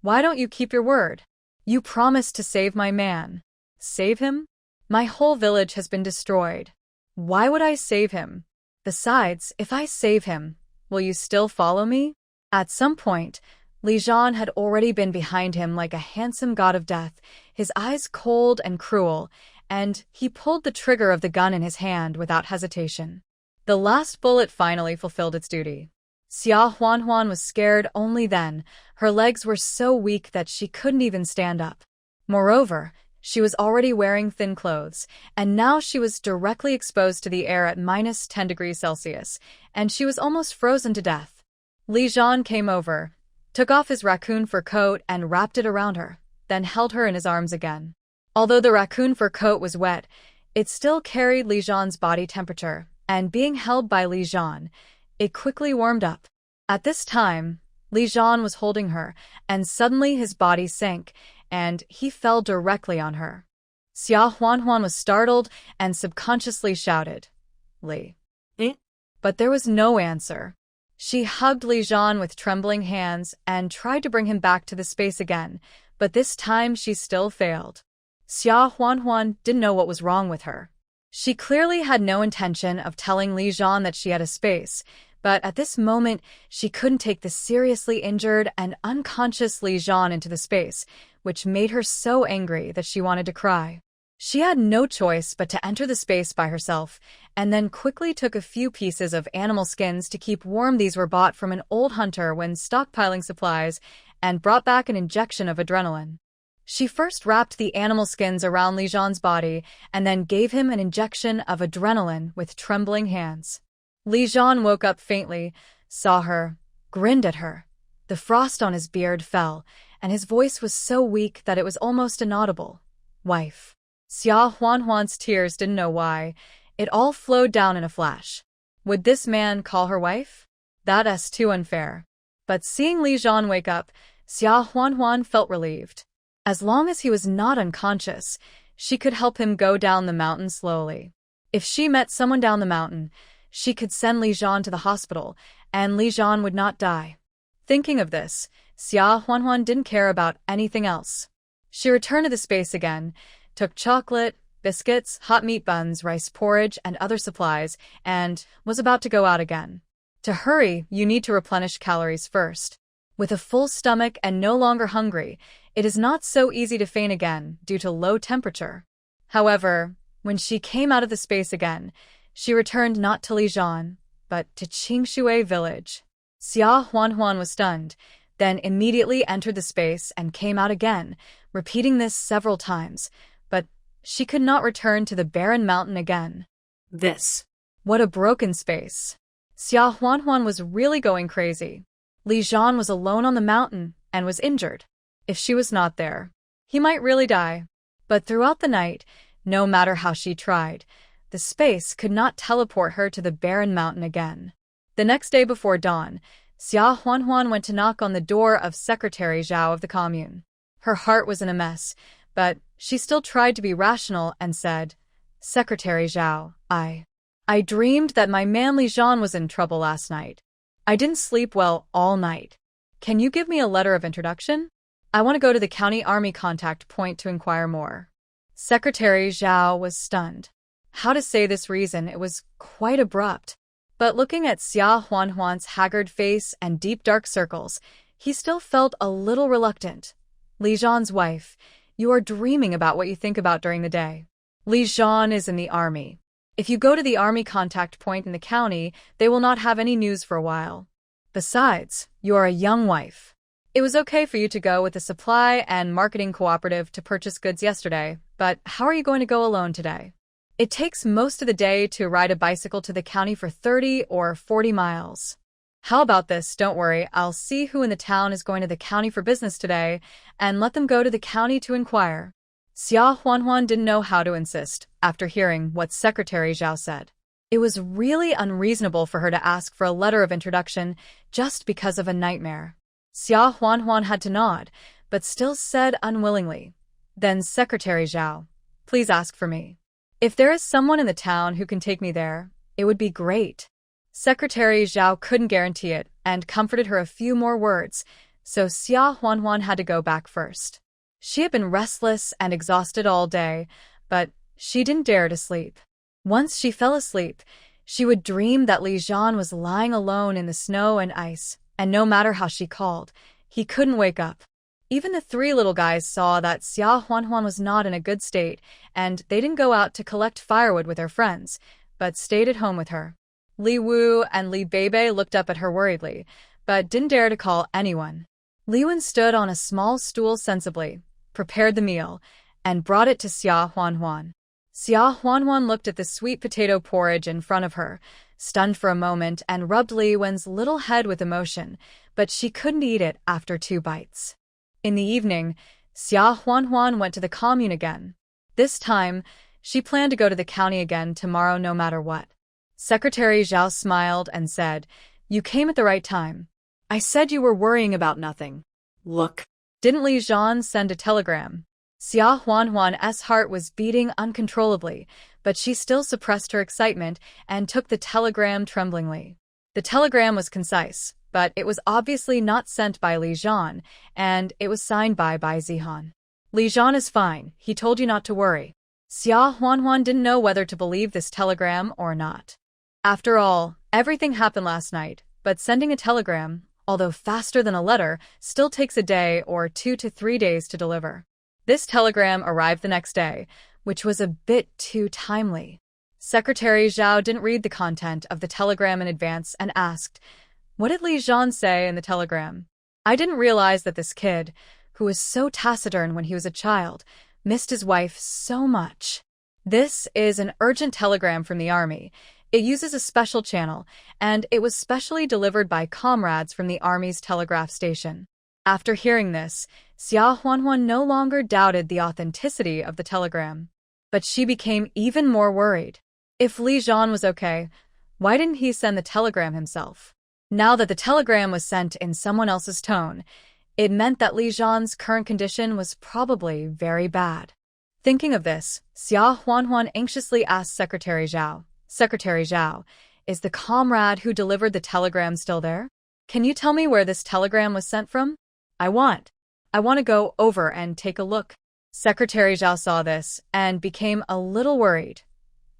Speaker 1: Why don't you keep your word? You promised to save my man." "Save him? My whole village has been destroyed. Why would I save him? Besides, if I save him, will you still follow me?" At some point, Li Zhan had already been behind him like a handsome god of death, his eyes cold and cruel, and he pulled the trigger of the gun in his hand without hesitation. The last bullet finally fulfilled its duty. Xia Huanhuan was scared only then. Her legs were so weak that she couldn't even stand up. Moreover, she was already wearing thin clothes, and now she was directly exposed to the air at -10 degrees Celsius, and she was almost frozen to death. Li Zhan came over, took off his raccoon fur coat and wrapped it around her, then held her in his arms again. Although the raccoon fur coat was wet, it still carried Li Zhan's body temperature, and being held by Li Zhan, it quickly warmed up. At this time, Li Zhan was holding her, and suddenly his body sank, and he fell directly on her. Xia Huanhuan was startled and subconsciously shouted, "Li." But there was no answer. She hugged Li Zhan with trembling hands and tried to bring him back to the space again, but this time she still failed. Xia Huanhuan didn't know what was wrong with her. She clearly had no intention of telling Li Zhan that she had a space, but at this moment she couldn't take the seriously injured and unconscious Li Zhan into the space, which made her so angry that she wanted to cry. She had no choice but to enter the space by herself, and then quickly took a few pieces of animal skins to keep warm. These were bought from an old hunter when stockpiling supplies, and brought back an injection of adrenaline. She first wrapped the animal skins around Li Zhan's body, and then gave him an injection of adrenaline with trembling hands. Li Zhan woke up faintly, saw her, grinned at her. The frost on his beard fell, and his voice was so weak that it was almost inaudible. "Wife." Xia Huanhuan's tears didn't know why. It all flowed down in a flash. Would this man call her wife? That's too unfair. But seeing Li Zhan wake up, Xia Huanhuan felt relieved. As long as he was not unconscious, she could help him go down the mountain slowly. If she met someone down the mountain, she could send Li Zhan to the hospital, and Li Zhan would not die. Thinking of this, Xia Huanhuan didn't care about anything else. She returned to the space again, took chocolate, biscuits, hot meat buns, rice porridge, and other supplies, and was about to go out again. To hurry, you need to replenish calories first. With a full stomach and no longer hungry, it is not so easy to faint again due to low temperature. However, when she came out of the space again, she returned not to Li Zhan, but to Qingshui village. Xia Huanhuan was stunned, then immediately entered the space and came out again, repeating this several times, but she could not return to the barren mountain again. What a broken space. Xia Huanhuan was really going crazy. Li Zhan was alone on the mountain and was injured. If she was not there, he might really die. But throughout the night, no matter how she tried, the space could not teleport her to the barren mountain again. The next day before dawn, Xia Huanhuan went to knock on the door of Secretary Zhao of the commune. Her heart was in a mess, but she still tried to be rational and said, "Secretary Zhao, I dreamed that my man Li Zhan was in trouble last night. I didn't sleep well all night. Can you give me a letter of introduction? I want to go to the county army contact point to inquire more." Secretary Zhao was stunned. How to say this reason, it was quite abrupt. But looking at Xia Huanhuan's haggard face and deep dark circles, he still felt a little reluctant. "Li Zhan's wife, you are dreaming about what you think about during the day. Li Zhan is in the army. If you go to the army contact point in the county, they will not have any news for a while. Besides, you are a young wife. It was okay for you to go with the supply and marketing cooperative to purchase goods yesterday, but how are you going to go alone today? It takes most of the day to ride a bicycle to the county for 30 or 40 miles. How about this? Don't worry, I'll see who in the town is going to the county for business today and let them go to the county to inquire." Xia Huanhuan didn't know how to insist after hearing what Secretary Zhao said. It was really unreasonable for her to ask for a letter of introduction just because of a nightmare. Xia Huanhuan had to nod, but still said unwillingly, "Then Secretary Zhao, please ask for me. If there is someone in the town who can take me there, it would be great." Secretary Zhao couldn't guarantee it and comforted her a few more words, so Xia Huanhuan had to go back first. She had been restless and exhausted all day, but she didn't dare to sleep. Once she fell asleep, she would dream that Li Zhan was lying alone in the snow and ice, and no matter how she called, he couldn't wake up. Even the three little guys saw that Xia Huanhuan was not in a good state, and they didn't go out to collect firewood with their friends, but stayed at home with her. Li Wu and Li Beibei looked up at her worriedly, but didn't dare to call anyone. Li Wen stood on a small stool sensibly, prepared the meal, and brought it to Xia Huanhuan. Xia Huanhuan looked at the sweet potato porridge in front of her, stunned for a moment, and rubbed Li Wen's little head with emotion, but she couldn't eat it after 2 bites. In the evening, Xia Huanhuan went to the commune again. This time, she planned to go to the county again tomorrow no matter what. Secretary Zhao smiled and said, "You came at the right time. I said you were worrying about nothing. Look." Didn't Li Zhan send a telegram? Xia Huanhuan's heart was beating uncontrollably, but she still suppressed her excitement and took the telegram tremblingly. The telegram was concise, but it was obviously not sent by Li Zhan, and it was signed by Zihan. "Li Zhan is fine, he told you not to worry." Xia Huanhuan didn't know whether to believe this telegram or not. After all, everything happened last night, but sending a telegram, although faster than a letter, still takes a day or 2 to 3 days to deliver. This telegram arrived the next day, which was a bit too timely. Secretary Zhao didn't read the content of the telegram in advance and asked, "What did Li Zhan say in the telegram?" "I didn't realize that this kid, who was so taciturn when he was a child, missed his wife so much. This is an urgent telegram from the army. It uses a special channel, and it was specially delivered by comrades from the army's telegraph station." After hearing this, Xia Huanhuan no longer doubted the authenticity of the telegram. But she became even more worried. If Li Zhan was okay, why didn't he send the telegram himself? Now that the telegram was sent in someone else's tone, it meant that Li Zhan's current condition was probably very bad. Thinking of this, Xia Huanhuan anxiously asked Secretary Zhao, "Secretary Zhao, is the comrade who delivered the telegram still there? Can you tell me where this telegram was sent from? I want to go over and take a look." Secretary Zhao saw this and became a little worried.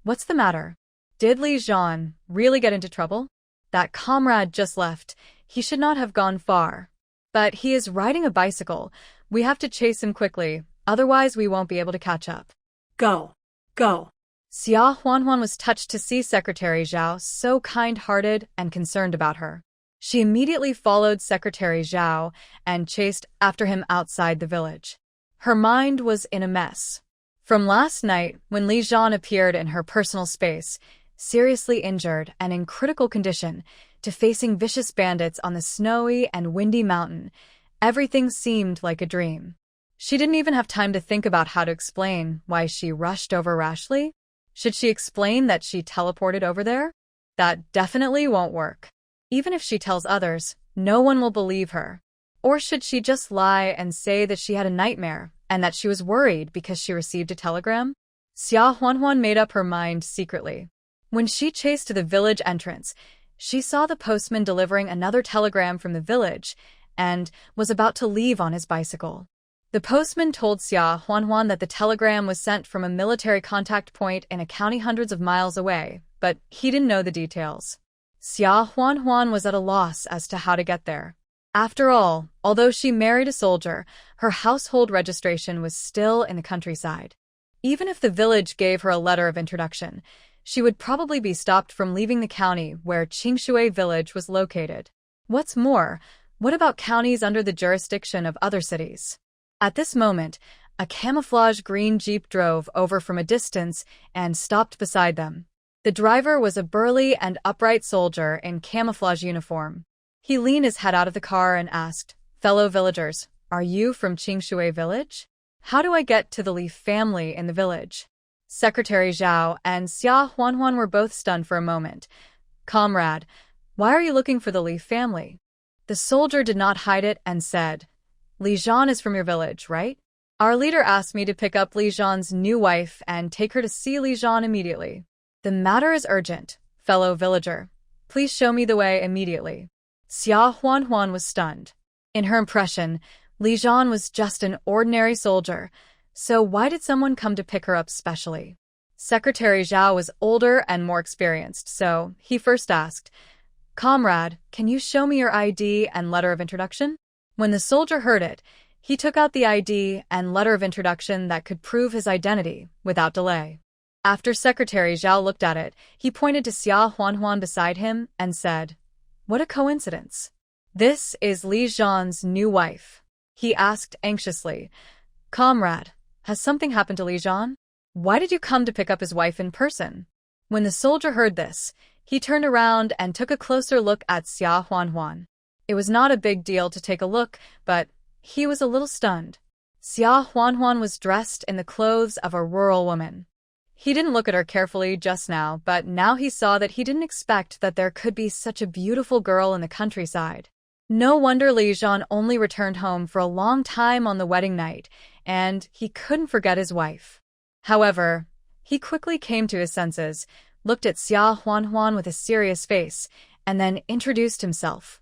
Speaker 1: What's the matter? Did Li Zhan really get into trouble? That comrade just left. He should not have gone far. But he is riding a bicycle. We have to chase him quickly, otherwise we won't be able to catch up. Go. Xia Huanhuan was touched to see Secretary Zhao so kind-hearted and concerned about her. She immediately followed Secretary Zhao and chased after him outside the village. Her mind was in a mess. From last night, when Li Zhan appeared in her personal space, seriously injured and in critical condition, to facing vicious bandits on the snowy and windy mountain, everything seemed like a dream. She didn't even have time to think about how to explain why she rushed over rashly. Should she explain that she teleported over there? That definitely won't work. Even if she tells others, no one will believe her. Or should she just lie and say that she had a nightmare and that she was worried because she received a telegram? Xia Huanhuan made up her mind secretly. When she chased to the village entrance, she saw the postman delivering another telegram from the village and was about to leave on his bicycle. The postman told Xia Huanhuan that the telegram was sent from a military contact point in a county hundreds of miles away, but he didn't know the details. Xia Huanhuan was at a loss as to how to get there. After all, although she married a soldier, her household registration was still in the countryside. Even if the village gave her a letter of introduction, she would probably be stopped from leaving the county where Qingshui village was located. What's more, what about counties under the jurisdiction of other cities? At this moment, a camouflage green jeep drove over from a distance and stopped beside them. The driver was a burly and upright soldier in camouflage uniform. He leaned his head out of the car and asked, "Fellow villagers, are you from Qingshui village? How do I get to the Li family in the village?" Secretary Zhao and Xia Huanhuan were both stunned for a moment. "Comrade, why are you looking for the Li family?" The soldier did not hide it and said, "Li Zhan is from your village, right? Our leader asked me to pick up Li Zhan's new wife and take her to see Li Zhan immediately. The matter is urgent, fellow villager. Please show me the way immediately." Xia Huanhuan was stunned. In her impression, Li Zhan was just an ordinary soldier, so why did someone come to pick her up specially? Secretary Zhao was older and more experienced, so he first asked, "Comrade, can you show me your ID and letter of introduction?" When the soldier heard it, he took out the ID and letter of introduction that could prove his identity without delay. After Secretary Zhao looked at it, he pointed to Xia Huanhuan beside him and said, "What a coincidence. This is Li Zhan's new wife." He asked anxiously, "Comrade, has something happened to Li Zhan? Why did you come to pick up his wife in person?" When the soldier heard this, he turned around and took a closer look at Xia Huanhuan. It was not a big deal to take a look, but he was a little stunned. Xia Huanhuan was dressed in the clothes of a rural woman. He didn't look at her carefully just now, but now he saw that he didn't expect that there could be such a beautiful girl in the countryside. No wonder Li Zhan only returned home for a long time on the wedding night, and he couldn't forget his wife. However, he quickly came to his senses, looked at Xia Huanhuan with a serious face, and then introduced himself.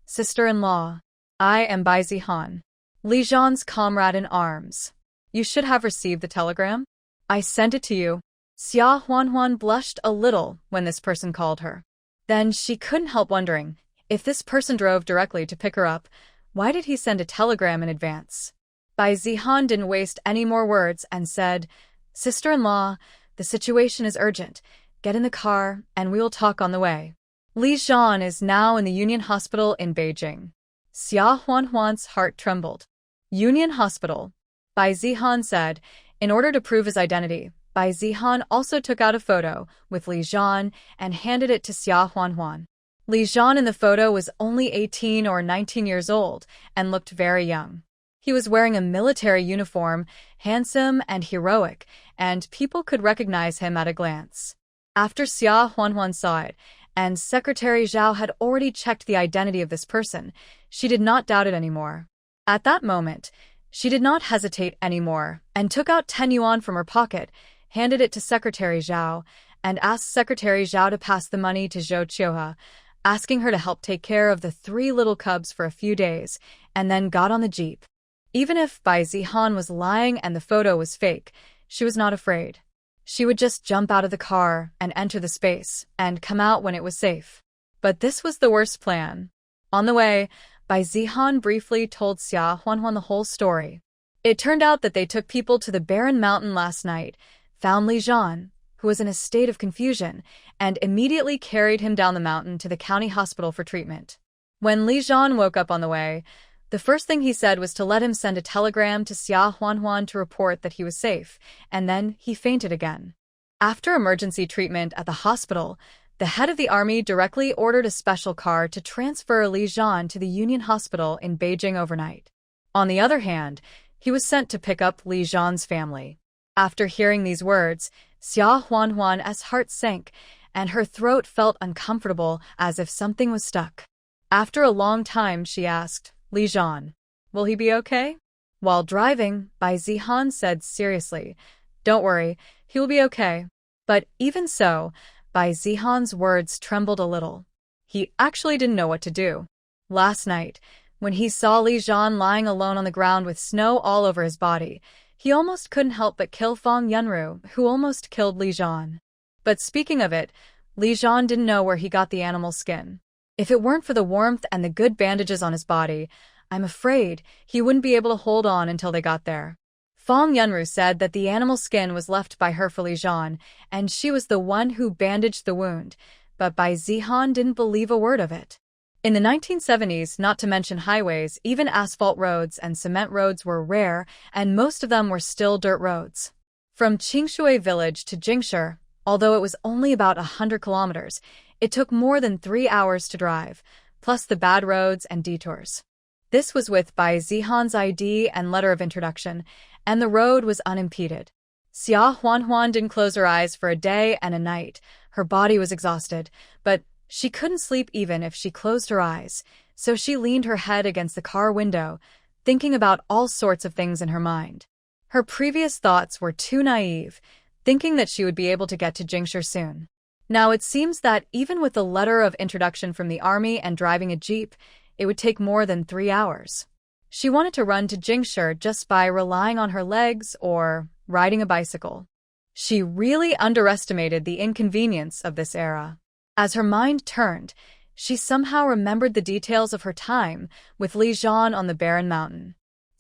Speaker 1: "Sister-in-law, I am Bai Zihan, Li Zhan's comrade in arms. You should have received the telegram. I sent it to you." Xia Huanhuan blushed a little when this person called her. Then she couldn't help wondering, if this person drove directly to pick her up, why did he send a telegram in advance? Bai Zihan didn't waste any more words and said, "Sister-in-law, the situation is urgent. Get in the car and we will talk on the way." Li Zhan is now in the Union Hospital in Beijing. Xia Huanhuan's heart trembled. Union Hospital, Bai Zihan said. In order to prove his identity, Bai Zihan also took out a photo with Li Zhan and handed it to Xia Huanhuan. Li Zhan in the photo was only 18 or 19 years old and looked very young. He was wearing a military uniform, handsome and heroic, and people could recognize him at a glance. After Xia Huanhuan saw it, and Secretary Zhao had already checked the identity of this person, she did not doubt it anymore. At that moment, she did not hesitate anymore and took out 10 yuan from her pocket, handed it to Secretary Zhao, and asked Secretary Zhao to pass the money to Zhou Qiuhe, asking her to help take care of the 3 little cubs for a few days, and then got on the jeep. Even if Bai Zihan was lying and the photo was fake, she was not afraid. She would just jump out of the car and enter the space and come out when it was safe. But this was the worst plan. On the way, Bai Zihan briefly told Xia Huanhuan the whole story. It turned out that they took people to the barren mountain last night, found Li Zhan, who was in a state of confusion, and immediately carried him down the mountain to the county hospital for treatment. When Li Zhan woke up on the way, the first thing he said was to let him send a telegram to Xia Huanhuan to report that he was safe, and then he fainted again. After emergency treatment at the hospital, the head of the army directly ordered a special car to transfer Li Zhan to the Union Hospital in Beijing overnight. On the other hand, he was sent to pick up Li Zhan's family. After hearing these words, Xia Huanhuan's heart sank, and her throat felt uncomfortable as if something was stuck. After a long time, she asked, "Li Zhan, will he be okay?" While driving, Bai Zihan said seriously, "Don't worry, he will be okay." But even so, Bai Zihan's words trembled a little. He actually didn't know what to do. Last night, when he saw Li Zhan lying alone on the ground with snow all over his body, he almost couldn't help but kill Fang Yunru, who almost killed Li Zhan. But speaking of it, Li Zhan didn't know where he got the animal skin. If it weren't for the warmth and the good bandages on his body, I'm afraid he wouldn't be able to hold on until they got there. Fang Yunru said that the animal skin was left by her for Li Zhan, and she was the one who bandaged the wound, but Bai Zihan didn't believe a word of it. In the 1970s, not to mention highways, even asphalt roads and cement roads were rare, and most of them were still dirt roads. From Qingshui village to Jingshi, although it was only about 100 kilometers, it took more than 3 hours to drive, plus the bad roads and detours. This was with Bai Zihan's ID and letter of introduction, and the road was unimpeded. Xia Huanhuan didn't close her eyes for a day and a night. Her body was exhausted, but she couldn't sleep even if she closed her eyes, so she leaned her head against the car window, thinking about all sorts of things in her mind. Her previous thoughts were too naive, thinking that she would be able to get to Jingshi soon. Now it seems that even with the letter of introduction from the army and driving a jeep, it would take more than 3 hours. She wanted to run to Jingshi just by relying on her legs or riding a bicycle. She really underestimated the inconvenience of this era. As her mind turned, she somehow remembered the details of her time with Li Zhan on the barren mountain.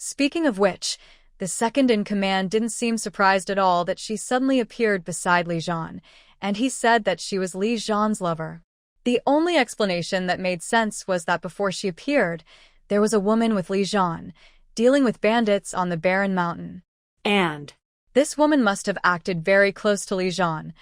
Speaker 1: Speaking of which, the second in command didn't seem surprised at all that she suddenly appeared beside Li Zhan, and he said that she was Li Zhan's lover. The only explanation that made sense was that before she appeared, there was a woman with Li Zhan, dealing with bandits on the barren mountain.
Speaker 2: And
Speaker 1: this woman must have acted very close to Li Zhan.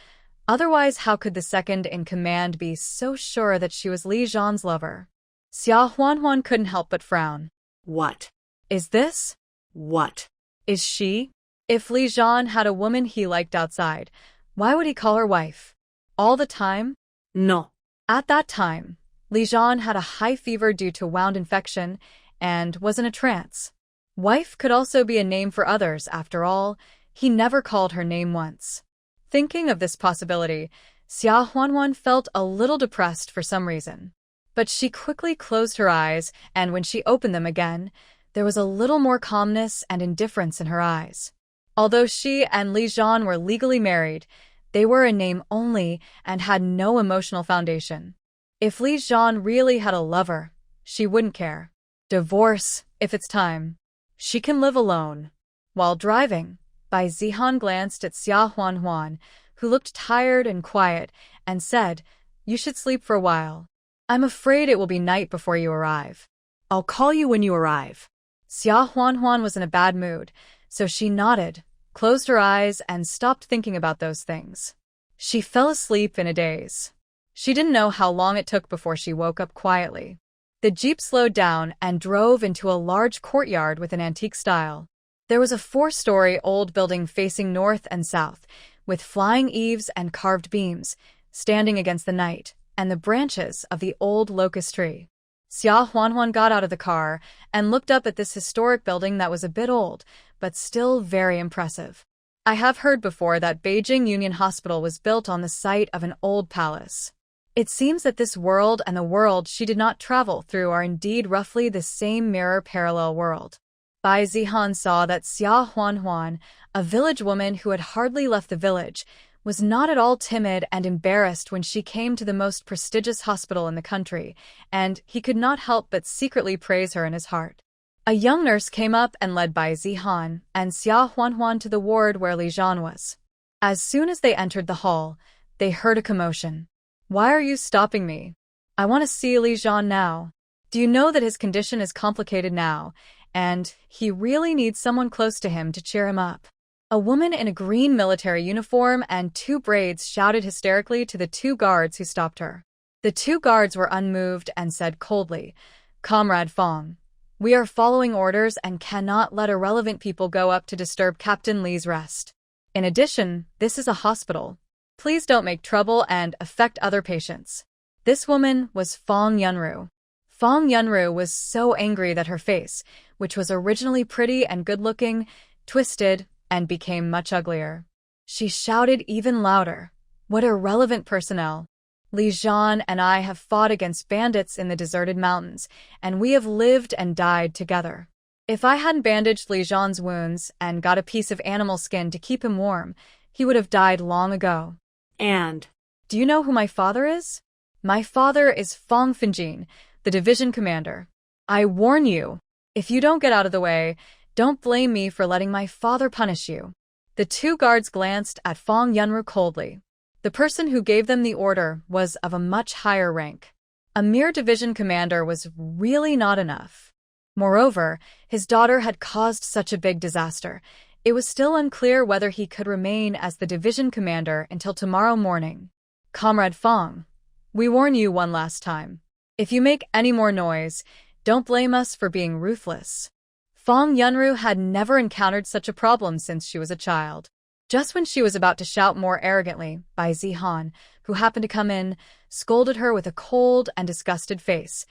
Speaker 1: Otherwise, how could the second in command be so sure that she was Li Zhan's lover? Xia Huanhuan couldn't help but frown.
Speaker 2: What?
Speaker 1: Is this?
Speaker 2: What?
Speaker 1: Is she? If Li Zhan had a woman he liked outside, why would he call her wife? All the time?
Speaker 2: No.
Speaker 1: At that time, Li Zhan had a high fever due to wound infection and was in a trance. Wife could also be a name for others, after all. He never called her name once. Thinking of this possibility, Xia Huanhuan felt a little depressed for some reason. But she quickly closed her eyes, and when she opened them again, there was a little more calmness and indifference in her eyes. Although she and Li Zhan were legally married, they were a name only and had no emotional foundation. If Li Zhan really had a lover, she wouldn't care. Divorce, if it's time. She can live alone. While driving, Bai Zihan glanced at Xia Huanhuan, who looked tired and quiet, and said, "You should sleep for a while. I'm afraid it will be night before you arrive."
Speaker 2: "I'll call you when you arrive."
Speaker 1: Xia Huanhuan was in a bad mood, so she nodded, closed her eyes, and stopped thinking about those things. She fell asleep in a daze. She didn't know how long it took before she woke up quietly. The jeep slowed down and drove into a large courtyard with an antique style. There was a 4-story old building facing north and south, with flying eaves and carved beams, standing against the night, and the branches of the old locust tree. Xia Huanhuan got out of the car and looked up at this historic building that was a bit old, but still very impressive. I have heard before that Beijing Union Hospital was built on the site of an old palace. It seems that this world and the world she did not travel through are indeed roughly the same mirror parallel world. Bai Zihan saw that Xia Huanhuan, a village woman who had hardly left the village, was not at all timid and embarrassed when she came to the most prestigious hospital in the country, and he could not help but secretly praise her in his heart. A young nurse came up and led Bai Zihan and Xia Huanhuan to the ward where Li Zhan was. As soon as they entered the hall, they heard a commotion. "Why are you stopping me? I want to see Li Zhan now. Do you know that his condition is complicated now, and he really needs someone close to him to cheer him up?" A woman in a green military uniform and 2 braids shouted hysterically to the 2 guards who stopped her. The 2 guards were unmoved and said coldly, "Comrade Fong, we are following orders and cannot let irrelevant people go up to disturb Captain Li's rest. In addition, this is a hospital. Please don't make trouble and affect other patients." This woman was Fong Yunru. Fong Yunru was so angry that her face, which was originally pretty and good-looking, twisted and became much uglier. She shouted even louder, "What irrelevant personnel! Li Zhan and I have fought against bandits in the deserted mountains, and we have lived and died together. If I hadn't bandaged Li Zhan's wounds and got a piece of animal skin to keep him warm, he would have died long ago.
Speaker 2: And
Speaker 1: do you know who my father is? My father is Fong Finjin, the division commander. I warn you, if you don't get out of the way, don't blame me for letting my father punish you." The 2 guards glanced at Fong Yunru coldly. The person who gave them the order was of a much higher rank. A mere division commander was really not enough. Moreover, his daughter had caused such a big disaster. It was still unclear whether he could remain as the division commander until tomorrow morning. "Comrade Fong, we warn you one last time. If you make any more noise, don't blame us for being ruthless." Fong Yunru had never encountered such a problem since she was a child. Just when she was about to shout more arrogantly, Bai Zihan, who happened to come in, scolded her with a cold and disgusted face.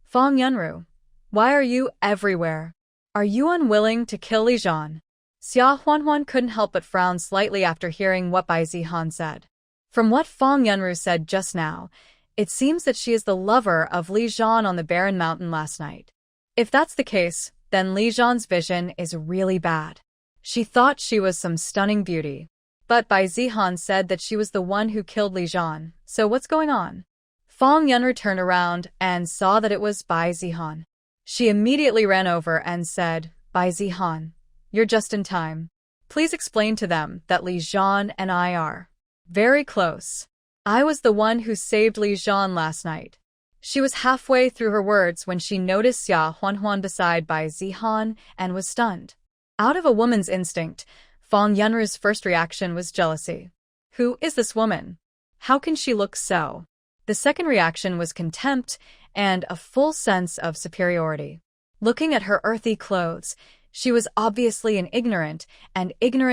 Speaker 1: "Fong Yunru, why are you everywhere? Are you unwilling to kill Li Zhan?" Xia Huanhuan couldn't help but frown slightly after hearing what Bai Zihan said. From what Fong Yunru said just now, it seems that she is the lover of Li Zhan on the barren mountain last night. If that's the case, then Li Zhan's vision is really bad. She thought she was some stunning beauty. But Bai Zihan said that she was the one who killed Li Zhan, so what's going on? Fong Yunru turned around and saw that it was Bai Zihan. She immediately ran over and said, By Zihan. You're just in time. Please explain to them that Li Zhan and I are very close. I was the one who saved Li Zhan last night. She was halfway through her words when she noticed Xia Huanhuan beside Bai Zihan and was stunned. Out of a woman's instinct, Fang Yunru's first reaction was jealousy. Who is this woman? How can she look so? The second reaction was contempt and a full sense of superiority. Looking at her earthy clothes, she was obviously an ignorant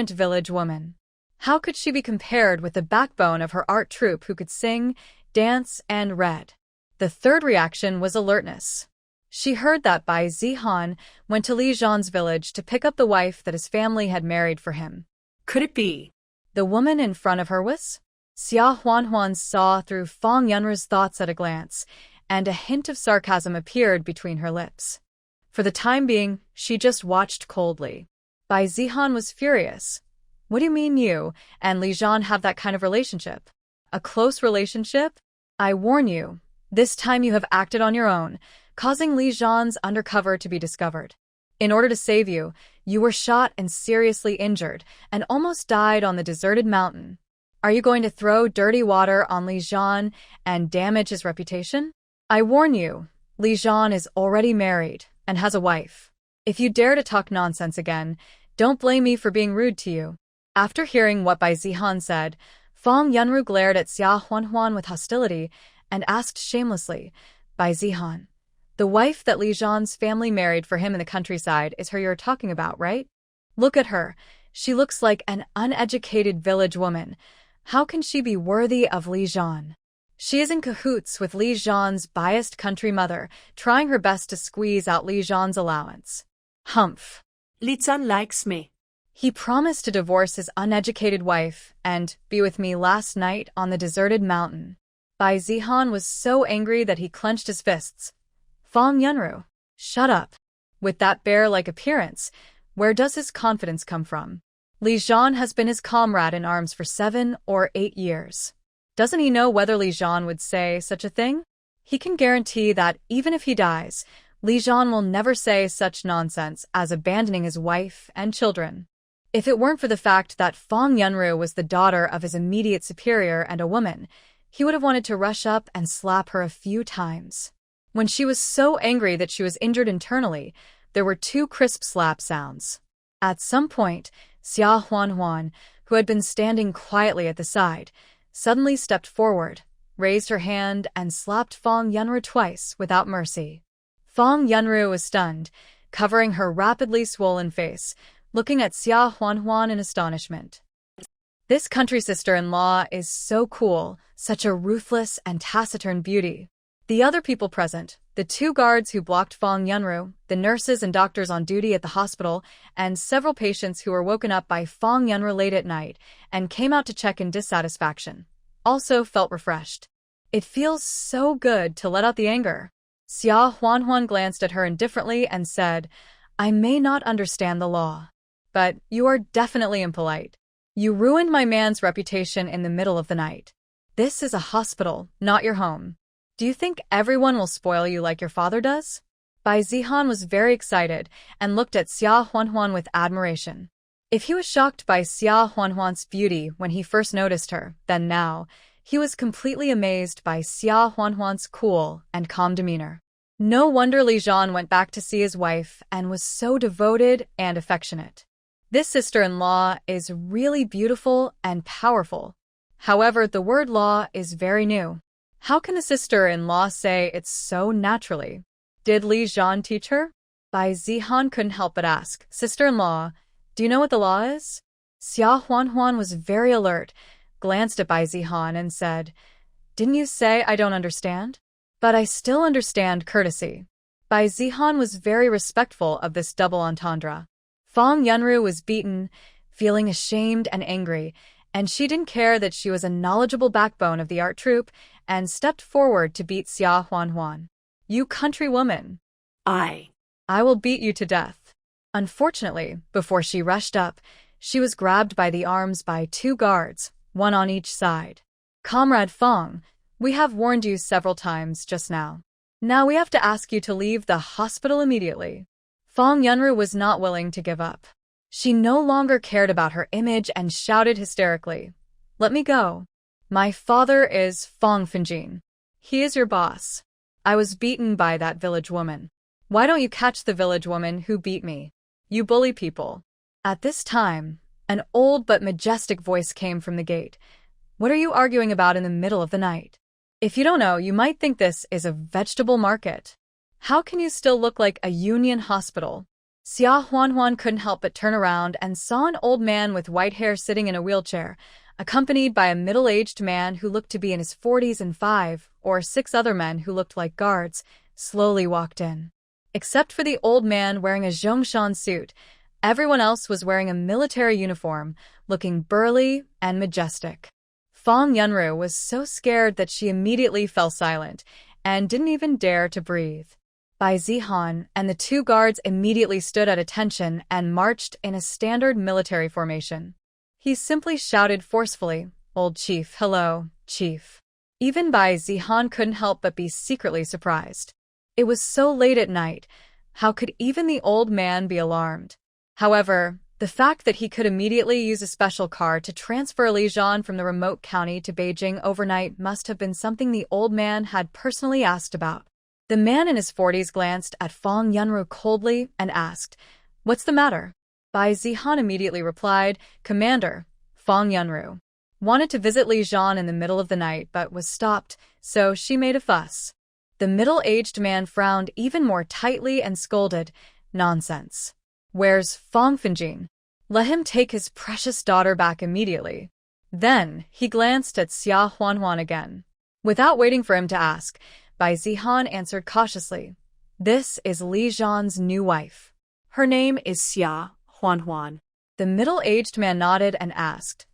Speaker 1: village woman. How could she be compared with the backbone of her art troupe who could sing, dance, and read? The third reaction was alertness. She heard that Bai Zihan went to Li Zhan's village to pick up the wife that his family had married for him.
Speaker 2: Could it be
Speaker 1: The woman in front of her was? Xia Huanhuan saw through Fang Yunru's thoughts at a glance, and a hint of sarcasm appeared between her lips. For the time being, she just watched coldly. Bai Zihan was furious. What do you mean you and Li Zhan have that kind of relationship? A close relationship? I warn you, this time you have acted on your own, causing Li Zhan's undercover to be discovered. In order to save you, you were shot and seriously injured, and almost died on the deserted mountain. Are you going to throw dirty water on Li Zhan and damage his reputation? I warn you, Li Zhan is already married and has a wife. If you dare to talk nonsense again, don't blame me for being rude to you. After hearing what Bai Zihan said, Fang Yunru glared at Xia Huanhuan with hostility and asked shamelessly, Bai Zihan, the wife that Li Zhan's family married for him in the countryside is her you're talking about, right? Look at her. She looks like an uneducated village woman. How can she be worthy of Li Zhan? She is in cahoots with Li Zhan's biased country mother, trying her best to squeeze out Li Zhan's allowance. Humph.
Speaker 2: Li Zhan likes me.
Speaker 1: He promised to divorce his uneducated wife and be with me last night on the deserted mountain. Bai Zihan was so angry that he clenched his fists. Fang Yunru, shut up. With that bear-like appearance, where does his confidence come from? Li Zhan has been his comrade in arms for 7 or 8 years. Doesn't he know whether Li Zhan would say such a thing? He can guarantee that even if he dies, Li Zhan will never say such nonsense as abandoning his wife and children. If it weren't for the fact that Fang Yunru was the daughter of his immediate superior and a woman, he would have wanted to rush up and slap her a few times. When she was so angry that she was injured internally, there were 2 crisp slap sounds. At some point, Xia Huanhuan, who had been standing quietly at the side, suddenly stepped forward, raised her hand, and slapped Fang Yunru twice without mercy. Fang Yunru was stunned, covering her rapidly swollen face, looking at Xia Huanhuan in astonishment. This country sister-in-law is so cool, such a ruthless and taciturn beauty. The other people present, the 2 guards who blocked Fang Yunru, the nurses and doctors on duty at the hospital, and several patients who were woken up by Fang Yunru late at night and came out to check in dissatisfaction, also felt refreshed. It feels so good to let out the anger. Xia Huanhuan glanced at her indifferently and said, I may not understand the law, but you are definitely impolite. You ruined my man's reputation in the middle of the night. This is a hospital, not your home. Do you think everyone will spoil you like your father does? Bai Zihan was very excited and looked at Xia Huanhuan with admiration. If he was shocked by Xia Huanhuan's beauty when he first noticed her, then now, he was completely amazed by Xia Huanhuan's cool and calm demeanor. No wonder Li Zhan went back to see his wife and was so devoted and affectionate. This sister-in-law is really beautiful and powerful. However, the word law is very new. How can a sister-in-law say it so naturally? Did Li Zhan teach her? Bai Zihan couldn't help but ask, Sister-in-law, do you know what the law is? Xia Huanhuan was very alert, glanced at Bai Zihan and said, Didn't you say I don't understand? But I still understand courtesy. Bai Zihan was very respectful of this double entendre. Fang Yunru was beaten, feeling ashamed and angry, and she didn't care that she was a knowledgeable backbone of the art troupe and stepped forward to beat Xia Huanhuan. You country woman. I will beat you to death. Unfortunately, before she rushed up, she was grabbed by the arms by 2 guards, one on each side. Comrade Fang, we have warned you several times just now. Now we have to ask you to leave the hospital immediately. Fong Yunru was not willing to give up. She no longer cared about her image and shouted hysterically, "Let me go. My father is Fong Finjin. He is your boss. I was beaten by that village woman. Why don't you catch the village woman who beat me? You bully people." At this time, an old but majestic voice came from the gate. "What are you arguing about in the middle of the night? If you don't know, you might think this is a vegetable market. How can you still look like a union hospital?" Xia Huanhuan couldn't help but turn around and saw an old man with white hair sitting in a wheelchair, accompanied by a middle-aged man who looked to be in his 40s and 5 or 6 other men who looked like guards, slowly walked in. Except for the old man wearing a Zhongshan suit, everyone else was wearing a military uniform, looking burly and majestic. Fong Yunru was so scared that she immediately fell silent and didn't even dare to breathe. Bai Zihan and the 2 guards immediately stood at attention and marched in a standard military formation. He simply shouted forcefully, "Old chief, hello, chief." Even Bai Zihan couldn't help but be secretly surprised. It was so late at night, how could even the old man be alarmed? However, the fact that he could immediately use a special car to transfer Li Zhan from the remote county to Beijing overnight must have been something the old man had personally asked about. The man in his 40s glanced at Fong Yunru coldly and asked, "What's the matter?" Bai Zihan immediately replied, "Commander, Fong Yunru wanted to visit Li Zhan in the middle of the night but was stopped, so she made a fuss." The middle-aged man frowned even more tightly and scolded, "Nonsense. Where's Fong Finjin? Let him take his precious daughter back immediately." Then he glanced at Xia Huanhuan again. Without waiting for him to ask, Bai Zihan answered cautiously, "This is Li Zhan's new wife. Her name is Xia Huanhuan." The middle-aged man nodded and asked,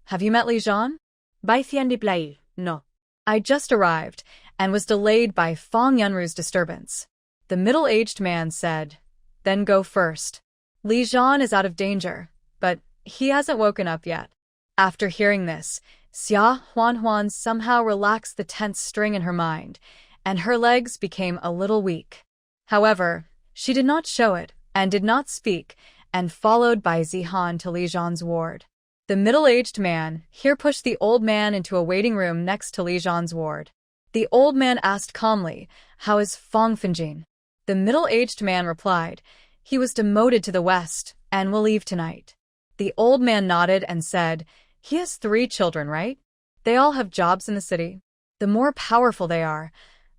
Speaker 1: "Have you met Li Zhan?"
Speaker 2: Bai Zihan, no.
Speaker 1: "I just arrived and was delayed by Fong Yunru's disturbance." The middle-aged man said, "Then go first. Li Zhan is out of danger, but he hasn't woken up yet." After hearing this, Xia Huanhuan somehow relaxed the tense string in her mind, and her legs became a little weak. However, she did not show it and did not speak, and followed Bai Zihan to Li Zhan's ward. The middle-aged man here pushed the old man into a waiting room next to Li Zhan's ward. The old man asked calmly, "How is Fong Finjin?" The middle-aged man replied, "He was demoted to the west and will leave tonight." The old man nodded and said, "He has 3 children, right? They all have jobs in the city. The more powerful they are,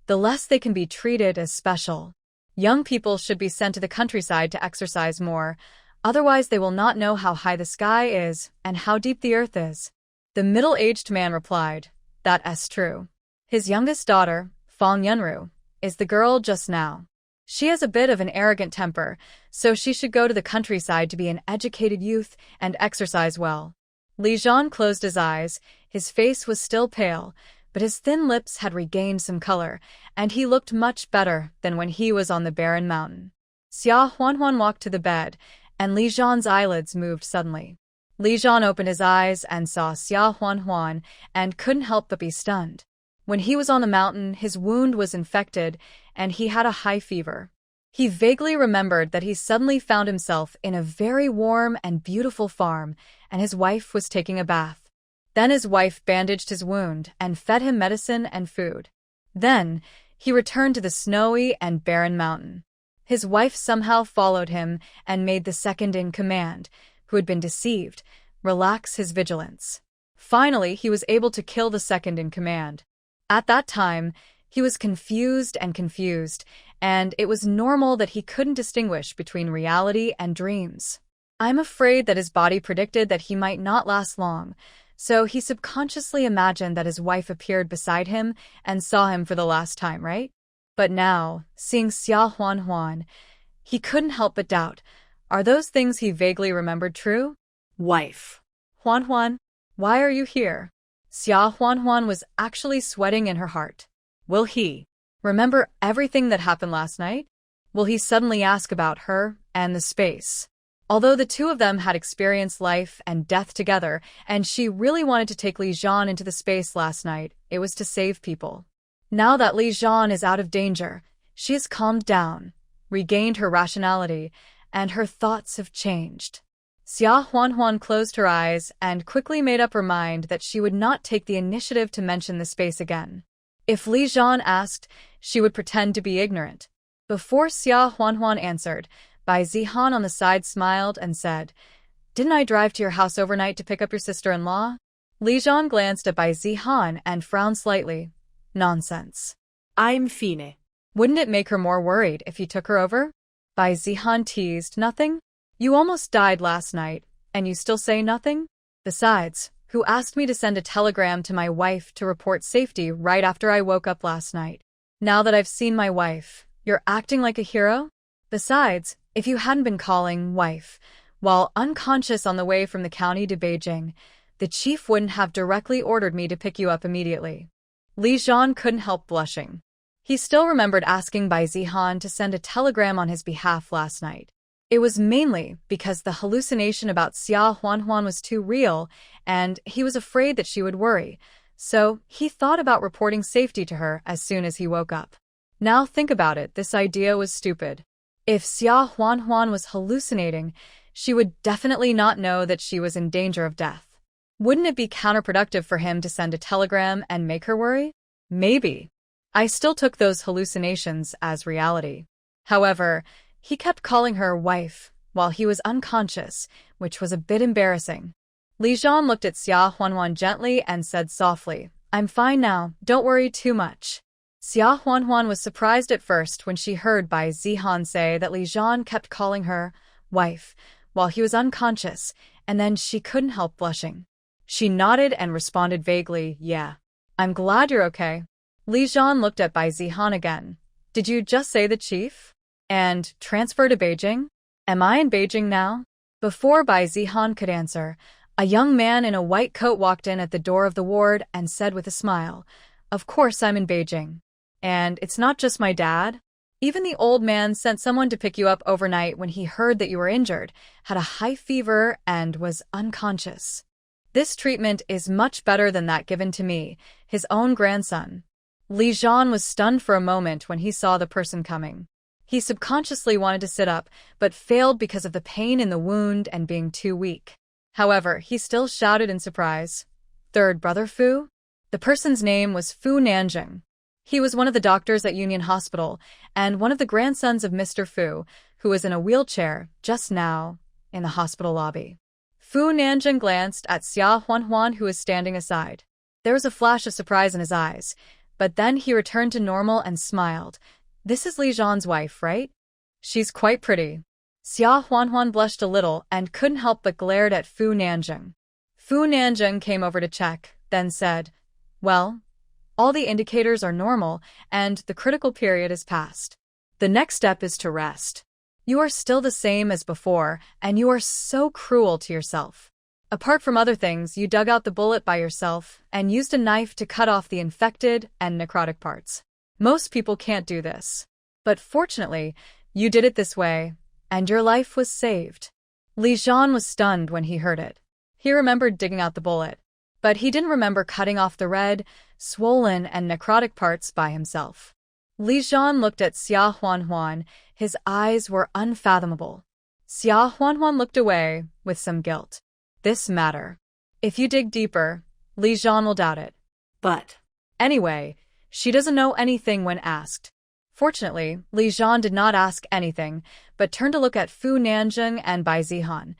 Speaker 1: the less they can be treated as special. Young people should be sent to the countryside to exercise more, otherwise they will not know how high the sky is and how deep the earth is." The middle-aged man replied, "That's true. His youngest daughter, Fong Yunru, is the girl just now. She has a bit of an arrogant temper, so she should go to the countryside to be an educated youth and exercise well." Li Zhan closed his eyes. His face was still pale, but his thin lips had regained some color, and he looked much better than when he was on the barren mountain. Xia Huanhuan walked to the bed, and Li Zhan's eyelids moved suddenly. Li Zhan opened his eyes and saw Xia Huanhuan and couldn't help but be stunned. When he was on the mountain, his wound was infected, and he had a high fever. He vaguely remembered that he suddenly found himself in a very warm and beautiful farm, and his wife was taking a bath. Then his wife bandaged his wound and fed him medicine and food. Then he returned to the snowy and barren mountain. His wife somehow followed him and made the second in command, who had been deceived, relax his vigilance. Finally, he was able to kill the second in command. At that time, he was confused, and it was normal that he couldn't distinguish between reality and dreams. I'm afraid that his body predicted that he might not last long, so he subconsciously imagined that his wife appeared beside him and saw him for the last time, right? But now, seeing Xia Huanhuan, he couldn't help but doubt, are those things he vaguely remembered true?
Speaker 2: Wife.
Speaker 1: Huanhuan, why are you here? Xia Huanhuan was actually sweating in her heart. Will he remember everything that happened last night? Will he suddenly ask about her and the space? Although the 2 of them had experienced life and death together, and she really wanted to take Li Zhan into the space last night, it was to save people. Now that Li Zhan is out of danger, she has calmed down, regained her rationality, and her thoughts have changed. Xia Huanhuan closed her eyes and quickly made up her mind that she would not take the initiative to mention the space again. If Li Zhan asked, she would pretend to be ignorant. Before Xia Huanhuan answered, Bai Zihan on the side smiled and said, "Didn't I drive to your house overnight to pick up your sister-in-law?" Li Zhan glanced at Bai Zihan and frowned slightly. Nonsense.
Speaker 2: I'm fine.
Speaker 1: Wouldn't it make her more worried if you took her over? Bai Zihan teased. Nothing? You almost died last night, and you still say nothing? Besides, who asked me to send a telegram to my wife to report safety right after I woke up last night? Now that I've seen my wife, you're acting like a hero? Besides, if you hadn't been calling wife while unconscious on the way from the county to Beijing, the chief wouldn't have directly ordered me to pick you up immediately. Li Zhan couldn't help blushing. He still remembered asking Bai Zihan to send a telegram on his behalf last night. It was mainly because the hallucination about Xia Huanhuan was too real, and he was afraid that she would worry, so he thought about reporting safety to her as soon as he woke up. Now think about it, this idea was stupid. If Xia Huanhuan was hallucinating, she would definitely not know that she was in danger of death. Wouldn't it be counterproductive for him to send a telegram and make her worry? Maybe. I still took those hallucinations as reality. However, he kept calling her wife while he was unconscious, which was a bit embarrassing. Li Zhan looked at Xia Huanhuan gently and said softly, "I'm fine now, don't worry too much." Xia Huanhuan was surprised at first when she heard Bai Zihan say that Li Zhan kept calling her wife while he was unconscious, and then she couldn't help blushing. She nodded and responded vaguely, "Yeah. I'm glad you're okay." Li Zhan looked at Bai Zihan again. "Did you just say the chief? And transfer to Beijing? Am I in Beijing now?" Before Bai Zihan could answer, a young man in a white coat walked in at the door of the ward and said with a smile, "Of course I'm in Beijing. And it's not just my dad. Even the old man sent someone to pick you up overnight when he heard that you were injured, had a high fever, and was unconscious. This treatment is much better than that given to me, his own grandson." Li Zhan was stunned for a moment when he saw the person coming. He subconsciously wanted to sit up, but failed because of the pain in the wound and being too weak. However, he still shouted in surprise, "Third brother Fu?" The person's name was Fu Nanjing. He was one of the doctors at Union Hospital, and one of the grandsons of Mr. Fu, who was in a wheelchair, just now, in the hospital lobby. Fu Nanjing glanced at Xia Huanhuan, who was standing aside. There was a flash of surprise in his eyes, but then he returned to normal and smiled. "This is Li Zhan's wife, right? She's quite pretty." Xia Huanhuan blushed a little and couldn't help but glared at Fu Nanjing. Fu Nanjing came over to check, then said, "Well, all the indicators are normal, and the critical period is past. The next step is to rest. You are still the same as before, and you are so cruel to yourself. Apart from other things, you dug out the bullet by yourself and used a knife to cut off the infected and necrotic parts. Most people can't do this. But fortunately, you did it this way, and your life was saved." Li Zhan was stunned when he heard it. He remembered digging out the bullet, but he didn't remember cutting off the red, swollen, and necrotic parts by himself. Li Zhan looked at Xia Huanhuan. His eyes were unfathomable. Xia Huanhuan looked away with some guilt. "This matter. If you dig deeper, Li Zhan will doubt it. But anyway, she doesn't know anything when asked." Fortunately, Li Zhan did not ask anything, but turned to look at Fu Nanjing and Bai Zihan.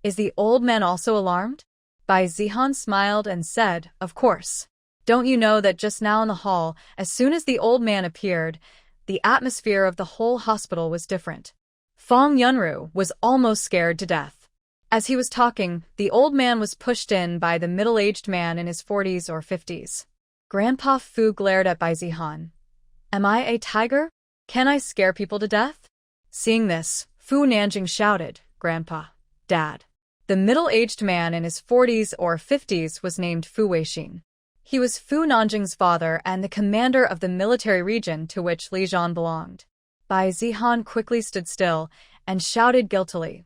Speaker 1: "Is the old man also alarmed?" Bai Zihan smiled and said, "Of course. Don't you know that just now in the hall, as soon as the old man appeared, the atmosphere of the whole hospital was different. Fong Yunru was almost scared to death." As he was talking, the old man was pushed in by the middle-aged man in his 40s or 50s. Grandpa Fu glared at Bai Zihan. "Am I a tiger? Can I scare people to death?" Seeing this, Fu Nanjing shouted, "Grandpa, Dad." The middle-aged man in his 40s or 50s was named Fu Weixin. He was Fu Nanjing's father and the commander of the military region to which Li Zhan belonged. Bai Zihan quickly stood still and shouted guiltily,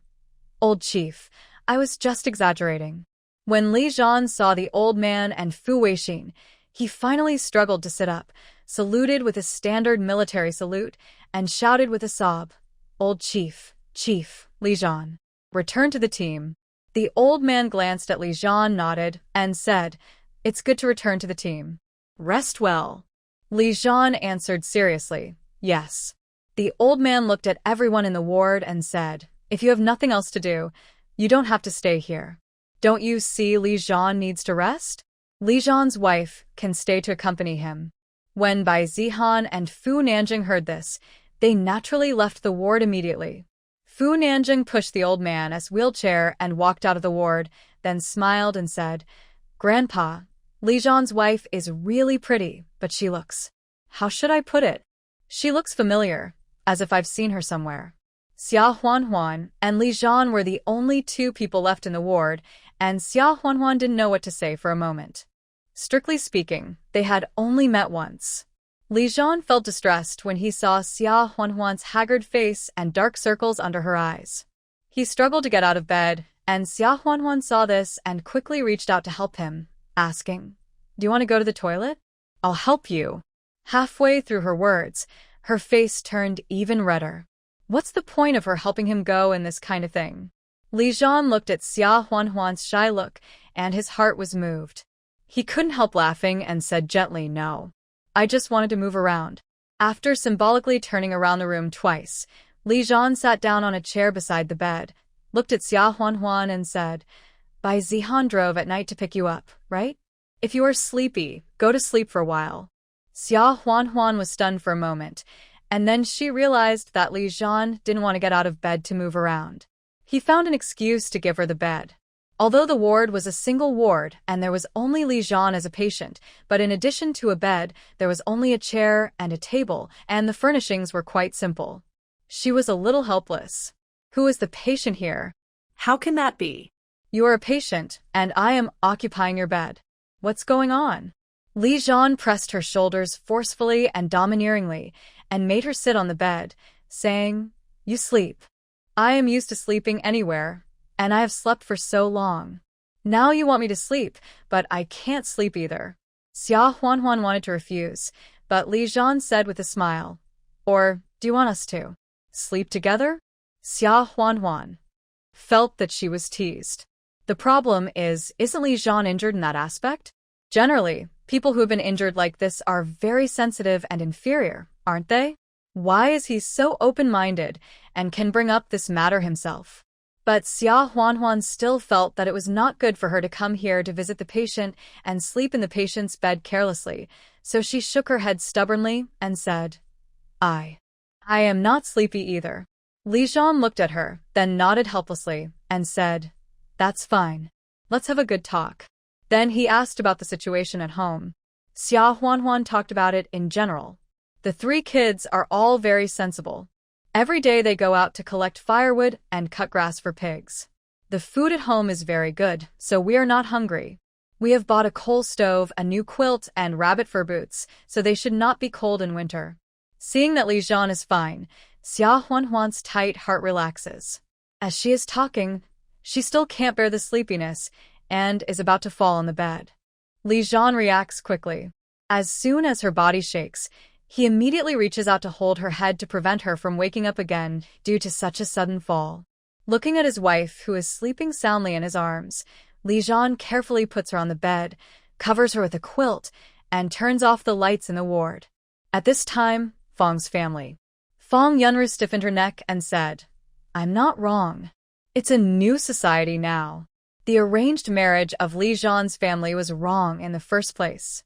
Speaker 1: "Old chief, I was just exaggerating." When Li Zhan saw the old man and Fu Weixin, he finally struggled to sit up, saluted with a standard military salute, and shouted with a sob, Old chief, Li Zhan. Return to the team. The old man glanced at Li Zhan, nodded, and said, It's good to return to the team.
Speaker 2: Rest well.
Speaker 1: Li Zhan answered seriously, Yes. The old man looked at everyone in the ward and said, If you have nothing else to do, you don't have to stay here. Don't you see Li Zhan needs to rest? Li Zhan's wife can stay to accompany him. When Bai Zihan and Fu Nanjing heard this, they naturally left the ward immediately. Fu Nanjing pushed the old man's wheelchair and walked out of the ward, then smiled and said, Grandpa, Li Zhan's wife is really pretty, but she looks… How should I put it? She looks familiar, as if I've seen her somewhere. Xia Huanhuan and Li Zhan were the only two people left in the ward, and Xia Huanhuan didn't know what to say for a moment. Strictly speaking, they had only met once. Li Zhan felt distressed when he saw Xia Huanhuan's haggard face and dark circles under her eyes. He struggled to get out of bed, and Xia Huanhuan saw this and quickly reached out to help him, asking, Do you want to go to the toilet? I'll help you. Halfway through her words, her face turned even redder. What's the point of her helping him go in this kind of thing? Li Zhan looked at Xia Huanhuan's shy look, and his heart was moved. He couldn't help laughing and said gently, No. I just wanted to move around. After symbolically turning around the room twice, Li Zhan sat down on a chair beside the bed, looked at Xia Huanhuan and said, Bai Zihan drove at night to pick you up, right? If you are sleepy, go to sleep for a while. Xia Huanhuan was stunned for a moment, and then she realized that Li Zhan didn't want to get out of bed to move around. He found an excuse to give her the bed. Although the ward was a single ward and there was only Li Zhan as a patient, but in addition to a bed, there was only a chair and a table, and the furnishings were quite simple. She was a little helpless. Who is the patient here?
Speaker 2: How can that be?
Speaker 1: You are a patient, and I am occupying your bed. What's going on? Li Zhan pressed her shoulders forcefully and domineeringly, and made her sit on the bed, saying, You sleep. I am used to sleeping anywhere, and I have slept for so long. Now you want me to sleep, but I can't sleep either. Xia Huanhuan wanted to refuse, but Li Zhan said with a smile, Or, do you want us to sleep together? Xia Huanhuan felt that she was teased. The problem is, isn't Li Zhan injured in that aspect? Generally, people who have been injured like this are very sensitive and inferior, aren't they? Why is he so open-minded and can bring up this matter himself? But Xia Huanhuan still felt that it was not good for her to come here to visit the patient and sleep in the patient's bed carelessly, so she shook her head stubbornly and said, I am not sleepy either. Li Zhan looked at her, then nodded helplessly, and said, That's fine. Let's have a good talk. Then he asked about the situation at home. Xia Huanhuan talked about it in general. The three kids are all very sensible. Every day they go out to collect firewood and cut grass for pigs. The food at home is very good, so we are not hungry. We have bought a coal stove, a new quilt, and rabbit fur boots, so they should not be cold in winter. Seeing that Li Zhan is fine, Xia Huanhuan's tight heart relaxes. As she is talking, she still can't bear the sleepiness and is about to fall on the bed. Li Zhan reacts quickly. As soon as her body shakes, he immediately reaches out to hold her head to prevent her from waking up again due to such a sudden fall. Looking at his wife, who is sleeping soundly in his arms, Li Zhan carefully puts her on the bed, covers her with a quilt, and turns off the lights in the ward. At this time, Fang's family. Fang Yunru stiffened her neck and said, I'm not wrong. It's a new society now. The arranged marriage of Li Zhan's family was wrong in the first place.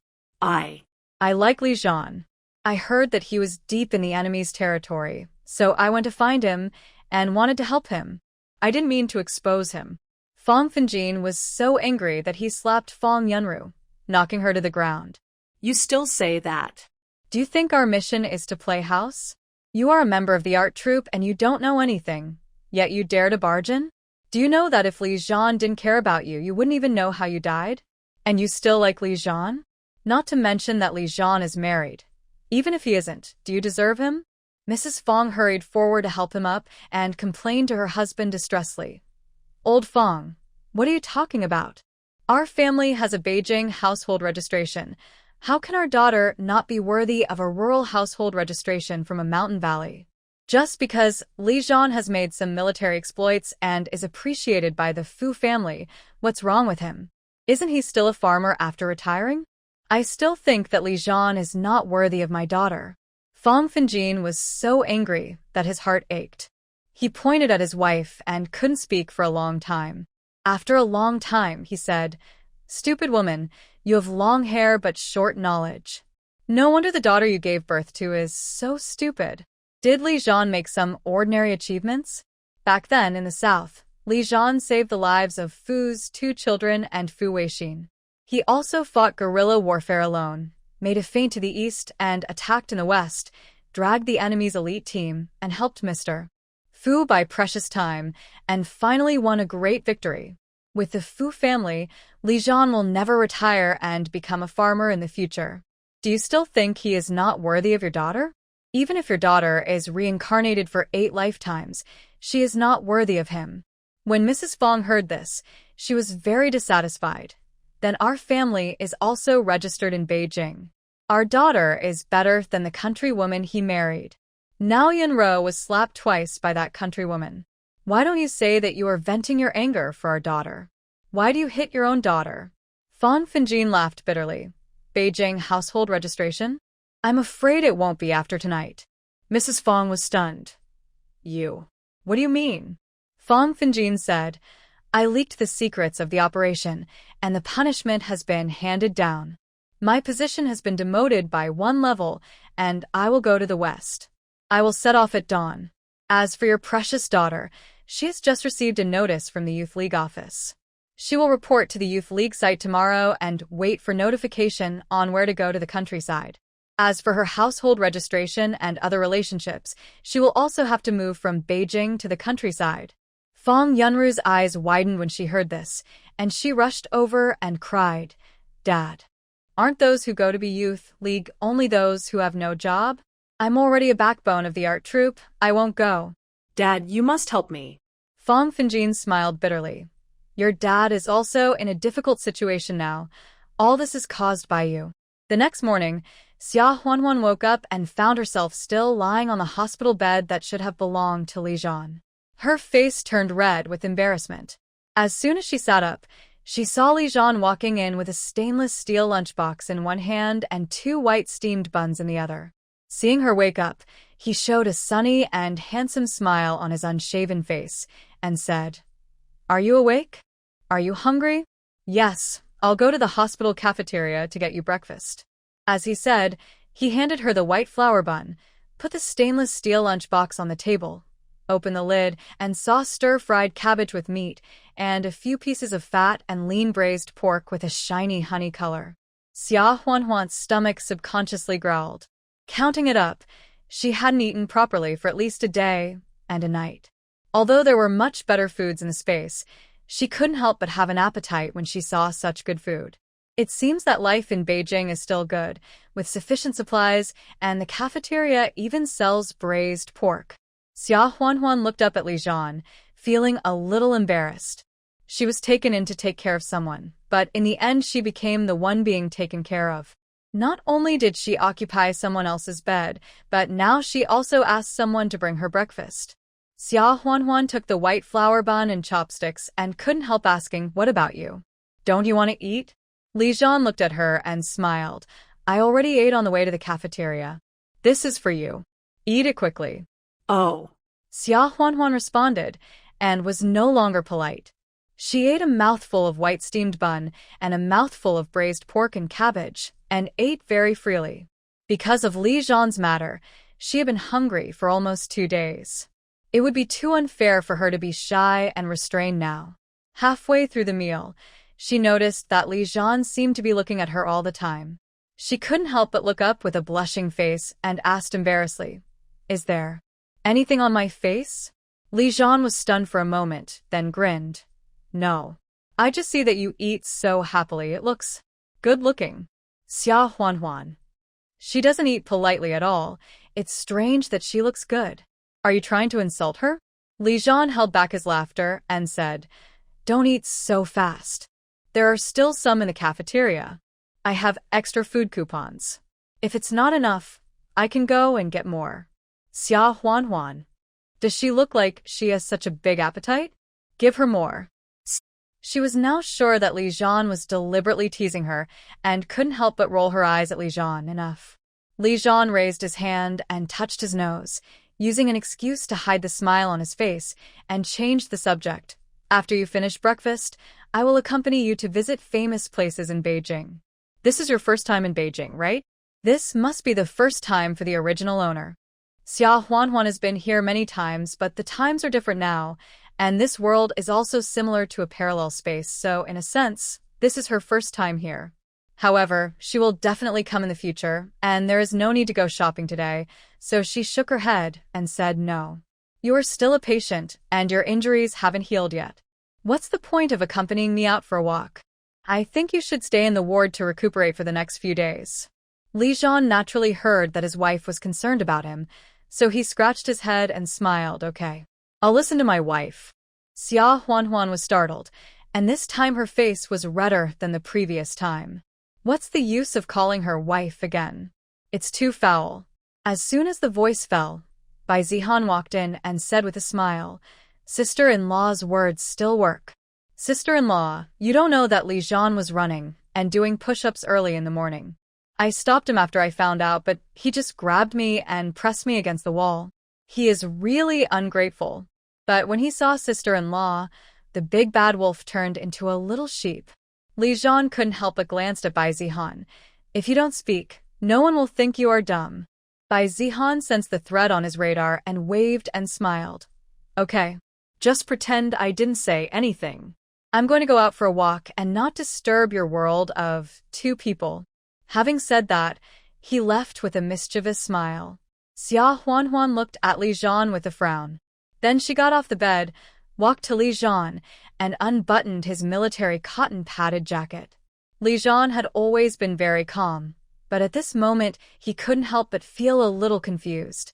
Speaker 1: I like Li Zhan. I heard that he was deep in the enemy's territory, so I went to find him and wanted to help him. I didn't mean to expose him. Fang Finjin was so angry that he slapped Fang Yunru, knocking her to the ground.
Speaker 2: You still say that?
Speaker 1: Do you think our mission is to play house? You are a member of the art troupe and you don't know anything, yet you dare to barge in? Do you know that if Li Zhan didn't care about you, you wouldn't even know how you died? And you still like Li Zhan? Not to mention that Li Zhan is married. Even if he isn't, do you deserve him? Mrs. Fang hurried forward to help him up and complained to her husband distressfully. Old Fang, what are you talking about? Our family has a Beijing household registration. How can our daughter not be worthy of a rural household registration from a mountain valley? Just because Li Zhan has made some military exploits and is appreciated by the Fu family, what's wrong with him? Isn't he still a farmer after retiring? I still think that Li Zhan is not worthy of my daughter. Fang Finjin was so angry that his heart ached. He pointed at his wife and couldn't speak for a long time. After a long time, he said, "Stupid woman, you have long hair but short knowledge. No wonder the daughter you gave birth to is so stupid." Did Li Zhan make some ordinary achievements? Back then, in the south, Li Zhan saved the lives of Fu's 2 children and Fu Weixin. He also fought guerrilla warfare alone, made a feint to the east and attacked in the west, dragged the enemy's elite team, and helped Mr. Fu buy precious time, and finally won a great victory. With the Fu family, Li Zhan will never retire and become a farmer in the future. Do you still think he is not worthy of your daughter? Even if your daughter is reincarnated for 8 lifetimes, she is not worthy of him. When Mrs. Fong heard this, she was very dissatisfied. Then our family is also registered in Beijing. Our daughter is better than the countrywoman he married. Now Yanro was slapped twice by that countrywoman. Why don't you say that you are venting your anger for our daughter? Why do you hit your own daughter? Fang Finjin laughed bitterly. Beijing household registration? I'm afraid it won't be after tonight. Mrs. Fong was stunned. You. What do you mean? Fang Finjin said, I leaked the secrets of the operation, and the punishment has been handed down. My position has been demoted by 1 level, and I will go to the west. I will set off at dawn. As for your precious daughter, she has just received a notice from the Youth League office. She will report to the Youth League site tomorrow and wait for notification on where to go to the countryside. As for her household registration and other relationships, she will also have to move from Beijing to the countryside. Fang Yunru's eyes widened when she heard this, and she rushed over and cried, Dad, aren't those who go to be Youth League only those who have no job? I'm already a backbone of the art troupe. I won't go.
Speaker 2: Dad, you must help me.
Speaker 1: Fang Finjin smiled bitterly. Your dad is also in a difficult situation now. All this is caused by you. The next morning, Xia Huanhuan woke up and found herself still lying on the hospital bed that should have belonged to Li Zhan. Her face turned red with embarrassment. As soon as she sat up, she saw Li Zhan walking in with a stainless steel lunchbox in one hand and 2 white steamed buns in the other. Seeing her wake up, he showed a sunny and handsome smile on his unshaven face and said, Are you awake? Are you hungry? Yes, I'll go to the hospital cafeteria to get you breakfast. As he said, he handed her the white flour bun, put the stainless steel lunchbox on the table, opened the lid, and saw stir-fried cabbage with meat and a few pieces of fat and lean braised pork with a shiny honey color. Xia Huanhuan's stomach subconsciously growled. Counting it up, she hadn't eaten properly for at least a day and a night. Although there were much better foods in the space, she couldn't help but have an appetite when she saw such good food. It seems that life in Beijing is still good, with sufficient supplies, and the cafeteria even sells braised pork. Xia Huanhuan looked up at Li Zhan, feeling a little embarrassed. She was taken in to take care of someone, but in the end she became the one being taken care of. Not only did she occupy someone else's bed, but now she also asked someone to bring her breakfast. Xia Huanhuan took the white flour bun and chopsticks and couldn't help asking, What about you? Don't you want to eat? Li Zhan looked at her and smiled. I already ate on the way to the cafeteria. This is for you. Eat it quickly.
Speaker 2: Oh.
Speaker 1: Xia Huanhuan responded and was no longer polite. She ate a mouthful of white steamed bun and a mouthful of braised pork and cabbage and ate very freely. Because of Li Zhan's matter, she had been hungry for almost 2 days. It would be too unfair for her to be shy and restrained now. Halfway through the meal, she noticed that Li Zhan seemed to be looking at her all the time. She couldn't help but look up with a blushing face and asked embarrassedly, Is there anything on my face? Li Zhan was stunned for a moment, then grinned. No. I just see that you eat so happily. It looks good-looking. Xia Huanhuan. She doesn't eat politely at all. It's strange that she looks good. Are you trying to insult her? Li Zhan held back his laughter and said, Don't eat so fast. There are still some in the cafeteria. I have extra food coupons. If it's not enough, I can go and get more. Xia Huan. Does she look like she has such a big appetite? Give her more. She was now sure that Li Zhan was deliberately teasing her and couldn't help but roll her eyes at Li Zhan. Enough. Li Zhan raised his hand and touched his nose, using an excuse to hide the smile on his face, and changed the subject. After you finish breakfast, I will accompany you to visit famous places in Beijing. This is your first time in Beijing, right? This must be the first time for the original owner. Xia Huan has been here many times, but the times are different now, and this world is also similar to a parallel space, so in a sense, this is her first time here. However, she will definitely come in the future, and there is no need to go shopping today, so she shook her head and said no. You are still a patient, and your injuries haven't healed yet. What's the point of accompanying me out for a walk? I think you should stay in the ward to recuperate for the next few days. Li Zhan naturally heard that his wife was concerned about him, so he scratched his head and smiled. Okay, I'll listen to my wife. Xia Huan was startled, and this time her face was redder than the previous time. What's the use of calling her wife again? It's too foul. As soon as the voice fell, Bai Zihan walked in and said with a smile, Sister-in-law's words still work. Sister-in-law, you don't know that Li Zhan was running and doing push-ups early in the morning. I stopped him after I found out, but he just grabbed me and pressed me against the wall. He is really ungrateful. But when he saw sister-in-law, the big bad wolf turned into a little sheep. Li Zhan couldn't help but glanced at Bai Zihan. If you don't speak, no one will think you are dumb. Bai Zihan sensed the threat on his radar and waved and smiled. Okay, just pretend I didn't say anything. I'm going to go out for a walk and not disturb your world of two people. Having said that, he left with a mischievous smile. Xia Huan looked at Li Zhan with a frown. Then she got off the bed, walked to Li Zhan, and unbuttoned his military cotton-padded jacket. Li Zhan had always been very calm, but at this moment he couldn't help but feel a little confused.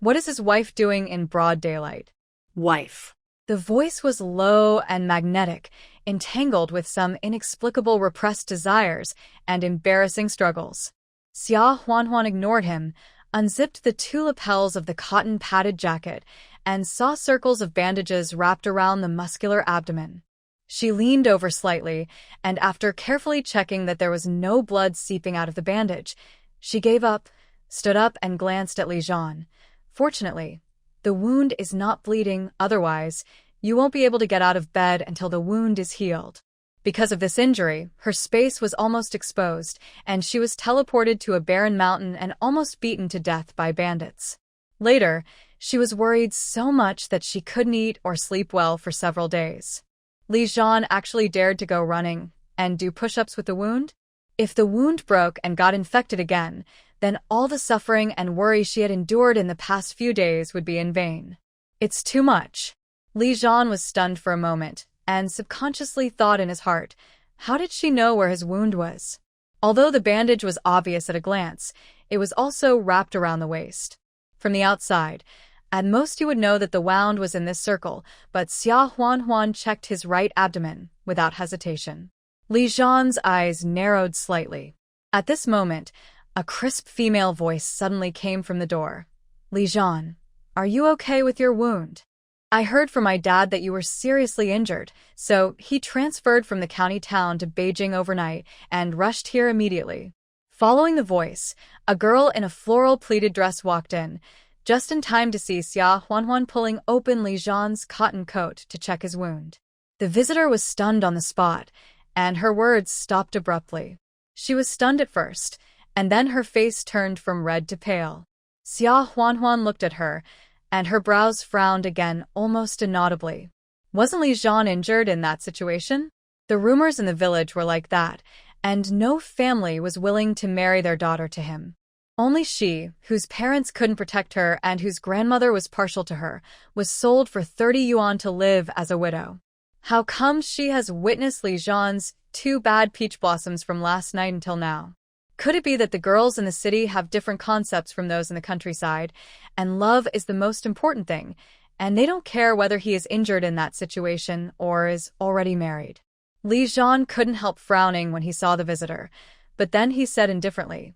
Speaker 1: What is his wife doing in broad daylight?
Speaker 2: Wife.
Speaker 1: The voice was low and magnetic, entangled with some inexplicable repressed desires and embarrassing struggles. Xia Huan ignored him, unzipped the two lapels of the cotton-padded jacket, and saw circles of bandages wrapped around the muscular abdomen. She leaned over slightly, and after carefully checking that there was no blood seeping out of the bandage, she gave up, stood up, and glanced at Li Zhan. Fortunately, the wound is not bleeding, otherwise, you won't be able to get out of bed until the wound is healed. Because of this injury, her space was almost exposed, and she was teleported to a barren mountain and almost beaten to death by bandits. Later, she was worried so much that she couldn't eat or sleep well for several days. Li Zhan actually dared to go running and do push-ups with the wound? If the wound broke and got infected again, then all the suffering and worry she had endured in the past few days would be in vain. It's too much. Li Zhan was stunned for a moment, and subconsciously thought in his heart, how did she know where his wound was? Although the bandage was obvious at a glance, it was also wrapped around the waist. From the outside, at most you would know that the wound was in this circle, but Xia Huan checked his right abdomen without hesitation. Li Zhan's eyes narrowed slightly. At this moment, a crisp female voice suddenly came from the door. Li Zhan, are you okay with your wound? I heard from my dad that you were seriously injured, so he transferred from the county town to Beijing overnight and rushed here immediately. Following the voice, a girl in a floral pleated dress walked in, just in time to see Xia Huan pulling open Li Zhan's cotton coat to check his wound. The visitor was stunned on the spot, and her words stopped abruptly. She was stunned at first, and then her face turned from red to pale. Xia Huan looked at her, and her brows frowned again almost inaudibly. Wasn't Li Zhan injured in that situation? The rumors in the village were like that, and no family was willing to marry their daughter to him. Only she, whose parents couldn't protect her and whose grandmother was partial to her, was sold for 30 yuan to live as a widow. How come she has witnessed Li Zhan's 2 bad peach blossoms from last night until now? Could it be that the girls in the city have different concepts from those in the countryside, and love is the most important thing, and they don't care whether he is injured in that situation or is already married? Li Zhan couldn't help frowning when he saw the visitor, but then he said indifferently,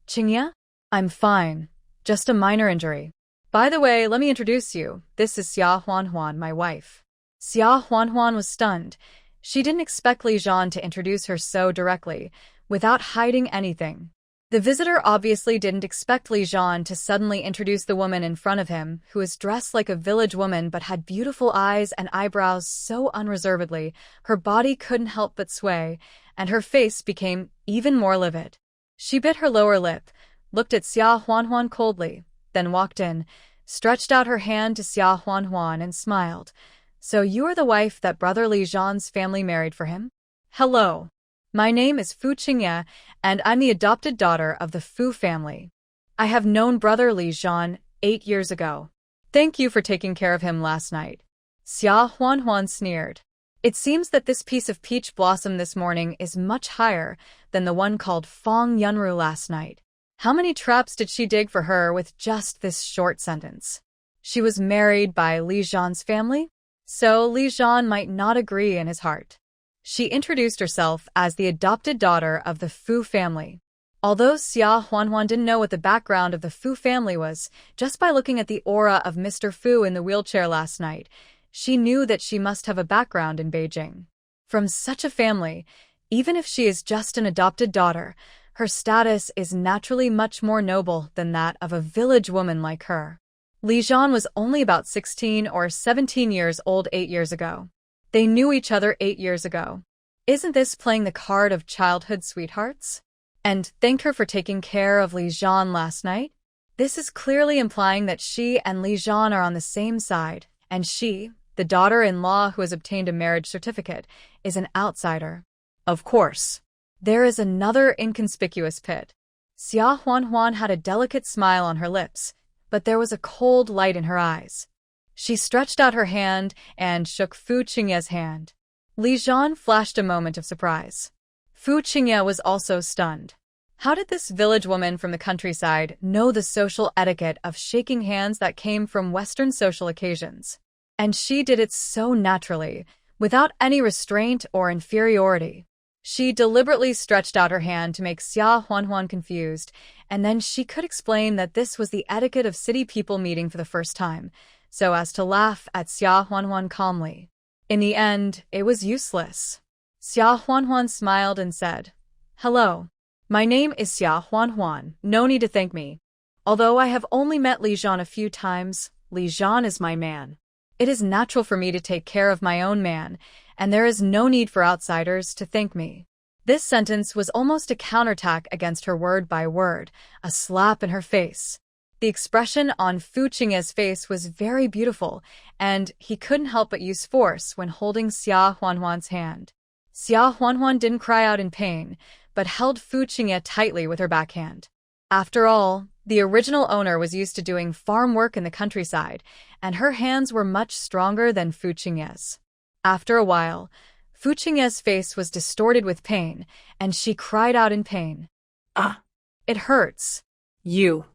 Speaker 1: Qingye? I'm fine. Just a minor injury. By the way, let me introduce you. This is Xia Huanhuan, my wife. Xia Huanhuan was stunned. She didn't expect Li Zhan to introduce her so directly, without hiding anything. The visitor obviously didn't expect Li Zhan to suddenly introduce the woman in front of him, who was dressed like a village woman but had beautiful eyes and eyebrows so unreservedly, her body couldn't help but sway, and her face became even more livid. She bit her lower lip, looked at Xia Huanhuan coldly, then walked in, stretched out her hand to Xia Huanhuan and smiled. So you are the wife that brother Li Zhan's family married for him? Hello. My name is Fu Qingye, and I'm the adopted daughter of the Fu family. I have known brother Li Zhan 8 years ago. Thank you for taking care of him last night. Xia Huanhuan sneered. It seems that this piece of peach blossom this morning is much higher than the one called Fong Yunru last night. How many traps did she dig for her with just this short sentence? She was married by Li Zhan's family? So Li Zhan might not agree in his heart. She introduced herself as the adopted daughter of the Fu family. Although Xia Huanhuan didn't know what the background of the Fu family was, just by looking at the aura of Mr. Fu in the wheelchair last night, she knew that she must have a background in Beijing. From such a family, even if she is just an adopted daughter, her status is naturally much more noble than that of a village woman like her. Li Zhan was only about 16 or 17 years old 8 years ago. They knew each other 8 years ago. Isn't this playing the card of childhood sweethearts? And thanked her for taking care of Li Zhan last night? This is clearly implying that she and Li Zhan are on the same side, and she, the daughter-in-law who has obtained a marriage certificate, is an outsider. Of course. There is another inconspicuous pit. Xia Huanhuan had a delicate smile on her lips, but there was a cold light in her eyes. She stretched out her hand and shook Fu Qingye's hand. Li Zhan flashed a moment of surprise. Fu Qingye was also stunned. How did this village woman from the countryside know the social etiquette of shaking hands that came from Western social occasions? And she did it so naturally, without any restraint or inferiority. She deliberately stretched out her hand to make Xia Huanhuan confused, and then she could explain that this was the etiquette of city people meeting for the first time, so as to laugh at Xia Huanhuan calmly. In the end, it was useless. Xia Huanhuan smiled and said, "Hello. My name is Xia Huanhuan. No need to thank me. Although I have only met Li Zhan a few times, Li Zhan is my man. It is natural for me to take care of my own man, and there is no need for outsiders to thank me." This sentence was almost a counterattack against her word by word, a slap in her face. The expression on Fu Qingye's face was very beautiful, and he couldn't help but use force when holding Xia Huanhuan's hand. Xia Huanhuan didn't cry out in pain, but held Fu Qingye tightly with her backhand. After all, the original owner was used to doing farm work in the countryside, and her hands were much stronger than Fu Qingye's. After a while, Fu Qingye's face was distorted with pain, and she cried out in pain. "Ah! It hurts. You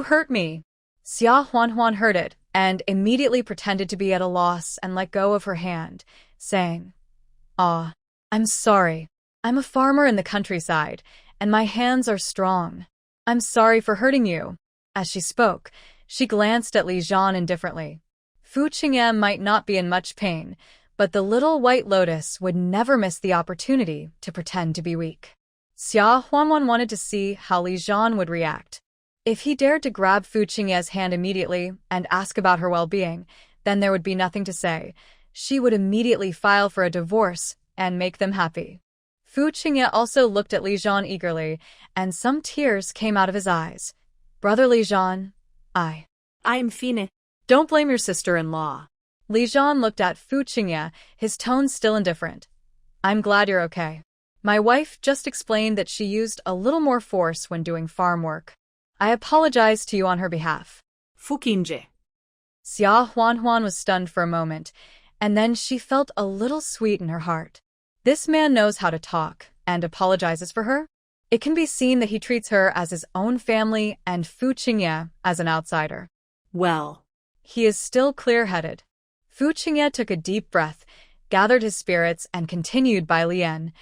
Speaker 1: hurt me." Xia Huanhuan heard it, and immediately pretended to be at a loss and let go of her hand, saying, "Ah, I'm sorry. I'm a farmer in the countryside, and my hands are strong. I'm sorry for hurting you." As she spoke, she glanced at Li Zhan indifferently. Fu Qingye might not be in much pain, but the little white lotus would never miss the opportunity to pretend to be weak. Xia Huanhuan wanted to see how Li Zhan would react. If he dared to grab Fu Qingye's hand immediately and ask about her well-being, then there would be nothing to say. She would immediately file for a divorce and make them happy. Fu Qingye also looked at Li Zhan eagerly, and some tears came out of his eyes. "Brother Li Zhan, I am fine. Don't blame your sister-in-law." Li Zhan looked at Fu Qingye, his tone still indifferent. "I'm glad you're okay. My wife just explained that she used a little more force when doing farm work. I apologize to you on her behalf."
Speaker 2: Fu Qingye.
Speaker 1: Xia Huanhuan was stunned for a moment, and then she felt a little sweet in her heart. This man knows how to talk and apologizes for her. It can be seen that he treats her as his own family and Fu Qingye as an outsider.
Speaker 2: Well,
Speaker 1: he is still clear-headed. Fu Qingye took a deep breath, gathered his spirits, and continued by Lian.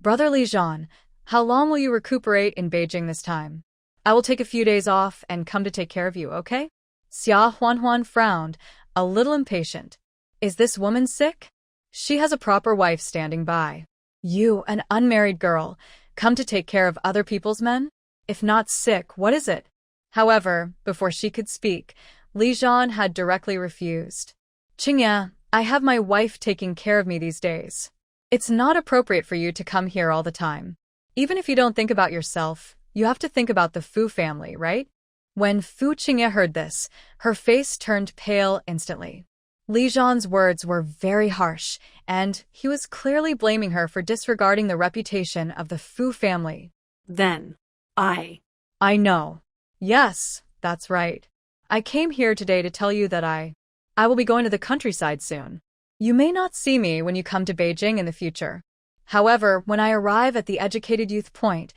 Speaker 1: "Brother Li Zhan, how long will you recuperate in Beijing this time?" I will take a few days off and come to take care of you, okay? Xia Huanhuan frowned, a little impatient. Is this woman sick? She has a proper wife standing by. You, an unmarried girl, come to take care of other people's men? If not sick, what is it? However, before she could speak, Li Zhan had directly refused. Qingye, I have my wife taking care of me these days. It's not appropriate for you to come here all the time. Even if you don't think about yourself, you have to think about the Fu family, right? When Fu Qingye heard this, her face turned pale instantly. Li Zhan's words were very harsh, and he was clearly blaming her for disregarding the reputation of the Fu family.
Speaker 2: Then, I
Speaker 1: know. Yes, that's right. I came here today to tell you that I will be going to the countryside soon. You may not see me when you come to Beijing in the future. However, when I arrive at the Educated Youth Point,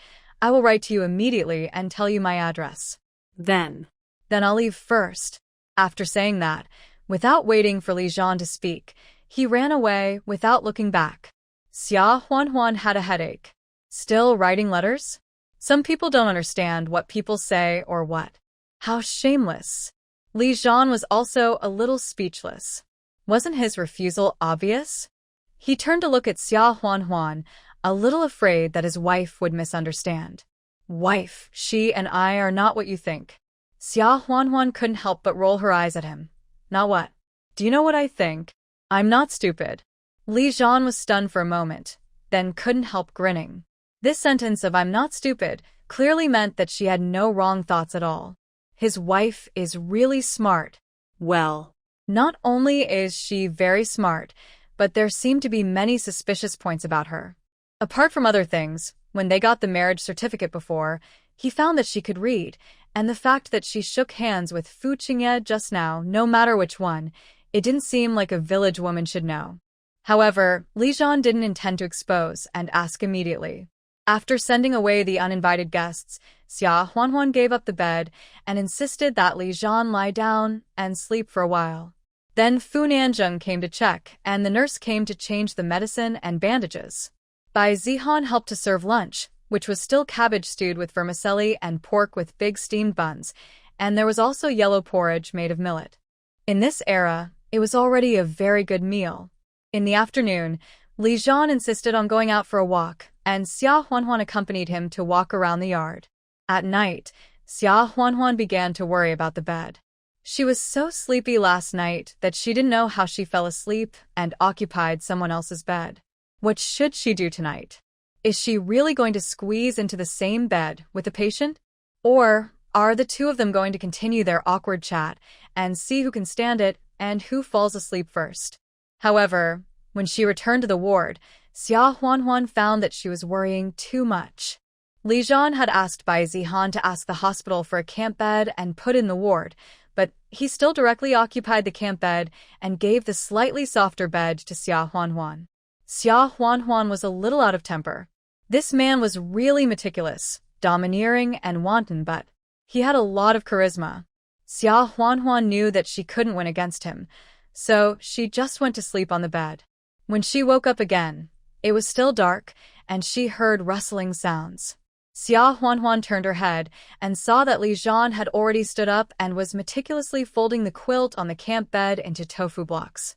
Speaker 1: I will write to you immediately and tell you my address. Then I'll leave first. After saying that, without waiting for Li Zhan to speak, he ran away without looking back. Xia Huanhuan had a headache. Still writing letters? Some people don't understand what people say or what. How shameless. Li Zhan was also a little speechless. Wasn't his refusal obvious? He turned to look at Xia Huanhuan, a little afraid that his wife would misunderstand. Wife, she and I are not what you think. Xia Huanhuan couldn't help but roll her eyes at him. Not what? Do you know what I think? I'm not stupid. Li Zhan was stunned for a moment, then couldn't help grinning. This sentence of I'm not stupid clearly meant that she had no wrong thoughts at all. His wife is really smart. Well, not only is she very smart, but there seemed to be many suspicious points about her. Apart from other things, when they got the marriage certificate before, he found that she could read, and the fact that she shook hands with Fu Qingye just now, no matter which one, it didn't seem like a village woman should know. However, Li Zhan didn't intend to expose and ask immediately. After sending away the uninvited guests, Xia Huanhuan gave up the bed and insisted that Li Zhan lie down and sleep for a while. Then Fu Nanzheng came to check, and the nurse came to change the medicine and bandages. Bai Zihan helped to serve lunch, which was still cabbage stewed with vermicelli and pork with big steamed buns, and there was also yellow porridge made of millet. In this era, it was already a very good meal. In the afternoon, Li Zhan insisted on going out for a walk, and Xia Huanhuan accompanied him to walk around the yard. At night, Xia Huanhuan began to worry about the bed. She was so sleepy last night that she didn't know how she fell asleep and occupied someone else's bed. What should she do tonight? Is she really going to squeeze into the same bed with the patient? Or are the two of them going to continue their awkward chat and see who can stand it and who falls asleep first? However, when she returned to the ward, Xia Huanhuan found that she was worrying too much. Li Zhan had asked Bai Zihan to ask the hospital for a camp bed and put in the ward, but he still directly occupied the camp bed and gave the slightly softer bed to Xia Huanhuan. Xia Huanhuan was a little out of temper. This man was really meticulous, domineering, and wanton, but he had a lot of charisma. Xia Huanhuan knew that she couldn't win against him, so she just went to sleep on the bed. When she woke up again, it was still dark, and she heard rustling sounds. Xia Huanhuan turned her head and saw that Li Zhan had already stood up and was meticulously folding the quilt on the camp bed into tofu blocks.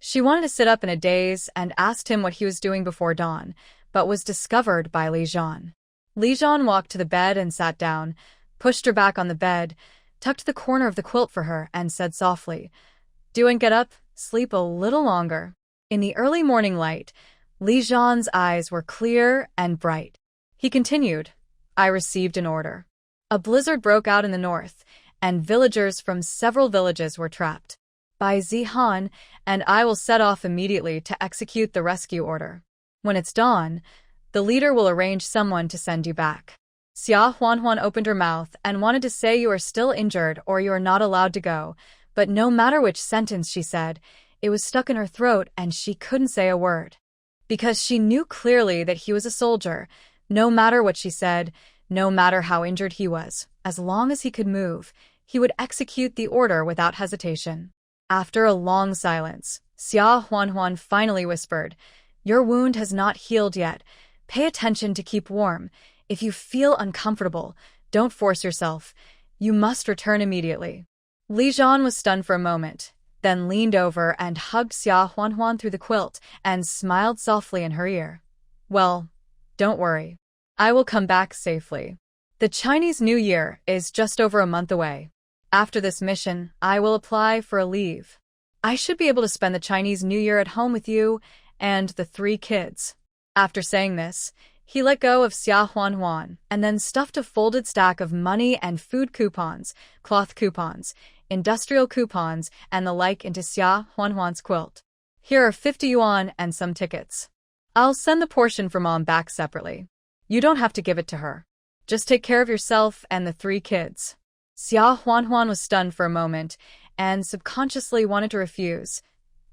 Speaker 1: She wanted to sit up in a daze and asked him what he was doing before dawn, but was discovered by Li Zhan. Li Zhan walked to the bed and sat down, pushed her back on the bed, tucked the corner of the quilt for her, and said softly, "Do and get up, sleep a little longer." In the early morning light, Li Zhan's eyes were clear and bright. He continued, "I received an order. A blizzard broke out in the north, and villagers from several villages were trapped. Bai Zihan and I will set off immediately to execute the rescue order. When it's dawn, the leader will arrange someone to send you back." Xia Huanhuan opened her mouth and wanted to say you are still injured or you are not allowed to go, but no matter which sentence she said, it was stuck in her throat and she couldn't say a word. Because she knew clearly that he was a soldier, no matter what she said, no matter how injured he was, as long as he could move, he would execute the order without hesitation. After a long silence, Xia Huanhuan finally whispered, "Your wound has not healed yet. Pay attention to keep warm. If you feel uncomfortable, Don't force yourself. You must return immediately. Li Zhan was stunned for a moment, then leaned over and hugged Xia Huanhuan through the quilt and smiled softly in her ear. Well, don't worry. I will come back safely. The Chinese New Year is just over a month away. After this mission, I will apply for a leave. I should be able to spend the Chinese New Year at home with you and the 3 kids. After saying this, he let go of Xia Huanhuan and then stuffed a folded stack of money and food coupons, cloth coupons, industrial coupons, and the like into Xia Huanhuan's quilt. Here are 50 yuan and some tickets. I'll send the portion for Mom back separately. You don't have to give it to her. Just take care of yourself and the 3 kids. Xia Huanhuan was stunned for a moment and subconsciously wanted to refuse.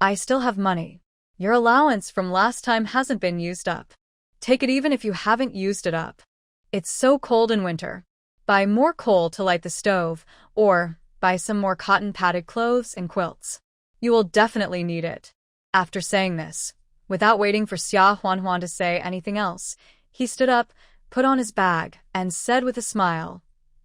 Speaker 1: I still have money. Your allowance from last time hasn't been used up. Take it even if you haven't used it up. It's so cold in winter. Buy more coal to light the stove, or buy some more cotton-padded clothes and quilts. You will definitely need it. After saying this, without waiting for Xia Huanhuan to say anything else, he stood up, put on his bag, and said with a smile,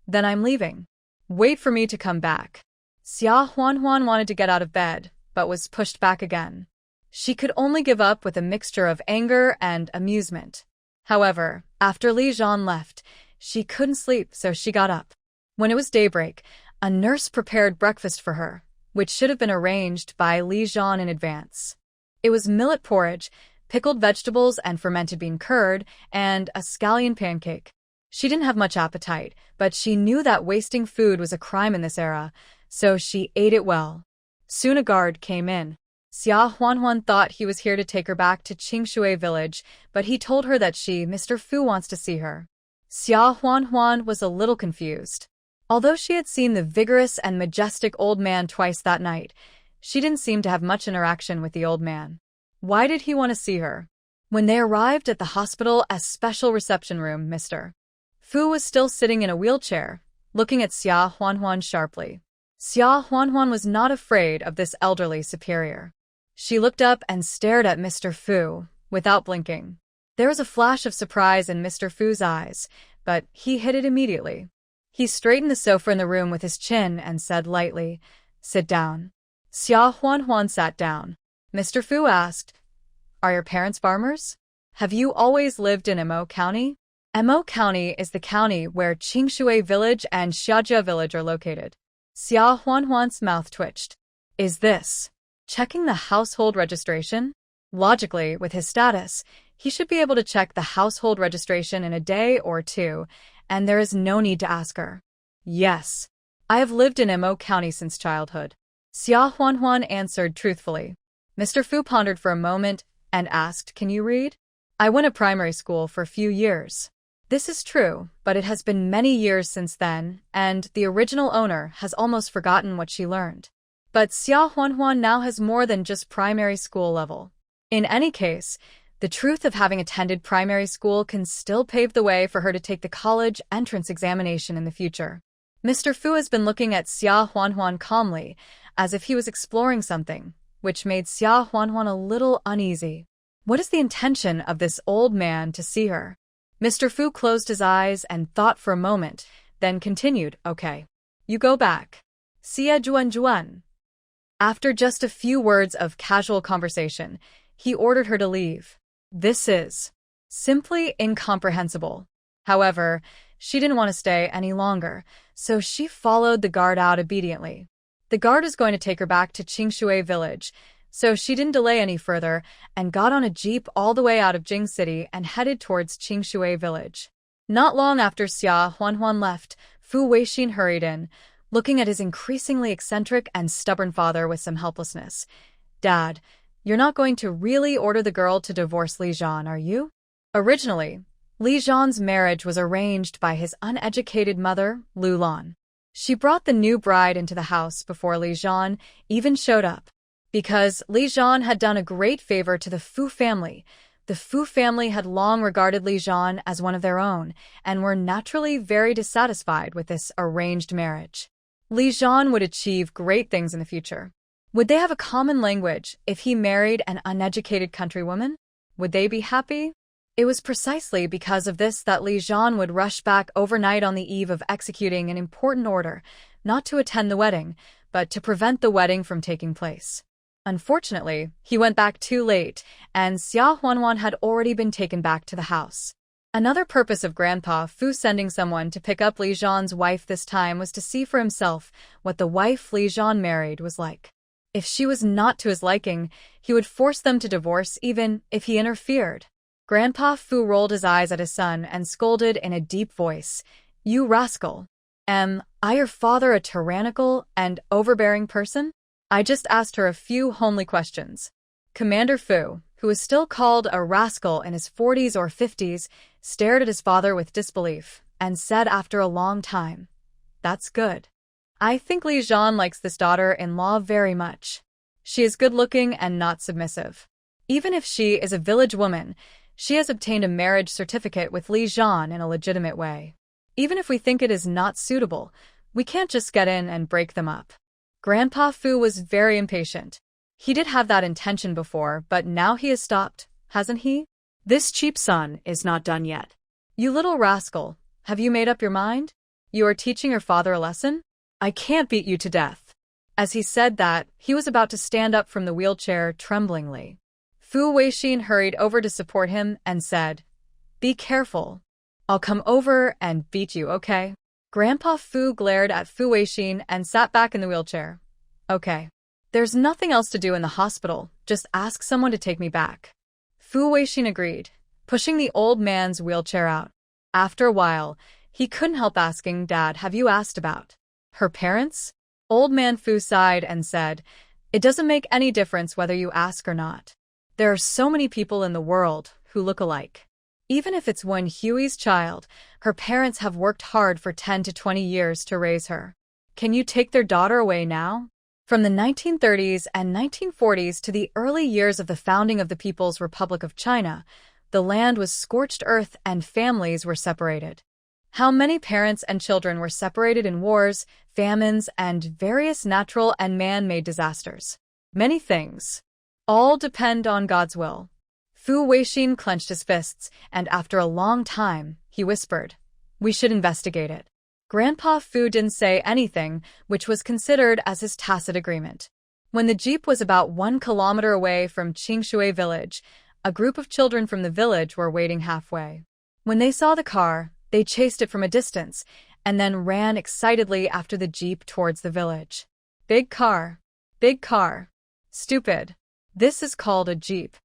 Speaker 1: "Then I'm leaving. Wait for me to come back." Xia Huanhuan wanted to get out of bed, but was pushed back again. She could only give up with a mixture of anger and amusement. However, after Li Zhan left, she couldn't sleep, so she got up. When it was daybreak, a nurse prepared breakfast for her, which should have been arranged by Li Zhan in advance. It was millet porridge, pickled vegetables and fermented bean curd, and a scallion pancake. She didn't have much appetite, but she knew that wasting food was a crime in this era, so she ate it well. Soon a guard came in. Xia Huanhuan thought he was here to take her back to Qingshui village, but he told her that Mr. Fu wants to see her. Xia Huanhuan was a little confused. Although she had seen the vigorous and majestic old man twice that night, she didn't seem to have much interaction with the old man. Why did he want to see her? When they arrived at the hospital as special reception room, Mr. Fu was still sitting in a wheelchair, looking at Xia Huanhuan sharply. Xia Huanhuan was not afraid of this elderly superior. She looked up and stared at Mr. Fu, without blinking. There was a flash of surprise in Mr. Fu's eyes, but he hid it immediately. He straightened the sofa in the room with his chin and said lightly, "Sit down." Xia Huanhuan sat down. Mr. Fu asked, "Are your parents farmers? Have you always lived in Mo County?" Mo County is the county where Qingshui village and Xiajia village are located. Xia Huanhuan's mouth twitched. Is this checking the household registration? Logically, with his status, he should be able to check the household registration in a day or 2, and there is no need to ask her. Yes, I have lived in Mo County since childhood. Xia Huanhuan answered truthfully. Mr. Fu pondered for a moment and asked, "Can you read?" "I went to primary school for a few years." This is true, but it has been many years since then, and the original owner has almost forgotten what she learned. But Xia Huanhuan now has more than just primary school level. In any case, the truth of having attended primary school can still pave the way for her to take the college entrance examination in the future. Mr. Fu has been looking at Xia Huanhuan calmly, as if he was exploring something, which made Xia Huanhuan a little uneasy. What is the intention of this old man to see her? Mr. Fu closed his eyes and thought for a moment, then continued, "Okay. You go back. Xia Juan. After just a few words of casual conversation, he ordered her to leave. This is simply incomprehensible. However, she didn't want to stay any longer, so she followed the guard out obediently. The guard is going to take her back to Qingshui village, so she didn't delay any further and got on a jeep all the way out of Jing City and headed towards Qingshui village. Not long after Xia Huanhuan left, Fu Weixin hurried in, looking at his increasingly eccentric and stubborn father with some helplessness. "Dad, you're not going to really order the girl to divorce Li Zhan, are you?" Originally, Li Zhan's marriage was arranged by his uneducated mother, Lu Lan. She brought the new bride into the house before Li Zhan even showed up. Because Li Zhan had done a great favor to the Fu family, the Fu family had long regarded Li Zhan as one of their own and were naturally very dissatisfied with this arranged marriage. Li Zhan would achieve great things in the future. Would they have a common language if he married an uneducated countrywoman? Would they be happy? It was precisely because of this that Li Zhan would rush back overnight on the eve of executing an important order, not to attend the wedding, but to prevent the wedding from taking place. Unfortunately, he went back too late, and Xia Huanhuan had already been taken back to the house. Another purpose of Grandpa Fu sending someone to pick up Li Zhan's wife this time was to see for himself what the wife Li Zhan married was like. If she was not to his liking, he would force them to divorce even if he interfered. Grandpa Fu rolled his eyes at his son and scolded in a deep voice, "You rascal! Am I your father a tyrannical and overbearing person? I just asked her a few homely questions." Commander Fu, who was still called a rascal in his 40s or 50s, stared at his father with disbelief and said after a long time, "That's good. I think Li Zhan likes this daughter-in-law very much. She is good-looking and not submissive. Even if she is a village woman, she has obtained a marriage certificate with Li Zhan in a legitimate way. Even if we think it is not suitable, we can't just get in and break them up." Grandpa Fu was very impatient. He did have that intention before, but now he has stopped, hasn't he?
Speaker 2: This cheap son is not done yet.
Speaker 1: "You little rascal, have you made up your mind? You are teaching your father a lesson? I can't beat you to death." As he said that, he was about to stand up from the wheelchair tremblingly. Fu Weixin hurried over to support him and said, "Be careful. I'll come over and beat you, okay?" Grandpa Fu glared at Fu Weixin and sat back in the wheelchair. "Okay. There's nothing else to do in the hospital, just ask someone to take me back." Fu Weixin agreed, pushing the old man's wheelchair out. After a while, he couldn't help asking, "Dad, have you asked about her parents?" Old man Fu sighed and said, "It doesn't make any difference whether you ask or not. There are so many people in the world who look alike. Even if it's Wen Hui's child, her parents have worked hard for 10 to 20 years to raise her. Can you take their daughter away now?" From the 1930s and 1940s to the early years of the founding of the People's Republic of China, the land was scorched earth and families were separated. How many parents and children were separated in wars, famines, and various natural and man-made disasters? Many things. All depend on God's will. Fu Weixin clenched his fists, and after a long time, he whispered, "We should investigate it." Grandpa Fu didn't say anything, which was considered as his tacit agreement. When the jeep was about 1 kilometer away from Qingshui village, a group of children from the village were waiting halfway. When they saw the car, they chased it from a distance, and then ran excitedly after the jeep towards the village. "Big car. Big car. Stupid. This is called a jeep.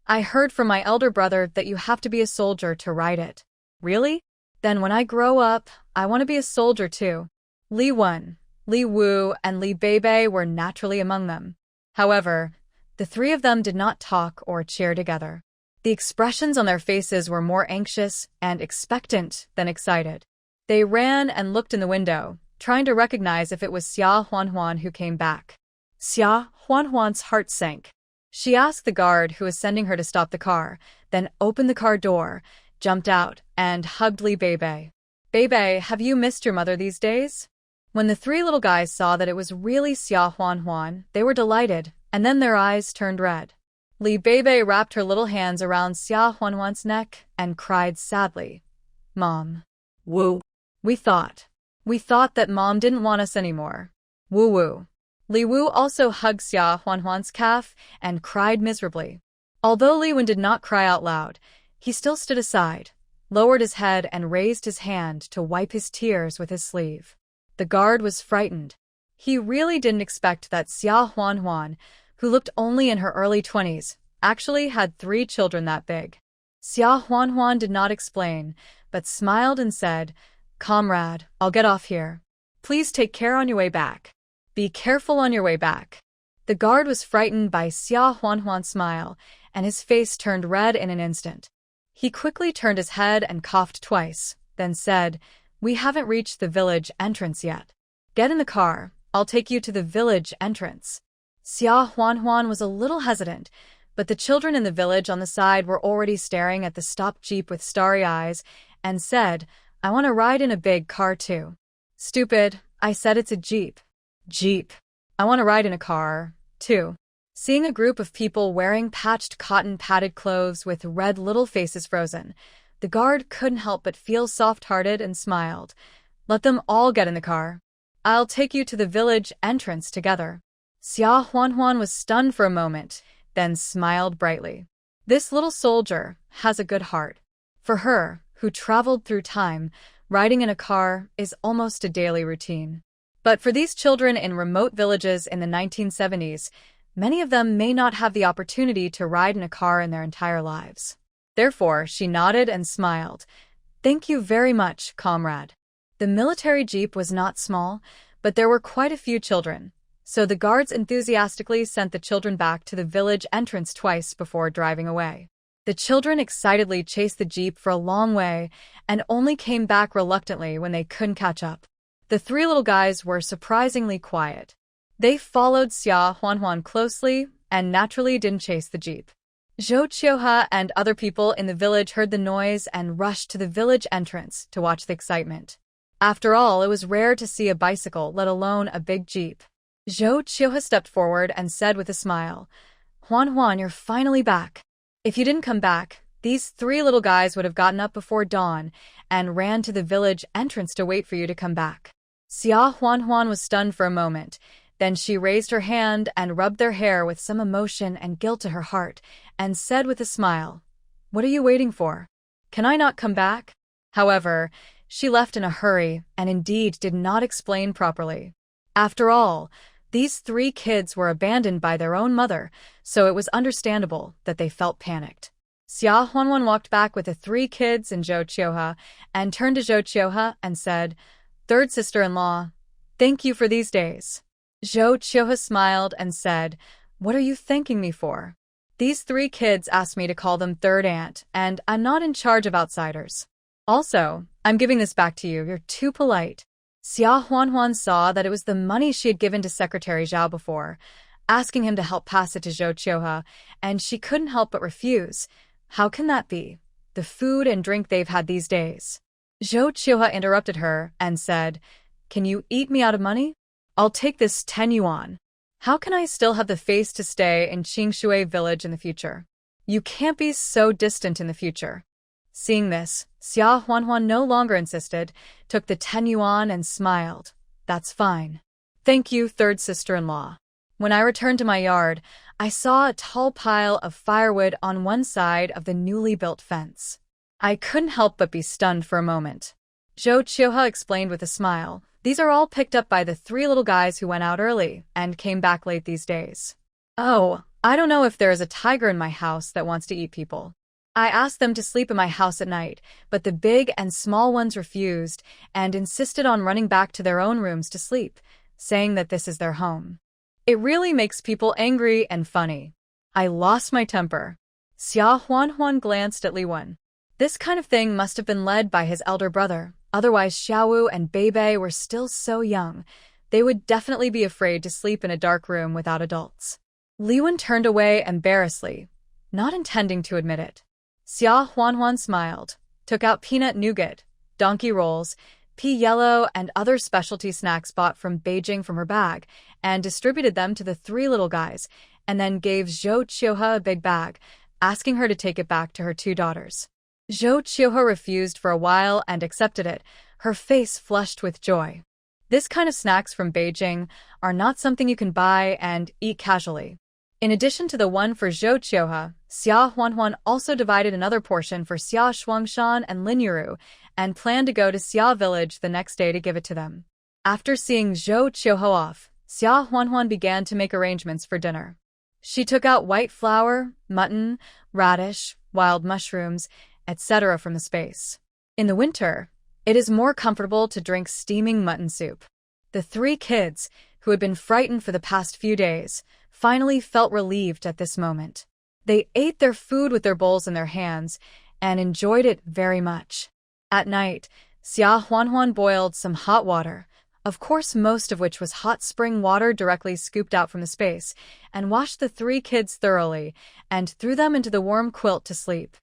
Speaker 1: I heard from my elder brother that you have to be a soldier to ride it." "Really? Then when I grow up, I want to be a soldier too." Li Wen, Li Wu, and Li Beibei were naturally among them. However, the three of them did not talk or cheer together. The expressions on their faces were more anxious and expectant than excited. They ran and looked in the window, trying to recognize if it was Xia Huanhuan who came back. Xia Huanhuan's heart sank. She asked the guard who was sending her to stop the car, then opened the car door, jumped out, and hugged Li Beibei. "Beibei, have you missed your mother these days?" When the three little guys saw that it was really Xia Huanhuan, they were delighted, and then their eyes turned red. Li Beibei wrapped her little hands around Xia Huanhuan's neck and cried sadly, "Mom.
Speaker 2: Woo.
Speaker 1: We thought that Mom didn't want us anymore. Woo woo." Li Wu also hugged Xia Huanhuan's calf and cried miserably. Although Li Wen did not cry out loud, he still stood aside, lowered his head and raised his hand to wipe his tears with his sleeve. The guard was frightened. He really didn't expect that Xia Huanhuan, who looked only in her early 20s, actually had 3 children that big. Xia Huanhuan did not explain, but smiled and said, "Comrade, I'll get off here. Please take care on your way back. Be careful on your way back." The guard was frightened by Xia Huanhuan's smile, and his face turned red in an instant. He quickly turned his head and coughed twice, then said, "We haven't reached the village entrance yet. Get in the car, I'll take you to the village entrance." Xia Huanhuan was a little hesitant, but the children in the village on the side were already staring at the stopped jeep with starry eyes, and said, "I want to ride in a big car too." "Stupid, I said it's a jeep." "Jeep. I want to ride in a car, too." Seeing a group of people wearing patched cotton-padded clothes with red little faces frozen, the guard couldn't help but feel soft-hearted and smiled. Let them all get in the car. I'll take you to the village entrance together. Xia Huanhuan was stunned for a moment, then smiled brightly. This little soldier has a good heart. For her, who traveled through time, riding in a car is almost a daily routine. But for these children in remote villages in the 1970s, many of them may not have the opportunity to ride in a car in their entire lives. Therefore, she nodded and smiled. Thank you very much, comrade. The military jeep was not small, but there were quite a few children, so the guards enthusiastically sent the children back to the village entrance twice before driving away. The children excitedly chased the jeep for a long way and only came back reluctantly when they couldn't catch up. The three little guys were surprisingly quiet. They followed Xia Huanhuan closely and naturally didn't chase the jeep. Zhou Qiuhe and other people in the village heard the noise and rushed to the village entrance to watch the excitement. After all, it was rare to see a bicycle, let alone a big jeep. Zhou Qiuhe stepped forward and said with a smile, Huanhuan, you're finally back. If you didn't come back, these three little guys would have gotten up before dawn and ran to the village entrance to wait for you to come back. Xia Huanhuan was stunned for a moment. Then she raised her hand and rubbed their hair with some emotion and guilt to her heart, and said with a smile, What are you waiting for? Can I not come back? However, she left in a hurry and indeed did not explain properly. After all, these three kids were abandoned by their own mother, so it was understandable that they felt panicked. Xia Huanhuan walked back with the three kids and Zhou Qiuhe and turned to Zhou Qiuhe and said, Third sister-in-law, thank you for these days. Zhou Qiuhe smiled and said, What are you thanking me for? These three kids asked me to call them third aunt, and I'm not in charge of outsiders. Also, I'm giving this back to you. You're too polite. Xia Huanhuan saw that it was the money she had given to Secretary Zhao before, asking him to help pass it to Zhou Qiuhe, and she couldn't help but refuse. How can that be? The food and drink they've had these days. Zhou Qiuhe interrupted her and said, Can you eat me out of money? I'll take this 10 yuan. How can I still have the face to stay in Qingshui village in the future? You can't be so distant in the future. Seeing this, Xia Huanhuan no longer insisted, took the 10 yuan and smiled. That's fine. Thank you, third sister-in-law. When I returned to my yard, I saw a tall pile of firewood on one side of the newly built fence. I couldn't help but be stunned for a moment. Zhou Qiuhe explained with a smile, These are all picked up by the three little guys who went out early and came back late these days. Oh, I don't know if there is a tiger in my house that wants to eat people. I asked them to sleep in my house at night, but the big and small ones refused and insisted on running back to their own rooms to sleep, saying that this is their home. It really makes people angry and funny. I lost my temper. Xia Huanhuan glanced at Li Wen. This kind of thing must have been led by his elder brother, otherwise Xiaowu and Beibei were still so young. They would definitely be afraid to sleep in a dark room without adults. Li Wen turned away embarrassedly, not intending to admit it. Xia Huanhuan smiled, took out peanut nougat, donkey rolls, pea yellow, and other specialty snacks bought from Beijing from her bag, and distributed them to the three little guys, and then gave Zhou Qiuhe a big bag, asking her to take it back to her two daughters. Zhou Qiuhe refused for a while and accepted it, her face flushed with joy. This kind of snacks from Beijing are not something you can buy and eat casually. In addition to the one for Zhou Qiuhe, Xia Huanhuan also divided another portion for Xia Shuangshan and Lin Yuru, and planned to go to Xia village the next day to give it to them. After seeing Zhou Qiuhe off, Xia Huanhuan began to make arrangements for dinner. She took out white flour, mutton, radish, wild mushrooms, etc. from the space. In the winter, it is more comfortable to drink steaming mutton soup. The three kids, who had been frightened for the past few days, finally felt relieved at this moment. They ate their food with their bowls in their hands and enjoyed it very much. At night, Xia Huanhuan boiled some hot water, of course most of which was hot spring water directly scooped out from the space, and washed the three kids thoroughly and threw them into the warm quilt to sleep.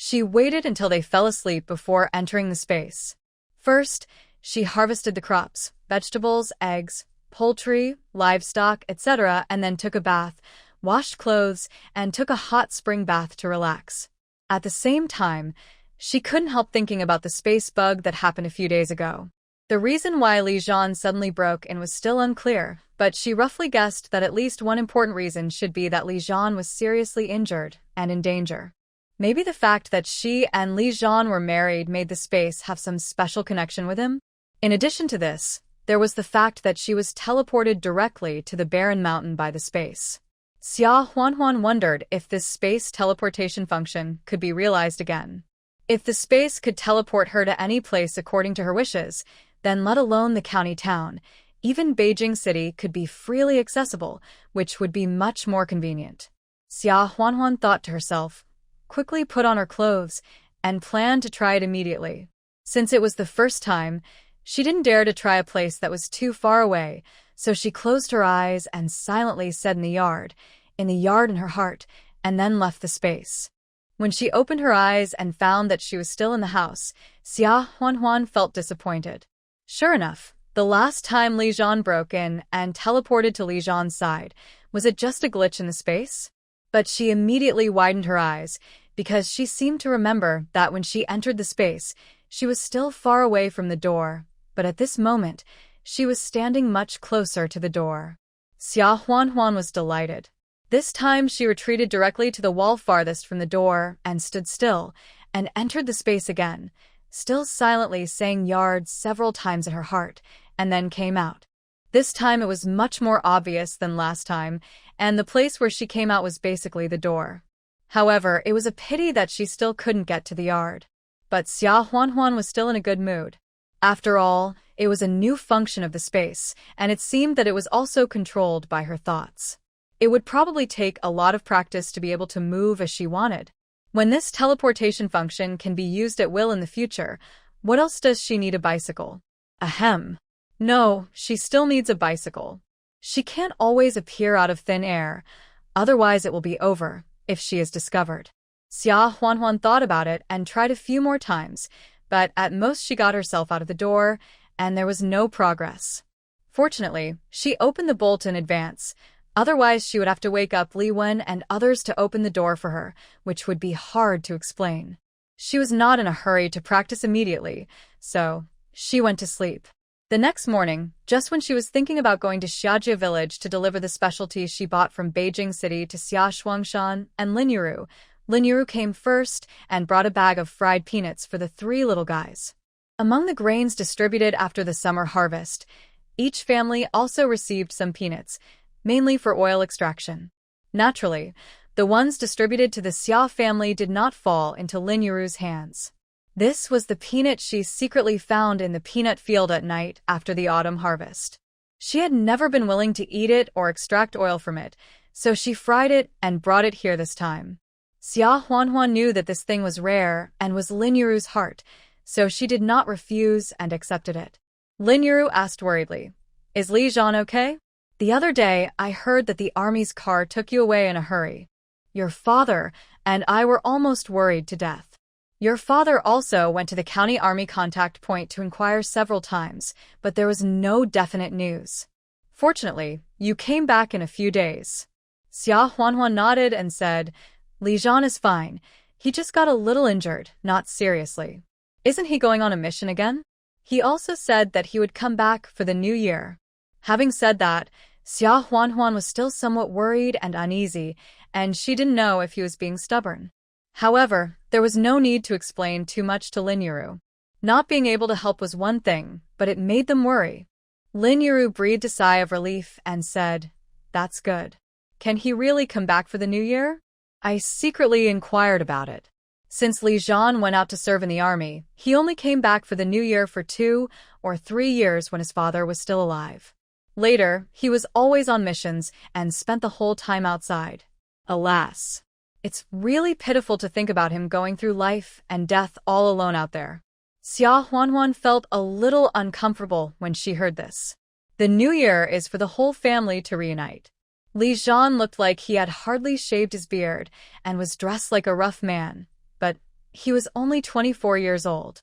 Speaker 1: She waited until they fell asleep before entering the space. First, she harvested the crops, vegetables, eggs, poultry, livestock, etc., and then took a bath, washed clothes, and took a hot spring bath to relax. At the same time, she couldn't help thinking about the space bug that happened a few days ago. The reason why Li Zhan suddenly broke in was still unclear, but she roughly guessed that at least one important reason should be that Li Zhan was seriously injured and in danger. Maybe the fact that she and Li Zhan were married made the space have some special connection with him? In addition to this, there was the fact that she was teleported directly to the barren mountain by the space. Xia Huanhuan wondered if this space teleportation function could be realized again. If the space could teleport her to any place according to her wishes, then let alone the county town, even Beijing City could be freely accessible, which would be much more convenient. Xia Huanhuan thought to herself, quickly put on her clothes, and planned to try it immediately. Since it was the first time, she didn't dare to try a place that was too far away, so she closed her eyes and silently said in the yard in her heart, and then left the space. When she opened her eyes and found that she was still in the house, Xia Huanhuan felt disappointed. Sure enough, the last time Li Zhan broke in and teleported to Li Zhan's side, was it just a glitch in the space? But she immediately widened her eyes, because she seemed to remember that when she entered the space, she was still far away from the door, but at this moment, she was standing much closer to the door. Xia Huanhuan was delighted. This time she retreated directly to the wall farthest from the door and stood still, and entered the space again, still silently saying yard several times in her heart, and then came out. This time it was much more obvious than last time, and the place where she came out was basically the door. However, it was a pity that she still couldn't get to the yard. But Xia Huanhuan was still in a good mood. After all, it was a new function of the space, and it seemed that it was also controlled by her thoughts. It would probably take a lot of practice to be able to move as she wanted. When this teleportation function can be used at will in the future, what else does she need a bicycle? Ahem. No, she still needs a bicycle. She can't always appear out of thin air, otherwise it will be over, if she is discovered. Xia Huanhuan thought about it and tried a few more times, but at most she got herself out of the door, and there was no progress. Fortunately, she opened the bolt in advance. Otherwise, she would have to wake up Li Wen and others to open the door for her, which would be hard to explain. She was not in a hurry to practice immediately, so she went to sleep. The next morning, just when she was thinking about going to Xiajie village to deliver the specialties she bought from Beijing City to Xia Shuangshan and Lin Yuru came first and brought a bag of fried peanuts for the three little guys. Among the grains distributed after the summer harvest, each family also received some peanuts, mainly for oil extraction. Naturally, the ones distributed to the Xia family did not fall into Lin Yuru's hands. This was the peanut she secretly found in the peanut field at night after the autumn harvest. She had never been willing to eat it or extract oil from it, so she fried it and brought it here this time. Xia Huanhuan knew that this thing was rare and was Lin Yuru's heart, so she did not refuse and accepted it. Lin Yuru asked worriedly, "Is Li Zhan okay? The other day, I heard that the army's car took you away in a hurry. Your father and I were almost worried to death. Your father also went to the county army contact point to inquire several times, but there was no definite news. Fortunately, you came back in a few days." Xia Huanhuan nodded and said, "Li Zhan is fine. He just got a little injured, not seriously. Isn't he going on a mission again? He also said that he would come back for the new year." Having said that, Xia Huanhuan was still somewhat worried and uneasy, and she didn't know if he was being stubborn. However, there was no need to explain too much to Lin Yuru. Not being able to help was one thing, but it made them worry. Lin Yuru breathed a sigh of relief and said, "That's good. Can he really come back for the new year? I secretly inquired about it. Since Li Zhan went out to serve in the army, he only came back for the new year for 2 or 3 years when his father was still alive. Later, he was always on missions and spent the whole time outside. Alas. It's really pitiful to think about him going through life and death all alone out there." Xia Huanhuan felt a little uncomfortable when she heard this. The new year is for the whole family to reunite. Li Zhan looked like he had hardly shaved his beard and was dressed like a rough man, but he was only 24 years old.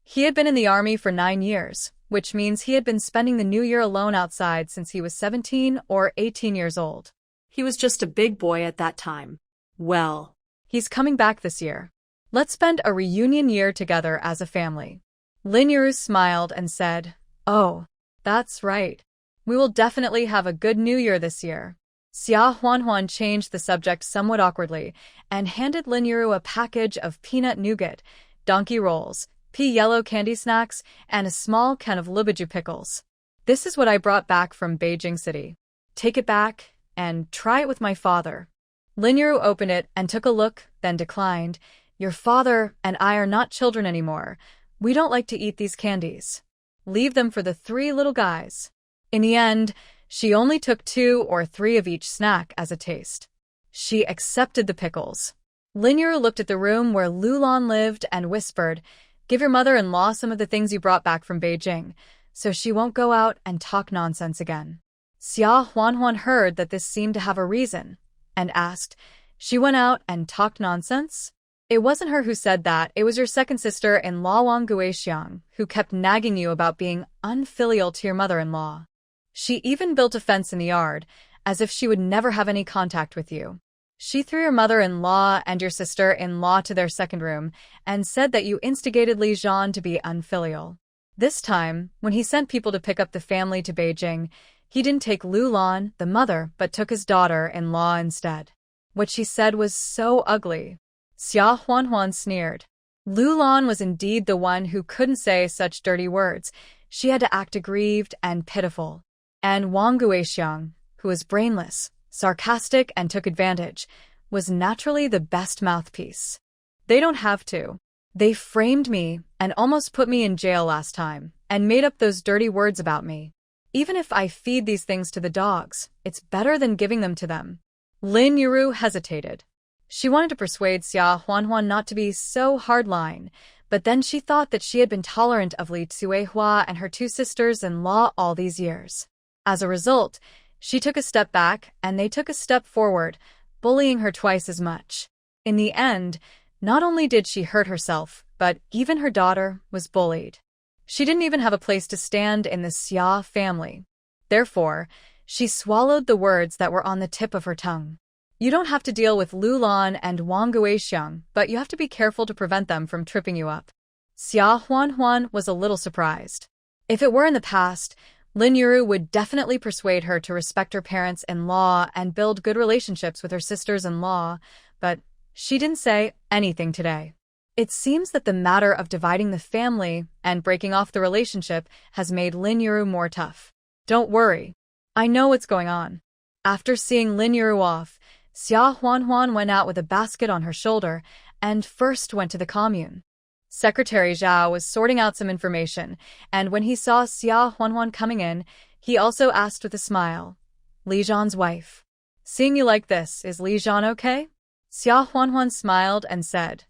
Speaker 1: He had been in the army for 9 years, which means he had been spending the new year alone outside since he was 17 or 18 years old.
Speaker 2: He was just a big boy at that time. Well,
Speaker 1: He's coming back this year. Let's spend a reunion year together as a family. Lin Yu smiled and said, "Oh, that's right. We will definitely have a good new year this year." Xia Huanhuan changed the subject somewhat awkwardly and handed Lin Yu a package of peanut nougat, donkey rolls, pea yellow candy snacks, and a small can of libaju pickles. "This is what I brought back from Beijing City. Take it back and try it with my father." Lin Yu opened it and took a look, then declined. "Your father and I are not children anymore. We don't like to eat these candies. Leave them for the 3 little guys." In the end, she only took 2 or 3 of each snack as a taste. She accepted the pickles. Lin Yu looked at the room where Lulan lived and whispered, "Give your mother-in-law some of the things you brought back from Beijing, so she won't go out and talk nonsense again." Xia Huanhuan heard that this seemed to have a reason, and asked, "She went out and talked nonsense?" "It wasn't her who said that, it was your second sister-in-law Wang Guixiang, who kept nagging you about being unfilial to your mother-in-law. She even built a fence in the yard, as if she would never have any contact with you. She threw your mother-in-law and your sister-in-law to their second room and said that you instigated Li Zhan to be unfilial. This time, when he sent people to pick up the family to Beijing, he didn't take Lulan, the mother, but took his daughter-in-law instead. What she said was so ugly." Xia Huanhuan sneered. Lulan was indeed the one who couldn't say such dirty words. She had to act aggrieved and pitiful. And Wang Guixiang, who was brainless, sarcastic, and took advantage, was naturally the best mouthpiece. "They don't have to. They framed me and almost put me in jail last time and made up those dirty words about me. Even if I feed these things to the dogs, it's better than giving them to them." Lin Yu hesitated. She wanted to persuade Xia Huanhuan not to be so hardline, but then she thought that she had been tolerant of Li Cuihua and her 2 sisters-in-law all these years. As a result, she took a step back and they took a step forward, bullying her twice as much. In the end, not only did she hurt herself, but even her daughter was bullied. She didn't even have a place to stand in the Xia family. Therefore, she swallowed the words that were on the tip of her tongue. "You don't have to deal with Lulan and Wang Guixiang, but you have to be careful to prevent them from tripping you up." Xia Huanhuan was a little surprised. If it were in the past, Lin Yu would definitely persuade her to respect her parents-in-law and build good relationships with her sisters-in-law, but she didn't say anything today. It seems that the matter of dividing the family and breaking off the relationship has made Lin Yu more tough. "Don't worry. I know what's going on." After seeing Lin Yu off, Xia Huanhuan went out with a basket on her shoulder and first went to the commune. Secretary Zhao was sorting out some information, and when he saw Xia Huanhuan coming in, he also asked with a smile, "Li Zhan's wife. Seeing you like this, is Li Zhan okay?" Xia Huanhuan smiled and said,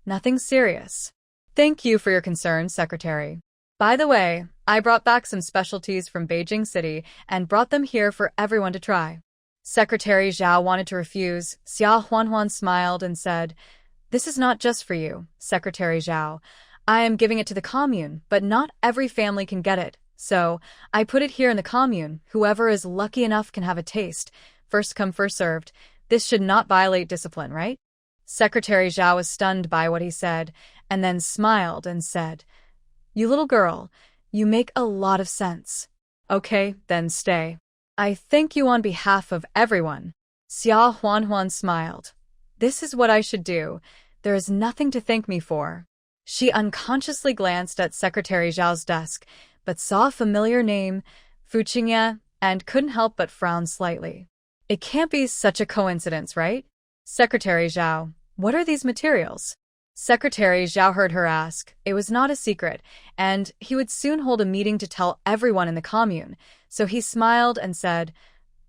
Speaker 1: "Nothing serious. Thank you for your concern, Secretary. By the way, I brought back some specialties from Beijing City and brought them here for everyone to try." Secretary Zhao wanted to refuse. Xia Huanhuan smiled and said, "This is not just for you, Secretary Zhao. I am giving it to the commune, but not every family can get it, so I put it here in the commune. Whoever is lucky enough can have a taste. First come, first served. This should not violate discipline, right?" Secretary Zhao was stunned by what he said, and then smiled and said, "You little girl, you make a lot of sense. Okay, then stay. I thank you on behalf of everyone." Xia Huanhuan smiled. "This is what I should do. There is nothing to thank me for." She unconsciously glanced at Secretary Zhao's desk, but saw a familiar name, Fu Qingye, and couldn't help but frown slightly. It can't be such a coincidence, right? "Secretary Zhao, what are these materials?" Secretary Zhao heard her ask. It was not a secret, and he would soon hold a meeting to tell everyone in the commune, so he smiled and said,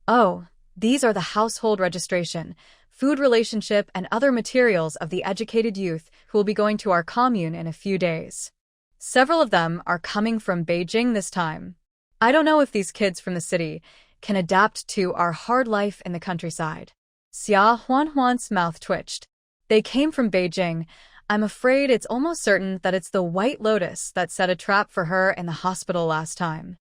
Speaker 1: "Oh, these are the household registration, food relationship, and other materials of the educated youth who will be going to our commune in a few days. Several of them are coming from Beijing this time. I don't know if these kids from the city can adapt to our hard life in the countryside." Xia Huanhuan's mouth twitched. "They came from Beijing. I'm afraid it's almost certain that it's the White Lotus that set a trap for her in the hospital last time."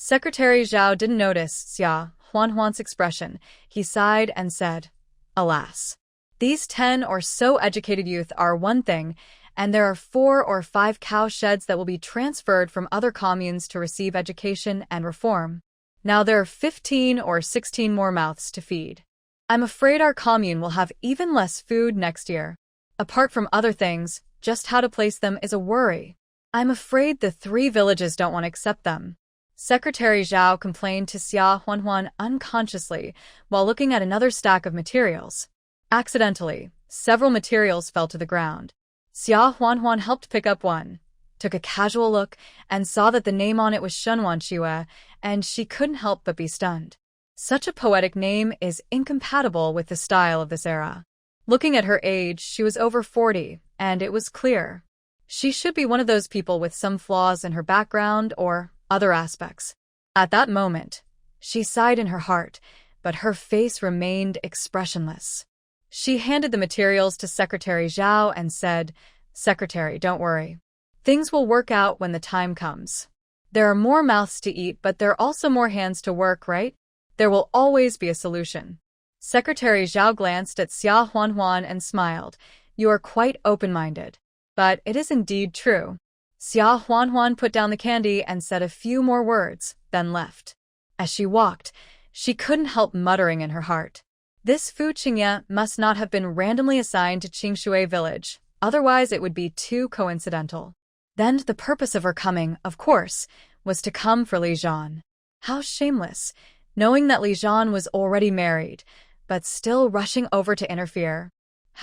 Speaker 1: Secretary Zhao didn't notice Xia Huanhuan's expression. He sighed and said, "Alas. These 10 or so educated youth are one thing, and there are 4 or 5 cow sheds that will be transferred from other communes to receive education and reform. Now there are 15 or 16 more mouths to feed. I'm afraid our commune will have even less food next year. Apart from other things, just how to place them is a worry. I'm afraid the 3 villages don't want to accept them." Secretary Zhao complained to Xia Huanhuan unconsciously while looking at another stack of materials. Accidentally, several materials fell to the ground. Xia Huanhuan helped pick up one, took a casual look, and saw that the name on it was Shenwan Xue, and she couldn't help but be stunned. Such a poetic name is incompatible with the style of this era. Looking at her age, she was over 40, and it was clear. She should be one of those people with some flaws in her background or other aspects. At that moment, she sighed in her heart, but her face remained expressionless. She handed the materials to Secretary Zhao and said, "Secretary, don't worry. Things will work out when the time comes. There are more mouths to eat, but there are also more hands to work, right? There will always be a solution." Secretary Zhao glanced at Xia Huanhuan and smiled. "You are quite open-minded. But it is indeed true." Xia Huanhuan put down the candy and said a few more words, then left. As she walked, she couldn't help muttering in her heart, "This Fu Qingye must not have been randomly assigned to Qingshui village, otherwise it would be too coincidental." Then the purpose of her coming, of course, was to come for Li Zhan. How shameless, knowing that Li Zhan was already married, but still rushing over to interfere.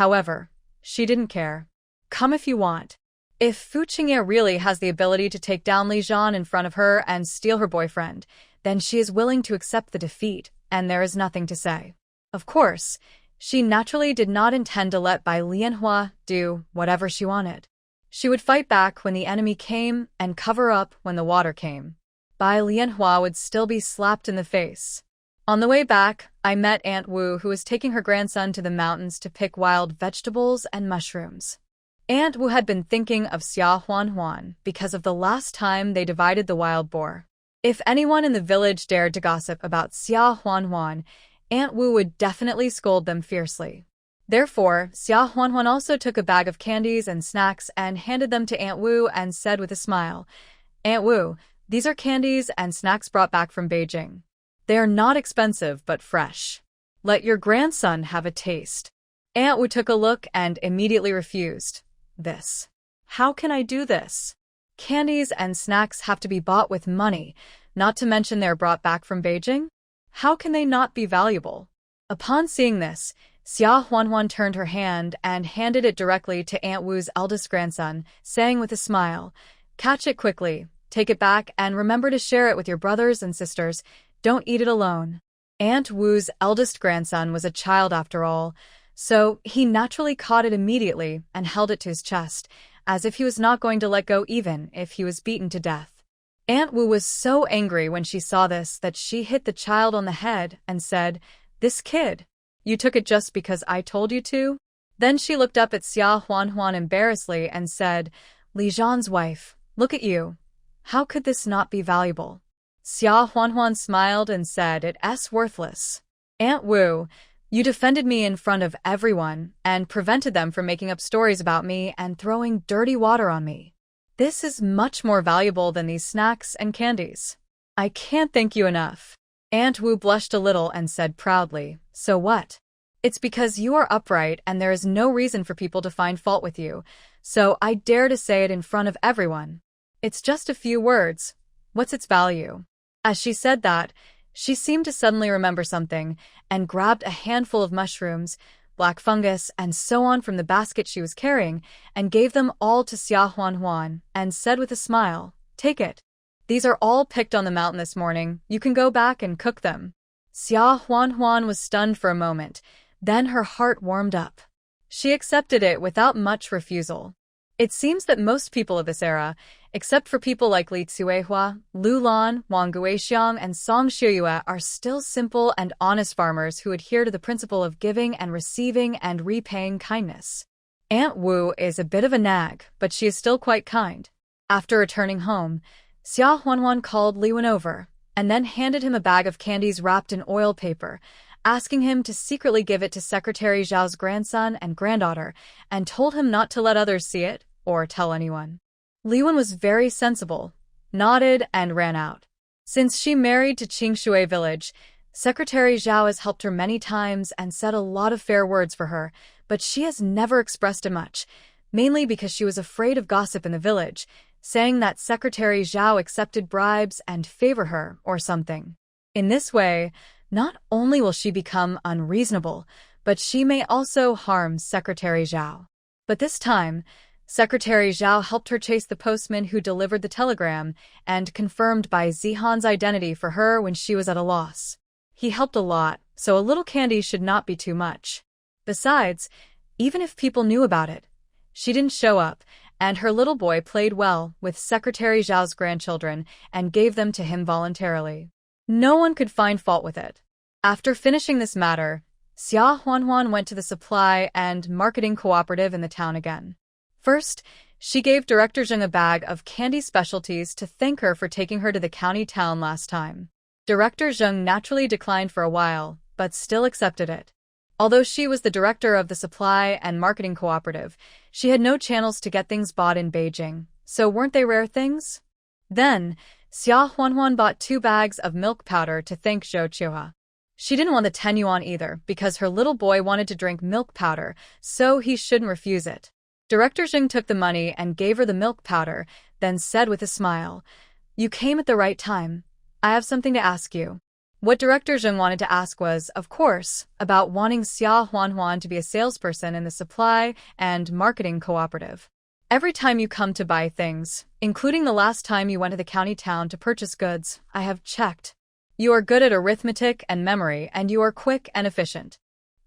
Speaker 1: However, she didn't care. Come if you want. If Fu Qingye really has the ability to take down Li Zhan in front of her and steal her boyfriend, then she is willing to accept the defeat, and there is nothing to say. Of course, she naturally did not intend to let Bai Lianhua do whatever she wanted. She would fight back when the enemy came and cover up when the water came. Bai Lianhua would still be slapped in the face. On the way back, I met Aunt Wu, who was taking her grandson to the mountains to pick wild vegetables and mushrooms. Aunt Wu had been thinking of Xia Huanhuan because of the last time they divided the wild boar. If anyone in the village dared to gossip about Xia Huanhuan, Aunt Wu would definitely scold them fiercely. Therefore, Xia Huanhuan also took a bag of candies and snacks and handed them to Aunt Wu and said with a smile, "Aunt Wu, these are candies and snacks brought back from Beijing. They are not expensive but fresh. Let your grandson have a taste." Aunt Wu took a look and immediately refused. "This. How can I do this? Candies and snacks have to be bought with money, not to mention they're brought back from Beijing. How can they not be valuable?" Upon seeing this, Xia Huanhuan turned her hand and handed it directly to Aunt Wu's eldest grandson, saying with a smile, "Catch it quickly, take it back, and remember to share it with your brothers and sisters. Don't eat it alone." Aunt Wu's eldest grandson was a child after all, so he naturally caught it immediately and held it to his chest, as if he was not going to let go even if he was beaten to death. Aunt Wu was so angry when she saw this that she hit the child on the head and said, "This kid, you took it just because I told you to?" Then she looked up at Xia Huanhuan embarrassedly and said, "Li Zhan's wife, look at you. How could this not be valuable?" Xia Huanhuan smiled and said, "It's worthless. Aunt Wu, you defended me in front of everyone and prevented them from making up stories about me and throwing dirty water on me. This is much more valuable than these snacks and candies. I can't thank you enough." Aunt Wu blushed a little and said proudly, "So what? It's because you are upright and there is no reason for people to find fault with you, so I dare to say it in front of everyone. It's just a few words. What's its value?" As she said that, she seemed to suddenly remember something and grabbed a handful of mushrooms, black fungus, and so on from the basket she was carrying and gave them all to Xia Huanhuan and said with a smile, "Take it. These are all picked on the mountain this morning. You can go back and cook them." Xia Huanhuan was stunned for a moment, then her heart warmed up. She accepted it without much refusal. It seems that most people of this era, except for people like Li Cuihua, Lu Lan, Wang Guixiang, and Song Shiyue, are still simple and honest farmers who adhere to the principle of giving and receiving and repaying kindness. Aunt Wu is a bit of a nag, but she is still quite kind. After returning home, Xia Huanhuan called Li Wen over and then handed him a bag of candies wrapped in oil paper, asking him to secretly give it to Secretary Zhao's grandson and granddaughter, and told him not to let others see it or tell anyone. Li Wen was very sensible, nodded, and ran out. Since she married to Qingshui village, Secretary Zhao has helped her many times and said a lot of fair words for her, but she has never expressed it much, mainly because she was afraid of gossip in the village, saying that Secretary Zhao accepted bribes and favor her or something. In this way, not only will she become unreasonable, but she may also harm Secretary Zhao. But this time, Secretary Zhao helped her chase the postman who delivered the telegram and confirmed by Zihan's identity for her when she was at a loss. He helped a lot, so a little candy should not be too much. Besides, even if people knew about it, she didn't show up, and her little boy played well with Secretary Zhao's grandchildren and gave them to him voluntarily. No one could find fault with it. After finishing this matter, Xia Huanhuan went to the supply and marketing cooperative in the town again. First, she gave Director Zheng a bag of candy specialties to thank her for taking her to the county town last time. Director Zheng naturally declined for a while, but still accepted it. Although she was the director of the supply and marketing cooperative, she had no channels to get things bought in Beijing, so weren't they rare things? Then, Xia Huanhuan bought 2 bags of milk powder to thank Zhou Qiuhua. She didn't want the 10 yuan either, because her little boy wanted to drink milk powder, so he shouldn't refuse it. Director Zheng took the money and gave her the milk powder, then said with a smile, "You came at the right time. I have something to ask you." What Director Zheng wanted to ask was, of course, about wanting Xia Huanhuan to be a salesperson in the supply and marketing cooperative. Every time you come to buy things, including the last time you went to the county town to purchase goods, I have checked. You are good at arithmetic and memory, and you are quick and efficient.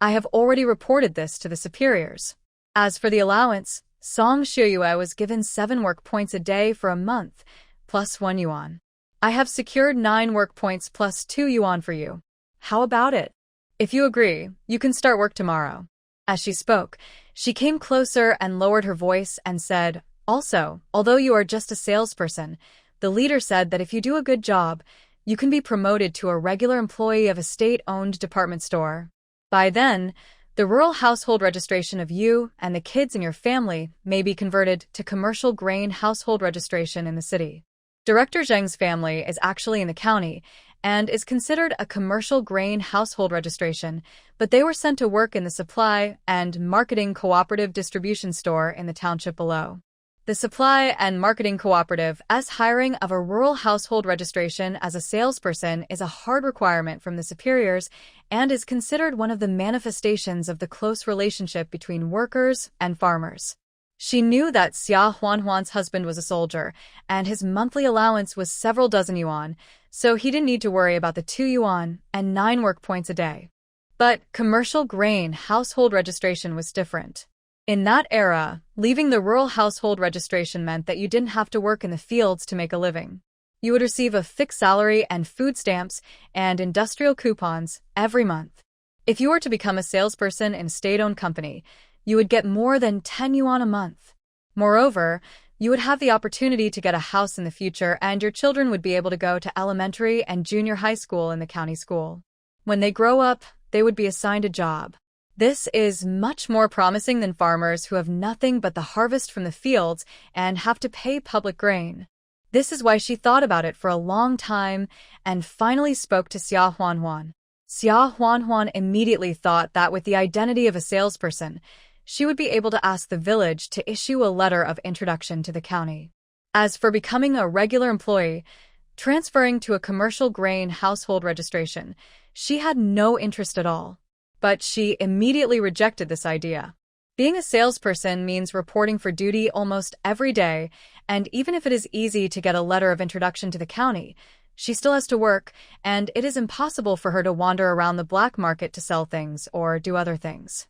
Speaker 1: I have already reported this to the superiors. As for the allowance, Song Shuyue was given 7 work points a day for a month, plus 1 yuan. I have secured 9 work points plus 2 yuan for you. How about it? If you agree, you can start work tomorrow. As she spoke, she came closer and lowered her voice and said, "Also, although you are just a salesperson, the leader said that if you do a good job, you can be promoted to a regular employee of a state-owned department store. By then, the rural household registration of you and the kids in your family may be converted to commercial grain household registration in the city." Director Zheng's family is actually in the county and is considered a commercial grain household registration, but they were sent to work in the supply and marketing cooperative distribution store in the township below. The supply and marketing cooperative as hiring of a rural household registration as a salesperson is a hard requirement from the superiors and is considered one of the manifestations of the close relationship between workers and farmers. She knew that Xia Huanhuan's husband was a soldier, and his monthly allowance was several dozen yuan, so he didn't need to worry about the 2 yuan and 9 work points a day. But commercial grain household registration was different. In that era, leaving the rural household registration meant that you didn't have to work in the fields to make a living. You would receive a fixed salary and food stamps and industrial coupons every month. If you were to become a salesperson in a state-owned company, you would get more than 10 yuan a month. Moreover, you would have the opportunity to get a house in the future, and your children would be able to go to elementary and junior high school in the county school. When they grow up, they would be assigned a job. This is much more promising than farmers who have nothing but the harvest from the fields and have to pay public grain. This is why she thought about it for a long time and finally spoke to Xia Huanhuan. Xia Huanhuan immediately thought that with the identity of a salesperson, she would be able to ask the village to issue a letter of introduction to the county. As for becoming a regular employee, transferring to a commercial grain household registration, she had no interest at all. But she immediately rejected this idea. Being a salesperson means reporting for duty almost every day, and even if it is easy to get a letter of introduction to the county, she still has to work, and it is impossible for her to wander around the black market to sell things or do other things.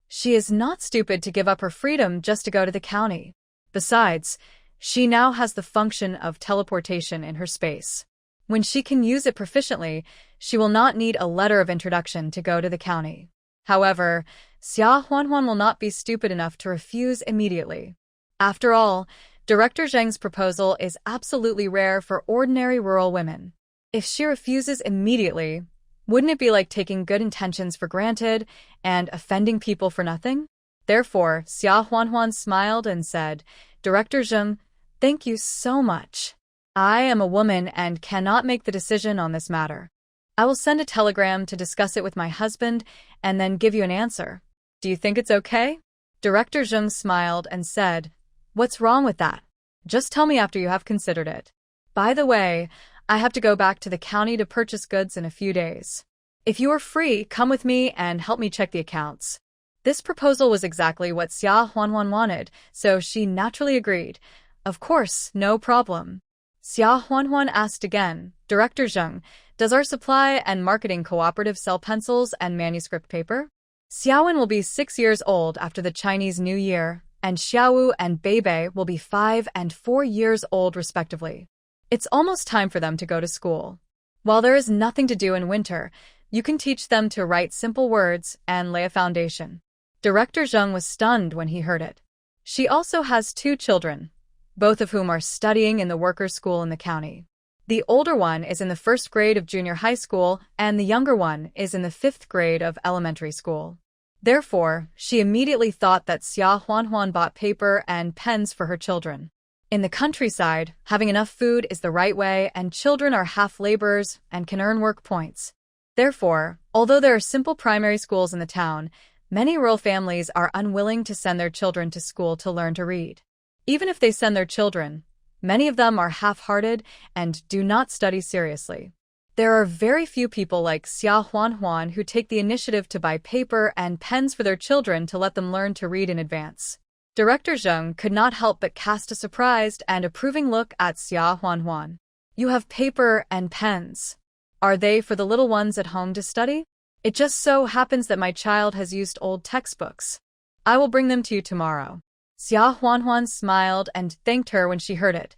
Speaker 1: She is not stupid to give up her freedom just to go to the county. Besides, she now has the function of teleportation in her space. When she can use it proficiently, she will not need a letter of introduction to go to the county. However, Xia Huanhuan will not be stupid enough to refuse immediately. After all, Director Zheng's proposal is absolutely rare for ordinary rural women. If she refuses immediately, wouldn't it be like taking good intentions for granted and offending people for nothing? Therefore, Xia Huanhuan smiled and said, Director Zheng, thank you so much. I am a woman and cannot make the decision on this matter. I will send a telegram to discuss it with my husband and then give you an answer. Do you think it's okay? Director Zheng smiled and said, What's wrong with that? Just tell me after you have considered it. By the way, I have to go back to the county to purchase goods in a few days. If you are free, come with me and help me check the accounts. This proposal was exactly what Xia Huanhuan wanted, so she naturally agreed. Of course, no problem. Xia Huanhuan asked again, Director Zheng, does our supply and marketing cooperative sell pencils and manuscript paper? Xiaowen will be 6 years old after the Chinese New Year, and Xiaowu and Beibei will be 5 and 4 years old respectively. It's almost time for them to go to school. While there is nothing to do in winter, you can teach them to write simple words and lay a foundation. Director Zheng was stunned when he heard it. She also has 2 children, both of whom are studying in the workers' school in the county. The older one is in the 1st grade of junior high school, and the younger one is in the 5th grade of elementary school. Therefore, she immediately thought that Xia Huanhuan bought paper and pens for her children. In the countryside, having enough food is the right way, and children are half laborers and can earn work points. Therefore, although there are simple primary schools in the town, many rural families are unwilling to send their children to school to learn to read. Even if they send their children, many of them are half-hearted and do not study seriously. There are very few people like Xia Huanhuan who take the initiative to buy paper and pens for their children to let them learn to read in advance. Director Zheng could not help but cast a surprised and approving look at Xia Huanhuan. You have paper and pens. Are they for the little ones at home to study? It just so happens that my child has used old textbooks. I will bring them to you tomorrow. Xia Huanhuan smiled and thanked her when she heard it.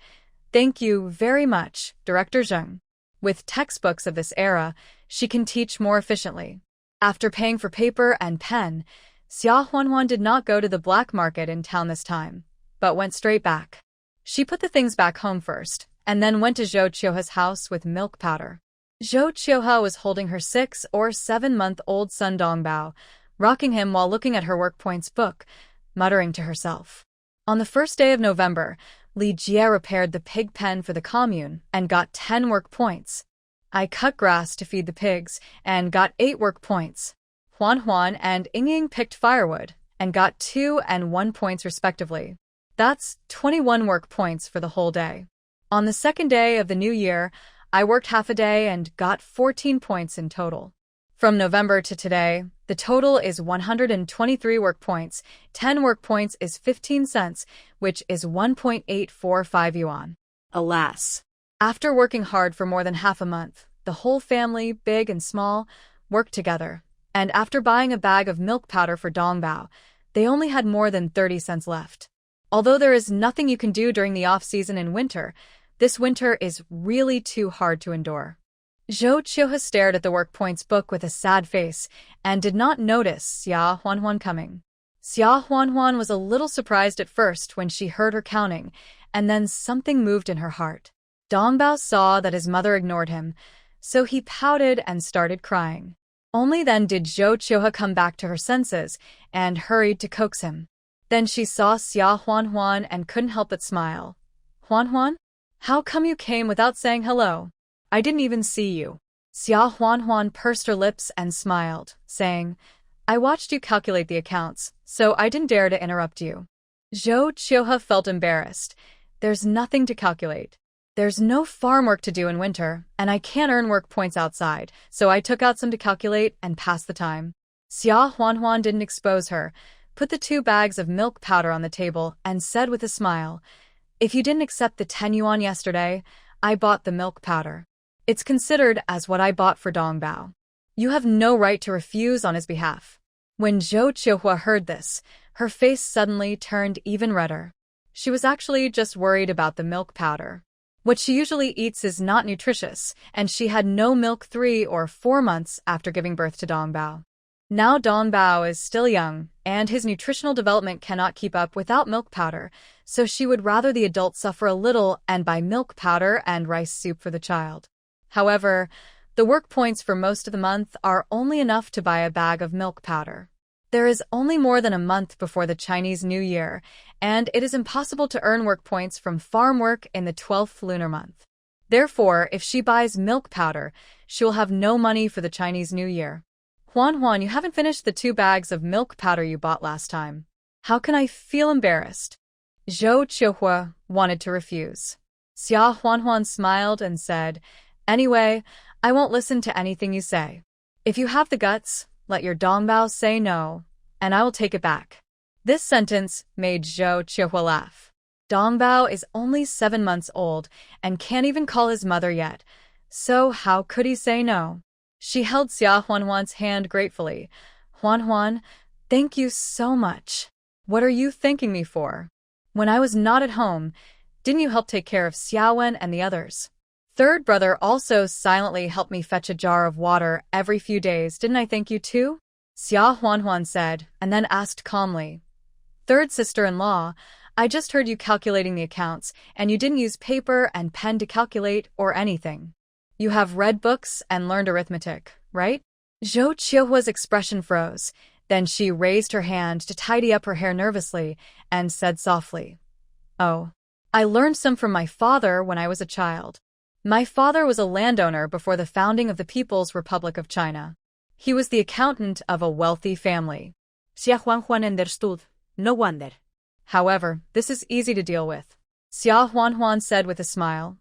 Speaker 1: Thank you very much, Director Zheng. With textbooks of this era, she can teach more efficiently. After paying for paper and pen, Xia Huanhuan did not go to the black market in town this time, but went straight back. She put the things back home first, and then went to Zhou Qiuhe's house with milk powder. Zhou Qiuhe was holding her 6 or 7-month-old son Dongbao, rocking him while looking at her work points book, muttering to herself. On the 1st day of November, Li Jie repaired the pig pen for the commune and got 10 work points. I cut grass to feed the pigs and got 8 work points. Huan and Yingying picked firewood and got 2 and 1 points respectively. That's 21 work points for the whole day. On the 2nd day of the new year, I worked half a day and got 14 points in total. From November to today, the total is 123 work points. 10 work points is 15 cents, which is 1.845 yuan. Alas! After working hard for more than half a month, the whole family, big and small, worked together. And after buying a bag of milk powder for Dongbao, they only had more than 30 cents left. Although there is nothing you can do during the off-season in winter, this winter is really too hard to endure. Zhou Qiuhe stared at the work points book with a sad face and did not notice Xia Huanhuan coming. Xia Huanhuan was a little surprised at first when she heard her counting, and then something moved in her heart. Dongbao saw that his mother ignored him, so he pouted and started crying. Only then did Zhou Qiuhe come back to her senses and hurried to coax him. Then she saw Xia Huanhuan and couldn't help but smile. Huanhuan? How come you came without saying hello? I didn't even see you. Xia Huanhuan pursed her lips and smiled, saying, I watched you calculate the accounts, so I didn't dare to interrupt you. Zhou Qiuhe felt embarrassed. There's nothing to calculate. There's no farm work to do in winter, and I can't earn work points outside, so I took out some to calculate and pass the time. Xia Huanhuan didn't expose her, put the 2 bags of milk powder on the table, and said with a smile, If you didn't accept the 10 yuan yesterday, I bought the milk powder. It's considered as what I bought for Dongbao. You have no right to refuse on his behalf. When Zhou Qiuhe heard this, her face suddenly turned even redder. She was actually just worried about the milk powder. What she usually eats is not nutritious, and she had no milk 3 or 4 months after giving birth to Dongbao. Now Dongbao is still young, and his nutritional development cannot keep up without milk powder, so she would rather the adult suffer a little and buy milk powder and rice soup for the child. However, the work points for most of the month are only enough to buy a bag of milk powder. There is only more than a month before the Chinese New Year, and it is impossible to earn work points from farm work in the 12th lunar month. Therefore, if she buys milk powder, she will have no money for the Chinese New Year. Huan, you haven't finished the 2 bags of milk powder you bought last time. How can I feel embarrassed? Zhou Qiuhua wanted to refuse. Xia Huan smiled and said, "Anyway, I won't listen to anything you say. If you have the guts, let your dongbao say no, and I will take it back." This sentence made Zhou Qiuhua laugh. Dongbao is only 7 months old and can't even call his mother yet, so how could he say no? She held Xia Huan's hand gratefully. Huan, thank you so much. What are you thanking me for? When I was not at home, didn't you help take care of Xiaowen and the others? Third brother also silently helped me fetch a jar of water every few days, didn't I thank you too? Xia Huan said, and then asked calmly. Third sister-in-law, I just heard you calculating the accounts, and you didn't use paper and pen to calculate or anything. You have read books and learned arithmetic, right? Zhou Qiuhua's expression froze. Then she raised her hand to tidy up her hair nervously and said softly, "Oh, I learned some from my father when I was a child. My father was a landowner before the founding of the People's Republic of China. He was the accountant of a wealthy family."
Speaker 2: Xia Huan understood. No wonder.
Speaker 1: However, this is easy to deal with. Xia Huan said with a smile.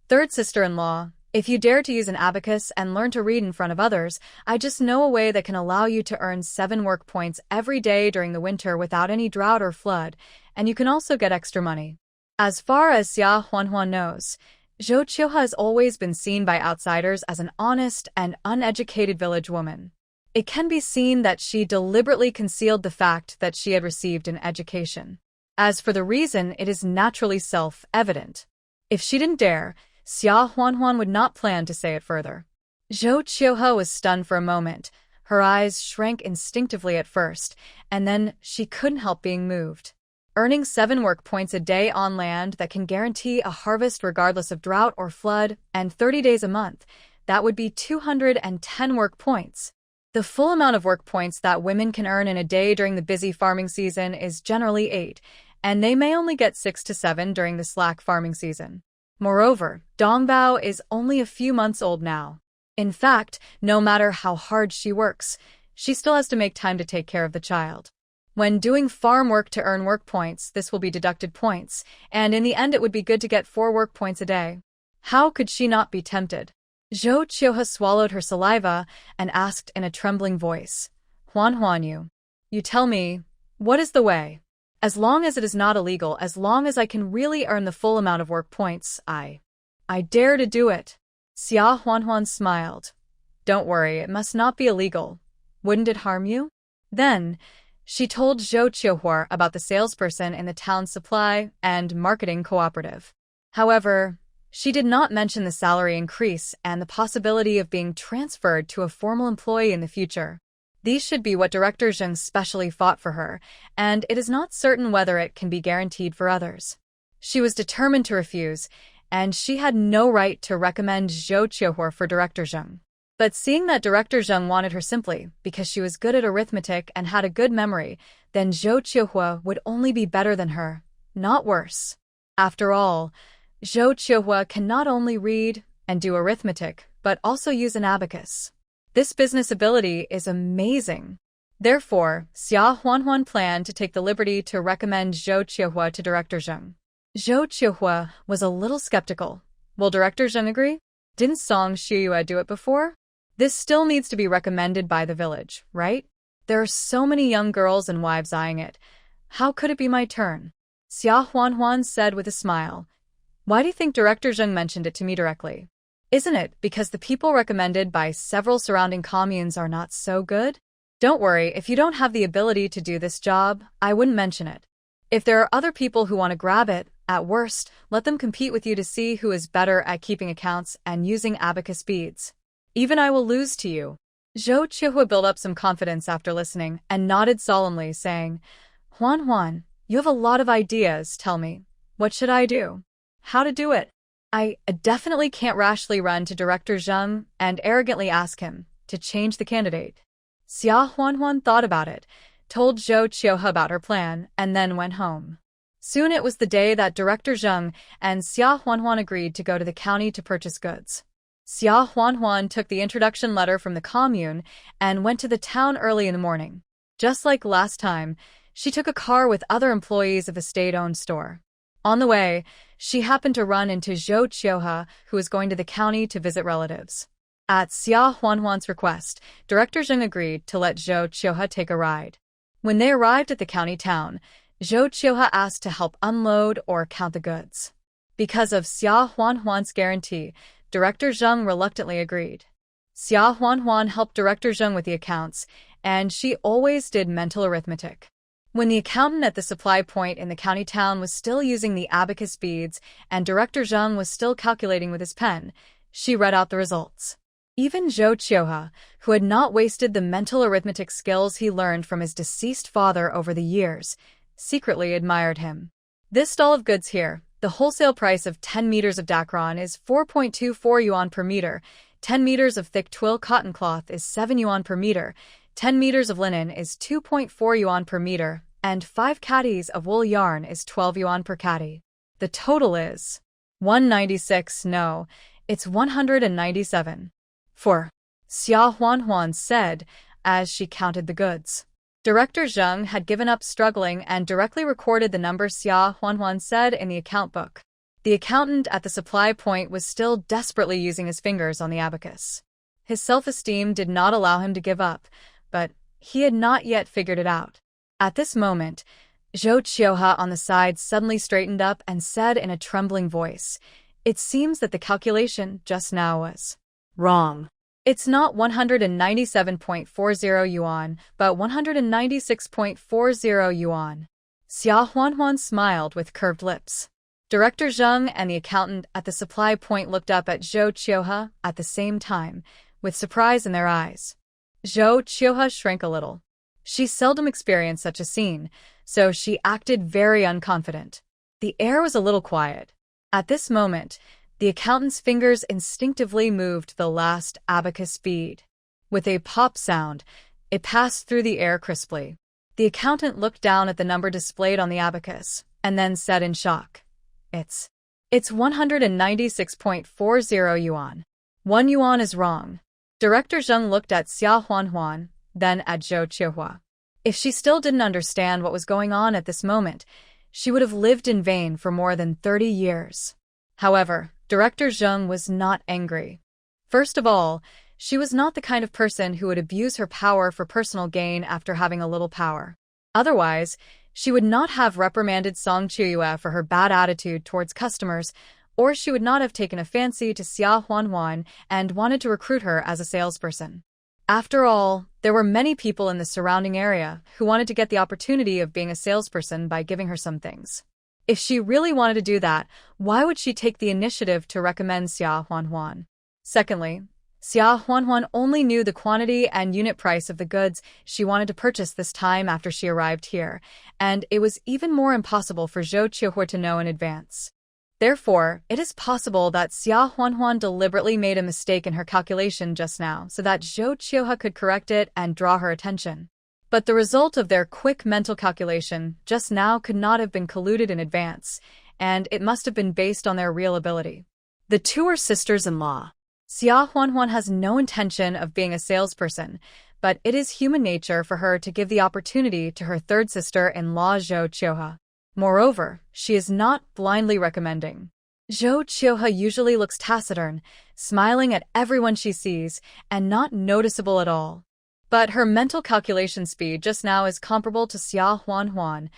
Speaker 1: Third sister-in-law, if you dare to use an abacus and learn to read in front of others, I just know a way that can allow you to earn 7 work points every day during the winter without any drought or flood, and you can also get extra money. As far as Xia Huan knows, Zhou Qiuhua has always been seen by outsiders as an honest and uneducated village woman. It can be seen that she deliberately concealed the fact that she had received an education. As for the reason, it is naturally self-evident. If she didn't dare, Xia Huan would not plan to say it further. Zhou Qiuhua was stunned for a moment. Her eyes shrank instinctively at first, and then she couldn't help being moved. Earning 7 work points a day on land that can guarantee a harvest regardless of drought or flood, and 30 days a month, that would be 210 work points. The full amount of work points that women can earn in a day during the busy farming season is generally 8, and they may only get 6 to 7 during the slack farming season. Moreover, Dongbao is only a few months old now. In fact, no matter how hard she works, she still has to make time to take care of the child. When doing farm work to earn work points, this will be deducted points, and in the end it would be good to get 4 work points a day. How could she not be tempted? Zhou Qiuhua swallowed her saliva and asked in a trembling voice, Huan, you tell me, what is the way? As long as it is not illegal, as long as I can really earn the full amount of work points, I dare to do it. Xia Huan smiled. Don't worry, it must not be illegal. Wouldn't it harm you? Then, she told Zhou Qiuhua about the salesperson in the town supply and marketing cooperative. However, she did not mention the salary increase and the possibility of being transferred to a formal employee in the future. These should be what Director Zheng specially fought for her, and it is not certain whether it can be guaranteed for others. She was determined to refuse, and she had no right to recommend Zhou Qiuhua for Director Zheng. But seeing that Director Zheng wanted her simply because she was good at arithmetic and had a good memory, then Zhou Qiuhua would only be better than her, not worse. After all, Zhou Qiuhua can not only read and do arithmetic, but also use an abacus. This business ability is amazing. Therefore, Xia Huan planned to take the liberty to recommend Zhou Qiuhua to Director Zheng. Zhou Qiuhua was a little skeptical. Will Director Zheng agree? Didn't Song Shiyue do it before? This still needs to be recommended by the village, right? There are so many young girls and wives eyeing it. How could it be my turn? Xia Huan said with a smile. Why do you think Director Zheng mentioned it to me directly? Isn't it because the people recommended by several surrounding communes are not so good? Don't worry, if you don't have the ability to do this job, I wouldn't mention it. If there are other people who want to grab it, at worst, let them compete with you to see who is better at keeping accounts and using abacus beads. Even I will lose to you. Zhou Qiuhua built up some confidence after listening and nodded solemnly, saying, Huan, you have a lot of ideas, tell me. What should I do? How to do it? I definitely can't rashly run to Director Zheng and arrogantly ask him to change the candidate. Xia Huanhuan thought about it, told Zhou Qiuhe about her plan, and then went home. Soon it was the day that Director Zheng and Xia Huanhuan agreed to go to the county to purchase goods. Xia Huanhuan took the introduction letter from the commune and went to the town early in the morning. Just like last time, she took a car with other employees of a state-owned store. On the way, she happened to run into Zhou Qiuhe, who was going to the county to visit relatives. At Xia Huanhuan's request, Director Zheng agreed to let Zhou Qiuhe take a ride. When they arrived at the county town, Zhou Qiuhe asked to help unload or count the goods. Because of Xia Huanhuan's guarantee, Director Zheng reluctantly agreed. Xia Huanhuan helped Director Zheng with the accounts, and she always did mental arithmetic. When the accountant at the supply point in the county town was still using the abacus beads and Director Zheng was still calculating with his pen, she read out the results. Even Zhou Qiuhe, who had not wasted the mental arithmetic skills he learned from his deceased father over the years, secretly admired him. This stall of goods here, the wholesale price of 10 meters of dacron is 4.24 yuan per meter, 10 meters of thick twill cotton cloth is 7 yuan per meter, 10 meters of linen is 2.4 yuan per meter, and 5 caddies of wool yarn is 12 yuan per caddy. The total is 196. No, it's 197. For Xia Huanhuan said as she counted the goods. Director Zheng had given up struggling and directly recorded the number Xia Huanhuan said in the account book. The accountant at the supply point was still desperately using his fingers on the abacus. His self-esteem did not allow him to give up, but he had not yet figured it out. At this moment, Zhou Qiuhe on the side suddenly straightened up and said in a trembling voice, "It seems that the calculation just now was wrong. It's not 197.40 yuan, but 196.40 yuan. Xia Huanhuan smiled with curved lips. Director Zheng and the accountant at the supply point looked up at Zhou Qiuhe at the same time, with surprise in their eyes. Zhou Qiuhe shrank a little. She seldom experienced such a scene, so she acted very unconfident. The air was a little quiet. At this moment, the accountant's fingers instinctively moved the last abacus bead. With a pop sound, it passed through the air crisply. The accountant looked down at the number displayed on the abacus, and then said in shock, It's 196.40 yuan. 1 yuan is wrong." Director Zheng looked at Xia Huanhuan, then at Zhou Qiuhe. If she still didn't understand what was going on at this moment, she would have lived in vain for more than 30 years. However, Director Zheng was not angry. First of all, she was not the kind of person who would abuse her power for personal gain after having a little power. Otherwise, she would not have reprimanded Song Qiuyue for her bad attitude towards customers, or she would not have taken a fancy to Xia Huanhuan and wanted to recruit her as a salesperson. After all, there were many people in the surrounding area who wanted to get the opportunity of being a salesperson by giving her some things. If she really wanted to do that, why would she take the initiative to recommend Xia Huanhuan? Secondly, Xia Huanhuan only knew the quantity and unit price of the goods she wanted to purchase this time after she arrived here, and it was even more impossible for Zhou Qiuhe to know in advance. Therefore, it is possible that Xia Huanhuan deliberately made a mistake in her calculation just now so that Zhou Qiuhe could correct it and draw her attention. But the result of their quick mental calculation just now could not have been colluded in advance, and it must have been based on their real ability. The two are sisters-in-law. Xia Huanhuan has no intention of being a salesperson, but it is human nature for her to give the opportunity to her third sister-in-law Zhou Qiuhe. Moreover, she is not blindly recommending. Zhou Qiuhe usually looks taciturn, smiling at everyone she sees, and not noticeable at all. But her mental calculation speed just now is comparable to Xia Huanhuan,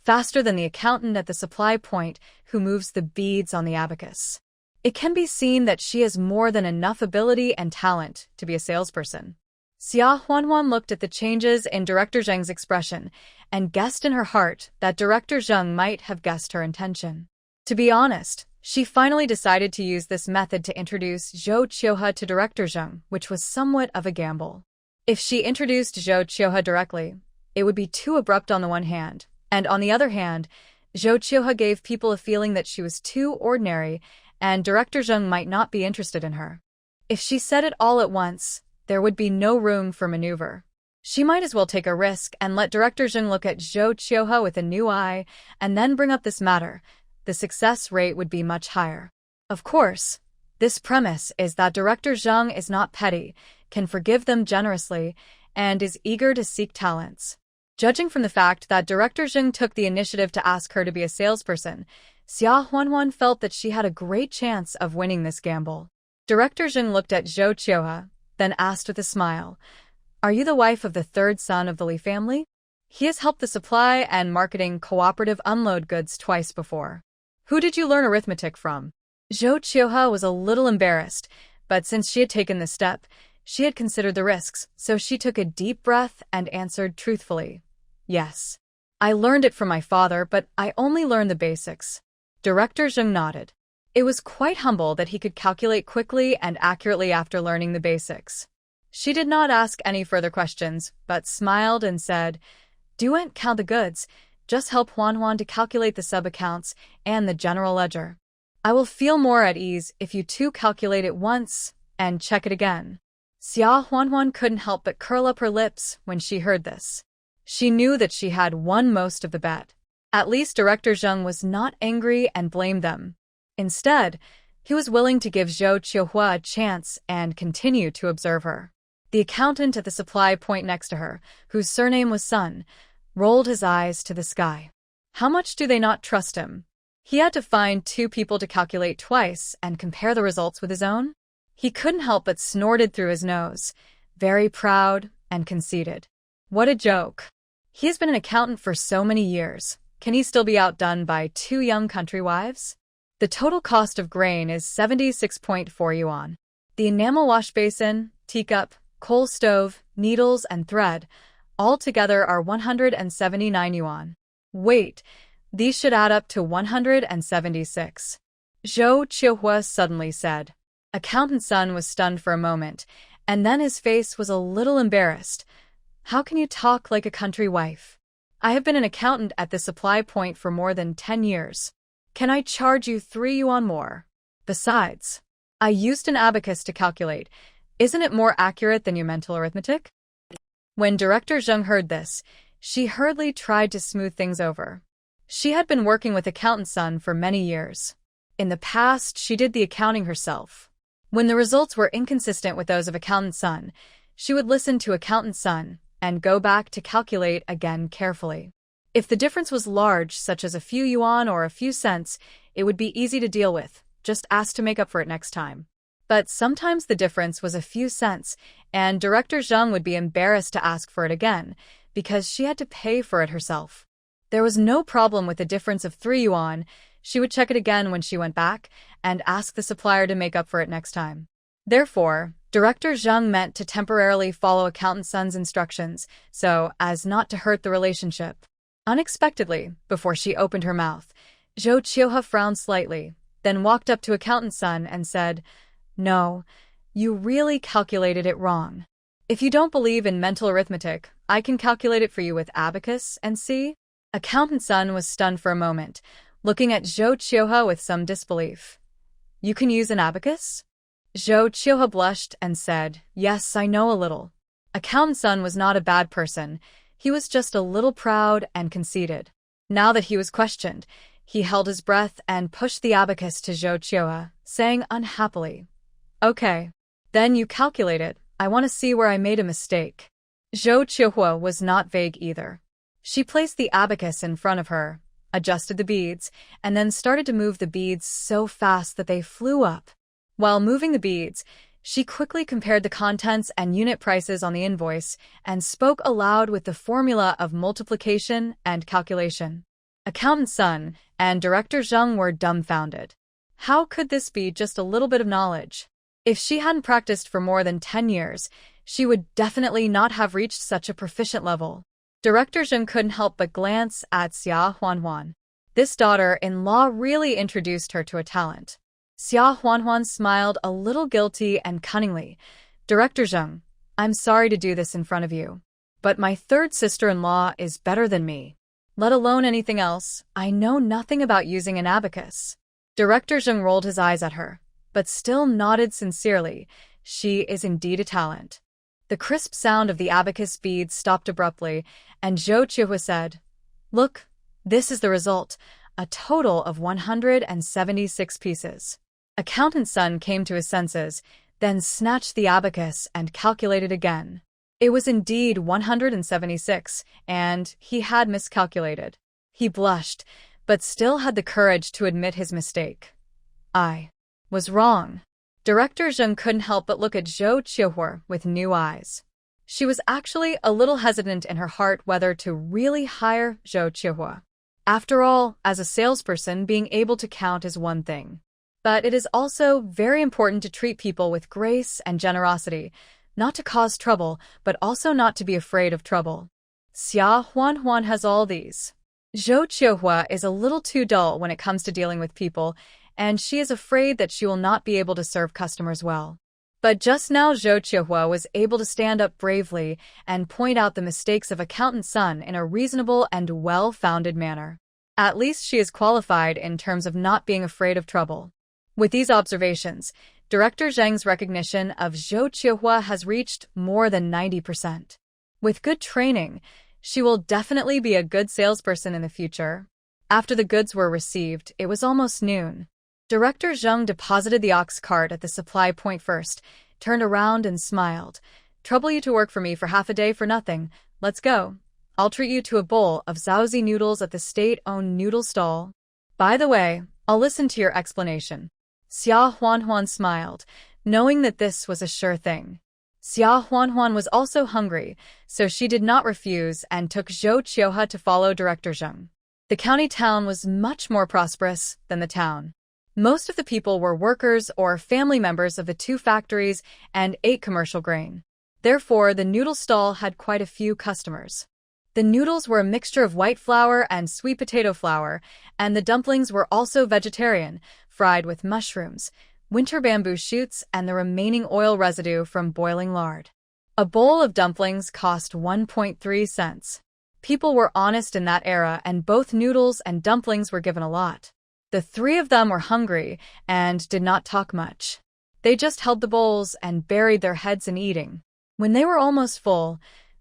Speaker 1: faster than the accountant at the supply point who moves the beads on the abacus. It can be seen that she has more than enough ability and talent to be a salesperson. Xia Huanhuan looked at the changes in Director Zheng's expression and guessed in her heart that Director Zheng might have guessed her intention. To be honest, she finally decided to use this method to introduce Zhou Qiuhe to Director Zheng, which was somewhat of a gamble. If she introduced Zhou Qiuhe directly, it would be too abrupt on the one hand, and on the other hand, Zhou Qiuhe gave people a feeling that she was too ordinary and Director Zheng might not be interested in her. If she said it all at once, there would be no room for maneuver. She might as well take a risk and let Director Zheng look at Zhou Qiuhe with a new eye and then bring up this matter. The success rate would be much higher. Of course, this premise is that Director Zheng is not petty, can forgive them generously, and is eager to seek talents. Judging from the fact that Director Zheng took the initiative to ask her to be a salesperson, Xia Huanhuan felt that she had a great chance of winning this gamble. Director Zheng looked at Zhou Qiuhe, then asked with a smile, "Are you the wife of the third son of the Li family? He has helped the supply and marketing cooperative unload goods twice before. Who did you learn arithmetic from?" Zhou Qiuhe was a little embarrassed, but since she had taken this step, she had considered the risks, so she took a deep breath and answered truthfully, "Yes. I learned it from my father, but I only learned the basics." Director Zheng nodded. It was quite humble that he could calculate quickly and accurately after learning the basics. She did not ask any further questions, but smiled and said, "Don't count the goods, just help Huanhuan to calculate the sub-accounts and the general ledger. I will feel more at ease if you two calculate it once and check it again." Xia Huanhuan couldn't help but curl up her lips when she heard this. She knew that she had won most of the bet. At least Director Zheng was not angry and blamed them. Instead, he was willing to give Zhou Qiuhe a chance and continue to observe her. The accountant at the supply point next to her, whose surname was Sun, rolled his eyes to the sky. How much do they not trust him? He had to find two people to calculate twice and compare the results with his own? He couldn't help but snorted through his nose, very proud and conceited. What a joke. He has been an accountant for so many years. Can he still be outdone by two young country wives? The total cost of grain is 76.4 yuan. The enamel wash basin, teacup, coal stove, needles, and thread all together are 179 yuan. Wait, these should add up to 176. Zhou Qiuhe suddenly said. Accountant Sun was stunned for a moment, and then his face was a little embarrassed. How can you talk like a country wife? I have been an accountant at the supply point for more than 10 years. Can I charge you 3 yuan more? Besides, I used an abacus to calculate. Isn't it more accurate than your mental arithmetic? When Director Zheng heard this, she hurriedly tried to smooth things over. She had been working with Accountant Sun for many years. In the past, she did the accounting herself. When the results were inconsistent with those of Accountant Sun, she would listen to Accountant Sun and go back to calculate again carefully. If the difference was large, such as a few yuan or a few cents, it would be easy to deal with. Just ask to make up for it next time. But sometimes the difference was a few cents, and Director Zheng would be embarrassed to ask for it again, because she had to pay for it herself. There was no problem with the difference of 3 yuan. She would check it again when she went back, and ask the supplier to make up for it next time. Therefore, Director Zheng meant to temporarily follow Accountant Sun's instructions, so as not to hurt the relationship. Unexpectedly, before she opened her mouth, Zhou Qiuhe frowned slightly, then walked up to Accountant Sun and said, "No, you really calculated it wrong. If you don't believe in mental arithmetic, I can calculate it for you with abacus and see." Accountant Sun was stunned for a moment, looking at Zhou Qiuhe with some disbelief. "You can use an abacus?" Zhou Qiuhe blushed and said, "Yes, I know a little." Accountant Sun was not a bad person. He was just a little proud and conceited. Now that he was questioned, he held his breath and pushed the abacus to Zhou Qiuhe, saying unhappily, "Okay, then you calculate it. I want to see where I made a mistake." Zhou Qiuhe was not vague either. She placed the abacus in front of her, adjusted the beads, and then started to move the beads so fast that they flew up. While moving the beads, she quickly compared the contents and unit prices on the invoice and spoke aloud with the formula of multiplication and calculation. Accountant Sun and Director Zheng were dumbfounded. How could this be just a little bit of knowledge? If she hadn't practiced for more than 10 years, she would definitely not have reached such a proficient level. Director Zheng couldn't help but glance at Xia Huanhuan. This daughter-in-law really introduced her to a talent. Xia Huanhuan smiled a little guilty and cunningly. "Director Zheng, I'm sorry to do this in front of you, but my third sister-in-law is better than me. Let alone anything else, I know nothing about using an abacus." Director Zheng rolled his eyes at her, but still nodded sincerely. She is indeed a talent. The crisp sound of the abacus beads stopped abruptly, and Zhou Qiuhua said, "Look, this is the result, a total of 176 pieces." Accountant's son came to his senses, then snatched the abacus and calculated again. It was indeed 176, and he had miscalculated. He blushed, but still had the courage to admit his mistake. "I was wrong." Director Zheng couldn't help but look at Zhou Qiuhua with new eyes. She was actually a little hesitant in her heart whether to really hire Zhou Qiuhua. After all, as a salesperson, being able to count is one thing. But it is also very important to treat people with grace and generosity, not to cause trouble, but also not to be afraid of trouble. Xia Huanhuan has all these. Zhou Qiuhua is a little too dull when it comes to dealing with people, and she is afraid that she will not be able to serve customers well. But just now Zhou Qiuhua was able to stand up bravely and point out the mistakes of accountant's son in a reasonable and well-founded manner. At least she is qualified in terms of not being afraid of trouble. With these observations, Director Zheng's recognition of Zhou Qiuhua has reached more than 90%. With good training, she will definitely be a good salesperson in the future. After the goods were received, it was almost noon. Director Zheng deposited the ox cart at the supply point first, turned around and smiled. "Trouble you to work for me for half a day for nothing. Let's go. I'll treat you to a bowl of Zaozi noodles at the state-owned noodle stall. By the way, I'll listen to your explanation." Xia Huanhuan smiled, knowing that this was a sure thing. Xia Huanhuan was also hungry, so she did not refuse and took Zhou Qiuhua to follow Director Zheng. The county town was much more prosperous than the town. Most of the people were workers or family members of the two factories and ate commercial grain. Therefore, the noodle stall had quite a few customers. The noodles were a mixture of white flour and sweet potato flour, and the dumplings were also vegetarian, fried with mushrooms, winter bamboo shoots, and the remaining oil residue from boiling lard. A bowl of dumplings cost 1.3 cents. People were honest in that era, and both noodles and dumplings were given a lot. The three of them were hungry and did not talk much. They just held the bowls and buried their heads in eating. When they were almost full,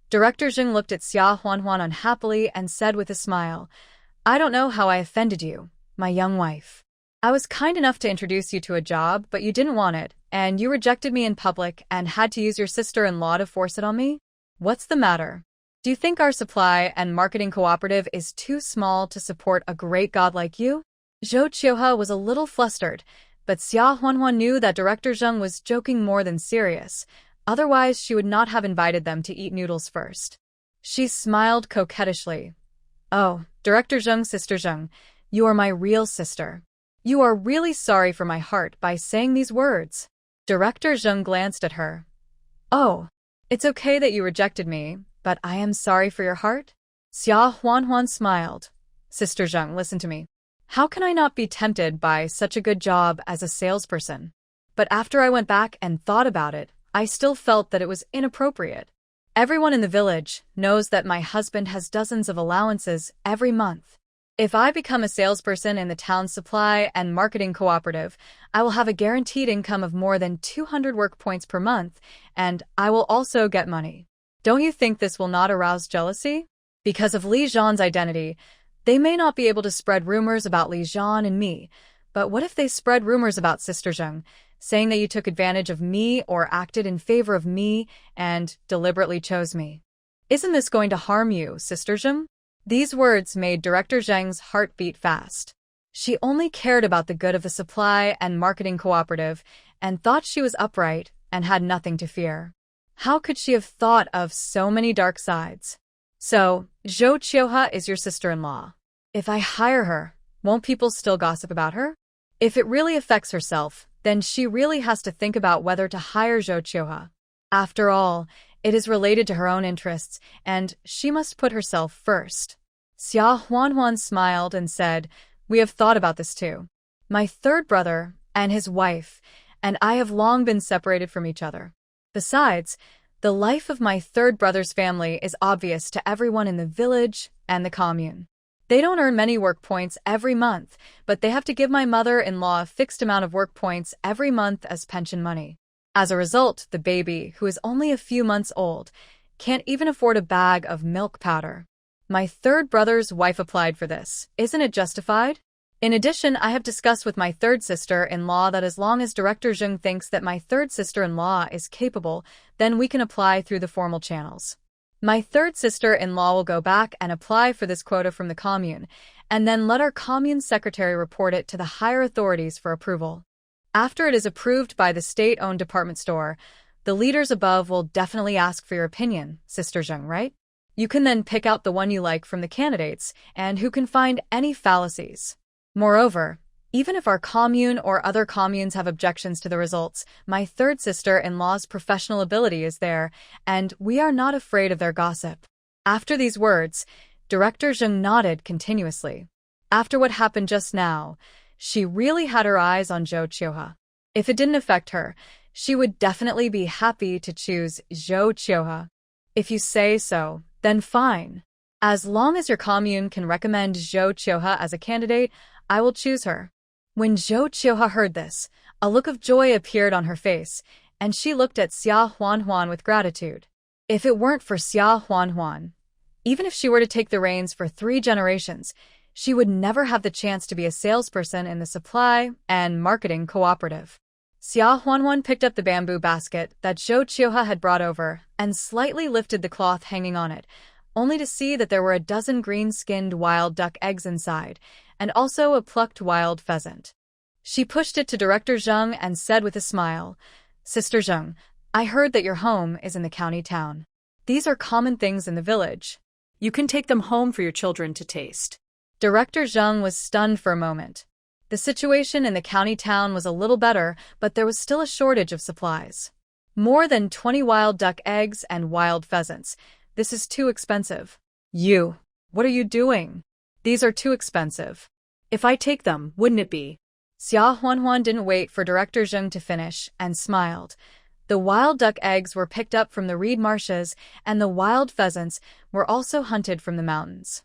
Speaker 1: Director Zheng looked at Xia Huanhuan unhappily and said with a smile, "I don't know how I offended you, my young wife. I was kind enough to introduce you to a job, but you didn't want it, and you rejected me in public and had to use your sister-in-law to force it on me? What's the matter? Do you think our supply and marketing cooperative is too small to support a great god like you?" Zhou Qiuhua was a little flustered, but Xia Huanhuan knew that Director Zheng was joking more than serious. Otherwise, she would not have invited them to eat noodles first. She smiled coquettishly. "Oh, Director Zheng, Sister Zheng, you are my real sister. You are really sorry for my heart by saying these words." Director Zheng glanced at her. "Oh, it's okay that you rejected me, but I am sorry for your heart?" Xia Huanhuan smiled. "Sister Zheng, listen to me. How can I not be tempted by such a good job as a salesperson? But after I went back and thought about it, I still felt that it was inappropriate. Everyone in the village knows that my husband has dozens of allowances every month. If I become a salesperson in the town's supply and marketing cooperative, I will have a guaranteed income of more than 200 work points per month, and I will also get money. Don't you think this will not arouse jealousy? Because of Li Zhan's identity, they may not be able to spread rumors about Li Zhan and me, but what if they spread rumors about Sister Zheng, saying that you took advantage of me or acted in favor of me and deliberately chose me? Isn't this going to harm you, Sister Zheng?" These words made Director Zheng's heart beat fast. She only cared about the good of the supply and marketing cooperative and thought she was upright and had nothing to fear. How could she have thought of so many dark sides? "So, Zhou Qiuhua is your sister-in-law. If I hire her, won't people still gossip about her? If it really affects herself, then she really has to think about whether to hire Zhou Qiuhua. After all, it is related to her own interests, and she must put herself first." Xia Huanhuan smiled and said, "We have thought about this too. My third brother and his wife and I have long been separated from each other. Besides, the life of my third brother's family is obvious to everyone in the village and the commune. They don't earn many work points every month, but they have to give my mother-in-law a fixed amount of work points every month as pension money. As a result, the baby, who is only a few months old, can't even afford a bag of milk powder. My third brother's wife applied for this. Isn't it justified? In addition, I have discussed with my third sister-in-law that as long as Director Zheng thinks that my third sister-in-law is capable, then we can apply through the formal channels. My third sister-in-law will go back and apply for this quota from the commune, and then let our commune secretary report it to the higher authorities for approval. After it is approved by the state-owned department store, the leaders above will definitely ask for your opinion, Sister Zheng, right? You can then pick out the one you like from the candidates and who can find any fallacies. Moreover, even if our commune or other communes have objections to the results, my third sister-in-law's professional ability is there, and we are not afraid of their gossip. After these words, Director Zheng nodded continuously. After what happened just now, she really had her eyes on Zhou Qiuhe. If it didn't affect her, she would definitely be happy to choose Zhou Qiuhe. If you say so, then fine. As long as your commune can recommend Zhou Qiuhe as a candidate, I will choose her. When Zhou Qiuhe heard this, a look of joy appeared on her face, and she looked at Xia Huanhuan with gratitude. If it weren't for Xia Huanhuan, even if she were to take the reins for 3 generations, she would never have the chance to be a salesperson in the supply and marketing cooperative. Xia Huanhuan picked up the bamboo basket that Zhou Qiuhe had brought over and slightly lifted the cloth hanging on it, only to see that there were a dozen green-skinned wild duck eggs inside, and also a plucked wild pheasant. She pushed it to Director Zheng and said with a smile, "Sister Zheng, I heard that your home is in the county town. These are common things in the village.
Speaker 2: You can take them home for your children to taste."
Speaker 1: Director Zheng was stunned for a moment. The situation in the county town was a little better, but there was still a shortage of supplies. More than 20 wild duck eggs and wild pheasants. This is too expensive. You, what are you doing? These are too expensive.
Speaker 2: If I take them, wouldn't it be?
Speaker 1: Xia Huanhuan didn't wait for Director Zheng to finish and smiled. The wild duck eggs were picked up from the reed marshes, and the wild pheasants were also hunted from the mountains.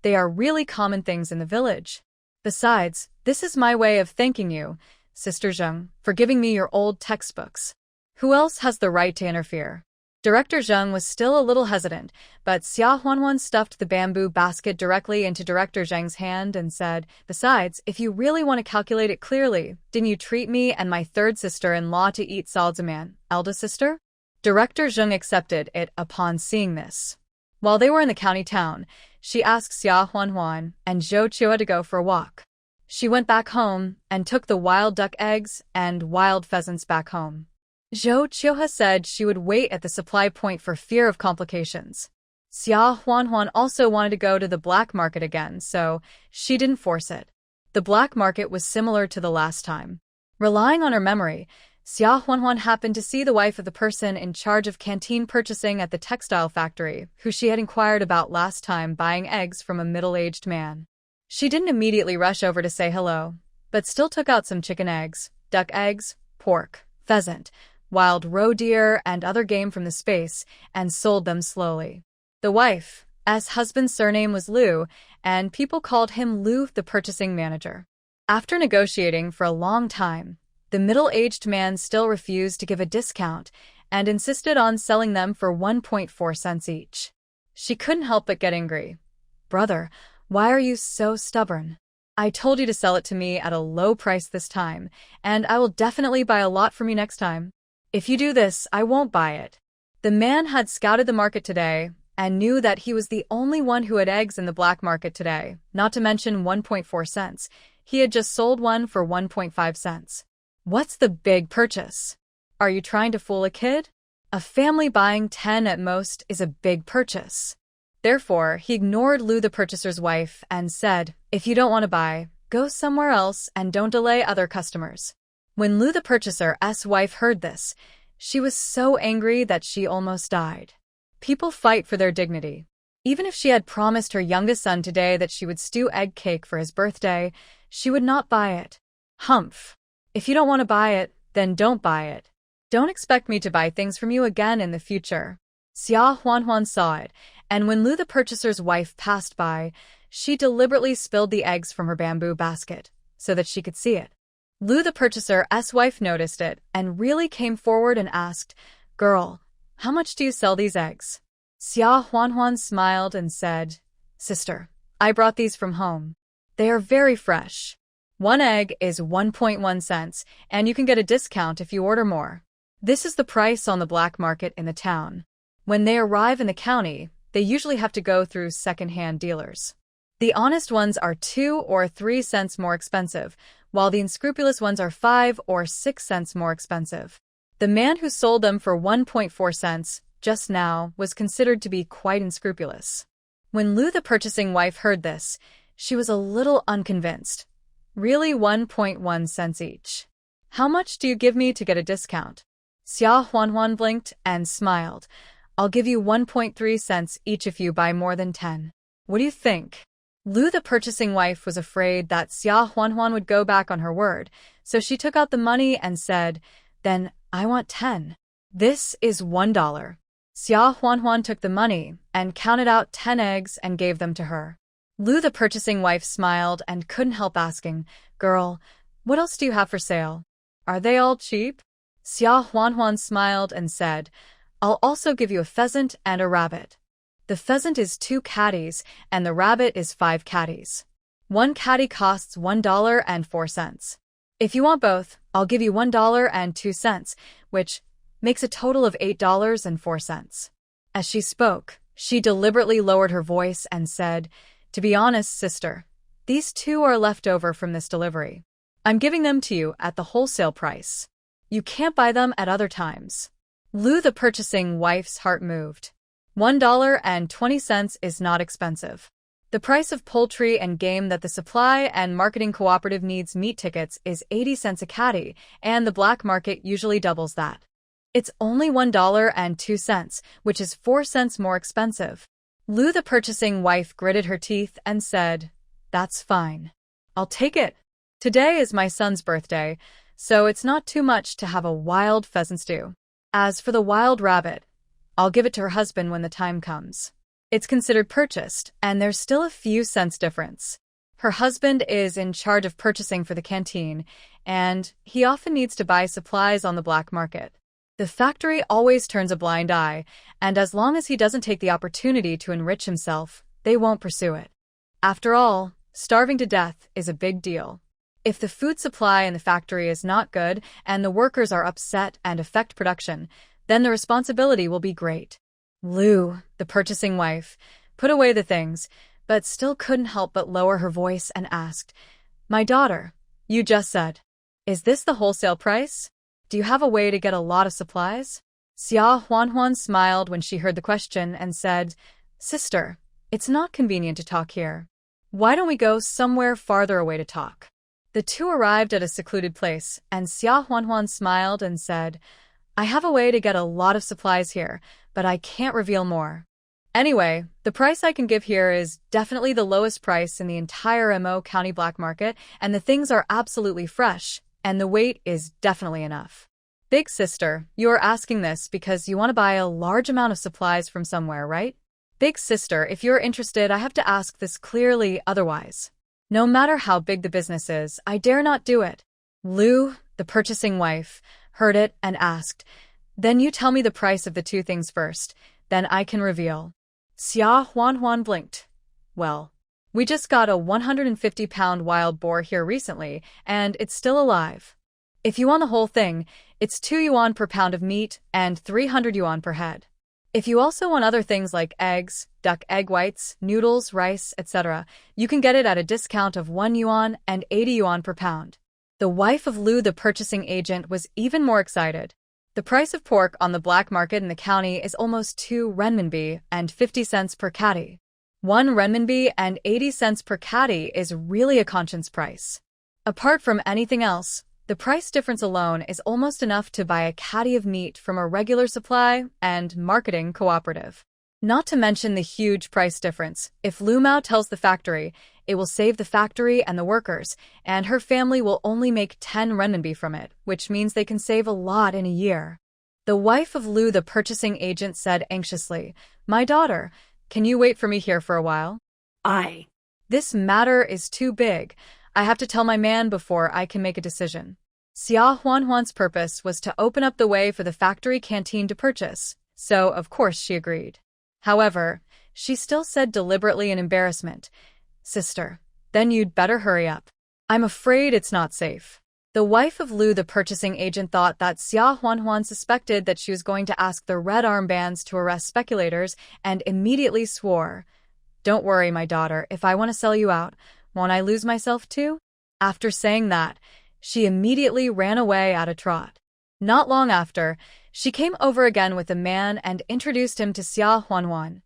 Speaker 1: They are really common things in the village. Besides, this is my way of thanking you, Sister Zheng, for giving me your old textbooks. Who else has the right to interfere? Director Zheng was still a little hesitant, but Xia Huanhuan stuffed the bamboo basket directly into Director Zheng's hand and said, "Besides, if you really want to calculate it clearly, didn't you treat me and my third sister-in-law to eat salzaman, eldest sister?" Director Zheng accepted it upon seeing this. While they were in the county town, she asked Xia Huanhuan and Zhou Qiuhe to go for a walk. She went back home and took the wild duck eggs and wild pheasants back home. Zhou Qiuhe said she would wait at the supply point for fear of complications. Xia Huanhuan also wanted to go to the black market again, so she didn't force it. The black market was similar to the last time. Relying on her memory, Xia Huanhuan happened to see the wife of the person in charge of canteen purchasing at the textile factory, who she had inquired about last time buying eggs from a middle-aged man. She didn't immediately rush over to say hello, but still took out some chicken eggs, duck eggs, pork, pheasant, wild roe deer, and other game from the space, and sold them slowly. The wife's husband's surname was Liu, and people called him Liu, the purchasing manager. After negotiating for a long time, the middle-aged man still refused to give a discount and insisted on selling them for 1.4 cents each. She couldn't help but get angry. "Brother, why are you so stubborn? I told you to sell it to me at a low price this time, and I will definitely buy a lot from you next time. If you do this, I won't buy it." The man had scouted the market today and knew that he was the only one who had eggs in the black market today, not to mention 1.4 cents. He had just sold one for 1.5 cents. What's the big purchase? Are you trying to fool a kid? A family buying 10 at most is a big purchase. Therefore, he ignored Liu, the purchaser's wife, and said, "If you don't want to buy, go somewhere else and don't delay other customers." When Liu, the purchaser's wife, heard this, she was so angry that she almost died. People fight for their dignity. Even if she had promised her youngest son today that she would stew egg cake for his birthday, she would not buy it. Humph. If you don't want to buy it, then don't buy it. Don't expect me to buy things from you again in the future. Xia Huanhuan saw it, and when Liu, the purchaser's wife, passed by, She deliberately spilled the eggs from her bamboo basket so that she could see it. Lu, the purchaser's wife, noticed it and really came forward and asked, "Girl, how much do you sell these eggs?" Xia Huanhuan smiled and said, "Sister, I brought these from home. They are very fresh. One egg is 1.1 cents, and you can get a discount if you order more. This is the price on the black market in the town. When they arrive in the county, they usually have to go through second-hand dealers. The honest ones are 2 or 3 cents more expensive, while the unscrupulous ones are 5 or 6 cents more expensive." The man who sold them for 1.4 cents just now was considered to be quite unscrupulous. When Lu, the purchasing wife, heard this, she was a little unconvinced. "Really 1.1 cents each? How much do you give me to get a discount?" Xia Huanhuan blinked and smiled. "I'll give you 1.3 cents each if you buy more than 10. What do you think?" Lu, the purchasing wife, was afraid that Xia Huanhuan would go back on her word, so she took out the money and said, "Then I want 10. This is $1. Xia Huanhuan took the money and counted out 10 eggs and gave them to her. Lu, the purchasing wife, smiled and couldn't help asking, "Girl, what else do you have for sale? Are they all cheap?" Xia Huanhuan smiled and said, "I'll also give you a pheasant and a rabbit. The pheasant is 2 catties and the rabbit is 5 catties. One catty costs $1.04. If you want both, I'll give you $1.02, which makes a total of $8.04. As she spoke, she deliberately lowered her voice and said, "To be honest, sister, these 2 are left over from this delivery. I'm giving them to you at the wholesale price. You can't buy them at other times." Lu, the purchasing wife's heart moved. $1.20 is not expensive. The price of poultry and game that the supply and marketing cooperative needs meat tickets is 80 cents a catty, and the black market usually doubles that. It's only $1.02, which is 4 cents more expensive. Lu, the purchasing wife, gritted her teeth and said, "That's fine. I'll take it. Today is my son's birthday, so it's not too much to have a wild pheasant stew. As for the wild rabbit, I'll give it to her husband when the time comes. It's considered purchased, and there's still a few cents difference. Her husband is in charge of purchasing for the canteen, and he often needs to buy supplies on the black market. The factory always turns a blind eye, and as long as he doesn't take the opportunity to enrich himself, they won't pursue it. After all, starving to death is a big deal. If the food supply in the factory is not good and the workers are upset and affect production, then the responsibility will be great." Lu, the purchasing wife, put away the things, but still couldn't help but lower her voice and asked, "My daughter, you just said, is this the wholesale price? Do you have a way to get a lot of supplies?" Xia Huanhuan smiled when she heard the question and said, "Sister, it's not convenient to talk here. Why don't we go somewhere farther away to talk?" The 2 arrived at a secluded place, and Xia Huanhuan smiled and said, "I have a way to get a lot of supplies here, but I can't reveal more. Anyway, the price I can give here is definitely the lowest price in the entire Mo County black market, and the things are absolutely fresh, and the weight is definitely enough. Big sister, you are asking this because you want to buy a large amount of supplies from somewhere, right? Big sister, if you're interested, I have to ask this clearly, otherwise, no matter how big the business is, I dare not do it." Lu, the purchasing wife, heard it and asked, "Then you tell me the price of the 2 things first, then I can reveal." Xia Huanhuan blinked. "Well, we just got a 150-pound wild boar here recently, and it's still alive. If you want the whole thing, it's 2 yuan per pound of meat and 300 yuan per head. If you also want other things like eggs, duck egg whites, noodles, rice, etc., you can get it at a discount of 1 yuan and 80 yuan per pound." The wife of Lu, the purchasing agent, was even more excited. The price of pork on the black market in the county is almost 2 renminbi and 50 cents per catty. 1 renminbi and 80 cents per catty is really a conscience price. Apart from anything else, the price difference alone is almost enough to buy a catty of meat from a regular supply and marketing cooperative. Not to mention the huge price difference. If Lu Mao tells the factory, it will save the factory and the workers, and her family will only make 10 renminbi from it, which means they can save a lot in a year. The wife of Lu, the purchasing agent, said anxiously, "My daughter, can you wait for me here for a while?"
Speaker 2: "Aye."
Speaker 1: This matter is too big. I have to tell my man before I can make a decision. Xia Huanhuan's purpose was to open up the way for the factory canteen to purchase, so of course she agreed. However, she still said deliberately in embarrassment, "Sister, then you'd better hurry up. I'm afraid it's not safe." The wife of Lu, the purchasing agent, thought that Xia Huanhuan suspected that she was going to ask the red armbands to arrest speculators and immediately swore, "Don't worry, my daughter, if I want to sell you out, won't I lose myself too?" After saying that, she immediately ran away at a trot. Not long after, she came over again with a man and introduced him to Xia Huanhuan.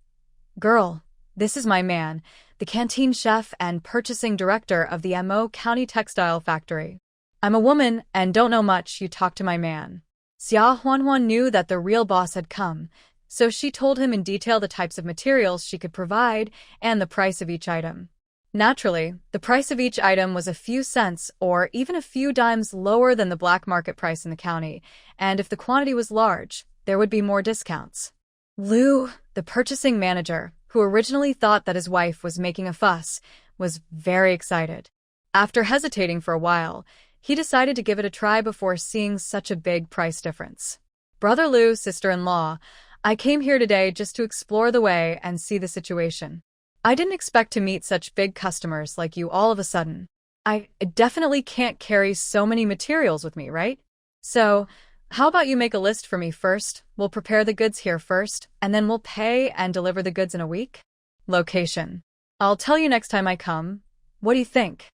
Speaker 1: "Girl, this is my man, the canteen chef and purchasing director of the Mo County Textile Factory. I'm a woman and don't know much, you talk to my man." Xia Huanhuan knew that the real boss had come, so she told him in detail the types of materials she could provide and the price of each item. Naturally, the price of each item was a few cents or even a few dimes lower than the black market price in the county, and if the quantity was large, there would be more discounts. Lu, the purchasing manager, who originally thought that his wife was making a fuss, was very excited. After hesitating for a while, he decided to give it a try before seeing such a big price difference. "Brother Lu, sister-in-law, I came here today just to explore the way and see the situation. I didn't expect to meet such big customers like you all of a sudden. I definitely can't carry so many materials with me, right? So, how about you make a list for me first? We'll prepare the goods here first, and then we'll pay and deliver the goods in a week? Location. I'll tell you next time I come. What do you think?"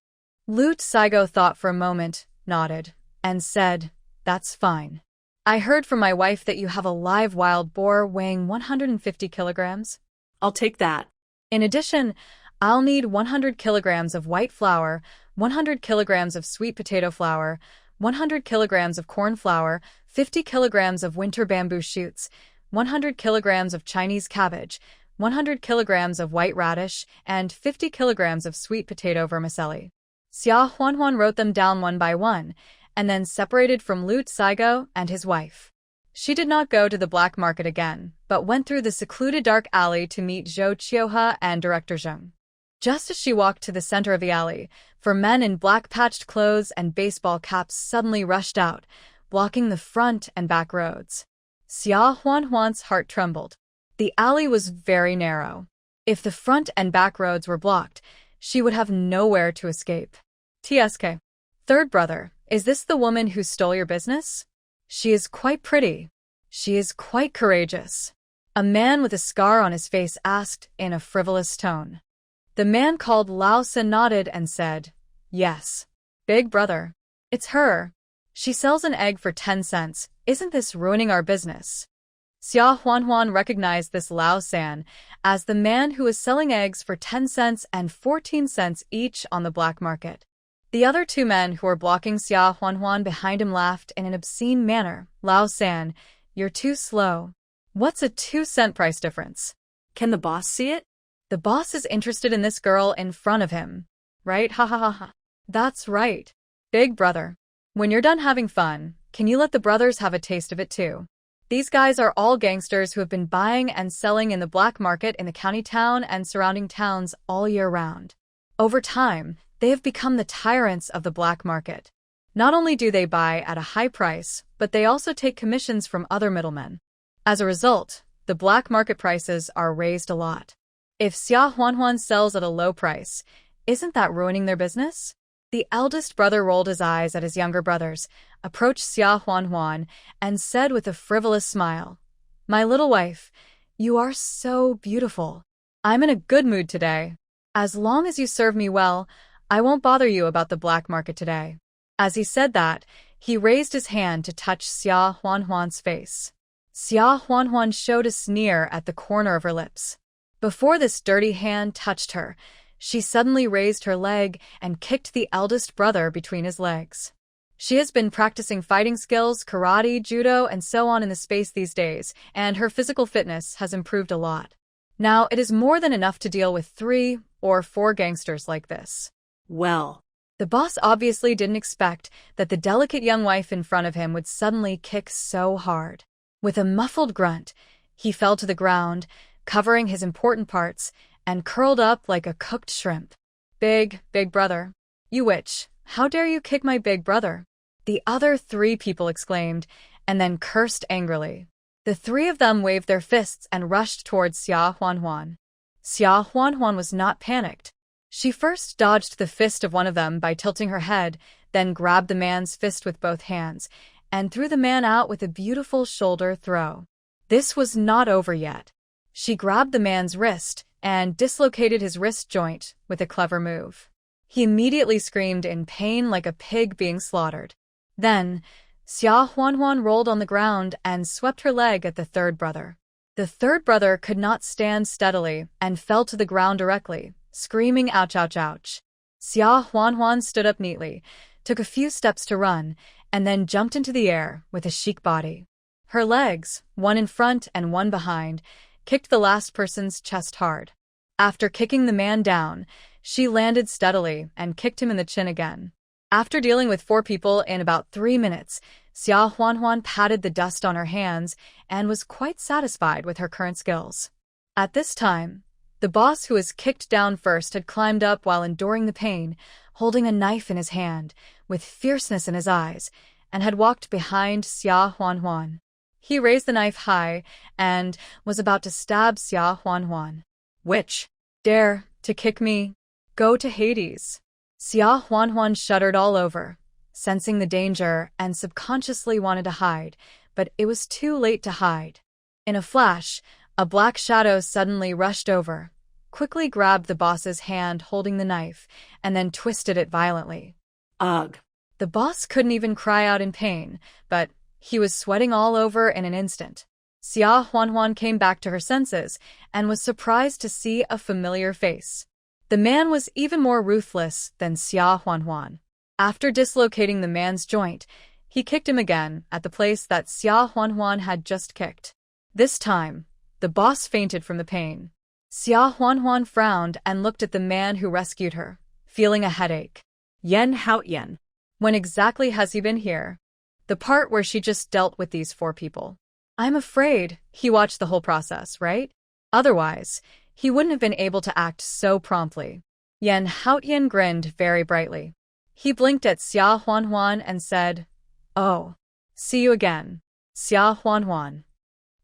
Speaker 1: Lu Saigo thought for a moment, nodded, and said, "That's fine. I heard from my wife that you have a live wild boar weighing 150 kilograms.
Speaker 2: I'll take that.
Speaker 1: In addition, I'll need 100 kilograms of white flour, 100 kilograms of sweet potato flour, 100 kilograms of corn flour, 50 kilograms of winter bamboo shoots, 100 kilograms of Chinese cabbage, 100 kilograms of white radish, and 50 kilograms of sweet potato vermicelli." Xia Huanhuan wrote them down one by one, and then separated from Lu Saigo and his wife. She did not go to the black market again, but went through the secluded dark alley to meet Zhou Qiuhe and Director Zheng. Just as she walked to the center of the alley, four men in black patched clothes and baseball caps suddenly rushed out, blocking the front and back roads. Xia Huanhuan's heart trembled. The alley was very narrow. If the front and back roads were blocked, she would have nowhere to escape. "TSK. Third brother, is this the woman who stole your business? She is quite pretty. She is quite courageous," a man with a scar on his face asked in a frivolous tone. The man called Lao Sen nodded and said, "Yes. Big brother. It's her. She sells an egg for 10 cents. Isn't this ruining our business?" Xia Huanhuan recognized this Lao San as the man who was selling eggs for 10 cents and 14 cents each on the black market. The other two men who were blocking Xia Huanhuan behind him laughed in an obscene manner. "Lao San, you're too slow. What's a 2-cent price difference?
Speaker 2: Can the boss see it?"
Speaker 1: The boss is interested in this girl in front of him. Right? Ha ha ha ha. That's right. Big brother. When you're done having fun, can you let the brothers have a taste of it too? These guys are all gangsters who have been buying and selling in the black market in the county town and surrounding towns all year round. Over time, they have become the tyrants of the black market. Not only do they buy at a high price, but they also take commissions from other middlemen. As a result, the black market prices are raised a lot. If Xia Huanhuan sells at a low price, isn't that ruining their business? The eldest brother rolled his eyes at his younger brothers, approached Xia Huanhuan, and said with a frivolous smile, "My little wife, you are so beautiful. I'm in a good mood today. As long as you serve me well, I won't bother you about the black market today." As he said that, he raised his hand to touch Xia Huanhuan's face. Xia Huanhuan showed a sneer at the corner of her lips. Before this dirty hand touched her, she suddenly raised her leg and kicked the eldest brother between his legs. She has been practicing fighting skills, karate, judo, and so on in the space these days, and her physical fitness has improved a lot. Now, it is more than enough to deal with 3 or 4 gangsters like this.
Speaker 2: Well,
Speaker 1: the boss obviously didn't expect that the delicate young wife in front of him would suddenly kick so hard. With a muffled grunt, he fell to the ground, covering his important parts, and curled up like a cooked shrimp. Big brother. You witch, how dare you kick my big brother? The other 3 people exclaimed, and then cursed angrily. The 3 of them waved their fists and rushed towards Xia Huanhuan. Xia Huanhuan was not panicked. She first dodged the fist of one of them by tilting her head, then grabbed the man's fist with both hands, and threw the man out with a beautiful shoulder throw. This was not over yet. She grabbed the man's wrist and dislocated his wrist joint with a clever move. He immediately screamed in pain like a pig being slaughtered. Then, Xia Huanhuan rolled on the ground and swept her leg at the 3rd brother. The 3rd brother could not stand steadily and fell to the ground directly, screaming ouch ouch ouch. Xia Huanhuan stood up neatly, took a few steps to run, and then jumped into the air with a chic body. Her legs, one in front and one behind, kicked the last person's chest hard. After kicking the man down, she landed steadily and kicked him in the chin again. After dealing with 4 people in about 3 minutes, Xia Huanhuan patted the dust on her hands and was quite satisfied with her current skills. At this time, the boss who was kicked down first had climbed up while enduring the pain, holding a knife in his hand, with fierceness in his eyes, and had walked behind Xia Huanhuan. He raised the knife high and was about to stab Xia Huanhuan. Witch, dare to kick me? Go to Hades. Xia Huanhuan shuddered all over, sensing the danger and subconsciously wanted to hide, but it was too late to hide. In a flash, a black shadow suddenly rushed over, quickly grabbed the boss's hand holding the knife, and then twisted it violently. Ugh. The boss couldn't even cry out in pain, but he was sweating all over in an instant. Xia Huanhuan came back to her senses and was surprised to see a familiar face. The man was even more ruthless than Xia Huanhuan. After dislocating the man's joint, he kicked him again at the place that Xia Huanhuan had just kicked. This time, the boss fainted from the pain. Xia Huanhuan frowned and looked at the man who rescued her, feeling a headache. Yan Haoyan. When exactly has he been here? The part where she just dealt with these 4 people. I'm afraid he watched the whole process, right? Otherwise, he wouldn't have been able to act so promptly. Yan Haoyan grinned very brightly. He blinked at Xia Huanhuan and said, "Oh, see you again, Xia Huanhuan."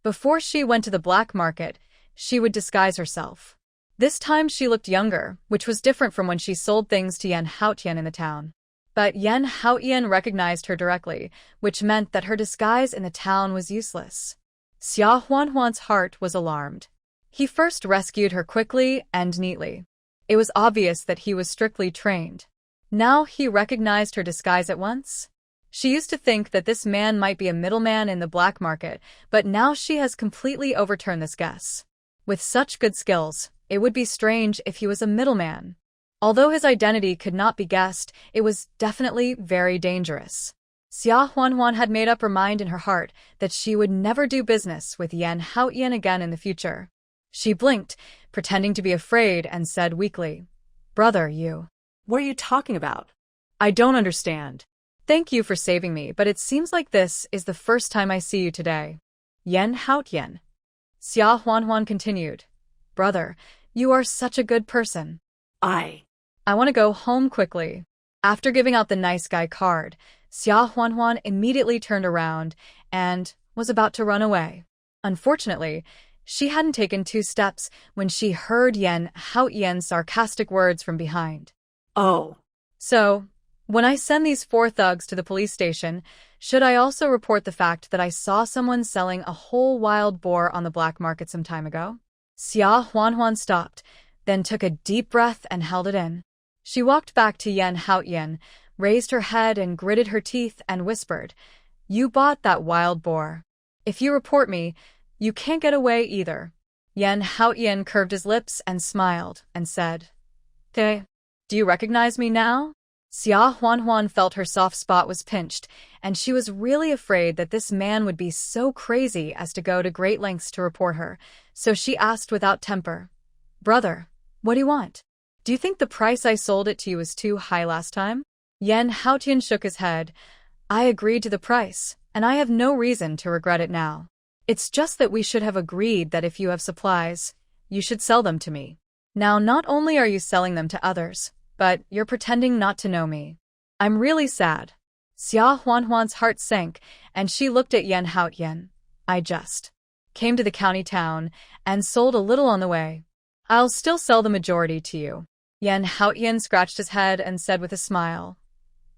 Speaker 1: Before she went to the black market, she would disguise herself. This time she looked younger, which was different from when she sold things to Yan Haoyan in the town. But Yan Haoyan recognized her directly, which meant that her disguise in the town was useless. Xia Huanhuan's heart was alarmed. He first rescued her quickly and neatly. It was obvious that he was strictly trained. Now he recognized her disguise at once. She used to think that this man might be a middleman in the black market, but now she has completely overturned this guess. With such good skills, it would be strange if he was a middleman. Although his identity could not be guessed, it was definitely very dangerous. Xia Huanhuan had made up her mind in her heart that she would never do business with Yan Haoyan again in the future. She blinked, pretending to be afraid, and said weakly, "Brother, you. What are you talking about? I don't understand. Thank you for saving me, but it seems like this is the first time I see you today." Yan Haoyan. Xia Huanhuan continued, "Brother, you are such a good person. I want to go home quickly." After giving out the nice guy card, Xia Huanhuan immediately turned around and was about to run away. Unfortunately, she hadn't taken 2 steps when she heard Yan Haoyan's sarcastic words from behind. "Oh. So, when I send these 4 thugs to the police station, should I also report the fact that I saw someone selling a whole wild boar on the black market some time ago?" Xia Huanhuan stopped, then took a deep breath and held it in. She walked back to Yan Haoyan, raised her head and gritted her teeth and whispered, "You bought that wild boar. If you report me, you can't get away either." Yan Haoyan curved his lips and smiled and said, "Hey, do you recognize me now?" Xia Huanhuan felt her soft spot was pinched, and she was really afraid that this man would be so crazy as to go to great lengths to report her, so she asked without temper, "Brother, what do you want? Do you think the price I sold it to you was too high last time?" Yan Haoyan shook his head. "I agreed to the price, and I have no reason to regret it now. It's just that we should have agreed that if you have supplies, you should sell them to me. Now not only are you selling them to others, but you're pretending not to know me. I'm really sad. Xia Huanhuan's heart sank, and she looked at Yan Haotian. I just came to the county town and sold a little on the way. I'll still sell the majority to you. Yan Haotian scratched his head and said with a smile,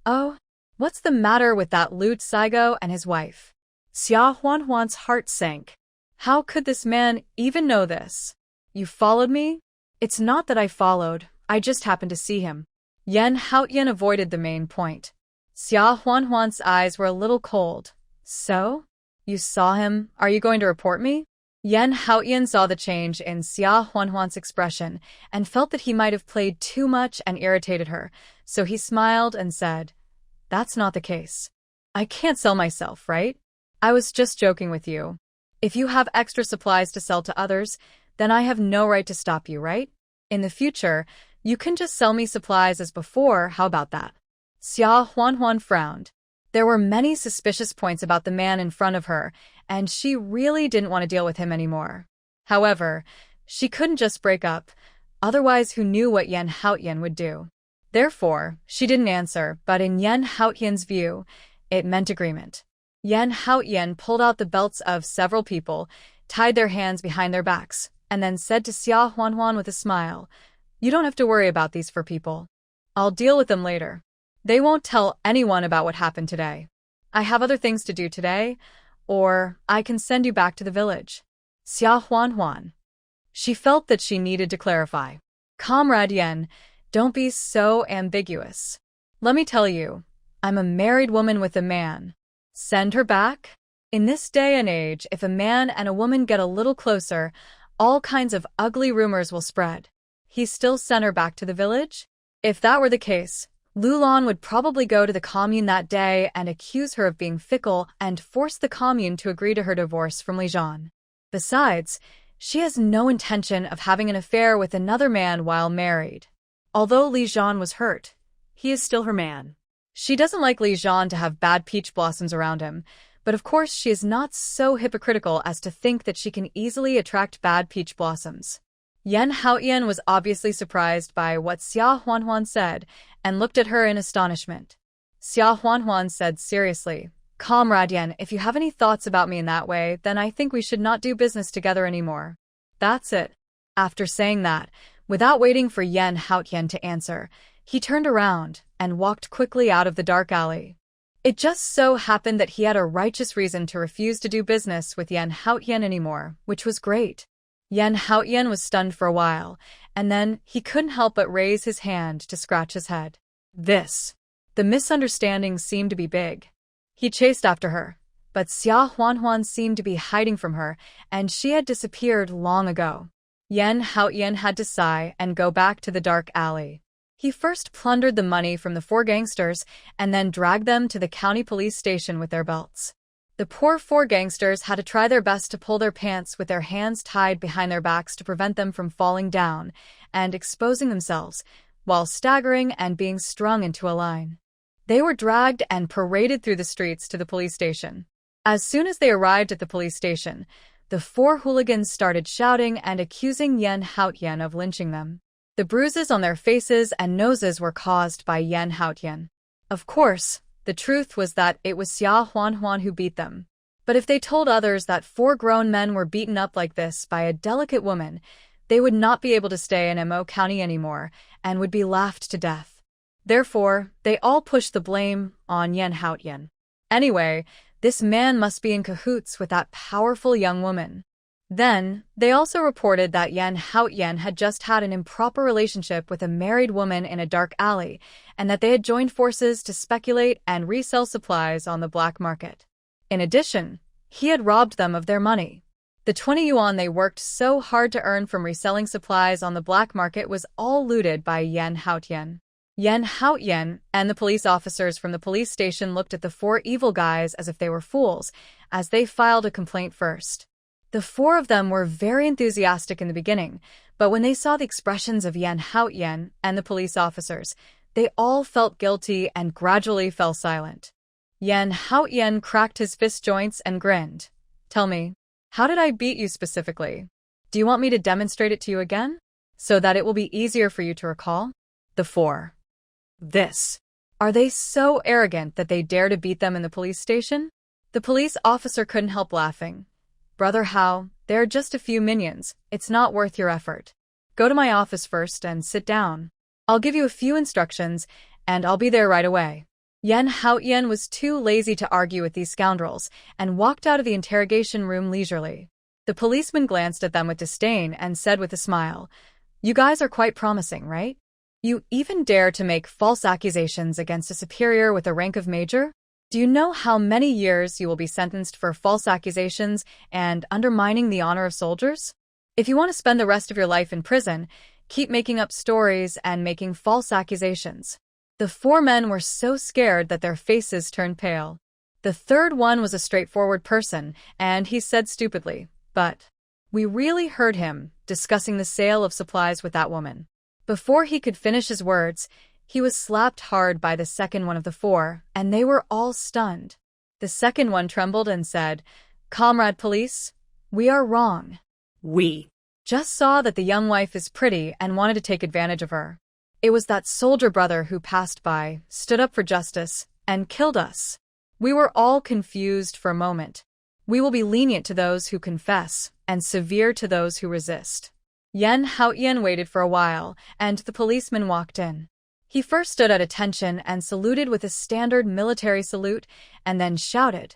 Speaker 1: Oh, what's the matter with that lute Saigo and his wife?
Speaker 2: Xia Huanhuan's heart sank.
Speaker 1: How could this man even know this? You followed me?
Speaker 2: It's not that I followed, I just happened to see him.
Speaker 1: Yan Haotian avoided the main point. Xia Huanhuan's eyes were a little cold. So? You saw him? Are you going to report me? Yan Haotian saw the change in Xia Huanhuan's expression and felt that he might have played too much and irritated her, so he smiled and said, That's not the case. I can't sell myself, right? I was just joking with you. If you have extra supplies to sell to others, then I have no right to stop you, right? In the future, you can just sell me supplies as before, how about that? Xia Huanhuan frowned. There were many suspicious points about the man in front of her, and she really didn't want to deal with him anymore. However, she couldn't just break up, otherwise who knew what Yan Haotian would do. Therefore, she didn't answer, but in Yan Haotian's view, it meant agreement. Yan Haotian pulled out the belts of several people, tied their hands behind their backs, and then said to Xia Huanhuan with a smile, You don't have to worry about these four people. I'll deal with them later. They won't tell anyone about what happened today. I have other things to do today, or I can send you back to the village. Xia Huanhuan. She felt that she needed to clarify. Comrade Yan, don't be so ambiguous. Let me tell you, I'm a married woman with a man. Send her back? In this day and age, if a man and a woman get a little closer, all kinds of ugly rumors will spread. He still sent her back to the village? If that were the case, Lulan would probably go to the commune that day and accuse her of being fickle and force the commune to agree to her divorce from Li Zhan. Besides, she has no intention of having an affair with another man while married. Although Li Zhan was hurt, he is still her man. She doesn't like Li Zhan to have bad peach blossoms around him, but of course she is not so hypocritical as to think that she can easily attract bad peach blossoms. Yan Haotian was obviously surprised by what Xia Huanhuan said and looked at her in astonishment. Xia Huanhuan said seriously, Comrade Yan, if you have any thoughts about me in that way, then I think we should not do business together anymore. That's it. After saying that, without waiting for Yan Haotian to answer, he turned around and walked quickly out of the dark alley. It just so happened that he had a righteous reason to refuse to do business with Yan Haotian anymore, which was great. Yan Haotian was stunned for a while, and then he couldn't help but raise his hand to scratch his head. The misunderstanding seemed to be big. He chased after her, but Xia Huanhuan seemed to be hiding from her, and she had disappeared long ago. Yan Haotian had to sigh and go back to the dark alley. He first plundered the money from the four gangsters and then dragged them to the county police station with their belts. The poor four gangsters had to try their best to pull their pants with their hands tied behind their backs to prevent them from falling down and exposing themselves, while staggering and being strung into a line. They were dragged and paraded through the streets to the police station. As soon as they arrived at the police station, the four hooligans started shouting and accusing Yan Haotian of lynching them. The bruises on their faces and noses were caused by Yan Haotian. Of course, the truth was that it was Xia Huanhuan who beat them. But if they told others that four grown men were beaten up like this by a delicate woman, they would not be able to stay in Mo County anymore and would be laughed to death. Therefore, they all pushed the blame on Yan Haotian. Anyway, this man must be in cahoots with that powerful young woman. Then, they also reported that Yan Haotian had just had an improper relationship with a married woman in a dark alley, and that they had joined forces to speculate and resell supplies on the black market. In addition, he had robbed them of their money. The 20 yuan they worked so hard to earn from reselling supplies on the black market was all looted by Yan Haotian. Yan Haotian and the police officers from the police station looked at the four evil guys as if they were fools, as they filed a complaint first. The four of them were very enthusiastic in the beginning, but when they saw the expressions of Yan Haotian and the police officers, they all felt guilty and gradually fell silent. Yan Haotian cracked his fist joints and grinned. Tell me, how did I beat you specifically? Do you want me to demonstrate it to you again, so that it will be easier for you to recall? The four. Are they so arrogant that they dare to beat them in the police station? The police officer couldn't help laughing. Brother Hao, they're just a few minions. It's not worth your effort. Go to my office first and sit down. I'll give you a few instructions, and I'll be there right away. Yan Haotian was too lazy to argue with these scoundrels and walked out of the interrogation room leisurely. The policeman glanced at them with disdain and said with a smile, "You guys are quite promising, right? You even dare to make false accusations against a superior with the rank of major? Do you know how many years you will be sentenced for false accusations and undermining the honor of soldiers? If you want to spend the rest of your life in prison, keep making up stories and making false accusations." The four men were so scared that their faces turned pale. The third one was a straightforward person, and he said stupidly, "But we really heard him discussing the sale of supplies with that woman." Before he could finish his words, he was slapped hard by the second one of the four, and they were all stunned. The second one trembled and said, "Comrade police, we are wrong. We just saw that the young wife is pretty and wanted to take advantage of her. It was that soldier brother who passed by, stood up for justice, and killed us. We were all confused for a moment. We will be lenient to those who confess, and severe to those who resist." Yan Haotian waited for a while, and the policeman walked in. He first stood at attention and saluted with a standard military salute, and then shouted,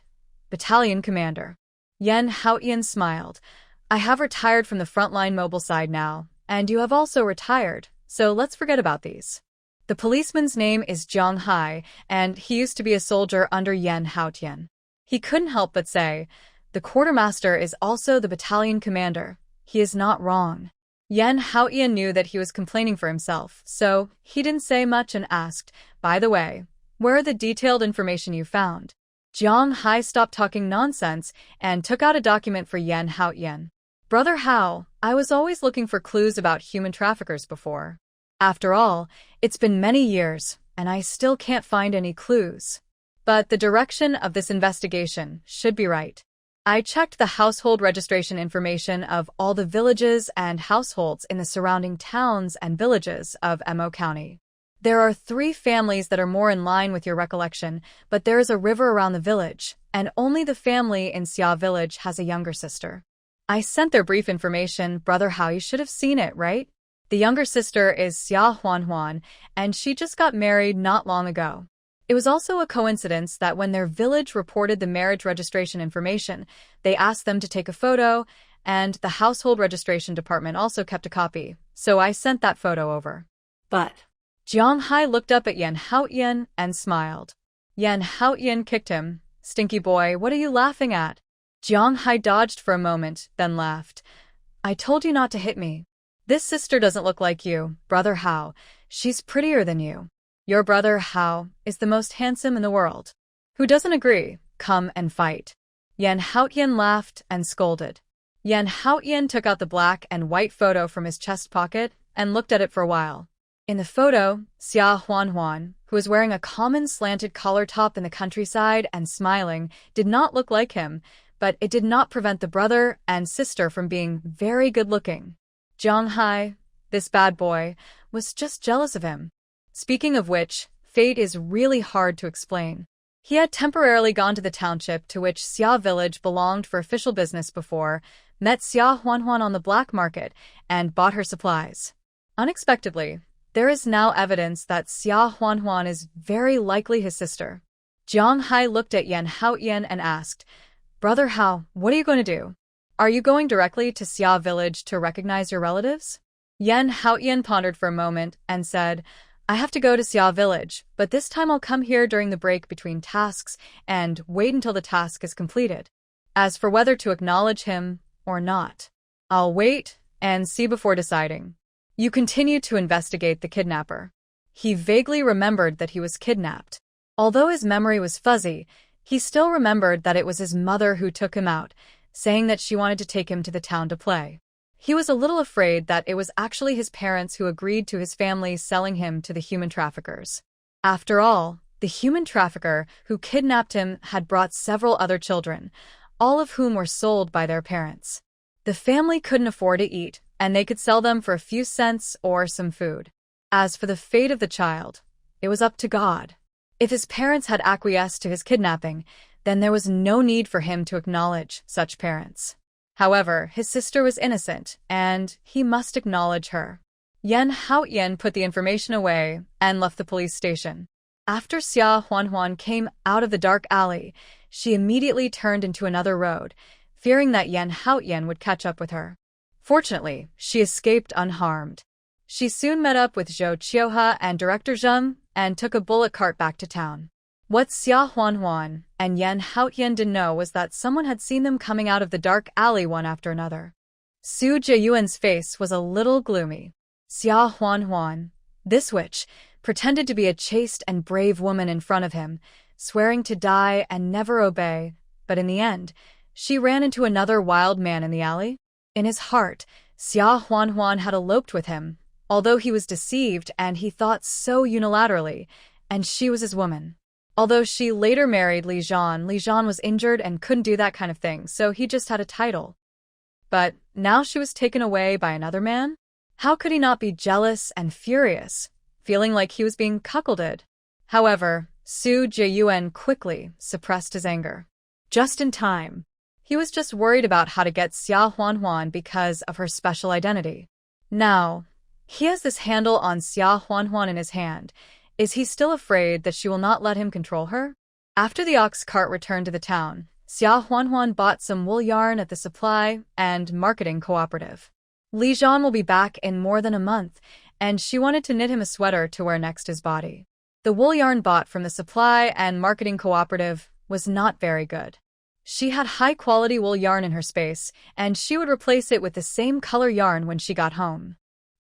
Speaker 1: "Battalion Commander." Yan Haotian smiled. "I have retired from the frontline mobile side now, and you have also retired, so let's forget about these. The policeman's name is Zhang Hai, and he used to be a soldier under Yan Haotian." He couldn't help but say, "The quartermaster is also the battalion commander. He is not wrong." Yan Haotian knew that he was complaining for himself, so he didn't say much and asked, "By the way, where are the detailed information you found?" Zhang Hai stopped talking nonsense and took out a document for Yan Haotian. "Brother Hao, I was always looking for clues about human traffickers before. After all, it's been many years, and I still can't find any clues. But the direction of this investigation should be right. I checked the household registration information of all the villages and households in the surrounding towns and villages of Mo County. There are 3 families that are more in line with your recollection, but there is a river around the village, and only the family in Xia village has a younger sister. I sent their brief information, Brother Hao, you should have seen it, right? The younger sister is Xia Huanhuan, and she just got married not long ago. It was also a coincidence that when their village reported the marriage registration information, they asked them to take a photo, and the household registration department also kept a copy, so I sent that photo over." "But..." Zhang Hai looked up at Yan Haotian and smiled. Yan Haotian kicked him. "Stinky boy, what are you laughing at?" Zhang Hai dodged for a moment, then laughed. "I told you not to hit me. This sister doesn't look like you, Brother Hao. She's prettier than you. Your brother Hao is the most handsome in the world. Who doesn't agree? Come and fight." Yan Haotian laughed and scolded. Yan Haotian took out the black and white photo from his chest pocket and looked at it for a while. In the photo, Xia Huanhuan, who was wearing a common slanted collar top in the countryside and smiling, did not look like him, but it did not prevent the brother and sister from being very good-looking. Zhang Hai, this bad boy, was just jealous of him. Speaking of which, fate is really hard to explain. He had temporarily gone to the township to which Xia village belonged for official business before, met Xia Huanhuan on the black market, and bought her supplies. Unexpectedly, there is now evidence that Xia Huanhuan is very likely his sister. Zhang Hai looked at Yan Haotian and asked, "Brother Hao, what are you going to do? Are you going directly to Xia village to recognize your relatives?" Yan Haotian pondered for a moment and said, "I have to go to Xia village, but this time I'll come here during the break between tasks and wait until the task is completed. As for whether to acknowledge him or not, I'll wait and see before deciding." You continue to investigate the kidnapper. He vaguely remembered that he was kidnapped. Although his memory was fuzzy, he still remembered that it was his mother who took him out, saying that she wanted to take him to the town to play. He was a little afraid that it was actually his parents who agreed to his family selling him to the human traffickers. After all, the human trafficker who kidnapped him had brought several other children, all of whom were sold by their parents. The family couldn't afford to eat, and they could sell them for a few cents or some food. As for the fate of the child, it was up to God. If his parents had acquiesced to his kidnapping, then there was no need for him to acknowledge such parents. However, his sister was innocent, and he must acknowledge her. Yan Haoyan put the information away and left the police station. After Xia Huanhuan came out of the dark alley, she immediately turned into another road, fearing that Yan Haoyan would catch up with her. Fortunately, she escaped unharmed. She soon met up with Zhou Qiuhe and Director Zheng and took a bullock cart back to town. What Xia Huanhuan and Yan Haoyan didn't know was that someone had seen them coming out of the dark alley one after another. Su Jiayuan's face was a little gloomy. Xia Huanhuan, this witch, pretended to be a chaste and brave woman in front of him, swearing to die and never obey, but in the end, she ran into another wild man in the alley. In his heart, Xia Huanhuan had eloped with him, although he was deceived and he thought so unilaterally, and she was his woman. Although she later married Li Zhan was injured and couldn't do that kind of thing, so he just had a title. But now she was taken away by another man? How could he not be jealous and furious, feeling like he was being cuckolded? However, Su Jiayuan quickly suppressed his anger. Just in time. He was just worried about how to get Xia Huanhuan because of her special identity. Now, he has this handle on Xia Huanhuan in his hand. Is he still afraid that she will not let him control her? After the ox cart returned to the town, Xia Huanhuan bought some wool yarn at the supply and marketing cooperative. Li Zhan will be back in more than a month, and she wanted to knit him a sweater to wear next his body. The wool yarn bought from the supply and marketing cooperative was not very good. She had high-quality wool yarn in her space, and she would replace it with the same color yarn when she got home.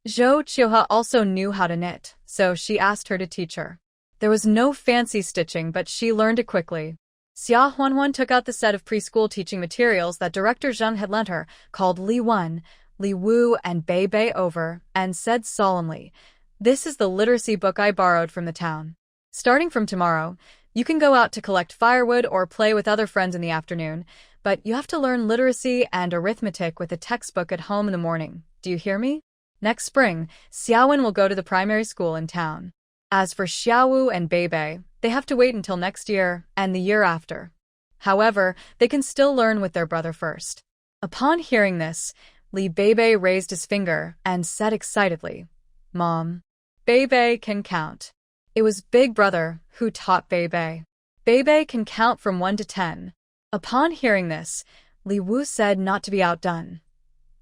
Speaker 1: Zhou Qiuhe also knew how to knit, so she asked her to teach her. There was no fancy stitching, but she learned it quickly. Xia Huanhuan took out the set of preschool teaching materials that Director Zheng had lent her, called Li Wen, Li Wu, and Bei Bei over, and said solemnly, "This is the literacy book I borrowed from the town. Starting from tomorrow, you can go out to collect firewood or play with other friends in the afternoon, but you have to learn literacy and arithmetic with a textbook at home in the morning. Do you hear me?" Next spring, Xiaowen will go to the primary school in town. As for Xiaowu and Bei Bei, they have to wait until next year and the year after. However, they can still learn with their brother first. Upon hearing this, Li Beibei raised his finger and said excitedly, "Mom, Beibei can count." It was Big Brother who taught Beibei. Beibei can count from 1 to 10. Upon hearing this, Li Wu said not to be outdone.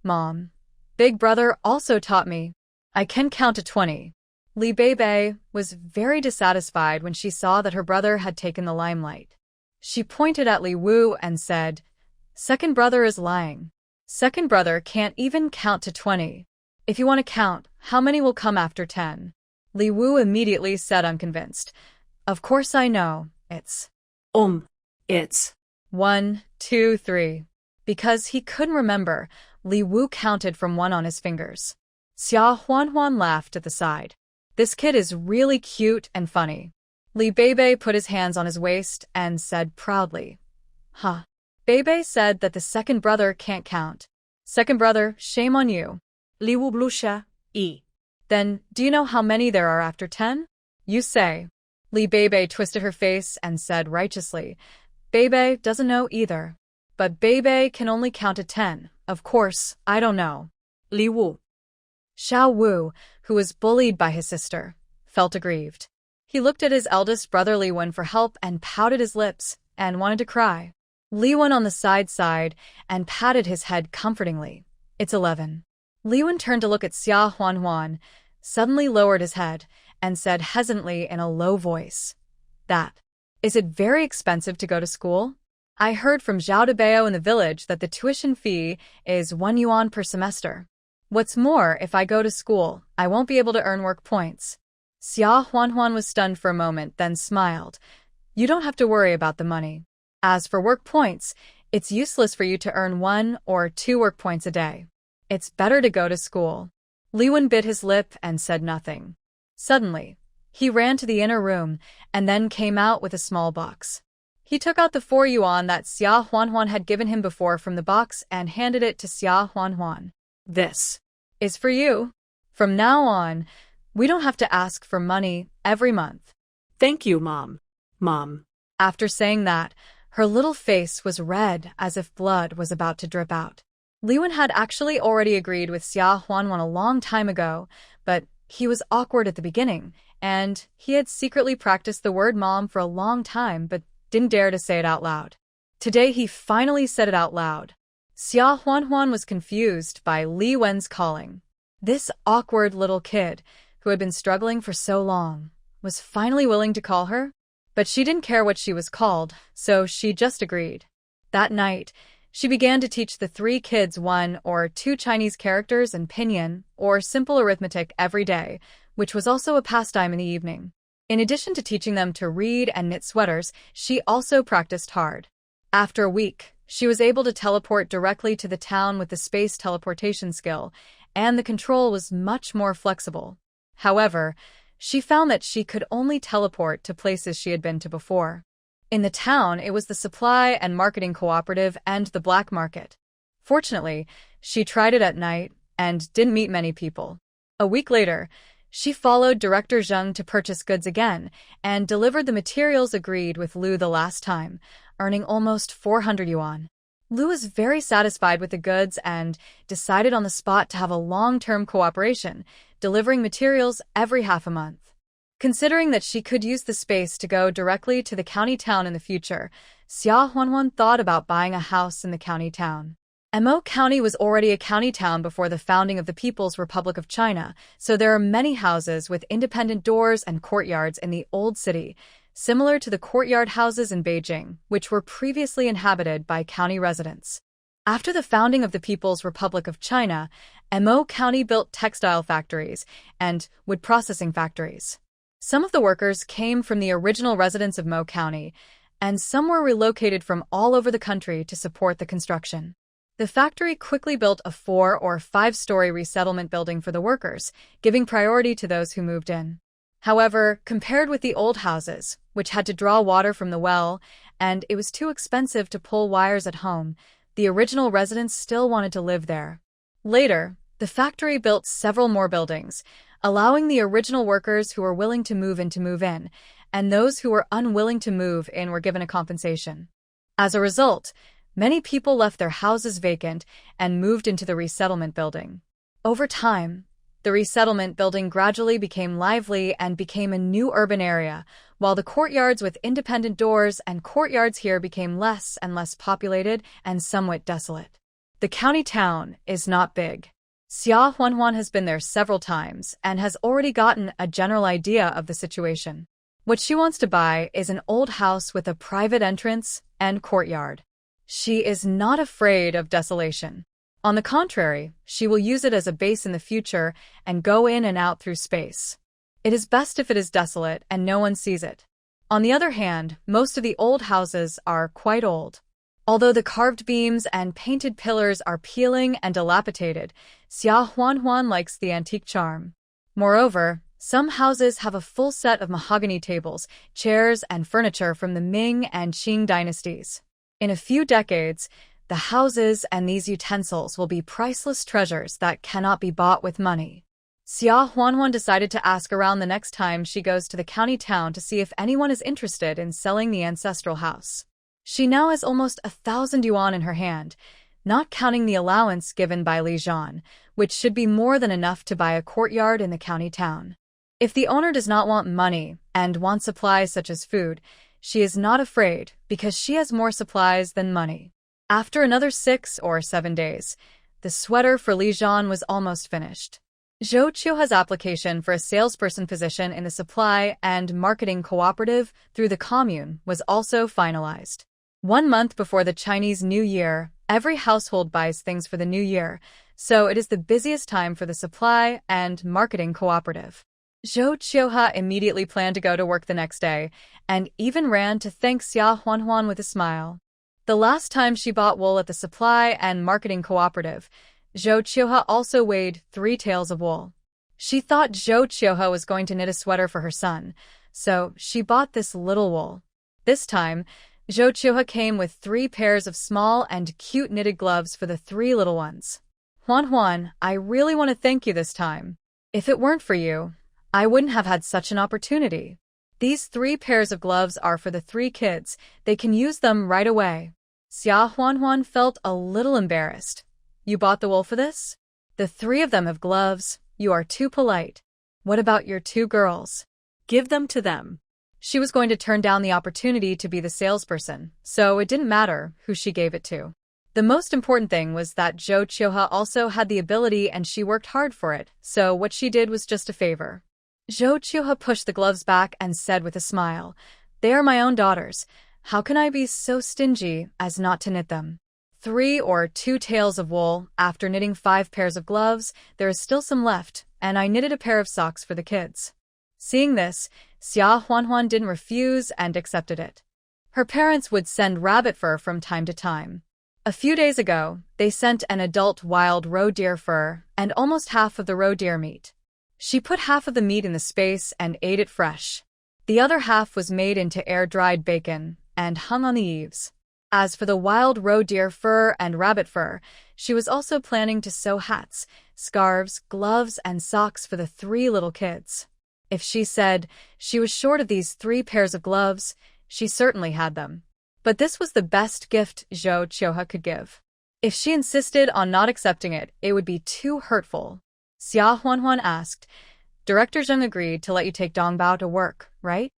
Speaker 1: "Mom, Big Brother also taught me. I can count to 20. Li Beibei was very dissatisfied when she saw that her brother had taken the limelight. She pointed at Li Wu and said, "Second brother is lying. Second brother can't even count to 20. If you want to count, how many will come after 10? Li Wu immediately said unconvinced, "Of course I know, it's
Speaker 2: It's
Speaker 1: 1, 2, 3. Because he couldn't remember, Li Wu counted from 1 on his fingers. Xia Huanhuan laughed at the side. "This kid is really cute and funny." Li Beibei put his hands on his waist and said proudly, "Huh." Beibei said that the second brother can't count. "Second brother, shame on you."
Speaker 2: Li Wu blusha,
Speaker 1: "Then, do you know how many there are after 10? You say." Li Beibei twisted her face and said righteously, "Beibei doesn't know either. But Beibei can only count to 10. Of course, I don't know."
Speaker 2: Li Wu.
Speaker 1: Xiao Wu, who was bullied by his sister, felt aggrieved. He looked at his eldest brother Li Wen for help and pouted his lips and wanted to cry. Li Wen on the side sighed and patted his head comfortingly. "It's 11. Li Wen turned to look at Xia Huanhuan, suddenly lowered his head, and said hesitantly in a low voice, Is it very expensive to go to school? I heard from Zhao Debao in the village that the tuition fee is 1 yuan per semester. What's more, if I go to school, I won't be able to earn work points." Xia Huanhuan was stunned for a moment, then smiled. "You don't have to worry about the money. As for work points, it's useless for you to earn 1 or 2 work points a day. It's better to go to school." Li Wen bit his lip and said nothing. Suddenly, he ran to the inner room and then came out with a small box. He took out the 4 yuan that Xia Huanhuan had given him before from the box and handed it to Xia Huanhuan. "This is for you. From now on, We don't have to ask for money every month.
Speaker 2: Thank you, Mom. Mom.
Speaker 1: After saying that, her little face was red as if blood was about to drip out. Li Wen had actually already agreed with Xia Huanhuan a long time ago, but he was awkward at the beginning, and he had secretly practiced the word mom for a long time but didn't dare to say it out loud. Today he finally said it out loud. Xia Huanhuan was confused by Li Wen's calling. This awkward little kid, who had been struggling for so long, was finally willing to call her? But she didn't care what she was called, so she just agreed. That night, she began to teach the 3 kids 1 or 2 Chinese characters in pinyin or simple arithmetic every day, which was also a pastime in the evening. In addition to teaching them to read and knit sweaters, she also practiced hard. After a week, she was able to teleport directly to the town with the space teleportation skill, and the control was much more flexible. However, she found that she could only teleport to places she had been to before. In the town, it was the supply and marketing cooperative and the black market. Fortunately, she tried it at night and didn't meet many people. A week later, she followed Director Zheng to purchase goods again and delivered the materials agreed with Lu the last time, earning almost 400 yuan. Lu was very satisfied with the goods and decided on the spot to have a long-term cooperation, delivering materials every half a month. Considering that she could use the space to go directly to the county town in the future, Xia Huanhuan thought about buying a house in the county town. Mo County was already a county town before the founding of the People's Republic of China, so there are many houses with independent doors and courtyards in the old city, similar to the courtyard houses in Beijing, which were previously inhabited by county residents. After the founding of the People's Republic of China, Mo County built textile factories and wood processing factories. Some of the workers came from the original residents of Mo County, and some were relocated from all over the country to support the construction. The factory quickly built a 4- or 5-story resettlement building for the workers, giving priority to those who moved in. However, compared with the old houses, which had to draw water from the well, and it was too expensive to pull wires at home, the original residents still wanted to live there. Later, the factory built several more buildings, allowing the original workers who were willing to move in, and those who were unwilling to move in were given a compensation. As a result, many people left their houses vacant and moved into the resettlement building. Over time, the resettlement building gradually became lively and became a new urban area, while the courtyards with independent doors and courtyards here became less and less populated and somewhat desolate. The county town is not big. Xia Huanhuan has been there several times and has already gotten a general idea of the situation. What she wants to buy is an old house with a private entrance and courtyard. She is not afraid of desolation. On the contrary, she will use it as a base in the future and go in and out through space. It is best if it is desolate and no one sees it. On the other hand, most of the old houses are quite old. Although the carved beams and painted pillars are peeling and dilapidated, Xia Huanhuan likes the antique charm. Moreover, some houses have a full set of mahogany tables, chairs, and furniture from the Ming and Qing dynasties. In a few decades, the houses and these utensils will be priceless treasures that cannot be bought with money. Xia Huanhuan decided to ask around the next time she goes to the county town to see if anyone is interested in selling the ancestral house. She now has almost 1,000 yuan in her hand, not counting the allowance given by Li Zhan, which should be more than enough to buy a courtyard in the county town. If the owner does not want money and wants supplies such as food, she is not afraid because she has more supplies than money. After another 6 or 7 days, the sweater for Li Zhan was almost finished. Zhou Qiuhe's application for a salesperson position in the supply and marketing cooperative through the commune was also finalized. 1 month before the Chinese New Year, every household buys things for the new year, so it is the busiest time for the supply and marketing cooperative. Zhou Qiuhe immediately planned to go to work the next day, and even ran to thank Xia Huanhuan with a smile. The last time she bought wool at the supply and marketing cooperative, Zhou Qiuhe also weighed 3 taels of wool. She thought Zhou Qiuhe was going to knit a sweater for her son, so she bought this little wool. This time, Zhou Qiuhe came with 3 pairs of small and cute knitted gloves for the 3 little ones. Huanhuan, I really want to thank you this time. If it weren't for you, I wouldn't have had such an opportunity. These 3 pairs of gloves are for the 3 kids. They can use them right away. Xia Huanhuan felt a little embarrassed. You bought the wool for this? The 3 of them have gloves. You are too polite. What about your 2 girls?
Speaker 2: Give them to them.
Speaker 1: She was going to turn down the opportunity to be the salesperson, so it didn't matter who she gave it to. The most important thing was that Zhou Qiuhe also had the ability and she worked hard for it, so what she did was just a favor. Zhou Qiuhe pushed the gloves back and said with a smile, "They are my own daughters. How can I be so stingy as not to knit them?" 3 or 2 tails of wool. After knitting 5 pairs of gloves, there is still some left, and I knitted a pair of socks for the kids. Seeing this, Xia Huanhuan didn't refuse and accepted it. Her parents would send rabbit fur from time to time. A few days ago, they sent an adult wild roe deer fur and almost half of the roe deer meat. She put half of the meat in the space and ate it fresh. The other half was made into air-dried bacon and hung on the eaves. As for the wild roe deer fur and rabbit fur, she was also planning to sew hats, scarves, gloves, and socks for the 3 little kids. If she said she was short of these 3 pairs of gloves, she certainly had them. But this was the best gift Zhou Qiuhe could give. If she insisted on not accepting it, it would be too hurtful. Xia Huanhuan asked, "Director Zheng agreed to let you take Dongbao to work, right?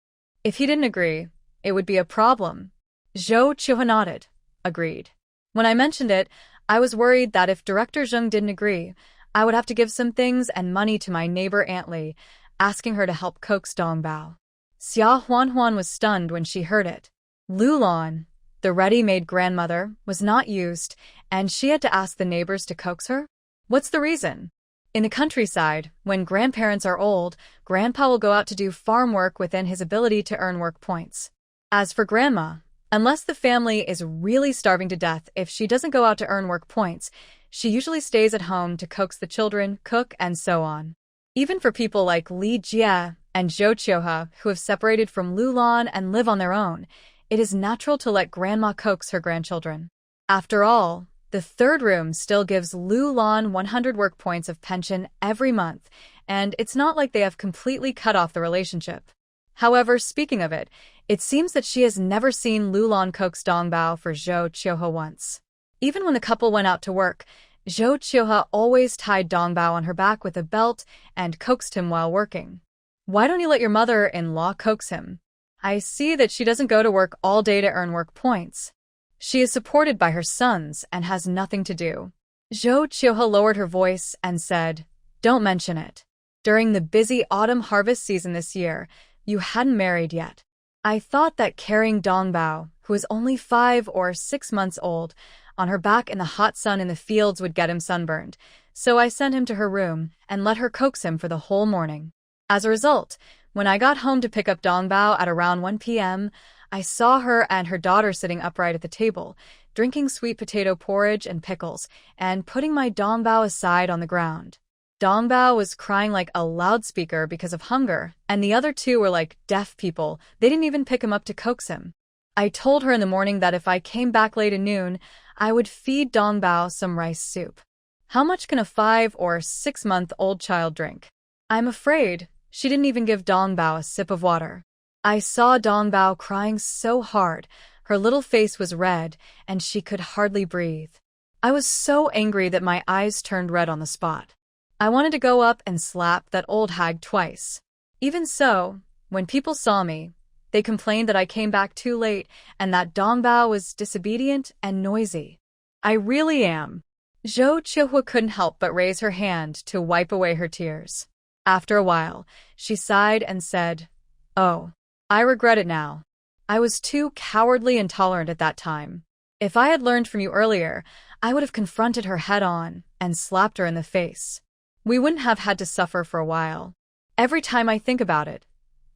Speaker 1: If he didn't agree, it would be a problem." Zhou Qiuhe nodded, agreed. When I mentioned it, I was worried that if Director Zheng didn't agree, I would have to give some things and money to my neighbor Aunt Li, asking her to help coax Dongbao. Xia Huanhuan was stunned when she heard it. Lulan, the ready-made grandmother, was not used, and she had to ask the neighbors to coax her? What's the reason? In the countryside, when grandparents are old, grandpa will go out to do farm work within his ability to earn work points. As for grandma, unless the family is really starving to death, if she doesn't go out to earn work points, she usually stays at home to coax the children, cook, and so on. Even for people like Li Jie and Zhou Qiuhe, who have separated from Lulan and live on their own, it is natural to let grandma coax her grandchildren. After all, the 3rd room still gives Lulan 100 work points of pension every month, and it's not like they have completely cut off the relationship. However, speaking of it, it seems that she has never seen Lulan coax Dongbao for Zhou Qiuhe once. Even when the couple went out to work, Zhou Qiuhe always tied Dongbao on her back with a belt and coaxed him while working. Why don't you let your mother-in-law coax him? I see that she doesn't go to work all day to earn work points. She is supported by her sons and has nothing to do. Zhou Qiuhe lowered her voice and said, "Don't mention it. During the busy autumn harvest season this year, you hadn't married yet. I thought that carrying Dongbao, who is only 5 or 6 months old, on her back in the hot sun in the fields would get him sunburned, so I sent him to her room and let her coax him for the whole morning. As a result, when I got home to pick up Dongbao at around 1 p.m., I saw her and her daughter sitting upright at the table, drinking sweet potato porridge and pickles, and putting my Dongbao aside on the ground. Dongbao was crying like a loudspeaker because of hunger, and the other 2 were like deaf people. They didn't even pick him up to coax him. I told her in the morning that if I came back late at noon, I would feed Dongbao some rice soup. How much can a 5 or 6-month-old child drink? I'm afraid she didn't even give Dongbao a sip of water. I saw Dongbao crying so hard, her little face was red, and she could hardly breathe. I was so angry that my eyes turned red on the spot. I wanted to go up and slap that old hag twice. Even so, when people saw me, they complained that I came back too late and that Dongbao was disobedient and noisy. I really am. Zhou Qiuhe couldn't help but raise her hand to wipe away her tears. After a while, she sighed and said, "Oh, I regret it now. I was too cowardly and intolerant at that time. If I had learned from you earlier, I would have confronted her head-on and slapped her in the face. We wouldn't have had to suffer for a while. Every time I think about it,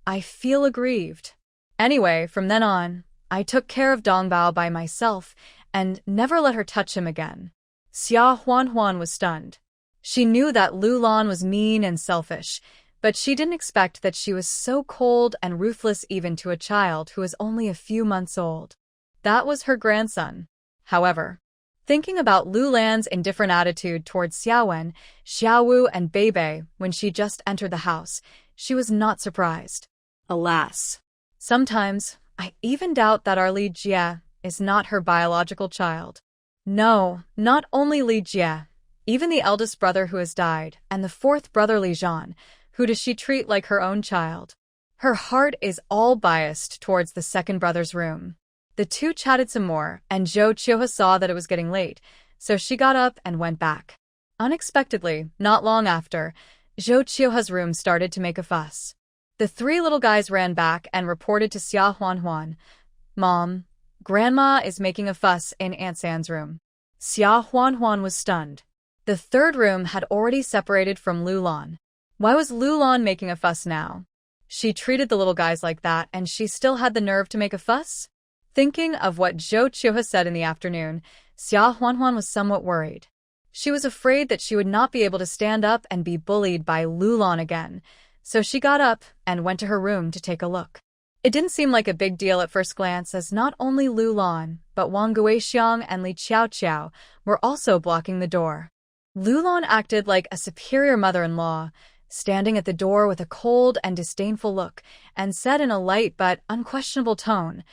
Speaker 1: I feel aggrieved." Anyway, from then on, I took care of Dongbao by myself and never let her touch him again. Xia Huanhuan was stunned. She knew that Lulan was mean and selfish, but she didn't expect that she was so cold and ruthless even to a child who was only a few months old. That was her grandson. However, thinking about Lulan's indifferent attitude towards Xiaowen, Xiaowu, and Beibei when she just entered the house, she was not surprised.
Speaker 2: Alas.
Speaker 1: Sometimes, I even doubt that our Li Jie is not her biological child. No, not only Li Jie, even the eldest brother who has died, and the fourth brother Li Zhan, who does she treat like her own child? Her heart is all biased towards the second brother's room. The two chatted some more, and Zhou Qiuhe saw that it was getting late, so she got up and went back. Unexpectedly, not long after, Zhou Qiuhe's room started to make a fuss. The three little guys ran back and reported to Xia Huanhuan, "Mom, Grandma is making a fuss in Aunt San's room." Xia Huanhuan was stunned. The third room had already separated from Lulan. Why was Lulan making a fuss now? She treated the little guys like that, and she still had the nerve to make a fuss? Thinking of what Zhou Qiuhe said in the afternoon, Xia Huanhuan was somewhat worried. She was afraid that she would not be able to stand up and be bullied by Lulan again, so she got up and went to her room to take a look. It didn't seem like a big deal at first glance, as not only Lulan, but Wang Guixiang and Li Qiaoqiao were also blocking the door. Lulan acted like a superior mother-in-law, standing at the door with a cold and disdainful look, and said in a light but unquestionable tone,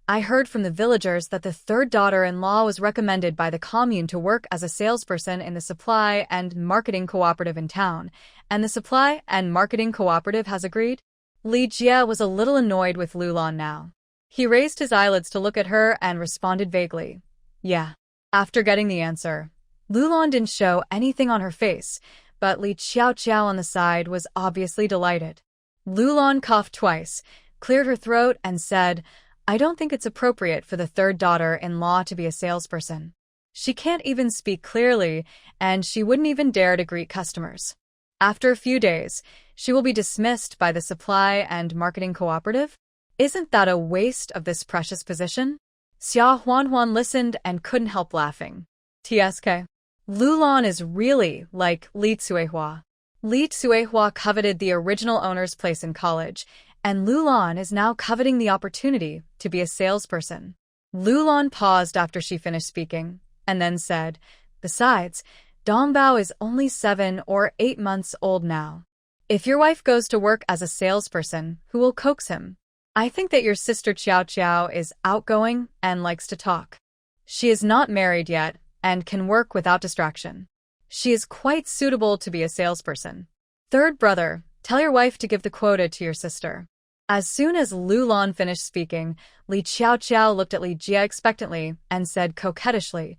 Speaker 1: "I heard from the villagers that the third daughter-in-law was recommended by the commune to work as a salesperson in the supply and marketing cooperative in town, and the supply and marketing cooperative has agreed?" Li Jie was a little annoyed with Lulan now. He raised his eyelids to look at her and responded vaguely, "Yeah." After getting the answer, Lulan didn't show anything on her face, but Li Qiaoqiao on the side was obviously delighted. Lulan coughed twice, cleared her throat, and said, "I don't think it's appropriate for the third daughter-in-law to be a salesperson. She can't even speak clearly, and she wouldn't even dare to greet customers. After a few days, she will be dismissed by the supply and marketing cooperative? Isn't that a waste of this precious position?" Xia Huanhuan listened and couldn't help laughing. TSK. Lulan is really like Li Cuihua. Li Cuihua coveted the original owner's place in college, and Lulan is now coveting the opportunity to be a salesperson. Lulan paused after she finished speaking, and then said, "Besides, Dongbao is only 7 or 8 months old now. If your wife goes to work as a salesperson, who will coax him? I think that your sister Qiao Qiao is outgoing and likes to talk. She is not married yet and can work without distraction. She is quite suitable to be a salesperson. Third brother, tell your wife to give the quota to your sister." As soon as Lulan finished speaking, Li Qiaoqiao looked at Li Jie expectantly and said coquettishly,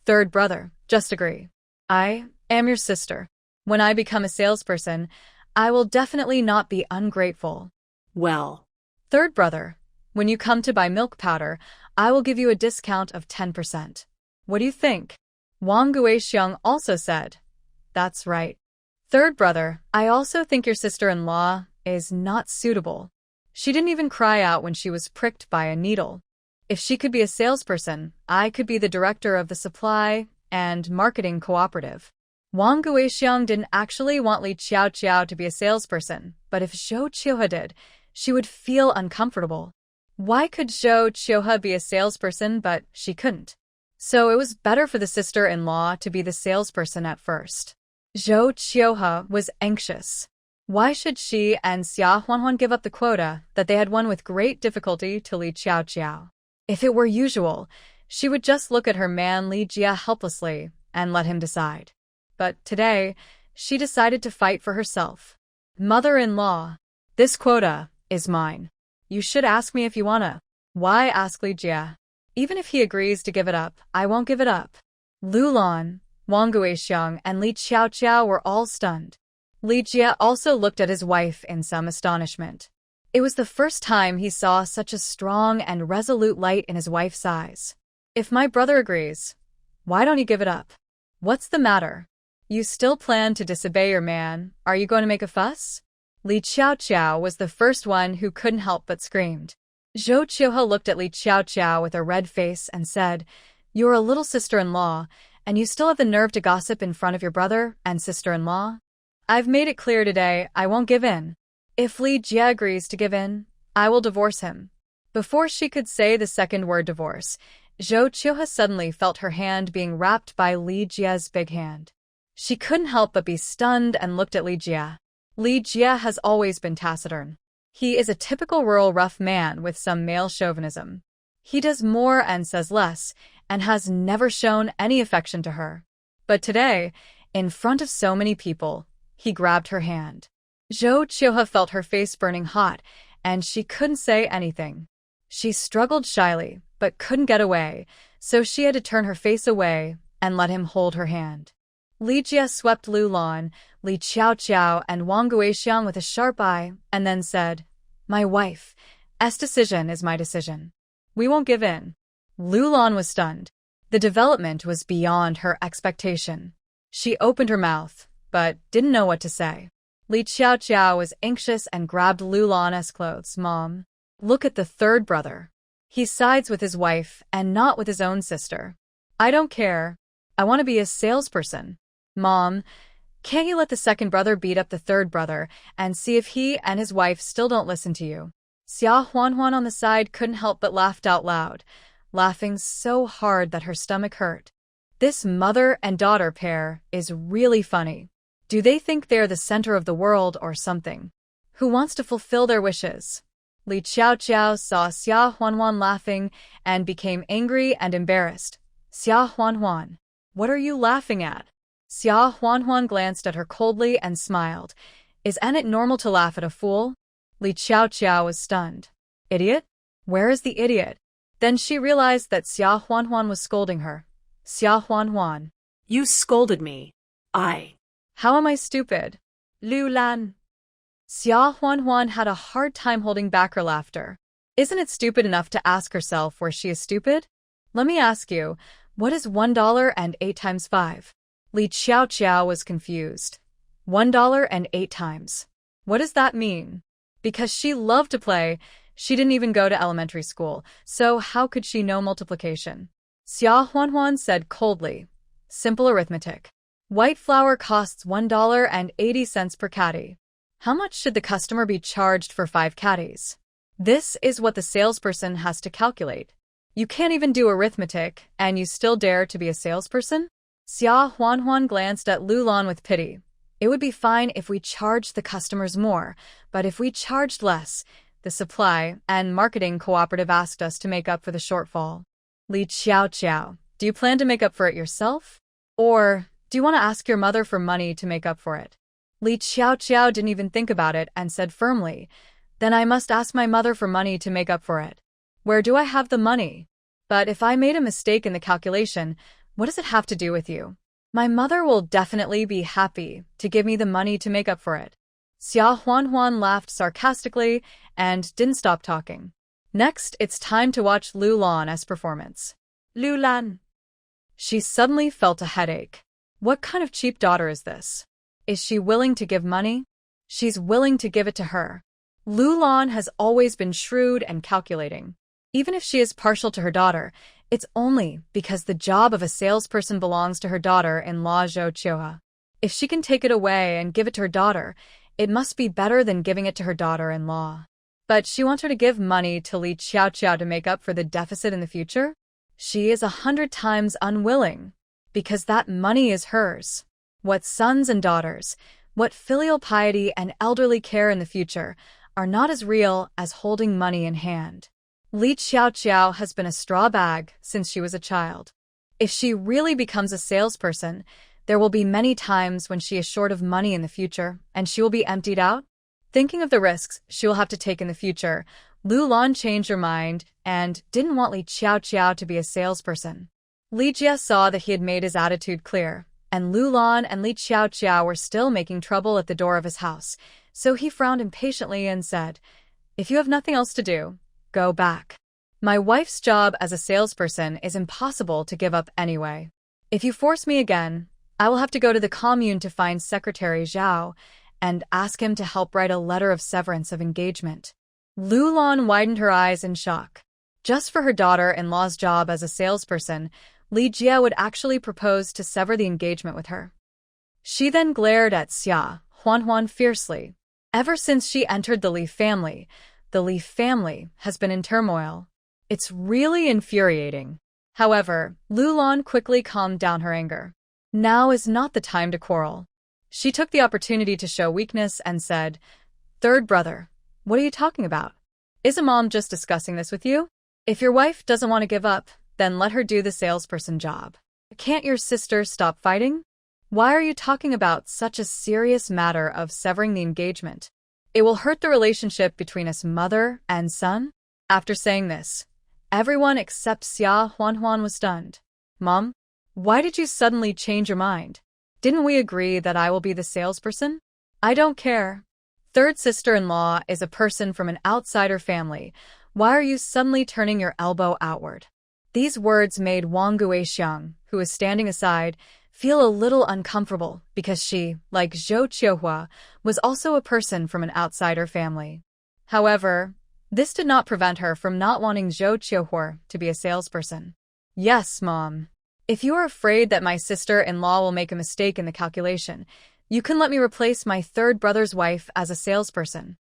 Speaker 1: "Third brother, just agree. I am your sister. When I become a salesperson, I will definitely not be ungrateful."
Speaker 2: Well.
Speaker 1: Third brother, when you come to buy milk powder, I will give you a discount of 10%. What do you think? Wang Guixiang also said, "That's right. Third brother, I also think your sister-in-law is not suitable. She didn't even cry out when she was pricked by a needle. If she could be a salesperson, I could be the director of the supply and marketing cooperative." Wang Guixiang didn't actually want Li Qiaoqiao to be a salesperson, but if Zhou Qiuhe did, she would feel uncomfortable. Why could Zhou Qiuhe be a salesperson but she couldn't? So it was better for the sister-in-law to be the salesperson at first. Zhou Qiuhe was anxious. Why should she and Xia Huanhuan give up the quota that they had won with great difficulty to Li Qiaoqiao? If it were usual, she would just look at her man Li Jie helplessly and let him decide. But today, she decided to fight for herself. "Mother-in-law, this quota is mine. You should ask me if you wanna." "Why ask Li Jie? Even if he agrees to give it up, I won't give it up." Lulan, Wang Guixiang, and Li Qiaoqiao were all stunned. Li Jie also looked at his wife in some astonishment. It was the first time he saw such a strong and resolute light in his wife's eyes. "If my brother agrees, why don't you give it up? What's the matter? You still plan to disobey your man? Are you going to make a fuss?" Li Qiaoqiao was the first one who couldn't help but screamed. Zhou Qiuhe looked at Li Qiaoqiao with a red face and said, "You're a little sister-in-law, and you still have the nerve to gossip in front of your brother and sister-in-law? I've made it clear today I won't give in. If Li Jie agrees to give in, I will divorce him." Before she could say the second word divorce, Zhou Qiuhe suddenly felt her hand being wrapped by Li Jie's big hand. She couldn't help but be stunned and looked at Li Jie. Li Jie has always been taciturn. He is a typical rural rough man with some male chauvinism. He does more and says less, and has never shown any affection to her. But today, in front of so many people, he grabbed her hand. Zhou Qiuhe felt her face burning hot, and she couldn't say anything. She struggled shyly, but couldn't get away, so she had to turn her face away and let him hold her hand. Li Jie swept Lu Lan, Li Qiao, and Wang Guixiang with a sharp eye, and then said, "My wife's decision is my decision. We won't give in." Lu Lan was stunned. The development was beyond her expectation. She opened her mouth, but didn't know what to say. Li Qiao was anxious and grabbed Lu Lan's clothes. "Mom, look at the third brother. He sides with his wife and not with his own sister. I don't care. I want to be a salesperson. Mom, can't you let the second brother beat up the third brother and see if he and his wife still don't listen to you?" Xia Huanhuan on the side couldn't help but laughed out loud, laughing so hard that her stomach hurt. This mother and daughter pair is really funny. Do they think they're the center of the world or something? Who wants to fulfill their wishes? Li Qiao saw Xia Huanhuan laughing and became angry and embarrassed. "Xia Huanhuan, what are you laughing at?" Xia Huanhuan glanced at her coldly and smiled. "Isn't it normal to laugh at a fool?" Li Qiao was stunned. "Idiot? Where is the idiot?" Then she realized that Xia Huanhuan was scolding her. "Xia Huanhuan,
Speaker 2: You scolded me.
Speaker 1: how am I stupid?" "Lu Lan." Xia Huanhuan had a hard time holding back her laughter. Isn't it stupid enough to ask herself where she is stupid? Let me ask you, what is $1 and 8 times 5? Li Qiao was confused. $1 and 8 times. What does that mean? Because she loved to play, she didn't even go to elementary school, so how could she know multiplication? Xia Huanhuan said coldly, "Simple arithmetic. White flour costs $1.80 per caddy. How much should the customer be charged for 5 caddies? This is what the salesperson has to calculate. You can't even do arithmetic, and you still dare to be a salesperson?" Xia Huanhuan glanced at Lu Lan with pity. "It would be fine if we charged the customers more, but if we charged less, the supply and marketing cooperative asked us to make up for the shortfall." Li Qiao, do you plan to make up for it yourself? Or do you want to ask your mother for money to make up for it? Li Qiao didn't even think about it and said firmly, "Then I must ask my mother for money to make up for it. Where do I have the money? But if I made a mistake in the calculation, what does it have to do with you? My mother will definitely be happy to give me the money to make up for it." Xia Huanhuan laughed sarcastically and didn't stop talking. Next, it's time to watch Lu Lan's performance. "Lu Lan." She suddenly felt a headache. What kind of cheap daughter is this? Is she willing to give money? She's willing to give it to her. Lu Lan has always been shrewd and calculating. Even if she is partial to her daughter, it's only because the job of a salesperson belongs to her daughter-in-law Zhou Qiuhe. If she can take it away and give it to her daughter, it must be better than giving it to her daughter-in-law. But she wants her to give money to Li Qiao to make up for the deficit in the future? She is 100 times unwilling, because that money is hers. What sons and daughters, what filial piety and elderly care in the future are not as real as holding money in hand. Li Qiao has been a straw bag since she was a child. If she really becomes a salesperson, there will be many times when she is short of money in the future, and she will be emptied out. Thinking of the risks she will have to take in the future, Lu Lan changed her mind and didn't want Li Qiao to be a salesperson. Li Jie saw that he had made his attitude clear, and Lu Lan and Li Qiao were still making trouble at the door of his house, so he frowned impatiently and said, "If you have nothing else to do, go back. My wife's job as a salesperson is impossible to give up anyway. If you force me again, I will have to go to the commune to find Secretary Zhao and ask him to help write a letter of severance of engagement." Lu Lan widened her eyes in shock. Just for her daughter-in-law's job as a salesperson, Li Jie would actually propose to sever the engagement with her. She then glared at Xia Huanhuan fiercely. Ever since she entered the Li family has been in turmoil. It's really infuriating. However, Lu Lan quickly calmed down her anger. Now is not the time to quarrel. She took the opportunity to show weakness and said, "Third brother, what are you talking about? Isn't mom just discussing this with you? If your wife doesn't want to give up, then let her do the salesperson job. Can't your sister stop fighting? Why are you talking about such a serious matter of severing the engagement? It will hurt the relationship between us mother and son?" After saying this, everyone except Xia Huanhuan was stunned. "Mom, why did you suddenly change your mind? Didn't we agree that I will be the salesperson?" "I don't care. Third sister-in-law is a person from an outsider family. Why are you suddenly turning your elbow outward?" These words made Wang Guixiang, who was standing aside, feel a little uncomfortable because she, like Zhou Qiuhua, was also a person from an outsider family. However, this did not prevent her from not wanting Zhou Qiuhua to be a salesperson. "Yes, Mom. If you are afraid that my sister-in-law will make a mistake in the calculation, you can let me replace my third brother's wife as a salesperson.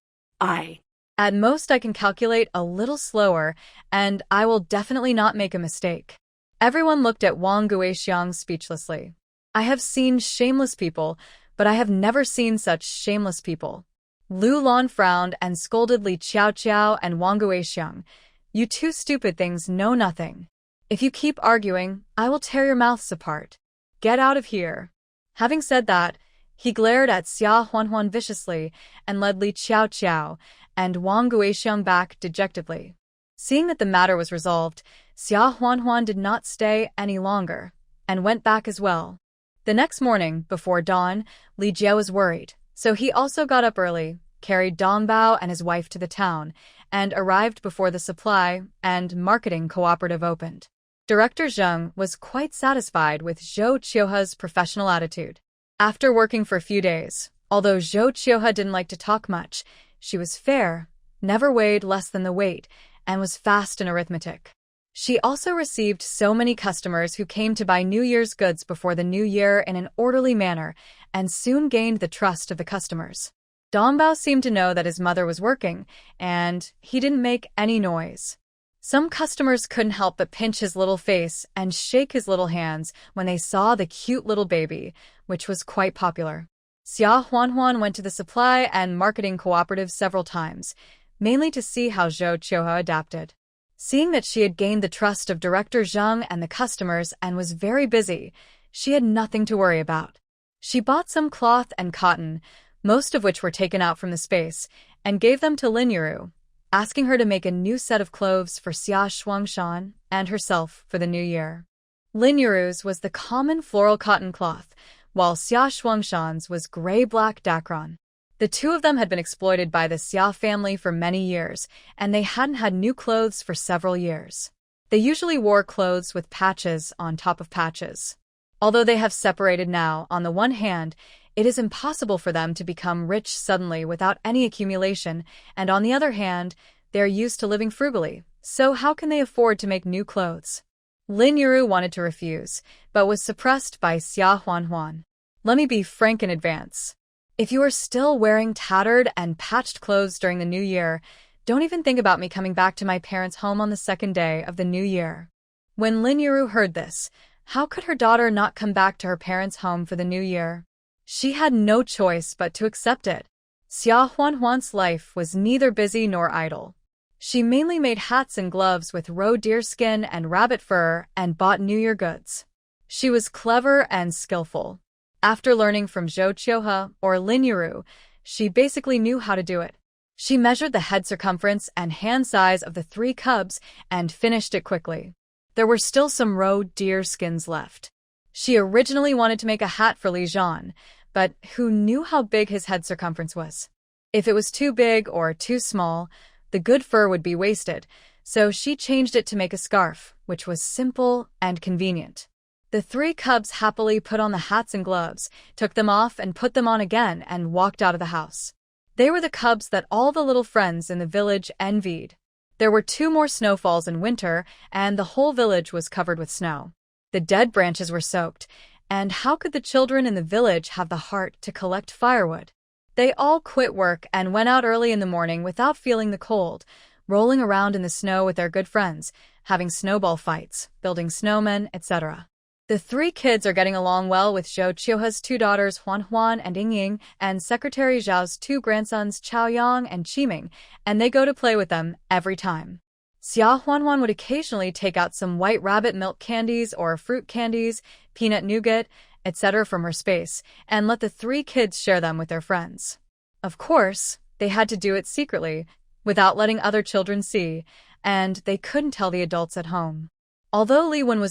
Speaker 1: At most, I can calculate a little slower, and I will definitely not make a mistake." Everyone looked at Wang Guixiang speechlessly. "I have seen shameless people, but I have never seen such shameless people." Lu Lan frowned and scolded Li Qiaoqiao and Wang Guixiang. "You two stupid things know nothing. If you keep arguing, I will tear your mouths apart. Get out of here." Having said that, he glared at Xia Huanhuan viciously and led Li Qiaoqiao and Wang Guixiang back dejectedly. Seeing that the matter was resolved, Xia Huanhuan did not stay any longer and went back as well. The next morning, before dawn, Li Jie was worried, so he also got up early, carried Dongbao and his wife to the town, and arrived before the supply and marketing cooperative opened. Director Zheng was quite satisfied with Zhou Qiuhua's professional attitude. After working for a few days, although Zhou Qiuhua didn't like to talk much, she was fair, never weighed less than the weight, and was fast in arithmetic. She also received so many customers who came to buy New Year's goods before the new year in an orderly manner, and soon gained the trust of the customers. Dongbao seemed to know that his mother was working, and he didn't make any noise. Some customers couldn't help but pinch his little face and shake his little hands when they saw the cute little baby, which was quite popular. Xia Huanhuan went to the supply and marketing cooperative several times, mainly to see how Zhou Qiuhua adapted. Seeing that she had gained the trust of Director Zheng and the customers and was very busy, she had nothing to worry about. She bought some cloth and cotton, most of which were taken out from the space, and gave them to Lin Yiru, asking her to make a new set of clothes for Xia Shuangshan and herself for the new year. Lin Yiru's was the common floral cotton cloth, while Xia Shuangshan's was gray-black dacron. The two of them had been exploited by the Xia family for many years, and they hadn't had new clothes for several years. They usually wore clothes with patches on top of patches. Although they have separated now, on the one hand, it is impossible for them to become rich suddenly without any accumulation, and on the other hand, they are used to living frugally, so how can they afford to make new clothes? Lin Yiru wanted to refuse, but was suppressed by Xia Huanhuan. "Let me be frank in advance. If you are still wearing tattered and patched clothes during the new year, don't even think about me coming back to my parents' home on the second day of the new year." When Lin Yiru heard this, how could her daughter not come back to her parents' home for the new year? She had no choice but to accept it. Xia Huanhuan's life was neither busy nor idle. She mainly made hats and gloves with roe deer skin and rabbit fur and bought New Year goods. She was clever and skillful. After learning from Zhou Qiuhua or Lin Yiru, she basically knew how to do it. She measured the head circumference and hand size of the 3 cubs and finished it quickly. There were still some roe deer skins left. She originally wanted to make a hat for Li Zhan, but who knew how big his head circumference was? If it was too big or too small, the good fur would be wasted, so she changed it to make a scarf, which was simple and convenient. The 3 cubs happily put on the hats and gloves, took them off and put them on again, and walked out of the house. They were the cubs that all the little friends in the village envied. There were 2 more snowfalls in winter, and the whole village was covered with snow. The dead branches were soaked, and how could the children in the village have the heart to collect firewood? They all quit work and went out early in the morning without feeling the cold, rolling around in the snow with their good friends, having snowball fights, building snowmen, etc. The three kids are getting along well with Zhou Qiuhe's two daughters Huan Huan and Yingying, and Secretary Zhao's two grandsons Chao Yang and Qiming, and they go to play with them every time. Xia Huanhuan would occasionally take out some white rabbit milk candies or fruit candies, peanut nougat, etc. from her space, and let the three kids share them with their friends. Of course, they had to do it secretly, without letting other children see, and they couldn't tell the adults at home. Although Li Wen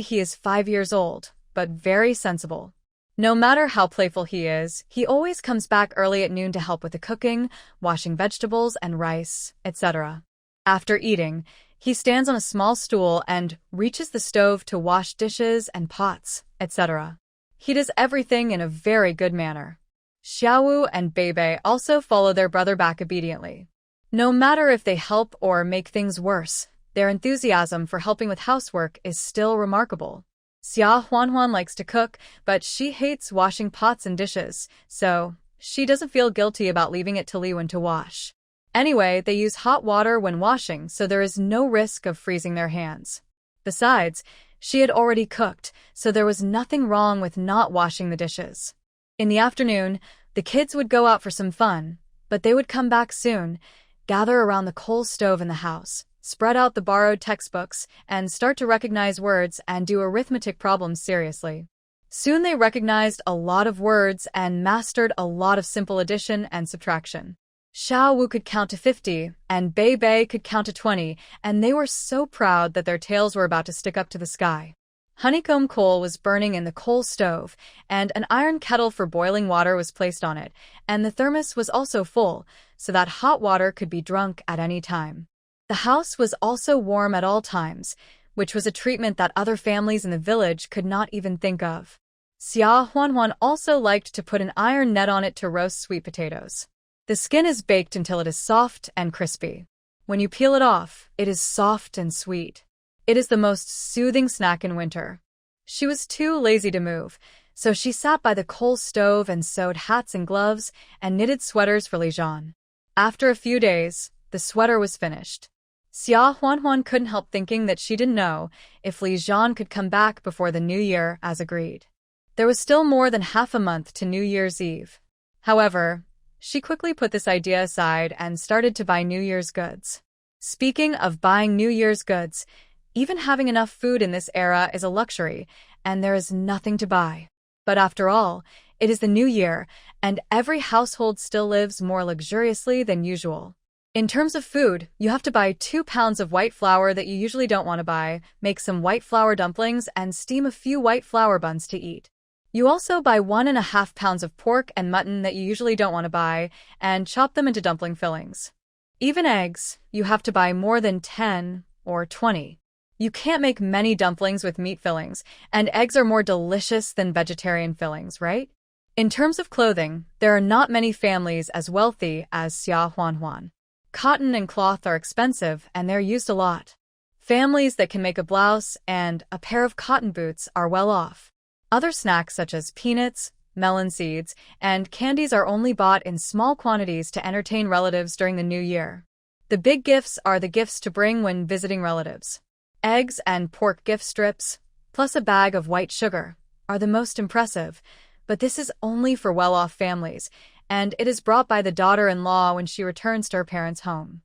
Speaker 1: he is 5 years old, but very sensible. No matter how playful he is, he always comes back early at noon to help with the cooking, washing vegetables and rice, etc. After eating, he stands on a small stool and reaches the stove to wash dishes and pots, etc. He does everything in a very good manner. Xiaowu and Beibei also follow their brother back obediently. No matter if they help or make things worse, their enthusiasm for helping with housework is still remarkable. Xia Huanhuan likes to cook, but she hates washing pots and dishes, so she doesn't feel guilty about leaving it to Li Wen to wash. Anyway, they use hot water when washing, so there is no risk of freezing their hands. Besides, she had already cooked, so there was nothing wrong with not washing the dishes. In the afternoon, the kids would go out for some fun, but they would come back soon, gather around the coal stove in the house, spread out the borrowed textbooks, and start to recognize words and do arithmetic problems seriously. Soon they recognized a lot of words and mastered a lot of simple addition and subtraction. Xiao Wu could count to 50, and Bei Bei could count to 20, and they were so proud that their tails were about to stick up to the sky. Honeycomb coal was burning in the coal stove, and an iron kettle for boiling water was placed on it, and the thermos was also full, so that hot water could be drunk at any time. The house was also warm at all times, which was a treatment that other families in the village could not even think of. Xia Huanhuan also liked to put an iron net on it to roast sweet potatoes. The skin is baked until it is soft and crispy. When you peel it off, it is soft and sweet. It is the most soothing snack in winter. She was too lazy to move, so she sat by the coal stove and sewed hats and gloves and knitted sweaters for Li Zhan. After a few days, the sweater was finished. Xia Huanhuan couldn't help thinking that she didn't know if Li Zhan could come back before the New Year as agreed. There was still more than half a month to New Year's Eve. However, she quickly put this idea aside and started to buy New Year's goods. Speaking of buying New Year's goods, even having enough food in this era is a luxury, and there is nothing to buy. But after all, it is the New Year, and every household still lives more luxuriously than usual. In terms of food, you have to buy 2 pounds of white flour that you usually don't want to buy, make some white flour dumplings, and steam a few white flour buns to eat. You also buy 1.5 pounds of pork and mutton that you usually don't want to buy, and chop them into dumpling fillings. Even eggs, you have to buy more than 10 or 20. You can't make many dumplings with meat fillings, and eggs are more delicious than vegetarian fillings, right? In terms of clothing, there are not many families as wealthy as Xia Huanhuan. Cotton and cloth are expensive, and they're used a lot. Families that can make a blouse and a pair of cotton boots are well off. Other snacks such as peanuts, melon seeds, and candies are only bought in small quantities to entertain relatives during the New Year. The big gifts are the gifts to bring when visiting relatives. Eggs and pork gift strips, plus a bag of white sugar, are the most impressive, but this is only for well-off families, and it is brought by the daughter-in-law when she returns to her parents' home.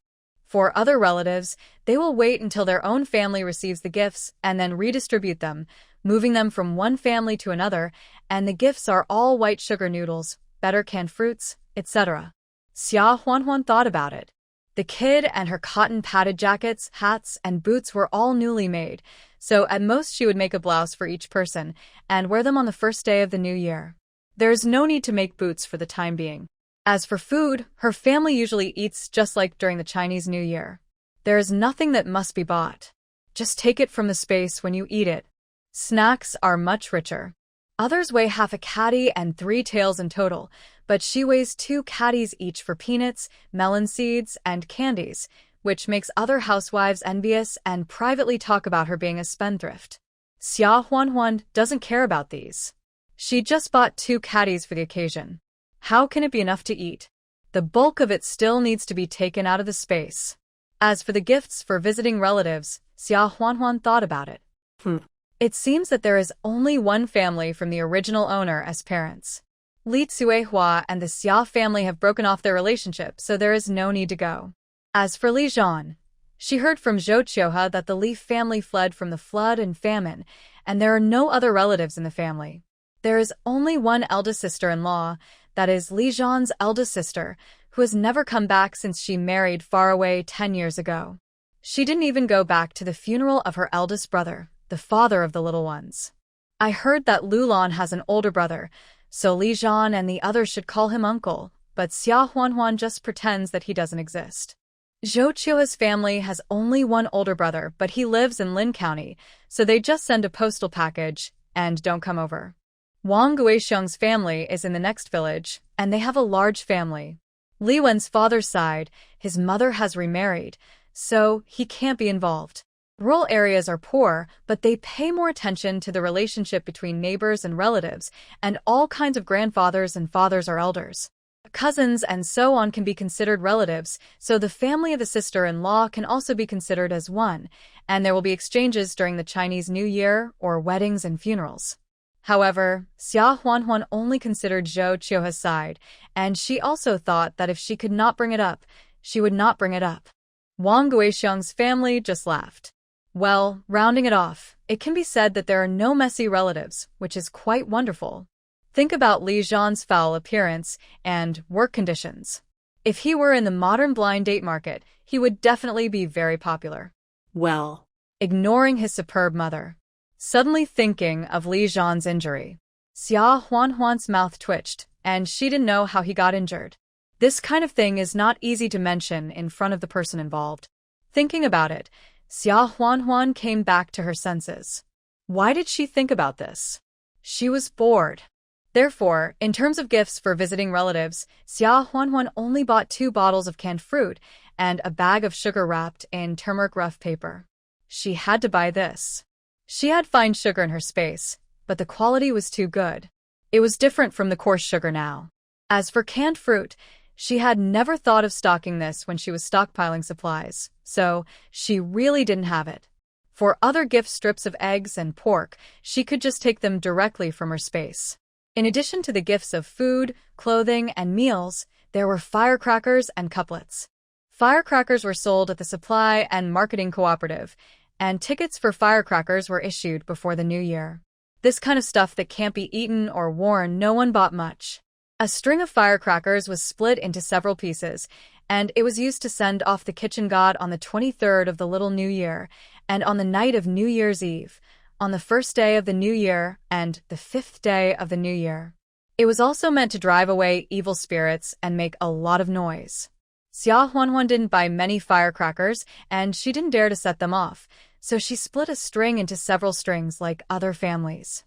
Speaker 1: For other relatives, they will wait until their own family receives the gifts and then redistribute them, moving them from one family to another, and the gifts are all white sugar noodles, better canned fruits, etc. Xia Huanhuan thought about it. The kid and her cotton padded jackets, hats, and boots were all newly made, so at most she would make a blouse for each person and wear them on the first day of the new year. There is no need to make boots for the time being. As for food, her family usually eats just like during the Chinese New Year. There is nothing that must be bought. Just take it from the space when you eat it. Snacks are much richer. Others weigh half a caddy and 3 taels in total, but she weighs 2 caddies each for peanuts, melon seeds, and candies, which makes other housewives envious and privately talk about her being a spendthrift. Xia Huanhuan doesn't care about these. She just bought 2 caddies for the occasion. How can it be enough to eat? The bulk of it still needs to be taken out of the space. As for the gifts for visiting relatives, Xia Huanhuan thought about it. It seems that there is only one family from the original owner as parents. Li Tsuehua and the Xia family have broken off their relationship, so there is no need to go. As for Li Zhan, she heard from Zhou Qiuhe that the Li family fled from the flood and famine, and there are no other relatives in the family. There is only one eldest sister-in-law, that is Li Zhan's eldest sister, who has never come back since she married far away 10 years ago. She didn't even go back to the funeral of her eldest brother, the father of the little ones. I heard that Lulan has an older brother, so Li Zhan and the others should call him uncle, but Xia Huanhuan just pretends that he doesn't exist. Zhou Qiuhe's family has only one older brother, but he lives in Lin County, so they just send a postal package and don't come over. Wang Guixiong's family is in the next village, and they have a large family. Li Wen's father's side, his mother has remarried, so he can't be involved. Rural areas are poor, but they pay more attention to the relationship between neighbors and relatives, and all kinds of grandfathers and fathers are elders. Cousins and so on can be considered relatives, so the family of the sister-in-law can also be considered as one, and there will be exchanges during the Chinese New Year or weddings and funerals. However, Xia Huanhuan only considered Zhou Qiuhe's side, and she also thought that if she could not bring it up, she would not bring it up. Wang Guixiong's family just laughed. Well, rounding it off, it can be said that there are no messy relatives, which is quite wonderful. Think about Li Zhan's foul appearance and work conditions. If he were in the modern blind date market, he would definitely be very popular.
Speaker 2: Well,
Speaker 1: ignoring his superb mother. Suddenly thinking of Li Zhan's injury. Xia Huanhuan's mouth twitched, and she didn't know how he got injured. This kind of thing is not easy to mention in front of the person involved. Thinking about it, Xia Huanhuan came back to her senses. Why did she think about this? She was bored. Therefore, in terms of gifts for visiting relatives, Xia Huanhuan only bought 2 bottles of canned fruit and a bag of sugar wrapped in turmeric rough paper. She had to buy this. She had fine sugar in her space, but the quality was too good. It was different from the coarse sugar now. As for canned fruit, she had never thought of stocking this when she was stockpiling supplies, so she really didn't have it. For other gift strips of eggs and pork, she could just take them directly from her space. In addition to the gifts of food, clothing, and meals, there were firecrackers and couplets. Firecrackers were sold at the Supply and Marketing Cooperative, and tickets for firecrackers were issued before the New Year. This kind of stuff that can't be eaten or worn, no one bought much. A string of firecrackers was split into several pieces, and it was used to send off the kitchen god on the 23rd of the Little New Year, and on the night of New Year's Eve, on the 1st day of the New Year, and the 5th day of the New Year. It was also meant to drive away evil spirits and make a lot of noise. Xia Huanhuan didn't buy many firecrackers, and she didn't dare to set them off, so she split a string into several strings like other families.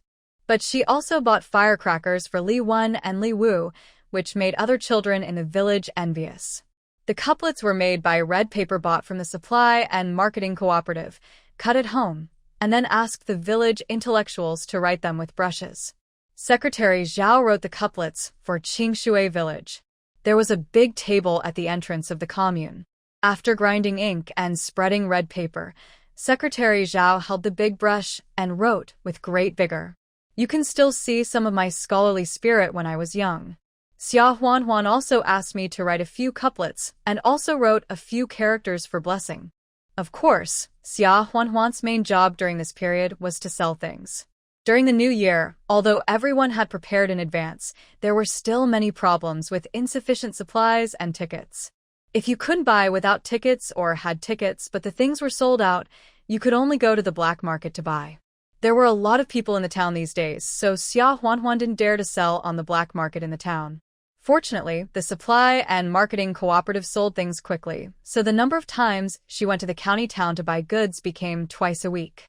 Speaker 1: But she also bought firecrackers for Li Wen and Li Wu, which made other children in the village envious. The couplets were made by red paper bought from the Supply and Marketing Cooperative, cut at home, and then asked the village intellectuals to write them with brushes. Secretary Zhao wrote the couplets for Qingshui village. There was a big table at the entrance of the commune. After grinding ink and spreading red paper, Secretary Zhao held the big brush and wrote with great vigor. You can still see some of my scholarly spirit when I was young. Xia Huanhuan also asked me to write a few couplets and also wrote a few characters for blessing. Of course, Xia Huanhuan's main job during this period was to sell things. During the New Year, although everyone had prepared in advance, there were still many problems with insufficient supplies and tickets. If you couldn't buy without tickets or had tickets but the things were sold out, you could only go to the black market to buy. There were a lot of people in the town these days, so Xia Huanhuan didn't dare to sell on the black market in the town. Fortunately, the Supply and Marketing Cooperative sold things quickly, so the number of times she went to the county town to buy goods became twice a week.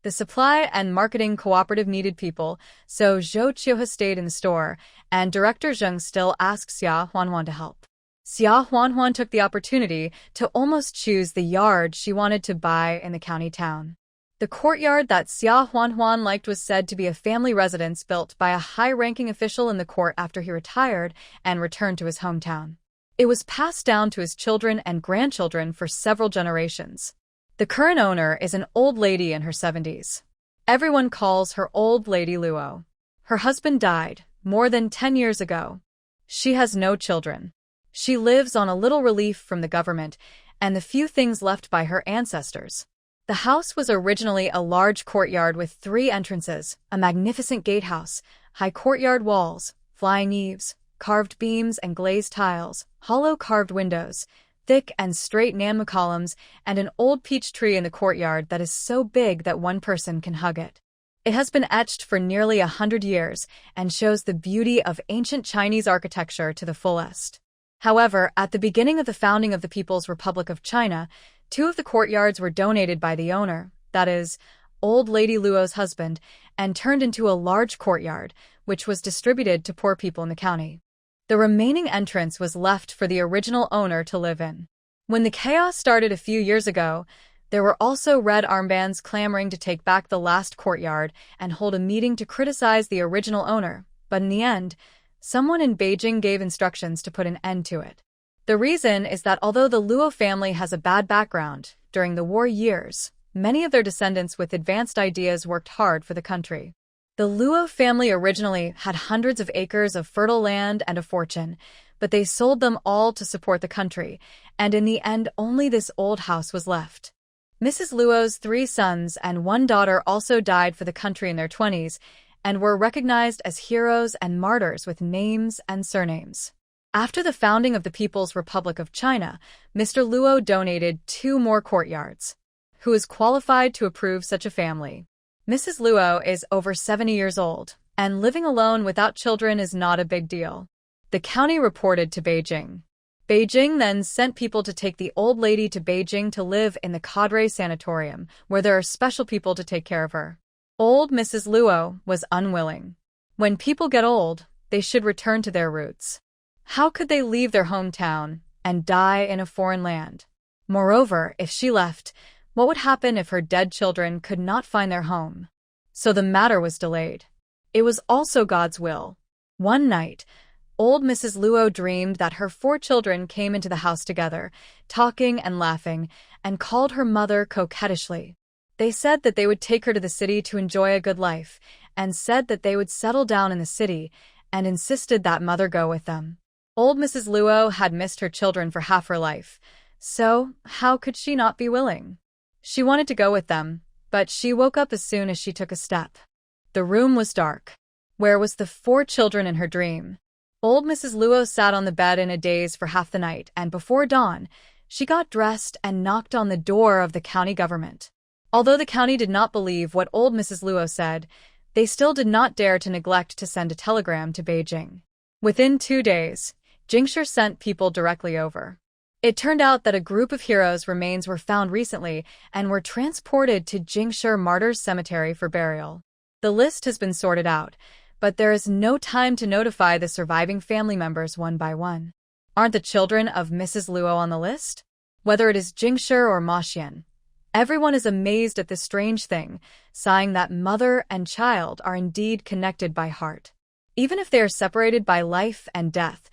Speaker 1: The Supply and Marketing Cooperative needed people, so Zhou Qiuhe stayed in the store, and Director Zheng still asked Xia Huanhuan to help. Xia Huanhuan took the opportunity to almost choose the yard she wanted to buy in the county town. The courtyard that Xia Huanhuan liked was said to be a family residence built by a high-ranking official in the court after he retired and returned to his hometown. It was passed down to his children and grandchildren for several generations. The current owner is an old lady in her 70s. Everyone calls her Old Lady Luo. Her husband died more than 10 years ago. She has no children. She lives on a little relief from the government and the few things left by her ancestors. The house was originally a large courtyard with 3 entrances, a magnificent gatehouse, high courtyard walls, flying eaves, carved beams and glazed tiles, hollow carved windows, thick and straight Nanmu columns, and an old peach tree in the courtyard that is so big that one person can hug it. It has been etched for nearly 100 years and shows the beauty of ancient Chinese architecture to the fullest. However, at the beginning of the founding of the People's Republic of China, 2 of the courtyards were donated by the owner, that is, Old Lady Luo's husband, and turned into a large courtyard, which was distributed to poor people in the county. The remaining entrance was left for the original owner to live in. When the chaos started a few years ago, there were also red armbands clamoring to take back the last courtyard and hold a meeting to criticize the original owner, but in the end, someone in Beijing gave instructions to put an end to it. The reason is that although the Luo family has a bad background, during the war years, many of their descendants with advanced ideas worked hard for the country. The Luo family originally had hundreds of acres of fertile land and a fortune, but they sold them all to support the country, and in the end only this old house was left. Mrs. Luo's 3 sons and 1 daughter also died for the country in their 20s, and were recognized as heroes and martyrs with names and surnames. After the founding of the People's Republic of China, Mr. Luo donated 2 more courtyards. Who is qualified to approve such a family? Mrs. Luo is over 70 years old, and living alone without children is not a big deal. The county reported to Beijing. Beijing then sent people to take the old lady to Beijing to live in the Cadre Sanatorium, where there are special people to take care of her. Old Mrs. Luo was unwilling. When people get old, they should return to their roots. How could they leave their hometown and die in a foreign land? Moreover, if she left, what would happen if her dead children could not find their home? So the matter was delayed. It was also God's will. One night, old Mrs. Luo dreamed that her 4 children came into the house together, talking and laughing, and called her mother coquettishly. They said that they would take her to the city to enjoy a good life, and said that they would settle down in the city, and insisted that mother go with them. Old Mrs. Luo had missed her children for half her life, so how could she not be willing? She wanted to go with them, but she woke up as soon as she took a step. The room was dark. Where was the 4 children in her dream? Old Mrs. Luo sat on the bed in a daze for half the night, and before dawn, she got dressed and knocked on the door of the county government. Although the county did not believe what old Mrs. Luo said, they still did not dare to neglect to send a telegram to Beijing. Within 2 days, Jingshi sent people directly over. It turned out that a group of heroes' remains were found recently and were transported to Jingshi Martyrs Cemetery for burial. The list has been sorted out, but there is no time to notify the surviving family members one by one. Aren't the children of Mrs. Luo on the list? Whether it is Jingshi or Ma Xian, everyone is amazed at this strange thing, sighing that mother and child are indeed connected by heart. Even if they are separated by life and death,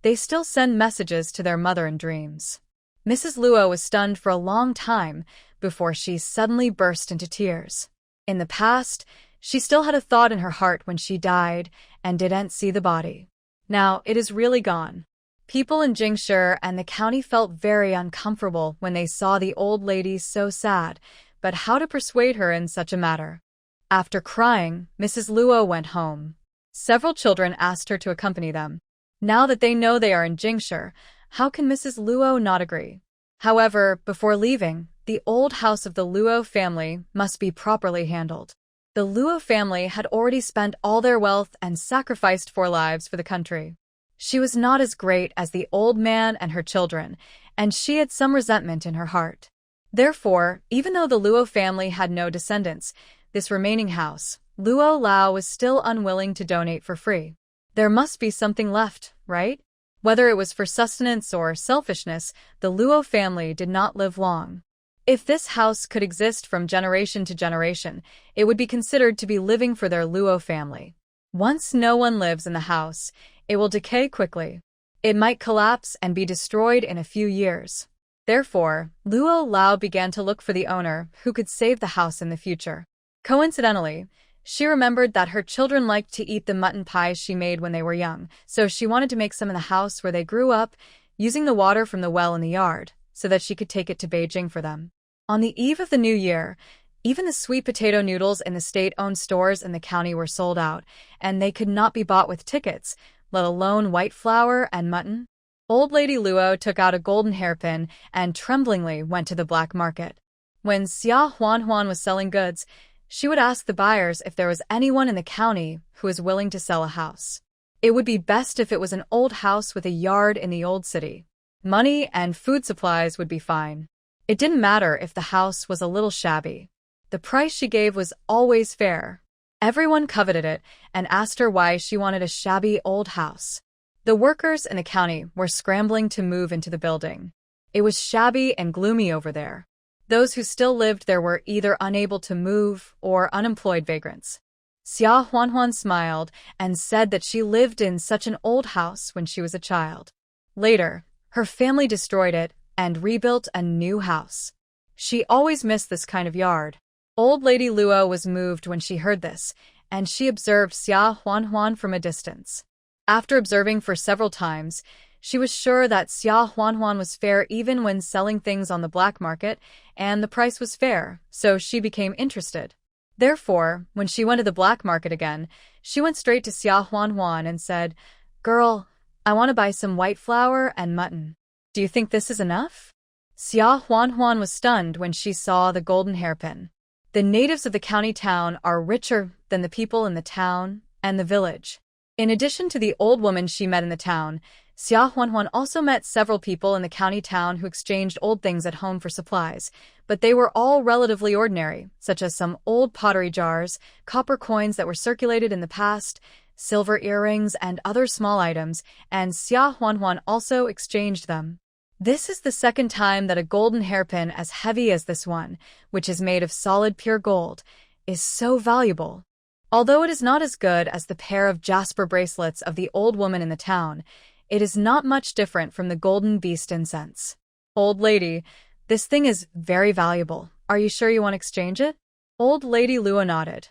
Speaker 1: they still send messages to their mother in dreams. Mrs. Luo was stunned for a long time before she suddenly burst into tears. In the past, she still had a thought in her heart when she died and didn't see the body. Now it is really gone. People in Jingshi and the county felt very uncomfortable when they saw the old lady so sad, but how to persuade her in such a matter? After crying, Mrs. Luo went home. Several children asked her to accompany them. Now that they know they are in Jingshi, how can Mrs. Luo not agree? However, before leaving, the old house of the Luo family must be properly handled. The Luo family had already spent all their wealth and sacrificed 4 lives for the country. She was not as great as the old man and her children, and she had some resentment in her heart. Therefore, even though the Luo family had no descendants, this remaining house, Luo Lao was still unwilling to donate for free. There must be something left, right? Whether it was for sustenance or selfishness, the Luo family did not live long. If this house could exist from generation to generation, it would be considered to be living for their Luo family. Once no one lives in the house, it will decay quickly. It might collapse and be destroyed in a few years. Therefore, Luo Lao began to look for the owner who could save the house in the future. Coincidentally, she remembered that her children liked to eat the mutton pies she made when they were young, so she wanted to make some in the house where they grew up, using the water from the well in the yard, so that she could take it to Beijing for them. On the eve of the new year, even the sweet potato noodles in the state-owned stores in the county were sold out, and they could not be bought with tickets, let alone white flour and mutton. Old Lady Luo took out a golden hairpin and tremblingly went to the black market. When Xia Huanhuan was selling goods, she would ask the buyers if there was anyone in the county who was willing to sell a house. It would be best if it was an old house with a yard in the old city. Money and food supplies would be fine. It didn't matter if the house was a little shabby. The price she gave was always fair. Everyone coveted it and asked her why she wanted a shabby old house. The workers in the county were scrambling to move into the building. It was shabby and gloomy over there. Those who still lived there were either unable to move or unemployed vagrants. Xia Huanhuan smiled and said that she lived in such an old house when she was a child. Later, her family destroyed it and rebuilt a new house. She always missed this kind of yard. Old Lady Luo was moved when she heard this, and she observed Xia Huanhuan from a distance. After observing for several times, she was sure that Xia Huanhuan was fair even when selling things on the black market, and the price was fair, so she became interested. Therefore, when she went to the black market again, she went straight to Xia Huanhuan and said, "Girl, I want to buy some white flour and mutton. Do you think this is enough?" Xia Huanhuan was stunned when she saw the golden hairpin. The natives of the county town are richer than the people in the town and the village. In addition to the old woman she met in the town, Xia Huanhuan also met several people in the county town who exchanged old things at home for supplies, but they were all relatively ordinary, such as some old pottery jars, copper coins that were circulated in the past, silver earrings, and other small items, and Xia Huanhuan also exchanged them. This is the second time that a golden hairpin as heavy as this one, which is made of solid pure gold, is so valuable. Although it is not as good as the pair of jasper bracelets of the old woman in the town, it is not much different from the golden beast incense. "Old lady, this thing is very valuable. Are you sure you want to exchange it?" Old Lady Luo nodded.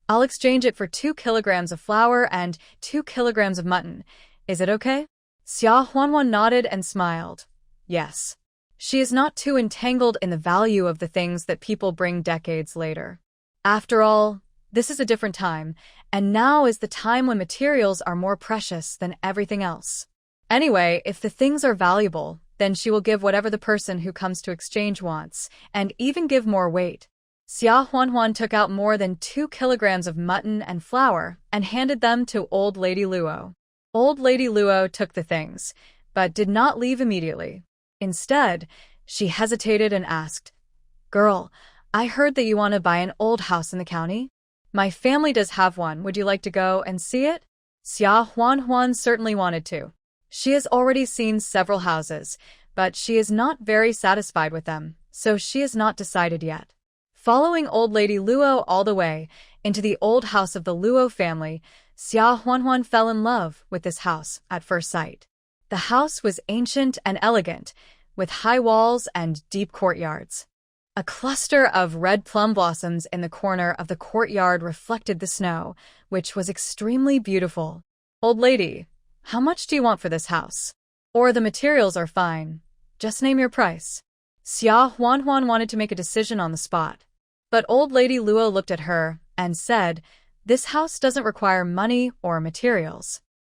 Speaker 1: "I'll exchange it for 2 kilograms of flour and 2 kilograms of mutton. Is it okay?" Xia Huanhuan nodded and smiled. Yes. She is not too entangled in the value of the things that people bring decades later. After all, this is a different time, and now is the time when materials are more precious than everything else. Anyway, if the things are valuable, then she will give whatever the person who comes to exchange wants, and even give more weight. Xia Huanhuan took out more than 2 kilograms of mutton and flour and handed them to Old Lady Luo. Old Lady Luo took the things, but did not leave immediately. Instead, she hesitated and asked, "Girl, I heard that you want to buy an old house in the county? My family does have one. Would you like to go and see it?" Xia Huanhuan certainly wanted to. She has already seen several houses, but she is not very satisfied with them, so she has not decided yet. Following Old Lady Luo all the way into the old house of the Luo family, Xia Huanhuan fell in love with this house at first sight. The house was ancient and elegant, with high walls and deep courtyards. A cluster of red plum blossoms in the corner of the courtyard reflected the snow, which was extremely beautiful. "Old lady, how much do you want for this house? Or the materials are fine. Just name your price." Xia Huanhuan wanted to make a decision on the spot. But Old Lady Luo looked at her and said, "This house doesn't require money or materials.